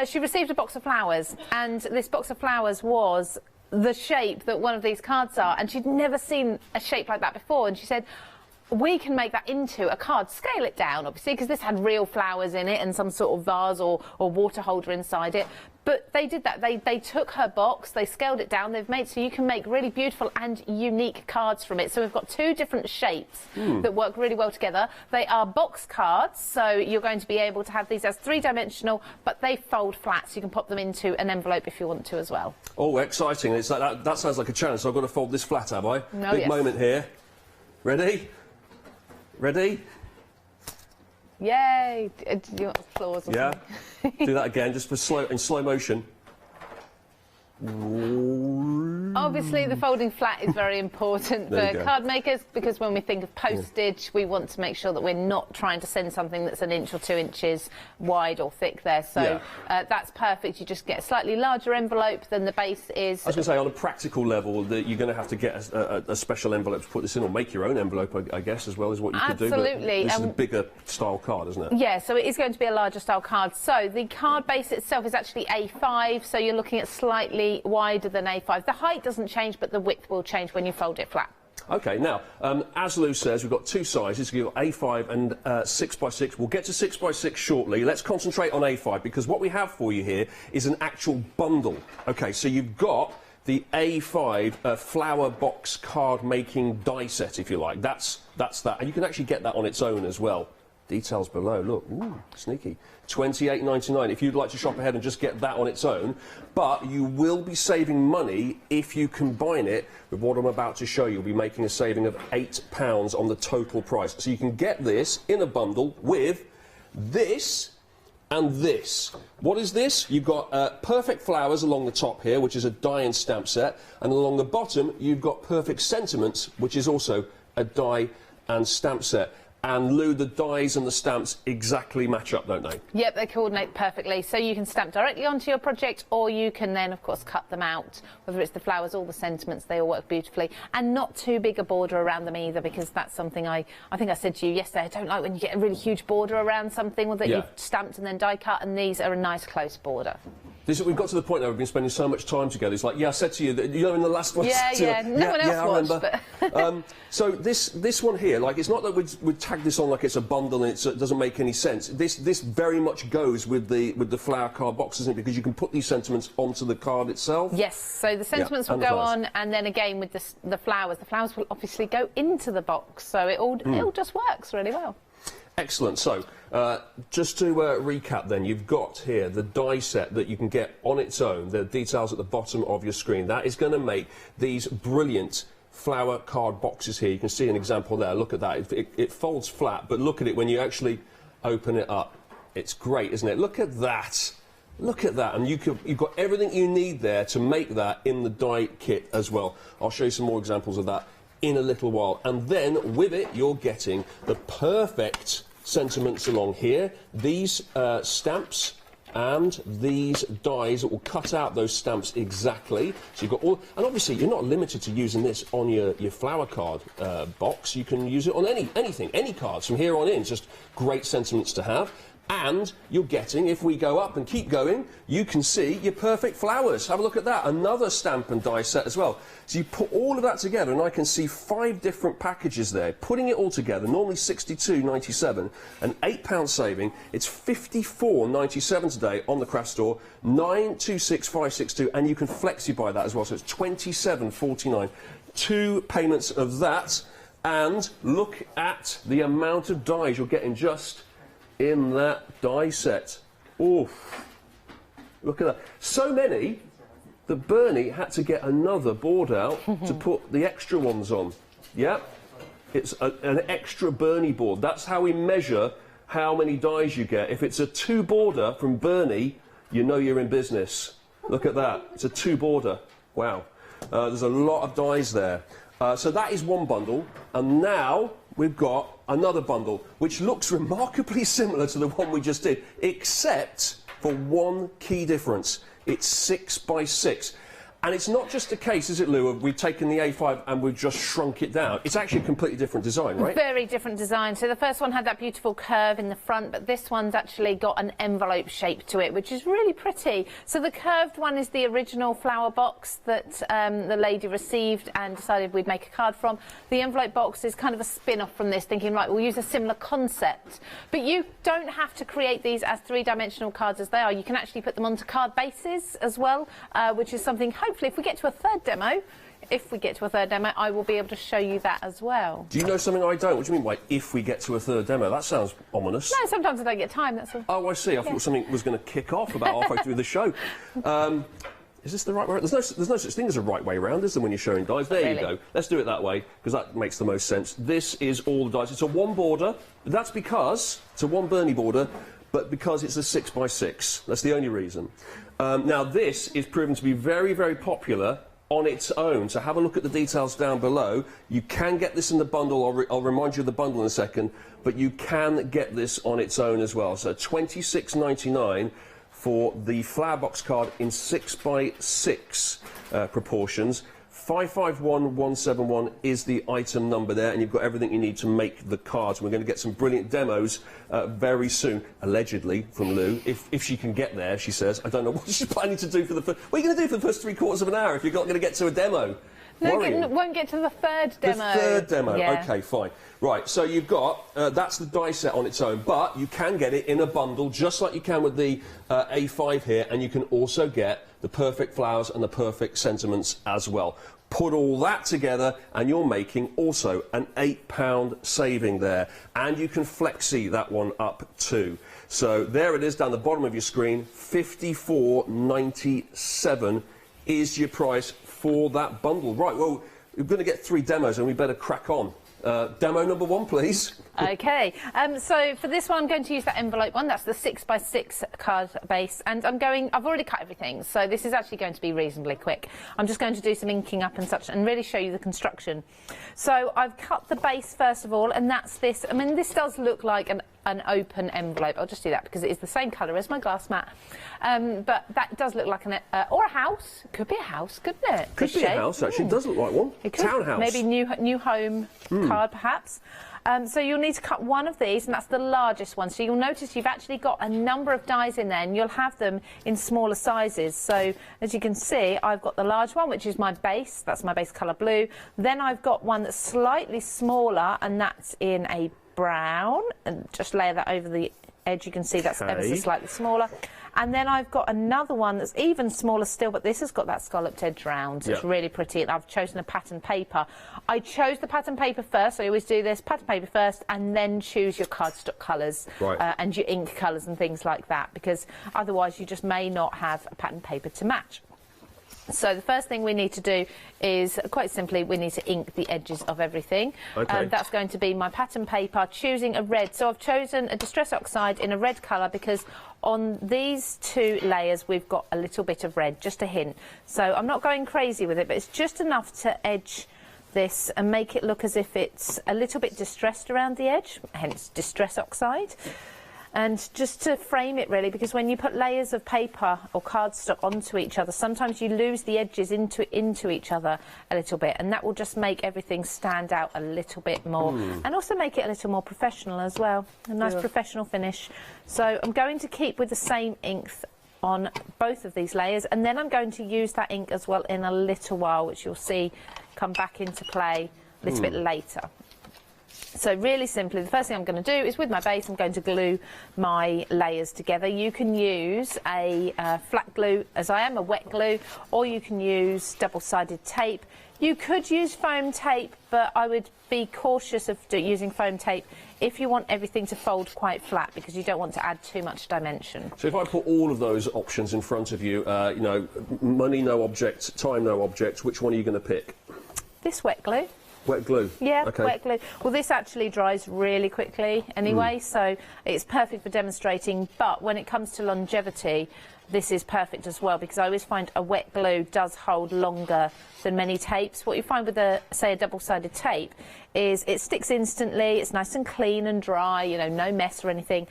She received a box of flowers, and this box of flowers was the shape that one of these cards are, and she'd never seen a shape like that before, and she said, we can make that into a card, scale it down, obviously, because this had real flowers in it and some sort of vase or water holder inside it. But they did that. They took her box, they scaled it down, they've made so you can make really beautiful and unique cards from it. So we've got two different shapes that work really well together. They are box cards, so you're going to be able to have these as three-dimensional, but they fold flat, so you can pop them into an envelope if you want to as well. Oh, exciting. It's like that sounds like a challenge, so I've got to fold this flat, have I? No, Big moment here. Ready? Ready? Yay! Do you want applause or something? Do that again, just in slow motion. Obviously, the folding flat is very important for card makers, because when we think of postage, we want to make sure that we're not trying to send something that's 1 inch or 2 inches wide or thick there. So that's perfect. You just get a slightly larger envelope than the base is. I was going to say, on a practical level, that you're going to have to get a special envelope to put this in, or make your own envelope, I guess, as well as what you could do. Absolutely. This is a bigger style card, isn't it? Yeah, so it is going to be a larger style card. So the card base itself is actually A5, so you're looking at slightly wider than A5. The height doesn't change, but the width will change when you fold it flat. OK, now, as Lou says, we've got two sizes. We've got A5 and 6x6. We'll get to 6x6 shortly. Let's concentrate on A5, because what we have for you here is an actual bundle. OK, so you've got the A5 flower box card making die set, if you like. That's that. And you can actually get that on its own as well. Details below, look, ooh, sneaky. £28.99 if you'd like to shop ahead and just get that on its own. But you will be saving money if you combine it with what I'm about to show you. You'll be making a saving of £8 on the total price. So you can get this in a bundle with this and this. What is this? You've got Perfect Flowers along the top here, which is a die and stamp set. And along the bottom, you've got Perfect Sentiments, which is also a die and stamp set. And Lou, the dies and the stamps exactly match up, don't they? Yep, they coordinate perfectly. So you can stamp directly onto your project, or you can then, of course, cut them out. Whether it's the flowers or the sentiments, they all work beautifully. And not too big a border around them either, because that's something I think I said to you yesterday. I don't like when you get a really huge border around something that you've stamped and then die cut, and these are a nice close border. We've got to the point now we've been spending so much time together. It's like, I said to you that, in the last one. No one else watched. But so this one here, like, it's not that we'd tag this on like it's a bundle and it doesn't make any sense. This very much goes with the flower card box, isn't it? Because you can put these sentiments onto the card itself. Yes. So the sentiments will go on, and then again with the flowers will obviously go into the box. So it all just works really well. Excellent. So, just to recap then, you've got here the die set that you can get on its own, the details at the bottom of your screen. That is going to make these brilliant flower card boxes here. You can see an example there. Look at that. It folds flat, but look at it when you actually open it up. It's great, isn't it? Look at that. Look at that. And you've got everything you need there to make that in the die kit as well. I'll show you some more examples of that in a little while. And then, with it, you're getting the perfect sentiments along here, these stamps and these dies that will cut out those stamps exactly. So you've got all, and obviously you're not limited to using this on your flower card box. You can use it on anything, any cards from here on in. It's just great sentiments to have. And you're getting, if we go up and keep going, you can see your perfect flowers. Have a look at that. Another stamp and die set as well. So you put all of that together, and I can see 5 different packages there. Putting it all together, normally £62.97, an £8 saving. It's £54.97 today on the craft store, 926562, and you can flexi buy that as well. So it's £27.49. 2 payments of that, and look at the amount of dies you're getting just in that die set. Oof. Look at that. So many that Bernie had to get another board out to put the extra ones on. Yep. It's an extra Bernie board. That's how we measure how many dies you get. If it's a 2 border from Bernie, you know you're in business. Look at that. It's a 2 border. Wow. There's a lot of dies there. So that is one bundle. And now we've got another bundle, which looks remarkably similar to the one we just did, except for one key difference. It's 6 by 6. And it's not just a case, is it, Lou, of we've taken the A5 and we've just shrunk it down. It's actually a completely different design, right? Very different design. So the first one had that beautiful curve in the front, but this one's actually got an envelope shape to it, which is really pretty. So the curved one is the original flower box that the lady received and decided we'd make a card from. The envelope box is kind of a spin-off from this, thinking, right, we'll use a similar concept. But you don't have to create these as 3-dimensional cards as they are. You can actually put them onto card bases as well, which is something, hopefully, if we get to a third demo, I will be able to show you that as well. Do you know something I don't? What do you mean by if we get to a third demo? That sounds ominous. No, sometimes I don't get time, that's all. Oh, I see. I thought something was going to kick off about halfway through the show. Is this the right way? There's no such thing as a right way round, is there, when you're showing dies? There you go. Let's do it that way, because that makes the most sense. This is all the dies. It's a 1 border. That's because it's a 1 Bernie border, but because it's a 6 by 6. That's the only reason. Now, this is proven to be very, very popular on its own. So have a look at the details down below. You can get this in the bundle. I'll remind you of the bundle in a second, but you can get this on its own as well. So £26.99 for the flower box card in 6 by 6 proportions. 551171 is the item number there, and you've got everything you need to make the cards. We're going to get some brilliant demos very soon, allegedly, from Lou, if she can get there, she says. I don't know what she's planning to do for the first... What are you going to do for the first 3/4 of an hour if you're not going to get to a demo? No, won't get to the third demo. The third demo, yeah. OK, fine. Right, so you've got, that's the die set on its own, but you can get it in a bundle, just like you can with the A5 here, and you can also get the perfect flowers and the perfect sentiments as well. Put all that together and you're making also an £8 saving there, and you can flexi that one up too. So there it is down the bottom of your screen. £54.97 is your price for that bundle. Right, well, we're going to get 3 demos and we better crack on. Demo number 1, please. OK, so for this one I'm going to use that envelope one. That's the 6 by 6 card base, and I've already cut everything, so this is actually going to be reasonably quick. I'm just going to do some inking up and such and really show you the construction. So I've cut the base first of all, and that's this. I mean, this does look like an open envelope. I'll just do that because it is the same colour as my glass mat. But that does look like or a house. Could be a house, couldn't it? Could be a house, actually. It does look like one. It could. Townhouse. Maybe new home card, perhaps. So you'll need to cut one of these, and that's the largest one. So you'll notice you've actually got a number of dies in there, and you'll have them in smaller sizes. So as you can see, I've got the large one, which is my base. That's my base colour blue. Then I've got one that's slightly smaller, and that's in a brown, and just layer that over the edge. You can see that's ever so slightly smaller. And then I've got another one that's even smaller still, but this has got that scalloped edge round, so it's really pretty. And I've chosen a pattern paper. I chose the pattern paper first. I always do this, pattern paper first, and then choose your cardstock colours and your ink colours and things like that, because otherwise you just may not have a pattern paper to match. So the first thing we need to do is, quite simply, we need to ink the edges of everything. Okay. That's going to be my pattern paper, choosing a red. So I've chosen a Distress Oxide in a red colour because on these 2 layers we've got a little bit of red, just a hint. So I'm not going crazy with it, but it's just enough to edge this and make it look as if it's a little bit distressed around the edge, hence Distress Oxide. And just to frame it, really, because when you put layers of paper or cardstock onto each other, sometimes you lose the edges into each other a little bit, and that will just make everything stand out a little bit more, and also make it a little more professional as well, a nice professional finish. So I'm going to keep with the same ink on both of these layers, and then I'm going to use that ink as well in a little while, which you'll see come back into play a little bit later. So really simply, the first thing I'm going to do is, with my base, I'm going to glue my layers together. You can use a flat glue, as I am, a wet glue, or you can use double-sided tape. You could use foam tape, but I would be cautious of using foam tape if you want everything to fold quite flat, because you don't want to add too much dimension. So if I put all of those options in front of you, you know, money no object, time no object, which one are you going to pick? This wet glue. Wet glue? Yeah, okay. Wet glue. Well, this actually dries really quickly anyway, so it's perfect for demonstrating, but when it comes to longevity, this is perfect as well, because I always find a wet glue does hold longer than many tapes. What you find with, say, a double-sided tape is it sticks instantly, it's nice and clean and dry, you know, no mess or anything.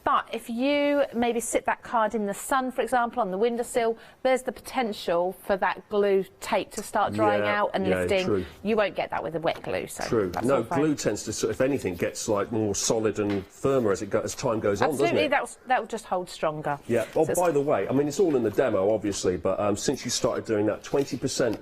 But if you maybe sit that card in the sun, for example, on the windowsill, there's the potential for that glue tape to start drying out and lifting. True. You won't get that with a wet glue. So true. No, glue tends to, if anything, gets like more solid and firmer as time goes on, doesn't it? That will just hold stronger. Yeah. Oh, so by the way, I mean, it's all in the demo, obviously, but since you started doing that, 20%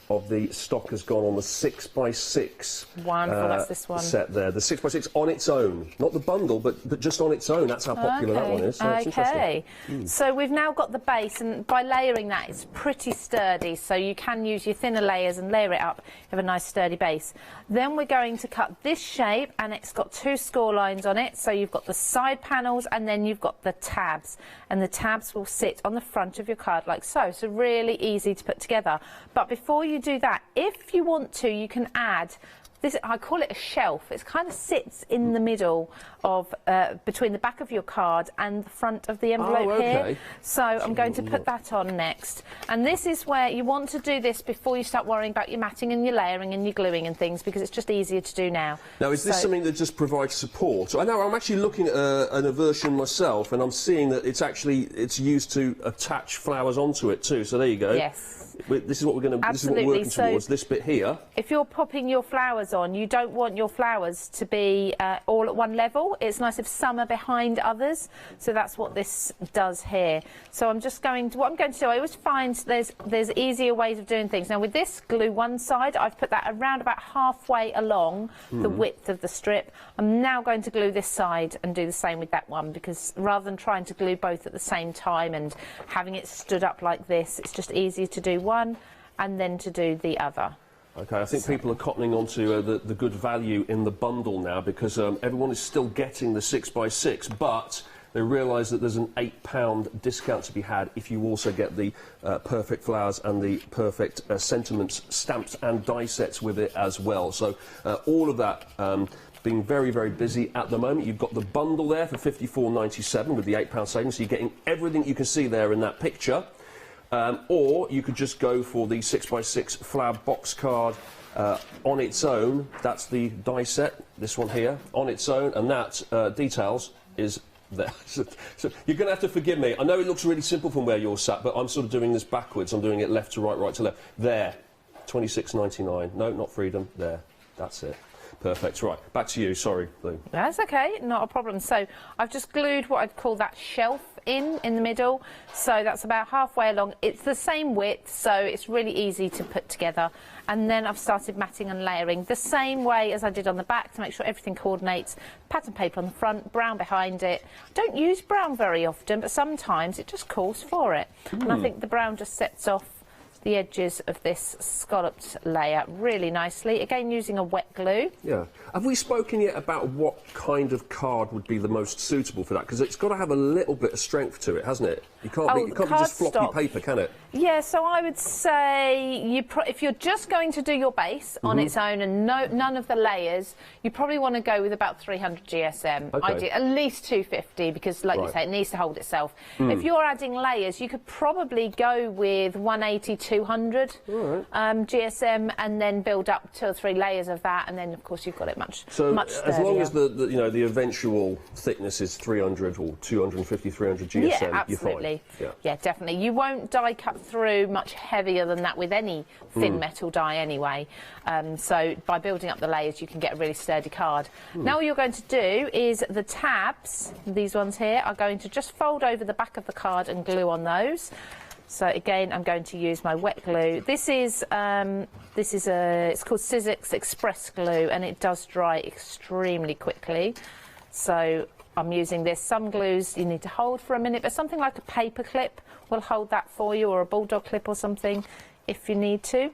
of the stock has gone on the 6x6 that's this one. set there. The 6x6 on its own, not the bundle, but just on its own. That's how popular that one is. So okay. So we've now got the base, and by layering that, it's pretty sturdy. So you can use your thinner layers and layer it up. You have a nice sturdy base. Then we're going to cut this shape, and it's got 2 score lines on it. So you've got the side panels, and then you've got the tabs, and the tabs will sit on the front of your card like so. So really easy to put together. But before you do that, if you want to, you can add this. I call it a shelf. It kind of sits in the middle of between the back of your card and the front of the envelope here. So I'm going to put that on next. And this is where you want to do this before you start worrying about your matting and your layering and your gluing and things, because it's just easier to do now. Now, is this something that just provides support? I know I'm actually looking at a version myself, and I'm seeing that it's used to attach flowers onto it too. So there you go. Yes. This is what we're going to. This is what we're working towards. This bit here. If you're popping your flowers on, you don't want your flowers to be all at one level. It's nice if some are behind others. So that's what this does here. So I'm just going to. What I'm going to do, I always find there's easier ways of doing things. Now with this, glue one side. I've put that around about halfway along the width of the strip. I'm now going to glue this side and do the same with that one, because rather than trying to glue both at the same time and having it stood up like this, it's just easier to do one and then to do the other. Okay, I think people are cottoning onto the good value in the bundle now, because everyone is still getting the 6x6, but they realise that there's an £8 discount to be had if you also get the perfect flowers and the perfect sentiments stamps and die sets with it as well. So all of that being very, very busy at the moment. You've got the bundle there for £54.97 with the £8 savings, so you're getting everything you can see there in that picture. Or you could just go for the 6x6 flower box card on its own. That's the die set, this one here, on its own, and that details is there. So you're going to have to forgive me. I know it looks really simple from where you're sat, but I'm sort of doing this backwards. I'm doing it left to right, right to left. There, £26.99. No, not Freedom. There, that's it. Perfect. Right, back to you. Sorry, Lou. That's okay, not a problem. So I've just glued what I'd call that shelf in the middle. So that's about halfway along. It's the same width, so it's really easy to put together. And then I've started matting and layering the same way as I did on the back to make sure everything coordinates. Pattern paper on the front, brown behind it. I don't use brown very often, but sometimes it just calls for it. And I think the brown just sets off the edges of this scalloped layer really nicely, again using a wet glue. Yeah. Have we spoken yet about what kind of card would be the most suitable for that? Because it's got to have a little bit of strength to it, hasn't it? You can't be just floppy paper, can it? Yeah, so I would say if you're just going to do your base on its own and none of the layers, you probably want to go with about 300 GSM. Okay. At least 250, because like you say, it needs to hold itself. If you're adding layers, you could probably go with 180, 200 GSM, and then build up 2 or 3 layers of that, and then of course you've got it much sturdier. As long as the eventual thickness is 300 or 250, 300 GSM, yeah, absolutely. You're fine. Yeah, definitely. You won't die cut through much heavier than that with any thin metal die anyway. So by building up the layers, you can get a really sturdy card. Now what you're going to do is the tabs, these ones here, are going to just fold over the back of the card and glue on those. So again, I'm going to use my wet glue. This is it's called Sizzix Express Glue, and it does dry extremely quickly. So I'm using this. Some glues you need to hold for a minute, but something like a paper clip will hold that for you, or a bulldog clip or something if you need to.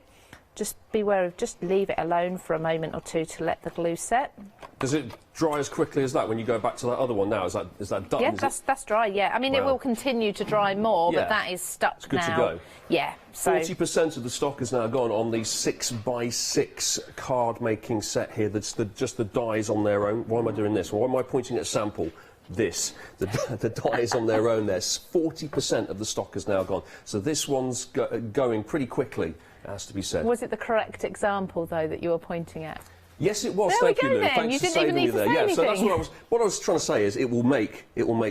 Just beware of, just leave it alone for a moment or two to let the glue set. Does it dry as quickly as that when you go back to that other one now? Is that done? Yeah, that's dry, yeah. I mean, it will continue to dry more, but that is stuck it's good now. to go. Yeah. So 40% of the stock is now gone on the 6x6 card making set here. That's just the dies on their own. Why am I doing this? Why am I pointing at sample? The dies on their own there. 40% of the stock is now gone. So this one's going pretty quickly, it has to be said. Was it the correct example, though, that you were pointing at? Yes, it was. There Thank you, Lou. then. Thanks You for didn't even saving need me to there. say Yeah, anything. so that's what I was trying to say is it will make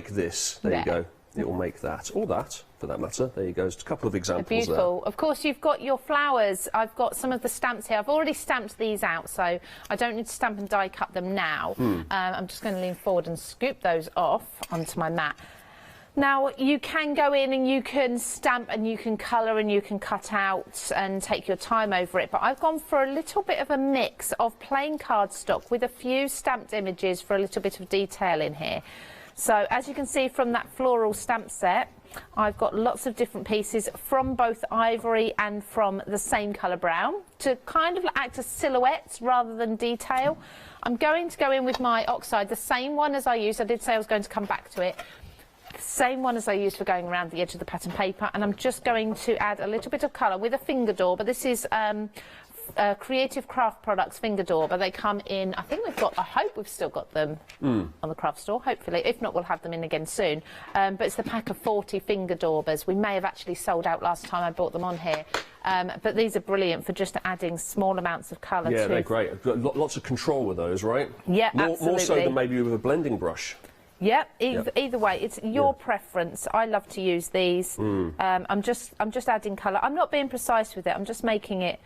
this. There you go. It will make that, or that, for that matter. There you go. Just a couple of examples Beautiful. there. Of course, you've got your flowers. I've got some of the stamps here. I've already stamped these out, so I don't need to stamp and die cut them now. I'm just going to lean forward and scoop those off onto my mat. Now, you can go in and you can stamp and you can colour and you can cut out and take your time over it, but I've gone for a little bit of a mix of plain cardstock with a few stamped images for a little bit of detail in here. So, as you can see from that floral stamp set, I've got lots of different pieces from both ivory and from the same colour brown to kind of act as silhouettes rather than detail. I'm going to go in with my oxide, the same one as I used. I did say I was going to come back to it. Same one as I used for going around the edge of the pattern paper, and I'm just going to add a little bit of colour with a finger dauber. This is Creative Craft Products finger dauber. They come in, I think I hope we've still got them on the craft store, hopefully. If not, we'll have them in again soon. But it's the pack of 40 finger daubers. We may have actually sold out last time I bought them on here. But these are brilliant for just adding small amounts of colour to... Yeah, they're great. Lots of control with those, right? Yeah, absolutely. More so than maybe with a blending brush. Yep, either way, it's your preference. I love to use these. I'm just adding colour. I'm not being precise with it. I'm just making it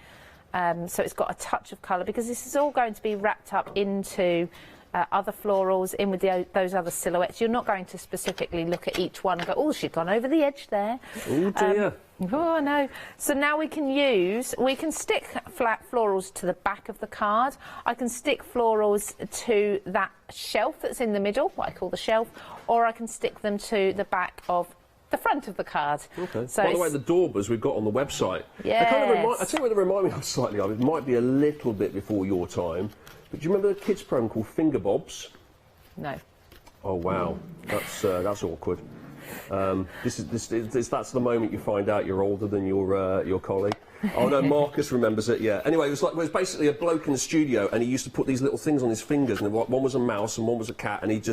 so it's got a touch of colour, because this is all going to be wrapped up into other florals, in with those other silhouettes. You're not going to specifically look at each one and go, oh, she's gone over the edge there. Oh dear. Oh no. So now we can stick flat florals to the back of the card. I can stick florals to that shelf that's in the middle, what I call the shelf, or I can stick them to the back of the front of the card. Okay. So by the way, the daubers we've got on the website, yes. I tell you what they remind me of slightly of. It might be a little bit before your time, but do you remember the kids' program called Finger Bobs? No. Oh wow, that's awkward. That's the moment you find out you're older than your colleague. Oh no, Marcus remembers it. Yeah. Anyway, it was basically a bloke in the studio, and he used to put these little things on his fingers, and one was a mouse and one was a cat, and he'd do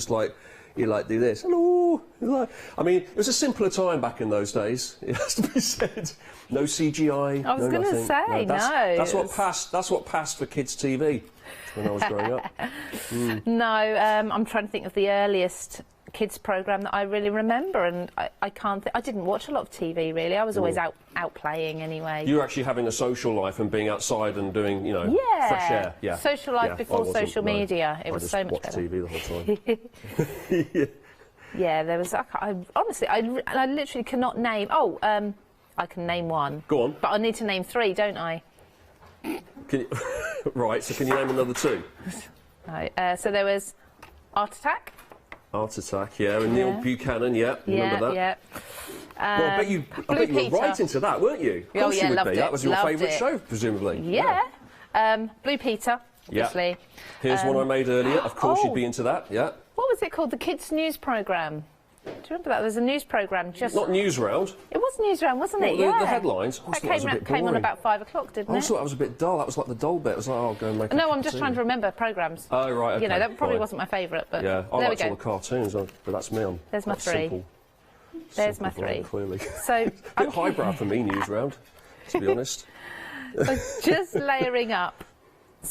this. Hello. I mean, it was a simpler time back in those days. It has to be said. No CGI. I was going to say That's what passed for kids' TV when I was growing up. No, I'm trying to think of the earliest kids programme that I really remember, and I can't. I didn't watch a lot of TV really. I was always out playing anyway. You were actually having a social life and being outside and doing, fresh air. Yeah. Social life before social media. It was so much better. I just watched TV the whole time. Yeah, there was. Honestly, I literally cannot name. Oh, I can name one. Go on. But I need to name three, don't I? Right. So can you name another two? No. So there was Art Attack. Art Attack, yeah, and Neil Buchanan, remember that? Yeah. Well, I bet you were right into that, weren't you? Of course you would loved be. it. That was your favourite it. show, presumably. Yeah. Blue Peter, obviously. Yeah. Here's one I made earlier. Of course, you'd be into that. Yeah. What was it called? The kids' news programme. Do you remember that? There was a news programme just... Not Newsround. It was Newsround, wasn't it? The headlines. That came on about 5 o'clock, didn't it? I thought that was a bit dull. That was like the dull bit. It was like, oh, I'll go and make No, I'm just trying to remember programmes. Oh, right, okay. That probably wasn't my favourite, but yeah, I there liked we go. all the cartoons, but that's me. There's my three. There's my three. Clearly. So, a bit highbrow for me, Newsround, to be honest. So just layering up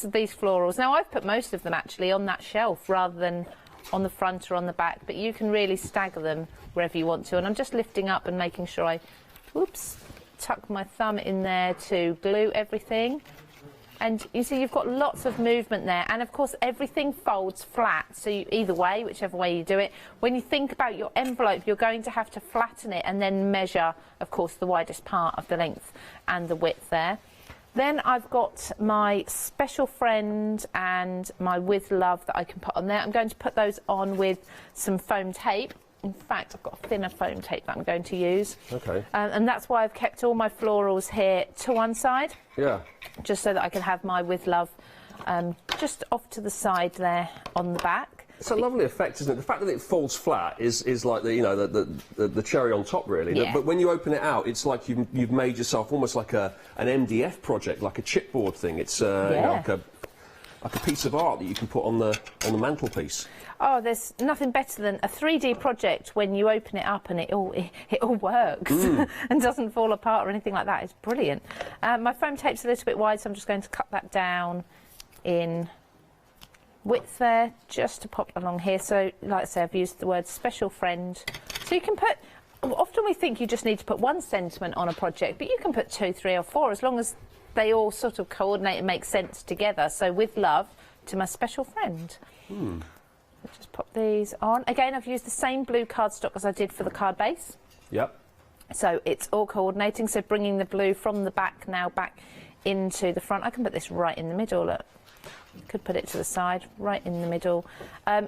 these florals. Now, I've put most of them actually on that shelf rather than on the front or on the back, but you can really stagger them wherever you want to. And I'm just lifting up and making sure I, tuck my thumb in there to glue everything. And you see you've got lots of movement there, and of course everything folds flat, so either way, whichever way you do it, when you think about your envelope, you're going to have to flatten it and then measure, of course, the widest part of the length and the width there. Then I've got my Special Friend and my With Love that I can put on there. I'm going to put those on with some foam tape. In fact, I've got a thinner foam tape that I'm going to use. Okay. And that's why I've kept all my florals here to one side. Yeah. Just so that I can have my With Love just off to the side there on the back. It's a lovely effect, isn't it? The fact that it folds flat is like the, you know, the cherry on top, really. Yeah. But when you open it out, it's like you've made yourself almost like an MDF project, like a chipboard thing. It's you know, like a piece of art that you can put on the mantelpiece. Oh, there's nothing better than a 3D project when you open it up and it all works and doesn't fall apart or anything like that. It's brilliant. My foam tape's a little bit wide, so I'm just going to cut that down in width there, just to pop along here. So, like I say, I've used the word special friend. So you can put, often we think you just need to put one sentiment on a project, but you can put 2, 3 or 4 as long as they all sort of coordinate and make sense together. So, with love to my special friend. Just pop these on. Again, I've used the same blue cardstock as I did for the card base. Yep. So it's all coordinating, so bringing the blue from the back now back into the front. I can put this right in the middle, look. Could put it to the side, right in the middle.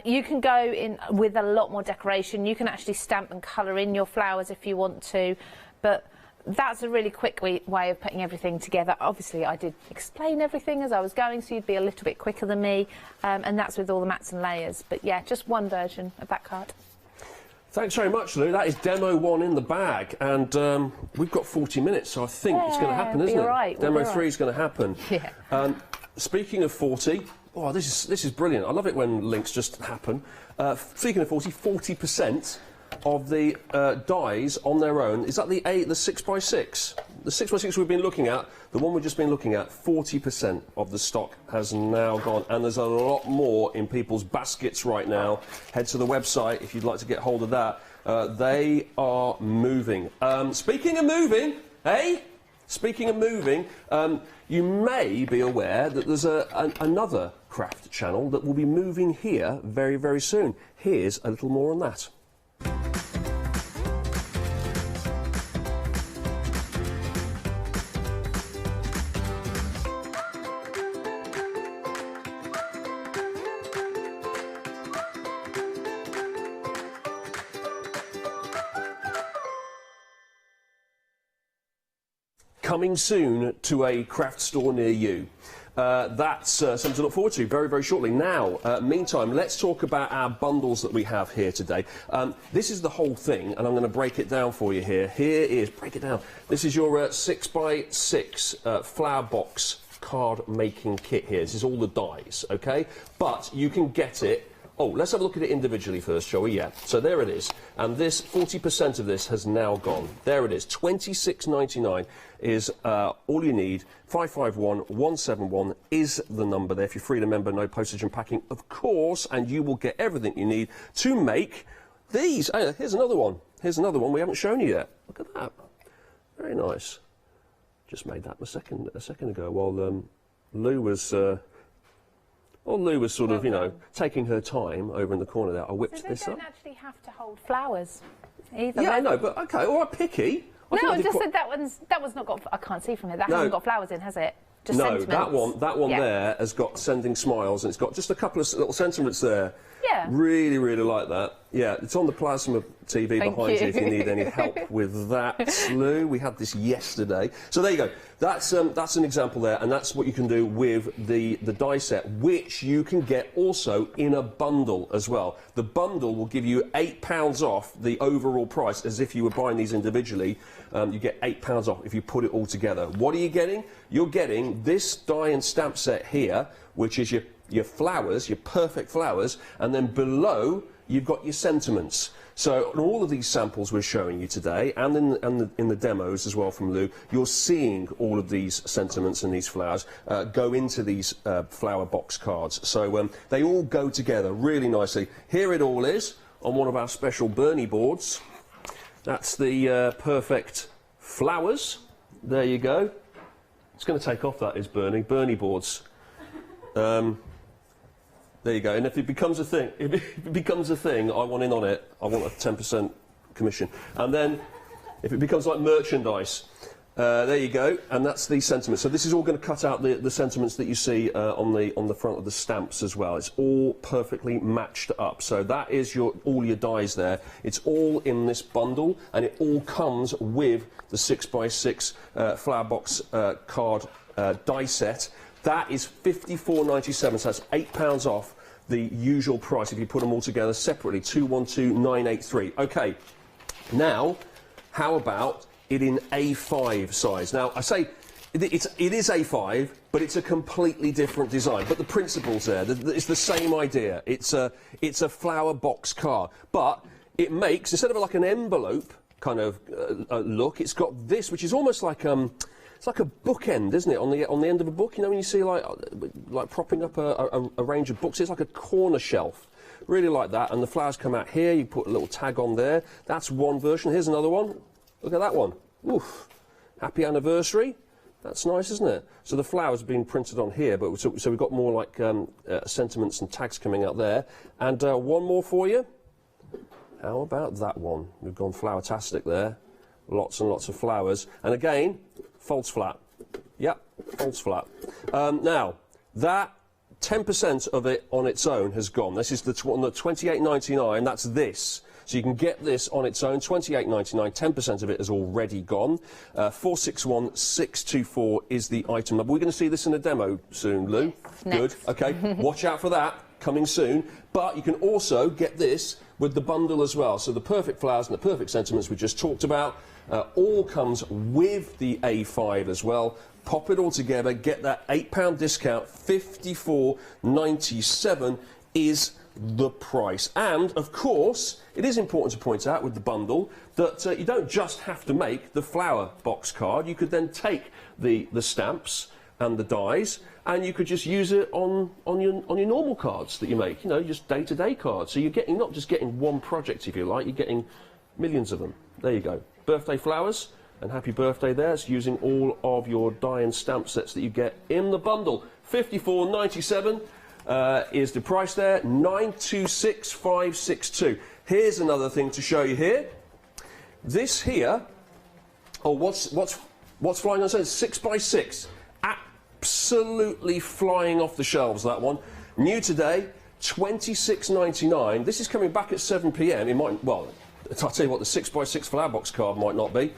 You can go in with a lot more decoration. You can actually stamp and colour in your flowers if you want to, but that's a really quick way of putting everything together. Obviously, I did explain everything as I was going, so you'd be a little bit quicker than me, and that's with all the mats and layers. But yeah, just one version of that card. Thanks very much, Lou. That is demo 1 in the bag, and we've got 40 minutes, so I think it's going to happen, isn't it? Right, demo 3 is going to happen. Yeah. Speaking of 40, oh, this is brilliant. I love it when links just happen. Speaking of 40, 40% of the dies on their own. Is that the 6x6? The 6x6 we've been looking at, the one we've just been looking at, 40% of the stock has now gone, and there's a lot more in people's baskets right now. Head to the website if you'd like to get hold of that. They are moving. Speaking of moving, hey? Speaking of moving, you may be aware that there's another craft channel that will be moving here very, very soon. Here's a little more on that. Coming soon to a craft store near you. That's something to look forward to very, very shortly. Now, meantime, let's talk about our bundles that we have here today. This is the whole thing, and I'm going to break it down for you here. Here is, break it down. This is your 6x6 flower box card making kit here. This is all the dies, okay? But you can get it. Oh, let's have a look at it individually first, shall we? Yeah. So there it is. And this, 40% of this has now gone. There it is. £26.99 is all you need. 551171 is the number there. If you're Freedom member, no postage and packing, of course, and you will get everything you need to make these. Oh, here's another one. Here's another one we haven't shown you yet. Look at that. Very nice. Just made that a second ago while Lou was... Well, Lou was sort of, you know, taking her time over in the corner there. I whipped this up. So they don't actually have to hold flowers either. Yeah, I know, but OK, all right, picky. No, I just said that one's not got... I can't see from it. That hasn't got flowers in, has it? Just sentiments. that one there has got sending smiles, and it's got just a couple of little sentiments there. Yeah. Really, really like that. Yeah, it's on the plasma TV behind you if you need any help with that, Lou. We had this yesterday. So there you go. That's an example there, and that's what you can do with the die set, which you can get also in a bundle as well. The bundle will give you £8 off the overall price, as if you were buying these individually. You get £8 off if you put it all together. What are you getting? You're getting this die and stamp set here, which is your flowers, your perfect flowers, and then below you've got your sentiments. So on all of these samples we're showing you today, and in the demos as well from Lou, you're seeing all of these sentiments and these flowers go into these flower box cards. So they all go together really nicely. Here it all is on one of our special Bernie boards. That's the perfect flowers. There you go. It's going to take off, that is, Bernie boards. There you go. And if it becomes a thing, I want in on it. I want a 10% commission. And then, if it becomes like merchandise, there you go. And that's the sentiments. So this is all going to cut out the sentiments that you see on the front of the stamps as well. It's all perfectly matched up. So that is all your dies there. It's all in this bundle, and it all comes with the 6x6 flower box card die set. That is £54.97, so that's £8 off the usual price if you put them all together separately, 212983. Okay, now, how about it in A5 size? Now, I say it is A5, but it's a completely different design. But the principle's there. It's the same idea. It's a flower box card, but it makes, instead of like an envelope kind of look, it's got this, which is almost like it's like a bookend, isn't it, on the end of a book? You know, when you see like propping up a range of books, it's like a corner shelf. Really like that. And the flowers come out here. You put a little tag on there. That's one version. Here's another one. Look at that one. Oof. Happy anniversary. That's nice, isn't it? So the flowers have been printed on here, but so we've got more like sentiments and tags coming out there. And one more for you. How about that one? We've gone flower-tastic there. Lots and lots of flowers. And again, folds flat. Yep, folds flat. Now, that 10% of it on its own has gone. This is the £28.99. That's this. So you can get this on its own, £28.99. 10% of it has already gone. 461624 is the item number. We're going to see this in a demo soon, Lou. Good. Okay. Watch out for that. Coming soon. But you can also get this with the bundle as well. So the perfect flowers and the perfect sentiments we just talked about all comes with the A5 as well. Pop it all together, get that £8 discount, £54.97 is the price. And, of course, it is important to point out with the bundle that you don't just have to make the flower box card. You could then take the stamps and the dies, and you could just use it on your normal cards that you make, you know, just day-to-day cards. So you're not just getting one project, if you like, you're getting millions of them. There you go. Birthday flowers, and happy birthday there. It's using all of your die and stamp sets that you get in the bundle. £54.97 is the price there, 926562. Here's another thing to show you here. This here, what's flying on? So it's 6x6. Absolutely flying off the shelves, that one. New today, £26.99. This is coming back at 7 p.m. It might, well, I'll tell you what, the 6x6 flower box card might not be.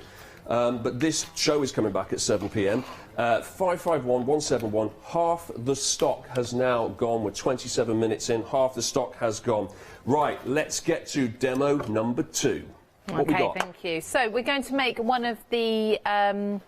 But this show is coming back at 7 p.m. 551171. Half the stock has now gone. We're 27 minutes in. Half the stock has gone. Right, let's get to demo number 2. What we got? Thank you. So we're going to make one of the A5s.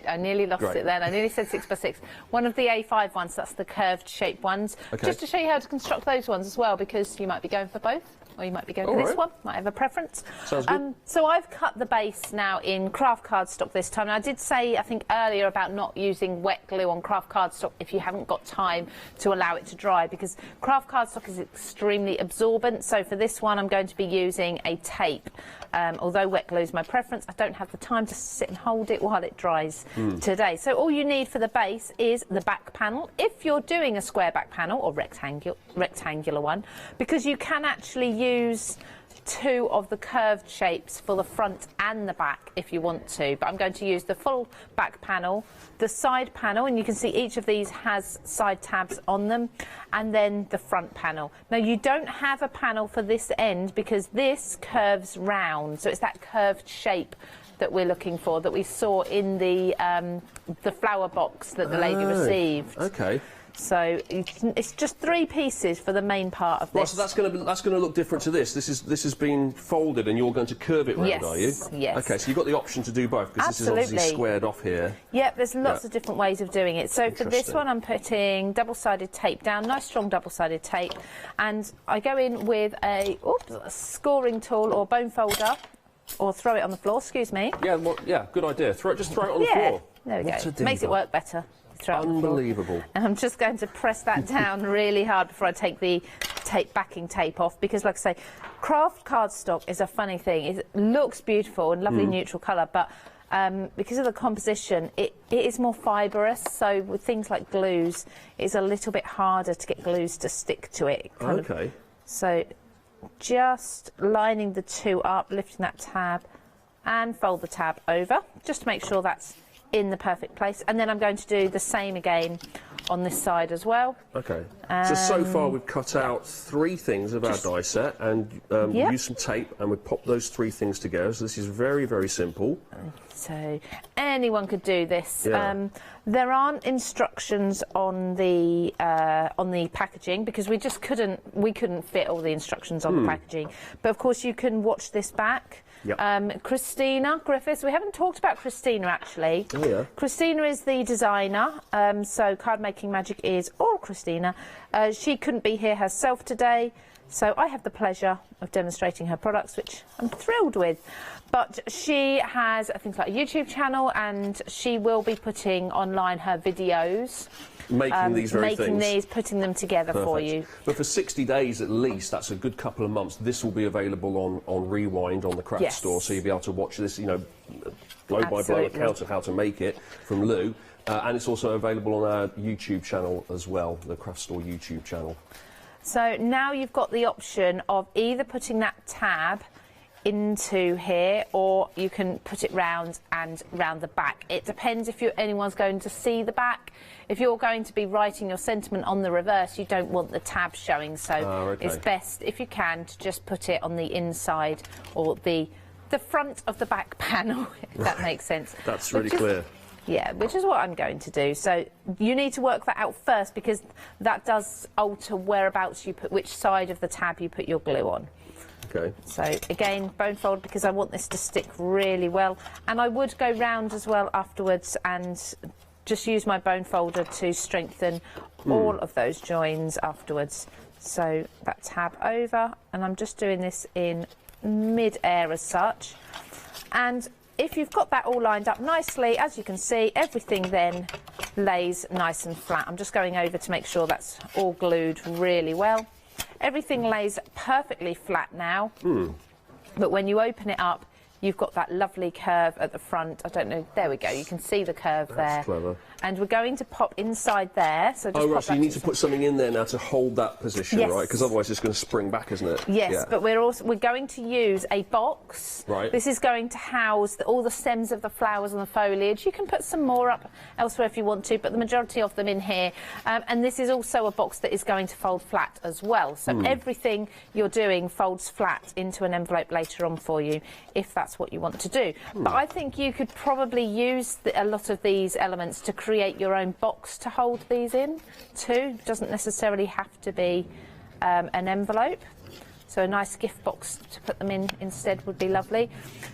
I nearly lost it then. I nearly said 6x6. One of the A5 ones, that's the curved shape ones. Okay. Just to show you how to construct those ones as well, because you might be going for both. Or you might be going for this one, might have a preference. Sounds good. So I've cut the base now in craft cardstock this time. Now, I did say, I think earlier, about not using wet glue on craft cardstock if you haven't got time to allow it to dry, because craft cardstock is extremely absorbent. So for this one, I'm going to be using a tape. Although wet glue is my preference, I don't have the time to sit and hold it while it dries today. So all you need for the base is the back panel. If you're doing a square back panel or rectangular one, because you can actually use 2 of the curved shapes for the front and the back if you want to, but I'm going to use the full back panel, the side panel, and you can see each of these has side tabs on them, and then the front panel. Now, you don't have a panel for this end because this curves round, so it's that curved shape that we're looking for, that we saw in the flower box that the lady received. Okay. So it's just 3 pieces for the main part of this. Right, so that's going to look different to this. This has been folded, and you're going to curve it round, are you? Yes. Okay, so you've got the option to do both, because this is obviously squared off here. Yep, there's lots of different ways of doing it. So for this one, I'm putting double-sided tape down, nice strong double-sided tape, and I go in with a scoring tool or bone folder, or throw it on the floor. Excuse me. Yeah, well, yeah, good idea. Just throw it on the floor. There we go. Makes it work better. Unbelievable. And I'm just going to press that down really hard before I take the backing tape off, because, like I say, craft cardstock is a funny thing. It looks beautiful and lovely neutral colour, but because of the composition, it is more fibrous. So with things like glues, it's a little bit harder to get glues to stick to it. Okay. So just lining the 2 up, lifting that tab, and fold the tab over, just to make sure that's in the perfect place. And then I'm going to do the same again on this side as well. Okay. So far we've cut out 3 things of our die set and used some tape, and we've popped those 3 things together. So this is very, very simple. So anyone could do this. Yeah. There aren't instructions on the packaging because we couldn't fit all the instructions on the packaging. But of course you can watch this back. Yep. Christina Griffiths, we haven't talked about Christina actually. Oh yeah. Christina is the designer, so Card Making Magic is all Christina. She couldn't be here herself today, so I have the pleasure of demonstrating her products, which I'm thrilled with. But she has things like a YouTube channel, and she will be putting online her videos. Making these very things. Putting them together for you. But for 60 days at least, that's a good couple of months, this will be available on Rewind on the Craft Store, so you'll be able to watch this, you know, blow-by-blow account of how to make it from Lou. And it's also available on our YouTube channel as well, the Craft Store YouTube channel. So now you've got the option of either putting that tab into here, or you can put it round and round the back. It depends if anyone's going to see the back. If you're going to be writing your sentiment on the reverse, you don't want the tab showing, so it's best, if you can, to just put it on the inside or the front of the back panel, if that makes sense. That's really clear. Yeah, which is what I'm going to do. So you need to work that out first, because that does alter whereabouts you put, which side of the tab you put your glue on. Okay. So again, bone fold, because I want this to stick really well, and I would go round as well afterwards and just use my bone folder to strengthen all of those joins afterwards. So that tab over, and I'm just doing this in mid-air as such. And if you've got that all lined up nicely, as you can see, everything then lays nice and flat. I'm just going over to make sure that's all glued really well. Everything lays perfectly flat now, but when you open it up, you've got that lovely curve at the front. I don't know, there we go, you can see the curve there. That's clever. And we're going to pop inside there. So just right, so you need to put something in there now to hold that position, right? Because otherwise it's going to spring back, isn't it? Yes, but we're going to use a box. Right. This is going to house all the stems of the flowers and the foliage. You can put some more up elsewhere if you want to, but the majority of them in here. And this is also a box that is going to fold flat as well. So everything you're doing folds flat into an envelope later on for you, if that's what you want to do. But I think you could probably use a lot of these elements to create your own box to hold these in too. Doesn't necessarily have to be an envelope. So a nice gift box to put them in instead would be lovely.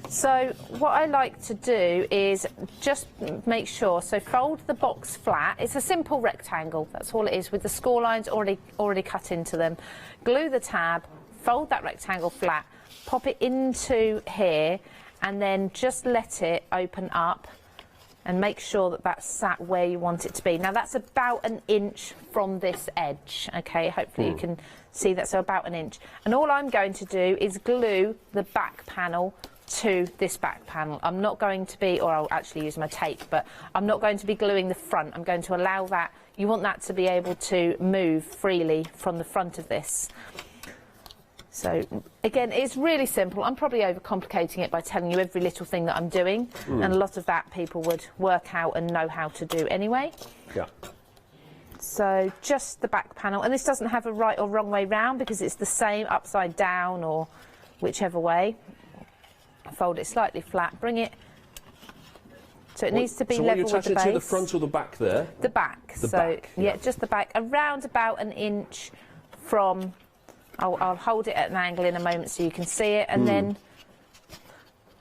So what I like to do is just make sure, so fold the box flat. It's a simple rectangle, that's all it is, with the score lines already cut into them. Glue the tab, fold that rectangle flat, pop it into here, and then just let it open up and make sure that that's sat where you want it to be. Now that's about an inch from this edge, okay? Hopefully you can see that, so about an inch. And all I'm going to do is glue the back panel to this back panel. I'm not going to be, or I'll actually use my tape, but I'm not going to be gluing the front. I'm going to allow that, you want that to be able to move freely from the front of this. So again, it's really simple. I'm probably overcomplicating it by telling you every little thing that I'm doing, and a lot of that people would work out and know how to do anyway. Yeah. So just the back panel, and this doesn't have a right or wrong way round because it's the same upside down or whichever way. Fold it slightly flat, bring it so it needs to be level with the base. So what are you attaching it to, the front or the back there? The back. The back, yeah, just the back, around about an inch from. I'll hold it at an angle in a moment so you can see it, and then,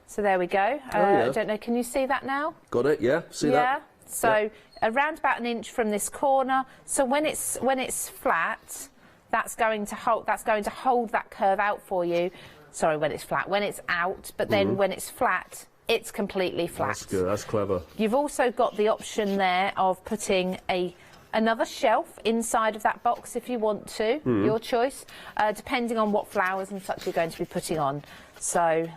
so there we go. I don't know, can you see that now? Got it, yeah, see that? So around about an inch from this corner. So when it's flat, that's going to hold that curve out for you. Sorry, when it's flat, when it's out, but then when it's flat, it's completely flat. That's good, that's clever. You've also got the option there of putting another shelf inside of that box if you want to, your choice, depending on what flowers and such you're going to be putting on. So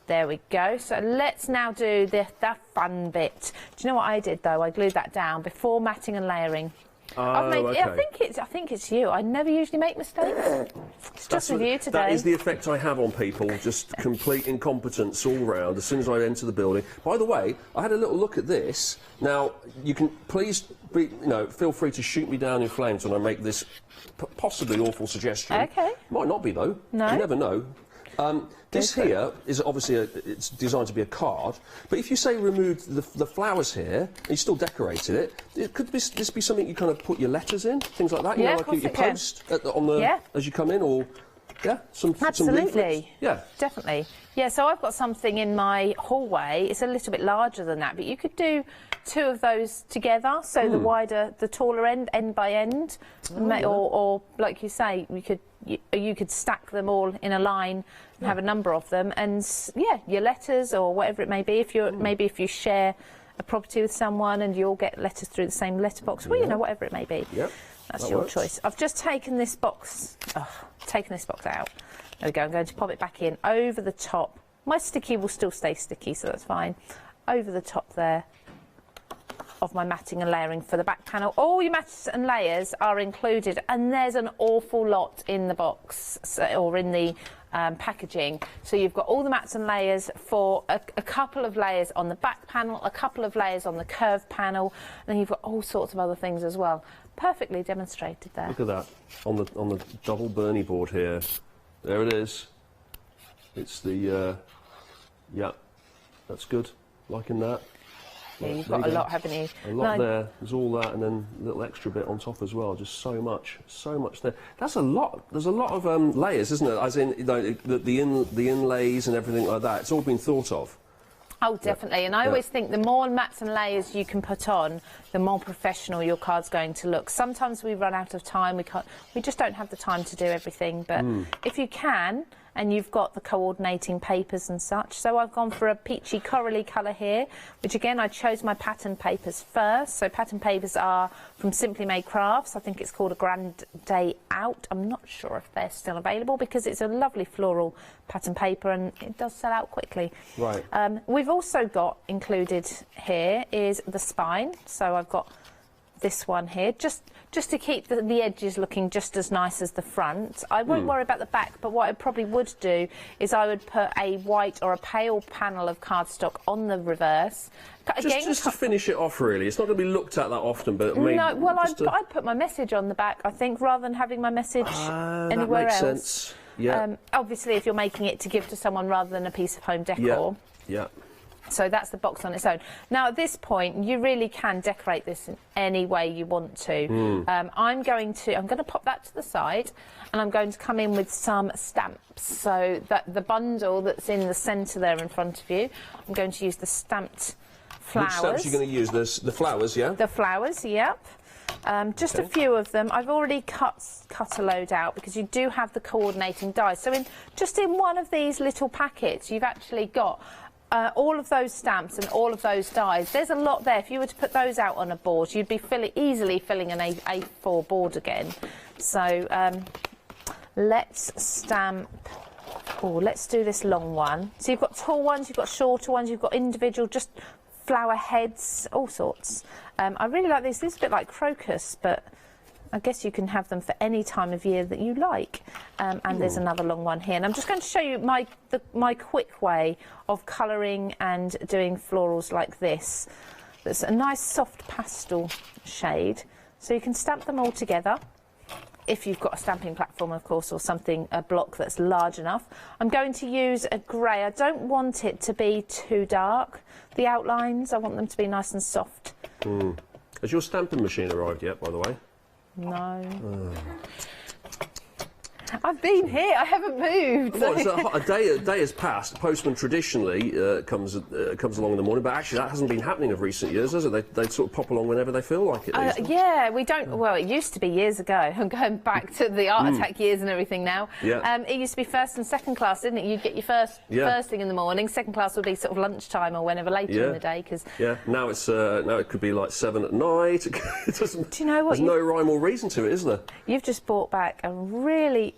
there we go. So let's now do the fun bit. Do you know what I did though? I glued that down before matting and layering. I've made, okay. I think it's you. I never usually make mistakes. It's just with you today. That is the effect I have on people, just complete incompetence all round as soon as I enter the building. By the way, I had a little look at this. Now, you can please feel free to shoot me down in flames when I make this possibly awful suggestion. Okay. Might not be, though. No. You never know. This here is obviously it's designed to be a card, but if you say remove the flowers here, and you still decorated it, could this be something you kind of put your letters in, things like that? You know, like your post as you come in, or some Absolutely. Yeah, definitely. Yeah, so I've got something in my hallway. It's a little bit larger than that, but you could do 2 of those together. So the wider, the taller end by end, or like you say, you could stack them all in a line and have a number of them, and your letters or whatever it may be. If you're maybe if you share a property with someone and you all get letters through the same letterbox, well, whatever it may be. Yep. That's your choice. I've just taken this box. Taken this box out. There we go. I'm going to pop it back in over the top. My sticky will still stay sticky, so that's fine. Over the top there of my matting and layering for the back panel. All your mats and layers are included, and there's an awful lot in the box or in the packaging. So you've got all the mats and layers for a couple of layers on the back panel, a couple of layers on the curved panel, and then you've got all sorts of other things as well. Perfectly demonstrated there. Look at that on the double Bernie board here. There it is. It's the that's good. Liking that. Yeah, you've got a lot, haven't you? A lot there. There's all that, and then a little extra bit on top as well. Just so much there. That's a lot. There's a lot of layers, isn't it? As in, the inlays and everything like that. It's all been thought of. Oh, definitely. And I always think the more mats and layers you can put on, the more professional your card's going to look. Sometimes we run out of time. We just don't have the time to do everything. But if you can, and you've got the coordinating papers and such. So I've gone for a peachy corally colour here, which again, I chose my pattern papers first. So pattern papers are from Simply Made Crafts. I think it's called a Grand Day Out. I'm not sure if they're still available because it's a lovely floral pattern paper and it does sell out quickly. Right. We've also got included here is the spine. So I've got this one here, just to keep the edges looking just as nice as the front. I won't worry about the back, but what I probably would do is I would put a white or a pale panel of cardstock on the reverse. Just to finish it off, really. It's not going to be looked at that often, but maybe... No, well, I'd put my message on the back, I think, rather than having my message anywhere else. That makes sense. Yeah. Obviously, if you're making it to give to someone rather than a piece of home decor. Yeah. So that's the box on its own. Now, at this point, you really can decorate this in any way you want to. I'm going to pop that to the side, and I'm going to come in with some stamps. So that the bundle that's in the centre there in front of you, I'm going to use the stamped flowers. Which stamps are you going to use? The flowers, yeah? The flowers, yep. Just a few of them. I've already cut a load out because you do have the coordinating dies. So just in one of these little packets, you've actually got all of those stamps and all of those dies. There's a lot there. If you were to put those out on a board, you'd be easily filling an A4 board again. So let's stamp. Oh, let's do this long one. So you've got tall ones, you've got shorter ones, you've got individual, just flower heads, all sorts. I really like these. These are a bit like crocus, but I guess you can have them for any time of year that you like. And there's another long one here. And I'm just going to show you my quick way of colouring and doing florals like this. That's a nice soft pastel shade. So you can stamp them all together. If you've got a stamping platform, of course, or something, a block that's large enough. I'm going to use a grey. I don't want it to be too dark, the outlines. I want them to be nice and soft. Has your stamping machine arrived yet, by the way? No. I've been here. I haven't moved. Well, a day has passed. The postman traditionally comes along in the morning, but actually that hasn't been happening of recent years, has it? They sort of pop along whenever they feel like it. Yeah, we don't. Well, it used to be years ago. I'm going back to the Art Attack years and everything now. Yeah. It used to be first and second class, didn't it? You'd get your first thing in the morning. Second class would be sort of lunchtime or whenever later in the day. Now it could be like 7 at night. Do you know what? There's no rhyme or reason to it, is there? You've just brought back a really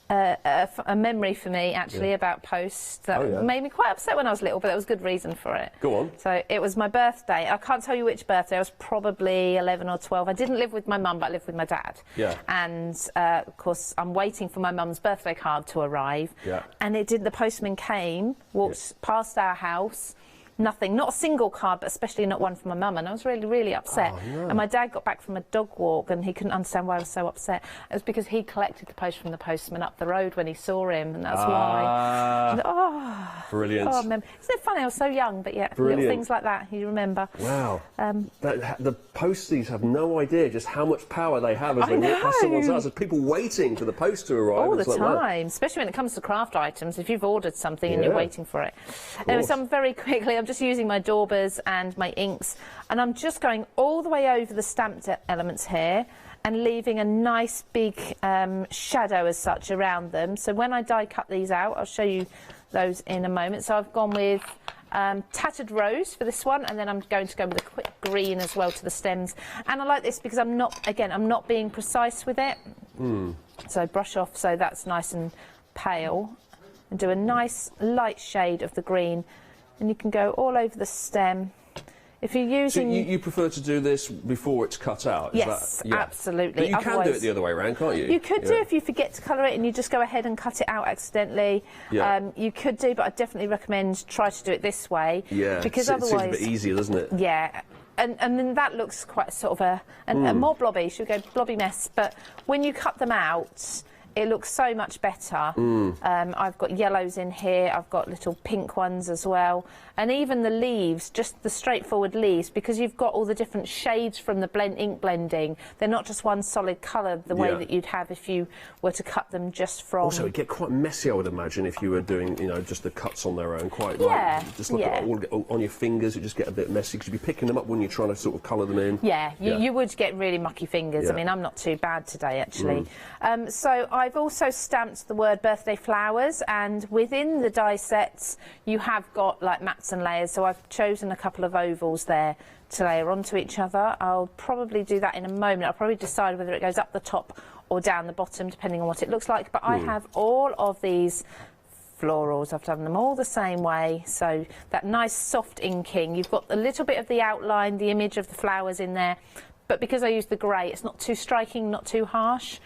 a memory for me, actually, about posts that made me quite upset when I was little, but there was good reason for it. Go on. So it was my birthday. I can't tell you which birthday. I was probably 11 or 12. I didn't live with my mum, but I lived with my dad. Yeah. And, of course, I'm waiting for my mum's birthday card to arrive. Yeah. And the postman came, walked past our house, nothing, not a single card, but especially not one from my mum, and I was really, really upset. Oh, no. And my dad got back from a dog walk, and he couldn't understand why I was so upset. It was because he collected the post from the postman up the road when he saw him, and that's why. And, brilliant. Oh, isn't it funny? I was so young, but yeah, Brilliant. little things like that you remember. Wow. The posties have no idea just how much power they have as they walk past someone's house. There's people waiting for the post to arrive. All the like time, that. especially when it comes to craft items. If you've ordered something and you're waiting for it. Anyway, so I'm very quickly, I'm just using my daubers and my inks, and I'm just going all the way over the stamped elements here and leaving a nice big shadow as such around them. So when I die cut these out, I'll show you those in a moment. So I've gone with tattered rose for this one, and then I'm going to go with a quick green as well to the stems. And I like this because I'm not being precise with it. So brush off so that's nice and pale, and do a nice light shade of the green, and you can go all over the stem. If you're using... So you prefer to do this before it's cut out? Yes, absolutely. But you can do it the other way around, can't you? You could do if you forget to colour it and you just go ahead and cut it out accidentally. Yeah. You could do, but I definitely recommend try to do it this way. Yeah, because it seems otherwise... a bit easier, doesn't it? Yeah. And then that looks quite sort of a more blobby, should we go blobby mess. But when you cut them out, it looks so much better. I've got yellows in here, I've got little pink ones as well. And even the leaves, just the straightforward leaves, because you've got all the different shades from the ink blending. They're not just one solid colour the way that you'd have if you were to cut them just from... Also, it'd get quite messy, I would imagine, if you were doing, you know, just the cuts on their own. Quite just look at all on your fingers, it just get a bit messy, because you'd be picking them up when you're trying to sort of colour them in. Yeah, you would get really mucky fingers. I mean, I'm not too bad today, actually. So I've also stamped the word birthday flowers, and within the die sets, you have got like mats and layers. So I've chosen a couple of ovals there to layer onto each other. I'll probably do that in a moment. I'll probably decide whether it goes up the top or down the bottom, depending on what it looks like. But I have all of these florals. I've done them all the same way. So that nice soft inking. You've got a little bit of the outline, the image of the flowers in there. But because I use the grey, it's not too striking, not too harsh.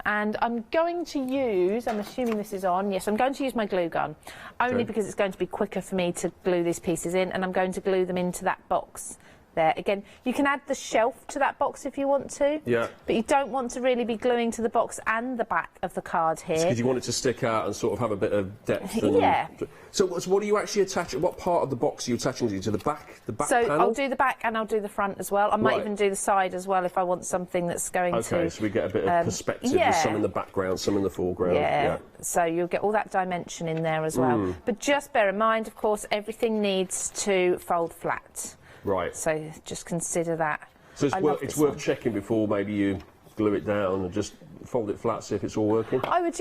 And I'm going to use, I'm assuming this is on, yes, I'm going to use my glue gun, only because it's going to be quicker for me to glue these pieces in, and I'm going to glue them into that box there. Again, you can add the shelf to that box if you want to, but you don't want to really be gluing to the box and the back of the card here. Because you want it to stick out and sort of have a bit of depth. And So what are you actually attaching? What part of the box are you attaching to the back? The back panel? I'll do the back and I'll do the front as well. I might even do the side as well if I want something that's going to... Okay, so we get a bit of perspective. There's some in the background, some in the foreground. So you'll get all that dimension in there as well. But just bear in mind, of course, everything needs to fold flat. Right. So just consider that. So it's worth checking before maybe you glue it down and just fold it flat, see if it's all working? I would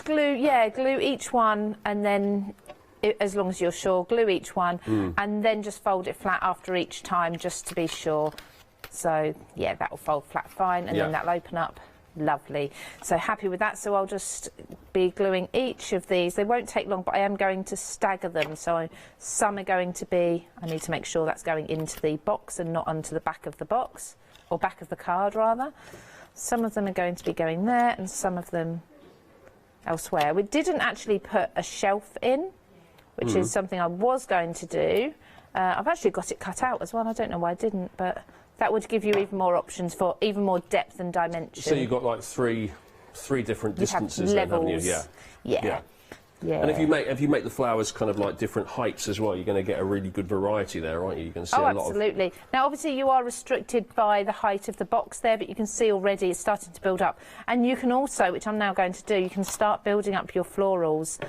glue each one, and then, as long as you're sure, glue each one, and then just fold it flat after each time, just to be sure. So, yeah, that will fold flat fine, and then that'll open up. Lovely. So happy with that. So I'll just be gluing each of these. They won't take long, but I am going to stagger them. So some are going to be, I need to make sure that's going into the box and not onto the back of the box, or back of the card rather. Some of them are going to be going there and some of them elsewhere. We didn't actually put a shelf in, which is something I was going to do. I've actually got it cut out as well. I don't know why I didn't, but that would give you even more options for even more depth and dimension. So you've got like three different distances then, haven't you? Yeah. And if you make the flowers kind of like different heights as well, you're going to get a really good variety there, aren't you? You can see a lot absolutely. Now, obviously, you are restricted by the height of the box there, but you can see already it's starting to build up. And you can also, which I'm now going to do, you can start building up your florals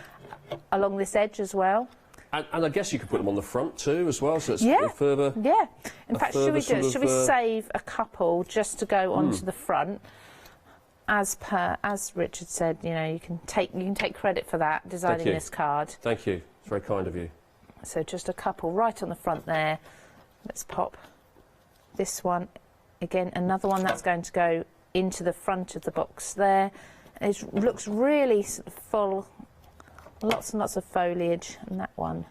along this edge as well. And I guess you could put them on the front too, as well, so it's further... Yeah. In fact, should we save a couple just to go onto the front? As Richard said, you know, you can take credit for that, designing this card. Thank you. It's very kind of you. So just a couple right on the front there. Let's pop this one. Again, another one that's going to go into the front of the box there. It looks really full, lots and lots of foliage, and that one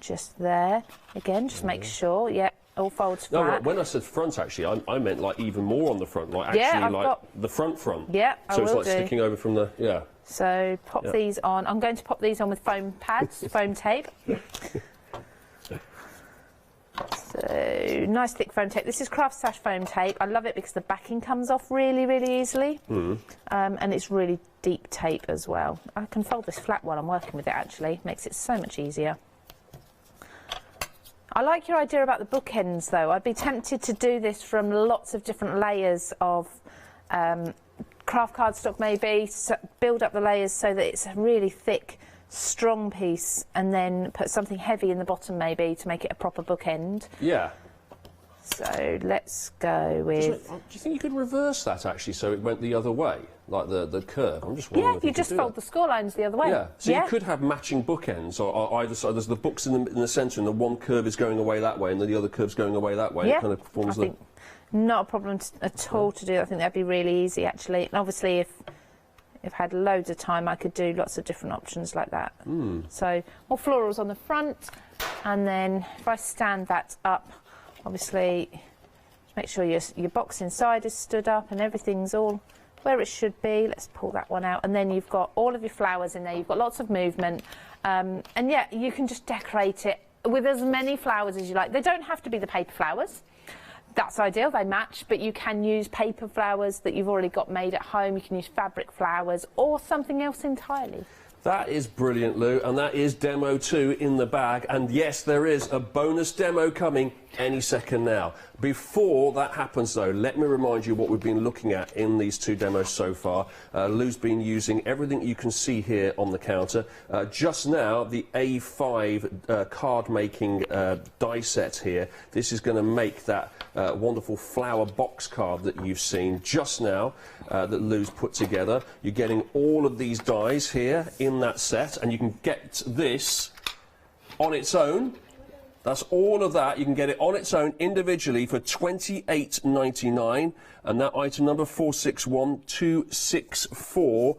just there. Again, just make sure, yeah, all folds flat. No, when I said front, actually, I meant like even more on the front, like actually yeah, like the front. Yeah, so it's like sticking over from the, yeah. So pop these on. I'm going to pop these on with foam pads, foam tape. So nice thick foam tape. This is Craft Sash foam tape. I love it because the backing comes off really, really easily. And it's really deep tape as well. I can fold this flat while I'm working with it, actually. Makes it so much easier. I like your idea about the bookends, though. I'd be tempted to do this from lots of different layers of craft cardstock, maybe. So build up the layers so that it's a really thick, strong piece, and then put something heavy in the bottom, maybe, to make it a proper bookend. Yeah. So let's go with... Do you think you could reverse that, actually, so it went the other way, like the curve? I'm just wondering if you just fold the score lines the other way. Yeah, so you could have matching bookends, or either side. There's the books in the centre, and the one curve is going away that way, and then the other curve's going away that way. Yeah, it kind of forms I think not a problem at all to do. I think that'd be really easy, actually. And obviously, if I had loads of time, I could do lots of different options like that. So more florals on the front, and then if I stand that up, obviously, just make sure your box inside is stood up and everything's all where it should be. Let's pull that one out, and then you've got all of your flowers in there. You've got lots of movement, and yeah, you can just decorate it with as many flowers as you like. They don't have to be the paper flowers. That's ideal, they match, but you can use paper flowers that you've already got made at home. You can use fabric flowers or something else entirely. That is brilliant, Lou, and that is demo 2 in the bag. And yes, there is a bonus demo coming any second now. Before that happens, though, let me remind you what we've been looking at in these 2 demos so far. Lou's been using everything you can see here on the counter. Just now, the A5 card-making die set here. This is going to make that wonderful flower box card that you've seen just now that Lou's put together. You're getting all of these dies here in that set, and you can get this on its own. That's all of that. You can get it on its own individually for $28.99, and that item number 461264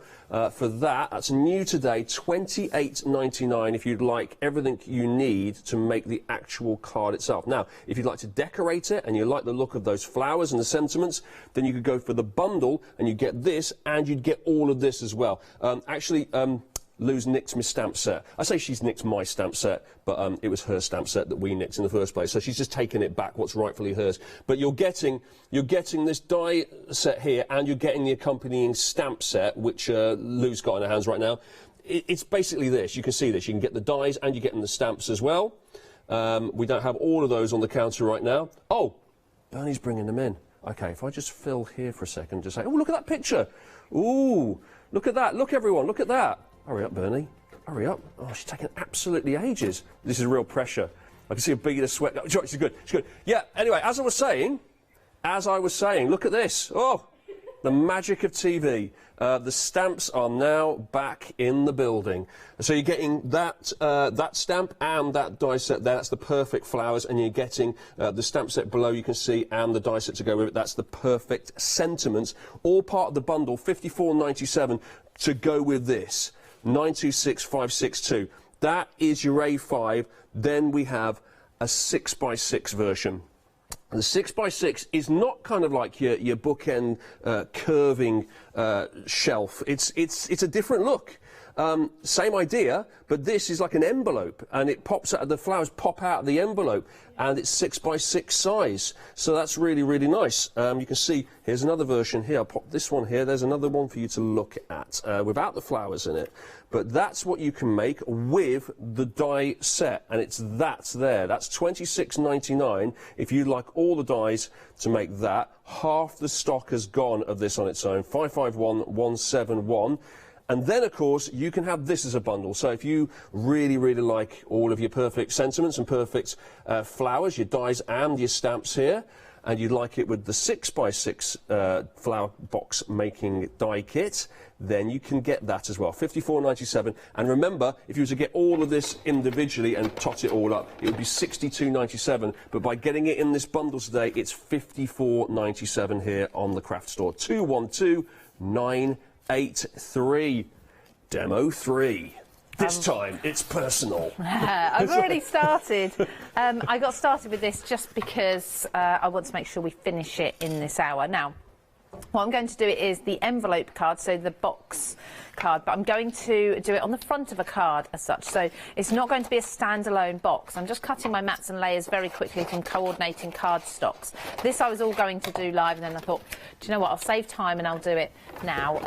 for that. That's new today, $28.99 if you'd like everything you need to make the actual card itself. Now, if you'd like to decorate it and you like the look of those flowers and the sentiments, then you could go for the bundle and you get this, and you'd get all of this as well. Lou's nicked my stamp set. I say she's nicked my stamp set, but it was her stamp set that we nicked in the first place. So she's just taken it back, what's rightfully hers. But you're getting this die set here, and you're getting the accompanying stamp set, which Lou's got in her hands right now. It's basically this. You can see this. You can get the dies, and you're getting the stamps as well. We don't have all of those on the counter right now. Oh, Bernie's bringing them in. Okay, if I just fill here for a second, just say, oh, look at that picture. Ooh, look at that. Look, everyone, look at that. Hurry up, Bernie. Hurry up. Oh, she's taking absolutely ages. This is real pressure. I can see a bead of sweat. Oh, she's good. She's good. Yeah, anyway, as I was saying, look at this. Oh, the magic of TV. The stamps are now back in the building. So you're getting that stamp and that die set there. That's the perfect flowers. And you're getting the stamp set below, you can see, and the die set to go with it. That's the perfect sentiments. All part of the bundle, $54.97 to go with this. 926562. That is your A5. Then we have a 6x6 version. The 6x6 is not kind of like your bookend curving shelf. It's a different look. Same idea, but this is like an envelope, and it pops out. The flowers pop out of the envelope, and it's 6x6 size. So that's really, really nice. You can see here's another version here. I'll pop this one here. There's another one for you to look at without the flowers in it. But that's what you can make with the die set, and that's there. That's $26.99 if you'd like all the dies to make that. Half the stock has gone of this on its own. 551171. And then, of course, you can have this as a bundle. So if you really, really like all of your perfect sentiments and perfect flowers, your dies and your stamps here, and you'd like it with the 6x6 flower box making die kit, then you can get that as well. $54.97. And remember, if you were to get all of this individually and tot it all up, it would be $62.97. But by getting it in this bundle today, it's $54.97 here on the Craft Store. 2129 483. Demo 3. This time, it's personal. I've already started. I got started with this just because I want to make sure we finish it in this hour. Now, what I'm going to do is the envelope card, so the box card, but I'm going to do it on the front of a card as such, so it's not going to be a standalone box. I'm just cutting my mats and layers very quickly from coordinating card stocks. This I was all going to do live, and then I thought, do you know what, I'll save time and I'll do it now.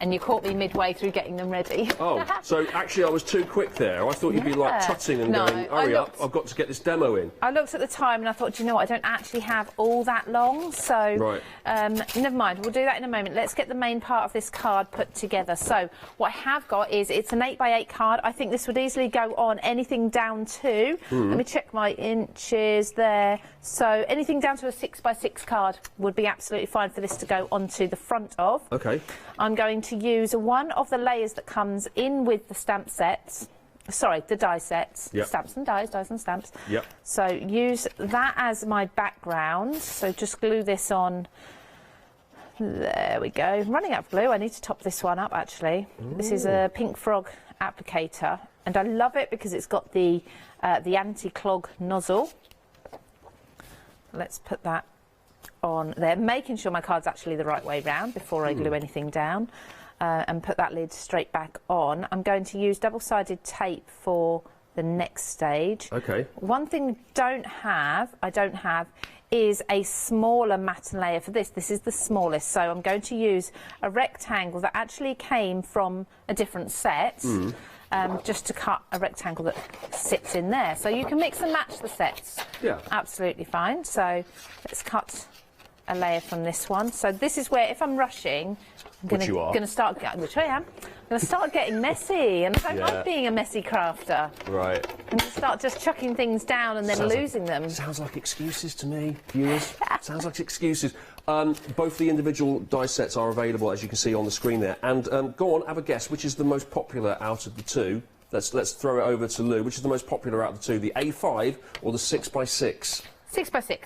And you caught me midway through getting them ready. Oh, so actually I was too quick there. I thought you'd be like tutting and going, hurry up, I've got to get this demo in. I looked at the time and I thought, do you know what, I don't actually have all that long, so never mind, we'll do that in a moment. Let's get the main part of this card put together. So what I have got is, it's an 8x8 card. I think this would easily go on anything down to, let me check my inches there, so anything down to a 6x6 card would be absolutely fine for this to go onto the front of. Okay. I'm going to use one of the layers that comes in with the stamp sets. Sorry, the die sets. Yep. Stamps and dies, dies and stamps. Yep. So use that as my background. So just glue this on. There we go. I'm running out of glue. I need to top this one up, actually. Ooh. This is a Pink Frog applicator, and I love it because it's got the anti-clog nozzle. Let's put that on there, making sure my card's actually the right way round before I glue anything down, and put that lid straight back on. I'm going to use double-sided tape for the next stage. Okay. One thing I don't have is a smaller mat and layer for this. This is the smallest, so I'm going to use a rectangle that actually came from a different set, just to cut a rectangle that sits in there. So you can mix and match the sets. Yeah. Absolutely fine. So let's cut a layer from this one. So this is where, if I'm rushing, I'm going to start, which I am, I'm going to start getting messy, and I don't like being a messy crafter. Right. And start just chucking things down and then losing them. Sounds like excuses to me, viewers. Sounds like excuses. Both the individual die sets are available, as you can see on the screen there. And go on, have a guess, which is the most popular out of the two? Let's throw it over to Lou. Which is the most popular out of the two, the A5 or the 6x6? 6x6.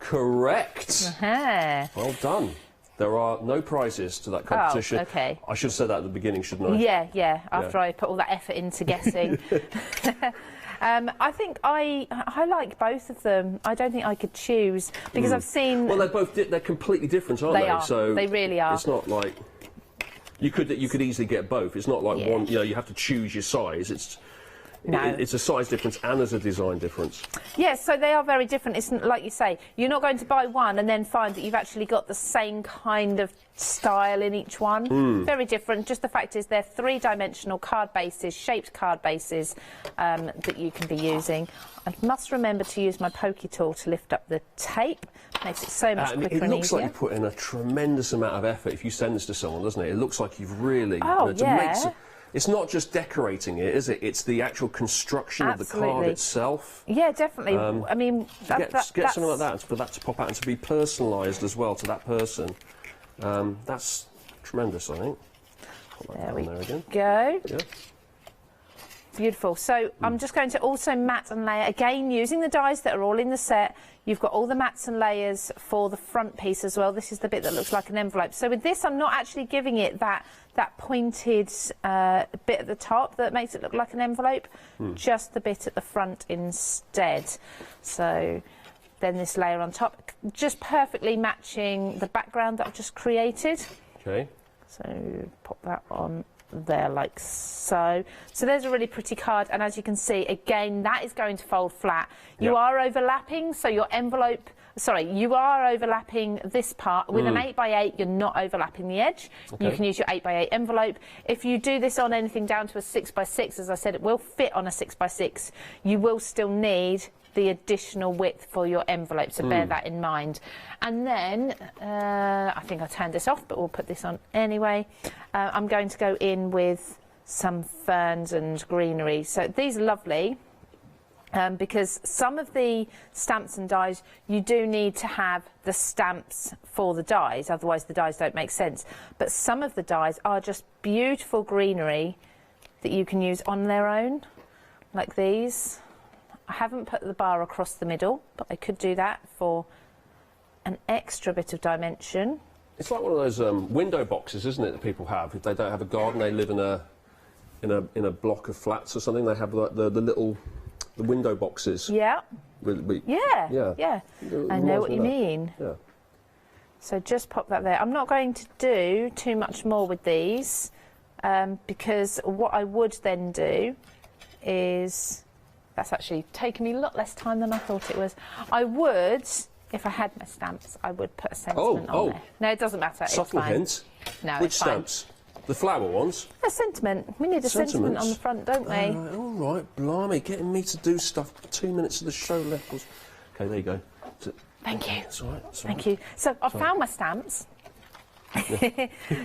Correct. Well done. There are no prizes to that competition. Oh, okay. I should have said that at the beginning, shouldn't I? Yeah, after I put all that effort into guessing. I think I like both of them. I don't think I could choose, because I've seen... Well, they're completely different, aren't they? They are. So they really are. It's not like... You could easily get both. It's not like one, you have to choose your size. It's a size difference and there's a design difference. Yes, so they are very different. It's like you say, you're not going to buy one and then find that you've actually got the same kind of style in each one. Very different. Just the fact is they're three-dimensional card bases, shaped card bases that you can be using. I must remember to use my pokey tool to lift up the tape. Makes it so much quicker and easier. It looks like you put in a tremendous amount of effort if you send this to someone, doesn't it? It looks like you've really... It's not just decorating it, is it? It's the actual construction of the card itself. Yeah, definitely. I mean, get something like that, and for that to pop out and to be personalised as well to that person. That's tremendous, I think. There we go. Yeah. Beautiful. So I'm just going to also mat and layer, again using the dies that are all in the set. You've got all the mats and layers for the front piece as well. This is the bit that looks like an envelope. So with this, I'm not actually giving it that pointed bit at the top that makes it look like an envelope, just the bit at the front instead. So then this layer on top, just perfectly matching the background that I've just created. Okay. So pop that on there like so. So there's a really pretty card, and as you can see, again, that is going to fold flat. You are overlapping, so your envelope, you are overlapping this part. With an 8x8, you're not overlapping the edge. You can use your 8x8 envelope. If you do this on anything down to a 6x6, as I said, it will fit on a 6x6. You will still need the additional width for your envelope, so bear that in mind. And then, I think I turned this off, but we'll put this on anyway. I'm going to go in with some ferns and greenery. So these are lovely, because some of the stamps and dies, you do need to have the stamps for the dies, otherwise the dies don't make sense. But some of the dies are just beautiful greenery that you can use on their own, like these. I haven't put the bar across the middle, but I could do that for an extra bit of dimension. It's like one of those window boxes, isn't it, that people have? If they don't have a garden, they live in a block of flats or something. They have like the little window boxes. Yeah. Yeah. I know what you mean. Yeah. So just pop that there. I'm not going to do too much more with these because what I would then do is, that's actually taken me a lot less time than I thought it was. I would, if I had my stamps, I would put a sentiment on there. No, it doesn't matter. Subtle it's fine. hint. No, Which it's fine. stamps? The flower ones? A sentiment. We need a sentiment on the front, don't we? All right, blimey, getting me to do stuff. 2 minutes of the show left. Okay, there you go. Thank you. It's all right. Thank you. So I found my stamps.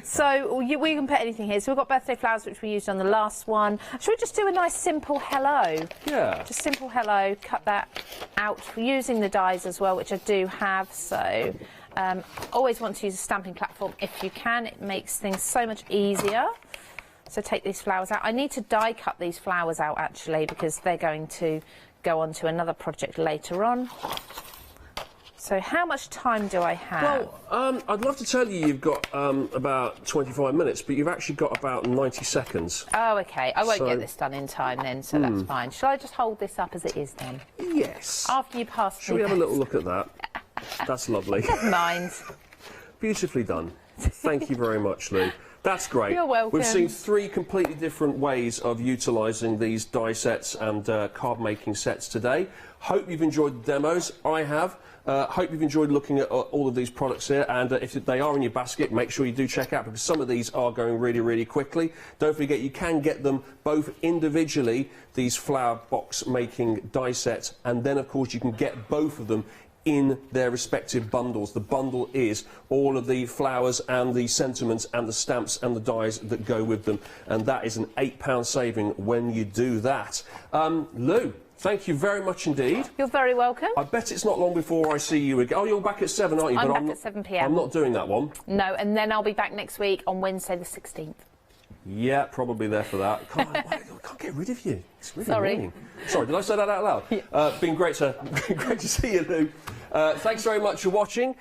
So we can put anything here. So we've got birthday flowers, which we used on the last one. Should we just do a nice simple hello? Yeah. Just simple hello. Cut that out. We're using the dies as well, which I do have. So always want to use a stamping platform if you can. It makes things so much easier. So take these flowers out. I need to die cut these flowers out actually because they're going to go on to another project later on. So how much time do I have? Well, I'd love to tell you you've got about 25 minutes, but you've actually got about 90 seconds. Oh, OK. I won't get this done in time then, so that's fine. Shall I just hold this up as it is then? Yes. After you pass Shall we have a little look at that? That's lovely. Never mind. Beautifully done. Thank you very much, Lou. That's great. You're welcome. We've seen 3 completely different ways of utilising these die sets and card making sets today. Hope you've enjoyed the demos. I have. Hope you've enjoyed looking at all of these products here, and if they are in your basket, make sure you do check out, because some of these are going really, really quickly. Don't forget, you can get them both individually, these flower box making die sets, and then, of course, you can get both of them in their respective bundles. The bundle is all of the flowers and the sentiments and the stamps and the dies that go with them, and that is an £8 saving when you do that. Lou, thank you very much indeed. You're very welcome. I bet it's not long before I see you again. Oh, you're back at 7, aren't you? I'm back at 7 p.m. I'm not doing that one. No, and then I'll be back next week on Wednesday the 16th. Yeah, probably there for that. I can't get rid of you. It's really annoying. Sorry, did I say that out loud? Yeah. Been great to see you, Lou. Thanks very much for watching.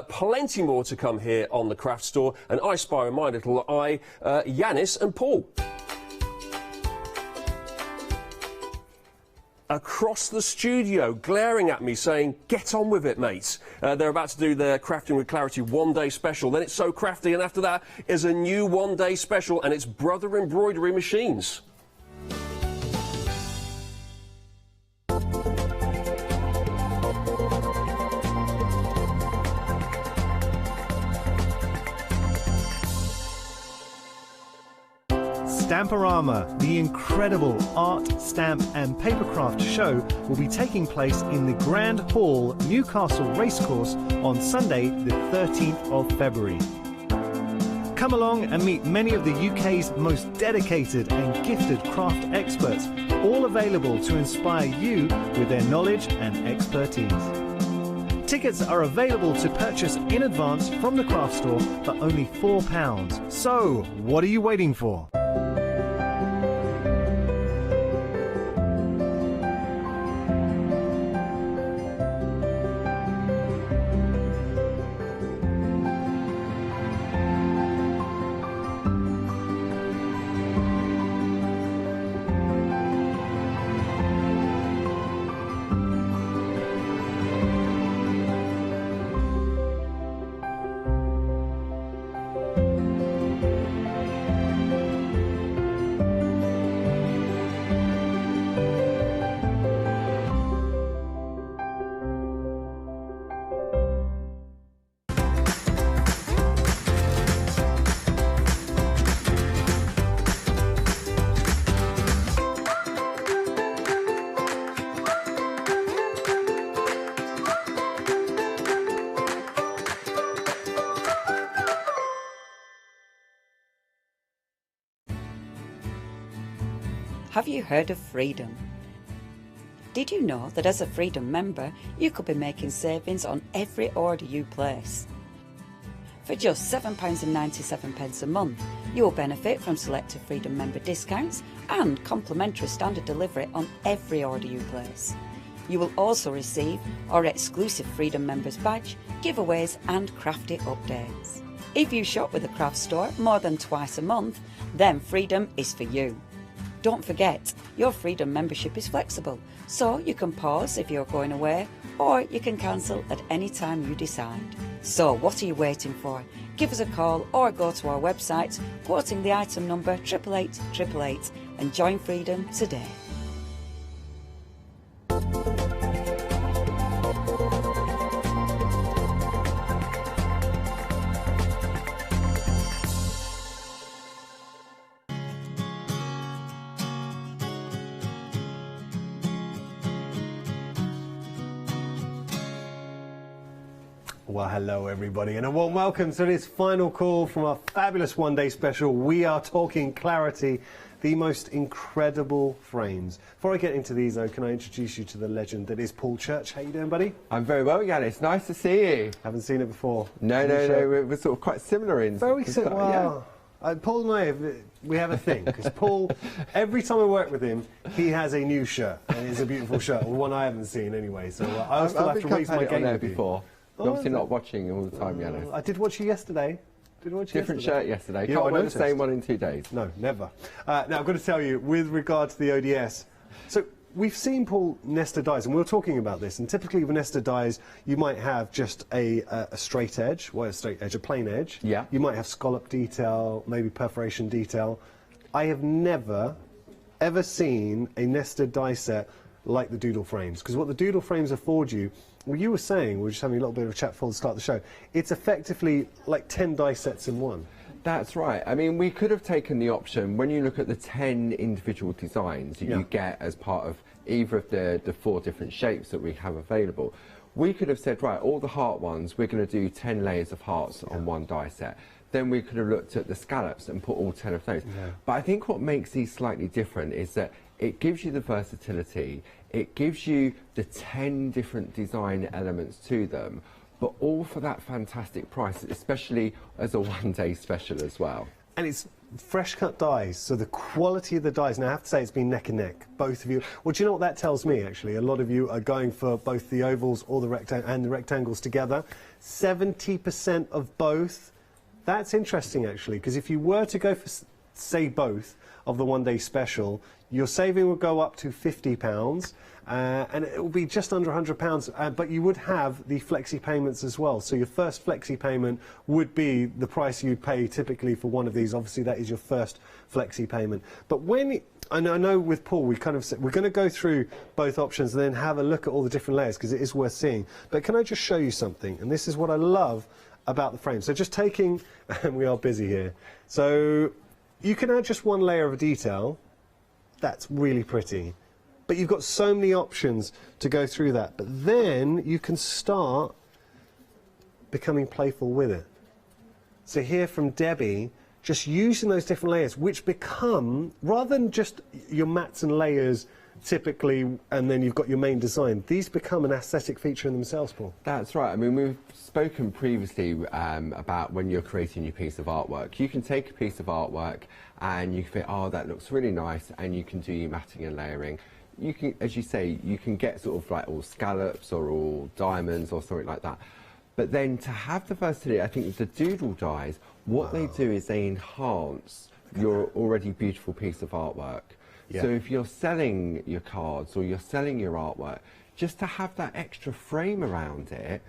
Plenty more to come here on the Craft Store, and I spy in my little eye, Yanis and Paul. Across the studio, glaring at me, saying, "Get on with it, mate." They're about to do their Crafting with Clarity one-day special. Then it's So Crafty, and after that is a new one-day special, and it's Brother Embroidery Machines. Stamporama, the incredible art, stamp and papercraft show, will be taking place in the Grand Hall, Newcastle Racecourse on Sunday the 13th of February. Come along and meet many of the UK's most dedicated and gifted craft experts, all available to inspire you with their knowledge and expertise. Tickets are available to purchase in advance from the Craft Store for only £4. So, what are you waiting for? Have you heard of Freedom? Did you know that as a Freedom member, you could be making savings on every order you place? For just £7.97 a month, you will benefit from selected Freedom member discounts and complimentary standard delivery on every order you place. You will also receive our exclusive Freedom members badge, giveaways and crafty updates. If you shop with a craft store more than twice a month, then Freedom is for you. Don't forget, your Freedom membership is flexible, so you can pause if you're going away, or you can cancel at any time you decide. So what are you waiting for? Give us a call or go to our website, quoting the item number 88888, and join Freedom today. Well, hello everybody, and a warm welcome to this final call from our fabulous one-day special. We are talking Clarity, the most incredible frames. Before I get into these, though, can I introduce you to the legend that is Paul Church? How you doing, buddy? I'm very well, Jan. It's nice to see you. Haven't seen it before. No, we're sort of quite similar in. Very similar. Well, yeah. Paul and I, we have a thing, because Paul, every time I work with him, he has a new shirt, and it's a beautiful shirt, or one I haven't seen anyway, so I still have to raise my game with you. Before. You're obviously not watching all the time, Yanis. I did watch you yesterday. Different shirt yesterday. Yeah, Can't wear the same one in 2 days. No, never. Now, I've got to tell you, with regard to the ODS, so we've seen Paul nested dies, and we were talking about this, and typically with nested dies, you might have just a straight edge, a plain edge. Yeah. You might have scallop detail, maybe perforation detail. I have never, ever seen a nested die set like the Doodle frames, because what the Doodle frames afford you, well, you were saying, we were just having a little bit of a chat before the start of the show, it's effectively like 10 die sets in one. That's right. I mean, we could have taken the option, when you look at the 10 individual designs that you get as part of either of the 4 different shapes that we have available, we could have said, right, all the heart ones, we're going to do 10 layers of hearts on one die set. Then we could have looked at the scallops and put all 10 of those. But I think what makes these slightly different is that it gives you the versatility, it gives you the 10 different design elements to them, but all for that fantastic price, especially as a one-day special as well. And it's fresh cut dies, so the quality of the dies, now I have to say it's been neck and neck, both of you. Well, do you know what that tells me, actually? A lot of you are going for both the ovals or the rectangles together. 70% of both. That's interesting, actually, because if you were to go for, say, both of the one-day special, your saving would go up to £50, and it will be just under £100, but you would have the flexi payments as well. So your first flexi payment would be the price you'd pay typically for one of these. Obviously, that is your first flexi payment. But when, I know with Paul, we kind of said we're going to go through both options and then have a look at all the different layers, because it is worth seeing. But can I just show you something? And this is what I love about the frame. So just taking, and we are busy here, so you can add just one layer of detail. That's really pretty. But you've got so many options to go through that. But then you can start becoming playful with it. So here from Debbie, just using those different layers, which become, rather than just your mats and layers typically, and then you've got your main design, these become an aesthetic feature in themselves, Paul. That's right. I mean, we've spoken previously about when you're creating your piece of artwork. You can take a piece of artwork and you can think, oh, that looks really nice, and you can do your matting and layering. You can, as you say, you can get sort of like all scallops or all diamonds or something like that. But then to have the versatility, I think the Doodle dies, what they do is they enhance your already beautiful piece of artwork. Yeah. So if you're selling your cards or you're selling your artwork, just to have that extra frame around it,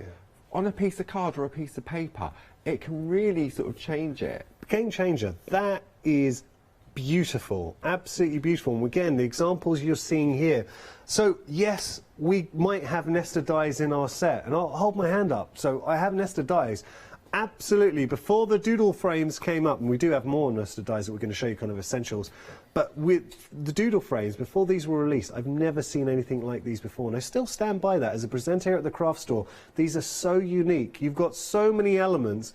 on a piece of card or a piece of paper, it can really sort of change it. Game changer. That is beautiful, absolutely beautiful. And again, the examples you're seeing here. So yes, we might have nested dies in our set, and I'll hold my hand up. So I have nested dies. Absolutely. Before the Doodle frames came up, and we do have more nested dies that we're going to show you, kind of essentials, but with the Doodle frames, before these were released, I've never seen anything like these before, and I still stand by that. As a presenter here at the craft store, these are so unique. You've got so many elements.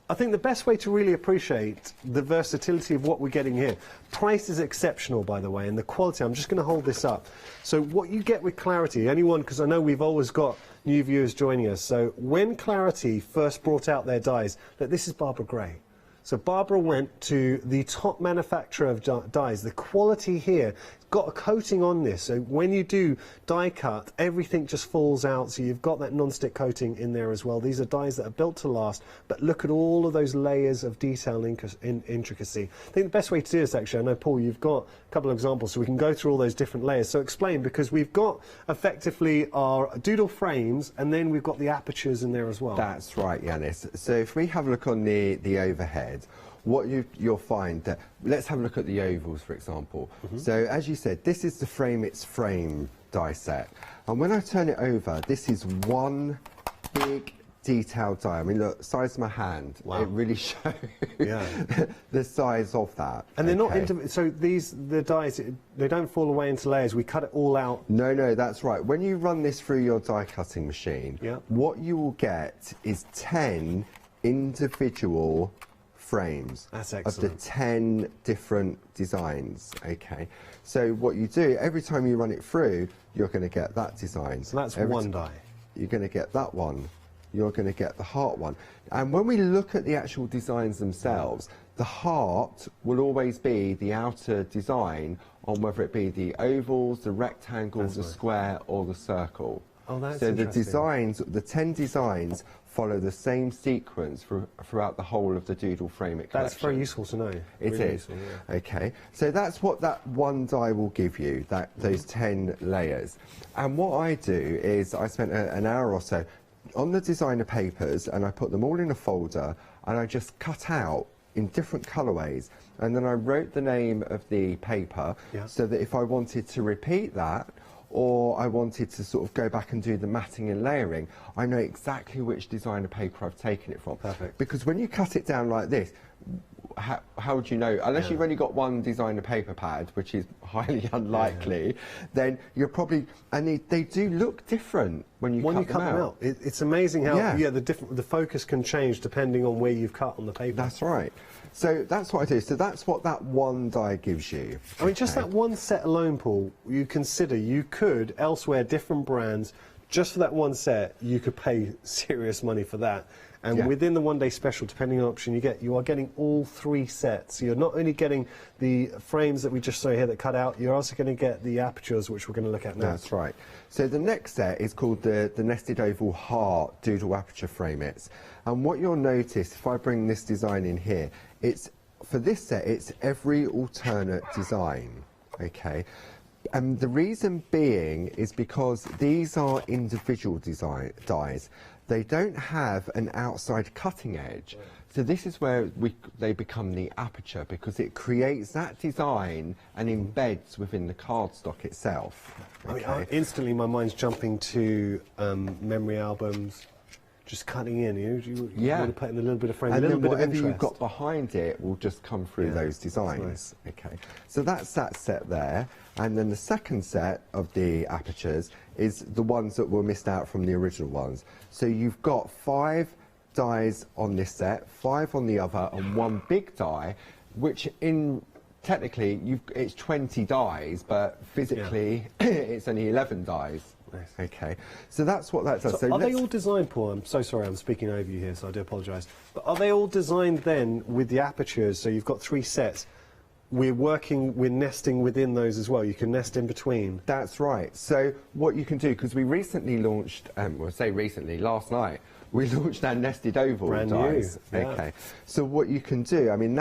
I think the best way to really appreciate the versatility of what we're getting here, price is exceptional, by the way, and the quality, I'm just going to hold this up. So what you get with Clarity, anyone, because I know we've always got new viewers joining us, so when Clarity first brought out their dies, look, this is Barbara Gray. So Barbara went to the top manufacturer of dies. The quality here, got a coating on this, so when you do die cut, everything just falls out, so you've got that non-stick coating in there as well. These are dies that are built to last, but look at all of those layers of detail and intricacy. I think the best way to do this, actually, I know, Paul, you've got a couple of examples, so we can go through all those different layers. So explain, because we've got effectively our doodle frames, and then we've got the apertures in there as well. That's right, Yanis. So if we have a look on the overhead, what you'll find that, let's have a look at the ovals, for example. So as you said, this is the frame die set. And when I turn it over, this is one big detailed die. I mean, look, size of my hand. Wow. It really shows the size of that. And they're not, so the dies, they don't fall away into layers. We cut it all out. No, that's right. When you run this through your die cutting machine, what you will get is 10 individual frames of the 10 different designs. Okay, so what you do, every time you run it through, you're going to get that design. So that's one die. You're going to get that one. You're going to get the heart one. And when we look at the actual designs themselves, the heart will always be the outer design on whether it be the ovals, the rectangles, the square, or the circle. Oh, that's so interesting. the designs, the 10 designs, follow the same sequence throughout the whole of the doodle frame collection. That's very useful to know. It really is. Useful, yeah. Okay, so that's what that one die will give you, those 10 layers. And what I do is I spent an hour or so on the designer papers, and I put them all in a folder, and I just cut out in different colourways, and then I wrote the name of the paper so that if I wanted to repeat that, or I wanted to sort of go back and do the matting and layering, I know exactly which designer paper I've taken it from. Perfect. Because when you cut it down like this, how would you know? Unless you've only got one designer paper pad, which is highly unlikely, then you're probably... And they do look different when you cut them out. It's amazing how the focus can change depending on where you've cut on the paper. That's right. So that's what I do. So that's what that one die gives you. I mean, just that one set alone, Paul, you consider you could, elsewhere, different brands, just for that one set, you could pay serious money for that. And within the one-day special, depending on the option you get, you are getting all 3 sets. So you're not only getting the frames that we just saw here that cut out, you're also going to get the apertures, which we're going to look at now. That's right. So the next set is called the Nested Oval Heart Doodle Aperture Framets. And what you'll notice, if I bring this design in here, for this set, it's every alternate design, okay? And the reason being is because these are individual dies. They don't have an outside cutting edge. So this is where they become the aperture, because it creates that design and embeds within the cardstock itself. Okay? I mean, instantly my mind's jumping to memory albums, just cutting in, you want to put in a little bit of frame, and a little then bit of whatever interest. you've got behind it will just come through those designs. Okay, so that's that set there, and then the second set of the apertures is the ones that were missed out from the original ones. So you've got 5 dies on this set, 5 on the other, and 1 big die, which technically it's 20 dies, but physically it's only 11 dies. Okay, so that's what that does. So are they all designed, Paul? I'm so sorry, I'm speaking over you here, so I do apologise. But are they all designed then with the apertures? So you've got 3 sets. We're nesting within those as well. You can nest in between. That's right. So what you can do, because we recently launched, last night, we launched our nested oval dies. Brand new. Okay. So what you can do, I mean,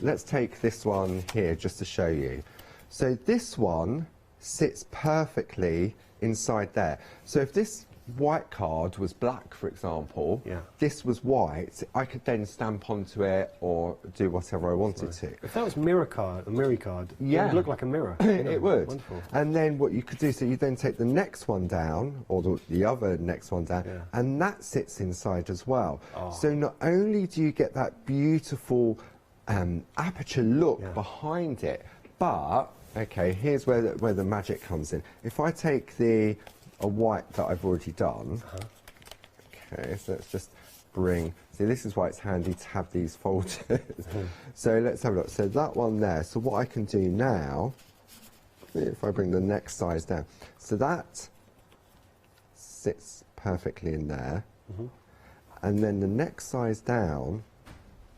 let's take this one here just to show you. So this one sits perfectly inside there. So if this white card was black, for example, this was white, I could then stamp onto it or do whatever I wanted to. If that was a mirror card, it would look like a mirror. It would. Wonderful. And then what you could do, so you then take the next one down, or the other next one down, and that sits inside as well. So not only do you get that beautiful aperture look behind it, but okay, here's where the magic comes in. If I take a white that I've already done, okay, so let's just see, this is why it's handy to have these folders. So let's have a look. So that one there, so what I can do now, if I bring the next size down, so that sits perfectly in there, and then the next size down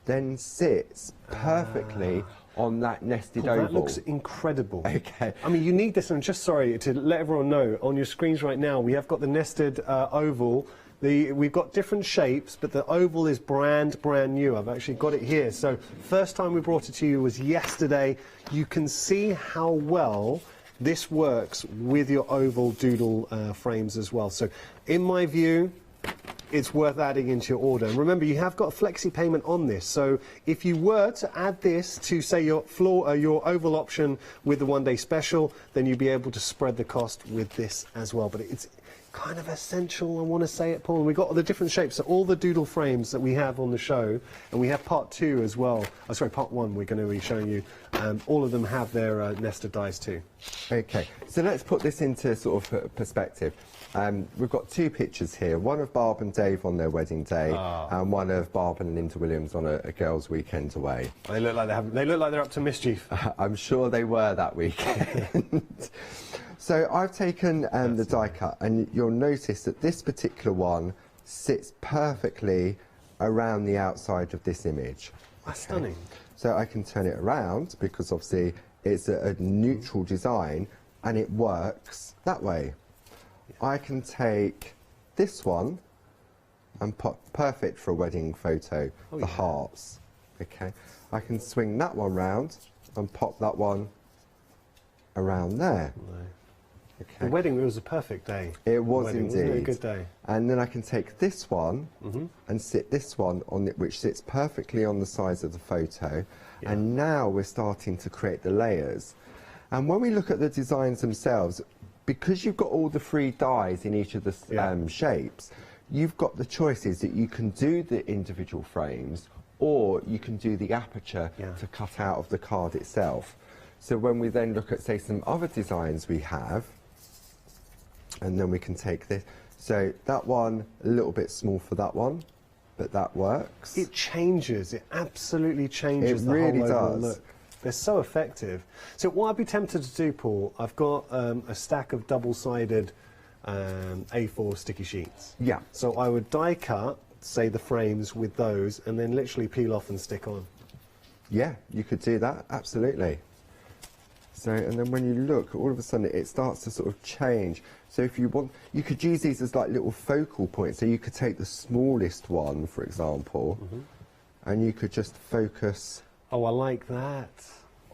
then sits perfectly on that nested oval. That looks incredible. Okay. I mean, you need this, and just sorry to let everyone know, on your screens right now, we have got the nested oval. We've got different shapes, but the oval is brand new. I've actually got it here. So first time we brought it to you was yesterday. You can see how well this works with your oval doodle frames as well. So in my view, it's worth adding into your order. And remember, you have got a flexi payment on this. So if you were to add this to, say, your oval option with the one-day special, then you'd be able to spread the cost with this as well. But it's kind of essential, I want to say it, Paul. And we've got the different shapes, so all the doodle frames that we have on the show, and we have part 2 as well. Oh, sorry, part 1 we're going to be showing you. All of them have their nested dies too. Okay, so let's put this into sort of perspective. We've got 2 pictures here, one of Barb and Dave on their wedding day, and one of Barb and Linda Williams on a girls' weekend away. They look like they're up to mischief. I'm sure they were that weekend. So I've taken the die cut, and you'll notice that this particular one sits perfectly around the outside of this image. That's stunning. So I can turn it around, because obviously it's a neutral design, and it works that way. I can take this one and put perfect for a wedding photo, the hearts. Okay, I can swing that one round and pop that one around there. Okay. The wedding was a perfect day. It was indeed. Wasn't it a good day. And then I can take this one and sit this one on it, which sits perfectly on the sides of the photo. Yeah. And now we're starting to create the layers. And when we look at the designs themselves, because you've got all the 3 dies in each of the shapes, you've got the choices that you can do the individual frames, or you can do the aperture to cut out of the card itself. So when we then look at, say, some other designs we have, and then we can take this. So that one, a little bit small for that one, but that works. It changes. It absolutely changes the really whole overall does. look. They're so effective. So what I'd be tempted to do, Paul, I've got a stack of double-sided A4 sticky sheets. Yeah. So I would die cut, say, the frames with those, and then literally peel off and stick on. Yeah, you could do that, absolutely. So, and then when you look, all of a sudden it starts to sort of change. So if you want, you could use these as like little focal points. So you could take the smallest one, for example, and you could just focus. Oh, I like that.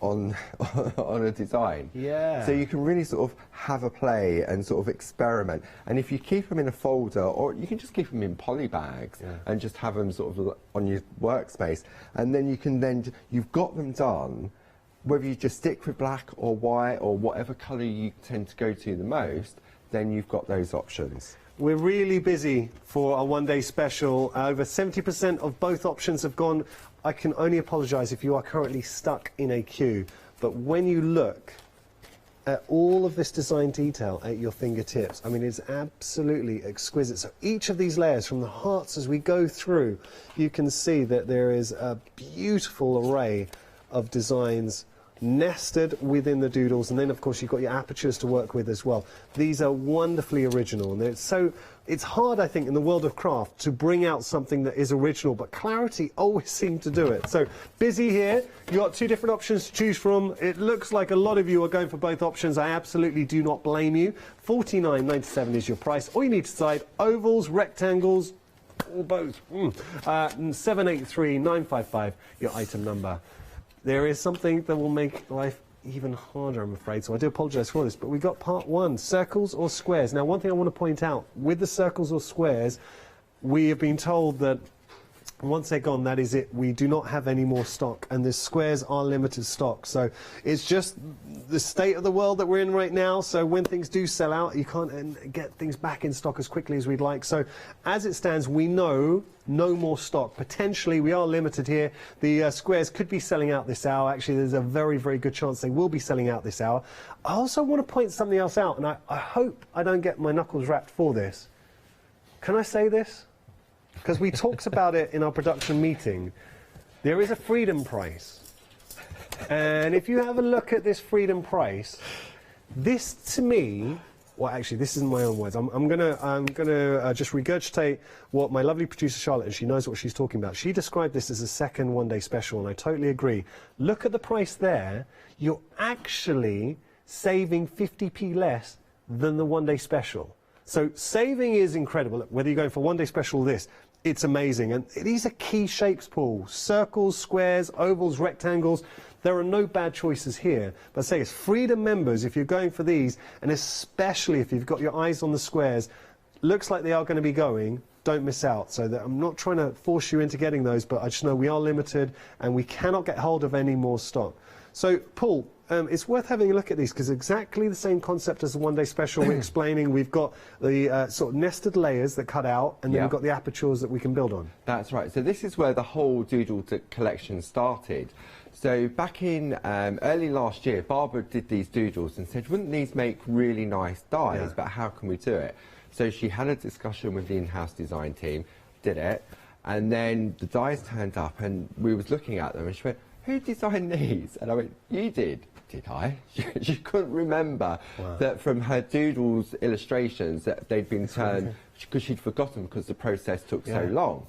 On a design. Yeah. So you can really sort of have a play and sort of experiment. And if you keep them in a folder, or you can just keep them in poly bags and just have them sort of on your workspace, and then you can you've got them done. Whether you just stick with black or white or whatever colour you tend to go to the most, then you've got those options. We're really busy for a one-day special. Over 70% of both options have gone. I can only apologise if you are currently stuck in a queue. But when you look at all of this design detail at your fingertips, I mean, it's absolutely exquisite. So each of these layers, from the hearts as we go through, you can see that there is a beautiful array of designs nested within the doodles, and then of course you've got your apertures to work with as well. These are wonderfully original, and it's hard, I think, in the world of craft to bring out something that is original, but Clarity always seem to do it. So busy here. You've got 2 different options to choose from. It looks like a lot of you are going for both options. I absolutely do not blame you. $49.97 is your price. All you need to decide: ovals, rectangles, or both. 783-955, your item number. There is something that will make life even harder, I'm afraid, so I do apologise for this, but we've got part 1, circles or squares. Now, one thing I want to point out, with the circles or squares, we have been told that once they're gone, that is it. We do not have any more stock, and the squares are limited stock. So it's just the state of the world that we're in right now. So when things do sell out, you can't get things back in stock as quickly as we'd like. So as it stands, we know no more stock. Potentially, we are limited here. The squares could be selling out this hour. Actually, there's a very, very good chance they will be selling out this hour. I also want to point something else out, and I hope I don't get my knuckles wrapped for this. Can I say this? Because we talked about it in our production meeting. There is a freedom price. And if you have a look at this freedom price, this to me well, actually, this isn't my own words. I'm gonna just regurgitate what my lovely producer Charlotte, and she knows what she's talking about. She described this as a second one-day special, and I totally agree. Look at the price there. You're actually saving 50p less than the one-day special. So saving is incredible. Look, whether you're going for one-day special or this, it's amazing. And these are key shapes, Paul. Circles, squares, ovals, rectangles. There are no bad choices here. But I say as Freedom members, if you're going for these, and especially if you've got your eyes on the squares, looks like they are going to be going, don't miss out. So that I'm not trying to force you into getting those, but I just know we are limited and we cannot get hold of any more stock. So, Paul, it's worth having a look at these because exactly the same concept as the one-day special we're explaining. We've got the sort of nested layers that cut out, and then we've got the apertures that we can build on. That's right. So this is where the whole Doodle collection started. So back in early last year, Barbara did these doodles and said, wouldn't these make really nice dies, but how can we do it? So she had a discussion with the in-house design team, did it, and then the dies turned up and we was looking at them and she went, who designed these? And I went, you did. Did I? She couldn't remember that from her doodles illustrations that they'd been turned, because she'd forgotten because the process took so long.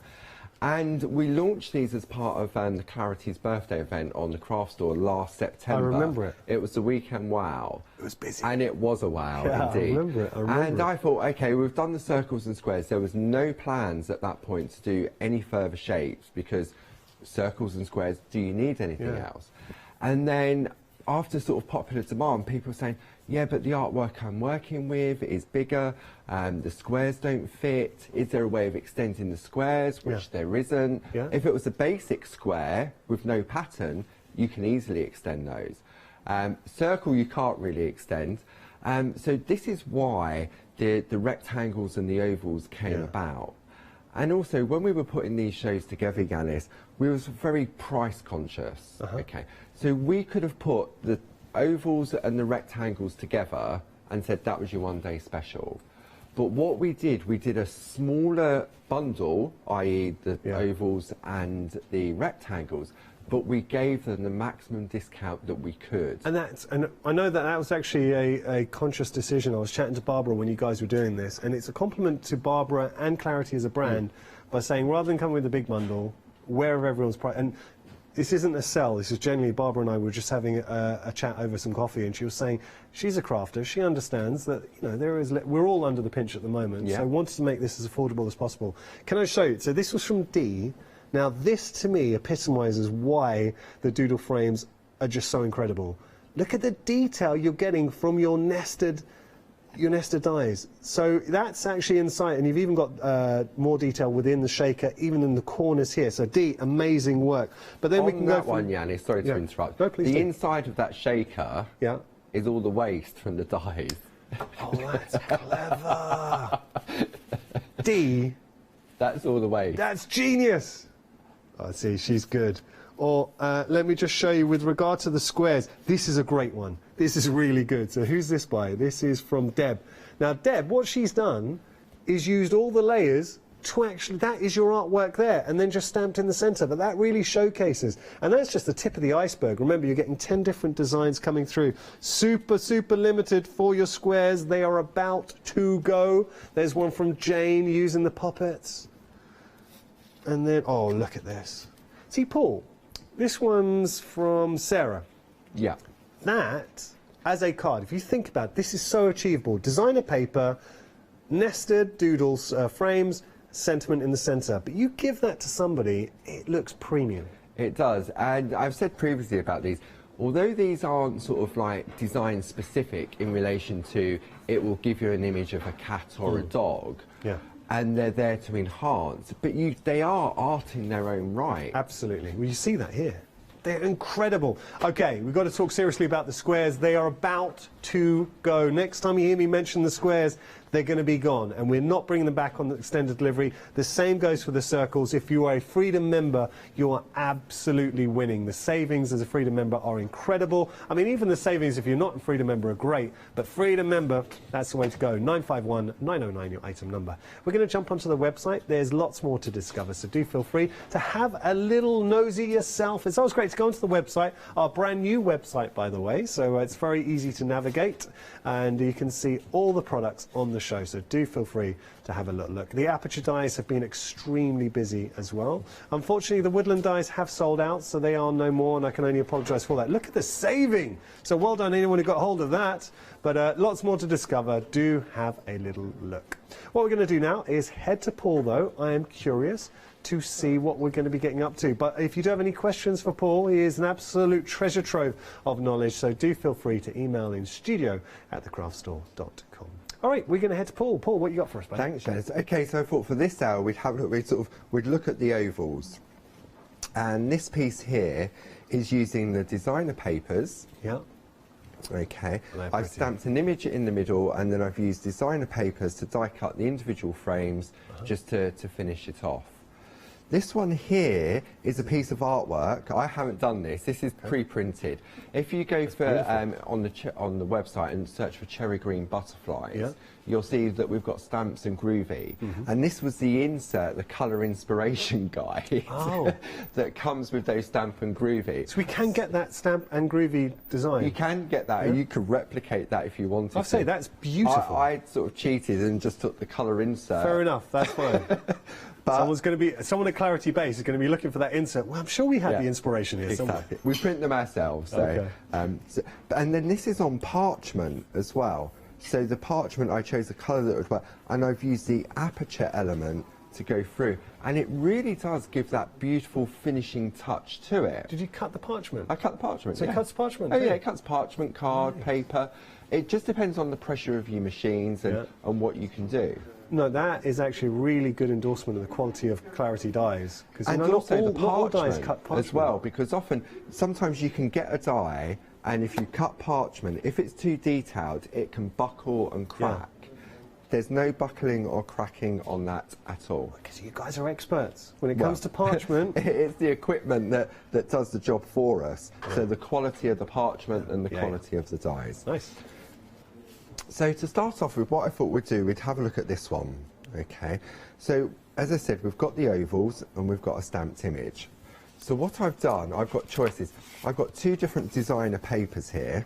And we launched these as part of the Clarity's birthday event on the craft store last September. I remember it. It was the weekend wow. It was busy. And it was a wow, indeed. I remember it. I remember and I thought, okay, we've done the circles and squares. There was no plans at that point to do any further shapes because circles and squares, do you need anything else? And then after sort of popular demand, people were saying, yeah, but the artwork I'm working with is bigger, the squares don't fit. Is there a way of extending the squares? Which there isn't. If it was a basic square with no pattern, you can easily extend those. Circle you can't really extend. So this is why the rectangles and the ovals came about. And also, when we were putting these shows together, Yanis, we was very price conscious. Okay, so we could have put the ovals and the rectangles together and said that was your one-day special. But what we did a smaller bundle, i.e. the ovals and the rectangles, but we gave them the maximum discount that we could. And I know that was actually a conscious decision. I was chatting to Barbara when you guys were doing this, and it's a compliment to Barbara and Clarity as a brand by saying, rather than coming with a big bundle, wherever everyone's price. And this isn't a sell, this is generally Barbara and I were just having a chat over some coffee, and she was saying she's a crafter, she understands that, you know, we're all under the pinch at the moment, so I wanted to make this as affordable as possible. Can I show you? So this was from Dee. Now this to me epitomises why the Doodle frames are just so incredible. Look at the detail you're getting from your nested dies. So that's actually inside, and you've even got more detail within the shaker, even in the corners here. So Dee, amazing work. But then we can go one, Yanni, sorry to interrupt. No, please the do. inside of that shaker is all the waste from the dies. Oh, that's clever. Dee. That's all the waste. That's genius. Oh, see, she's good. Or let me just show you with regard to the squares. This is a great one. This is really good. So who's this by? This is from Deb. Now, Deb, what she's done is used all the layers to actually, that is your artwork there, and then just stamped in the centre. But that really showcases. And that's just the tip of the iceberg. Remember, you're getting 10 different designs coming through. Super, super limited for your squares. They are about to go. There's one from Jane using the puppets. And then, oh, look at this. See, Paul, this one's from Sarah. Yeah. That, as a card, if you think about it, this is so achievable. Designer paper, nested doodles, frames, sentiment in the centre. But you give that to somebody, it looks premium. It does. And I've said previously about these, although these aren't sort of like design specific in relation to it will give you an image of a cat or a dog. Yeah. And they're there to enhance, but they are art in their own right. Absolutely. Well, you see that here. They're incredible. Okay, we've got to talk seriously about the squares. They are about to go. Next time you hear me mention the squares, they're going to be gone, and we're not bringing them back on the extended delivery. The same goes for the circles. If you are a Freedom member, you are absolutely winning. The savings as a Freedom member are incredible. I mean, even the savings if you're not a Freedom member are great, but Freedom member, that's the way to go. 951 909, your item number. We're going to jump onto the website. There's lots more to discover, so do feel free to have a little nosy yourself. It's always great to go onto the website, our brand new website, by the way, so it's very easy to navigate, and you can see all the products on the show, so do feel free to have a little look. The aperture dies have been extremely busy as well. Unfortunately, the Woodland dies have sold out, so they are no more, and I can only apologise for that. Look at the saving! So well done anyone who got hold of that, but lots more to discover. Do have a little look. What we're going to do now is head to Paul, though. I am curious to see what we're going to be getting up to. But if you do have any questions for Paul, he is an absolute treasure trove of knowledge, so do feel free to email in studio@thecraftstore.com. All right, we're going to head to Paul. Paul, what you got for us, buddy? Thanks, Jez. Okay, so I thought for this hour we'd look at the ovals, and this piece here is using the designer papers. Yeah. Okay, I've stamped an image in the middle, and then I've used designer papers to die cut the individual frames just to finish it off. This one here is a piece of artwork. I haven't done this. This is pre-printed. If you go for on the website and search for cherry green butterflies, you'll see that we've got Stamps and Groovy. And this was the insert, the colour inspiration guide that comes with those Stamp and Groovy. So we can get that Stamp and Groovy design? You can get that, and you could replicate that if you wanted I'd say that's beautiful. I sort of cheated and just took the colour insert. Fair enough, that's fine. But someone at Clarity Base is going to be looking for that insert. Well, I'm sure we had the inspiration here somewhere. We print them ourselves. So, and then this is on parchment as well. So the parchment, I chose a colour that would work, and I've used the aperture element to go through, and it really does give that beautiful finishing touch to it. Did you cut the parchment? I cut the parchment. So it cuts parchment? Oh yeah, it cuts parchment, card, paper. It just depends on the pressure of your machines and what you can do. No, that is actually a really good endorsement of the quality of Clarity dies. And also the parchment as well, because sometimes you can get a die, and if you cut parchment, if it's too detailed, it can buckle and crack. There's no buckling or cracking on that at all. Because you guys are experts when it comes to parchment. It's the equipment that does the job for us. So the quality of the parchment and the quality of the dies. Nice. So to start off with, what I thought we'd do, we'd have a look at this one. Okay. So as I said, we've got the ovals and we've got a stamped image. So what I've done, I've got choices. I've got two different designer papers here.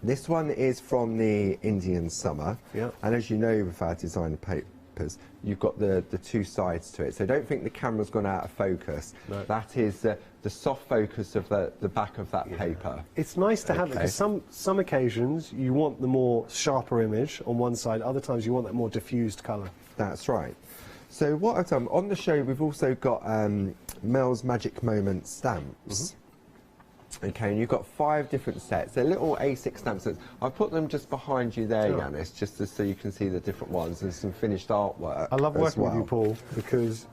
This one is from the Indian Summer, and as you know with our designer papers, you've got the two sides to it. So don't think the camera's gone out of focus. No. That is the soft focus of the back of that paper. It's nice to have it, because some occasions you want the more sharper image on one side, other times you want that more diffused colour. That's right. So what I've done, on the show we've also got Mel's Magic Moment stamps. Okay, and you've got 5 different sets. They're little A6 stamps. I've put them just behind you there, Yanis, just so you can see the different ones and some finished artwork. I love working with you, Paul, because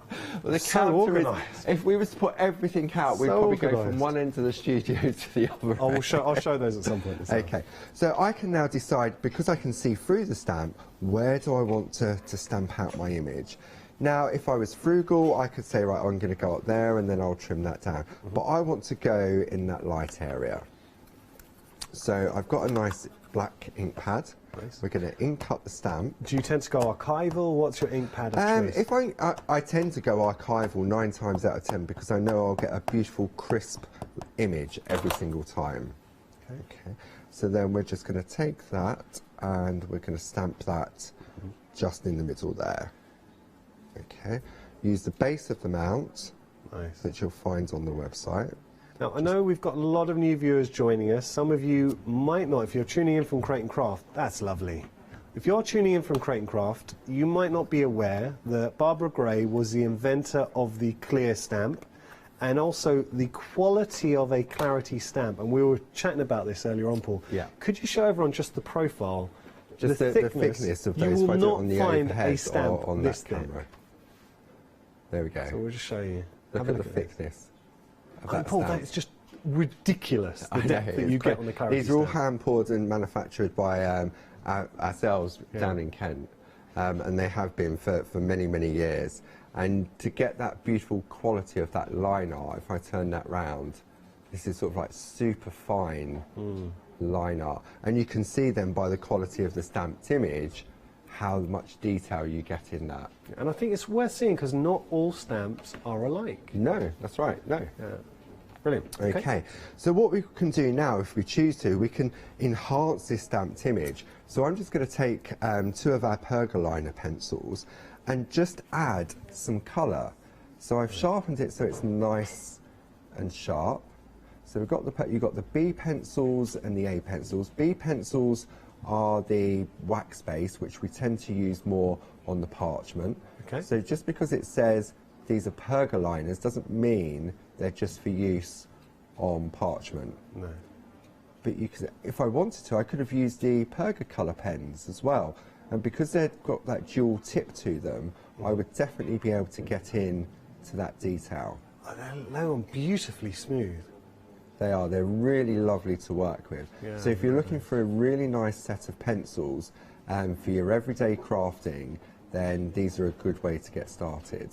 the so organised. If we were to put everything out, we'd probably go from one end of the studio to the other. I'll show those at some point. Okay, so I can now decide, because I can see through the stamp, where do I want to stamp out my image. Now, if I was frugal, I could say, right, I'm going to go up there and then I'll trim that down. But I want to go in that light area. So I've got a nice black ink pad. Nice. We're going to ink up the stamp. Do you tend to go archival? What's your ink pad of choice? If I tend to go archival 9 times out of 10, because I know I'll get a beautiful, crisp image every single time. Okay. So then we're just going to take that and we're going to stamp that just in the middle there. Okay, use the base of the mount that you'll find on the website. Now, I know we've got a lot of new viewers joining us. Some of you might not. If you're tuning in from Crate and Craft, that's lovely. If you're tuning in from Crate and Craft, you might not be aware that Barbara Gray was the inventor of the clear stamp and also the quality of a Clarity stamp. And we were chatting about this earlier on, Paul. Yeah. Could you show everyone just the profile? Just the thickness of those. You will not on the find overhead a stamp on this that camera. There we go. So we'll just show you. Look at the thickness of that Paul, stamp. that is just ridiculous, the depth that you get on the Clarity These are all stamp. hand poured and manufactured by ourselves down in Kent, and they have been for many, many years. And to get that beautiful quality of that line art, if I turn that round, this is sort of like super fine line art. And you can see then by the quality of the stamped image how much detail you get in that. And I think it's worth seeing because not all stamps are alike. No, that's right, no. Yeah. Brilliant. Okay, so what we can do now, if we choose to, we can enhance this stamped image. So I'm just going to take 2 of our Pergoliner pencils and just add some colour. So I've sharpened it so it's nice and sharp. So we've got you've got the B pencils and the A pencils. B pencils are the wax base, which we tend to use more on the parchment. Okay. So just because it says these are Pergoliners doesn't mean they're just for use on parchment. No. But you could, if I wanted to, I could have used the Pergocolour pens as well. And because they've got that dual tip to them, I would definitely be able to get in to that detail. Oh, they're beautifully smooth. They are. They're really lovely to work with. Yeah, so if you're looking for a really nice set of pencils for your everyday crafting, then these are a good way to get started.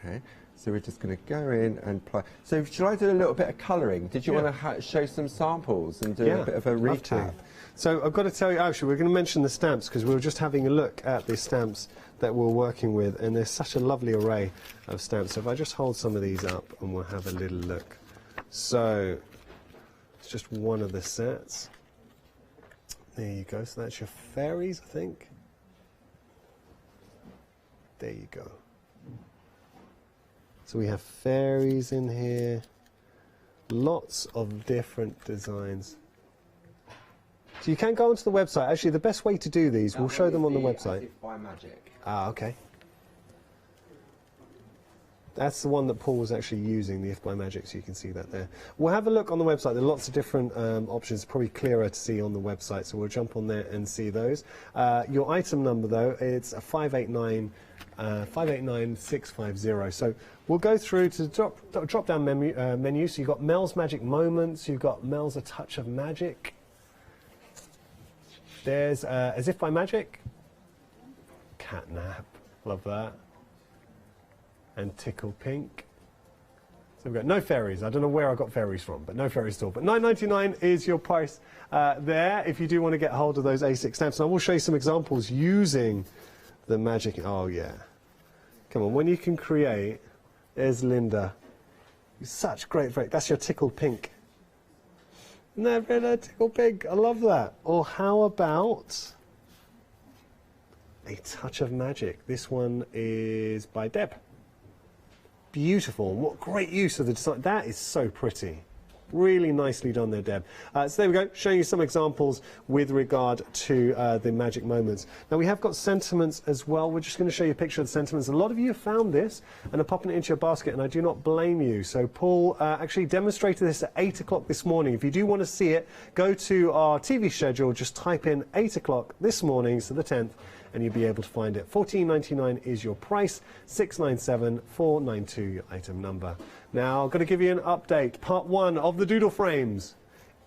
Okay. So we're just going to go in and apply. So shall I do a little bit of colouring? Did you want to show some samples and do a bit of a recap? So I've got to tell you, actually, we're going to mention the stamps because we were just having a look at the stamps that we're working with, and there's such a lovely array of stamps. So if I just hold some of these up and we'll have a little look. So it's just one of the sets. There you go. So that's your fairies, I think. There you go. So we have fairies in here, lots of different designs. So you can go onto the website. Actually, the best way to do these, we'll show them on the website. As if by magic. Ah, okay. That's the one that Paul was actually using, the If by Magic, so you can see that there. We'll have a look on the website. There are lots of different options, probably clearer to see on the website, so we'll jump on there and see those. Your item number, though, it's a 589650. So we'll go through to the drop-down menu. So you've got Mel's Magic Moments, you've got Mel's A Touch of Magic. There's As If by Magic, Catnap, love that. And Tickle Pink. So we've got no fairies. I don't know where I got fairies from, but no fairies at all. But $9.99 is your price there if you do want to get hold of those A6 stamps. And I will show you some examples using the magic. Oh, yeah. Come on, when you can create, there's Linda. Such great, that's your Tickle Pink. Never Tickle Pink. I love that. Or how about A Touch of Magic? This one is by Deb. Beautiful. What great use of the design. That is so pretty. Really nicely done there, Deb. So there we go, showing you some examples with regard to the magic moments. Now we have got sentiments as well. We're just going to show you a picture of the sentiments. A lot of you have found this and are popping it into your basket, and I do not blame you. So Paul actually demonstrated this at 8 o'clock this morning. If you do want to see it, go to our TV schedule, just type in 8 o'clock this morning, so the 10th, and you'll be able to find it. $14.99 is your price, $697,492 your item number. Now, I'm going to give you an update. Part 1 of the Doodle frames.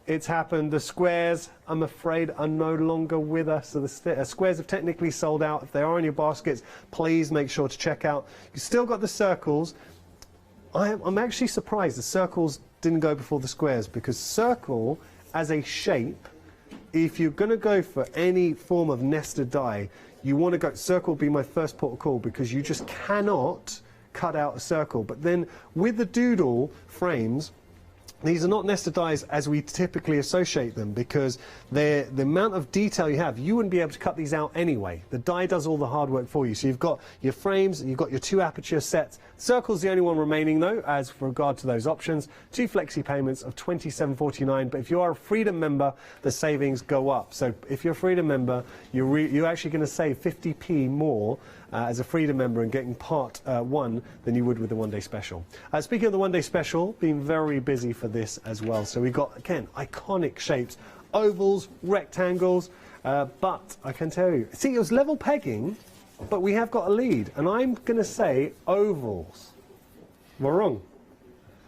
It's happened. The squares, I'm afraid, are no longer with us. So the squares have technically sold out. If they are in your baskets, please make sure to check out. You've still got the circles. I'm actually surprised the circles didn't go before the squares, because circle as a shape, if you're going to go for any form of nested die, you want to go, circle would be my first port of call, because you just cannot cut out a circle. But then with the Doodle frames, these are not nested dies as we typically associate them, because the amount of detail you have, you wouldn't be able to cut these out anyway. The die does all the hard work for you. So you've got your frames, you've got your 2 aperture sets. Circle's the only one remaining though, as for regard to those options. 2 flexi payments of $27.49, but if you are a Freedom member, the savings go up. So if you're a Freedom member, you're actually going to save 50p more as a Freedom member and getting part 1 than you would with the one-day special. Speaking of the one-day special, been very busy for this as well. So we've got, again, iconic shapes, ovals, rectangles, but I can tell you, see, it was level pegging, but we have got a lead, and I'm going to say ovals. Am I wrong?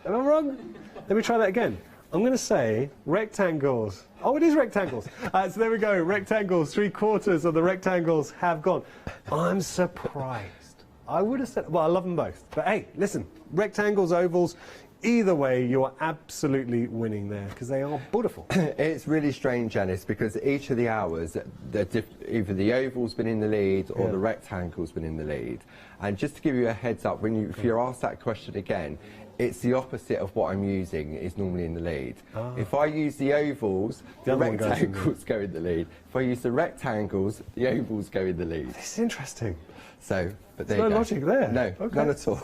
Am I wrong? Let me try that again. I'm going to say rectangles. Oh, it is rectangles. So there we go, rectangles. 3/4 of the rectangles have gone. I'm surprised. I would have said, well, I love them both. But hey, listen, rectangles, ovals, either way, you're absolutely winning there because they are beautiful. It's really strange, Janice, because each of the hours, either the oval's been in the lead or the rectangle's been in the lead. And just to give you a heads up, if you're asked that question again, it's the opposite of what I'm using is normally in the lead. If I use the ovals, the rectangles go in the lead. If I use the rectangles, the ovals go in the lead. This is interesting. So, but there you no go. logic there. No, none at all.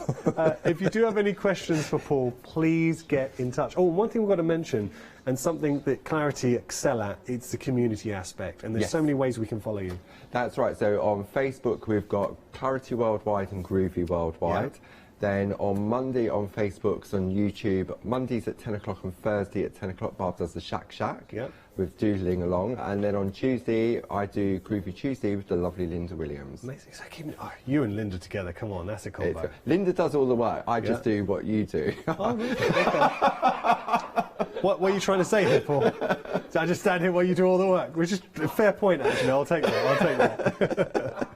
If you do have any questions for Paul, please get in touch. Oh, one thing we've got to mention, and something that Clarity excel at, it's the community aspect, and there's so many ways we can follow you. That's right. So on Facebook, we've got Clarity Worldwide and Groovy Worldwide. Then on Monday on Facebook, on YouTube, Mondays at 10 o'clock and Thursday at 10 o'clock, Barb does the Shack Shack with Doodling along. And then on Tuesday, I do Groovy Tuesday with the lovely Linda Williams. Amazing. So you and Linda together, come on, that's a combo. Linda does all the work. I just do what you do. Oh, really? What are you trying to say here, Paul? So I just stand here while you do all the work, which is a fair point, actually. I'll take that. I'll take that.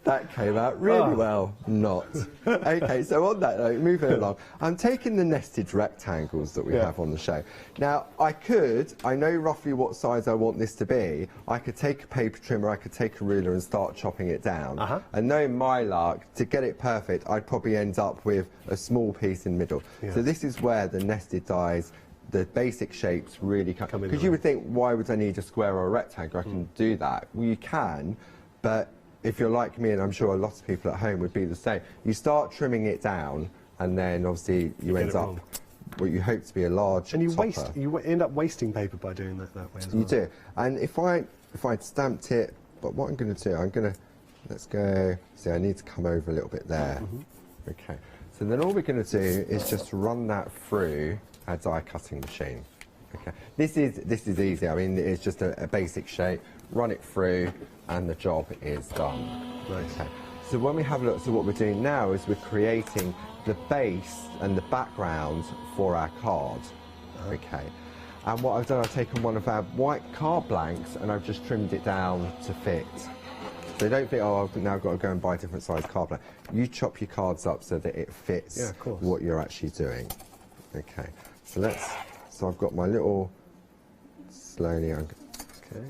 That came out really well. Not. Okay, so on that note, moving along, I'm taking the nested rectangles that we have on the show. Now, I know roughly what size I want this to be. I could take a paper trimmer, I could take a ruler and start chopping it down. And knowing my luck, to get it perfect, I'd probably end up with a small piece in the middle. So this is where the nested dies, the basic shapes really come in. Because you would think, why would I need a square or a rectangle? I can do that. Well, you can, but if you're like me, and I'm sure a lot of people at home would be the same, you start trimming it down, and then obviously you end up what you hope to be a large and topper. You end up wasting paper by doing that way as well. You do. And if I'd stamped it, but what I'm going to do, let's go, see, I need to come over a little bit there. Okay, so then all we're going to do is just run that through our die cutting machine. Okay, this is easy. I mean, it's just a basic shape. Run it through, and the job is done. Okay. So when we have a look, so what we're doing now is we're creating the base and the background for our card. Okay. And what I've done, I've taken one of our white card blanks and I've just trimmed it down to fit. So don't think, oh, I've now got to go and buy a different size card blank. You chop your cards up so that it fits what you're actually doing. Okay. So I've got my little slowly. Okay.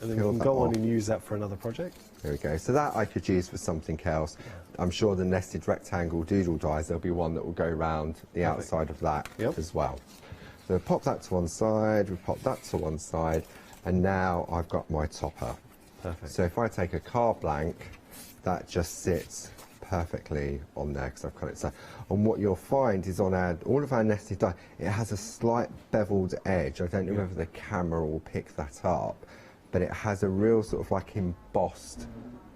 And then you can go on and use that for another project. There we go. So that I could use for something else. I'm sure the nested rectangle doodle dies, there'll be one that will go around the outside of that as well. So pop that to one side, we pop that to one side, and now I've got my topper. Perfect. So if I take a card blank, that just sits perfectly on there because I've cut it so. And what you'll find is on all of our nested die, it has a slight beveled edge. I don't know whether the camera will pick that up, but it has a real sort of like embossed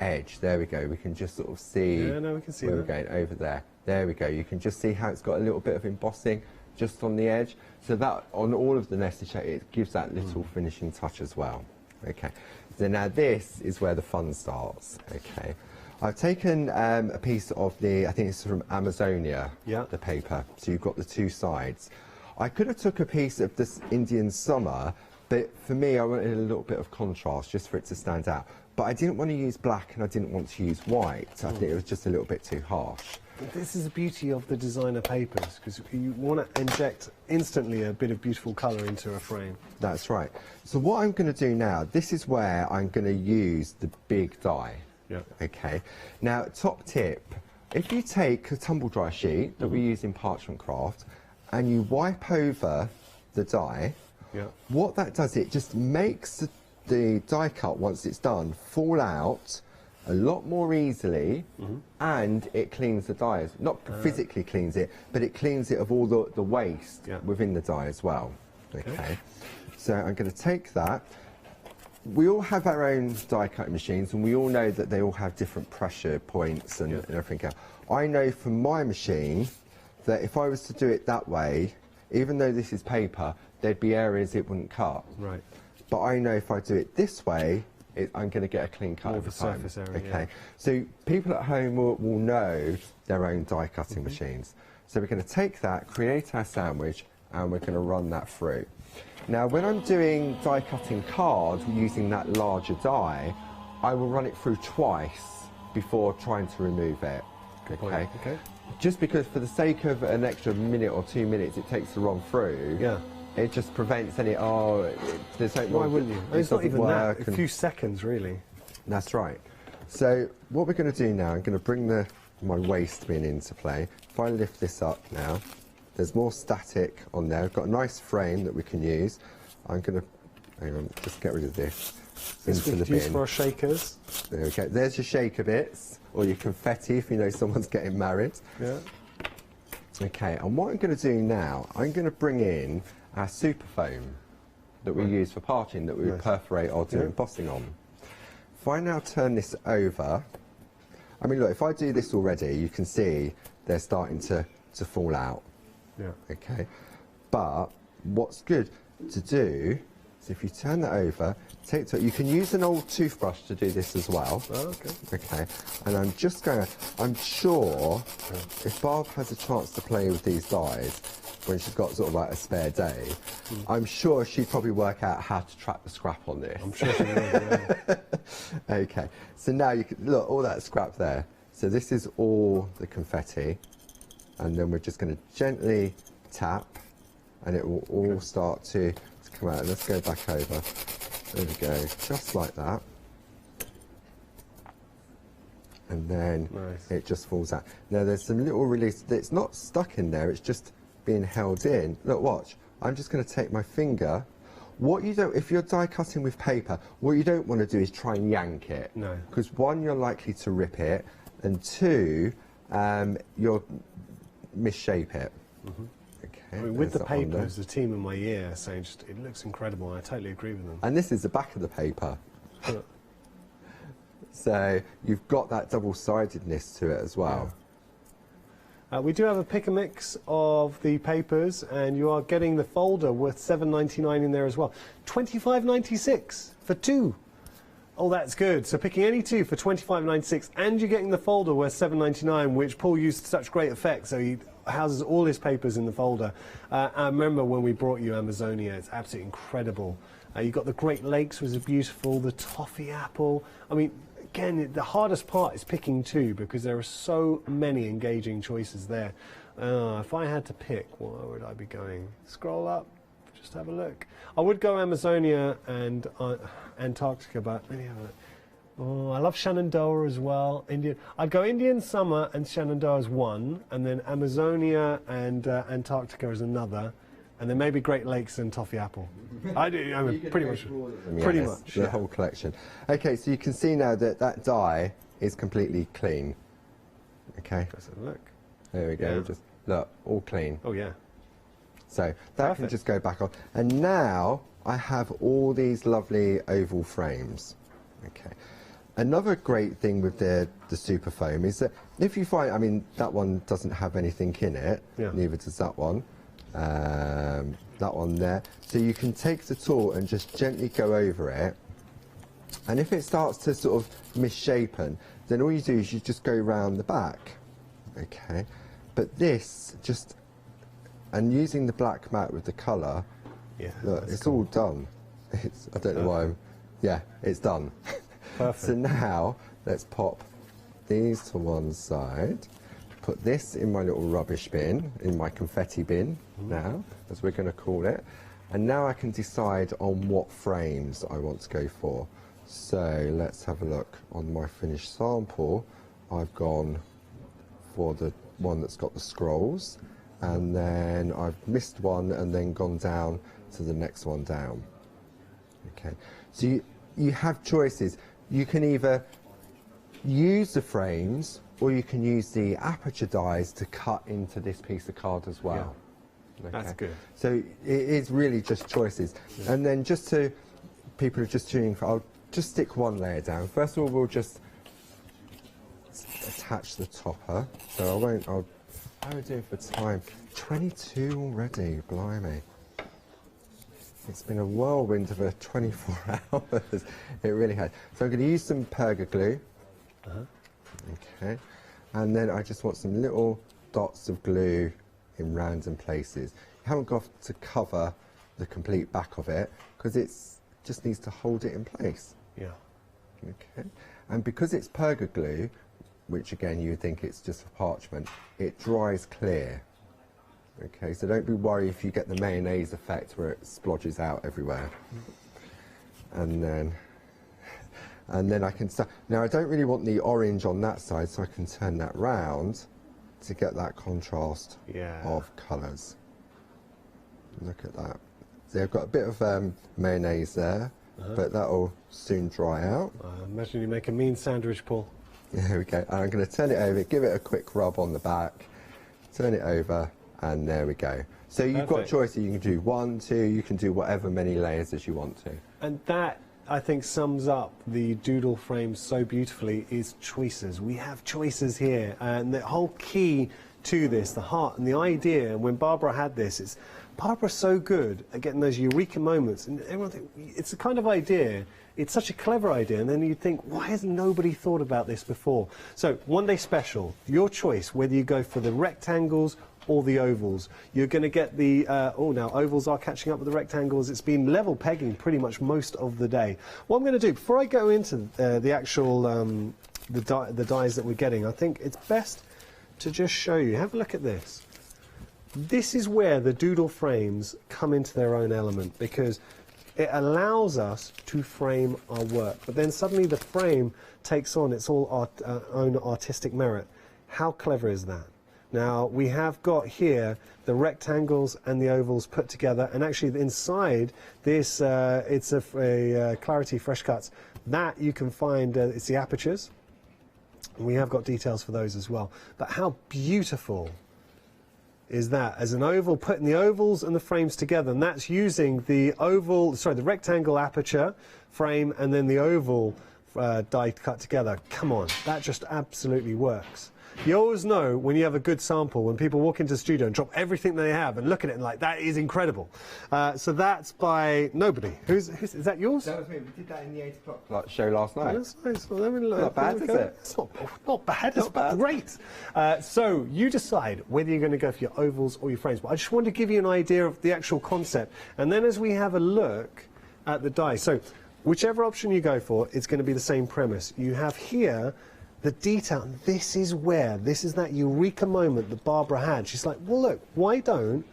edge. There we go. We can just sort of see, we can see where we're going over there. There we go. You can just see how it's got a little bit of embossing just on the edge. So that on all of the nested shape, it gives that little finishing touch as well. Okay. So now this is where the fun starts. Okay. I've taken a piece of I think it's from Amazonia, the paper. So you've got the two sides. I could have took a piece of this Indian summer, but for me, I wanted a little bit of contrast just for it to stand out. But I didn't want to use black and I didn't want to use white. I think it was just a little bit too harsh. This is the beauty of the designer papers, because you want to inject instantly a bit of beautiful colour into a frame. That's right. So what I'm going to do now, this is where I'm going to use the big die. Okay. Now, top tip, if you take a tumble dry sheet that we use in Parchment Craft and you wipe over the die, what that does, it just makes the die cut, once it's done, fall out a lot more easily, and it cleans the die. Not physically cleans it, but it cleans it of all the waste within the die as well. Okay. So I'm going to take that. We all have our own die cutting machines, and we all know that they all have different pressure points and everything else. I know from my machine that if I was to do it that way, even though this is paper, there'd be areas it wouldn't cut. Right. But I know if I do it this way, I'm going to get a clean cut over time. Surface area, okay. So people at home will know their own die cutting machines. So we're going to take that, create our sandwich, and we're going to run that through. Now, when I'm doing die cutting card using that larger die, I will run it through twice before trying to remove it. Okay. Just because for the sake of an extra minute or 2 minutes it takes to run through, it just prevents any, there's no, why wouldn't you? It's not even that, a few seconds really. That's right. So what we're going to do now, I'm going to bring my waste bin into play. If I lift this up now, there's more static on there. I've got a nice frame that we can use. I'm going to, hang on, just get rid of this into the bin. Use for our shakers. There we go. There's your shaker bits, or your confetti if you know someone's getting married. Yeah. Okay, and what I'm going to do now, I'm going to bring in our super foam that we use for parching, that we would perforate or do embossing on. If I now turn this over, I mean, look, if I do this already, you can see they're starting to fall out. Yeah. Okay, but what's good to do is if you turn that over, you can use an old toothbrush to do this as well. Oh, okay. Okay, and I'm sure if Barb has a chance to play with these dies when she's got sort of like a spare day, I'm sure she'd probably work out how to trap the scrap on this. I'm sure she will. Okay, so now you can look, all that scrap there. So this is all the confetti, and then we're just going to gently tap, and it will all start to come out. Let's go back over. There we go, just like that. And then it just falls out. Now there's some little release. It's not stuck in there, it's just being held in. Look, watch. I'm just going to take my finger. If you're die cutting with paper, what you don't want to do is try and yank it. No. Because one, you're likely to rip it, and two, you'll misshape it. Okay. I mean, with the papers, the team in my ear saying it looks incredible. I totally agree with them. And this is the back of the paper. So you've got that double-sidedness to it as well. We do have a pick and mix of the papers, and you are getting the folder worth $7.99 in there as well. $25.96 for two. Oh, that's good. So picking any two for $25.96, and you're getting the folder worth $7.99, which Paul used to such great effect. So he houses all his papers in the folder. I remember when we brought you Amazonia. It's absolutely incredible. You got the Great Lakes, was beautiful. The toffee apple. I mean, again, the hardest part is picking two because there are so many engaging choices there. If I had to pick, where would I be going? Scroll up, just have a look. I would go Amazonia and Antarctica, but let me have a look. Oh, I love Shenandoah as well. I'd go Indian Summer and Shenandoah as one, and then Amazonia and Antarctica as another. And then maybe Great Lakes and Toffee Apple. I mean, pretty much. Pretty much. The whole collection. Okay, so you can see now that that die is completely clean. Okay. Let's have a look. There we go. Yeah. Just look, all clean. Oh yeah. So that can just go back on. And now I have all these lovely oval frames. Okay. Another great thing with the super foam is that if you find, I mean, that one doesn't have anything in it. Yeah. Neither does that one. That one there. So you can take the tool and just gently go over it, and if it starts to sort of misshapen, then all you do is you just go round the back. Okay, but this just, and using the black mat with the colour, look, it's all done. I don't know why it's done. Perfect. So now let's pop these to one side, put this in my little rubbish bin, in my confetti bin now, as we're going to call it, and now I can decide on what frames I want to go for. So let's have a look. On my finished sample, I've gone for the one that's got the scrolls, and then I've missed one and then gone down to the next one down. Okay, so you have choices. You can either use the frames, or you can use the aperture dies to cut into this piece of card as well. Yeah. Okay. That's good. So it is really just choices. Yeah. And then just to people who are just tuning for, I'll just stick one layer down. First of all, we'll just attach the topper. So I won't, how are we doing for time? 22 already, blimey. It's been a whirlwind of a 24 hours. It really has. So I'm going to use some perga glue. Okay, and then I just want some little dots of glue in random places. haven't got to cover the complete back of it because it's just needs to hold it in place. Yeah. Okay. And because it's perga glue, which again you would think it's just for parchment, it dries clear. Okay, so don't be worried if you get the mayonnaise effect where it splodges out everywhere. And then I can start. Now I don't really want the orange on that side, so I can turn that round to get that contrast of colours. Look at that. So I've got a bit of mayonnaise there, but that'll soon dry out. I imagine you make a mean sandwich, Paul. There we go. And I'm going to turn it over, give it a quick rub on the back, turn it over, and there we go. So you've got choice. You can do 1, 2, you can do whatever many layers as you want to. And that, I think, sums up the Doodle frame so beautifully, is choices. We have choices here, and the whole key to this, the heart and the idea, and when Barbara had this, Barbara's so good at getting those eureka moments, and everyone thinks, it's the kind of idea, it's such a clever idea, and then you think, why has nobody thought about this before? So, one day special, your choice, whether you go for the rectangles or the ovals. You're going to get the, now ovals are catching up with the rectangles. It's been level pegging pretty much most of the day. What I'm going to do, before I go into the actual, the dies that we're getting, I think it's best to just show you. Have a look at this. This is where the Doodle frames come into their own element, because it allows us to frame our work, but then suddenly the frame takes on its own artistic merit. How clever is that? Now, we have got here the rectangles and the ovals put together, and actually inside this, it's a Clarity Fresh Cuts. That you can find, it's the apertures. We have got details for those as well. But how beautiful is that as an oval, putting the ovals and the frames together, and that's using the the rectangle aperture frame and then the oval die cut together. Come on, that just absolutely works. You always know when you have a good sample, when people walk into the studio and drop everything they have and look at it and like, that is incredible. So that's by nobody. Is that yours? That was me. We did that in the 8 o'clock show last night. That's nice. Well, not bad, is it? It's not bad. It's great. So you decide whether you're going to go for your ovals or your frames. But I just want to give you an idea of the actual concept. And then as we have a look at the die, so whichever option you go for, it's going to be the same premise. You have here the detail. This is that eureka moment that Barbara had. She's like, well, look, why don't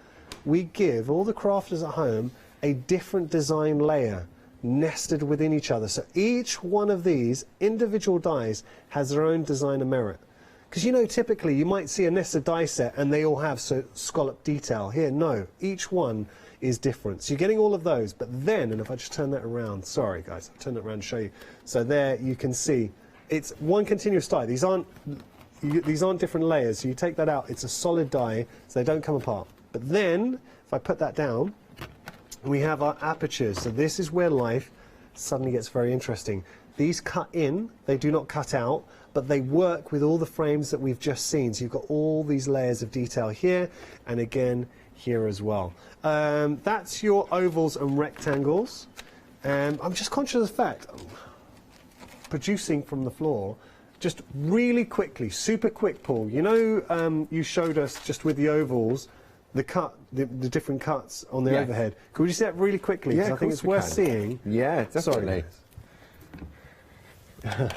we give all the crafters at home a different design layer nested within each other? So each one of these individual dies has their own designer merit. Because, you know, typically you might see a nested die set and they all have scallop detail. Here, no, each one is different. So you're getting all of those, but then, and if I just turn that around, sorry guys, I'll turn it around and show you. So there you can see it's one continuous die. These aren't different layers. So you take that out, it's a solid die, so they don't come apart. But then, if I put that down, we have our apertures. So this is where life suddenly gets very interesting. These cut in, they do not cut out, but they work with all the frames that we've just seen. So you've got all these layers of detail here, and again, here as well. That's your ovals and rectangles. I'm just conscious of the fact, producing from the floor, just really quickly, super quick, Paul. You know, you showed us just with the ovals, the different cuts on the overhead. Could we just see that really quickly? Yeah, I think it's worth seeing. Yeah, definitely. Sorry.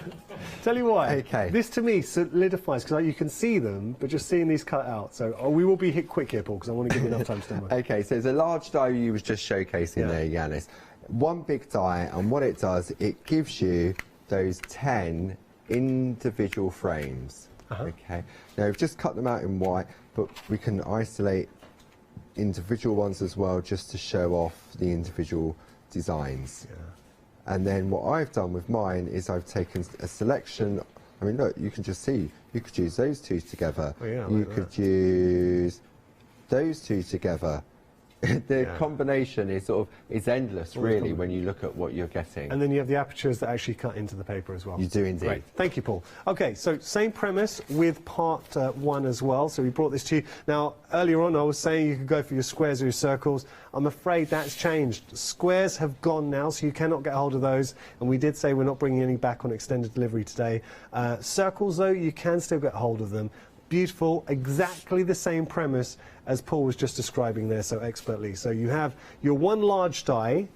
Tell you why. Okay. This to me solidifies, because you can see them, but just seeing these cut out. So we will be hit quick here, Paul, because I want to give you enough time to stand by. Okay, so it's a large die you was just showcasing there, Yanis. One big die, and what it does, it gives you those 10 individual frames. Okay. Now we've just cut them out in white, but we can isolate individual ones as well, just to show off the individual designs. And then what I've done with mine is I've taken a selection. I mean, look, you can just see, you could use those two together. You could use those two together. The combination is is endless, really, when you look at what you're getting. And then you have the apertures that actually cut into the paper as well. You do indeed. Great. Thank you, Paul. Okay, so same premise with part 1 as well. So we brought this to you. Now, earlier on I was saying you could go for your squares or your circles. I'm afraid that's changed. Squares have gone now, so you cannot get hold of those. And we did say we're not bringing any back on extended delivery today. Circles, though, you can still get hold of them. Beautiful, exactly the same premise as Paul was just describing there so expertly. So you have your one large die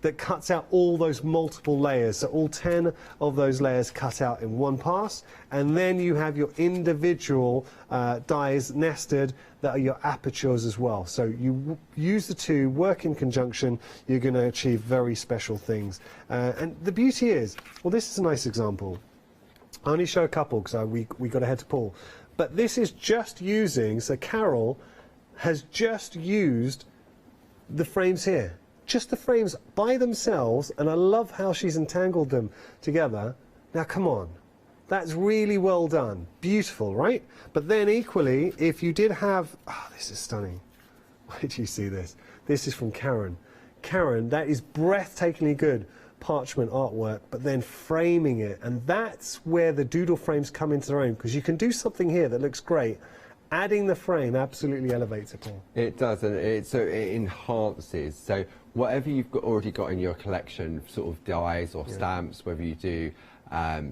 that cuts out all those multiple layers, so all 10 of those layers cut out in one pass, and then you have your individual dies nested that are your apertures as well. So you use the two, work in conjunction, you're going to achieve very special things. And the beauty is, well, this is a nice example. I only show a couple because we got to head to Paul. But this is just using, so Carol has just used the frames here. Just the frames by themselves, and I love how she's entangled them together. Now, come on. That's really well done. Beautiful, right? But then equally, if you did have... Oh, this is stunning. Where did you see this? This is from Karen. Karen, that is breathtakingly good parchment artwork, but then framing it. And that's where the doodle frames come into their own, because you can do something here that looks great. Adding the frame absolutely elevates it all. It does, and it enhances. So whatever you've already got in your collection, sort of dies or stamps, whether you do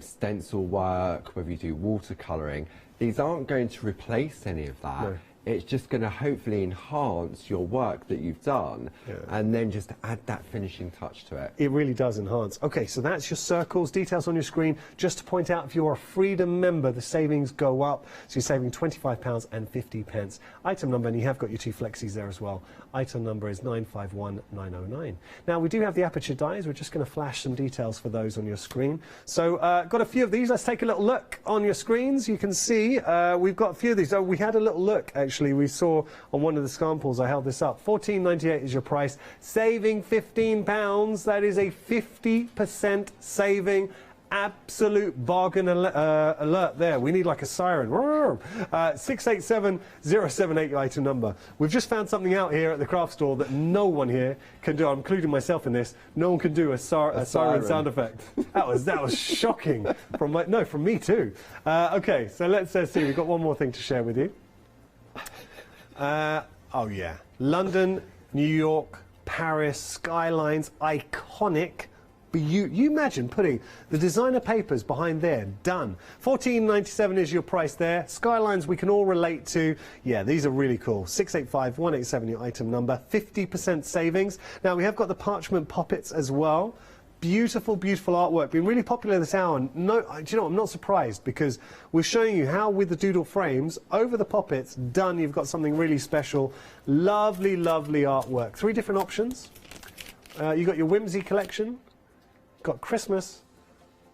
stencil work, whether you do watercolouring, these aren't going to replace any of that. No. It's just going to hopefully enhance your work that you've done, and then just add that finishing touch to it. It really does enhance. Okay, so that's your circles, details on your screen. Just to point out, if you're a Freedom member, the savings go up, so you're saving £25.50. Item number, and you have got your two flexies there as well. Item number is 951909. Now, we do have the aperture dies. We're just going to flash some details for those on your screen. So, got a few of these. Let's take a little look on your screens. You can see we've got a few of these. Oh, we had a little look, actually. We saw on one of the samples, I held this up. $14.98 is your price, saving £15. That is a 50% saving. Absolute bargain alert there. We need like a siren. 687078, your item number. We've just found something out here at the craft store that no one here can do. I'm including myself in this. No one can do a siren sound effect. That was shocking. From me too. Okay, so let's see. We've got one more thing to share with you. Oh yeah, London, New York, Paris, skylines, iconic. But you imagine putting the designer papers behind there, done. $14.97 is your price there. Skylines we can all relate to. Yeah, these are really cool. 685187 your item number. 50% savings. Now we have got the Parchment Pockets as well. Beautiful, beautiful artwork. Been really popular this hour. And no, do you know what? I'm not surprised, because we're showing you how with the doodle frames, over the poppets, done, you've got something really special. Lovely, lovely artwork. 3 different options. You've got your Whimsy collection, got Christmas,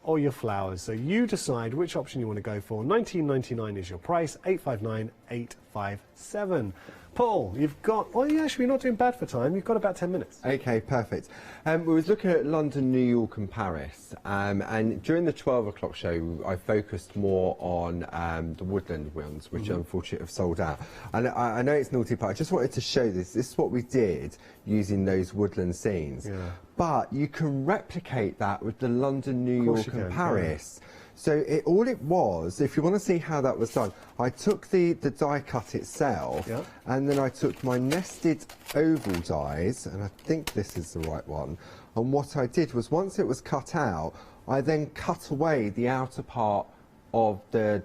or your flowers. So you decide which option you want to go for. $19.99 is your price. 859-857. Paul, you've got, well, you're actually not doing bad for time. You've got about 10 minutes. Okay, perfect. We was looking at London, New York and Paris. And during the 12 o'clock show, I focused more on the Woodland ones, which unfortunately have sold out. And I know it's naughty, but I just wanted to show this. This is what we did using those Woodland scenes. Yeah. But you can replicate that with the London, New York and Paris. So all it was, if you want to see how that was done, I took the die cut itself, and then I took my nested oval dies, and I think this is the right one, and what I did was, once it was cut out, I then cut away the outer part of the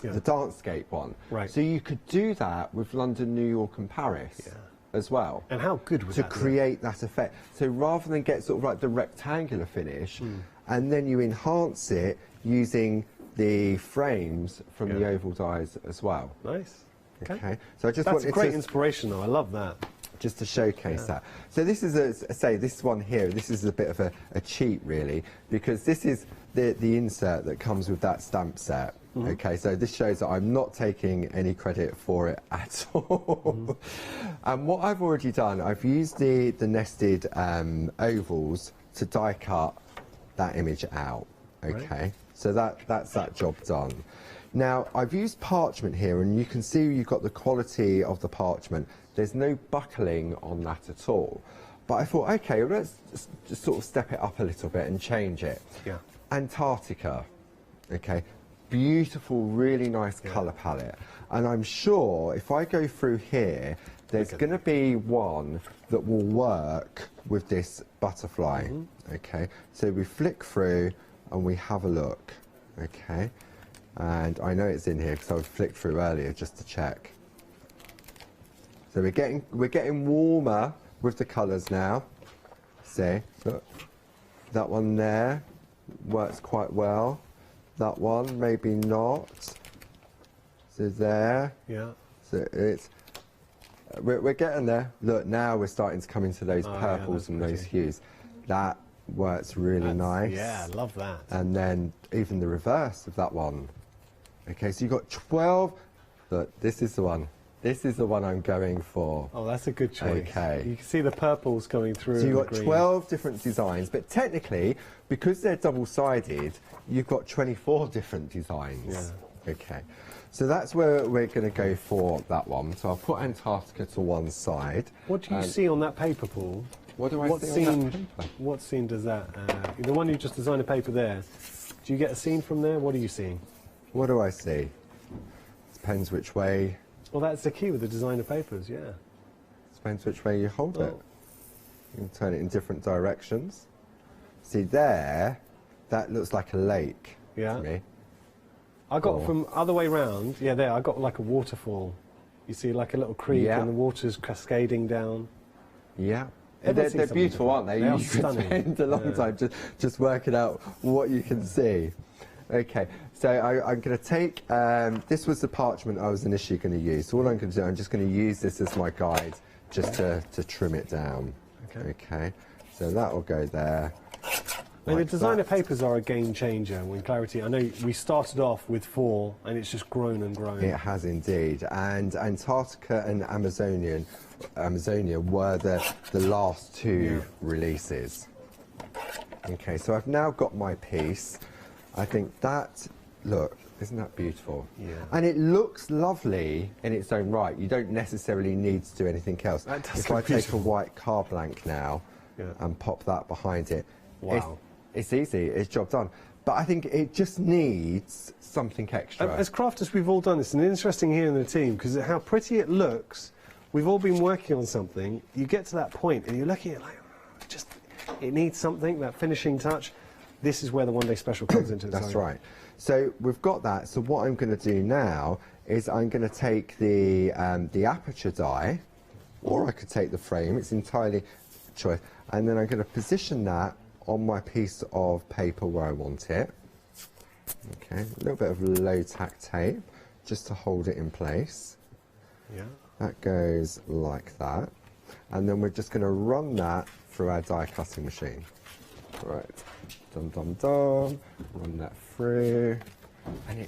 Dancescape one. Right. So you could do that with London, New York and Paris. As well. And how good was that? To create that effect. So rather than get sort of like the rectangular finish, and then you enhance it using the frames from the oval dies as well. Nice. Okay. So I just That's great inspiration though, I love that. Just to showcase that. So this is, this one here, this is a bit of a cheat really, because this is the insert that comes with that stamp set. Okay, so this shows that I'm not taking any credit for it at all. And what I've already done, I've used the nested ovals to die cut that image out. Okay, so that's that job done. Now, I've used parchment here, and you can see you've got the quality of the parchment. There's no buckling on that at all. But I thought, okay, well, let's just sort of step it up a little bit and change it. Yeah. Antarctica, okay. Beautiful, really nice colour palette. And I'm sure if I go through here, there's going to be one that will work with this butterfly. Okay, so we flick through and we have a look. Okay, And I know it's in here because I flicked through earlier just to check. So we're getting warmer with the colours now. See, look, that one there works quite well. That one maybe not. So there. Yeah. So it's we're getting there. Look, now we're starting to come into those purples and those hues. That works really nice. Yeah, I love that. And then even the reverse of that one. Okay, so you've got 12. Look, this is the one. This is the one I'm going for. Oh, that's a good choice. Okay. You can see the purples coming through. So you've got 12 different designs, but technically, because they're double-sided, you've got 24 different designs. Yeah. Okay. So that's where we're going to go for that one. So I'll put Antarctica to one side. What do you see on that paper, Paul? What do I see on that paper? What scene does that... the one you just designed a paper there, do you get a scene from there? What are you seeing? What do I see? Depends which way... Well, that's the key with the designer papers, yeah. Depends which way you hold it. You can turn it in different directions. See there, that looks like a lake to me. I got from other way round, there, I got like a waterfall. You see like a little creek and the water's cascading down. Yeah. They're beautiful, aren't they? They are you stunning. Spend a long time just working out what you can see. Okay, so I'm going to take, this was the parchment I was initially going to use. So what I'm going to do, I'm just going to use this as my guide just to trim it down. Okay, so that will go there. And the designer papers are a game changer with clarity. I know we started off with 4 and it's just grown and grown. It has indeed. And Antarctica and Amazonia were the last 2 releases. Okay, so I've now got my piece. I think that, look, isn't that beautiful? Yeah. And it looks lovely in its own right. You don't necessarily need to do anything else. If I take a white car blank now and pop that behind it, it's easy, it's job done. But I think it just needs something extra. As crafters, we've all done this, and it's interesting here in the team, because how pretty it looks. We've all been working on something. You get to that point, and you're looking at it like, it needs something, that finishing touch. This is where the one-day special comes into its own. That's right. So we've got that. So what I'm going to do now is I'm going to take the aperture die, or I could take the frame. It's entirely choice. And then I'm going to position that on my piece of paper where I want it. Okay, a little bit of low-tack tape just to hold it in place. Yeah. That goes like that. And then we're just going to run that through our die cutting machine. Right. Dum dum dum, run that through, and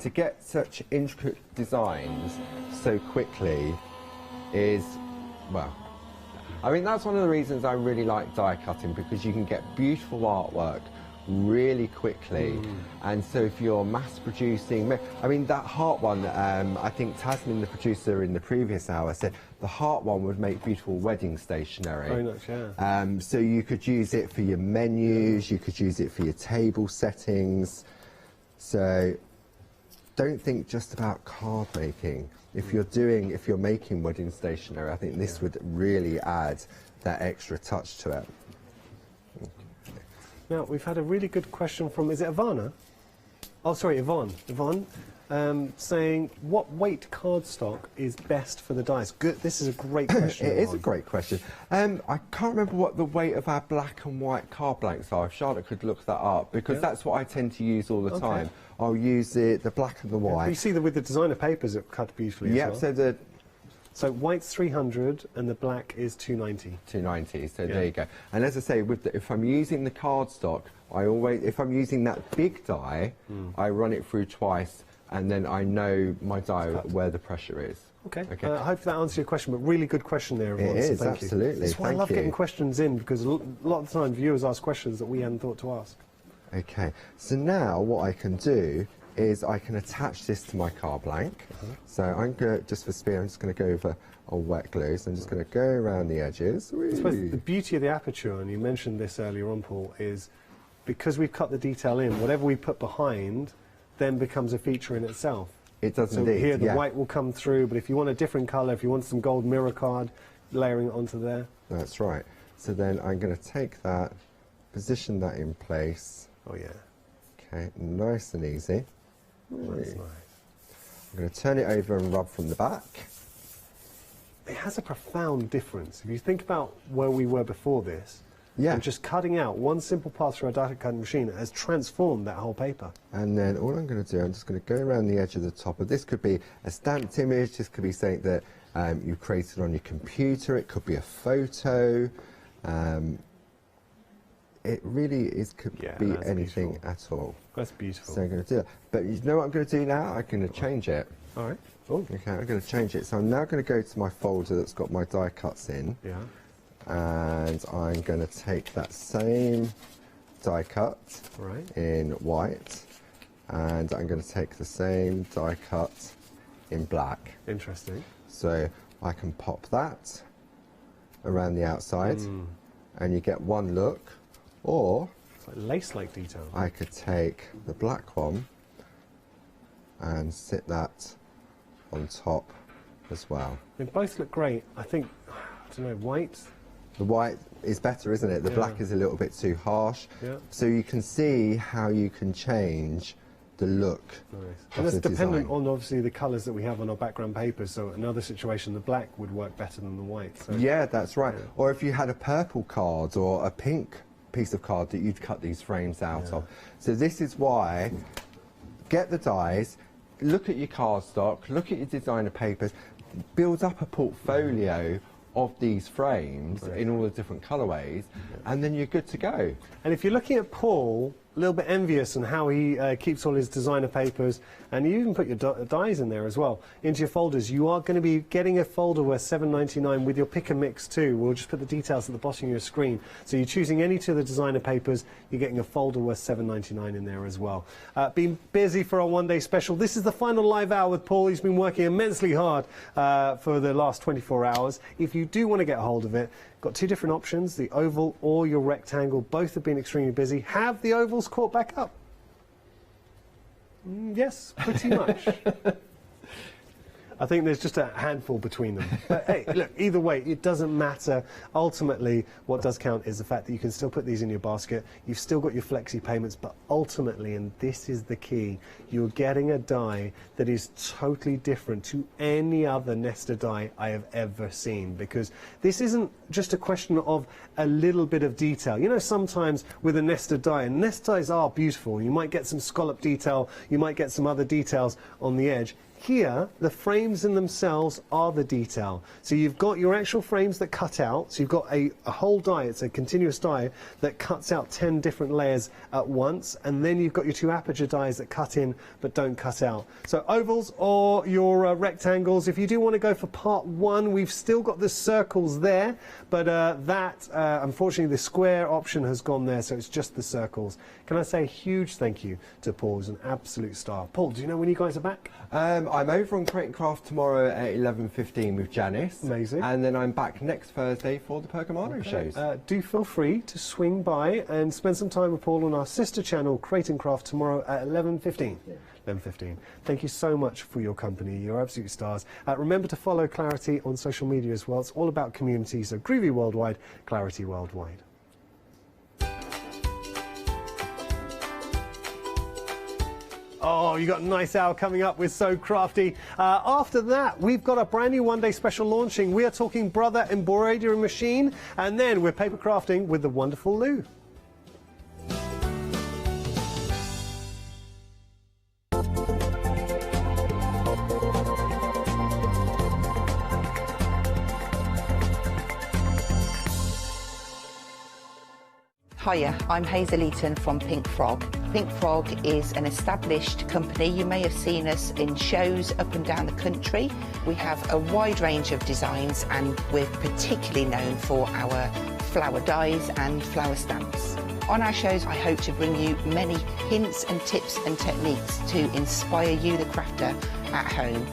to get such intricate designs so quickly is, well, I mean that's one of the reasons I really like die cutting, because you can get beautiful artwork really quickly. And so if you're mass producing, I mean that heart one, I think Tasmin, the producer in the previous hour, said the heart one would make beautiful wedding stationery. Very much, yeah. So you could use it for your menus, you could use it for your table settings. So don't think just about card making. If you're making wedding stationery, I think this would really add that extra touch to it. Now, we've had a really good question from, is it Ivana? Oh, sorry, Yvonne. Yvonne, saying, what weight cardstock is best for the dies? Good. This is a great question. It is a great question. I can't remember what the weight of our black and white card blanks are. If Charlotte could look that up, because that's what I tend to use all the time. I'll use the black and the white. You see that with the designer papers, it cut beautifully as well. So white's 300 and the black is 290. 290. So there you go. And as I say, if I'm using the cardstock, if I'm using that big die, I run it through twice, and then I know my die where the pressure is. Okay. I hope that answers your question, but really good question there, everyone. It is, so thank absolutely. You. That's why I love getting questions in, because a lot of the time viewers ask questions that we hadn't thought to ask. Okay. So now what I can do is I can attach this to my card blank. So I'm going to, just for speed, I'm just going to go over on wet glue. So I'm just going to go around the edges. I suppose the beauty of the aperture, and you mentioned this earlier on, Paul, is because we've cut the detail in, whatever we put behind then becomes a feature in itself. It does so indeed, here the white will come through, but if you want a different colour, if you want some gold mirror card, layering it onto there. That's right. So then I'm going to take that, position that in place. Oh yeah. Okay, nice and easy. That's nice. I'm going to turn it over and rub from the back. It has a profound difference. If you think about where we were before this, and just cutting out one simple pass through a direct cutting machine has transformed that whole paper. And then all I'm going to do, I'm just going to go around the edge of the top of this. Could be a stamped image, this could be something that you've created on your computer, it could be a photo. It really could be anything beautiful. At all. That's beautiful. So I'm going to do that. But you know what I'm going to do now? I'm going to change it. All right. Oh. Okay, I'm going to change it. So I'm now going to go to my folder that's got my die cuts in. Yeah. And I'm going to take that same die cut in white, and I'm going to take the same die cut in black. Interesting. So I can pop that around the outside, and you get one look, or it's like lace-like detail. I could take the black one and sit that on top as well. They both look great. I think, I don't know, white. The white is better, isn't it? The black is a little bit too harsh. Yeah. So you can see how you can change the look. Nice. Of And that's the dependent design. on obviously the colours that we have on our background papers. So another situation, the black would work better than the white. So. Yeah, that's right. Yeah. Or if you had a purple card or a pink piece of card that you'd cut these frames out of. So this is why, get the dies, look at your cardstock, look at your designer papers, build up a portfolio of these frames in all the different colourways, and then you're good to go. And if you're looking at Paul, a little bit envious on how he keeps all his designer papers, and you even put your dies in there as well, into your folders, you are going to be getting a folder worth $7.99 with your pick and mix too. We'll just put the details at the bottom of your screen. So you're choosing any two of the designer papers, you're getting a folder worth $7.99 in there as well. Been busy for our one-day special. This is the final live hour with Paul. He's been working immensely hard for the last 24 hours. If you do want to get a hold of it, got two different options, the oval or your rectangle. Both have been extremely busy. Have the ovals caught back up? Yes, pretty much. I think there's just a handful between them. But hey, look, either way, it doesn't matter. Ultimately, what does count is the fact that you can still put these in your basket. You've still got your flexi payments, but ultimately, and this is the key, you're getting a die that is totally different to any other nested die I have ever seen, because this isn't just a question of a little bit of detail. You know, sometimes with a nested die, and nested dies are beautiful. You might get some scallop detail, you might get some other details on the edge. Here, the frames in themselves are the detail. So you've got your actual frames that cut out. So you've got a whole die, it's a continuous die that cuts out 10 different layers at once. And then you've got your two aperture dies that cut in but don't cut out. So ovals or your rectangles, if you do want to go for part one, we've still got the circles there. But unfortunately, the square option has gone there, so it's just the circles. Can I say a huge thank you to Paul, who's an absolute star. Paul, do you know when you guys are back? I'm over on Create and Craft tomorrow at 11:15 with Janice. Amazing. And then I'm back next Thursday for the Pergamano shows. Do feel free to swing by and spend some time with Paul on our sister channel, Create and Craft, tomorrow at 11:15. 11:15. Thank you so much for your company. You're absolute stars. Remember to follow Clarity on social media as well. It's all about community, so Groovy Worldwide, Clarity Worldwide. Oh, you got a nice hour coming up with So Crafty. After that, we've got a brand new one-day special launching. We are talking Brother Embroidery Machine, and then we're paper crafting with the wonderful Lou. Hiya, I'm Hazel Eaton from Pink Frog. Pink Frog is an established company. You may have seen us in shows up and down the country. We have a wide range of designs, and we're particularly known for our flower dies and flower stamps. On our shows, I hope to bring you many hints and tips and techniques to inspire you, the crafter, at home.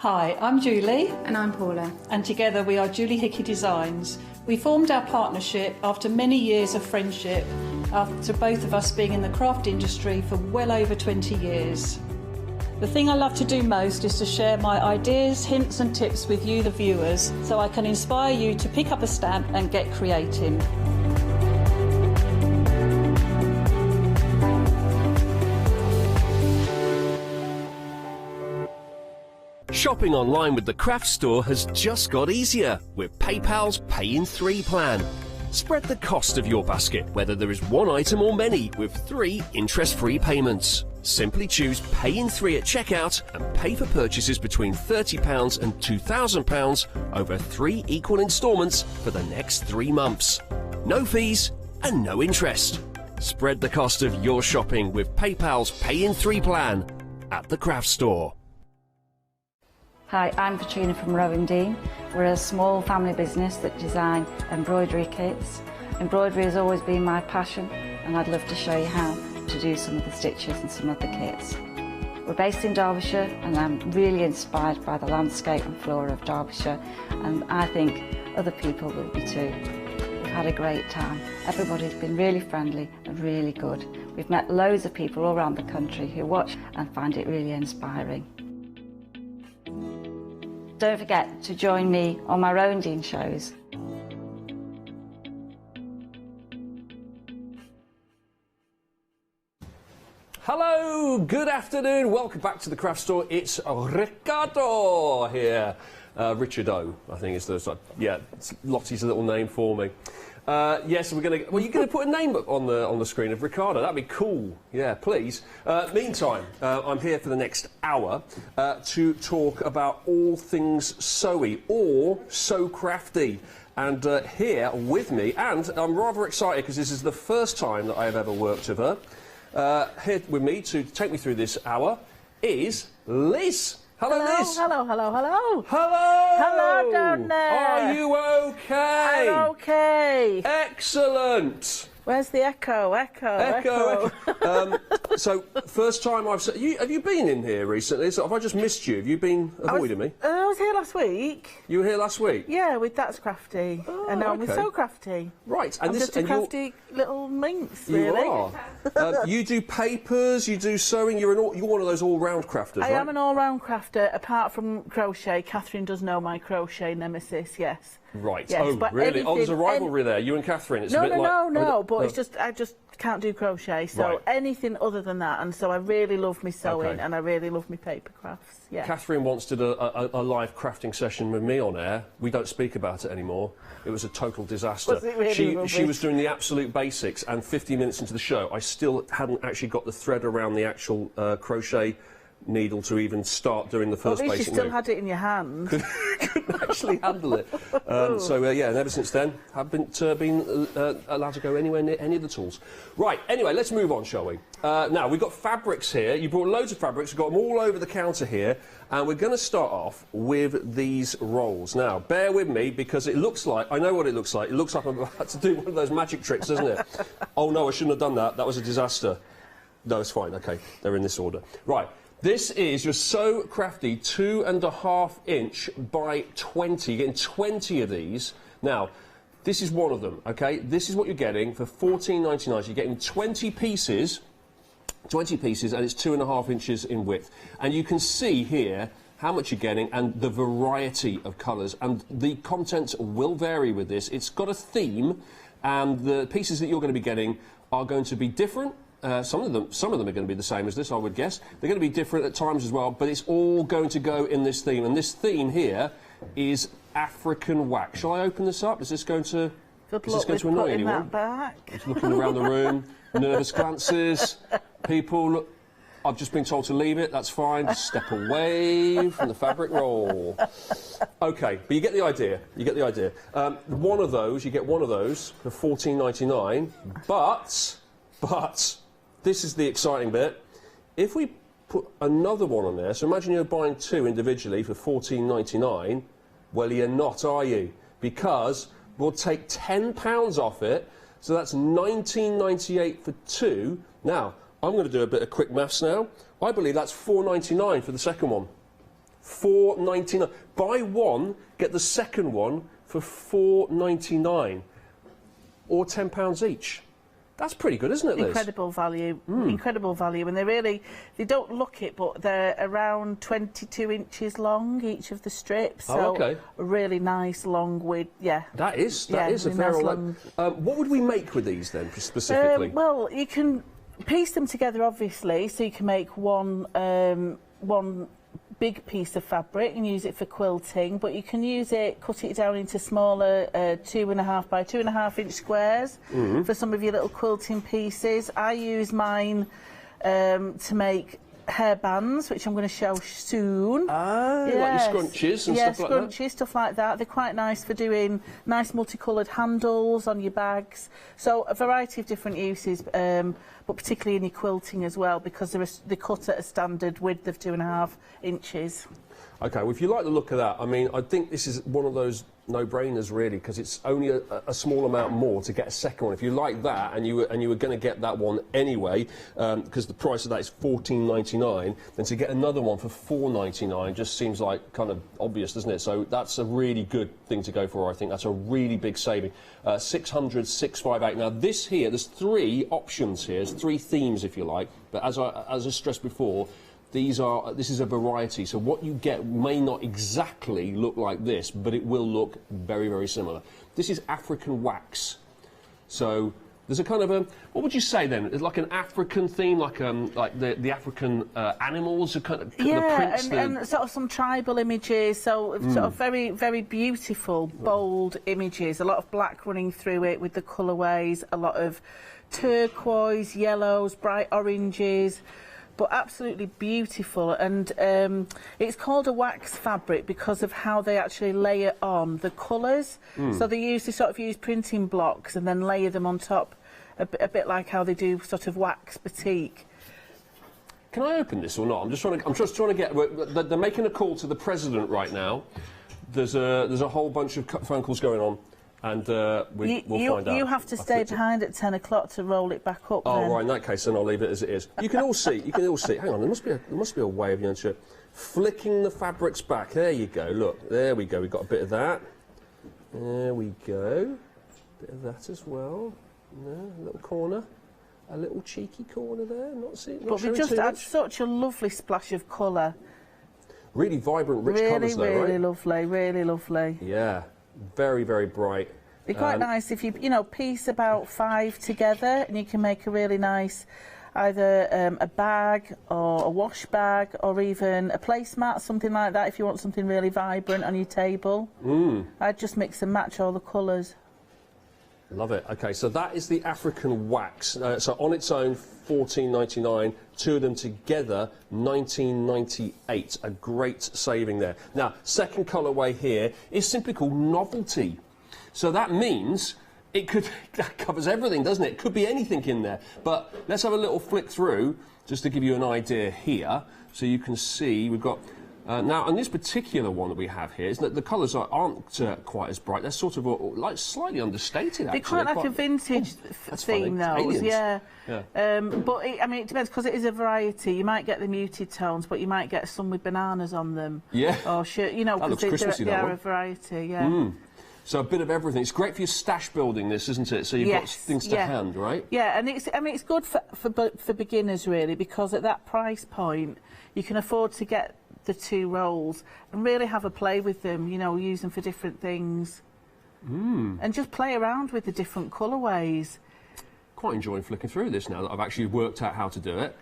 Hi, I'm Julie. And I'm Paula. And together we are Julie Hickey Designs. We formed our partnership after many years of friendship, after both of us being in the craft industry for well over 20 years. The thing I love to do most is to share my ideas, hints and tips with you, the viewers, so I can inspire you to pick up a stamp and get creating. Shopping online with the Craft Store has just got easier with PayPal's Pay in 3 plan. Spread the cost of your basket, whether there is one item or many, with 3 interest-free payments. Simply choose Pay in 3 at checkout and pay for purchases between £30 and £2,000 over 3 equal instalments for the next 3 months. No fees and no interest. Spread the cost of your shopping with PayPal's Pay in 3 plan at the Craft Store. Hi, I'm Katrina from Rowan-Dean. We're a small family business that design embroidery kits. Embroidery has always been my passion, and I'd love to show you how to do some of the stitches and some of the kits. We're based in Derbyshire, and I'm really inspired by the landscape and flora of Derbyshire, and I think other people will be too. We've had a great time. Everybody's been really friendly and really good. We've met loads of people all around the country who watch and find it really inspiring. Don't forget to join me on my Rowan-Dean shows. Hello, good afternoon, welcome back to the Craft Store. It's Riccardo here. Richard O, I think is the, yeah, Lottie's a little name for me. Yes, we're going to. Well, you're going to put a name up on the screen of Riccardo. That'd be cool. Yeah, please. Meantime, I'm here for the next hour to talk about all things sewy or so crafty. And here with me, and I'm rather excited because this is the first time that I have ever worked with her. Here with me to take me through this hour is Liz. Hello, Liz. Hello, hello, hello. Hello. Hello down there. Are you okay? I'm okay. Excellent. Where's the echo? Echo. So, first time I've seen you. Have you been in here recently? So, have I just missed you? Have you been avoiding me? I was here last week. You were here last week? Yeah, with That's Crafty. Oh, and now I'm with okay. So Crafty. Right. And I'm just a crafty little minx, really. You are. You do papers, you do sewing, you're one of those all-round crafters, I right? am an all-round crafter, apart from crochet. Catherine does know my crochet nemesis, yes. Right. Yes, oh, really? Oh, there's a rivalry there, you and Catherine. It's a bit like... But it's just, I just can't do crochet, so anything other than that, and so I really love my sewing and I really love my paper crafts, yeah. Catherine once did a live crafting session with me on air. We don't speak about it anymore. It was a total disaster. Was it really she was doing the absolute basics, and 50 minutes into the show, I still hadn't actually got the thread around the actual crochet needle to even start doing the first basic move. At least you still move. had it in your hand. Couldn't actually handle it. Yeah, and ever since then, haven't been allowed to go anywhere near any of the tools. Right, anyway, let's move on, shall we? Now, we've got fabrics here. You brought loads of fabrics. We've got them all over the counter here. And we're going to start off with these rolls. Now, bear with me, because it looks like, I know what it looks like. It looks like I'm about to do one of those magic tricks, doesn't it? Oh, no, I shouldn't have done that. That was a disaster. No, it's fine. OK, they're in this order. Right. This is your So Crafty 2.5 inch by 20. You're getting 20 of these. Now, this is one of them, okay? This is what you're getting for £14.99. So you're getting 20 pieces, and it's 2.5 inches in width. And you can see here how much you're getting and the variety of colours. And the content will vary with this. It's got a theme, and the pieces that you're going to be getting are going to be different. Some of them are going to be the same as this, I would guess. They're going to be different at times as well, but it's all going to go in this theme. And this theme here is African wax. Shall I open this up? Is this going to annoy anyone? Just looking around the room, nervous glances. People, I've just been told to leave it. That's fine. Just step away from the fabric roll. OK, but you get the idea. You get the idea. One of those, you get one of those for £14.99, but this is the exciting bit. If we put another one on there, so imagine you're buying two individually for £14.99, well, you're not, are you? Because we'll take £10 off it, so that's £19.98 for two. Now, I'm going to do a bit of quick maths now. I believe that's £4.99 for the second one. $4.99. Buy one, get the second one for $4.99, or £10 each. That's pretty good, isn't it, Liz? Incredible value, incredible value. And they don't look it, but they're around 22 inches long, each of the strips. So a really nice long width, yeah. That is a fair old what would we make with these then, specifically? Well, you can piece them together, obviously, so you can make one big piece of fabric and use it for quilting, but you can use it, cut it down into smaller 2.5 by 2.5 inch squares for some of your little quilting pieces. I use mine to make hair bands, which I'm going to show soon. Oh, like your scrunchies and stuff like that? Yeah, scrunchies, stuff like that. They're quite nice for doing nice multicoloured handles on your bags. So a variety of different uses, but particularly in your quilting as well, because they're cut at a standard width of 2.5 inches. Okay, well, if you like the look of that, I mean, I think this is one of those no-brainers, really, because it's only a small amount more to get a second one. If you like that, and you were going to get that one anyway, because the price of that is $14.99, then to get another one for $4.99 just seems like kind of obvious, doesn't it? So that's a really good thing to go for, I think. That's a really big saving. 600, 658. Now, this here, there's 3 options here. There's 3 themes, if you like. But as I stressed before, this is a variety, so what you get may not exactly look like this, but it will look very, very similar. This is African wax. So there's a kind of what would you say then? It's like an African theme, like the African animals, the prints. And sort of some tribal images, so sort of very, very beautiful, bold images. A lot of black running through it with the colourways, a lot of turquoise, yellows, bright oranges. But absolutely beautiful, and it's called a wax fabric because of how they actually layer on the colours. So they sort of use printing blocks and then layer them on top, a bit like how they do sort of wax batik. Can I open this or not? I'm just trying to get. They're making a call to the president right now. There's a whole bunch of phone calls going on. And we'll find out. You have to stay behind at 10 o'clock to roll it back up. Oh, right. In that case, then I'll leave it as it is. You can all see. You can all see. Hang on. There must be a way of flicking the fabrics back. There you go. Look. There we go. We've got a bit of that. There we go. Bit of that as well. No, a little corner. A little cheeky corner there. But we just add such a lovely splash of colour. Really vibrant, rich colours, though, right? Really lovely. Really lovely. Yeah. Very, very bright. They're quite nice if you piece about 5 together, and you can make a really nice either a bag or a wash bag or even a placemat, something like that, if you want something really vibrant on your table. I'd just mix and match all the colours. Love it. Okay, so that is the African wax. So on its own, $14.99. 2 of them together, $19.98. A great saving there. Now, second colourway here is simply called Novelty. So that means that covers everything, doesn't it? It could be anything in there. But let's have a little flick through just to give you an idea here. So you can see we've got. Now, on this particular one that we have here, is that the colours aren't quite as bright. They're sort of like slightly understated, actually. They're quite like a vintage theme, those, yeah. But I mean, it depends, because it is a variety. You might get the muted tones, but you might get some with bananas on them. Yeah. Or because they are a variety, yeah. So a bit of everything. It's great for your stash building, this, isn't it? So you've got things to hand, right? Yeah, and it's good for beginners, really, because at that price point, you can afford to get the 2 rolls and really have a play with them, use them for different things. And just play around with the different colourways. Quite enjoying flicking through this now that I've actually worked out how to do it.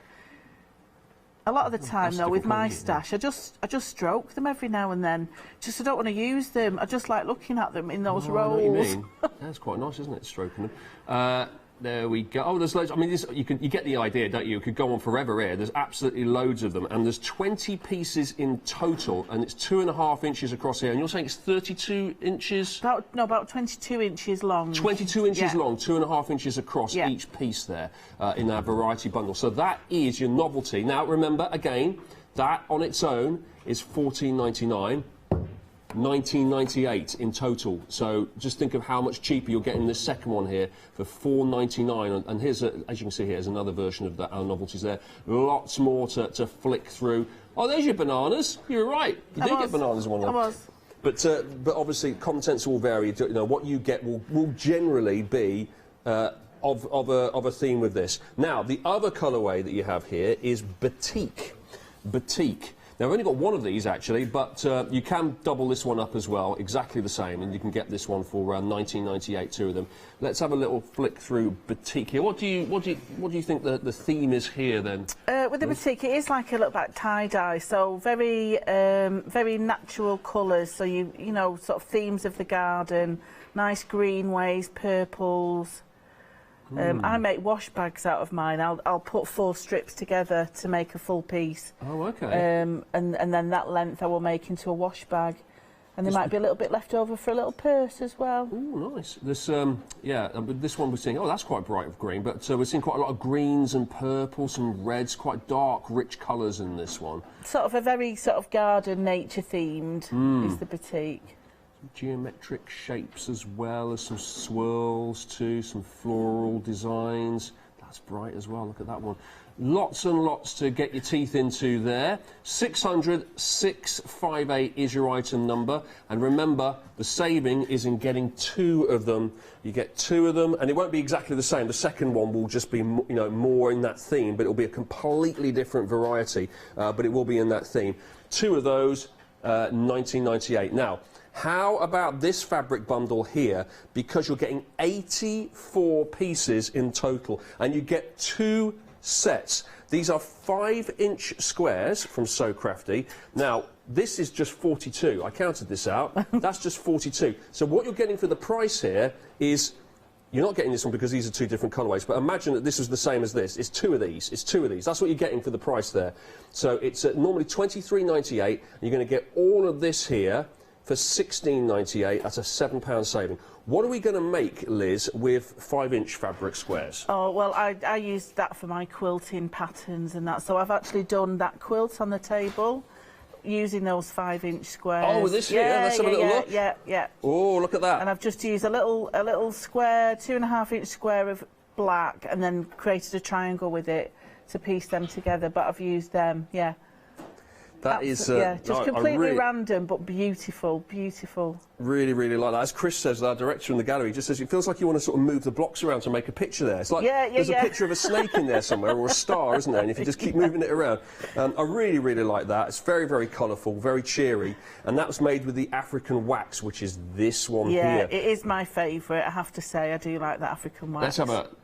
A lot of the time, though, with my stash, I just stroke them every now and then. I don't want to use them. I just like looking at them in those rolls. I know what you mean. That's quite nice, isn't it, stroking them? There we go. Oh, there's loads. I mean, you get the idea, don't you? It could go on forever here. There's absolutely loads of them, and there's 20 pieces in total, and it's 2.5 inches across here. And you're saying it's 32 inches? About 22 inches long. 22 inches long, 2.5 inches across each piece there in our variety bundle. So that is your Novelty. Now, remember, again, that on its own is $14.99. 19.98 in total. So just think of how much cheaper you're getting this second one here for $4.99. And here's, as you can see here, here's another version of that. Our novelties there. Lots more to flick through. Oh, there's your bananas. You were right. You did get bananas in one of them. I was. But obviously contents will vary. You know, what you get will generally be of a theme with this. Now, the other colourway that you have here is Batik. Batik. Now, I've only got one of these, actually, but you can double this one up as well, exactly the same, and you can get this one for $19.98, two of them. Let's have a little flick through Batik here. What do you think the theme is here, then? With the Batik, it is like a little bit tie-dye, so very natural colours, so you know, sort of themes of the garden, nice greenways, purples. I make wash bags out of mine. I'll put 4 strips together to make a full piece. Oh, okay. And then that length I will make into a wash bag. And there might be a little bit left over for a little purse as well. Oh, nice. This, yeah, this one we're seeing, oh, that's quite bright green, but we're seeing quite a lot of greens and purple, some reds, quite dark, rich colours in this one. Sort of a very sort of garden, nature-themed is the Batik. Geometric shapes as well as some swirls too, some floral designs. That's bright as well, look at that one. Lots and lots to get your teeth into there. 600-658 is your item number, and remember the saving is in getting 2 of them. You get 2 of them, and it won't be exactly the same. The second one will just be, you know, more in that theme, but it'll be a completely different variety, but it will be in that theme. 2 of those, $19.98. Now, how about this fabric bundle here? Because you're getting 84 pieces in total, and you get 2 sets. These are 5-inch squares from So Crafty. Now, this is just 42. I counted this out. That's just 42. So what you're getting for the price here is, you're not getting this one because these are 2 different colourways, but imagine that this was the same as this. It's 2 of these. It's 2 of these. That's what you're getting for the price there. So it's normally $23.98, and you're going to get all of this here for $16.98. That's a £7 saving. What are we going to make, Liz, with 5-inch fabric squares? Oh, well, I use that for my quilting patterns and that. So I've actually done that quilt on the table using those 5-inch squares. Oh, this here? Yeah, let's have a little look. Yeah. Oh, look at that. And I've just used a little square, 2.5-inch square of black, and then created a triangle with it to piece them together. But I've used them, yeah. That is... yeah, just completely random, but beautiful, beautiful. Really, really like that. As Chris says, our director in the gallery, just says it feels like you want to sort of move the blocks around to make a picture there. It's like there's a picture of a snake in there somewhere, or a star, isn't there? And if you just keep moving it around. I really, really like that. It's very, very colourful, very cheery. And that was made with the African wax, which is this one here. Yeah, it is my favourite, I have to say. I do like the African wax.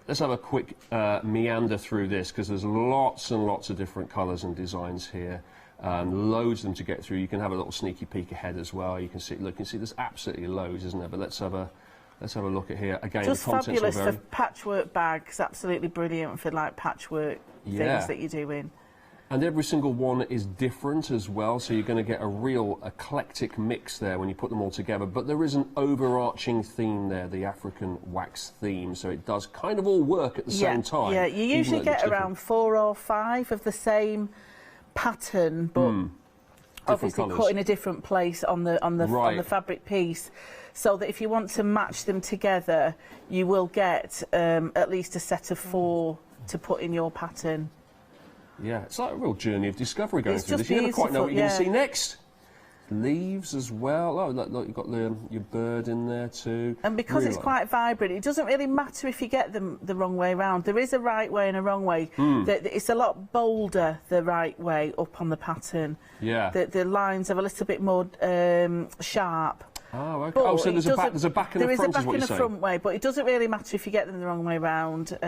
Let's have a quick meander through this, because there's lots and lots of different colours and designs here. Loads of them to get through. You can have a little sneaky peek ahead as well. You can see, look, you can see there's absolutely loads, isn't there? But let's have a look at here again. Just the contents fabulous are very... for patchwork bags. Absolutely brilliant for like patchwork things that you're doing. And every single one is different as well, so you're going to get a real eclectic mix there when you put them all together. But there is an overarching theme there, the African wax theme, so it does kind of all work at the same time. Yeah, you usually get around 4 or 5 of the same pattern, but obviously cut in a different place on the fabric piece, so that if you want to match them together, you will get at least a set of 4 to put in your pattern. Yeah, it's like a real journey of discovery going through this. You never beautiful, quite know what you're going to see next. Leaves as well. Oh, look, you've got your bird in there too. And because it's quite vibrant, it doesn't really matter if you get them the wrong way around. There is a right way and a wrong way. It's a lot bolder the right way up on the pattern. Yeah. The lines are a little bit more sharp. Oh, okay. Oh, so there's a back and a front, is what you're saying? There is a back and a front way, but it doesn't really matter if you get them the wrong way round,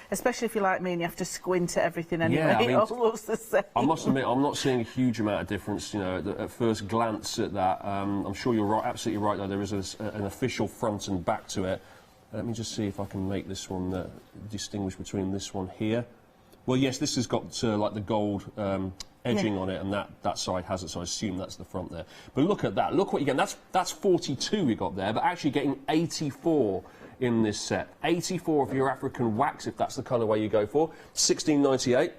especially if you're like me and you have to squint at everything anyway. Yeah, I mean, it all looks the same. I must admit, I'm not seeing a huge amount of difference, you know, at first glance at that. I'm sure you're right, absolutely right, though. There is an official front and back to it. Let me just see if I can make this one distinguish between this one here. Well, yes, this has got like the gold edging on it, and that side has it, so I assume that's the front there. But look at that. Look what you get. That's 42 we got there, but actually getting 84 in this set. 84 of your African wax, if that's the colourway you go for. $16.98.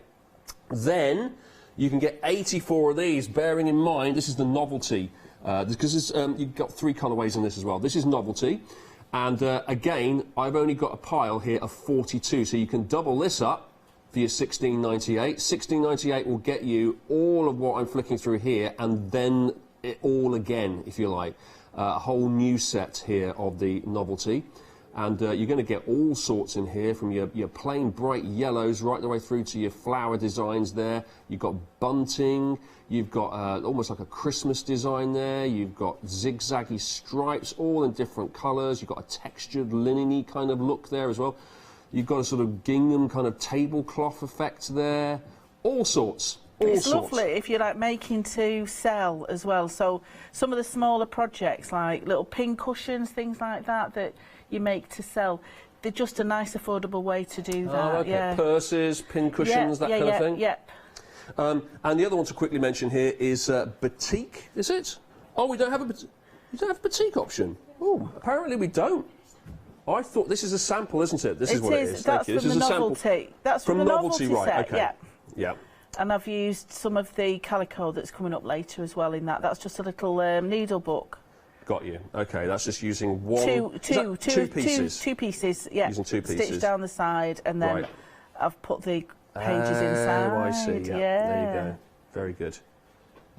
Then you can get 84 of these, bearing in mind this is the Novelty because you've got 3 colourways in this as well. This is Novelty, and again, I've only got a pile here of 42, so you can double this up for your $16.98. $16.98 will get you all of what I'm flicking through here, and then it all again, if you like. A whole new set here of the Novelty. And you're going to get all sorts in here, from your plain bright yellows right the way through to your flower designs there. You've got bunting, you've got almost like a Christmas design there, you've got zigzaggy stripes, all in different colours, you've got a textured linen-y kind of look there as well. You've got a sort of gingham kind of tablecloth effect there, all sorts. It's lovely if you're like making to sell as well. So some of the smaller projects, like little pin cushions, things like that, that you make to sell, they're just a nice affordable way to do that. Oh, okay. Yeah. Purses, pin cushions, that kind of thing? Yeah. And the other one to quickly mention here is Batik, is it? Oh, we don't have a Batik option. Oh, apparently we don't. I thought this is a sample, isn't it? This is what it is. That's Thank you. from the Novelty. That's from the Novelty right? set, Okay. Yeah. And I've used some of the calico that's coming up later as well in that. That's just a little needle book. Got you. Okay, that's just using one... Two pieces. Two pieces, yeah. Using 2 pieces. Stitched down the side, and then I've put the pages inside. Oh, I see, yeah. There you go. Very good.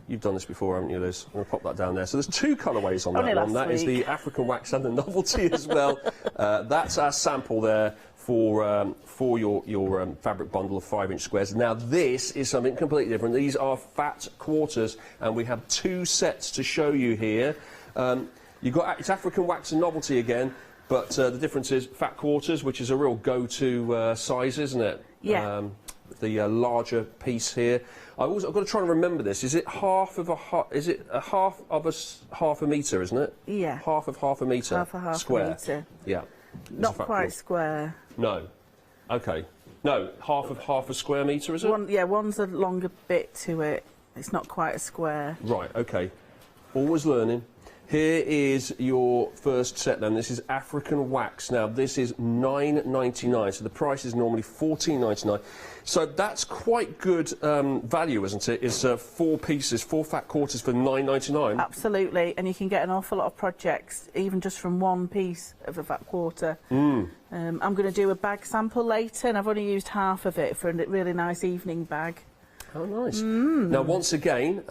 You've done this before, haven't you, Liz? I'm going to pop that down there. So there's 2 colourways on that one. That is the African Wax and the Novelty as well. That's our sample there for your fabric bundle of 5-inch squares. Now this is something completely different. These are fat quarters, and we have 2 sets to show you here. You've got it's African Wax and Novelty again, but the difference is fat quarters, which is a real go-to size, isn't it? Yeah. The larger piece here. I've got to try and remember this. Is it half of a half a metre, isn't it? Yeah. Half a metre. Half square. a metre. Yeah. Not quite square. No. Okay. No, half a square metre, is it? One's a longer bit to it. It's not quite a square. Right, okay. Always learning. Here is your first set then. This is African Wax. Now this is $9.99, so the price is normally $14.99. So that's quite good value, isn't it? It's 4 pieces, 4 fat quarters for $9.99. Absolutely, and you can get an awful lot of projects even just from 1 piece of a fat quarter. I'm going to do a bag sample later, and I've only used half of it for a really nice evening bag. Oh, nice. Now, once again,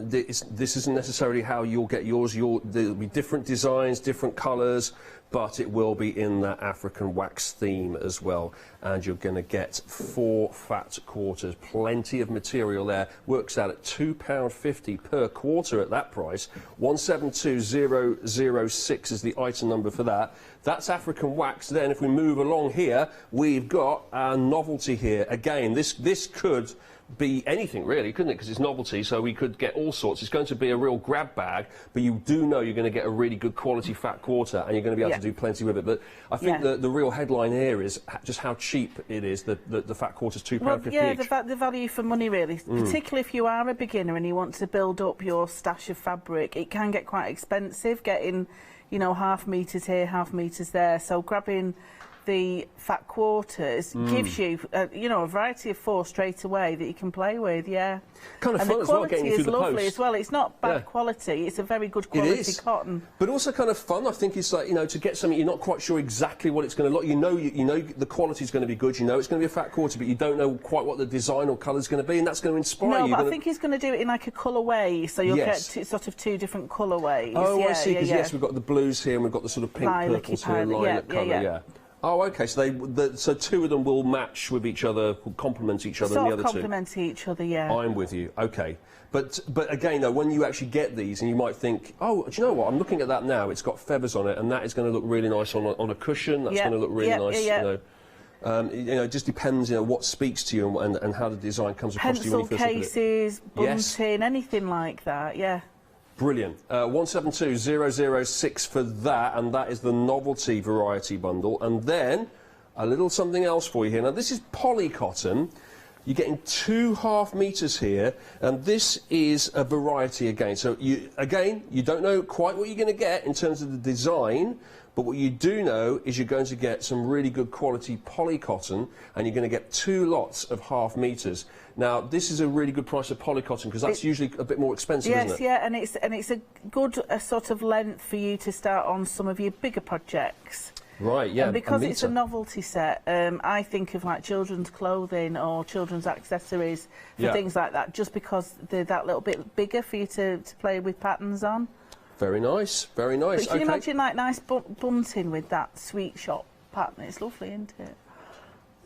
this isn't necessarily how you'll get yours. There'll be different designs, different colours, but it will be in that African Wax theme as well. And you're going to get 4 fat quarters. Plenty of material there. Works out at £2.50 per quarter at that price. 172006 is the item number for that. That's African Wax. Then, if we move along here, we've got our Novelty here. Again, this could be anything really, couldn't it? Because it's Novelty, so we could get all sorts. It's going to be a real grab bag, but you do know you're going to get a really good quality fat quarter, and you're going to be able to do plenty with it. But I think the real headline here is just how cheap it is. The fat quarter's £2.50 each. The value for money really, particularly if you are a beginner and you want to build up your stash of fabric. It can get quite expensive getting, you know, half metres here, half metres there. So grabbing the fat quarters gives you, you know, a variety of 4 straight away that you can play with, Kind of and fun as well, getting you through the post. The quality is lovely as well. It's not bad quality. It's a very good quality cotton. But also kind of fun. I think it's like, you know, to get something you're not quite sure exactly what it's going to look. You know the quality's going to be good. You know it's going to be a fat quarter, but you don't know quite what the design or colour's going to be, and that's going to inspire you. No, but I think he's going to do it in like a colourway, so you'll get sort of 2 different colourways. Oh, I see. Because yes, we've got the blues here, and we've got the sort of pink purples here, lilac colour. Oh, OK, so so 2 of them will match with each other, complement each other, and the other 2 complement each other, I'm with you. OK, but again though, when you actually get these, and you might think, oh, do you know what? I'm looking at that now. It's got feathers on it, and that is going to look really nice on a cushion. That's going to look really nice. You know, it just depends, you know, what speaks to you and how the design comes across to you when you first look at it. Pencil cases, bunting, anything like that. Brilliant. 172006 for that, and that is the Novelty variety bundle. And then a little something else for you here. Now, this is poly cotton. You're getting 2 half metres here, and this is a variety again. So, you don't know quite what you're going to get in terms of the design, but what you do know is you're going to get some really good quality poly cotton, and you're going to get 2 lots of 1/2 meters. Now, this is a really good price of poly cotton because that's usually a bit more expensive, isn't it? Yes, yeah, and it's a good sort of length for you to start on some of your bigger projects. Right, yeah. And because it's a novelty set, I think of like children's clothing or children's accessories for things like that, just because they're that little bit bigger for you to play with patterns on. Very nice, very nice. But can you imagine like nice bunting with that sweet shop pattern? It's lovely, isn't it?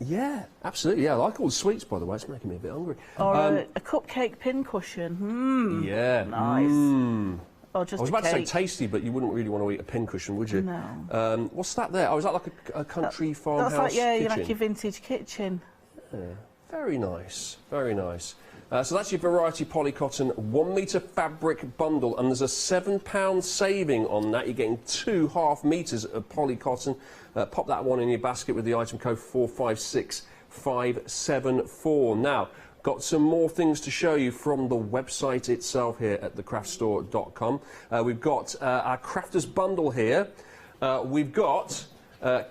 Yeah, absolutely. Yeah, I like all the sweets, by the way. It's making me a bit hungry. Or a cupcake pin cushion. Yeah. Nice. Or just I was about to say tasty, but you wouldn't really want to eat a pin cushion, would you? No. What's that there? Oh, is that like a country farmhouse That's like, kitchen? like your vintage kitchen. Yeah. Very nice, very nice. So that's your variety polycotton 1 metre fabric bundle, and there's a £7 saving on that. You're getting 2 1/2 meters of polycotton. Pop that one in your basket with the item code 456574. Now, got some more things to show you from the website itself here at thecraftstore.com. We've got our crafters bundle here. We've got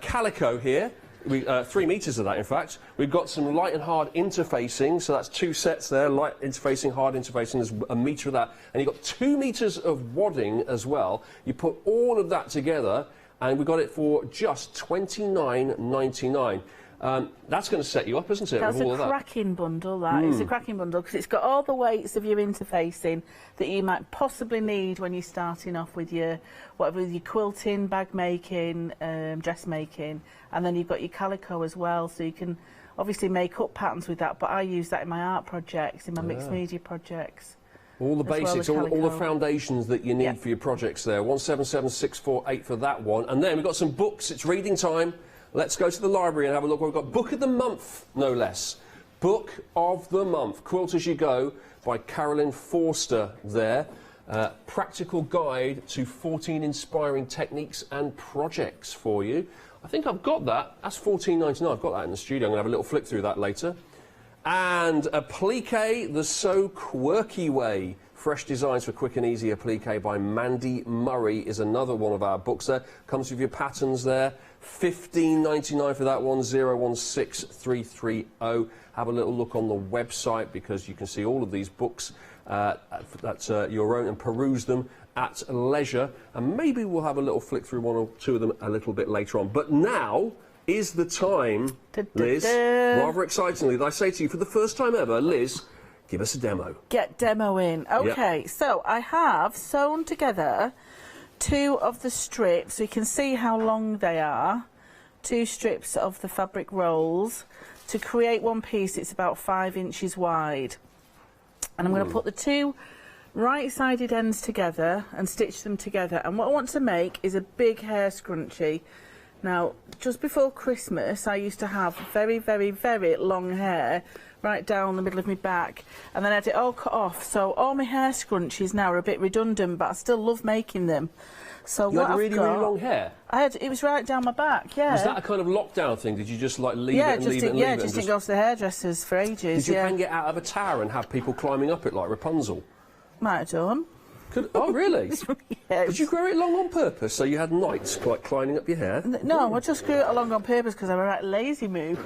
calico here. 3 meters of that, in fact. We've got some light and hard interfacing, so that's 2 sets there, light interfacing, hard interfacing, there's 1 metre of that. And you've got 2 meters of wadding as well. You put all of that together, and we got it for just $29.99. That's going to set you up, isn't it? That's with all a cracking bundle, that. It's a cracking bundle because it's got all the weights of your interfacing that you might possibly need when you're starting off with your quilting, bag making, dressmaking, and then you've got your calico as well, so you can obviously make up patterns with that, but I use that in my art projects, in my mixed media projects. All the basics, all the foundations that you need for your projects there. 177648 for that one. And then we've got some books. It's reading time. Let's go to the library and have a look. We've got Book of the Month, no less. Book of the Month, Quilt As You Go by Carolyn Forster there. Practical guide to 14 inspiring techniques and projects for you. I think I've got that. That's $14.99. I've got that in the studio. I'm going to have a little flick through that later. And Applique the So Quirky Way. Fresh Designs for Quick and Easy Applique by Mandy Murray is another one of our books there. Comes with your patterns there. $15.99 for that one, 016330. Have a little look on the website because you can see all of these books that's your own and peruse them at leisure. And maybe we'll have a little flick through 1 or 2 of them a little bit later on. But now is the time, Liz, rather excitingly, that I say to you for the first time ever, Liz, give us a demo. Get demo in. Okay, so I have sewn together 2 of the strips, so you can see how long they are. 2 strips of the fabric rolls. To create one piece, it's about 5 inches wide. And I'm going to put the 2 right-sided ends together and stitch them together. And what I want to make is a big hair scrunchie. Now, just before Christmas, I used to have very, very, very long hair right down the middle of my back, and then I had it all cut off, so all my hair scrunchies now are a bit redundant, but I still love making them. So you had really, really long hair? It was right down my back, yeah. Was that a kind of lockdown thing? Did you just like leave it and leave it and leave it? Yeah, just didn't go to the hairdressers for ages. Did you hang it out of a tower and have people climbing up it like Rapunzel? Might have done. Oh, really? Yes. Did you grow it long on purpose so you had knights like climbing up your hair? No, I just grew it long on purpose because I'm a right lazy moo.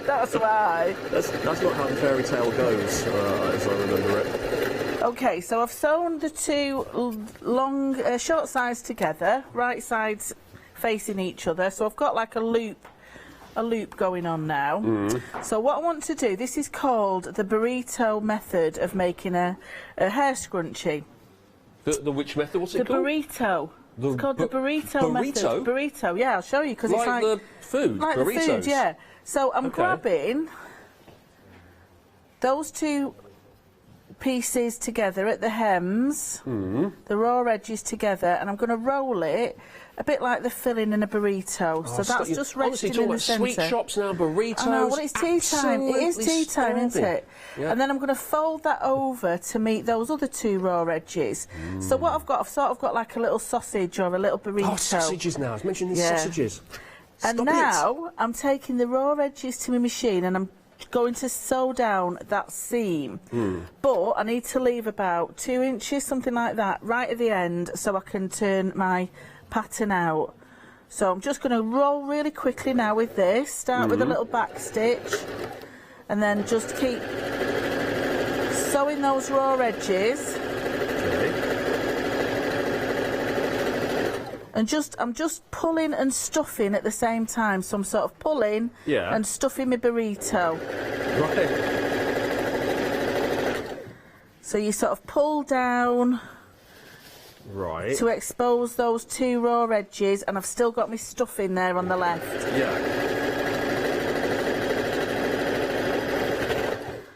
That's why. That's not how the fairy tale goes, as I remember it. Okay, so I've sewn the 2 long, short sides together, right sides facing each other. So I've got like a loop going on now. So what I want to do, this is called the burrito method of making a hair scrunchie. The which method? What's it called? The burrito. It's called the burrito method. Burrito, yeah, I'll show you because it's like the food. Like burritos. the food, yeah. So I'm grabbing those 2 pieces together at the hems, the raw edges together, and I'm going to roll it a bit like the filling in a burrito. So that's just resting in the centre. Sweet shops now, burritos. I know, well, it's tea time. It is tea time, isn't it? Yeah. And then I'm going to fold that over to meet those other 2 raw edges. So what I've sort of got like a little sausage or a little burrito. Oh, sausages now. I was mentioning these sausages. And now I'm taking the raw edges to my machine and I'm going to sew down that seam, but I need to leave about 2 inches, something like that, right at the end, so I can turn my pattern out. So I'm just going to roll really quickly now with this, start with a little back stitch, and then just keep sewing those raw edges. And I'm just pulling and stuffing at the same time, so I'm sort of pulling and stuffing my burrito. Right. So you sort of pull down to expose those 2 raw edges, and I've still got my stuffing there on the left. Yeah.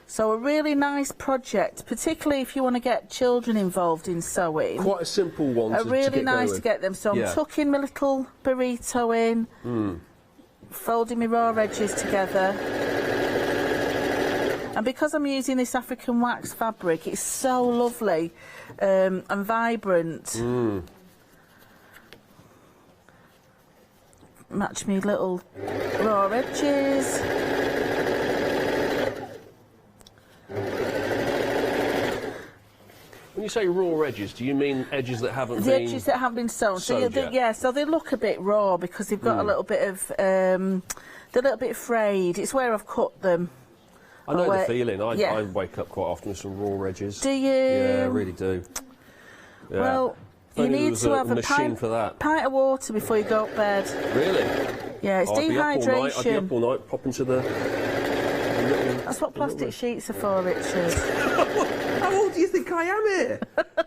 So a really nice project, particularly if you want to get children involved in sewing. Quite a simple one to really get nice going to get them. So I'm tucking my little burrito in, folding my raw edges together. And because I'm using this African wax fabric, it's so lovely and vibrant. Match me little raw edges. When you say raw edges, do you mean edges that haven't been... The edges that haven't been sewn. Yeah, so they look a bit raw because they've got a little bit of... they're a little bit frayed. It's where I've cut them. I know the feeling. I wake up quite often with some raw edges. Do you? Yeah, I really do. Yeah. Well, you need to have a pint of water before you go to bed. Really? Yeah, it's dehydration. I'd be up all night, pop into the... That's what plastic sheets are for, Richard. How old do you think I am here?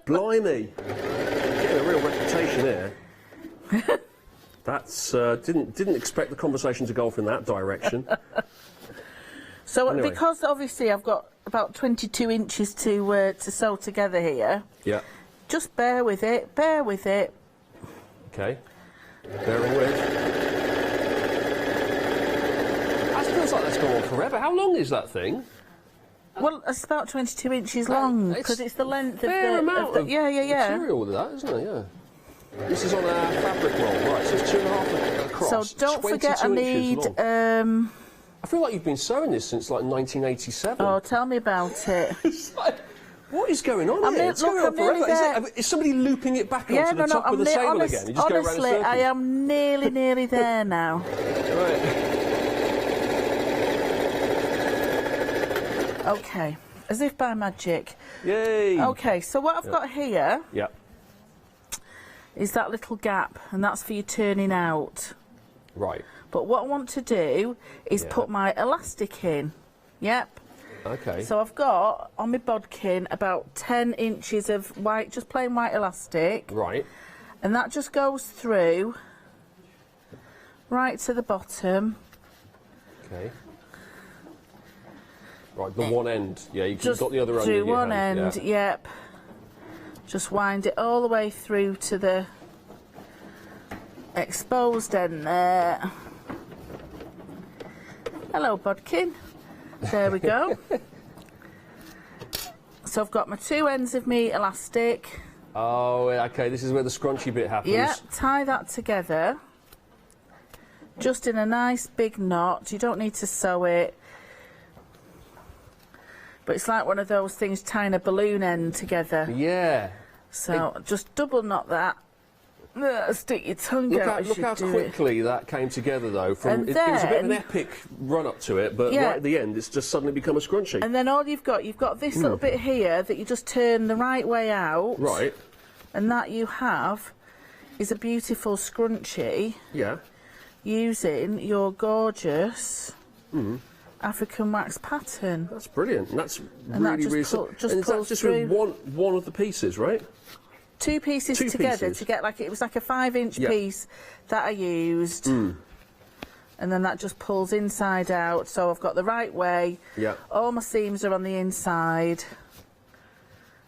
Blimey. Getting a real reputation here. That's... didn't expect the conversation to go off in that direction. So anyway, because obviously I've got about 22 inches to sew together here. Yeah. Just bear with it. Bear with it. Okay. Bearing with. That feels like that's gone on forever. How long is that thing? Well, it's about 22 inches long because it's the length of the... Fair amount of material with that, isn't it? Yeah. This is on our fabric roll, right? So it's 2.5 across. So don't forget I need... I feel like you've been sewing this since like 1987. Oh, tell me about it. It's like, what is going on here? It's going on forever. Is somebody looping it back onto the top of the table again? You just go around in honestly, I am nearly there now. Right. Okay, as if by magic. Yay! Okay, so what I've got here Yeah. is that little gap, and that's for you turning out. Right. But what I want to do is put my elastic in. Yep. Okay. So I've got on my bodkin about 10 inches of white, just plain white elastic. Right. And that just goes through right to the bottom. Okay. Right, the one end. Yeah, you've just got the other end. Through one end, yep. Just wind it all the way through to the exposed end there. Hello, bodkin. There we go. So I've got my 2 ends of me elastic. Oh, okay, this is where the scrunchy bit happens. Yeah, tie that together. Just in a nice big knot. You don't need to sew it. But it's like one of those things tying a balloon end together. Yeah. So just double knot that. Stick your tongue out. Look how quickly that came together, though. It was a bit of an epic run up to it, but right at the end, it's just suddenly become a scrunchie. And then all you've got this little bit here that you just turn the right way out. Right. And that you have is a beautiful scrunchie. Yeah. Using your gorgeous African wax pattern. That's brilliant. And that's really just with one of the pieces, right? 2 pieces together to get it was like a 5-inch piece that I used. And then that just pulls inside out, so I've got the right way. Yeah. All my seams are on the inside.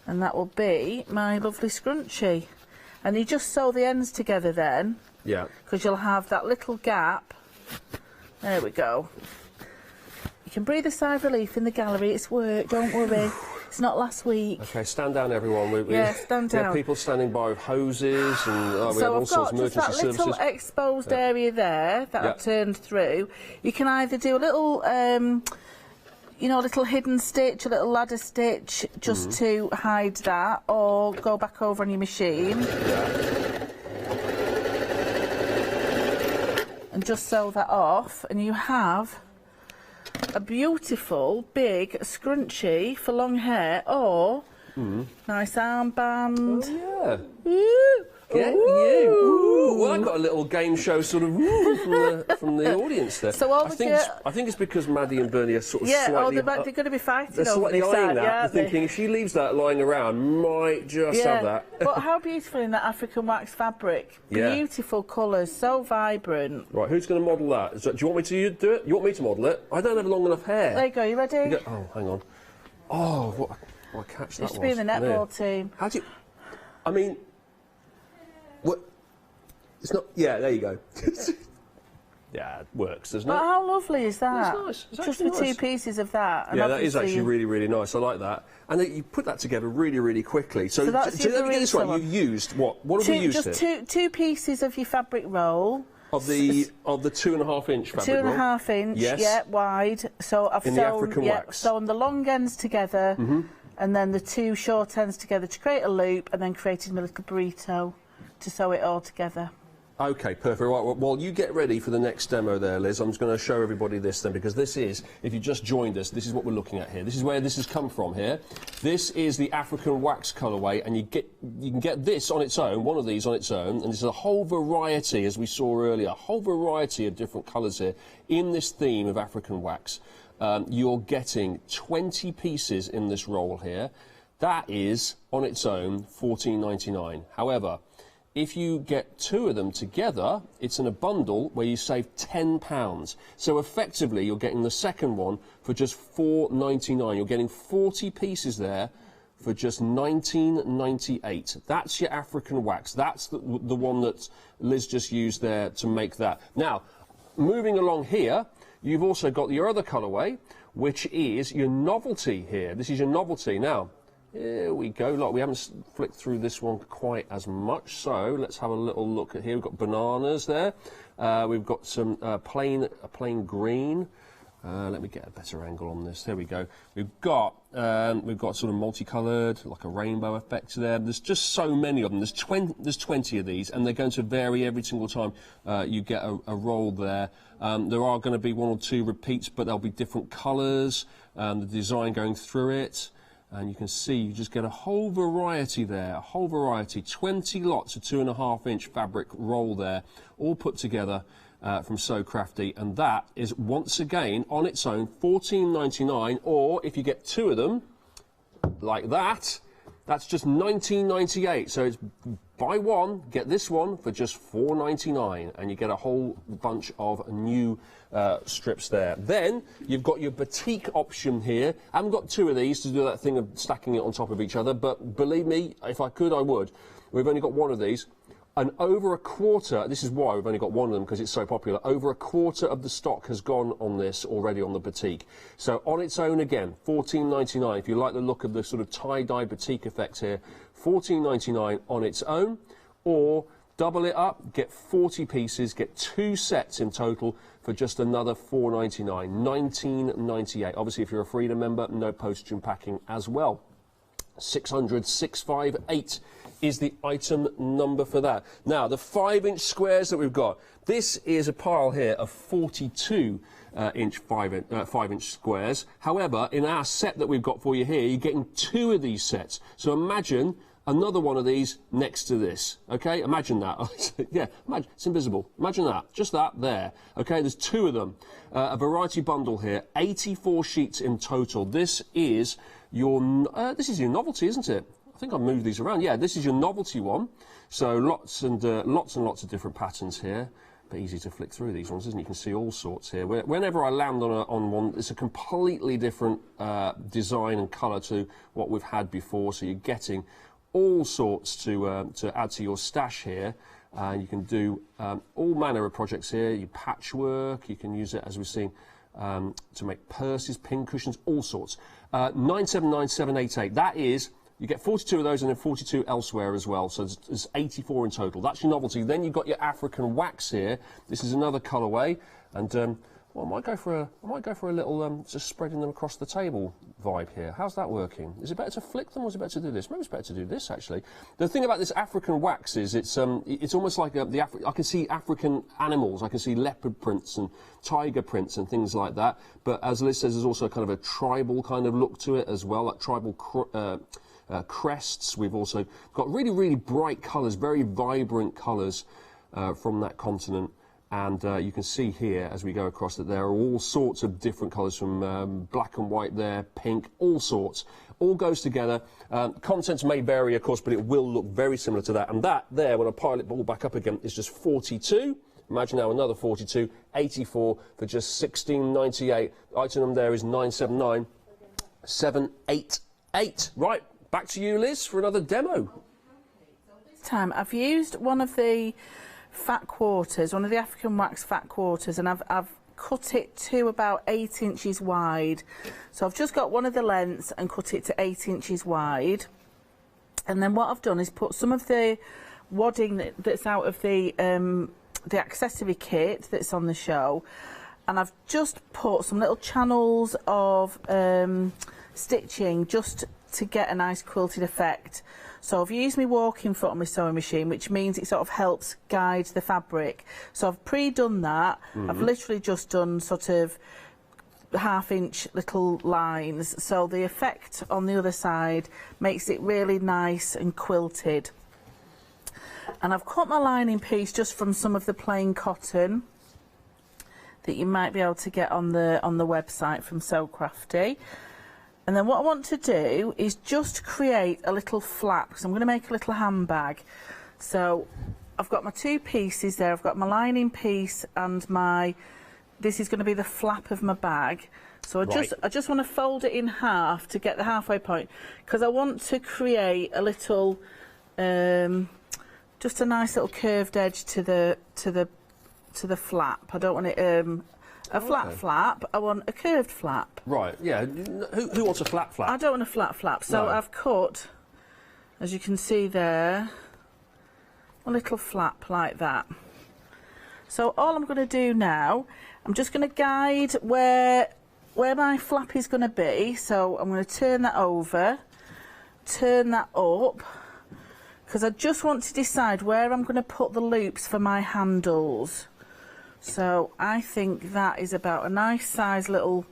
And that will be my lovely scrunchie. And you just sew the ends together then. Yeah. Because you'll have that little gap. There we go. You can breathe a sigh of relief in the gallery. It's work, don't worry. It's not last week. Okay, stand down, everyone. Stand down. People standing by with hoses and we have all sorts of emergency services. So I've got just that little exposed area there that I've turned through. You can either do a little, little hidden stitch, a little ladder stitch, just to hide that, or go back over on your machine. and just sew that off, and you have a beautiful big scrunchie for long hair, or nice armband. Oh, yeah. Ooh. Get you. Ooh. Well, I got a little game show sort of from the audience there. So I think it's because Maddie and Bernie are sort of slightly... they're going to be fighting they're over slightly this, eyeing that. yeah, They're thinking if she leaves that lying around, might just have that. But how beautiful in that African wax fabric. Yeah. Beautiful colours, so vibrant. Right, who's going to model that? Do you want me to do it? You want me to model it? I don't have long enough hair. There you go, you ready? Oh, hang on. Oh, what a catch that was. Used to be in the netball team. How do you... I mean... What? It's not... Yeah, there you go. Yeah, it works, doesn't it? But how lovely is that? It's nice. It's just the actually nice. 2 pieces of that. And yeah, that is actually really, really nice. I like that. And then you put that together really, really quickly. So that's let me get this right. You've used what? What have we used just here? two pieces of your fabric roll. Of the 2.5 inch fabric roll? 2.5 inch, yes. yeah, wide. So I've in sewn, the African wax. sewn the long ends together, and then the 2 short ends together to create a loop, and then created my little burrito to sew it all together. Okay, perfect. Right, well, you get ready for the next demo there, Liz. I'm just going to show everybody this then, because this is, if you just joined us, this is what we're looking at here. This is where this has come from here. This is the African wax colourway, and you can get this on its own, one of these on its own, and there's a whole variety, as we saw earlier, a whole variety of different colours here in this theme of African wax. You're getting 20 pieces in this roll here. That is, on its own, $14.99. However, if you get 2 of them together, it's in a bundle where you save £10. So effectively, you're getting the second one for just $4.99. You're getting 40 pieces there for just $19.98. That's your African wax. That's the one that Liz just used there to make that. Now, moving along here, you've also got your other colourway, which is your Novelty here. This is your Novelty. Now, here we go. Look, we haven't flicked through this one quite as much, so let's have a little look at here. We've got bananas there. We've got some plain green. Let me get a better angle on this. There we go. We've got sort of multicoloured, like a rainbow effect there. There's just so many of them. There's 20 of these, and they're going to vary every single time you get a roll there. There are going to be 1 or 2 repeats, but there'll be different colours, the design going through it. And you can see you just get a whole variety there, a whole variety. 20 lots of 2.5 inch fabric roll there, all put together from So Crafty. And that is, once again, on its own, $14.99. Or if you get 2 of them, like that, that's just $19.98. So it's buy one, get this one for just $4.99. And you get a whole bunch of new strips there. Then you've got your Batik option here. I haven't got 2 of these to do that thing of stacking it on top of each other, but believe me, if I could, I would. We've only got 1 of these. And over a quarter, this is why we've only got 1 of them, because it's so popular, over a quarter of the stock has gone on this already on the Batik. So on its own again, $14.99. If you like the look of the sort of tie-dye Batik effect here, $14.99 on its own, or double it up, get 40 pieces, get 2 sets in total for just another $4.99, $19.98. Obviously, if you're a Freedom member, no postage and packing as well. 600-658 is the item number for that. Now, the 5-inch squares that we've got, this is a pile here of 42 inch 5-inch squares. However, in our set that we've got for you here, you're getting 2 of these sets. So imagine another one of these next to this, okay? Imagine that. Yeah, imagine, it's invisible. Imagine that, just that there, okay? There's 2 of them. A variety bundle here, 84 sheets in total. This is your Novelty, isn't it? I think I've moved these around. Yeah, this is your Novelty one. So lots and lots of different patterns here. But easy to flick through these ones, isn't it? You can see all sorts here. Whenever I land on one, it's a completely different design and colour to what we've had before. So you're getting all sorts to add to your stash here. You can do all manner of projects here. You patchwork, you can use it, as we've seen, to make purses, pin cushions, all sorts. 979788, that is, you get 42 of those and then 42 elsewhere as well, so there's 84 in total. That's your Novelty. Then you've got your African wax here. This is another colourway, and Well, I might go for a little just spreading them across the table vibe here. How's that working? Is it better to flick them, or is it better to do this? Maybe it's better to do this actually. The thing about this African wax is it's almost like I can see African animals. I can see leopard prints and tiger prints and things like that. But as Liz says, there's also kind of a tribal kind of look to it as well, like tribal crests. We've also got really, really bright colours, very vibrant colours from that continent. And you can see here, as we go across, that there are all sorts of different colours, from black and white there, pink, all sorts. All goes together. Contents may vary, of course, but it will look very similar to that. And that there, when I pile it all back up again, is just 42. Imagine now another 42, 84 for just $16.98. Item number there is 979 788. Right, back to you, Liz, for another demo. This time I've used one of the fat quarters, one of the African wax fat quarters, and I've cut it to about 8 inches wide. So I've just got one of the lengths and cut it to 8 inches wide. And then what I've done is put some of the wadding that's out of the accessory kit that's on the show, and I've just put some little channels of stitching just to get a nice quilted effect. So I've used my walking foot on my sewing machine, which means it sort of helps guide the fabric. So I've pre-done that. I've literally just done sort of half-inch little lines. So the effect on the other side makes it really nice and quilted. And I've cut my lining piece just from some of the plain cotton that you might be able to get on the website from So Crafty. And then what I want to do is just create a little flap, because I'm going to make a little handbag. So I've got my two pieces there. I've got my lining piece and this is going to be the flap of my bag. So I just want to fold it in half to get the halfway point, because I want to create a little, just a nice little curved edge to the flap. I don't want it a flat flap. I want a curved flap. Right, yeah. Who wants a flat flap? I don't want a flat flap. So No. I've cut, as you can see there, a little flap like that. So all I'm going to do now, I'm just going to guide where my flap is going to be. So I'm going to turn that over, turn that up, because I just want to decide where I'm going to put the loops for my handles. So I think that is about a nice size little,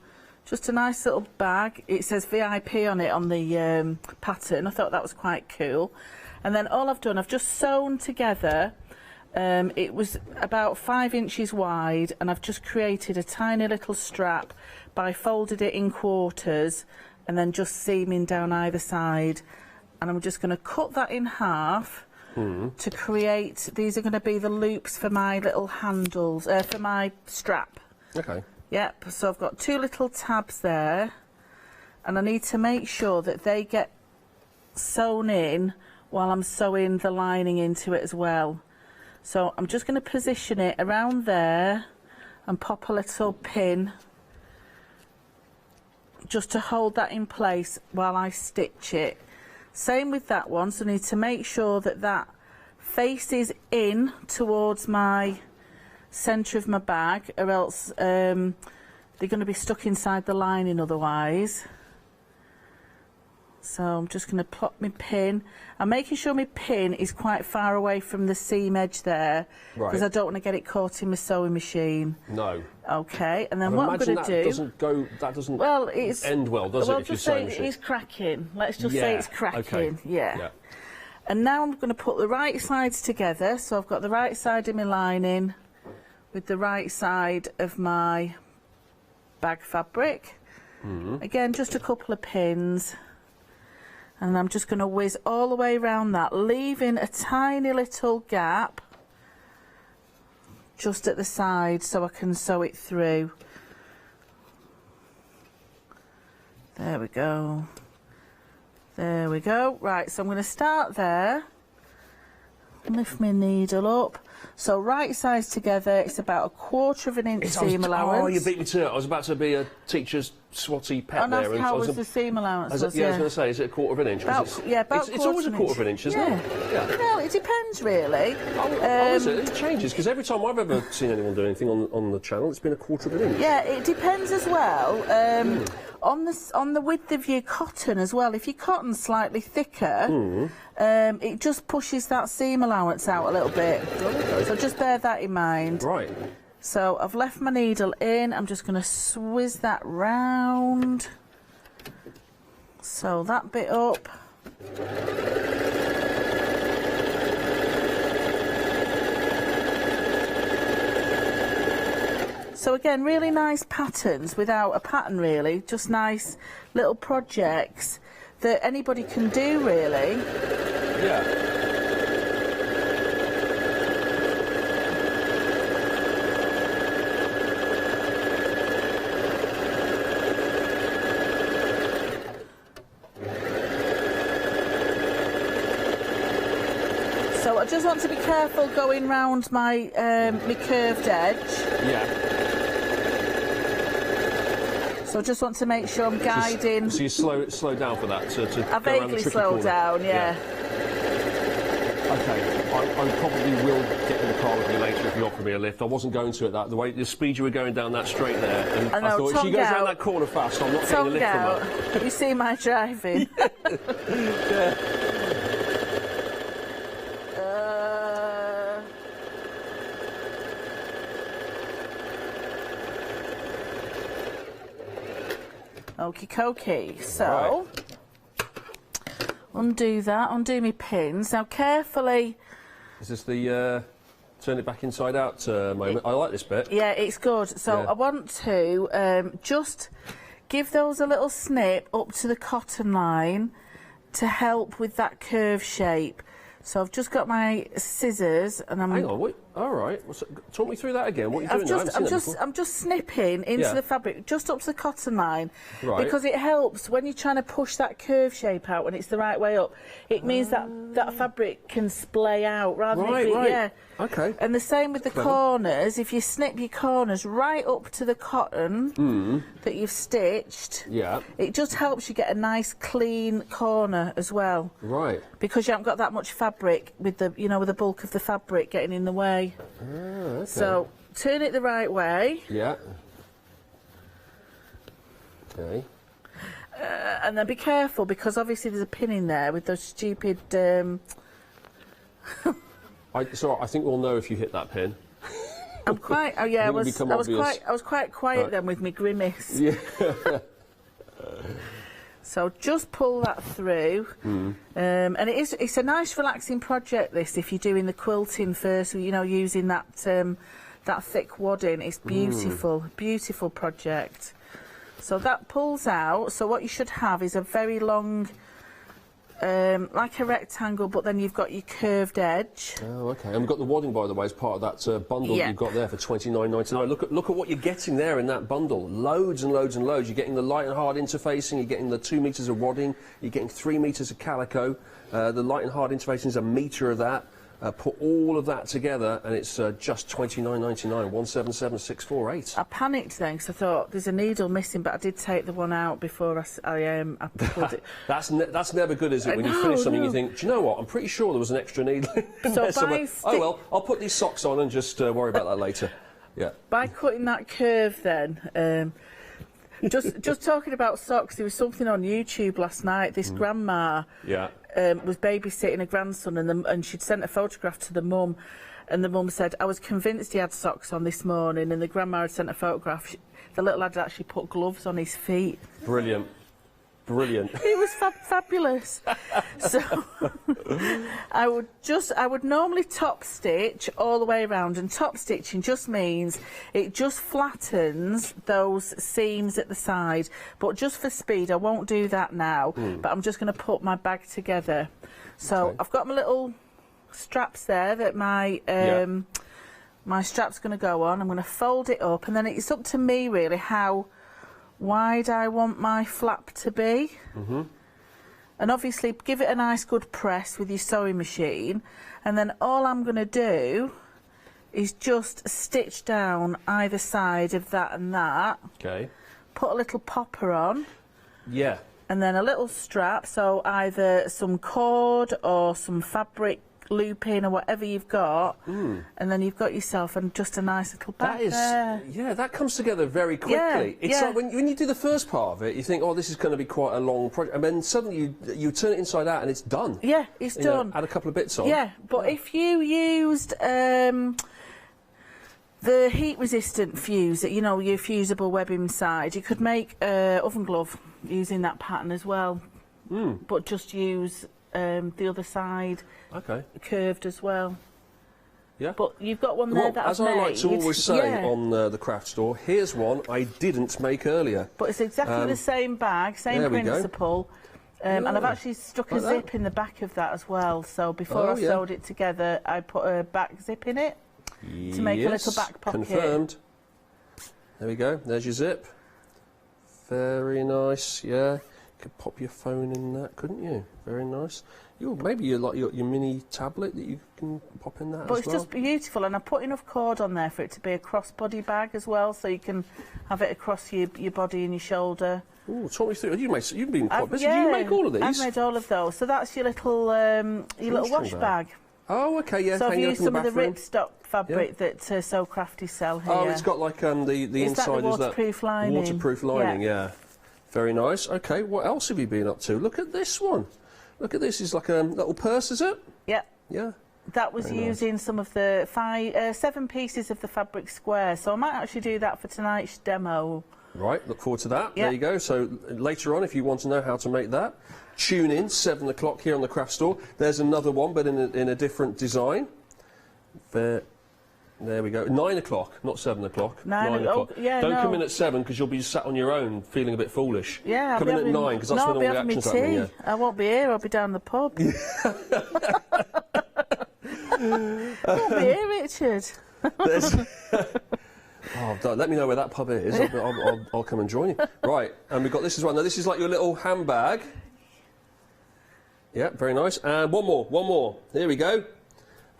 just a nice little bag. It says VIP on it on the pattern. I thought that was quite cool. And then all I've done, I've just sewn together. It was about 5 inches wide, and I've just created a tiny little strap by folded it in quarters and then just seaming down either side. And I'm just going to cut that in half. To create, these are going to be the loops for my little handles, for my strap. Okay. Yep, so I've got two little tabs there, and I need to make sure that they get sewn in while I'm sewing the lining into it as well. So I'm just going to position it around there and pop a little pin just to hold that in place while I stitch it. Same with that one, so I need to make sure that that faces in towards my centre of my bag, or else they're going to be stuck inside the lining otherwise. So I'm just going to pop my pin. I'm making sure my pin is quite far away from the seam edge there, because I don't want to get it caught in my sewing machine. No. Okay, and then what I'm going to do... That doesn't well, it's, end well, does it, if you're sewing machine? It's cracking. Let's just say it's cracking. Okay. Yeah. And now I'm going to put the right sides together. So I've got the right side of my lining with the right side of my bag fabric. Again, just a couple of pins. And I'm just going to whiz all the way around that, leaving a tiny little gap just at the side so I can sew it through. There we go. There we go. Right, so I'm going to start there. Lift my needle up. So right sides together, it's about 1/4 of an inch seam allowance. Oh, you beat me to it. I was about to be a teacher's swatty pet and there. And how was the seam allowance? Yeah, I was going to say, is it 1/4 inch? It's always 1/4 inch, isn't it? Yeah. Well, it depends, really. Is it? It changes, because every time I've ever seen anyone do anything on the channel, it's been 1/4 inch. Yeah, it depends as well. On the width of your cotton as well. If your cotton's slightly thicker, it just pushes that seam allowance out a little bit. Okay. So just bear that in mind. Right. So I've left my needle in. I'm just going to swizz that round. Sew that bit up. So again, really nice patterns without a pattern really, just nice little projects that anybody can do really. Yeah. So I just want to be careful going round my my curved edge. Yeah. So I just want to make sure I'm guiding. So you slow down for that to I vaguely slow down, yeah. Okay, I probably will get in the car with you later if you offer me a lift. I wasn't going to the way the speed you were going down that straight there, and I thought if she goes around that corner fast, I'm not getting a lift from her. You see my driving. Yeah. Okie dokie, so undo that, undo my pins. Now carefully. Is this the turn it back inside out moment? I like this bit. Yeah, it's good. So I want to just give those a little snip up to the cotton line to help with that curve shape. So I've just got my scissors and I'm... Hang on, wait. All right. Talk me through that again. What are you doing? I'm just snipping into the fabric, just up to the cotton line. Right. Because it helps when you're trying to push that curve shape out when it's the right way up. It means that fabric can splay out rather than it be... Yeah. Okay. And the same with the corners. If you snip your corners right up to the cotton that you've stitched, it just helps you get a nice clean corner as well. Right. Because you haven't got that much fabric with the, with the bulk of the fabric getting in the way. Okay. So turn it the right way. Yeah. Okay. And then be careful because obviously there's a pin in there with those stupid. So I think we'll know if you hit that pin. I'm quite. Oh yeah, I was quite quiet then with my grimace. Yeah. So just pull that through, and it's a nice relaxing project. This, if you're doing the quilting first, using that that thick wadding, it's beautiful, beautiful project. So that pulls out. So what you should have is a very long, like a rectangle, but then you've got your curved edge. Oh, okay. And we've got the wadding, by the way, as part of that bundle that you've got there for $29.99. Look at what you're getting there in that bundle. Loads and loads and loads. You're getting the light and hard interfacing. You're getting the 2 meters of wadding. You're getting 3 meters of calico. The light and hard interfacing is a meter of that. Put all of that together, and it's just $29.99. 177,648. I panicked then because I thought there's a needle missing, but I did take the one out before I pulled it. That's never good, is it? When you finish something, you think, do you know what? I'm pretty sure there was an extra needle in there somewhere. Oh well, I'll put these socks on and just worry about that later. Yeah. By cutting that curve, then. Just talking about socks, there was something on YouTube last night. This grandma was babysitting a grandson, and she'd sent a photograph to the mum, and the mum said, "I was convinced he had socks on this morning," and the grandma had sent a photograph. The little lad had actually put gloves on his feet. Brilliant. Brilliant. It was fabulous. So I would normally top stitch all the way around, and top stitching just means it just flattens those seams at the side. But just for speed, I won't do that now. But I'm just going to put my bag together. So I've got my little straps there that my my strap's going to go on. I'm going to fold it up, and then it's up to me really how wide I want my flap to be. And obviously give it a nice good press with your sewing machine, and then all I'm going to do is just stitch down either side of that and that. Okay. put a little popper on. Yeah. And then a little strap, so either some cord or some fabric looping or whatever you've got, and then you've got yourself and just a nice little bag there. Yeah, that comes together very quickly. It's like when you do the first part of it, you think, oh, this is going to be quite a long project, and then suddenly you turn it inside out and it's done. Yeah, it's done. Add a couple of bits on. Yeah, but if you used the heat-resistant fuse, you know, your fusible webbing side, you could make an oven glove using that pattern as well, but just use the other side curved as well. Yeah. But you've got one there that I've as I like to always say on the craft store, here's one I didn't make earlier. But it's exactly the same bag, same principle. And I've actually stuck a zip in the back of that as well. So before I sewed it together, I put a back zip in it to make a little back pocket. Confirmed. There we go. There's your zip. Very nice. Yeah. You could pop your phone in that, couldn't you? Very nice. Maybe your mini tablet that you can pop in that as well. But it's just beautiful, and I put enough cord on there for it to be a crossbody bag as well, so you can have it across your body and your shoulder. Oh, talk me through. You've been quite busy. Did you make all of these? I've made all of those. So that's your little wash bag. Oh, okay, yeah. So I've used some of the ripstop fabric that So Crafty sell here. Oh, it's got like the inside is that waterproof lining. Waterproof lining, yeah. Very nice. Okay, what else have you been up to? Look at this one. Look at this. It's like a little purse, is it? Yeah. Yeah. That was using some of the 7 pieces of the fabric square. So I might actually do that for tonight's demo. Right, look forward to that. There you go. So later on, if you want to know how to make that, tune in, 7 o'clock here on the Craft Store. There's another one, but in a different design. There we go. 9 o'clock, not 7 o'clock. 9 o'clock. Don't come in at 7 because you'll be sat on your own feeling a bit foolish. Yeah, come in at 9 because that's when all the action's happening. Yeah. I won't be here. I'll be down the pub. I won't be here, Richard. Let me know where that pub is. I'll come and join you. Right, and we've got this as well. Now, this is like your little handbag. Yeah, very nice. And one more. Here we go.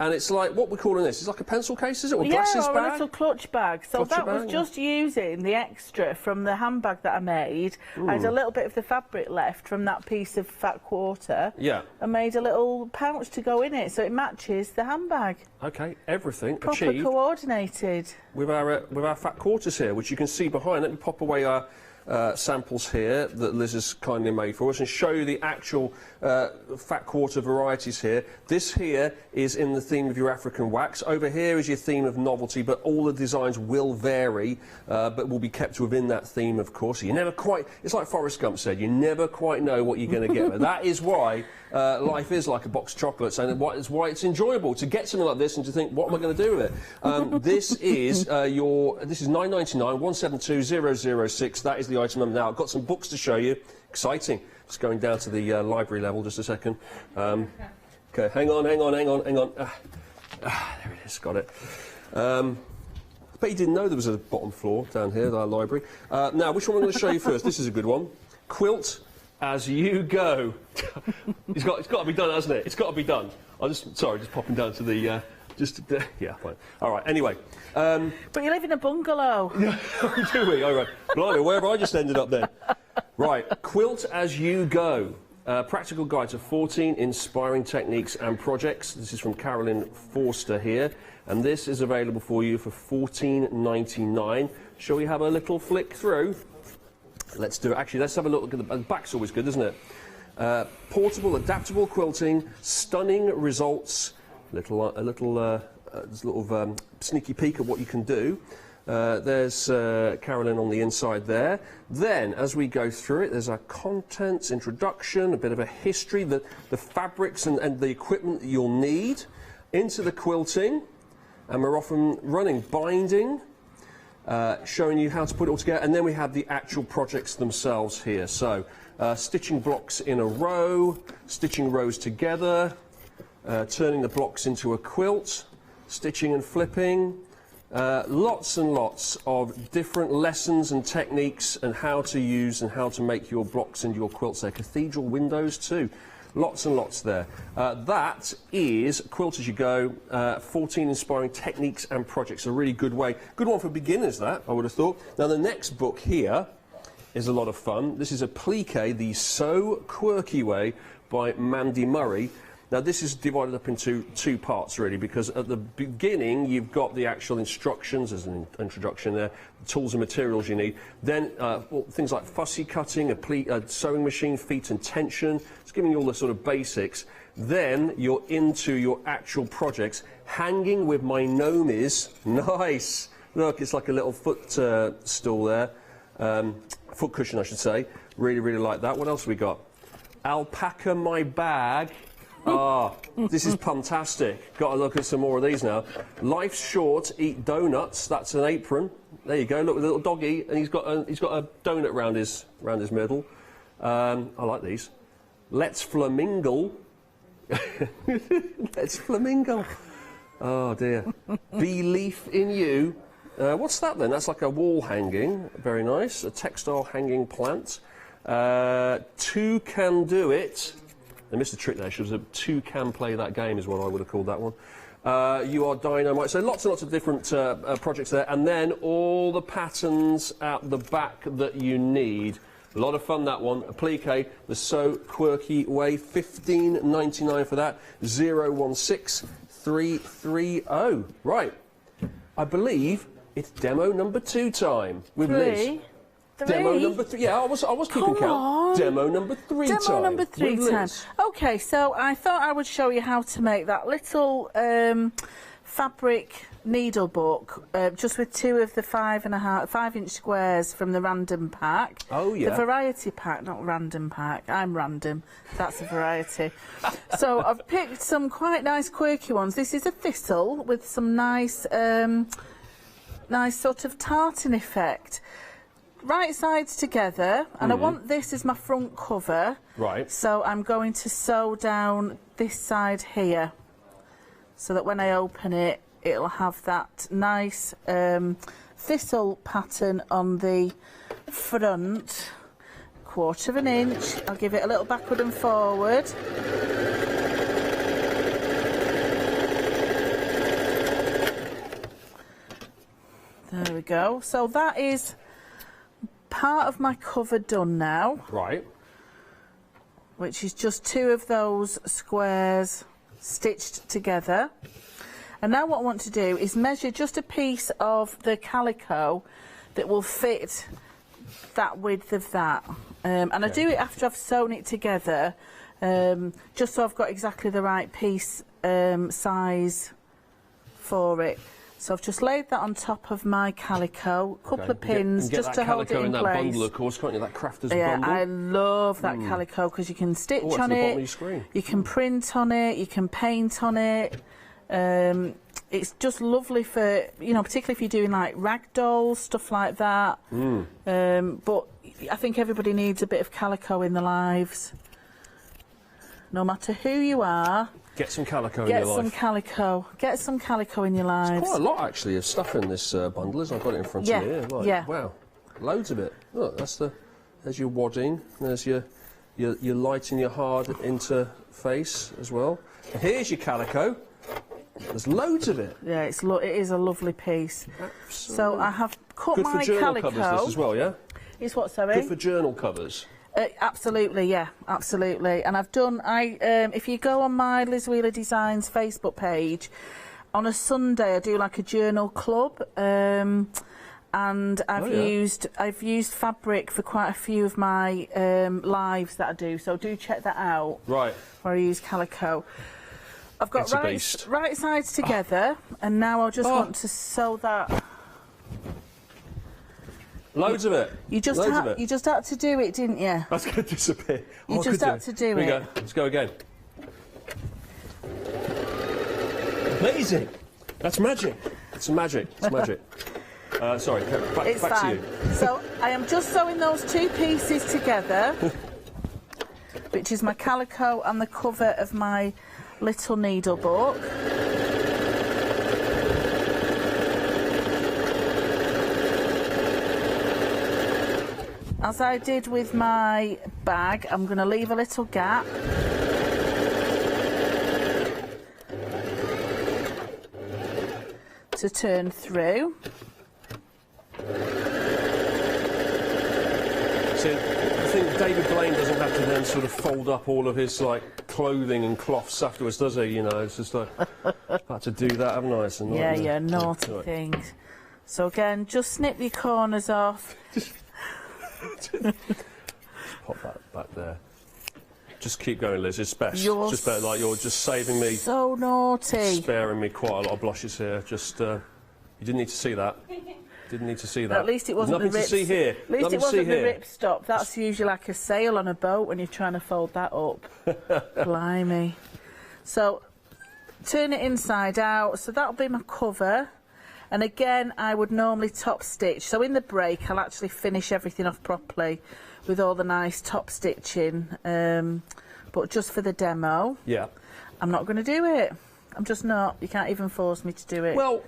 And it's like, what we're calling this? It's like a pencil case, is it? Or glasses bag? A little clutch bag. So that was just using the extra from the handbag that I made. I had a little bit of the fabric left from that piece of fat quarter. Yeah. I made a little pouch to go in it, so it matches the handbag. Okay, everything proper achieved. Coordinated. With our fat quarters here, which you can see behind. Let me pop away our samples here that Liz has kindly made for us and show you the actual fat quarter varieties here. This here is in the theme of your African wax. Over here is your theme of novelty, but all the designs will vary, but will be kept within that theme, of course. So you never quite, it's like Forrest Gump said, you never quite know what you're going to get. But that is why life is like a box of chocolates, and it's why it's enjoyable to get something like this and to think, what am I going to do with it? This is this is $9.99, 172006. That is the item number. Now I've got some books to show you. Exciting. Just going down to the library level, just a second. Okay, hang on. There it is. Got it. I bet you didn't know there was a bottom floor down here, our library. Now, which one I'm going to show you first? This is a good one. Quilt as you go. It's got to be done, hasn't it? It's got to be done. Just popping down to the. Yeah, fine. All right. Anyway. But you live in a bungalow. Do we? All right. Blimey, where have I just ended up then? Right. Quilt as you go. Practical guide to 14 inspiring techniques and projects. This is from Carolyn Forster here, and this is available for you for $14.99. Shall we have a little flick through? Let's do it. Actually, let's have a look at the back's always good, isn't it? Portable, adaptable quilting, stunning results. A little sneaky peek at what you can do. There's Carolyn on the inside there. Then, as we go through it, there's our contents, introduction, a bit of a history, the fabrics and the equipment that you'll need, into the quilting, and we're often running binding, showing you how to put it all together, and then we have the actual projects themselves here. So, stitching blocks in a row, stitching rows together, turning the blocks into a quilt, stitching and flipping, lots and lots of different lessons and techniques and how to use and how to make your blocks and your quilts there. Cathedral windows too. Lots and lots there. That is Quilt as You Go, 14 inspiring techniques and projects. A really good way. Good one for beginners, that, I would have thought. Now, the next book here is a lot of fun. This is Applique, the So Quirky Way by Mandy Murray. Now this is divided up into two parts really, because at the beginning you've got the actual instructions, there's an introduction there, the tools and materials you need. Then things like fussy cutting, a sewing machine, feet and tension. It's giving you all the sort of basics. Then you're into your actual projects. Hanging with my gnomies. Nice. Look, it's like a little foot stool there. Foot cushion, I should say. Really, really like that. What else have we got? Alpaca my bag. Ah, this is fantastic. Got to look at some more of these now. Life's short, eat donuts. That's an apron. There you go. Look, with a little doggy, and he's got a donut round his middle. I like these. Let's flamingo. Let's flamingo. Oh dear. Belief in you. What's that then? That's like a wall hanging. Very nice. A textile hanging plant. Two can do it. I missed the trick there. She was a two can play that game is what I would have called that one. You are dynamite. So lots and lots of different projects there. And then all the patterns at the back that you need. A lot of fun, that one. Applique, the So Quirky Way. $15.99 for that. 016330. Right. I believe it's demo number 2 time with Liz. Demo number 3. Yeah, I was keeping count. Demo number 3 time. Demo number 3 time. Okay, so I thought I would show you how to make that little fabric needle book, just with 2 of the 5-inch squares from the random pack. Oh yeah. The variety pack, not random pack. I'm random. That's a variety. So I've picked some quite nice quirky ones. This is a thistle with some nice, nice sort of tartan effect. Right sides together, and I want this as my front cover. Right. So I'm going to sew down this side here, so that when I open it, it'll have that nice thistle pattern on the front. 1/4 inch. I'll give it a little backward and forward. There we go. So that is part of my cover done now. Right. Which is just 2 of those squares stitched together. And now what I want to do is measure just a piece of the calico that will fit that width of that. And I do it after I've sewn it together, just so I've got exactly the right piece size for it. So I've just laid that on top of my calico, a couple of pins just to hold it in that place. Bundle, of course, can't you? That crafter's yeah, bundle. I love that calico because you can stitch on it, you can print on it, you can paint on it. It's just lovely for, you know, particularly if you're doing like rag dolls, stuff like that. But I think everybody needs a bit of calico in their lives. No matter who you are. Get some calico in your life. Get some calico. Get some calico in your lives. There's quite a lot, actually, of stuff in this bundle, isn't it? I've got it in front of me here. Like, yeah. Wow. Loads of it. Look, there's your wadding. There's your light and your hard interface as well. And here's your calico. There's loads of it. Yeah, it is a lovely piece. Absolutely. So I have cut Good my for journal calico. covers this as well, yeah? It's what, sorry? Good for journal covers. Absolutely, yeah, absolutely. And I've done, if you go on my Liz Wheeler Designs Facebook page, on a Sunday I do like a journal club, and I've used fabric for quite a few of my lives that I do, so do check that out. Right. Where I use calico. I've got right sides together, and now I just want to sew that. Loads of it. You just had to do it, didn't you? That's going to disappear. You just had to do it. Here we go. Let's go again. Amazing. That's magic. It's magic. It's magic. Sorry, back to you. So I am just sewing those 2 pieces together, which is my calico and the cover of my little needle book. As I did with my bag, I'm going to leave a little gap. To turn through. See, I think David Blaine doesn't have to then sort of fold up all of his like clothing and cloths afterwards, does he? You know, it's just like had to do that, haven't I? It's a nightmare. Yeah, naughty things. So again, just snip your corners off. Pop that back there. Just keep going, Liz. It's best. You're just better, like you're just saving me. So naughty. Sparing me quite a lot of blushes here. Just you didn't need to see that. Didn't need to see that. At least it wasn't nothing the rip. to see here. At least it wasn't the rip stop. That's usually like a sail on a boat when you're trying to fold that up. Blimey. So turn it inside out. So that'll be my cover. And again, I would normally top stitch. So in the break, I'll actually finish everything off properly with all the nice top stitching. But just for the demo, yeah, I'm not going to do it. I'm just not. You can't even force me to do it. Well,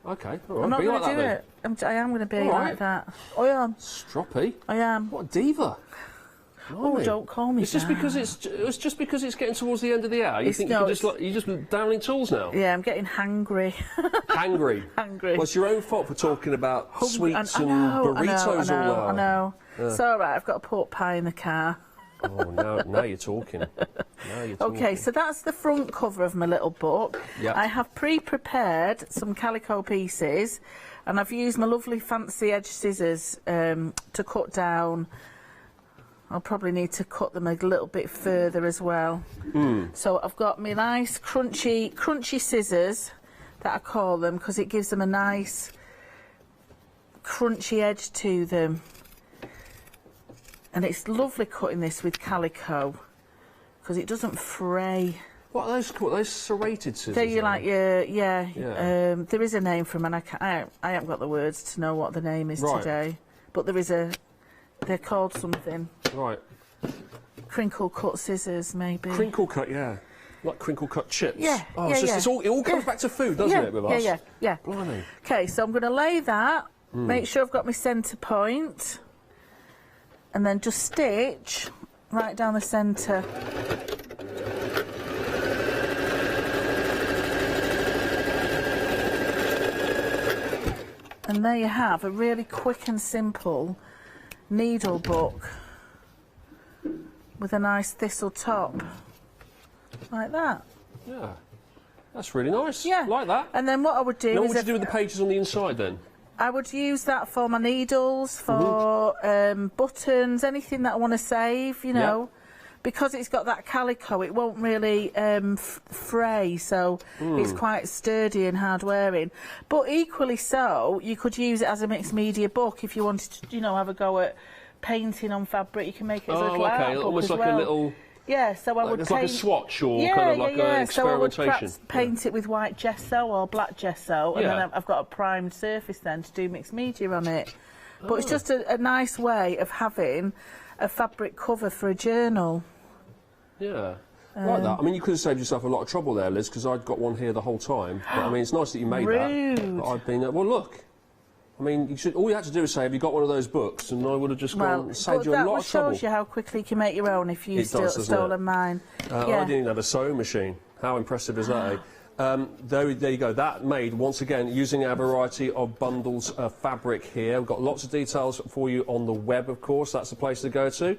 okay, all right. I'm not going to do it. I am going to be like that. I am. Stroppy. I am. What a diva. Oh, don't call me It's just because it's just because it's getting towards the end of the hour. You think you can just like you're just downing tools now? Yeah, I'm getting hangry. Hangry. Hangry. Well, it's your own fault for talking about sweets and burritos all hour. I know. It's all right. I've got a pork pie in the car. Oh, now you're talking. Now you're talking. Okay, so that's the front cover of my little book. Yep. I have pre-prepared some calico pieces, and I've used my lovely fancy edge scissors to cut down. I'll probably need to cut them a little bit further as well. So I've got my nice crunchy scissors, that I call them, because it gives them a nice crunchy edge to them. And it's lovely cutting this with calico, because it doesn't fray. What are those called? Those serrated scissors? They're like there is a name for them, and I haven't got the words to know what the name is today. But there is they're called something. Right. Crinkle cut scissors, maybe. Crinkle cut, yeah. Like crinkle cut chips. Yeah. Oh, yeah, it's just, yeah. it's all, it all comes back to food, doesn't it, with us? Yeah. Blimey. Okay, so I'm going to lay that, make sure I've got my centre point, and then just stitch right down the centre. And there you have a really quick and simple needle book with a nice thistle top, like that. Yeah, that's really nice. Yeah, like that. And then what I would do now, is... what would you do with the pages on the inside then? I would use that for my needles, for buttons, anything that I want to save, you know. Because it's got that calico, it won't really fray, so it's quite sturdy and hard wearing. But equally so, you could use it as a mixed media book if you wanted to, you know, have a go at painting on fabric. You can make it as a little art book almost as like well. a little... Yeah, so I would It's paint... like a swatch or kind of like an experimentation. So I would perhaps paint it with white gesso or black gesso, and then I've got a primed surface then to do mixed media on it. But it's just a nice way of having a fabric cover for a journal. Yeah, like that. I mean, you could have saved yourself a lot of trouble there, Liz, because I'd got one here the whole time. But, I mean, it's nice that you made that. But I've been... well, look. I mean, all you had to do is say, have you got one of those books? And I would have just gone and saved you a lot of trouble. That shows you how quickly you can make your own if you've stolen mine. I didn't even have a sewing machine. How impressive is that, eh? There you go. That made, once again, using our variety of bundles of fabric here. We've got lots of details for you on the web, of course. That's the place to go to.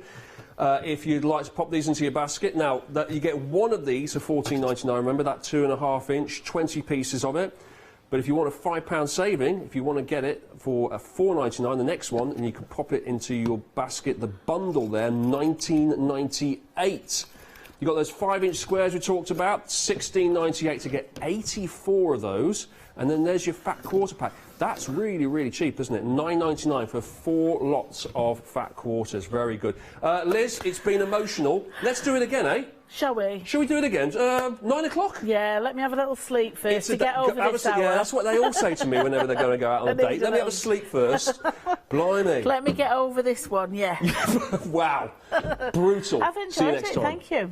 If you'd like to pop these into your basket, now, you get one of these for $14.99. Remember that 2.5 inch, 20 pieces of it. But if you want a £5 saving, if you want to get it for $4.99, the next one, and you can pop it into your basket, the bundle there, $19.98. You've got those 5-inch squares we talked about, $16.98 to get 84 of those. And then there's your fat quarter pack. That's really, really cheap, isn't it? $9.99 for 4 lots of fat quarters. Very good. Liz, it's been emotional. Let's do it again, eh? Shall we? Shall we do it again? 9 o'clock? Yeah, let me have a little sleep first to get over this hour. Yeah, that's what they all say to me whenever they're going to go out on a date. Let me have a sleep first. Blimey. Let me get over this one, yeah. Wow. Brutal. I've enjoyed See you next time. Thank you.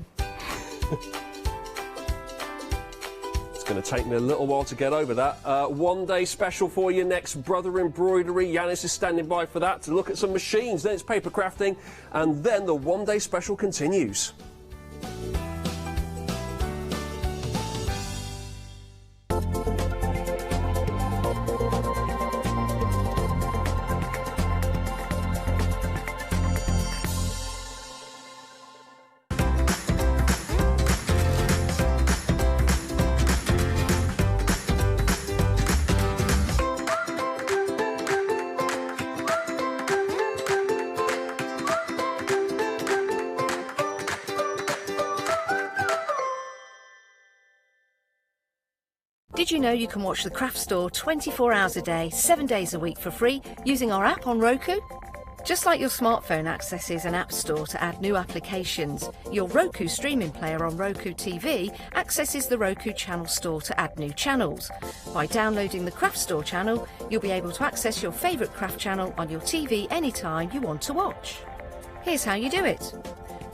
It's going to take me a little while to get over that. One-day special for you next, Brother Embroidery. Yanis is standing by for that to look at some machines. Then it's paper crafting, and then the one-day special continues. Did you know you can watch the Craft Store 24 hours a day, 7 days a week for free using our app on Roku? Just like your smartphone accesses an app store to add new applications, your Roku streaming player on Roku TV accesses the Roku channel store to add new channels. By downloading the Craft Store channel, you'll be able to access your favourite craft channel on your TV anytime you want to watch. Here's how you do it.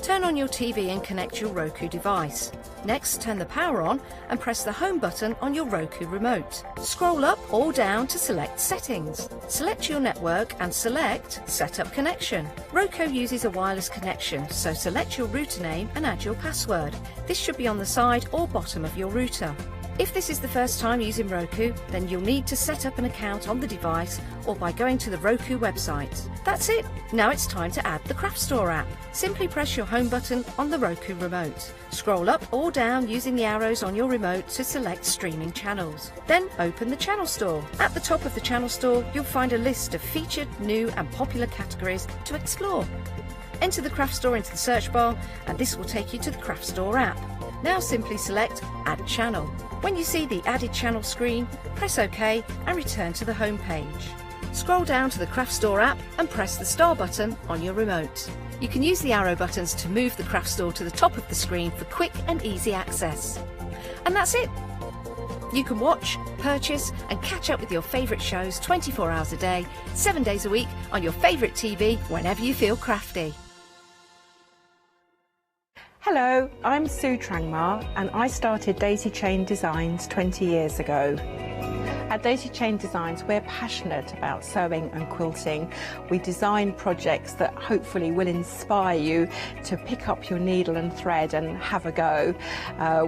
Turn on your TV and connect your Roku device. Next, turn the power on and press the home button on your Roku remote. Scroll up or down to select Settings. Select your network and select Set up Connection. Roku uses a wireless connection, so select your router name and add your password. This should be on the side or bottom of your router. If this is the first time using Roku, then you'll need to set up an account on the device or by going to the Roku website. That's it. Now it's time to add the Craft Store app. Simply press your home button on the Roku remote. Scroll up or down using the arrows on your remote to select streaming channels. Then open the Channel Store. At the top of the Channel Store, you'll find a list of featured, new and popular categories to explore. Enter the Craft Store into the search bar and this will take you to the Craft Store app. Now simply select Add Channel. When you see the Added Channel screen, press OK and return to the home page. Scroll down to the Craft Store app and press the star button on your remote. You can use the arrow buttons to move the Craft Store to the top of the screen for quick and easy access. And that's it! You can watch, purchase and catch up with your favourite shows 24 hours a day, 7 days a week on your favourite TV whenever you feel crafty. Hello, I'm Sue Trangmar and I started Daisy Chain Designs 20 years ago. At Daisy Chain Designs, we're passionate about sewing and quilting. We design projects that hopefully will inspire you to pick up your needle and thread and have a go.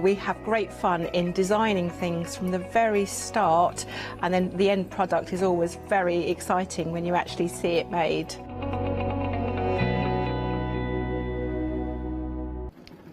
We have great fun in designing things from the very start, and then the end product is always very exciting when you actually see it made.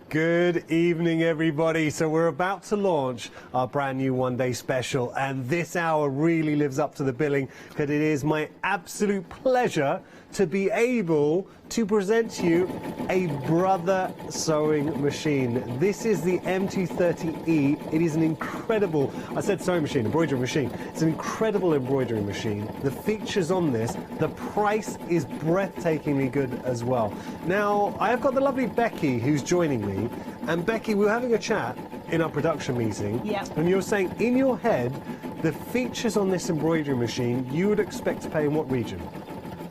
Good evening, everybody. So we're about to launch our brand new one-day special, and this hour really lives up to the billing because it is my absolute pleasure to be able to present to you a Brother sewing machine. This is the M230E. It is an incredible, I said sewing machine, embroidery machine. It's an incredible embroidery machine. The features on this, the price is breathtakingly good as well. Now, I've got the lovely Becky who's joining me, and Becky, we were having a chat in our production meeting, and you were saying in your head, the features on this embroidery machine, you would expect to pay in what region?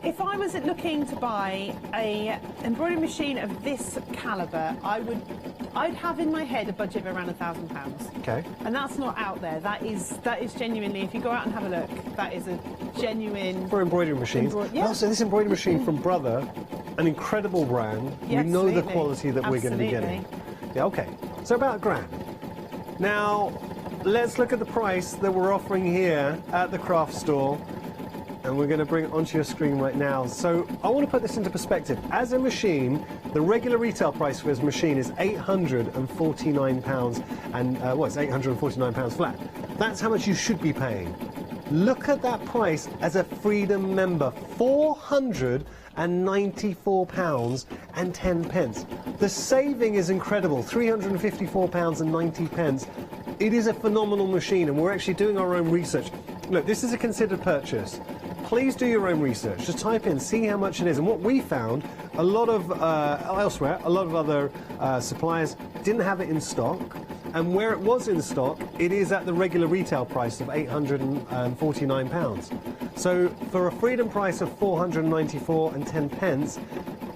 If I was looking to buy a embroidery machine of this calibre, I'd have in my head a budget of around £1,000. Okay. And that's not out there. That is genuinely, if you go out and have a look, that is a genuine... For embroidery machines. Yeah. So this embroidery machine from Brother, an incredible brand. Yeah, we know the absolutely. quality that we're going to be getting. Yeah, okay. So about £1,000. Now, let's look at the price that we're offering here at the Craft Store. And we're going to bring it onto your screen right now. So I want to put this into perspective. As a machine, the regular retail price for this machine is £849, and it's £849 flat. That's how much you should be paying. Look at that price as a Freedom member, £494.10. The saving is incredible, £354.90. It is a phenomenal machine, and we're actually doing our own research. Look, this is a considered purchase. Please do your own research. Just type in, see how much it is. And what we found, a lot of elsewhere, a lot of other suppliers didn't have it in stock. And where it was in stock, it is at the regular retail price of £849. So for a Freedom price of £494.10,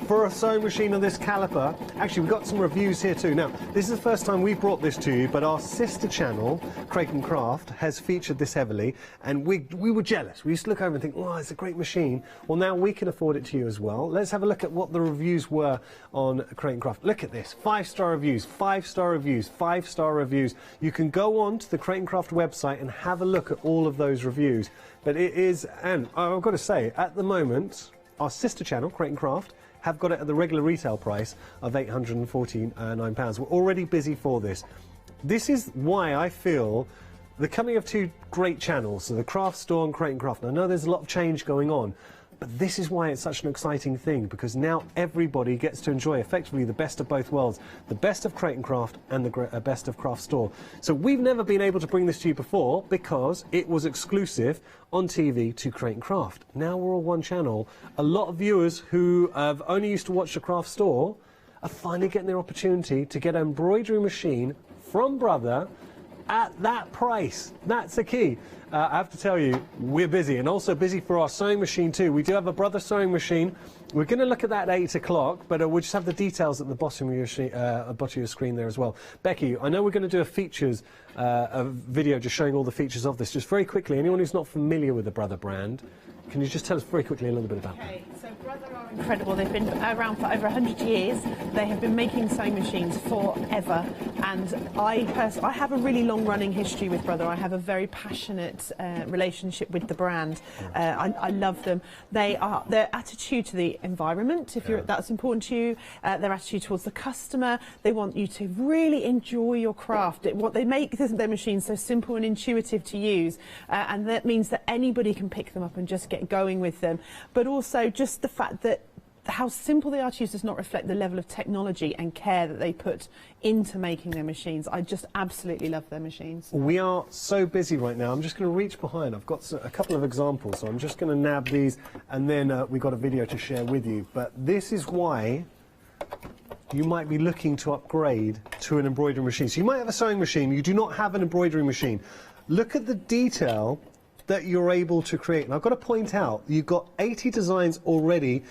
for a sewing machine of this caliber, actually we've got some reviews here too. Now, this is the first time we've brought this to you, but our sister channel, Create & Craft, has featured this heavily, and we were jealous. We used to look over and think, oh, it's a great machine. Well, now we can afford it to you as well. Let's have a look at what the reviews were on Create & Craft. Look at this, 5-star reviews, 5-star reviews, 5-star reviews. You can go on to the Create & Craft website and have a look at all of those reviews. But it is, and I've got to say, at the moment, our sister channel, Create & Craft, have got it at the regular retail price of £849. We're already busy for this. This is why I feel the coming of two great channels, so the Craft Store and Create & Craft. And I know there's a lot of change going on, But this is why it's such an exciting thing, because now everybody gets to enjoy effectively the best of both worlds, the best of Create and Craft and the best of Craft Store. So we've never been able to bring this to you before because it was exclusive on TV to Create and Craft. Now we're all one channel. A lot of viewers who have only used to watch the Craft Store are finally getting their opportunity to get an embroidery machine from Brother at that price. That's the key. I have to tell you, we're busy, and also busy for our sewing machine too. We do have a Brother sewing machine. We're going to look at that at 8 o'clock, but we'll just have the details at the bottom of your screen there as well. Becky, I know we're going to do a features a video just showing all the features of this. Just very quickly, anyone who's not familiar with the Brother brand, can you just tell us very quickly a little bit about that? So Brother are incredible. They've been around for over 100 years. They have been making sewing machines forever, and I have a really long-running history with Brother. I have a very passionate relationship with the brand. I love them. Their attitude to the environment, if that's important to you, their attitude towards the customer. They want you to really enjoy your craft. What they make their machines so simple and intuitive to use, and that means that anybody can pick them up and just get going with them. But also just the fact that how simple they are to use does not reflect the level of technology and care that they put into making their machines. I just absolutely love their machines. We are so busy right now. I'm just going to reach behind. I've got a couple of examples, so I'm just going to nab these, and then we've got a video to share with you. But this is why you might be looking to upgrade to an embroidery machine. So you might have a sewing machine, you do not have an embroidery machine. Look at the detail that you're able to create. And I've got to point out, you've got 80 designs already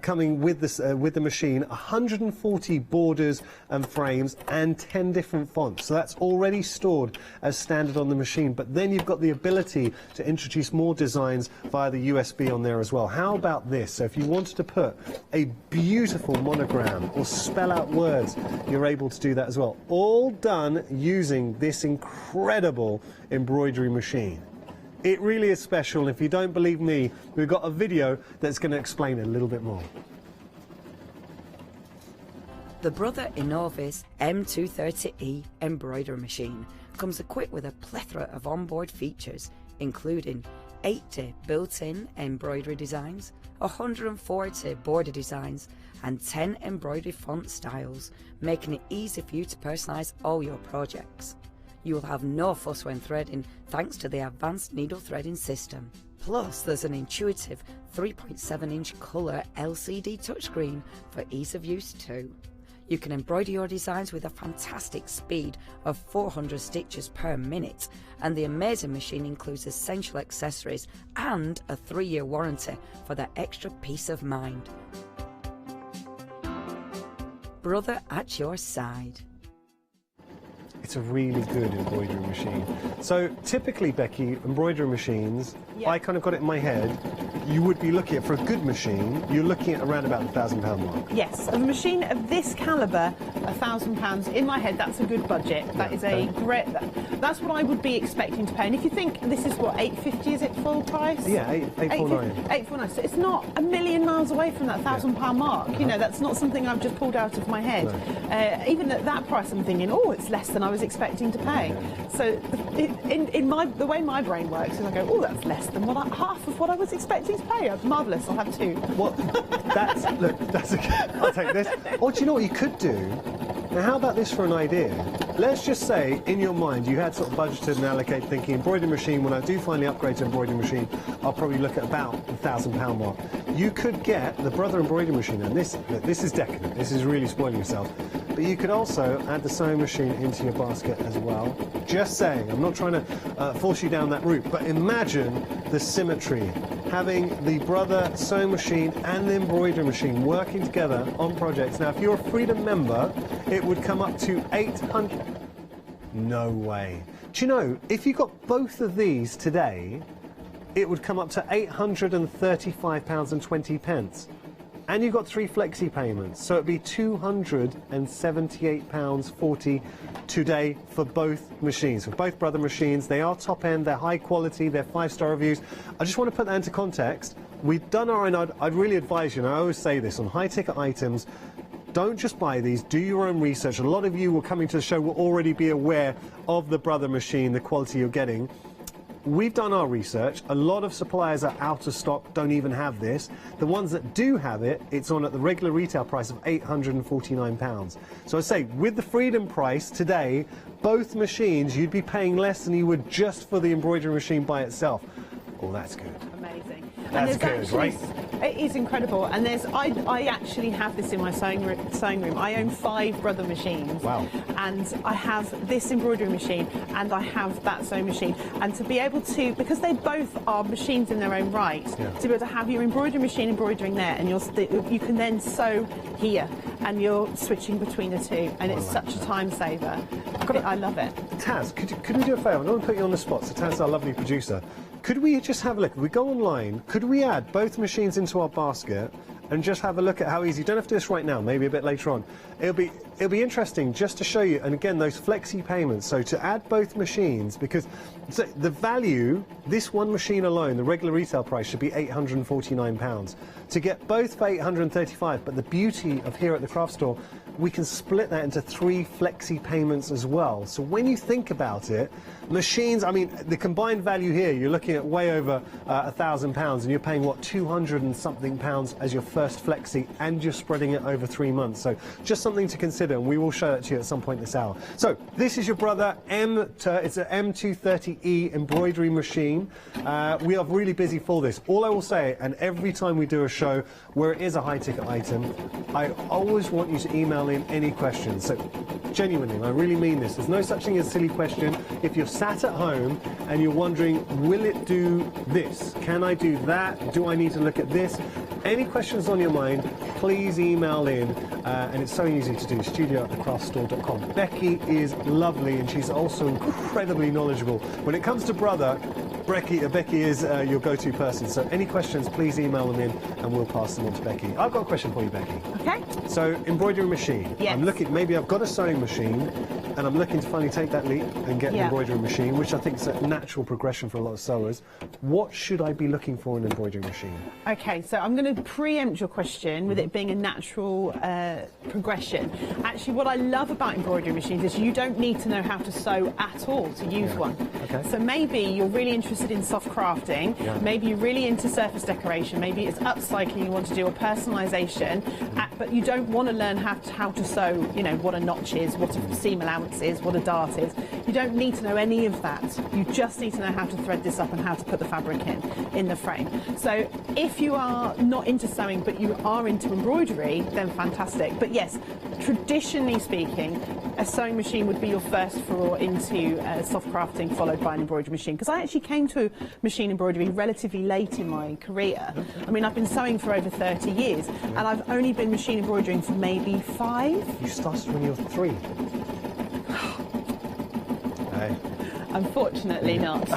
coming with this with the machine, 140 borders and frames, and 10 different fonts. So that's already stored as standard on the machine. But then you've got the ability to introduce more designs via the USB on there as well. How about this? So if you wanted to put a beautiful monogram or spell out words, you're able to do that as well. All done using this incredible embroidery machine. It really is special. If you don't believe me, we've got a video that's going to explain it a little bit more. The Brother Innovis M230E embroidery machine comes equipped with a plethora of onboard features, including 80 built-in embroidery designs, 140 border designs, and 10 embroidery font styles, making it easy for you to personalise all your projects. You will have no fuss when threading thanks to the advanced needle threading system. Plus, there's an intuitive 3.7-inch colour LCD touchscreen for ease of use too. You can embroider your designs with a fantastic speed of 400 stitches per minute, and the amazing machine includes essential accessories and a 3-year warranty for that extra peace of mind. Brother at your side. It's a really good embroidery machine. So typically, Becky, embroidery machines, I kind of got it in my head, you would be looking at, for a good machine, you're looking at around about the £1,000 mark. Yes, a machine of this calibre, £1,000, in my head, that's a good budget. That is a great, that's what I would be expecting to pay. And if you think this is what, £850, is it full price? Yeah, £849. £849, so it's not a million miles away from that £1,000 mark. You know, that's not something I've just pulled out of my head. Even at that price, I'm thinking, oh, it's less than I was expecting to pay. So the way my brain works is I go, oh, that's less than half of what I was expecting to pay. Marvellous, I'll have 2. Well, that's okay. I'll take this. Or do you know what you could do? Now, how about this for an idea? Let's just say, in your mind, you had sort of budgeted and allocated thinking, embroidery machine, when I do finally upgrade to embroidery machine, I'll probably look at about the £1,000 mark. You could get the Brother embroidery machine, and this is decadent, this is really spoiling yourself, but you could also add the sewing machine into your basket as well. Just saying, I'm not trying to force you down that route, but imagine the symmetry, having the Brother sewing machine and the embroidery machine working together on projects. Now, if you're a Freedom member, it would come up to 800. No way. Do you know, if you got both of these today, it would come up to £835.20. And you've got 3 flexi payments, so it'd be £278.40 today for both machines, for both Brother machines. They are top end, they're high quality, they're 5-star reviews. I just want to put that into context. We've done our own, I'd really advise you, and I always say this, on high ticket items, don't just buy these, do your own research. A lot of you will coming to the show will already be aware of the Brother machine, the quality you're getting. we've done our research. A lot of suppliers are out of stock, don't even have this. The ones that do have it, it's on at the regular retail price of £849. So I say, with the Freedom price today, both machines, you'd be paying less than you would just for the embroidery machine by itself. Oh, that's good. Amazing. That's good, right? It is incredible, and I actually have this in my sewing room. I own 5 brother machines. Wow. And I have this embroidery machine, and I have that sewing machine. And to be able to, because they both are machines in their own right, to be able to have your embroidery machine embroidering there, and you can then sew here, and you're switching between the two, and it's such a time saver. I love it. Taz, could we do a favour? I don't want to put you on the spot, so Taz, our lovely producer, could we just have a look? If we go online, could we add both machines into our basket and just have a look at how easy? You don't have to do this right now, maybe a bit later on. It'll be interesting just to show you, and again, those flexi payments. So to add both machines, because the value, this one machine alone, the regular retail price should be £849. To get both for £835, but the beauty of here at the craft store, we can split that into 3 flexi payments as well. So when you think about it, machines, I mean, the combined value here, you're looking at way over £1,000, and you're paying, what, 200 and something pounds as your first flexi, and you're spreading it over 3 months. So just something to consider, and we will show that to you at some point this hour. So this is your brother, it's an M230E embroidery machine. We are really busy for this. All I will say, and every time we do a show where it is a high-ticket item, I always want you to email in any questions. So genuinely, I really mean this. There's no such thing as a silly question. If you're sat at home and you're wondering, will it do this? Can I do that? Do I need to look at this? Any questions on your mind, please email in, and it's so easy to do, studio@thecraftstore.com. Becky is lovely, and she's also incredibly knowledgeable. When it comes to brother, Becky is your go-to person, so any questions, please email them in, and we'll pass them on to Becky. I've got a question for you, Becky. Okay. So, embroidery machine. Yes. I'm looking, maybe I've got a sewing machine, and I'm looking to finally take that leap and get an embroidery machine, which I think is a natural progression for a lot of sewers. What should I be looking for in an embroidery machine? Okay, so I'm going to preempt your question with it being a natural progression. Actually, what I love about embroidery machines is you don't need to know how to sew at all to use one. Okay. So maybe you're really interested in soft crafting, maybe you're really into surface decoration, maybe it's upcycling you want to do, or personalisation, but you don't want to learn how to sew, you know, what a notch is, what a seam allowance is, what a dart is. You don't need to know any of that. You just need to know how to thread this up and how to put the fabric in the frame. So if you are not into sewing but you are into embroidery, then fantastic. But yes, traditionally speaking, a sewing machine would be your first foray into soft crafting, followed by an embroidery machine. Because I actually came to machine embroidery relatively late in my career. I mean, I've been sewing for over 30 years, and I've only been machine embroidering for maybe 5. You started when you were 3. Hey. Unfortunately not.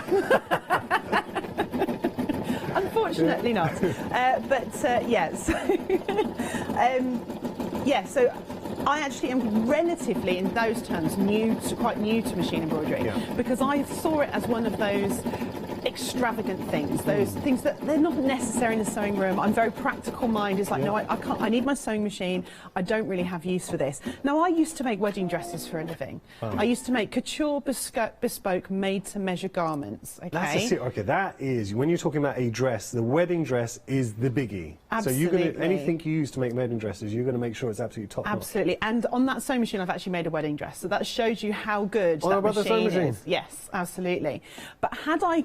Unfortunately not. So I actually am relatively, in those terms, quite new to machine embroidery, because I saw it as one of those extravagant things, those things that they're not necessary in the sewing room. I'm very practical minded. It's like, no, I can't. I need my sewing machine. I don't really have use for this. Now, I used to make wedding dresses for a living. I used to make couture, bespoke, made-to-measure garments. Okay. Okay, that is, when you're talking about a dress, the wedding dress is the biggie. Absolutely. So you're going to, anything you use to make wedding dresses, you're going to make sure it's absolutely top notch. Absolutely. And on that sewing machine, I've actually made a wedding dress. So that shows you how good that machine is. Yes, absolutely. But had I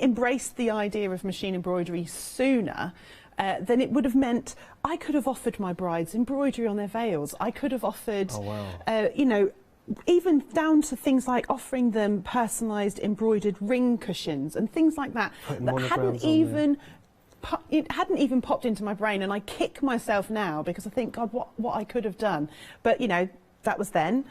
embraced the idea of machine embroidery sooner, then it would have meant I could have offered my brides embroidery on their veils. I could have offered, you know, even down to things like offering them personalised embroidered ring cushions and things like that. It hadn't even popped into my brain, and I kick myself now because I think, God, what I could have done. But, you know, that was then.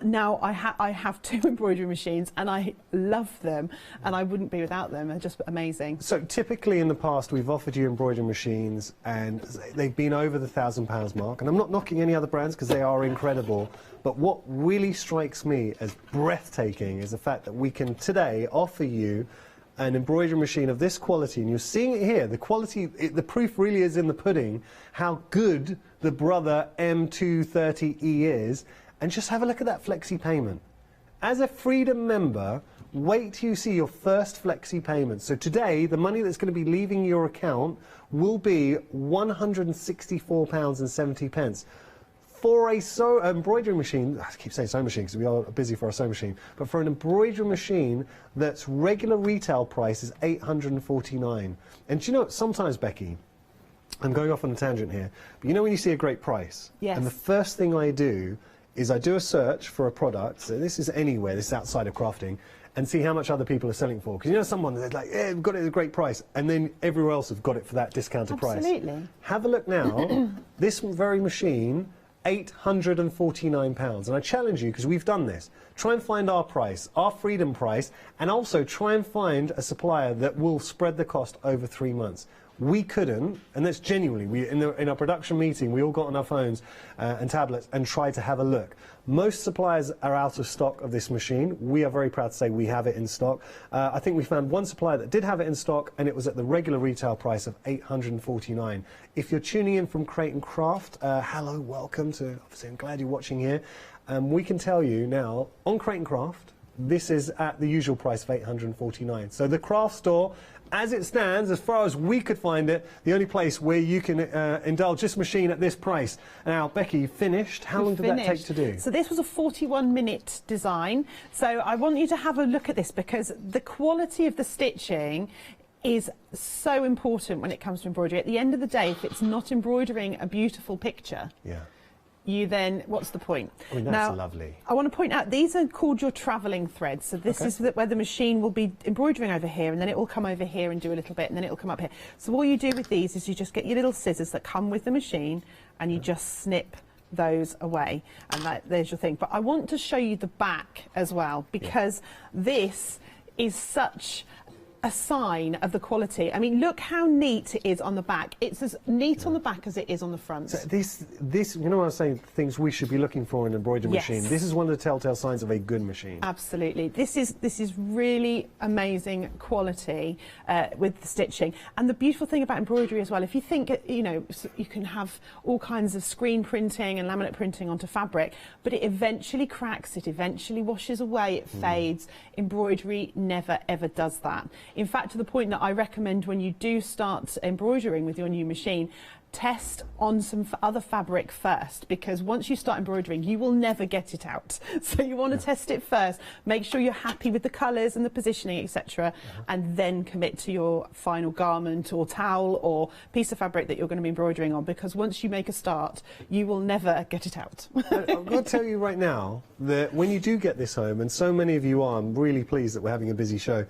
Now I have 2 embroidery machines, and I love them, and I wouldn't be without them. They're just amazing. So typically in the past, we've offered you embroidery machines, and they've been over the £1,000 mark. And I'm not knocking any other brands because they are incredible. But what really strikes me as breathtaking is the fact that we can today offer you an embroidery machine of this quality, and you're seeing it here. The quality, the proof really is in the pudding, how good the Brother M230E is. And just have a look at that flexi payment. As a Freedom member, wait till you see your first flexi payment. So today, the money that's going to be leaving your account will be £164.70. For a embroidery machine, I keep saying sewing machine because we are busy for a sewing machine, but for an embroidery machine that's regular retail price is £849. And do you know, sometimes, Becky, I'm going off on a tangent here, but you know when you see a great price? Yes. And the first thing I do is I do a search for a product, so this is anywhere, this is outside of crafting, and see how much other people are selling for. Because you know someone that's like, yeah, we've got it at a great price, and then everywhere else have got it for that discounted price. Absolutely. Have a look now. This very machine, £849. And I challenge you, because we've done this, try and find our price, our Freedom price, and also try and find a supplier that will spread the cost over 3 months. We couldn't, and that's genuinely, in our production meeting, we all got on our phones and tablets and tried to have a look. Most suppliers are out of stock of this machine. We are very proud to say we have it in stock. I think we found one supplier that did have it in stock, and it was at the regular retail price of $849. If you're tuning in from Create and Craft, hello, welcome to, obviously I'm glad you're watching here. We can tell you now, on Create and Craft, this is at the usual price of $849. So the craft store, as it stands, as far as we could find it, the only place where you can indulge this machine at this price. Now, Becky, you finished. How long did that take to do? So this was a 41-minute design. So I want you to have a look at this, because the quality of the stitching is so important when it comes to embroidery. At the end of the day, if it's not embroidering a beautiful picture, you then, what's the point? I mean, that's lovely. I want to point out, these are called your travelling threads. So this is where the machine will be embroidering over here, and then it will come over here and do a little bit, and then it will come up here. So all you do with these is you just get your little scissors that come with the machine, and you just snip those away, and there's your thing. But I want to show you the back as well, because this is such a sign of the quality. I mean, look how neat it is on the back. It's as neat on the back as it is on the front. So this, you know what I was saying, things we should be looking for in an embroidery machine. This is one of the telltale signs of a good machine. Absolutely. This is really amazing quality with the stitching. And the beautiful thing about embroidery as well, if you think, you know, you can have all kinds of screen printing and laminate printing onto fabric, but it eventually cracks, it eventually washes away, it fades. Embroidery never ever does that. In fact, to the point that I recommend when you do start embroidering with your new machine, test on some other fabric first, because once you start embroidering, you will never get it out. So you want to test it first, make sure you're happy with the colours and the positioning, etc., and then commit to your final garment or towel or piece of fabric that you're going to be embroidering on, because once you make a start, you will never get it out. I'm going to tell you right now that when you do get this home, and so many of you are, I'm really pleased that we're having a busy show,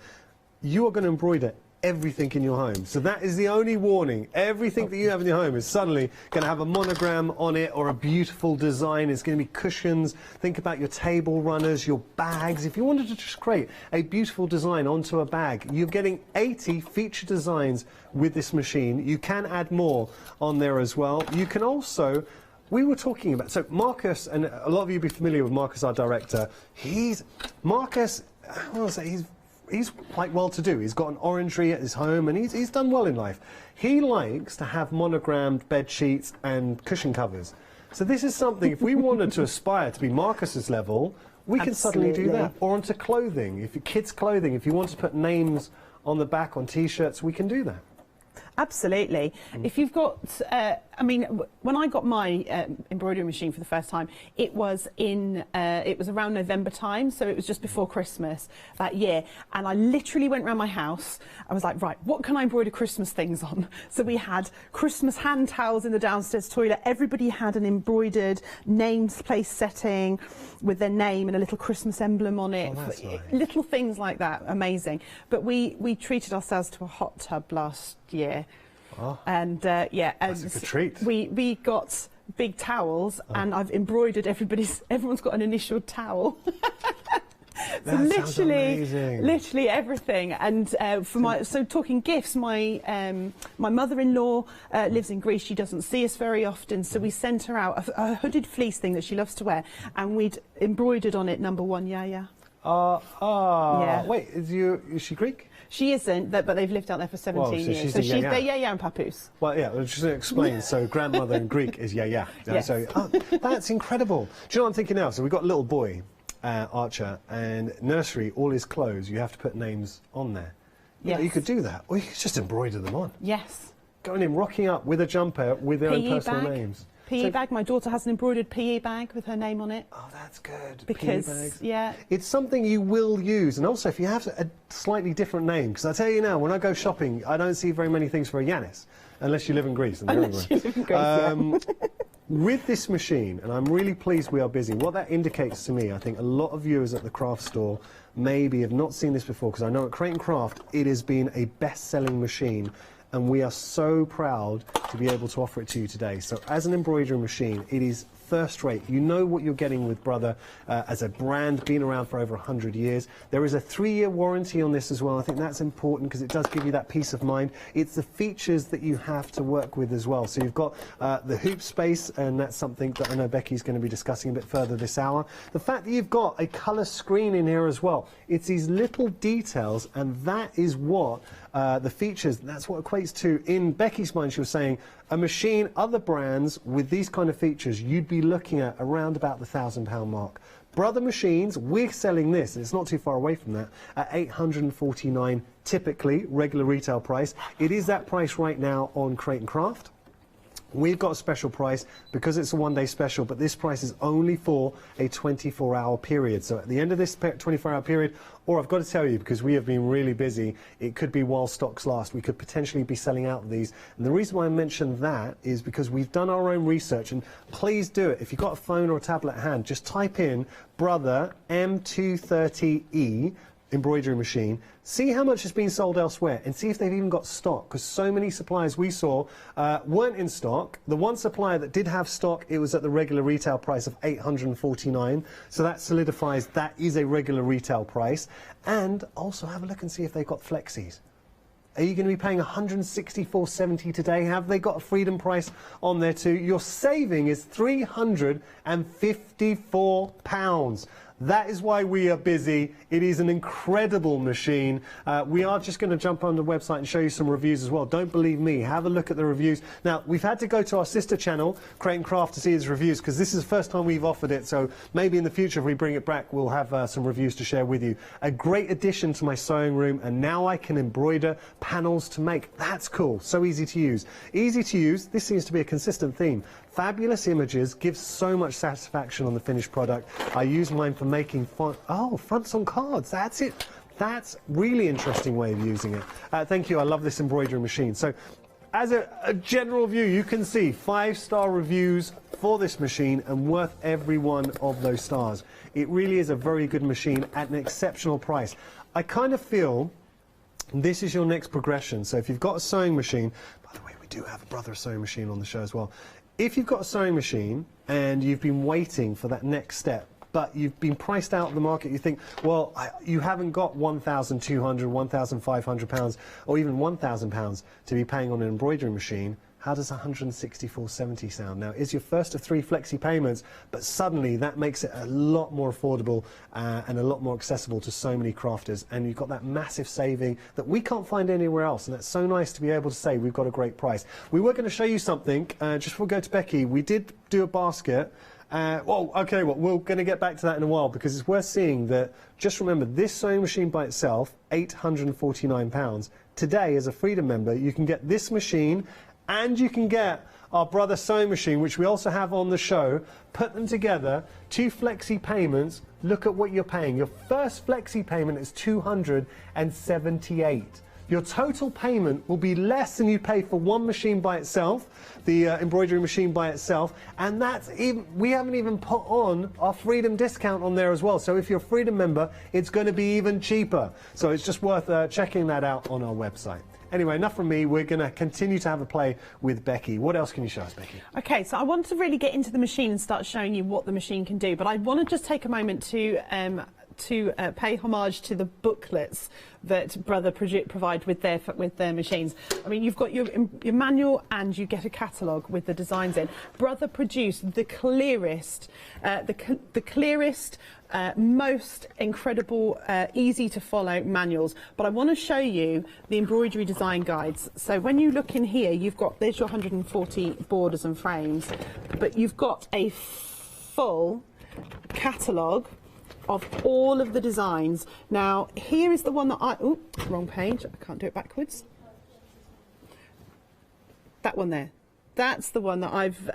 you are going to embroider everything in your home. So that is the only warning. Everything that you have in your home is suddenly going to have a monogram on it or a beautiful design. It's going to be cushions. Think about your table runners, your bags. If you wanted to just create a beautiful design onto a bag, you're getting 80 feature designs with this machine. You can add more on there as well. You can also... We were talking about... So Marcus, and a lot of you will be familiar with Marcus, our director. Marcus, I want to say, he's quite well-to-do. He's got an orangery at his home, and he's done well in life. He likes to have monogrammed bed sheets and cushion covers. So this is something, if we wanted to aspire to be Marcus's level, we can suddenly do that. Or onto clothing. If kids' clothing, if you want to put names on the back on T-shirts, we can do that. Absolutely. If you've got, I mean, when I got my embroidery machine for the first time, it was around November time, so it was just before Christmas that year. And I literally went around my house. I was like, right, what can I embroider Christmas things on? So we had Christmas hand towels in the downstairs toilet. Everybody had an embroidered named place setting with their name and a little Christmas emblem on it. Oh, that's nice. Little things like that, amazing. But we treated ourselves to a hot tub last year. Oh, and yeah, that's a good treat. We got big towels, and I've embroidered everyone's got an initial towel. So literally everything. And so talking gifts, my mother-in-law lives in Greece. She doesn't see us very often, so we sent her out a hooded fleece thing that she loves to wear, and we'd embroidered on it #1 Yaya. Yeah. Wait, is she Greek? She isn't, but they've lived out there for 17 years. So she's their Yaya and Papoose. Well, yeah, just to explain, so grandmother in Greek is Yaya. Yes. So, that's incredible. Do you know what I'm thinking now? So we've got a little boy, Archer, and nursery all is closed. You have to put names on there. Yes. You could do that, or you could just embroider them on. Yes. Going in, rocking up with a jumper with their own personal names. PE bag. My daughter has an embroidered PE bag with her name on it. Oh, that's good. Because, PE bags. yeah. It's something you will use. And also, if you have a slightly different name, because I tell you now, when I go shopping, I don't see very many things for a Yanis, unless you live in Greece. And Unless you live in Greece, yeah. With this machine, and I'm really pleased we are busy, what that indicates to me, I think a lot of viewers at the craft store maybe have not seen this before, because I know at Crate & Craft it has been a best-selling machine, and we are so proud to be able to offer it to you today. So as an embroidery machine, it is first rate. You know what you're getting with Brother as a brand, been around for over 100 years. There is a 3-year warranty on this as well. I think that's important because it does give you that peace of mind. It's the features that you have to work with as well. So you've got the hoop space, and that's something that I know Becky's going to be discussing a bit further this hour. The fact that you've got a colour screen in here as well. It's these little details, and that is what the features, that's what equates to, in Becky's mind, she was saying, a machine, other brands with these kind of features, you'd be looking at around about the £1,000 mark. Brother machines, we're selling this, and it's not too far away from that, at $849, typically, regular retail price. It is that price right now on Crate & Craft. We've got a special price because it's a one-day special, but this price is only for a 24-hour period. So at the end of this 24-hour period, or I've got to tell you, because we have been really busy, it could be while stocks last. We could potentially be selling out of these. And the reason why I mentioned that is because we've done our own research, and please do it. If you've got a phone or a tablet at hand, just type in Brother M230E embroidery machine, see how much has been sold elsewhere, and see if they've even got stock, because so many suppliers we saw weren't in stock. The one supplier that did have stock, it was at the regular retail price of $849, so that solidifies that is a regular retail price. And also have a look and see if they've got flexies. Are you going to be paying $164.70 today? Have they got a freedom price on there too? Your saving is £354. That is why we are busy. It is an incredible machine. We are just going to jump on the website and show you some reviews as well. Don't believe me. Have a look at the reviews. Now, we've had to go to our sister channel, Crate & Craft, to see his reviews, because this is the first time we've offered it. So maybe in the future, if we bring it back, we'll have some reviews to share with you. A great addition to my sewing room, and now I can embroider panels to make. That's cool. So easy to use. Easy to use. This seems to be a consistent theme. Fabulous images, gives so much satisfaction on the finished product. I use mine for making fronts on cards. That's it. That's really interesting way of using it. Thank you. I love this embroidery machine. So as a general view, you can see 5-star reviews for this machine, and worth every one of those stars. It really is a very good machine at an exceptional price. I kind of feel this is your next progression. So if you've got a sewing machine, by the way, we do have a Brother sewing machine on the show as well. If you've got a sewing machine and you've been waiting for that next step, but you've been priced out of the market, you think, well, you haven't got £1,200, £1,500, or even £1,000 to be paying on an embroidery machine, how does $164.70 sound? Now, it's your first of 3 flexi payments, but suddenly that makes it a lot more affordable and a lot more accessible to so many crafters, and you've got that massive saving that we can't find anywhere else, and that's so nice to be able to say we've got a great price. We were going to show you something, just before we go to Becky. We did do a basket. We're going to get back to that in a while, because it's worth seeing that, just remember, this sewing machine by itself, £849. Today, as a Freedom member, you can get this machine, and you can get our Brother sewing machine, which we also have on the show. Put them together, 2 flexi payments. Look at what you're paying. Your first flexi payment is $278. Your total payment will be less than you pay for one machine by itself, the embroidery machine by itself, and that's even, we haven't even put on our Freedom discount on there as well. So if you're a Freedom member, it's going to be even cheaper. So it's just worth checking that out on our website. Anyway, enough from me. We're going to continue to have a play with Becky. What else can you show us, Becky? Okay, so I want to really get into the machine and start showing you what the machine can do, but I want to just take a moment to pay homage to the booklets that Brother provide with their machines. I mean, you've got your manual and you get a catalogue with the designs in. Brother produced the clearest, most incredible, easy to follow manuals. But I want to show you the embroidery design guides. So when you look in here, there's your 140 borders and frames, but you've got a full catalogue of all of the designs. Now, here is the one that oh, wrong page, I can't do it backwards. That one there. That's the one that I've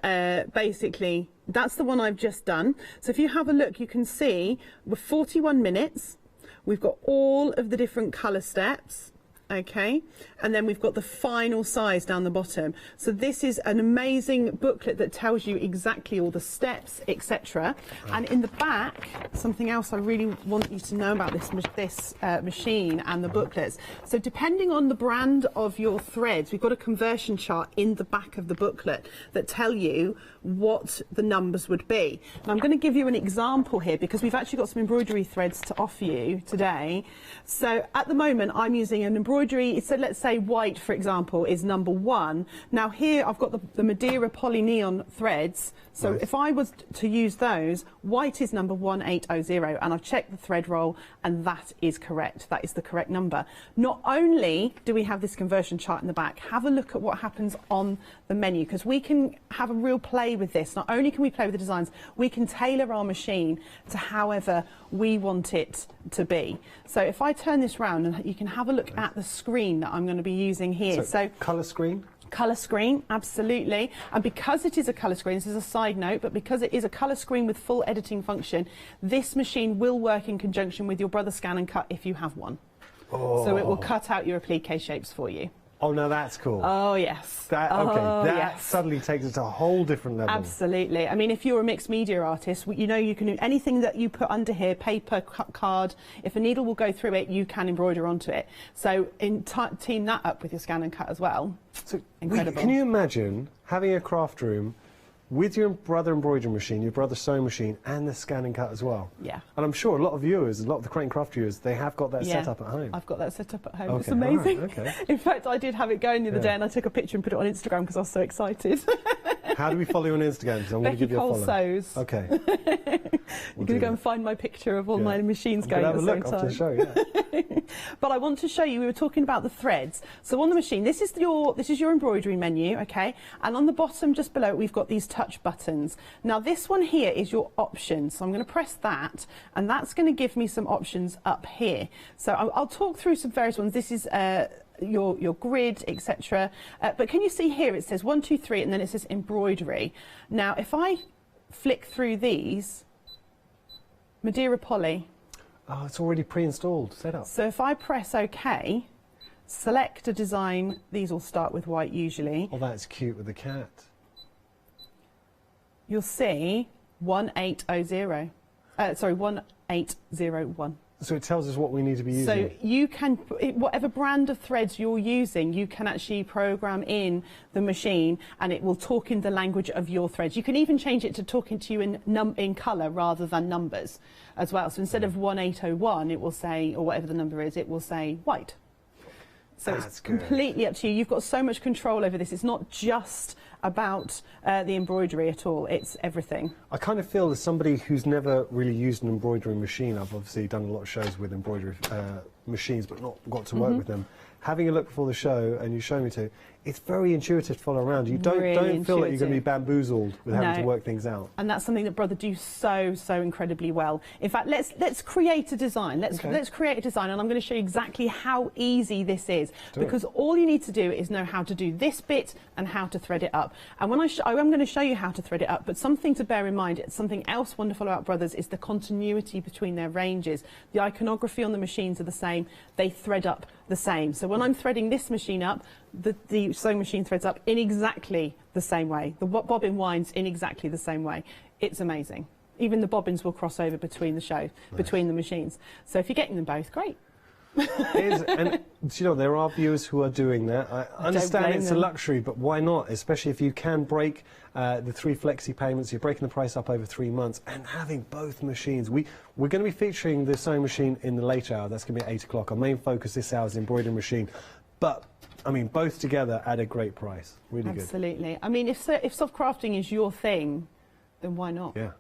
that's the one I've just done. So if you have a look, you can see we're 41 minutes. We've got all of the different colour steps. Okay, and then we've got the final size down the bottom. So this is an amazing booklet that tells you exactly all the steps, etc. And in the back, something else I really want you to know about this machine and the booklets. So depending on the brand of your threads, we've got a conversion chart in the back of the booklet that tell you what the numbers would be. And I'm going to give you an example here because we've actually got some embroidery threads to offer you today. So at the moment, I'm using an embroidery. So let's say white, for example, is number 1. Now here I've got the Madeira poly neon threads. So if I was to use those, white is number 1800, and I've checked the thread roll, and that is correct. That is the correct number. Not only do we have this conversion chart in the back, have a look at what happens on the menu, because we can have a real play with this. Not only can we play with the designs, we can tailor our machine to however we want it to be. So if I turn this round, and you can have a look at the screen that I'm going to be using here. So colour screen? Colour screen, absolutely. And because it is a colour screen, this is a side note, but because it is a colour screen with full editing function, this machine will work in conjunction with your Brother Scan and Cut if you have one. Oh. So it will cut out your applique shapes for you. Oh, no, that's cool. Oh, yes. That suddenly takes it to a whole different level. Absolutely. I mean, if you're a mixed media artist, you know you can do anything that you put under here, paper, card. If a needle will go through it, you can embroider onto it. So team that up with your Scan and Cut as well. So incredible. Can you imagine having a craft room with your Brother embroidery machine, your Brother sewing machine, and the Scan and Cut as well? Yeah. And I'm sure a lot of viewers, a lot of the Create and Craft viewers, they have got that set up at home. I've got that set up at home. Okay, It's amazing. right, okay. In fact, I did have it going the other day, and I took a picture and put it on Instagram because I was so excited. How do we follow you on Instagram? Because I'm going to give you a follow. Becky Cole Sews. Okay. You're going to go and find my picture of all my machines going at the same time. After the show, yeah. But I want to show you, we were talking about the threads. So on the machine, this is your embroidery menu, okay? And on the bottom, just below it, we've got these touch buttons. Now this one here is your options. So I'm going to press that, and that's going to give me some options up here. So I'll talk through some various ones. This is your grid, etc. But can you see here it says 1, 2, 3, and then it says embroidery. Now if I flick through these, Madeira poly. Oh, it's already pre-installed, set up. So if I press OK, select a design, these will start with white usually. Oh, that's cute with the cat. You'll see 1800. Sorry, 1801. So it tells us what we need to be using. So you can, whatever brand of threads you're using, you can actually program in the machine, and it will talk in the language of your threads. You can even change it to talking to you in colour rather than numbers as well. So instead of 1801, it will say, or whatever the number is, it will say white. So it's completely up to you. You've got so much control over this. It's not just about the embroidery at all. It's everything. I kind of feel as somebody who's never really used an embroidery machine, I've obviously done a lot of shows with embroidery machines, but not got to work with them. Having a look before the show, and you show me to, it's very intuitive to follow around. You don't feel like you're going to be bamboozled with having to work things out. And that's something that Brother do so incredibly well. In fact, let's create a design. Let's create a design, and I'm going to show you exactly how easy this is. Because all you need to do is know how to do this bit and how to thread it up. And when I'm going to show you how to thread it up, but something to bear in mind, something else wonderful about Brothers is the continuity between their ranges. The iconography on the machines are the same. They thread up the same. So when I'm threading this machine up, the sewing machine threads up in exactly the same way. The bobbin winds in exactly the same way. It's amazing. Even the bobbins will cross over between the machines. So if you're getting them both, great. And you know, there are viewers who are doing that. I understand it's a luxury, but why not? Especially if you can break the 3 flexi payments, you're breaking the price up over 3 months, and having both machines. We're going to be featuring the sewing machine in the later hour. That's going to be at 8 o'clock. Our main focus this hour is the embroidery machine, but I mean, both together at a great price. Really good. Absolutely. I mean, if soft crafting is your thing, then why not? Yeah.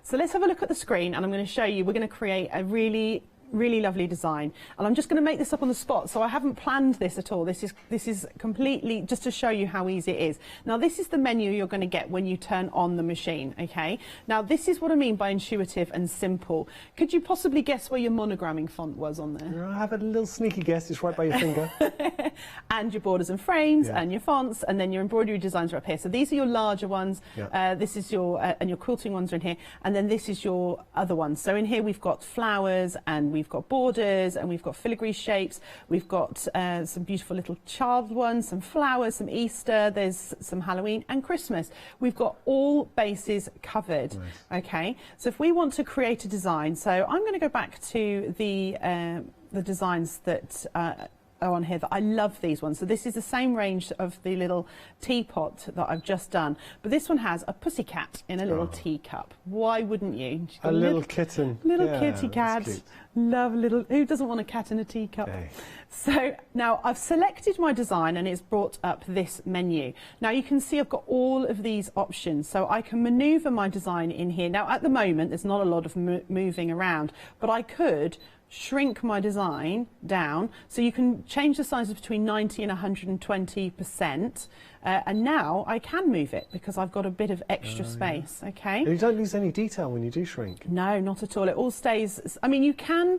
So let's have a look at the screen, and I'm going to show you. We're going to create a really really lovely design, and I'm just going to make this up on the spot, so I haven't planned this at all. This is completely just to show you how easy it is. Now this is the menu you're going to get when you turn on the machine. Okay, now this is what I mean by intuitive and simple. Could you possibly guess where your monogramming font was on there? I have a little sneaky guess. It's right by your finger. And your borders and frames and your fonts, and then your embroidery designs are up here. So these are your larger ones. This is your and your quilting ones are in here, and then this is your other ones. So in here we've got flowers, and we've got borders, and we've got filigree shapes. We've got some beautiful little child ones, some flowers, some Easter. There's some Halloween and Christmas. We've got all bases covered. Nice. Okay. So if we want to create a design, so I'm going to go back to the designs that are on here. That I love these ones. So this is the same range of the little teapot that I've just done, but this one has a pussycat in a little teacup. Why wouldn't you? A little kitten. Little kitty cat. Love a little. Who doesn't want a cat in a teacup? Okay. So now I've selected my design and it's brought up this menu. Now you can see I've got all of these options, so I can maneuver my design in here. Now at the moment there's not a lot of moving around, but I could shrink my design down, so you can change the sizes between 90 and 120%, and now I can move it because I've got a bit of extra space. Okay. And you don't lose any detail when you do shrink. No, not at all. It all stays. I mean, you can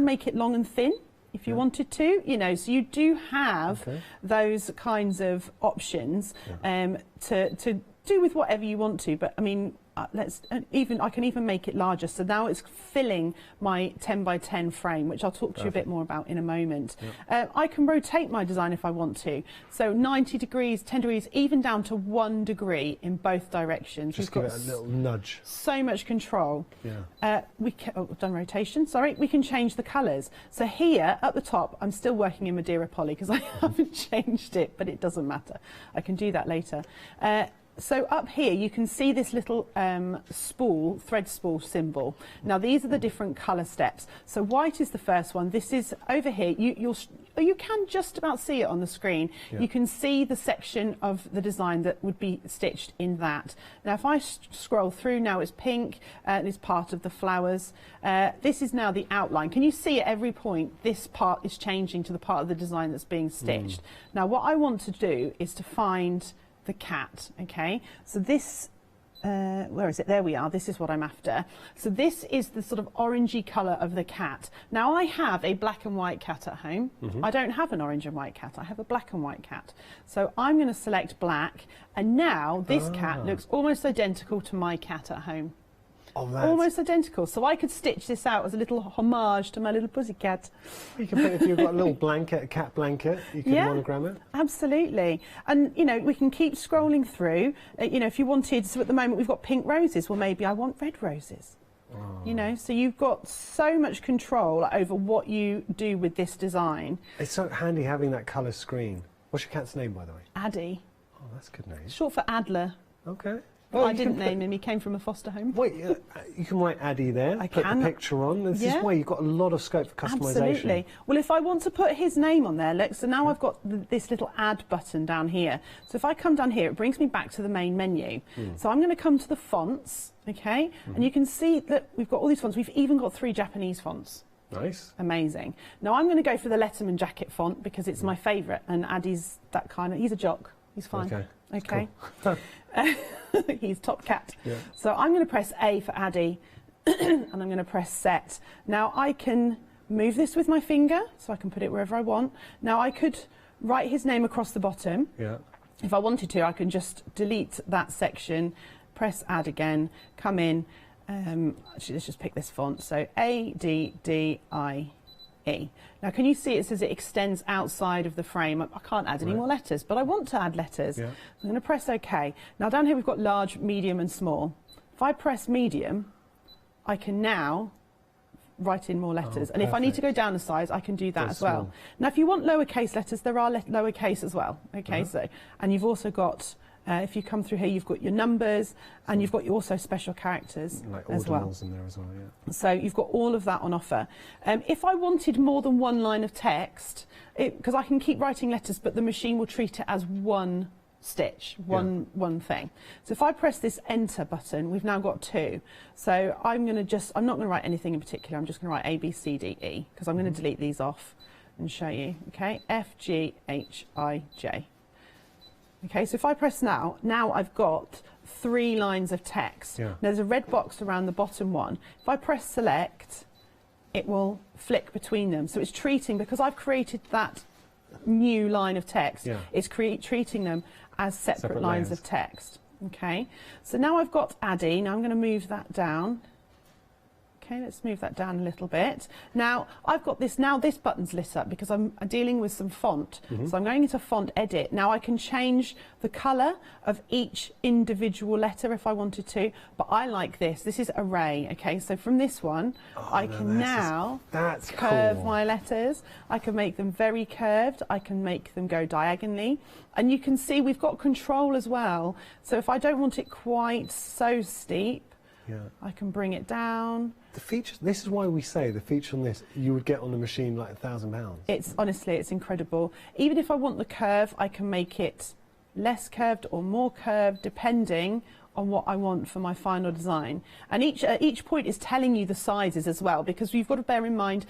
make it long and thin if you wanted to, you know, so you do have those kinds of options to do with whatever you want to. But I mean, I can even make it larger. So now it's filling my 10 by 10 frame, which I'll talk to you a bit more about in a moment. I can rotate my design if I want to. So 90 degrees, 10 degrees, even down to 1 degree in both directions. Just give it a little nudge. So much control. Done rotation, sorry. We can change the colours. So here at the top, I'm still working in Madeira poly because I haven't changed it, but it doesn't matter. I can do that later. So up here you can see this little thread spool symbol. Now these are the different colour steps. So white is the first one. This is over here. You can just about see it on the screen. You can see the section of the design that would be stitched in that. Now if I scroll through, now it's pink and it's part of the flowers. This is now the outline. Can you see at every point this part is changing to the part of the design that's being stitched? Now what I want to do is to find the cat. Okay, so this where is it? There we are. This is what I'm after. So this is the sort of orangey colour of the cat. Now I have a black and white cat at home. I don't have an orange and white cat. I have a black and white cat. So I'm going to select black, and now this cat looks almost identical to my cat at home. Almost identical. So I could stitch this out as a little homage to my little pussycat. You can put, if you've got a little blanket, a cat blanket, you can monogram it. Absolutely. And, you know, we can keep scrolling through. You know, if you wanted, so at the moment we've got pink roses. Well, maybe I want red roses. You know, so you've got so much control over what you do with this design. It's so handy having that colour screen. What's your cat's name, by the way? Addy. Oh, that's a good name. Short for Adler. Okay. Well, I didn't name him. He came from a foster home. Wait, you can write Addy there. Put the picture on. This is why you've got a lot of scope for customisation. Absolutely. Well, if I want to put his name on there, look. So now I've got this little add button down here. So if I come down here, it brings me back to the main menu. So I'm going to come to the fonts, okay? And you can see that we've got all these fonts. We've even got 3 Japanese fonts. Nice. Amazing. Now I'm going to go for the Letterman jacket font because it's my favourite, and Addy's that kind of. He's a jock. He's fine. Okay. Okay. Cool. He's top cat. So I'm going to press A for Addy and I'm going to press set. Now I can move this with my finger, so I can put it wherever I want. Now I could write his name across the bottom. If I wanted to, I can just delete that section, press add again, come in. Actually, let's just pick this font. So ADDIE. Now can you see it says it extends outside of the frame? I can't add any more letters, but I want to add letters. I'm going to press OK. Now down here we've got large, medium and small. If I press medium, I can now write in more letters. And if I need to go down a size, I can do that as well. Now if you want lowercase letters, there are lowercase as well. Okay, so, and you've also got if you come through here, you've got your numbers, and you've got also special characters like as well. In there as well, So you've got all of that on offer. If I wanted more than one line of text, because I can keep writing letters, but the machine will treat it as one stitch, one thing. So if I press this enter button, we've now got 2. So I'm not going to write anything in particular, I'm just going to write A, B, C, D, E, because I'm going to delete these off and show you. Okay, F, G, H, I, J. Okay, so if I press now I've got 3 lines of text. Yeah. Now, there's a red box around the bottom one. If I press select, it will flick between them. So it's treating, because I've created that new line of text, it's treating them as separate lines of text. Okay, so now I've got Addy. Now I'm going to move that down. Okay, let's move that down a little bit. Now I've got this, now this button's lit up because I'm dealing with some font. So I'm going into font edit. Now I can change the colour of each individual letter if I wanted to, but I like this. This is array, okay? So from this one, I can now curve my letters. I can make them very curved. I can make them go diagonally. And you can see we've got control as well. So if I don't want it quite so steep, I can bring it down. The features, this is why we say the feature on this, you would get on the machine like £1,000. It's honestly, it's incredible. Even if I want the curve, I can make it less curved or more curved, depending on what I want for my final design. And each point is telling you the sizes as well, because you've got to bear in mind,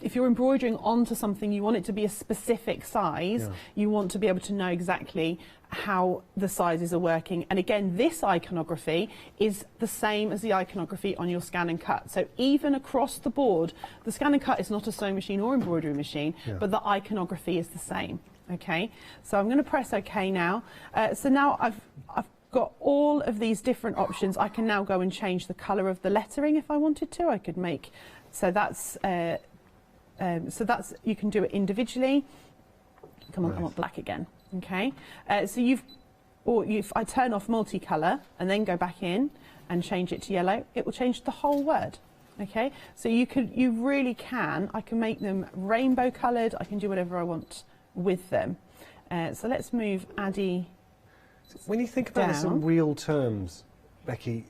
if you're embroidering onto something, you want it to be a specific size. You want to be able to know exactly how the sizes are working. And again, this iconography is the same as the iconography on your scan and cut. So even across the board, the scan and cut is not a sewing machine or embroidery machine, but the iconography is the same. Okay, so I'm going to press OK now. So now I've got all of these different options. I can now go and change the colour of the lettering if I wanted to. I could make, so that's you can do it individually. Come on, I want black again. Okay, so I turn off multicolour and then go back in and change it to yellow, it will change the whole word. Okay, so you really can. I can make them rainbow coloured. I can do whatever I want with them. So let's move Addy. When you think about this in real terms, Becky,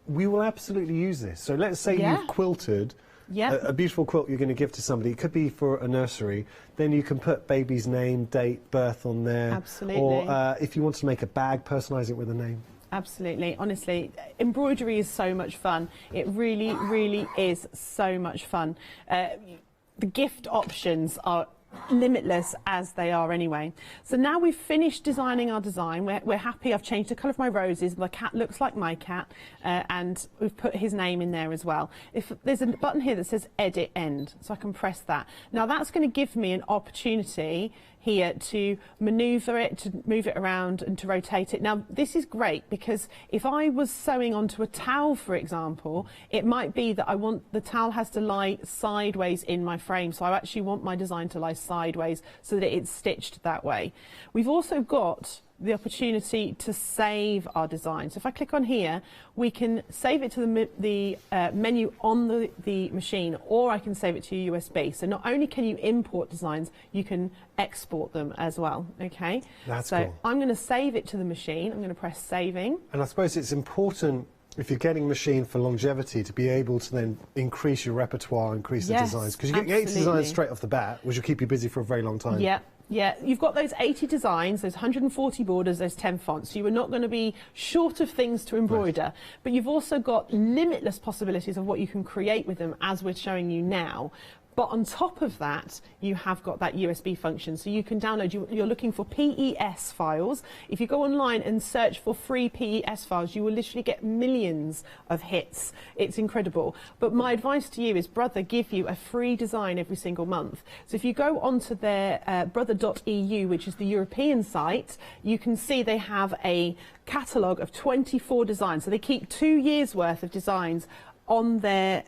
we will absolutely use this. So let's say you've quilted a beautiful quilt you're going to give to somebody. It could be for a nursery. Then you can put baby's name, date, birth on there. Absolutely. Or if you want to make a bag, personalise it with a name. Absolutely. Honestly, embroidery is so much fun. It really, really is so much fun. The gift options are limitless as they are anyway. So now we've finished designing our design. We're happy. I've changed the colour of my roses. The cat looks like my cat, and we've put his name in there as well. If there's a button here that says edit end, so I can press that. Now that's going to give me an opportunity here to manoeuvre it, to move it around and to rotate it. Now this is great because if I was sewing onto a towel, for example, it might be that I want the towel has to lie sideways in my frame, so I actually want my design to lie sideways so that it's stitched that way. We've also got the opportunity to save our design. So if I click on here, we can save it to the menu on the machine, or I can save it to your USB. So not only can you import designs, you can export them as well. Okay, that's cool. So I'm going to save it to the machine. I'm going to press saving. And I suppose it's important, if you're getting a machine for longevity, to be able to then increase your repertoire, increase the designs, because you get 80 designs straight off the bat, which will keep you busy for a very long time. Yeah. Yeah, you've got those 80 designs, those 140 borders, those 10 fonts, so you are not going to be short of things to embroider, but you've also got limitless possibilities of what you can create with them, as we're showing you now. But on top of that, you have got that USB function, so you can download, you're looking for PES files. If you go online and search for free PES files, you will literally get millions of hits. It's incredible. But my advice to you is Brother give you a free design every single month. So if you go onto their brother.eu, which is the European site, you can see they have a catalogue of 24 designs. So they keep 2 years worth of designs on their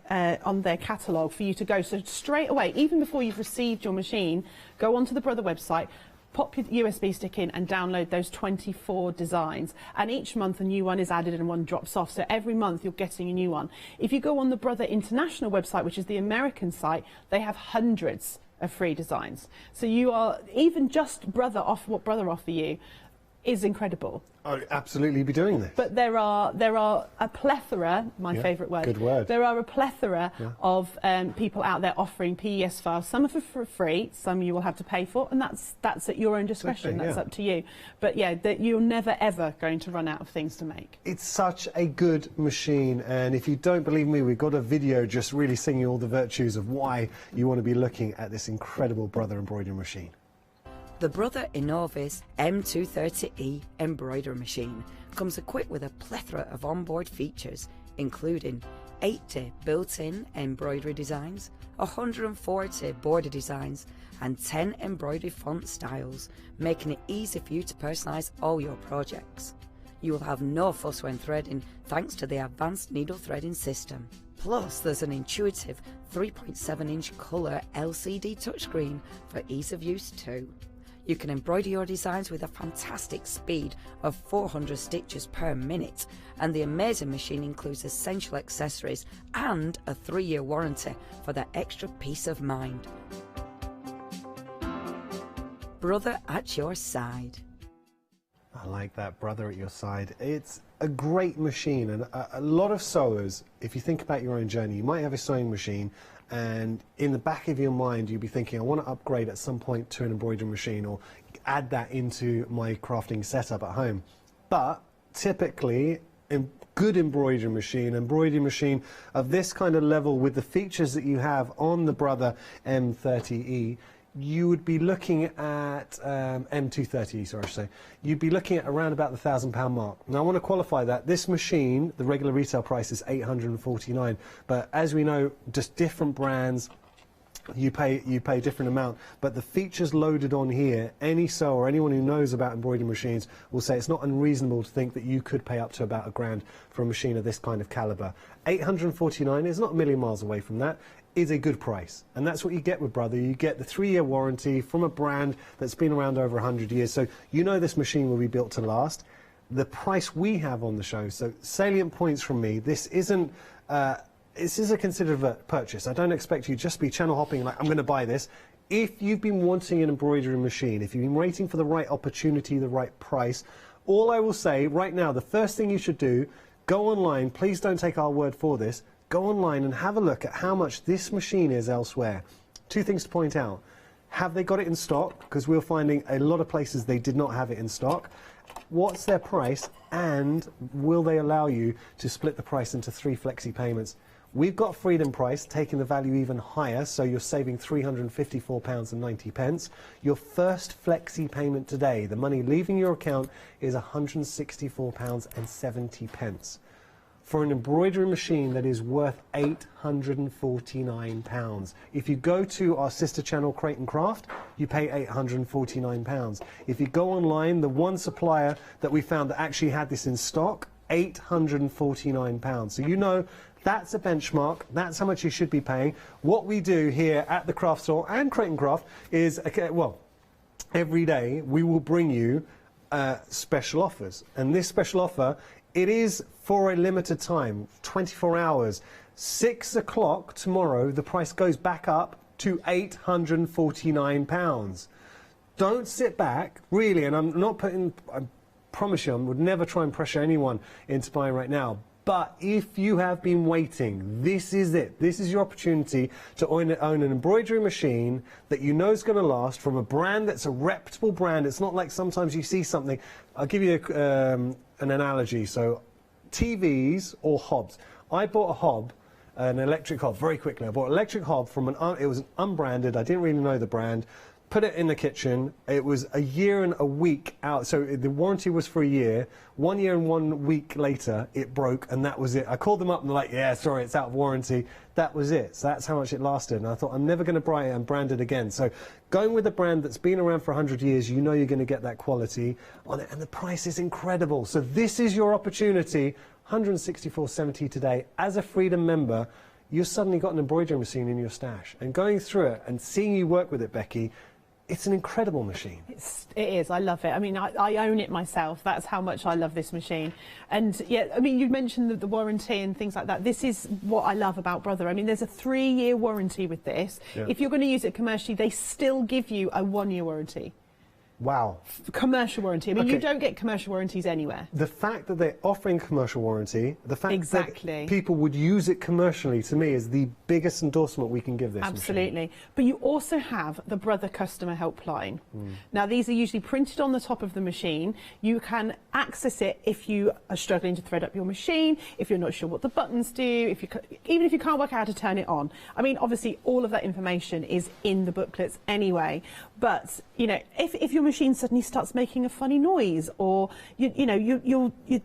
catalogue for you to go. So straight away, even before you've received your machine, go onto the Brother website, pop your USB stick in and download those 24 designs. And each month a new one is added and one drops off. So every month you're getting a new one. If you go on the Brother International website, which is the American site, they have hundreds of free designs. So you are, even just Brother off what Brother offer you, is incredible. I'd absolutely be doing this. But there are a plethora, my favourite word. Good word. There are a plethora of people out there offering PES files. Some are for free, some you will have to pay for, and that's at your own discretion. That's up to you. But yeah, you're never ever going to run out of things to make. It's such a good machine, and if you don't believe me, we've got a video just really singing all the virtues of why you want to be looking at this incredible Brother embroidery machine. The Brother Innovis M230E embroidery machine comes equipped with a plethora of onboard features, including 80 built-in embroidery designs, 140 border designs, and 10 embroidery font styles, making it easy for you to personalise all your projects. You will have no fuss when threading thanks to the advanced needle threading system. Plus, there's an intuitive 3.7-inch colour LCD touchscreen for ease of use too. You can embroider your designs with a fantastic speed of 400 stitches per minute, and the amazing machine includes essential accessories and a 3-year warranty for that extra peace of mind. Brother at your side. I like that, Brother at your side. It's a great machine, and a lot of sewers, if you think about your own journey, you might have a sewing machine, and in the back of your mind you'd be thinking, I want to upgrade at some point to an embroidery machine or add that into my crafting setup at home. But typically a good embroidery machine of this kind of level with the features that you have on the Brother M30E, you would be looking at M230E, sorry, I should say. You'd be looking at around about the £1,000 mark. Now I want to qualify that. This machine, the regular retail price is $849, but as we know, just different brands, you pay a different amount, but the features loaded on here, any sewer, anyone who knows about embroidery machines will say it's not unreasonable to think that you could pay up to about £1,000 for a machine of this kind of calibre. $849 is not a million miles away from that. Is a good price, and that's what you get with Brother. You get the 3-year warranty from a brand that's been around over 100 years, so you know this machine will be built to last. The price we have on the show, so salient points from me, this isn't this is a considered purchase. I don't expect you just to be channel hopping like I'm going to buy this. If you've been wanting an embroidery machine, if you've been waiting for the right opportunity, the right price, all I will say right now, the first thing you should do, go online, please don't take our word for this, go online and have a look at how much this machine is elsewhere. Two things to point out. Have they got it in stock? Because we're finding a lot of places they did not have it in stock. What's their price? And will they allow you to split the price into 3 flexi payments? We've got Freedom Price, taking the value even higher, so you're saving £354.90. Your first flexi payment today, the money leaving your account, is £164.70. For an embroidery machine that is worth £849. If you go to our sister channel Create and Craft, you pay £849. If you go online, the one supplier that we found that actually had this in stock, £849. So you know that's a benchmark, that's how much you should be paying. What we do here at the craft store and Create and Craft is, well, every day we will bring you special offers, and this special offer, it is for a limited time, 24 hours. 6 o'clock tomorrow, the price goes back up to £849. Don't sit back, really, and I'm not putting, I promise you, I would never try and pressure anyone into buying right now. But if you have been waiting, this is it. This is your opportunity to own an embroidery machine that you know is going to last from a brand that's a reputable brand. It's not like sometimes you see something. I'll give you an analogy. So TVs or hobs. I bought a hob, an electric hob, very quickly. I bought an electric hob from it was an unbranded, I didn't really know the brand. Put it in the kitchen. It was a year and a week out, so the warranty was for a year. 1 year and 1 week later, it broke, and that was it. I called them up and they're like, yeah, sorry, it's out of warranty. That was it. So that's how much it lasted. And I thought, I'm never going to buy it and brand it again. So going with a brand that's been around for 100 years, you know you're going to get that quality on it, and the price is incredible. So this is your opportunity, $164.70 today. As a Freedom member, you've suddenly got an embroidery machine in your stash. And going through it and seeing you work with it, Becky, it's an incredible machine. It is. I love it. I mean, I own it myself. That's how much I love this machine. And yeah, I mean, you mentioned the warranty and things like that. This is what I love about Brother. I mean, there's a 3-year warranty with this. Yeah. If you're going to use it commercially, they still give you a 1-year warranty. Wow. Commercial warranty. I mean, Okay. you don't get commercial warranties anywhere. The fact that they're offering commercial warranty, the fact Exactly. that people would use it commercially, to me, is the biggest endorsement we can give this Absolutely. But you also have the Brother Customer Helpline. Now, these are usually printed on the top of the machine. You can access it if you are struggling to thread up your machine, if you're not sure what the buttons do, even if you can't work out how to turn it on. I mean, obviously, all of that information is in the booklets anyway. But, you know, if your machine suddenly starts making a funny noise, or, the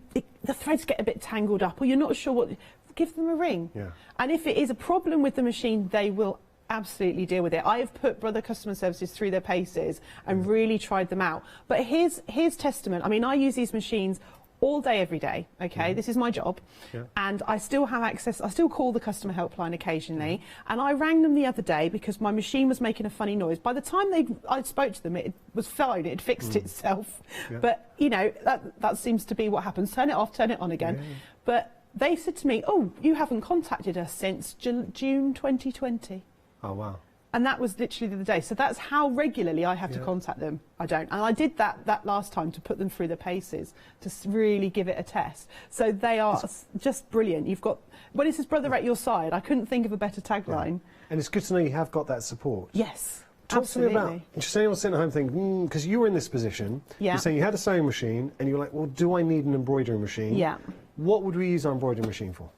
threads get a bit tangled up, or you're not sure what, give them a ring. Yeah. And if it is a problem with the machine, they will absolutely deal with it. I have put Brother Customer Services through their paces and really tried them out. But here's testament. I mean, I use these machines all day, every day, okay? This is my job. Yeah. And I still have access, I still call the customer helpline occasionally. And I rang them the other day because my machine was making a funny noise. By the time I spoke to them, it was fine, it had fixed itself. Yeah. But, you know, that seems to be what happens. Turn it off, turn it on again. Yeah. But they said to me, oh, you haven't contacted us since June 2020. Oh, wow. And that was literally the other day. So that's how regularly I have to contact them. I don't. And I did that last time to put them through the paces, to really give it a test. So they are just brilliant. You've got, when it says brother at your side, I couldn't think of a better tagline. Yeah. And it's good to know you have got that support. Yes. Talk absolutely. to me about, just anyone sitting at home thinking, because you were in this position, Yeah. you're saying you had a sewing machine, and you're like, well, do I need an embroidery machine? Yeah. What would we use our embroidery machine for?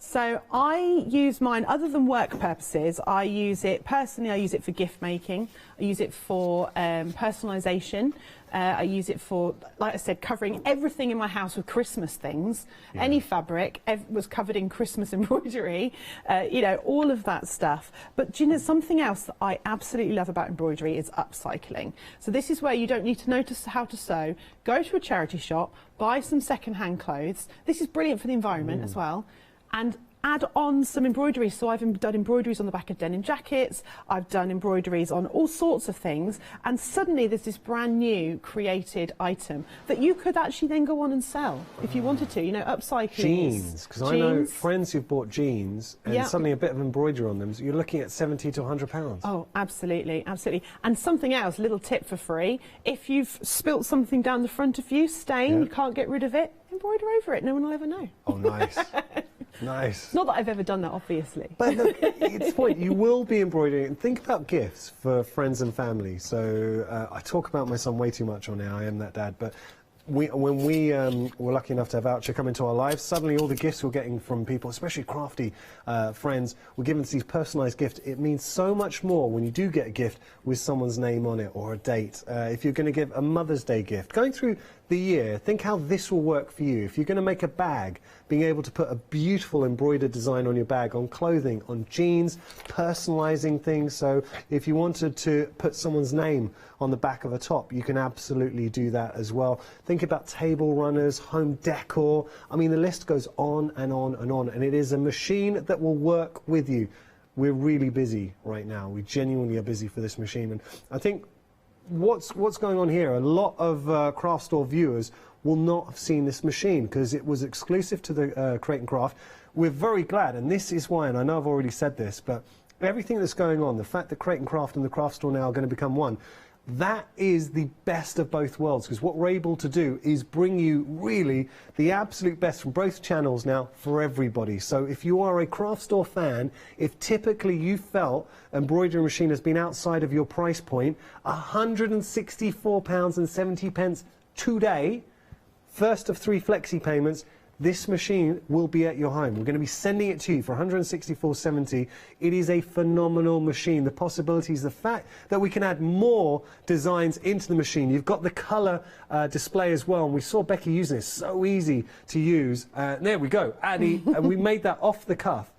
So I use mine, other than work purposes, I use it, personally I use it for gift making, I use it for personalisation, I use it for, like I said, covering everything in my house with Christmas things. Yeah. Any fabric was covered in Christmas embroidery, you know, all of that stuff. But do you know, something else that I absolutely love about embroidery is upcycling. So this is where you don't need to know how to sew, go to a charity shop, buy some second-hand clothes. This is brilliant for the environment as well. And add on some embroidery. So I've done embroideries on the back of denim jackets, I've done embroideries on all sorts of things, and suddenly there's this brand new created item that you could actually then go on and sell if you wanted to, you know, upcycling. Jeans, because I know friends who've bought jeans and suddenly a bit of embroidery on them, so you're looking at £70 to £100. Oh, absolutely, absolutely. And something else, little tip for free, if you've spilt something down the front of you, stain, you can't get rid of it, embroider over it, no one will ever know. Oh, nice. Nice. Not that I've ever done that, obviously. But look, it's the point. You will be embroidering. And think about gifts for friends and family. So I talk about my son way too much on air. I am that dad. But when we were lucky enough to have Voucher come into our lives, suddenly all the gifts we're getting from people, especially crafty friends, we're given these personalised gifts. It means so much more when you do get a gift with someone's name on it or a date. If you're going to give a Mother's Day gift, going through the year, think how this will work for you. If you're going to make a bag, being able to put a beautiful embroidered design on your bag, on clothing, on jeans, personalising things. So if you wanted to put someone's name on the back of a top, you can absolutely do that as well. Think about table runners, home decor. I mean, the list goes on and on and on, and it is a machine that will work with you. We're really busy right now. We genuinely are busy for this machine, and I think what's going on here, a lot of craft store viewers will not have seen this machine because it was exclusive to the Create and Craft. We're very glad, and this is why, and I know I've already said this, but everything that's going on, the fact that Create and Craft and the craft store now are going to become one, that is the best of both worlds, because what we're able to do is bring you really the absolute best from both channels now for everybody. So if you are a craft store fan, if typically you felt embroidery machine has been outside of your price point, £164.70 today, first of 3 flexi payments, this machine will be at your home. We're going to be sending it to you for £164.70. It is a phenomenal machine. The possibilities, the fact that we can add more designs into the machine. You've got the colour display as well, and we saw Becky using it. So easy to use. There we go, Addie, and we made that off the cuff.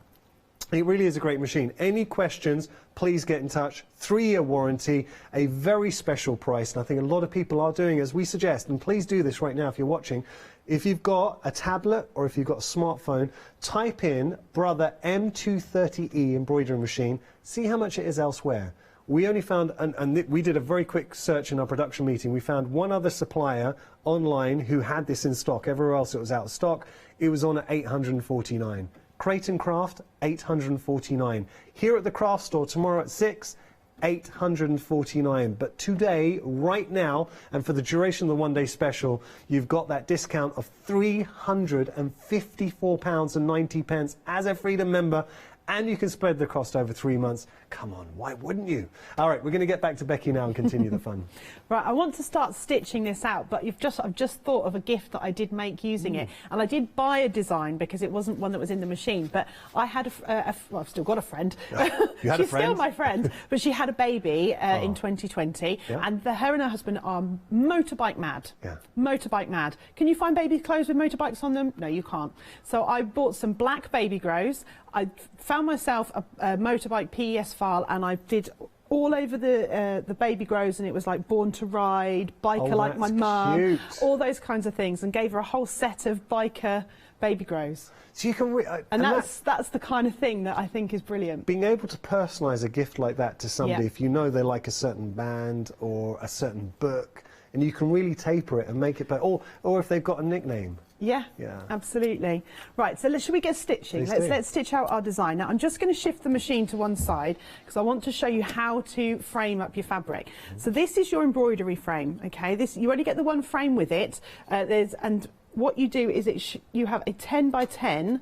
It really is a great machine. Any questions, please get in touch. 3-year warranty, a very special price, and I think a lot of people are doing as we suggest, and please do this right now if you're watching. If you've got a tablet or if you've got a smartphone, type in Brother M230E embroidery machine, see how much it is elsewhere. We only found, and we did a very quick search in our production meeting, we found one other supplier online who had this in stock. Everywhere else it was out of stock. It was on at $849. Create and Craft, $849. Here at the craft store tomorrow at 6, 849. But today, right now, and for the duration of the one-day special, you've got that discount of £354.90 as a Freedom member, and you can spread the cost over 3 months. Come on, why wouldn't you? All right, we're going to get back to Becky now and continue the fun. Right, I want to start stitching this out, but I've just thought of a gift that I did make using it, and I did buy a design because it wasn't one that was in the machine. But I had well, I've still got a friend. You had She's a friend? still my friend, but she had a baby in 2020, and her and her husband are motorbike mad. Motorbike mad. Can you find baby clothes with motorbikes on them? No, you can't. So I bought some black baby grows. I found myself a motorbike PES file, and I did all over the baby grows, and it was like Born to Ride, Biker Like My Mum, all those kinds of things, and gave her a whole set of biker baby grows. So you can, and that's the kind of thing that I think is brilliant. Being able to personalise a gift like that to somebody, if you know they like a certain band or a certain book, and you can really taper it and make it better, or if they've got a nickname. Yeah, absolutely. Right, so should we get stitching? Let's stitch out our design. Now, I'm just going to shift the machine to one side because I want to show you how to frame up your fabric. So this is your embroidery frame, okay? You only get the one frame with it. And what you do is you have a 10 by 10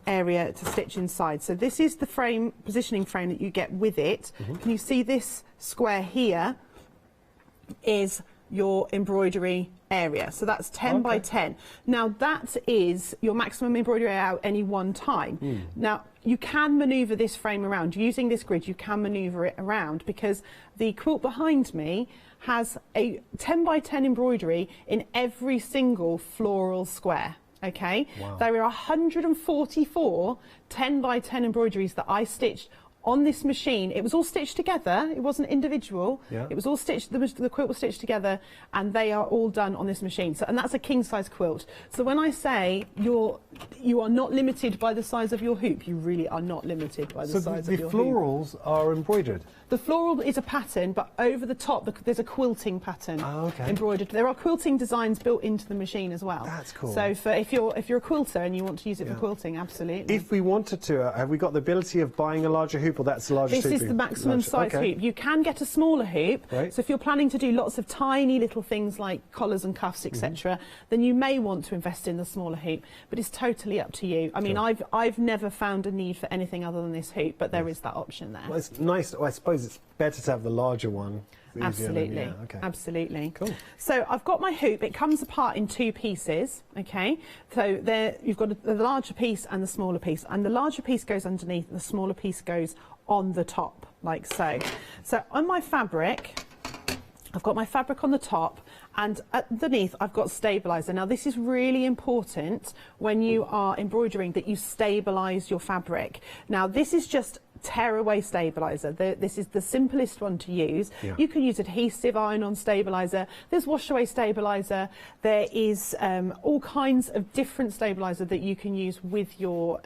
area to stitch inside. So this is the frame, positioning frame that you get with it. Can you see this square here is your embroidery area. So that's 10 by 10. Now that is your maximum embroidery at any one time. Now you can manoeuvre this frame around. Using this grid you can manoeuvre it around because the quilt behind me has a 10 by 10 embroidery in every single floral square. Okay, there are 144 10 by 10 embroideries that I stitched on this machine. It was all stitched together, it wasn't individual, it was all stitched, the quilt was stitched together, and they are all done on this machine. So, and that's a king size quilt. So when I say you are not limited by the size of your hoop, you really are not limited by the size of your hoop. So the florals are embroidered? The floral is a pattern, but over the top there's a quilting pattern embroidered. There are quilting designs built into the machine as well. That's cool. So if you're a quilter and you want to use it for quilting, absolutely. If we wanted to, have we got the ability of buying a larger hoop, or that's the largest hoop? This is the maximum size hoop. You can get a smaller hoop. So if you're planning to do lots of tiny little things like collars and cuffs, etc., then you may want to invest in the smaller hoop. But it's totally up to you. I mean, I've never found a need for anything other than this hoop, but there is that option there. Well, it's nice. Well, I suppose it's better to have the larger one. Absolutely, absolutely. Cool. So I've got my hoop. It comes apart in two pieces. Okay, so there you've got the larger piece and the smaller piece, and the larger piece goes underneath, and the smaller piece goes on the top, like so. So on my fabric, I've got my fabric on the top, and underneath I've got stabiliser. Now this is really important when you are embroidering, that you stabilise your fabric. Now this is just tearaway stabiliser. This is the simplest one to use. You can use adhesive iron-on stabiliser. There's wash-away stabiliser. There is all kinds of different stabiliser that you can use with your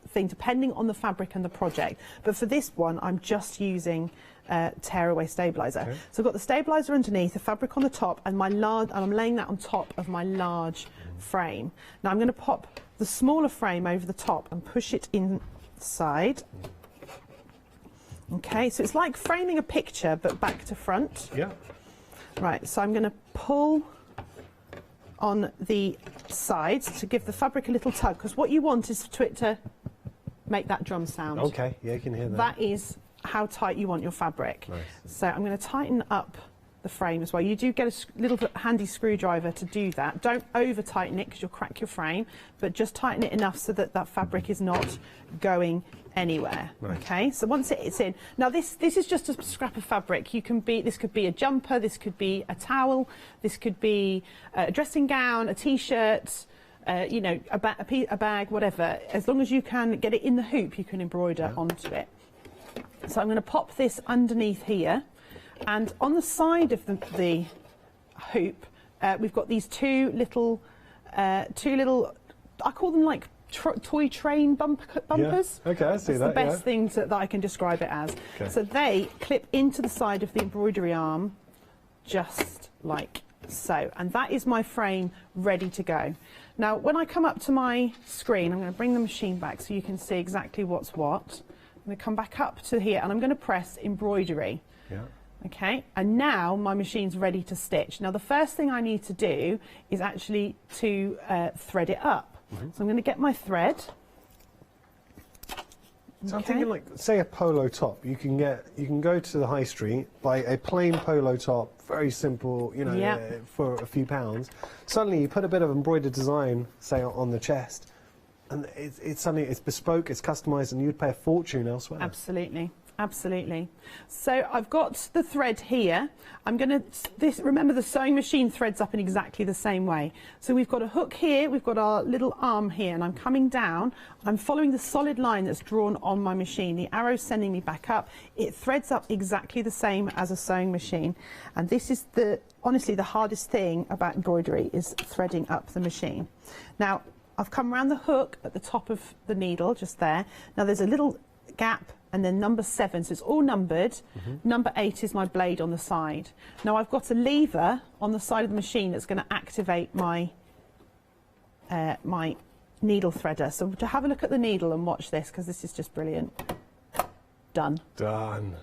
thing, depending on the fabric and the project. But for this one, I'm just using tearaway stabiliser. So I've got the stabiliser underneath, the fabric on the top, and I'm laying that on top of my large frame. Now I'm going to pop the smaller frame over the top and push it inside. Okay, so it's like framing a picture, but back to front. Right, so I'm going to pull on the sides to give the fabric a little tug, because what you want is for it to make that drum sound. Okay, yeah, you can hear that. That is how tight you want your fabric. So I'm going to tighten up the frame as well. You do get a little handy screwdriver to do that. Don't over tighten it because you'll crack your frame, but just tighten it enough so that that fabric is not going anywhere. Okay, so once it's in, now this is just a scrap of fabric. This could be a jumper, this could be a towel, this could be a dressing gown, a t-shirt, you know, a bag, whatever. As long as you can get it in the hoop, you can embroider onto it. So I'm going to pop this underneath here, and on the side of the hoop we've got these two little I call them like toy train bumpers. Okay, I see that. That's the best thing that I can describe it as. So they clip into the side of the embroidery arm, just like so. And that is my frame ready to go. Now, when I come up to my screen, I'm going to bring the machine back so you can see exactly what's what. I'm going to come back up to here and I'm going to press embroidery. Yeah. Okay, and now my machine's ready to stitch. Now the first thing I need to do is actually to thread it up. So I'm going to get my thread. So I'm thinking, like, say a polo top. You can go to the high street, buy a plain polo top, very simple, you know, for a few pounds. Suddenly you put a bit of embroidered design, say, on the chest, and it's bespoke, it's customized, and you'd pay a fortune elsewhere. Absolutely. Absolutely. So I've got the thread here. I'm going to, remember the sewing machine threads up in exactly the same way. So we've got a hook here, we've got our little arm here, and I'm coming down. I'm following the solid line that's drawn on my machine. The arrow's sending me back up. It threads up exactly the same as a sewing machine. And this is honestly, the hardest thing about embroidery is threading up the machine. Now, I've come around the hook at the top of the needle, just there. Now there's a little gap and then number 7, so it's all numbered. Number 8 is my blade on the side. Now I've got a lever on the side of the machine that's going to activate my my needle threader. So to have a look at the needle and watch this, because this is just brilliant. Done. Done.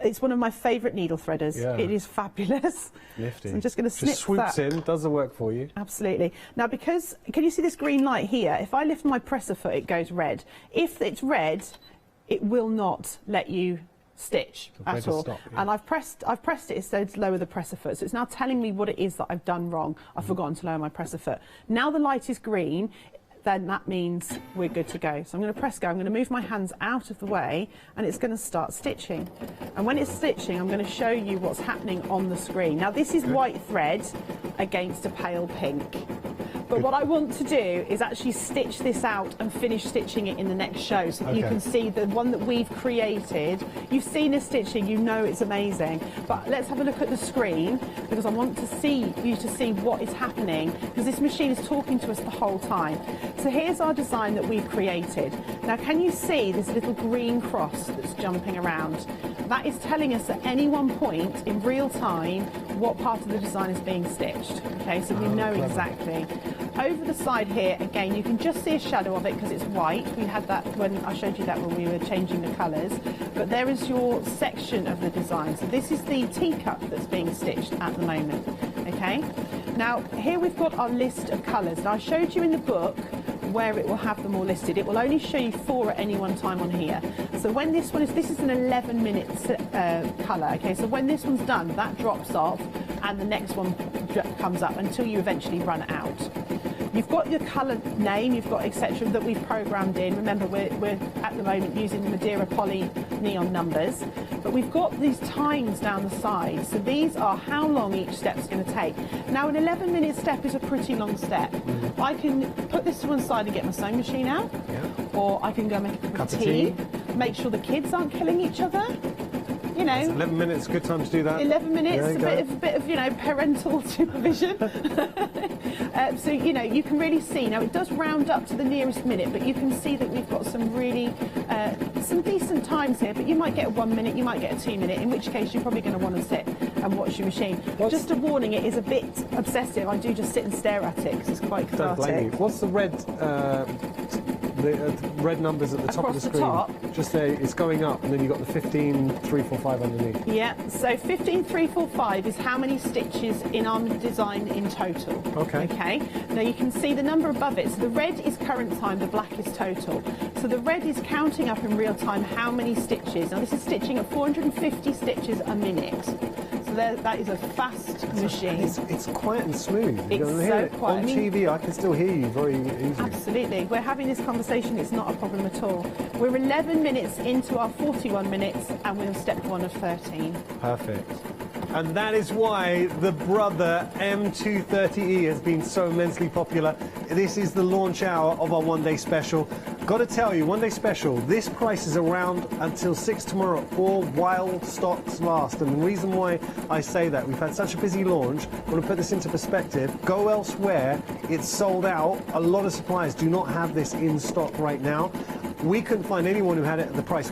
It's one of my favourite needle threaders. Yeah. It is fabulous. Nifty. So I'm just going to snip just swoops that. in, does the work for you. Absolutely. Now, because, can you see this green light here? If I lift my presser foot, it goes red. If it's red, it will not let you stitch at all. Stop, and I've pressed it so to lower the presser foot. So it's now telling me what it is that I've done wrong. I've forgotten to lower my presser foot. Now the light is green, then that means we're good to go. So I'm going to press go. I'm going to move my hands out of the way and it's going to start stitching. And when it's stitching, I'm going to show you what's happening on the screen. Now this is white thread against a pale pink. But what I want to do is actually stitch this out and finish stitching it in the next show so that you can see the one that we've created. You've seen us stitching, you know it's amazing. But let's have a look at the screen because I want to see you to see what is happening because this machine is talking to us the whole time. So here's our design that we've created. Now can you see this little green cross that's jumping around? That is telling us at any one point in real time what part of the design is being stitched. Okay, so we know exactly. Over the side here, again, you can just see a shadow of it because it's white. We had that when I showed you that when we were changing the colours. But there is your section of the design. So this is the teacup that's being stitched at the moment. Okay. Now here we've got our list of colours. Now I showed you in the book where it will have them all listed. It will only show you 4 at any one time on here. So when this one is, this is an 11-minute colour, okay? So when this one's done, that drops off and the next one comes up until you eventually run out. You've got your colour name, you've got etc. that we've programmed in. Remember, we're at the moment using the Madeira Poly neon numbers, but we've got these times down the side. So these are how long each step's going to take. Now, an 11-minute step is a pretty long step. I can put this to one side and get my sewing machine out, or I can go make a cup of tea, make sure the kids aren't killing each other. You know, 11 minutes, good time to do that. 11 minutes, a bit of you know, parental supervision. So you know, you can really see now. It does round up to the nearest minute, but you can see that we've got some really some decent times here. But you might get a 1 minute, you might get a 2 minute. In which case, you're probably going to want to sit and watch your machine. Just a warning: it is a bit obsessive. I do just sit and stare at it because it's quite cathartic. Don't blame you. What's the red? The red numbers at the top of the screen. Just there, it's going up, and then you've got the 15, 3, 4, 5 underneath. Yeah, so 15, 3, 4, 5 is how many stitches in our design in total. Okay. Okay. Now you can see the number above it. So the red is current time, the black is total. So the red is counting up in real time how many stitches. Now this is stitching at 450 stitches a minute. So that is a fast machine. It's quiet and smooth. It's so quiet. On TV, I can still hear you very easily. Absolutely. We're having this conversation. It's not a problem at all. We're 11 minutes into our 41 minutes, and we're on step 1 of 13. Perfect. And that is why the Brother M230E has been so immensely popular. This is the launch hour of our one-day special. Got to tell you, one-day special, this price is around until 6 tomorrow, or while stocks last. And the reason why I say that, we've had such a busy launch, I want to put this into perspective. Go elsewhere, it's sold out. A lot of suppliers do not have this in stock right now. We couldn't find anyone who had it at the price